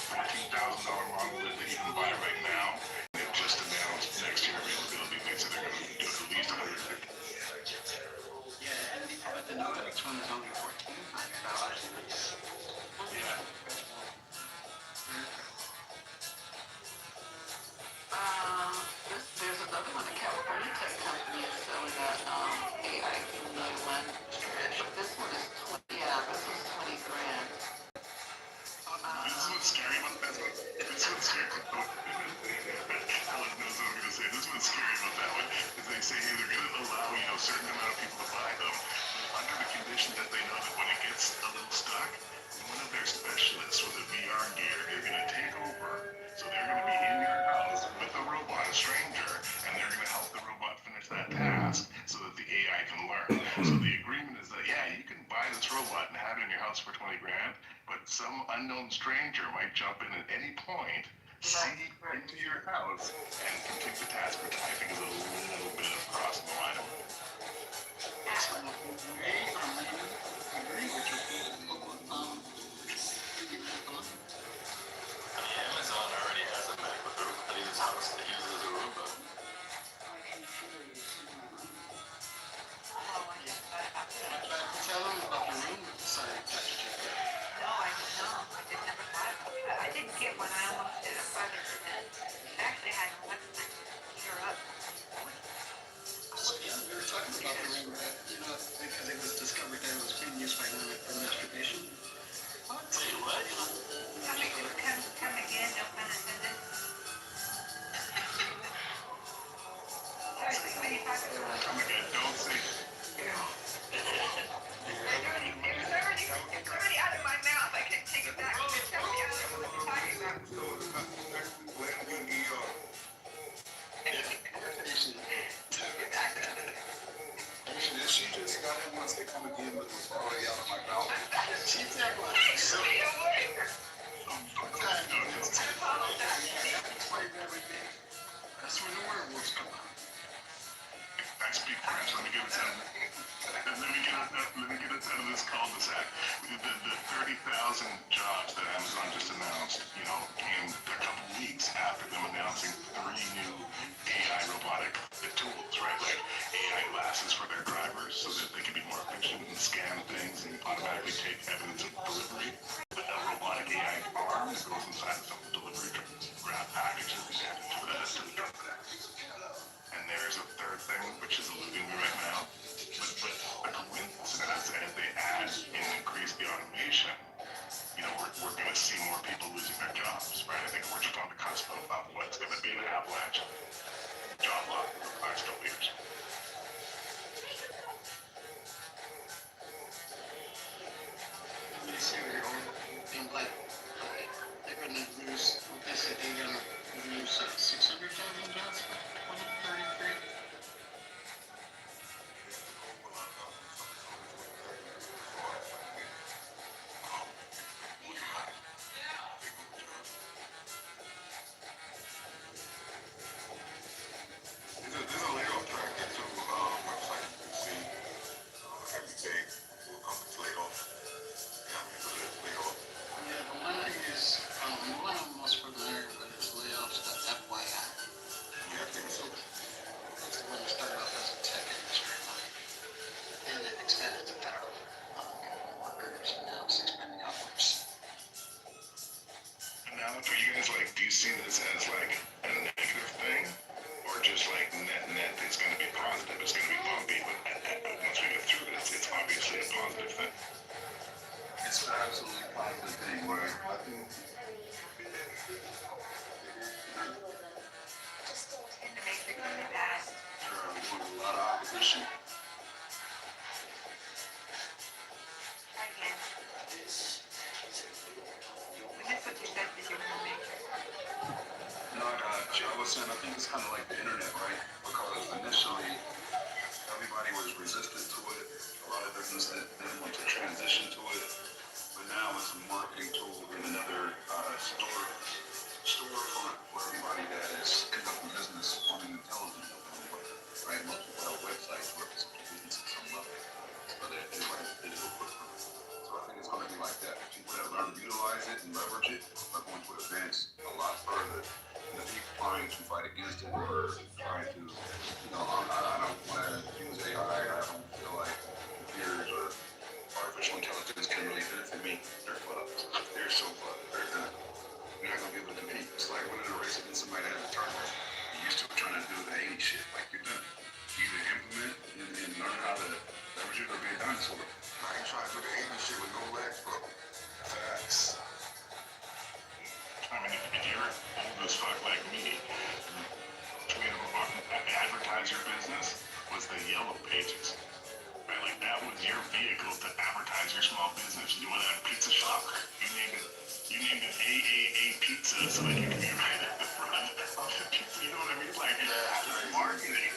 $14,000 model that you can buy right now. They've just announced next year availability. They said they're going to do at least 150. Yeah, but the Noetics one is only $1,400. Yeah. There's another one, a California tech company is selling that AI humanoid one. But this one is this one's 20 grand. This is what's scary about that one. This one's scary about Alan knows what I'm going to say. This one's scary about that one is they say, hey, they're going to allow, a certain amount of people to buy them under the condition that they know that when it gets a little stuck, one of their specialists with a VR gear is going to take over. So they're going to be in your house with a robot, a stranger, and they're going to help the robot finish that task so that the AI can learn. So the agreement is that, you can buy this robot and have it in your house for 20 grand, but some unknown stranger might jump in at any point, see into your house, and complete the task, which I think is a little bit of crossing the line. Amazon already has a Mac with everybody in his house that uses a Roomba. Tell them about the Roomba side texture. No, I just never thought about that. I didn't get one. I almost did a project with it. I actually had one gear up. We were talking about the Roomba, because it was discovered that it was being used by women for masturbation. What? Wait, what? Come again, no pun intended. Seriously, what are you talking about? Come again, don't say. It's already out of my mouth. I can't take it back. Tell me what you're talking about. She just got it once they come again, but it's already out of my mouth. She's that one. That's where the werewolves come out. I speak French. Let me get us out of this cul-de-sac. The third 30,000 jobs that Amazon just announced, came a couple weeks after them announcing 3 new AI robotic tools, right? Like AI glasses for their drivers so that they can be more efficient and scan things and automatically take evidence of delivery. A robotic AI arm that goes inside some delivery trucks, grab packages and hand it to the truck. And there's a third thing, which is eluding me right now. But a coincidence as they add and increase the automation, we're going to see more people losing their jobs, right? I think we're just on the cusp of what's going to be an avalanche of job loss in the next couple years. They're going to lose, they said they're going to lose 600,000 jobs by 2033. There's a layoff tracker too, website you can see every day who companies laid off. How many people that laid off? Yeah, but one thing is, one of them was familiar with his layoffs, the FYI. Yeah, I think so. It's the one that started off as a tech industry, and it expanded to federal workers, and now it's expanding outwards. And now, for you guys, do you see this as a negative thing? Or just net, it's going to be positive, it's going to be bumpy, but once we get through this, it's obviously a positive thing. It's an absolutely positive thing, right? I think In the matrix of the past. there's a lot of opposition. Again. We missed what you said because you're in the matrix. No, I was saying, I think it's kind of like the internet, right? Because initially, everybody was resistant to it. A lot of businesses didn't want to transition to it. But now it's a marketing tool and another storefront for everybody that is conducting business on an intelligent level, right? Most people have websites where it's business at some level. So that everybody's digital footprint. So I think it's going to be like that. People that learn to utilize it and leverage it are going to advance a lot further. The people trying to fight against it or trying to, I don't want to use AI. I don't feel like computers or artificial intelligence can really benefit me. They're fucked. They're so fucked. They're not going to be able to compete. It's like winning a race against somebody that has a turtle. You're used to trying to do the 80 shit like you're done. Either implement and learn how to leverage it or be a dinosaur. Now you're trying to do the 80 shit with no legs, bro. Facts. I mean, if you're old as fuck like me, advertise your business was the Yellow Pages. Right? That was your vehicle to advertise your small business. You want to have a pizza shop, you named it AAA Pizza so that you can be right at the front of the pizza. You know what I mean? Marketing.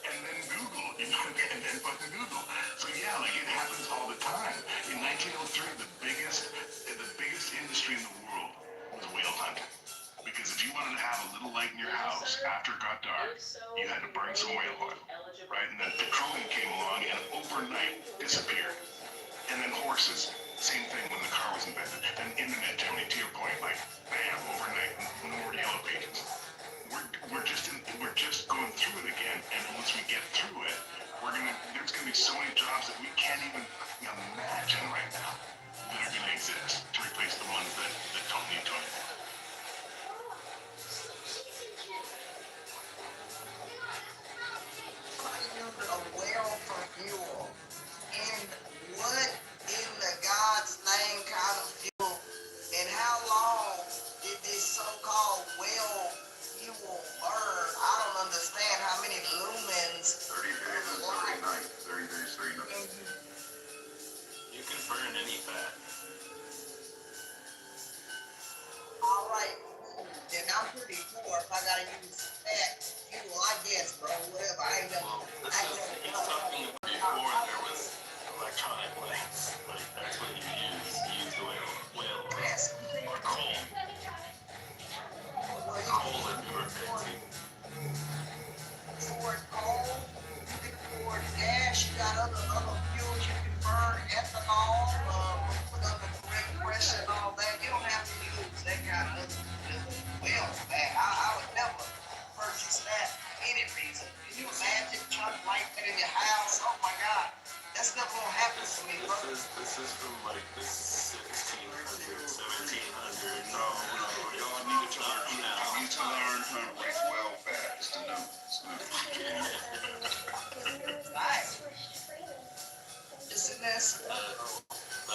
And then Google, and then fucking Google. So yeah, it happens all the time. In 1903, the biggest industry in the world was whale hunting. Because if you wanted to have a little light in your house after it got dark, you had to burn some whale oil, right? And then petroleum came along and overnight disappeared. And then horses, same thing when the car was invented. And internet, Tony, to your point, bam, overnight, no more Yellow Pages. We're just going through it again, and once we get through it, there's gonna be so many jobs that we can't even imagine right now that are gonna exist to replace the ones that don't need to anymore. A well for fuel. And what in the God's name kind of fuel? And how long did this so-called well fuel burn? I don't understand how many lumens. 30 days and 30 nights. 30 days, 30 nights. You can burn any fat. All right. Then I'm pretty poor if I gotta use fat fuel, I guess, bro. Whatever. I ain't done. He's talking about before there was electronic lights. That's what you use. You use oil or coal. Coal and newer fancy. For coal, you can afford gas. You got other fuels you can burn, ethanol. messed up. The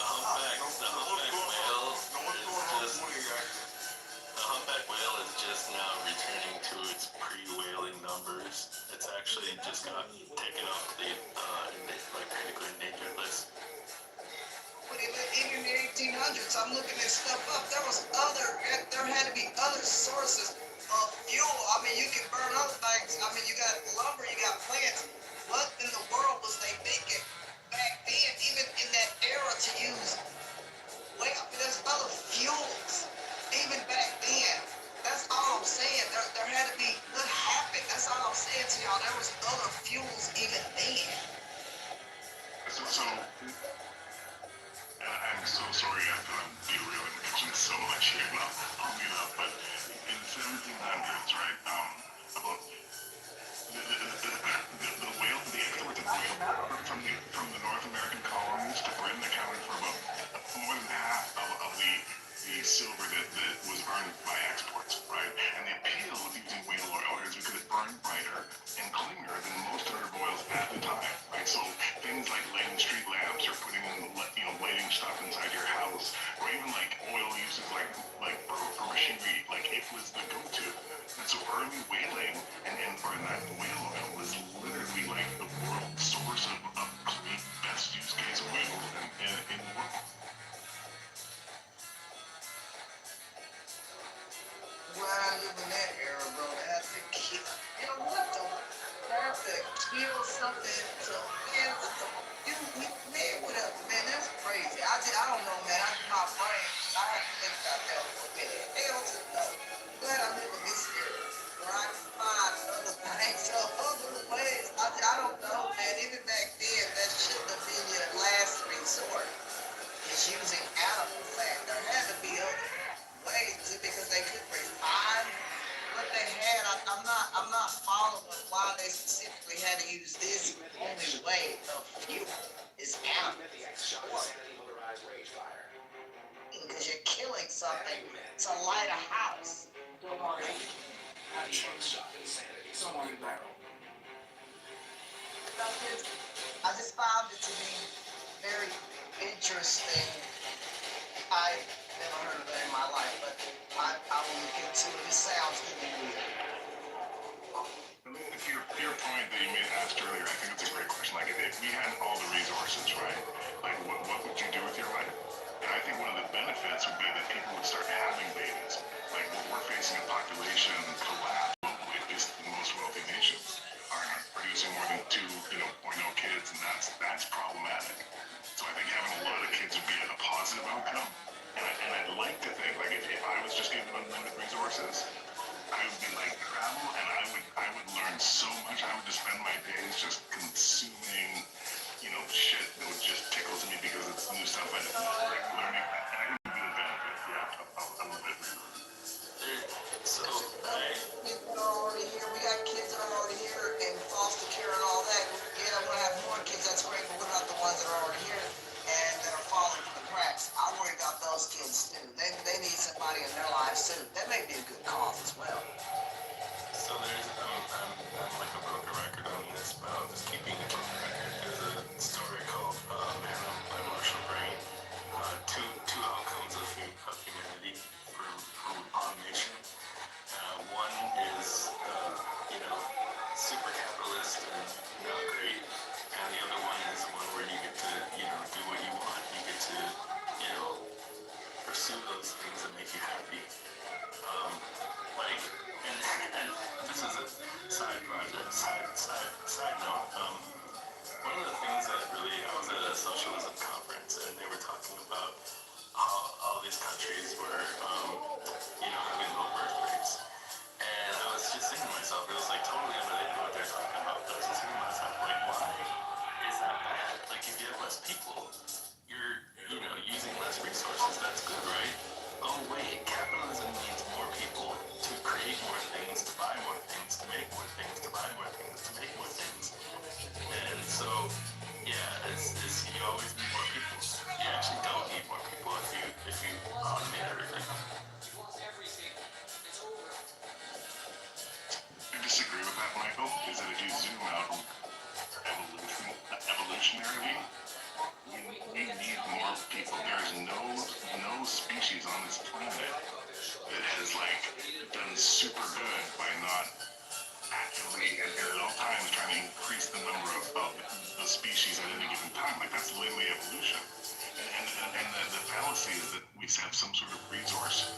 humpback whale is just now returning to its pre-whaling numbers. It's actually just got taken off the critically endangered list. But even in the 1800s, I'm looking this stuff up. There had to be other sources of fuel. I mean, you can burn other things. I mean, you got lumber, you got plants. What in the world was they thinking back then, even in that era, to use? Well, I mean, there's other fuels, even back then. That's all I'm saying. There had to be, what happened? That's all I'm saying to y'all. There was other fuels even then. So I'm so sorry I feel I'm derailing mentioning so much here, but I'll mute up. But in the 1700s, right, about the whale, the exports of whale from the North American colonies to Britain accounted for about more than half of the silver that was earned by exports, right? And the appeal of using whale oil is because it burned brighter and cleaner than most other oils at the time, right? So things like lighting street lamps or putting lighting stuff inside your house, or even like oil uses like for machinery, like it was the go-to. And so early whaling and that whale oil was literally like the world's source of clean, best use case oil in the world. When I live in that era, bro, they have to kill. You know what though? They have to kill something to man, whatever, man, that's crazy. I don't know, man. My brain, I have to think about that for a minute. Hell to no. Glad I live in this area where I can find other things, other ways. I don't know, man. Even back then, that shouldn't have been your last resort. Is using animal fat. There had to be other ways. Is it because they couldn't refine what they had? I'm not following why they specifically had to use this only way of fuel is animal. Because you're killing something to light a house. Don't worry. I just found it to be very interesting. I've never heard of it in my life, but I will look into it. It sounds weird. To your point that you asked earlier, I think it's a great question. Like, if we had all the resources, right? Like, what would you do with your life? And I think one of the benefits would be that people would start having babies. Like, we're facing a population collapse. At least the most wealthy nations are producing more than 2.0 kids, and that's problematic. So I think having a lot of kids would be a positive outcome. And I'd like to think, like, if I was just given unlimited resources, I would be like travel, and I would learn so much. I would just spend my days just consuming, shit that would just tickles me because it's new stuff I didn't know, like learning that. And I think it would be a benefit. Yeah, I'm a bit. So kids that are already here. We got kids that are already here in foster care and all that. Yeah, I want to have more kids. That's great, but what about the ones that are already here and that are falling through the cracks? I worry about those kids too. They need somebody in their lives too. That may be a good cause as well. So I'm like a broken record on this, but I'll just keep being a broken record. There's a story called Man by Marshall Brain. Two outcomes of humanity from automation. One is, super capitalist and not great. And the other one is the one where you get to, do what you want. You get to, pursue those things that make you happy. And this is a side project, side note. One of the things that I was at a socialism conference and they were talking about how all these countries were, having low birth rates. And I was just thinking to myself, it was like totally unrelated to what they're talking about, but I was just thinking to myself, like, why is that bad? Like, if you have less people, you're, using less resources, that's good, right? Oh, wait, capitalism needs more people to create more things, to buy more things, to make more things, to buy more things, to make more things. And so, you always need more people. You actually don't need more people if you automate everything. the way we evolution. And the fallacy is that we have some sort of resource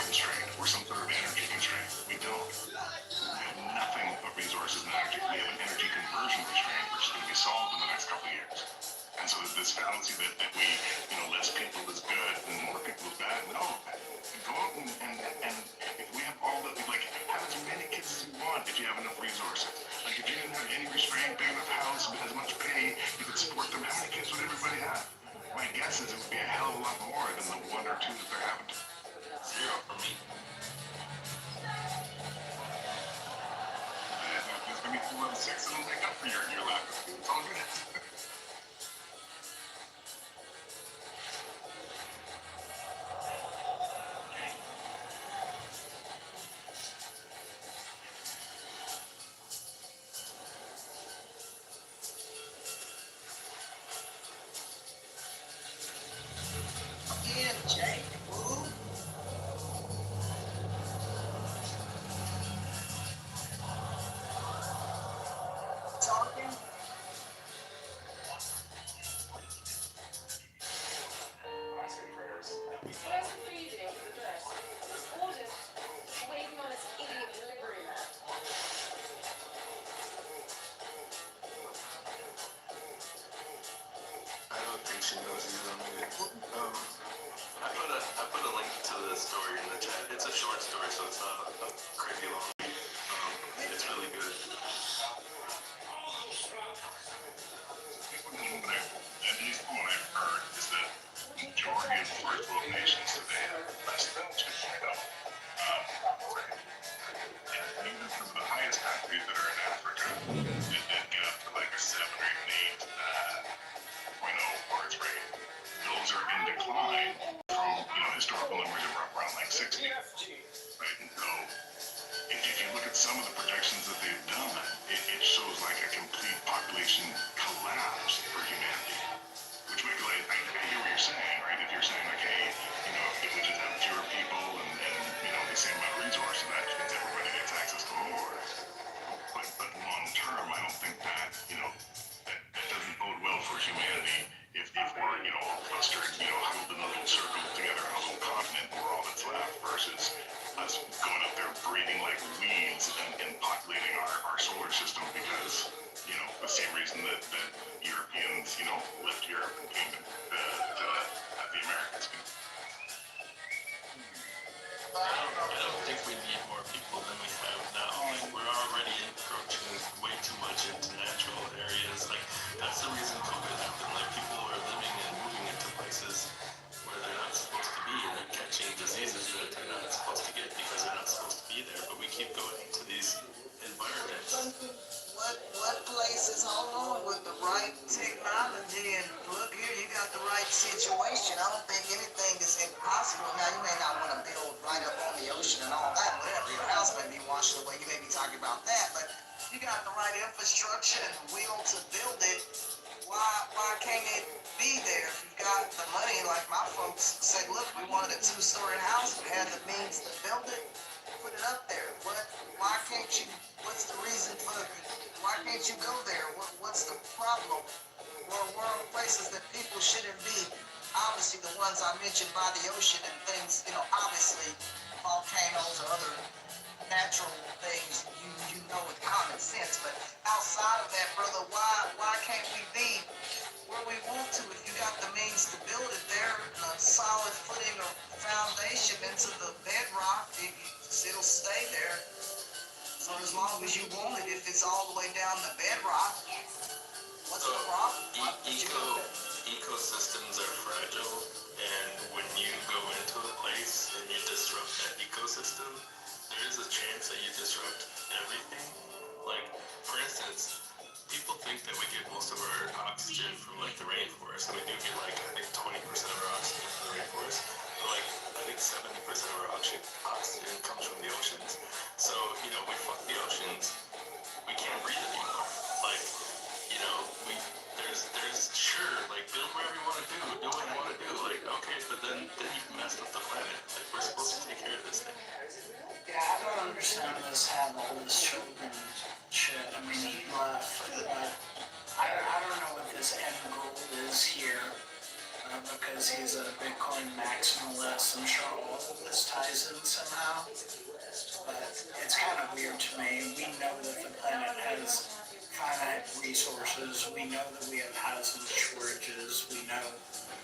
constraint or some sort of energy constraint. We don't. We have nothing but resources and energy. We have an energy conversion restraint, which is going to be solved in the next couple of years. And so this fallacy that we, less people is good and more people is bad. No. Go out and if we have all the, have as many kids as you want if you have enough resources. Like if you didn't have any restraint, big enough house, as much pay, you could support them. How many kids would everybody have? My guess is it would be a hell of a lot more than the one or two that they're having. 0 for me. There's going to be 2 of 6 that'll make up for your lack of food. It's all good. Yeah, Jake. Ooh. Talking. I don't think she knows either. I put a link to the story in the chat. It's a short story, so it's not a crazy long. It's really good. At least what I've heard is that the majority of first world nations today have less than 2.0. And even some of the highest countries that are in Africa did get up to like a 7 or 8, 8.0 birth rate. Those are in decline from historical numbers that were up around like 60. Right? And so if you look at some of the projections that they've done, it shows like a complete population collapse for humanity. Which would be like, I hear what you're saying, right? If you're saying like, hey, if we just have fewer people and the same amount of resources, that means everybody gets access to more. But long term, I don't think that, that doesn't bode well for humanity if we're, all clustered, huddled in a little circle together on a little continent where all that's left versus us going up there breeding like weeds and populating our solar system because, the same reason that Europeans, left Europe and came to the Americans. I don't think we need more people than we have now. Like, we're already encroaching way too much into natural areas. Like, that's the reason COVID happened. Like, people are living and moving into places where they're not supposed to be, and they're catching diseases that they're not supposed to get because they're not supposed to be there. But we keep going into these environments. What places, hold on, with the right technology and look here, you got the right situation. I don't think anything is impossible. Now, you may not want to build right up on the ocean and all that, whatever. Your house may be washed away. You may be talking about that, but you got the right infrastructure and will to build it. Why can't it be there? If you got the money, like my folks say, look, we wanted a 2-story house. We had the means to build it. Put it up there. Why can't you? What's the reason for? Why can't you go there? What's the problem? Where are places that people shouldn't be? Obviously, the ones I mentioned by the ocean and things. Obviously, volcanoes or other natural things. You know with common sense. But outside of that, brother, why can't we be where we want to? If you got the means to build it there, a solid footing or foundation into the bedrock, it'll stay there for as long as you want it. If it's all the way down the bedrock, what's the problem? Ecosystems are fragile, and when you go into a place and you disrupt that ecosystem, there is a chance that you disrupt everything. Like, for instance, people think that we get most of our oxygen from like the rainforest. We do get like, I think 20% of our oxygen from the rainforest. But like, I think 70% of our oxygen comes from the oceans. So, we fuck the oceans. We can't breathe anymore. Like, there's sure, like, build whatever you want to do what you want to do. Like, okay, but then you've messed up the planet. Like, we're supposed to take care of this thing. Yeah, I don't understand this having all this children shit. I mean, he left. I don't know what this end goal is this. I'm sure all of this ties in somehow, but it's kind of weird to me. We know that the planet has finite resources. We know that we have housing shortages. We know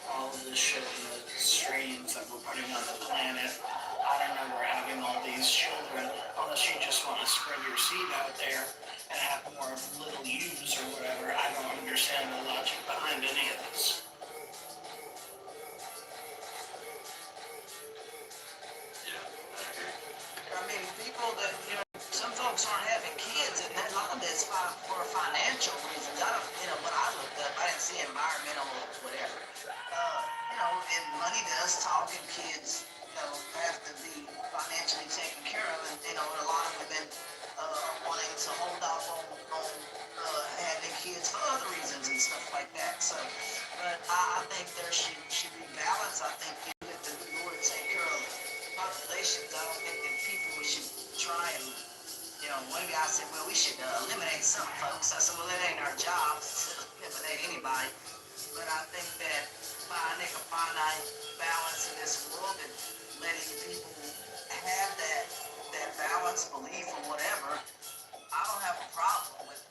all of this shit and the strains that we're putting on the planet. I don't know we're having all these children unless you just want to spread your seed out there and have more little U's or whatever. I don't understand the logic behind any of this. I mean, people that, some folks aren't having kids, and a lot of that's for financial reasons. I don't, what I looked up, I didn't see environmental or whatever. And money does talk, and kids, have to be financially taken care of, and, a lot of women are wanting to hold off on having kids for other reasons and stuff like that. So, but I think there should be balance. I think that the Lord take care of populations. I don't think that people should try and, one guy said, well, we should eliminate some folks. I said, well, it ain't our job to eliminate anybody. But I think that finding a finite balance in this world and letting people have that balance, belief, or whatever, I don't have a problem with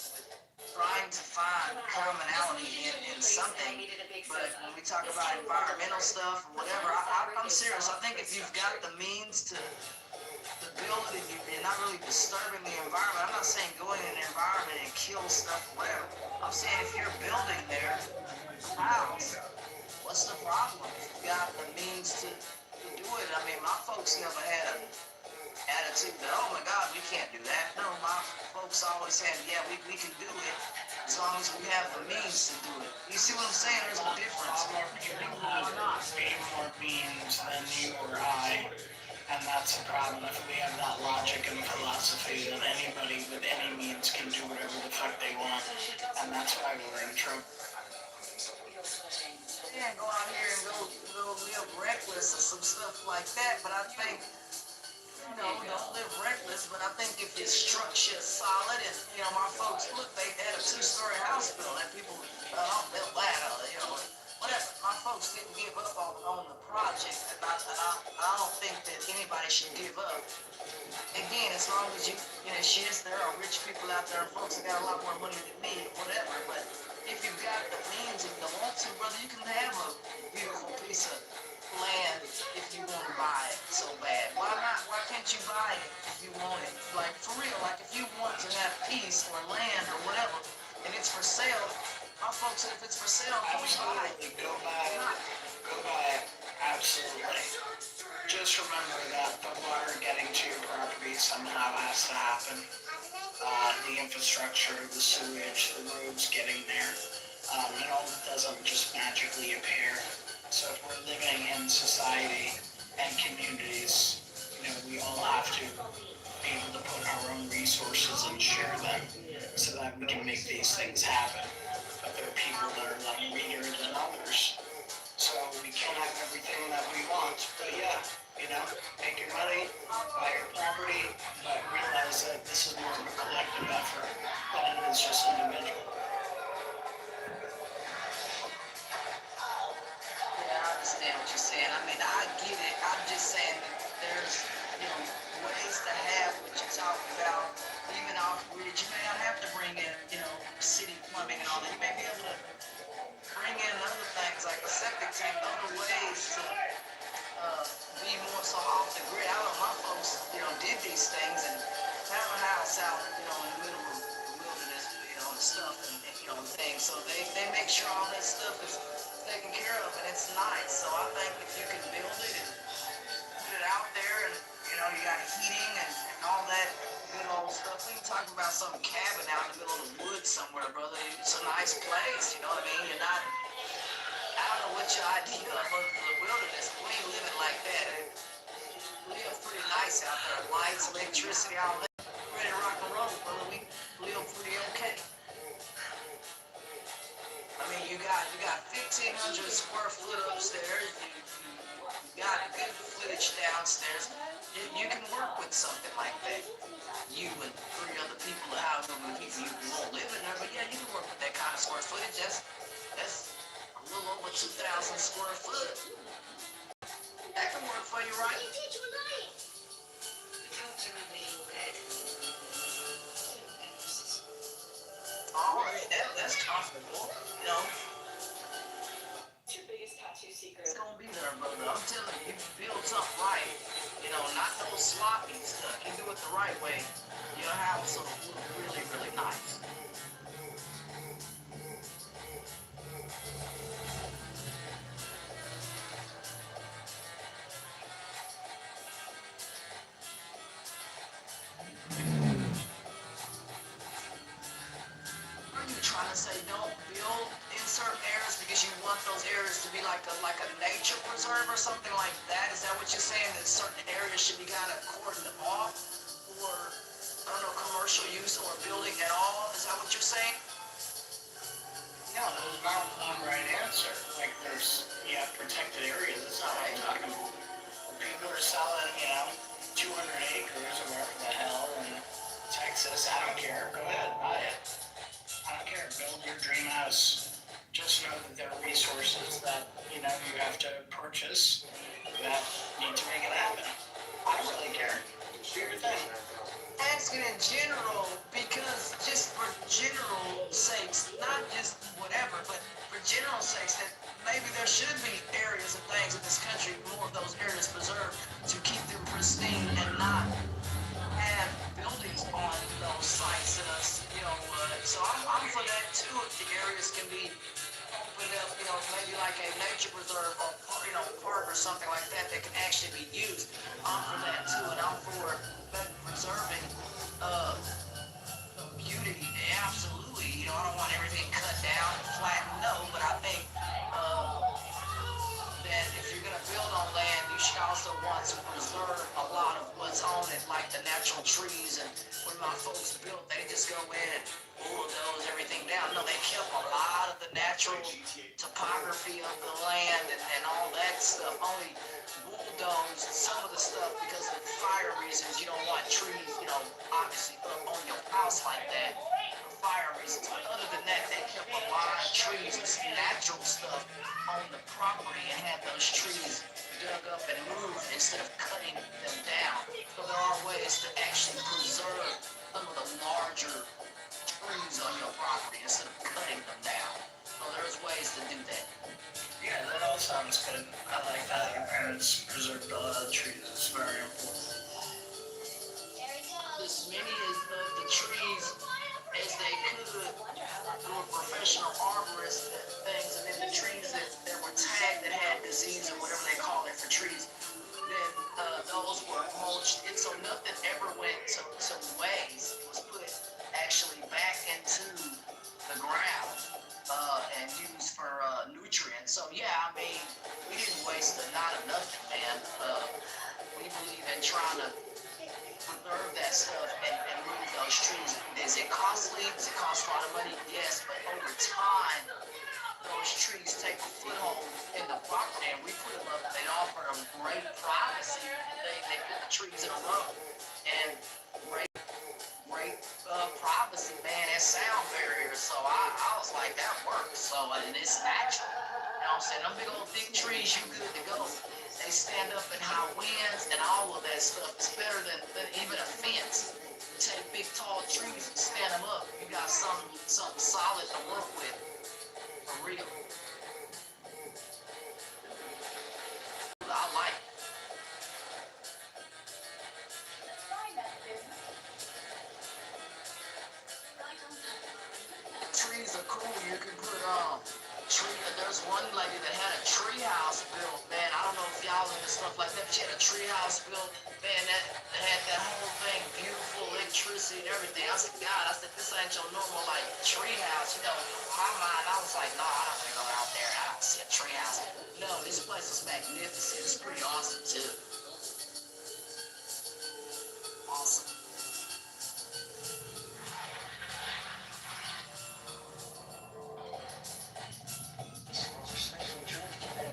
trying to find commonality in something. But when we talk about environmental stuff or whatever, I'm serious. I think if you've got the means to build it, you're not really disturbing the environment. I'm not saying go in an environment and kill stuff or whatever. I'm saying if you're building there, house, what's the problem? If you've got the means to do it. I mean, my folks never had an attitude that, oh my God, we can't do that. No, my folks always had, yeah, we can do it as long as we have the means to do it. You see what I'm saying? There's a difference. More people have way more means than you or I. And that's the problem. If we have that logic and philosophy, then anybody with any means can do whatever the fuck they want. And that's why we're in trouble. Yeah, go out here and go live reckless or some stuff like that. But I think, don't live reckless. But I think if your structure's solid and, my folks, look, they had a 2-story house built and people, built that, whatever. My folks didn't give up on the project, and I don't think that anybody should give up. Again, as long as there are rich people out there, folks that got a lot more money than me, whatever, but if you've got the means and you want to, brother, you can have a beautiful piece of land if you want to buy it so bad. Why not? Why can't you buy it if you want it? Like, for real, like if you want to have peace or land or whatever, and it's for sale, my folks said if it's for sale, go buy it. Go buy it. Absolutely. Just remember that the water getting to your property somehow has to happen. The infrastructure, the sewage, the roads getting there. It all doesn't just magically appear. So if we're living in society and communities, we all have to be able to put our own resources and share them so that we can make these things happen. But there are people that are like greedier than others. So we can't have everything that we want. But yeah, make your money, buy your property, but realize that this is more of a collective effort than it is just individual. Yeah, I understand what you're saying. I mean, I get it. I'm just saying that there's, ways to have what you're talking about. Even off-grid, you may not have to bring in, city plumbing and all that. You may be able to bring in other things like a septic tank, other ways to be more so off the grid. I know my folks, did these things and have a house out, in the middle of the wilderness, and stuff and things. So they make sure all that stuff is taken care of and it's nice. So I think if you can build it and put it out there and, you got heating and all that good old stuff. We can talk about some cabin out in the middle of the woods somewhere, brother. It's a nice place, you know what I mean? You're not, I don't know what your idea of the wilderness, but we ain't living like that. We live pretty nice out there. Lights, electricity, all that. Ready to rock and roll, brother. We live pretty okay. I mean, you got 1,500 square foot upstairs. You got good footage downstairs. You can work with something like that. You and 3 other people, however many people you won't live in there, but yeah, you can work with that kind of square footage. That's a little over 2,000 square foot. That can work right? All right, that's comfortable. You know, it's gonna be there, brother. I'm telling you, if you build something right, you know, not no sloppy stuff. You do it the right way, your house will look really, really nice. Are you trying to say don't build in certain areas because you want those areas to be like a nature preserve or something like that? Is that what you're saying? That certain areas should be kind of cordoned off for, I don't know, commercial use or building at all? Is that what you're saying? No, there's not one right answer. Like you have protected areas. That's not what I'm talking about. People are selling, 200 acres or whatever the hell in Texas. I don't care. Go ahead, buy it. I don't care. Build your dream house. Just know that there are resources that, you have to purchase that need to make it happen. I don't really care. Do your thing. Asking in general, because just for general sakes, not just whatever, but for general sakes, that maybe there should be areas and things in this country, more of those areas preserved to keep them pristine and not have buildings on those sites. So I'm for that too. If the areas can be opened up, maybe like a nature preserve or park or something like that that can actually be used. I'm for that too, and I'm for preserving beauty. Absolutely. I don't want everything cut down and flattened. No, but I think that if you're gonna build on land, you should also want to preserve a lot of what's on it, like the natural trees. And when my folks built, they just go in and bulldoze everything down. No, they kept a lot of the natural topography of the land and all that stuff. Only bulldozed some of the stuff because of fire reasons. You don't want trees, obviously up on your house like that for fire reasons. But other than that, they kept a lot of trees and natural stuff on the property and had those trees dug up and moved instead of cutting them down. So there are ways to actually preserve some of the larger trees on your property instead of cutting them down. So there's ways to do that. Yeah, that all sounds good. I like that your parents preserved a lot of trees. It's very important. As many of the trees as they could through a professional arborist and things, and then the trees that were tagged that had disease or whatever they call it for trees, then those were mulched, and so nothing ever went to waste. It was put actually back into the ground and used for nutrients. So yeah, we didn't waste not of nothing, man. We believe in trying to preserve that stuff and move those trees. Is it costly? Does it cost a lot of money? Yes, but over time, those trees take a foothold in the property, and we put them up. They offer them great privacy. They put the trees in a row, and great privacy, man, and sound barriers. So I was like, that works. So, and it's natural. You know what I'm saying? Them big old thick trees, you good to go. They stand up in high winds and all of that stuff. It's better than even a fence. You take big tall trees and stand them up. You got something solid to work with. For real. I like it. Trees are cool. You can put there's one lady that had a tree house built, man. I don't know if y'all into stuff like that, but she had a tree house built, man, that had that whole thing, beautiful electricity and everything. I said, God, this ain't your normal like tree house. In my mind, I was like, no, I don't want to go out there. I don't see a tree house. No, this place is magnificent. It's pretty awesome too. Awesome.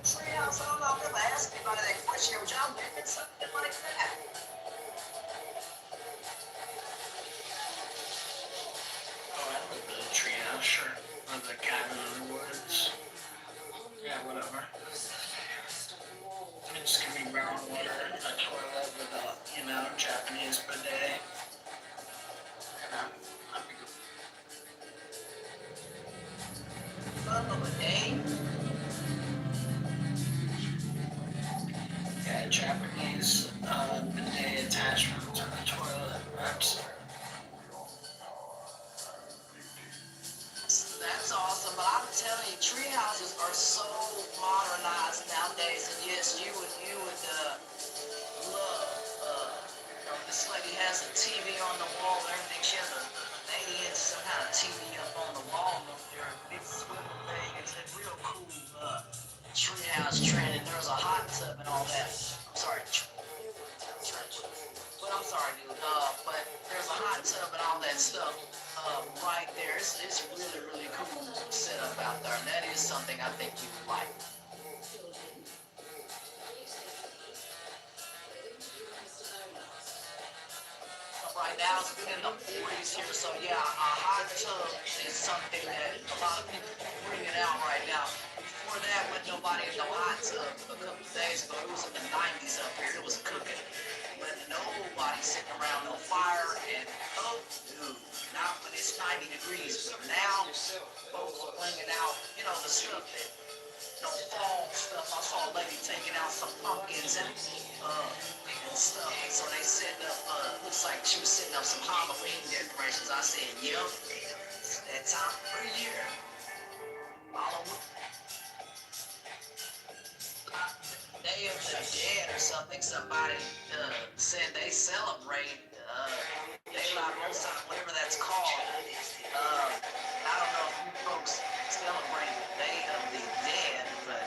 Treehouse, I don't know, I've never asked anybody that question, would y'all live in something like that? Oh, I would build a treehouse, sure. Or the cabin in the woods. Yeah, whatever. Just give me brown water. a Japanese bidet attachment to the toilet. That's awesome, but I'm telling you, tree houses are so modernized nowadays, and yes, you would love, this lady has a TV on the wall and everything. She has an 80-inch some kind of TV up on the wall up there, a big swivel thing. It's a real cool treehouse trend, and there's a hot tub and all that. I'm sorry, but I'm sorry, dude. But there's a hot tub and all that stuff right there. It's really, really cool setup out there, and that is something I think you would like. Right now it's been in the 40s here, so yeah, a hot tub is something that a lot of people are bringing out right now. Before that, when nobody had no hot tub a couple of days ago, it was in the 90s up here, it was cooking. But nobody sitting around no fire, and oh, dude, not when it's 90 degrees. But now, folks are bringing out, the stuff that, fall stuff. I saw a lady taking out some pumpkins and stuff, and so they setting up, looks like she was setting up some Halloween decorations. I said, yep, it's that time of the year. Halloween. Day of the Dead or something, somebody said they celebrate Daylight Rosa, whatever that's called. I don't know if you folks celebrate the Day of the Dead, but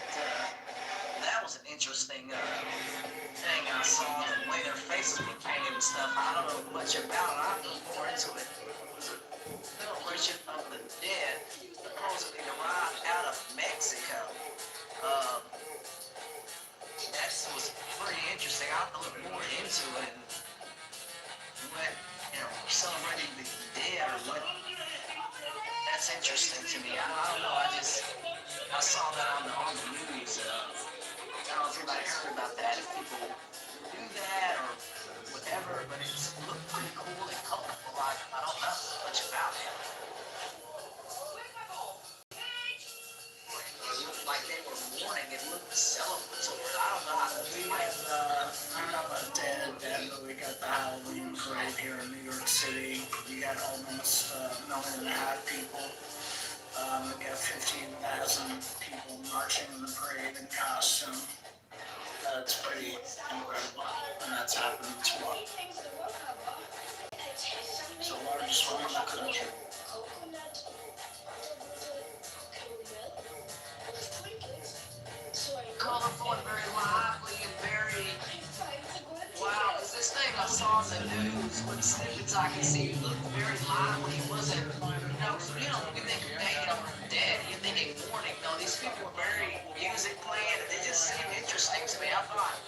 that was an interesting thing I saw, the way their faces were painted and stuff. I don't know much about it. I'll look more into it. It was a celebration of the dead, supposedly derived out of Mexico. That was pretty interesting. I'll look more into it and what, celebrating the dead or what. That's interesting to me. I don't know. I saw that on the news. I don't know if anybody heard about that. If people do that or whatever, but it looked pretty cool and colorful. I don't know much about it. It looked like they were mourning. It looked celebratory. I don't know how to do it. I'm not about dead, but we got the Halloween parade here in New York City. We got almost 1.5 million people. We got 15,000 people marching in the parade in costume. It's pretty incredible, and that's happening tomorrow. It's the largest one in the country. Colorful and very lively and very, wow, because this thing I saw in the news with snippets I could see looked very lively. It wasn't, you think of Day of the Dead, you think of mourning. No, these people were very music playing, and they just seemed interesting to me. I thought,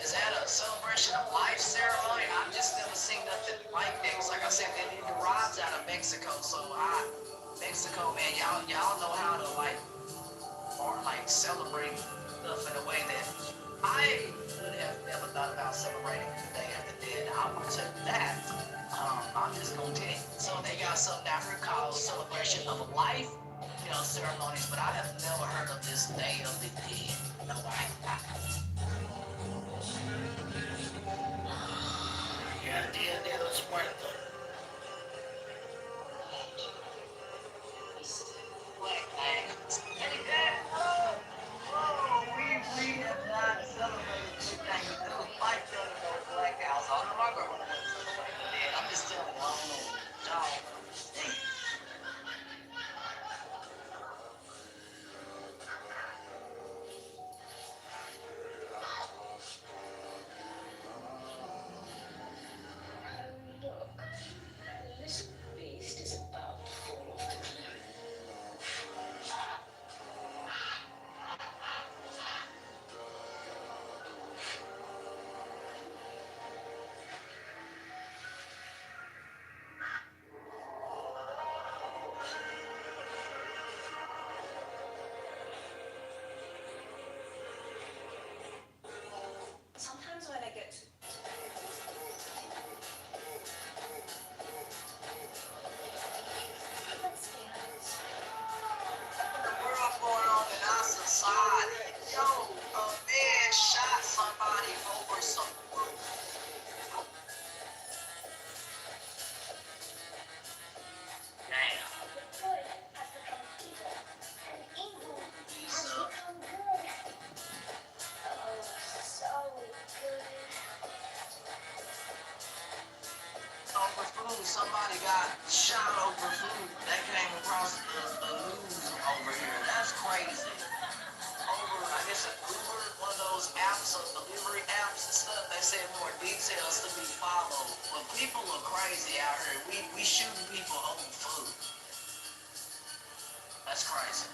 is that a celebration of life ceremony? I've just never seen nothing like that. Like I said, it derives out of Mexico, so Mexico, man, y'all know how to celebrate stuff in a way that I would have never thought about celebrating the Day of the Dead. I would have took that. I'm just gonna tell you. So they got something down here called Celebration of Life, ceremonies, but I have never heard of this Day of the Dead. No, Yeah, Dia de los Muertos. We have not celebrated anything to do like that in no black house. I don't know my grandma would celebrate the dead. I'm just telling you, I don't know. Dog. Dang. somebody got shot over food. That came across the news over here. That's crazy. Over, I guess, an Uber, one of those apps, delivery apps and stuff. They said more details to be followed. But people are crazy out here. We shooting people over food. That's crazy.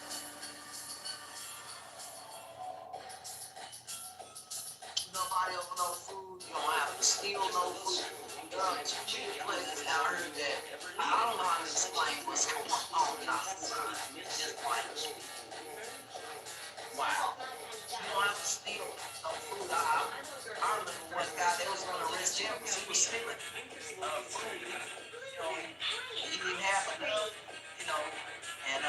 Nobody over no food. You don't have to steal no food. There's places out here that I don't know how to explain what's going on outside. It's just like, wow. You don't have to steal no food. I remember one guy, they was going to arrest him because he was stealing food. You know, he didn't have enough, you know, and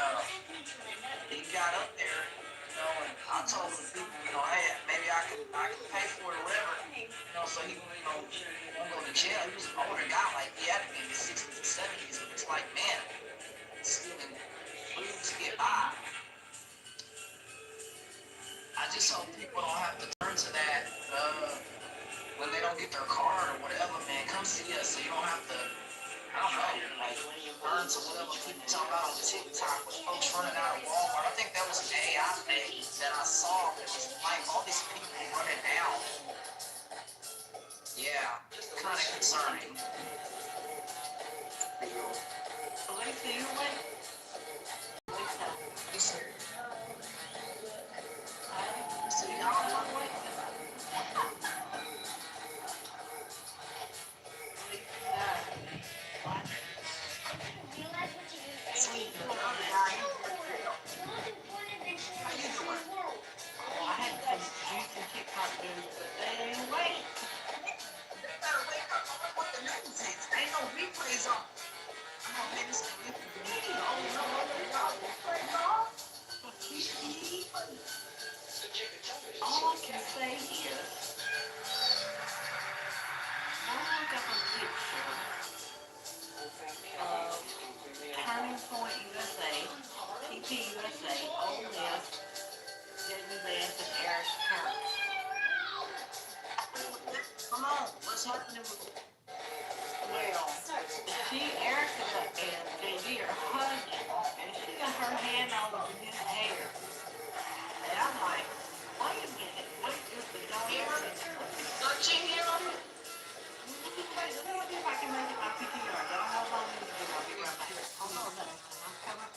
he got up there, you know, and I told the people, you know, hey, maybe I can pay for it or whatever, you know, so he, you know, won't go to jail. He was an older guy, like he had to be in his 60s and 70s, but it's like, man, stealing food to get by. I just hope people don't have to turn to that when they don't get their card or whatever, man. Come see us so you don't have to, I don't know, like turn to whatever people talk about on TikTok with folks running out of Walmart. I think that was an AI thing that I saw. It was like all these people running down. Yeah, kind of concerning. Lisa, you went? Lisa. So y'all one way? Sweet. How you doing? Oh, I had some juicy TikTok news, but they ain't wait. They better wake up and what the news is. Ain't no replays on. I'm gonna make this video. Oh, no, y'all replays on? All I can say is, I look up a picture of Turning Point USA, TP USA, Ole Miss, Disney Vance, and Eric Curry. Come on, what's happening with well, Erica and JD are hugging, and she got her hand all over his hair. And I'm like, wait a minute, what is the daughter? Touching him? Wait, let me see if I can make it my PTR. Don't hold on to me, I'll be right back. Hold on a second, I'm coming.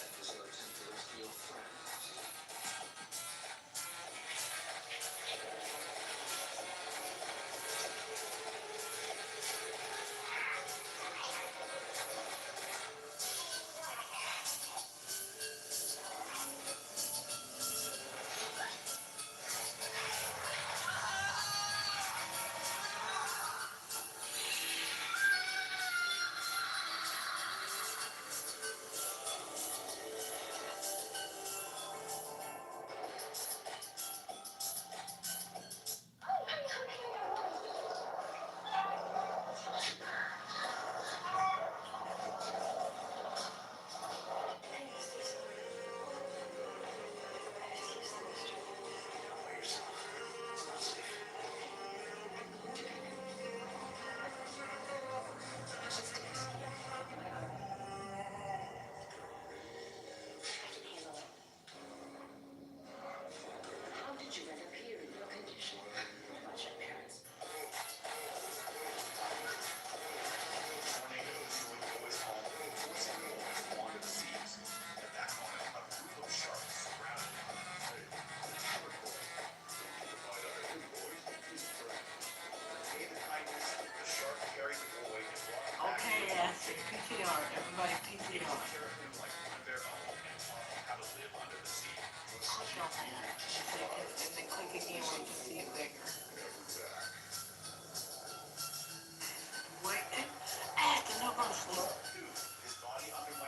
Okay, yes, PTR, everybody PTR. Click on that, and then click again where you can see it bigger. Wait, no go to sleep.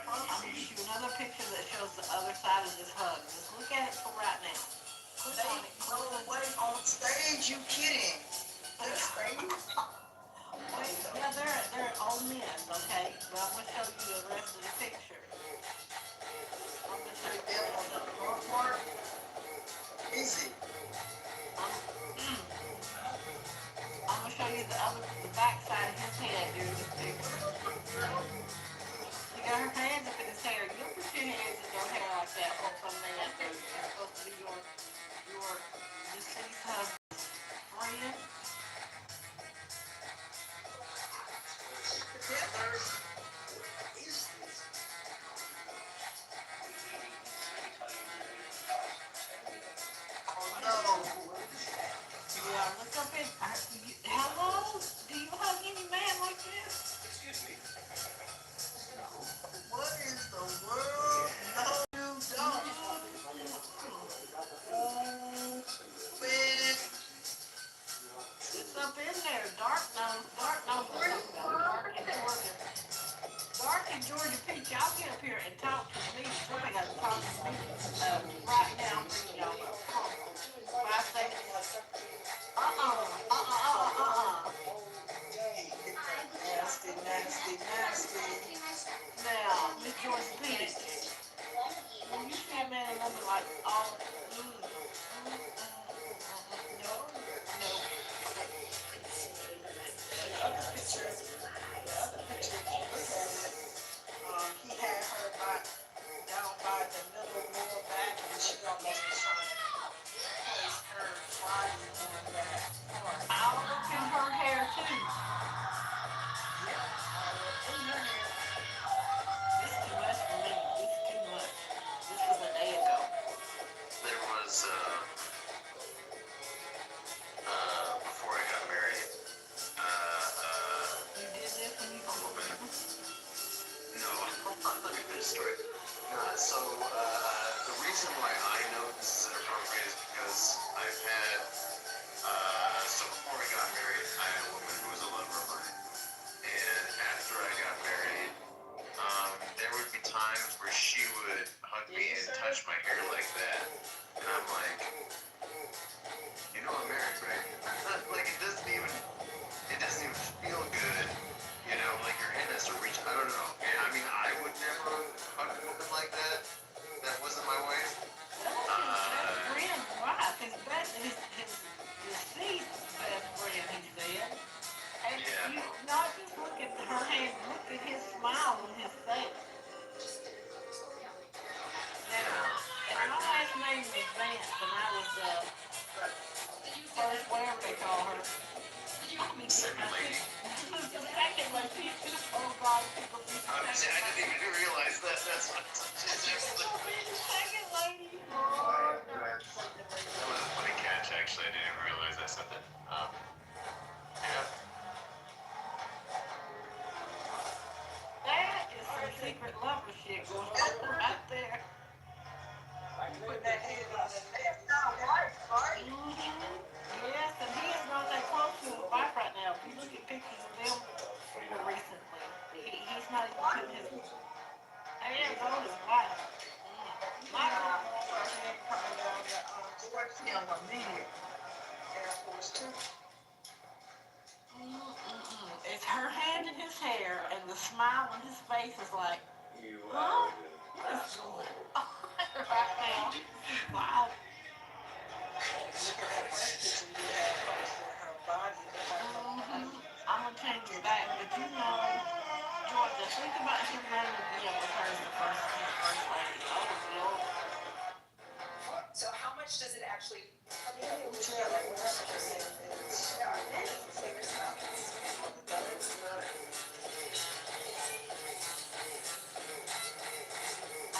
I'm gonna show you another picture that shows the other side of this hug. Just look at it for right now. Click on it. Go away on stage, you kidding? Wait, yeah, they're at Ole Miss, okay? But I'm gonna show you the rest of the picture. I'm gonna show you the rest of the front part. Easy. I'm gonna show you the back side of his head, dude. that from some man that is supposed to be your deceased husband's friend. Yeah, look up in. Hello? Do you have any man like this? What is the world? No, you don't. Oh, man. It's up in there. Dark knows what I'm talking about. Dark and Georgia Peach, y'all get up here and talk to me. Somebody got to talk to me right now. I'm bringing y'all up. Come on. 5 seconds. Nasty, nasty, nasty. Now, Miss Georgia Peach, when you see a man and woman like, oh, no. The other picture, he had her down by the middle lower back, and she almost was trying to place her body on that part. I'll look in her hair too. In her hair. This is too much for me. This is too much. This was a day ago. There was, before I got married, You did this when you a woman. No, let me finish the story. The reason why I know this is inappropriate is because I've had, so before I got married, I had a woman who was a lover of mine. And after I got married, there would be times where she would hug me and touch my hair like that. And I'm like, you know I'm married, right? Like it doesn't even feel good. You know, like your hand has to reach, I don't know. I mean, I would never hug a woman like that. That wasn't my wife. Friend's wife, his deceased best friend, he said. And you not just look at her hand, look at his smile on his face. Now, and my last name was Vance, and I was first, whatever they call her. Second lady. The second lady. Oh God, people be I didn't even realize that. That's what second lady. That was a funny catch, actually. I didn't even realize I said that. Yeah. That is some secret lover shit going on right there. Put that head on the left now, right? Yes, and he is not that close to his wife right now. If you look at pictures of them more recently, he's not even putting his hands on his wife. Michael. It's her hand in his hair, and the smile on his face is like, huh? What is going on right now? Wow. I'm gonna change it back, but you know, Georgia, think about him running again with her as the first lady. Oh, Lord. So how much does it actually?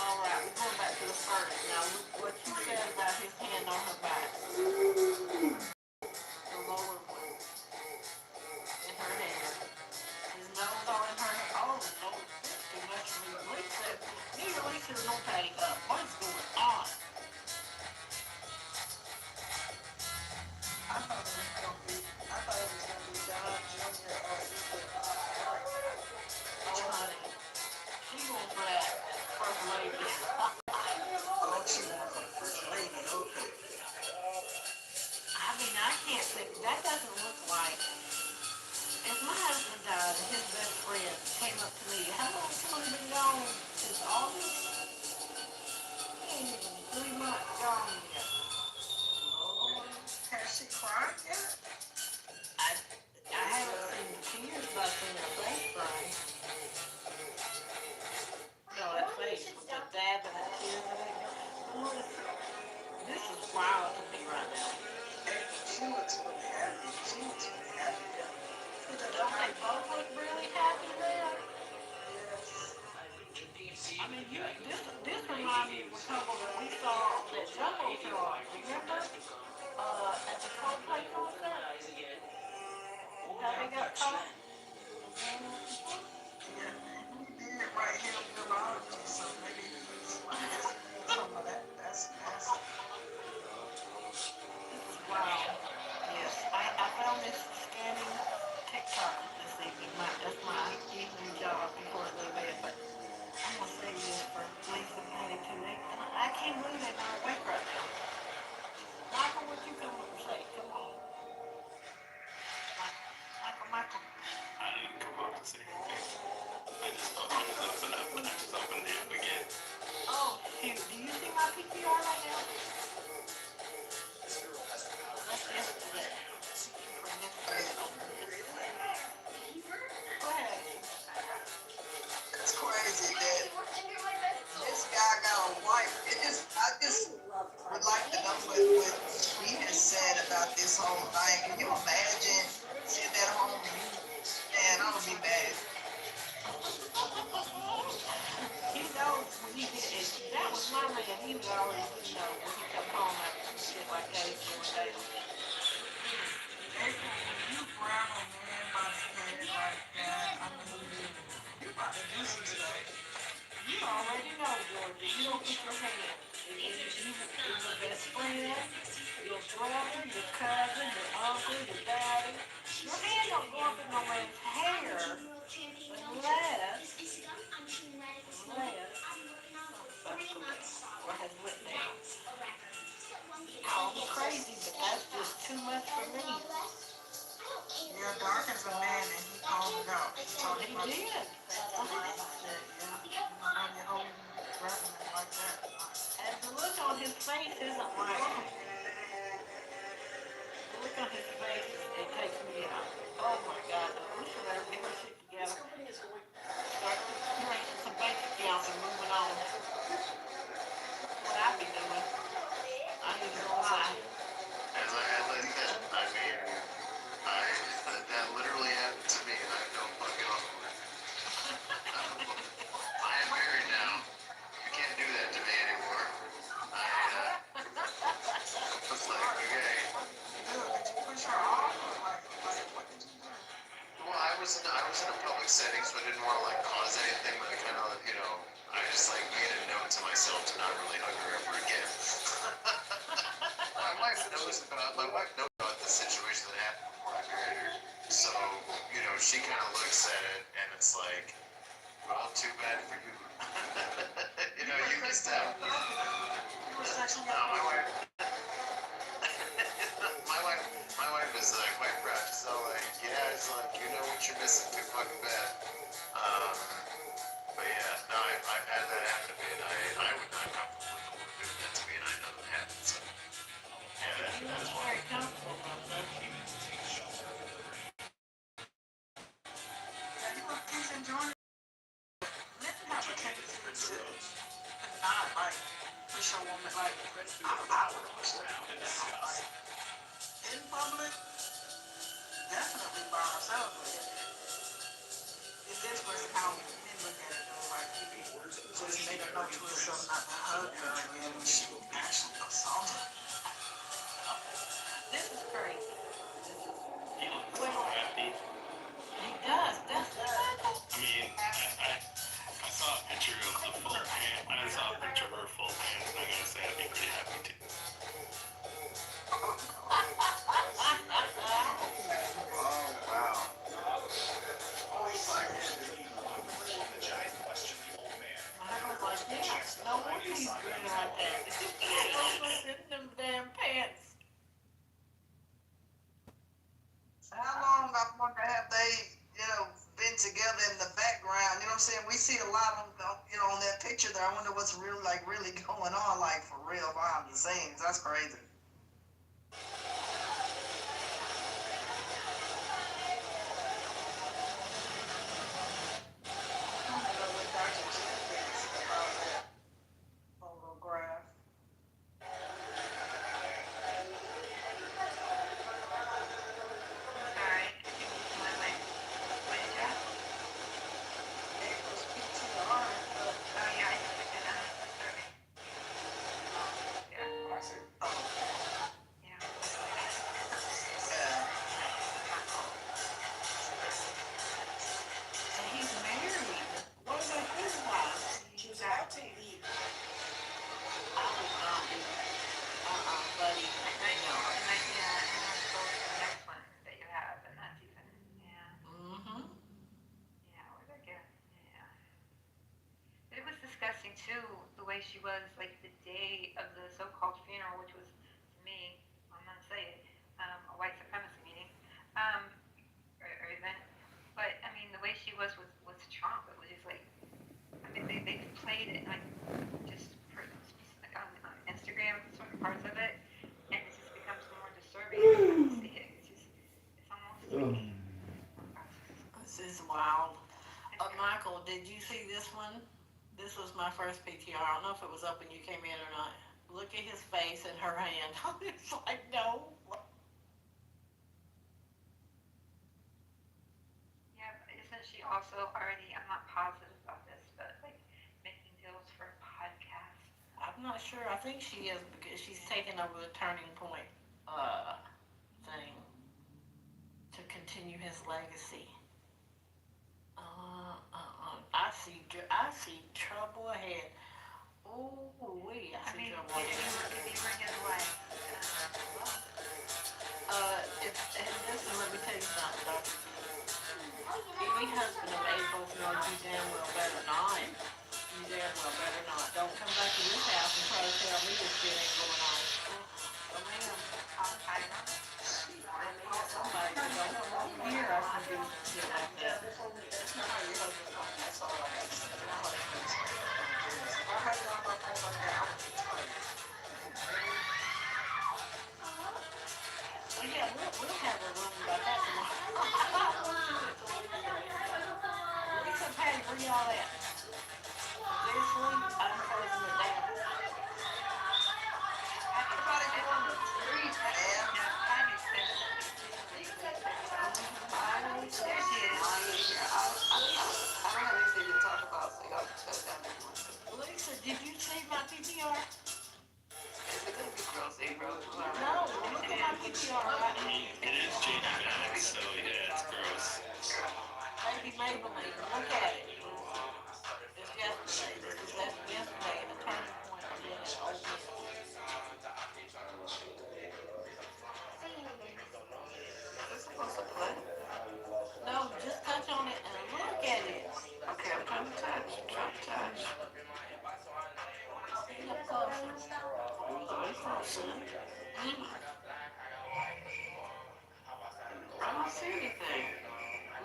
All right, we're going back to the first. Now, look what you said about his hand on her back. The lower one. In her hair. His nose all in her hair. Oh, no, this is too much for me. Lisa, me and Lisa don't take up. What is going on? I thought it was remind me of a couple that we saw on that Jumbotron, remember? At the Coldplay concert? How they got caught? Yeah, he did right here in neurology, so maybe some of that. That's Wow. Yes, I found this scanning TikTok this evening. That's my evening job before I go to bed. But I'm gonna save this for Lisa Patty today. And I can't believe they're not awake right now. Michael, what you come up and say? Come on. Michael. I didn't come up to say anything. I just opened it up and I just opened it up again. Oh, shoot. Do you see my PPR right now? That's yesterday. From yesterday. Go ahead. it's crazy that this guy got a wife. I just would like to know what he has said about this whole thing. Can you imagine sitting at home and man, I would be mad. He knows when he did it. That was my man. He was already, when he come home after shit like that, he's doing that. April, when you grab a man by the head like that, I mean, you about to do some stuff. You already know, Georgia. You don't put your hand. It's your best friend, your brother, your cousin, your uncle, your daddy. Your hand don't go up in no man's hair unless or has went down. Call me crazy, but that's just too much for me. Yeah, Dark is a man and he called it out. He talked He about did. it. Nobody holding grabbing him like that. And the look on his face isn't like, the look on his face, it takes me out. Oh my God, we should better get her shit together. Start creating some bank accounts and moving on. What I be doing. I ain't even gonna lie. As I said, I mean, that literally happened to me, and I don't fucking off with it. I am married now. You can't do that to me anymore. It's like, okay. Did you push her off? What did you do? Well, I was in a public setting, so I didn't want to like cause anything, but I kind of, I just like made a note to myself to not really hug her ever again. My wife knows about the situation that happened before I married her. So, she kind of looks at it and it's like, well, too bad for you. You missed out. No, my wife. my wife is quite proud. She's all like, yeah, it's like, you know what you're missing too fucking bad. But yeah, no, I've had that happen to me, and I would not comfortable with the woman doing that to me, and I know that happened. So, yeah, that's why. Very comfortable about that. He's enjoying it. Let's have a tendency to not like push a woman like I would push her out in public, definitely by herself. It's interesting how men look at it though, like you just made a note to herself not to hug her and she actually assaulted her. This is crazy. He looks so happy. He does. That's I mean, I saw a picture of the full pant. I saw a picture of her full pants, and I gotta say, I'd be pretty happy too. No wonder he's breathing like that. What's in them damn pants? How long I wonder have they, been together in the background? You know what I'm saying? We see a lot on that picture there. I wonder what's really going on, like for real behind the scenes. That's crazy. Photograph. Alright, April's PTR. oh yeah, I took it on the survey. too, the way she was like the day of the so-called funeral, which was to me, I'm gonna say it, a white supremacy meeting, or event. But I mean, the way she was with Trump, it was just like, I mean, they played it like just for, like on Instagram, certain parts of it, and it just becomes more disturbing every time you see it. It's almost like, This is wild. Michael, did you see this one? This was my first PTR. I don't know if it was up when you came in or not. Look at his face and her hand. It's like, no. yeah, but isn't she also already, I'm not positive about this, but like making deals for a podcast? I'm not sure. I think she is because she's taken over the Turning Point thing to continue his legacy. I see trouble ahead. Ooh, wee, I see trouble ahead. If you were his wife, Listen, let me tell you something, Dr. Any husband of eight both know you damn well better not. You damn well better not. Don't come back to this house and try to tell me this shit ain't going on. Oh, ma'am. Somebody don't come over here after do some shit like that. That's not how your husband's going. That's all I have to say. Yeah, we'll have a room about that tomorrow. Lisa, Patty, where y'all at? They asleep? I'm closing it down. Everybody going to sleep, man. There she is. I don't have anything to talk about, so y'all can shut down if you want to. Lisa, did you see my PTR? Is it gonna be gross, April? No, look at my PTR right here. It is Jada Back, so yeah, it's gross. Baby Maybelline, look at it. It's yesterday. This was yesterday in the Turning Point again at Old Mill. Is this supposed to play? No, just touch on it and look at it. Okay, I'm trying to touch. See up closer. I don't see anything.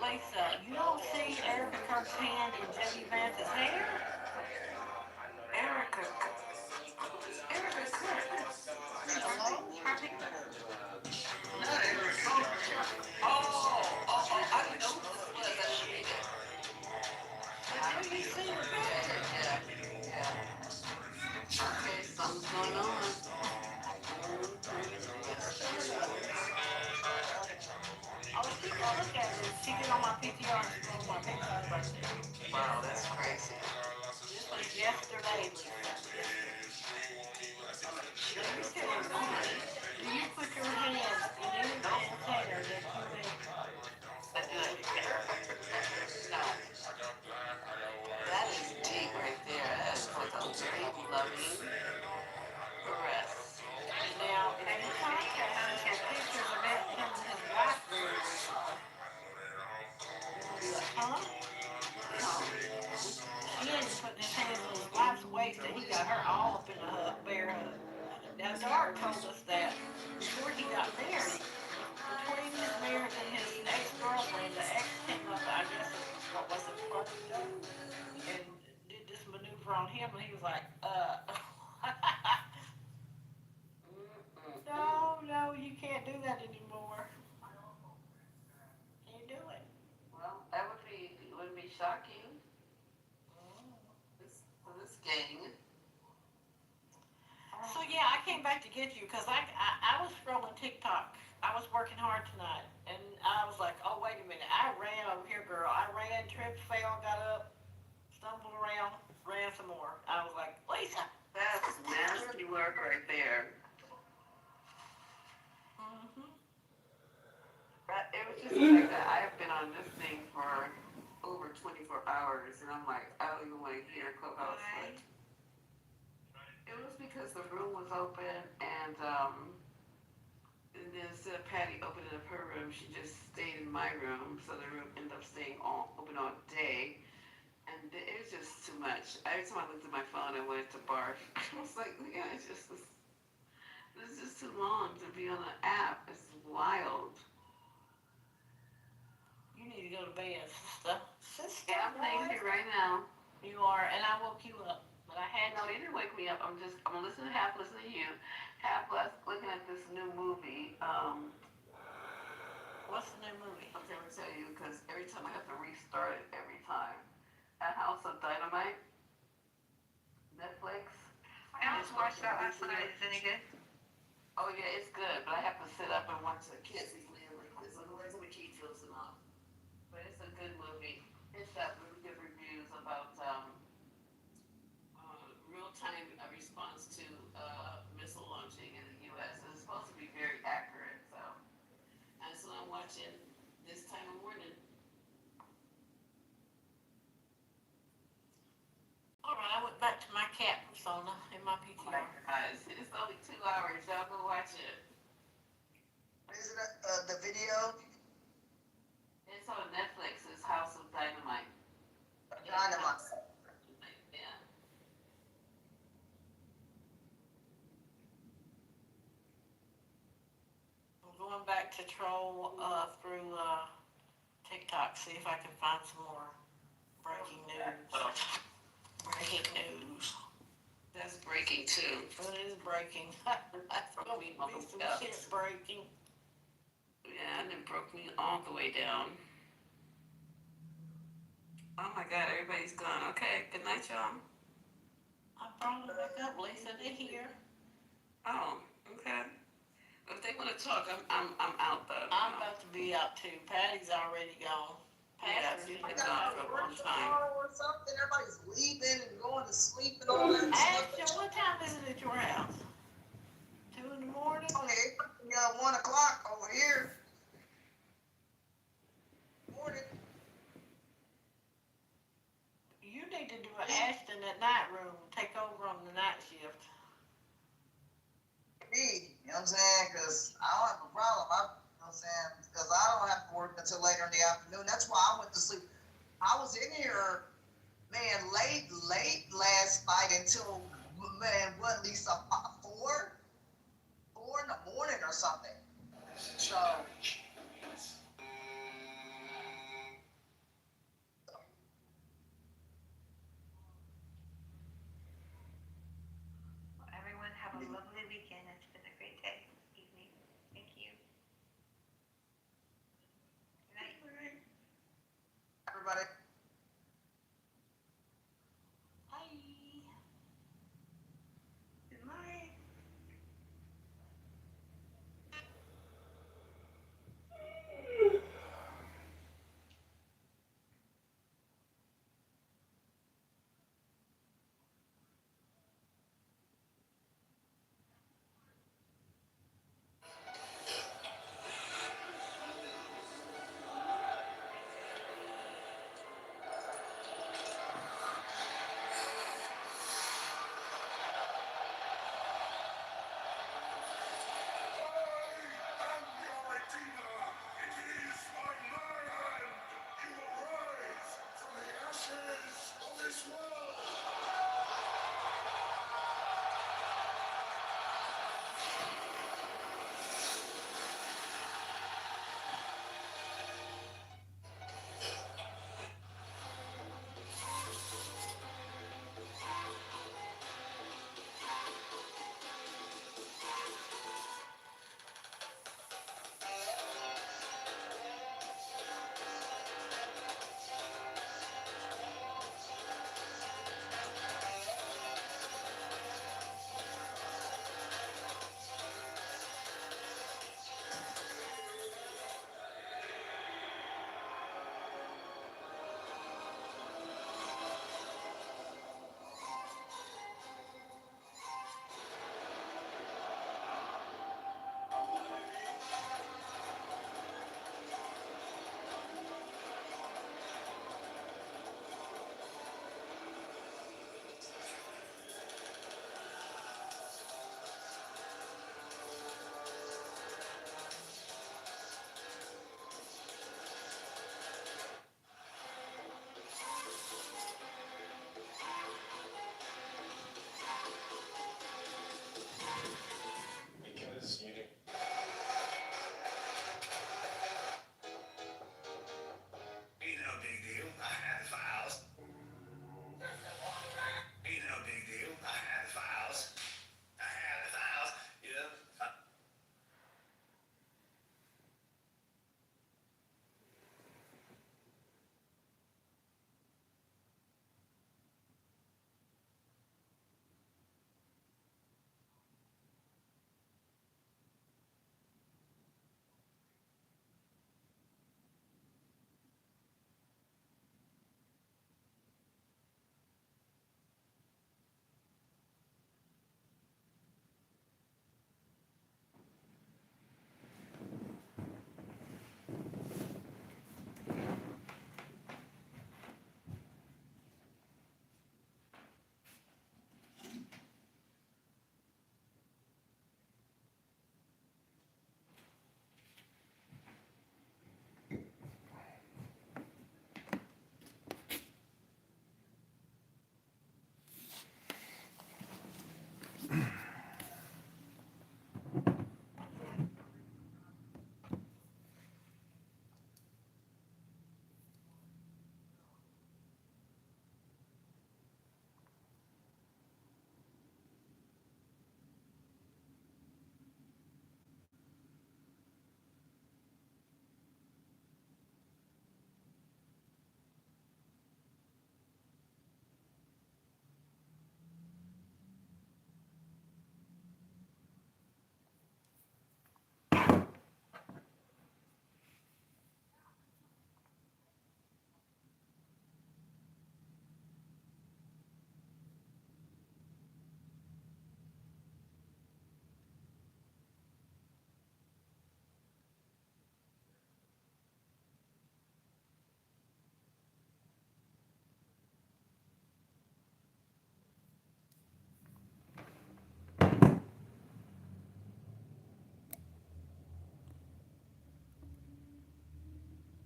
Lisa, you don't see Erica Kirk's hand in J.D. Vance's hair? Erica Kirk. Hello? Not Erica. I didn't know who this was. I should read it. Do you see her picture? Yeah. Okay, something's going on. Oh, she can look at it. She get on my PTR and she goes on my PTR right there. Wow, that's crazy. This was yesterday, Lisa. Let me tell you something. Do you put your hand in any man's hair that you think? No. That is deep right there. That is like a very loving caress. Now, if you contact him, pictures of him and his wife very recently. Huh? No. He ain't putting his hands on his wife's waist and he got her all up in the bare hug. Now, Dart told us that before he got married, between his marriage and his ex-girlfriend, the ex came up, I guess, what was it, and did this maneuver on him, and he was like, no, you can't do that anymore. Can't do it. Well, that wouldn't be shocking. This gang. So yeah, I came back to get you because I was scrolling TikTok. I was working hard tonight, and I was like, oh wait a minute, I ran over here, girl. I ran, tripped, fell, got up, stumbled around, ran some more. I was like, Lisa. That's nasty work right there. Mm-hmm. But it was just the fact that I have been on this thing for over 24 hours, and I'm like, I don't even want to hear Clubhouse. Like, it was because the room was open, and then instead of Patty opening up her room, she just stayed in my room, so the room ended up staying open all day. And it was just too much. Every time I looked at my phone, I wanted to barf. I was like, yeah, it's just too long to be on an app. It's wild. You need to go to bed, sister. Sister, Yeah, I'm laying here right now. You are, and I woke you up. But I had No, you didn't wake me up. I'm listening to you, half looking at this new movie. What's the new movie? I'm gonna tell you because every time I have to restart it every time. A House of Dynamite. Netflix. I almost watched that last night. Is it any good? Oh yeah, it's good, but I have to sit up and watch the kids playing like this. Otherwise, I'm gonna keep dozing off. But it's a good movie. It's got really good reviews about real-time response to missile launching in the U.S. It's supposed to be very accurate, so that's what I'm watching this time of morning. All right, I went back to my cat persona in my PTR. Guys, it's only 2 hours. Y'all go watch it. Is it the video? It's on Netflix. It's House of Dynamite. Dynamite. Yeah. I'm going back to troll through TikTok, see if I can find some more breaking news. Breaking news. That's breaking too. It is breaking. That's gonna be some shit breaking. Yeah, and it broke me all the way down. Oh my God, everybody's gone. Okay, good night, y'all. I brought them back up, Lisa. They're here. Oh, okay. If they want to talk, I'm out though. I'm about to be out too. Patty's already gone. Yeah, she's been gone for a long time. Or something. Everybody's leaving and going to sleep and all that stuff. Ashton, what time is it at your house? 2 in the morning? Only 1 o'clock over here. Morning. You need to do an Ashton at night room. Take over on the night shift. Me, you know what I'm saying? Because I don't have a problem. You know what I'm saying? Because I don't have to work until later in the afternoon. That's why I went to sleep. I was in here, man, late last night until, man, what, Lisa, 4 in the morning or something. So,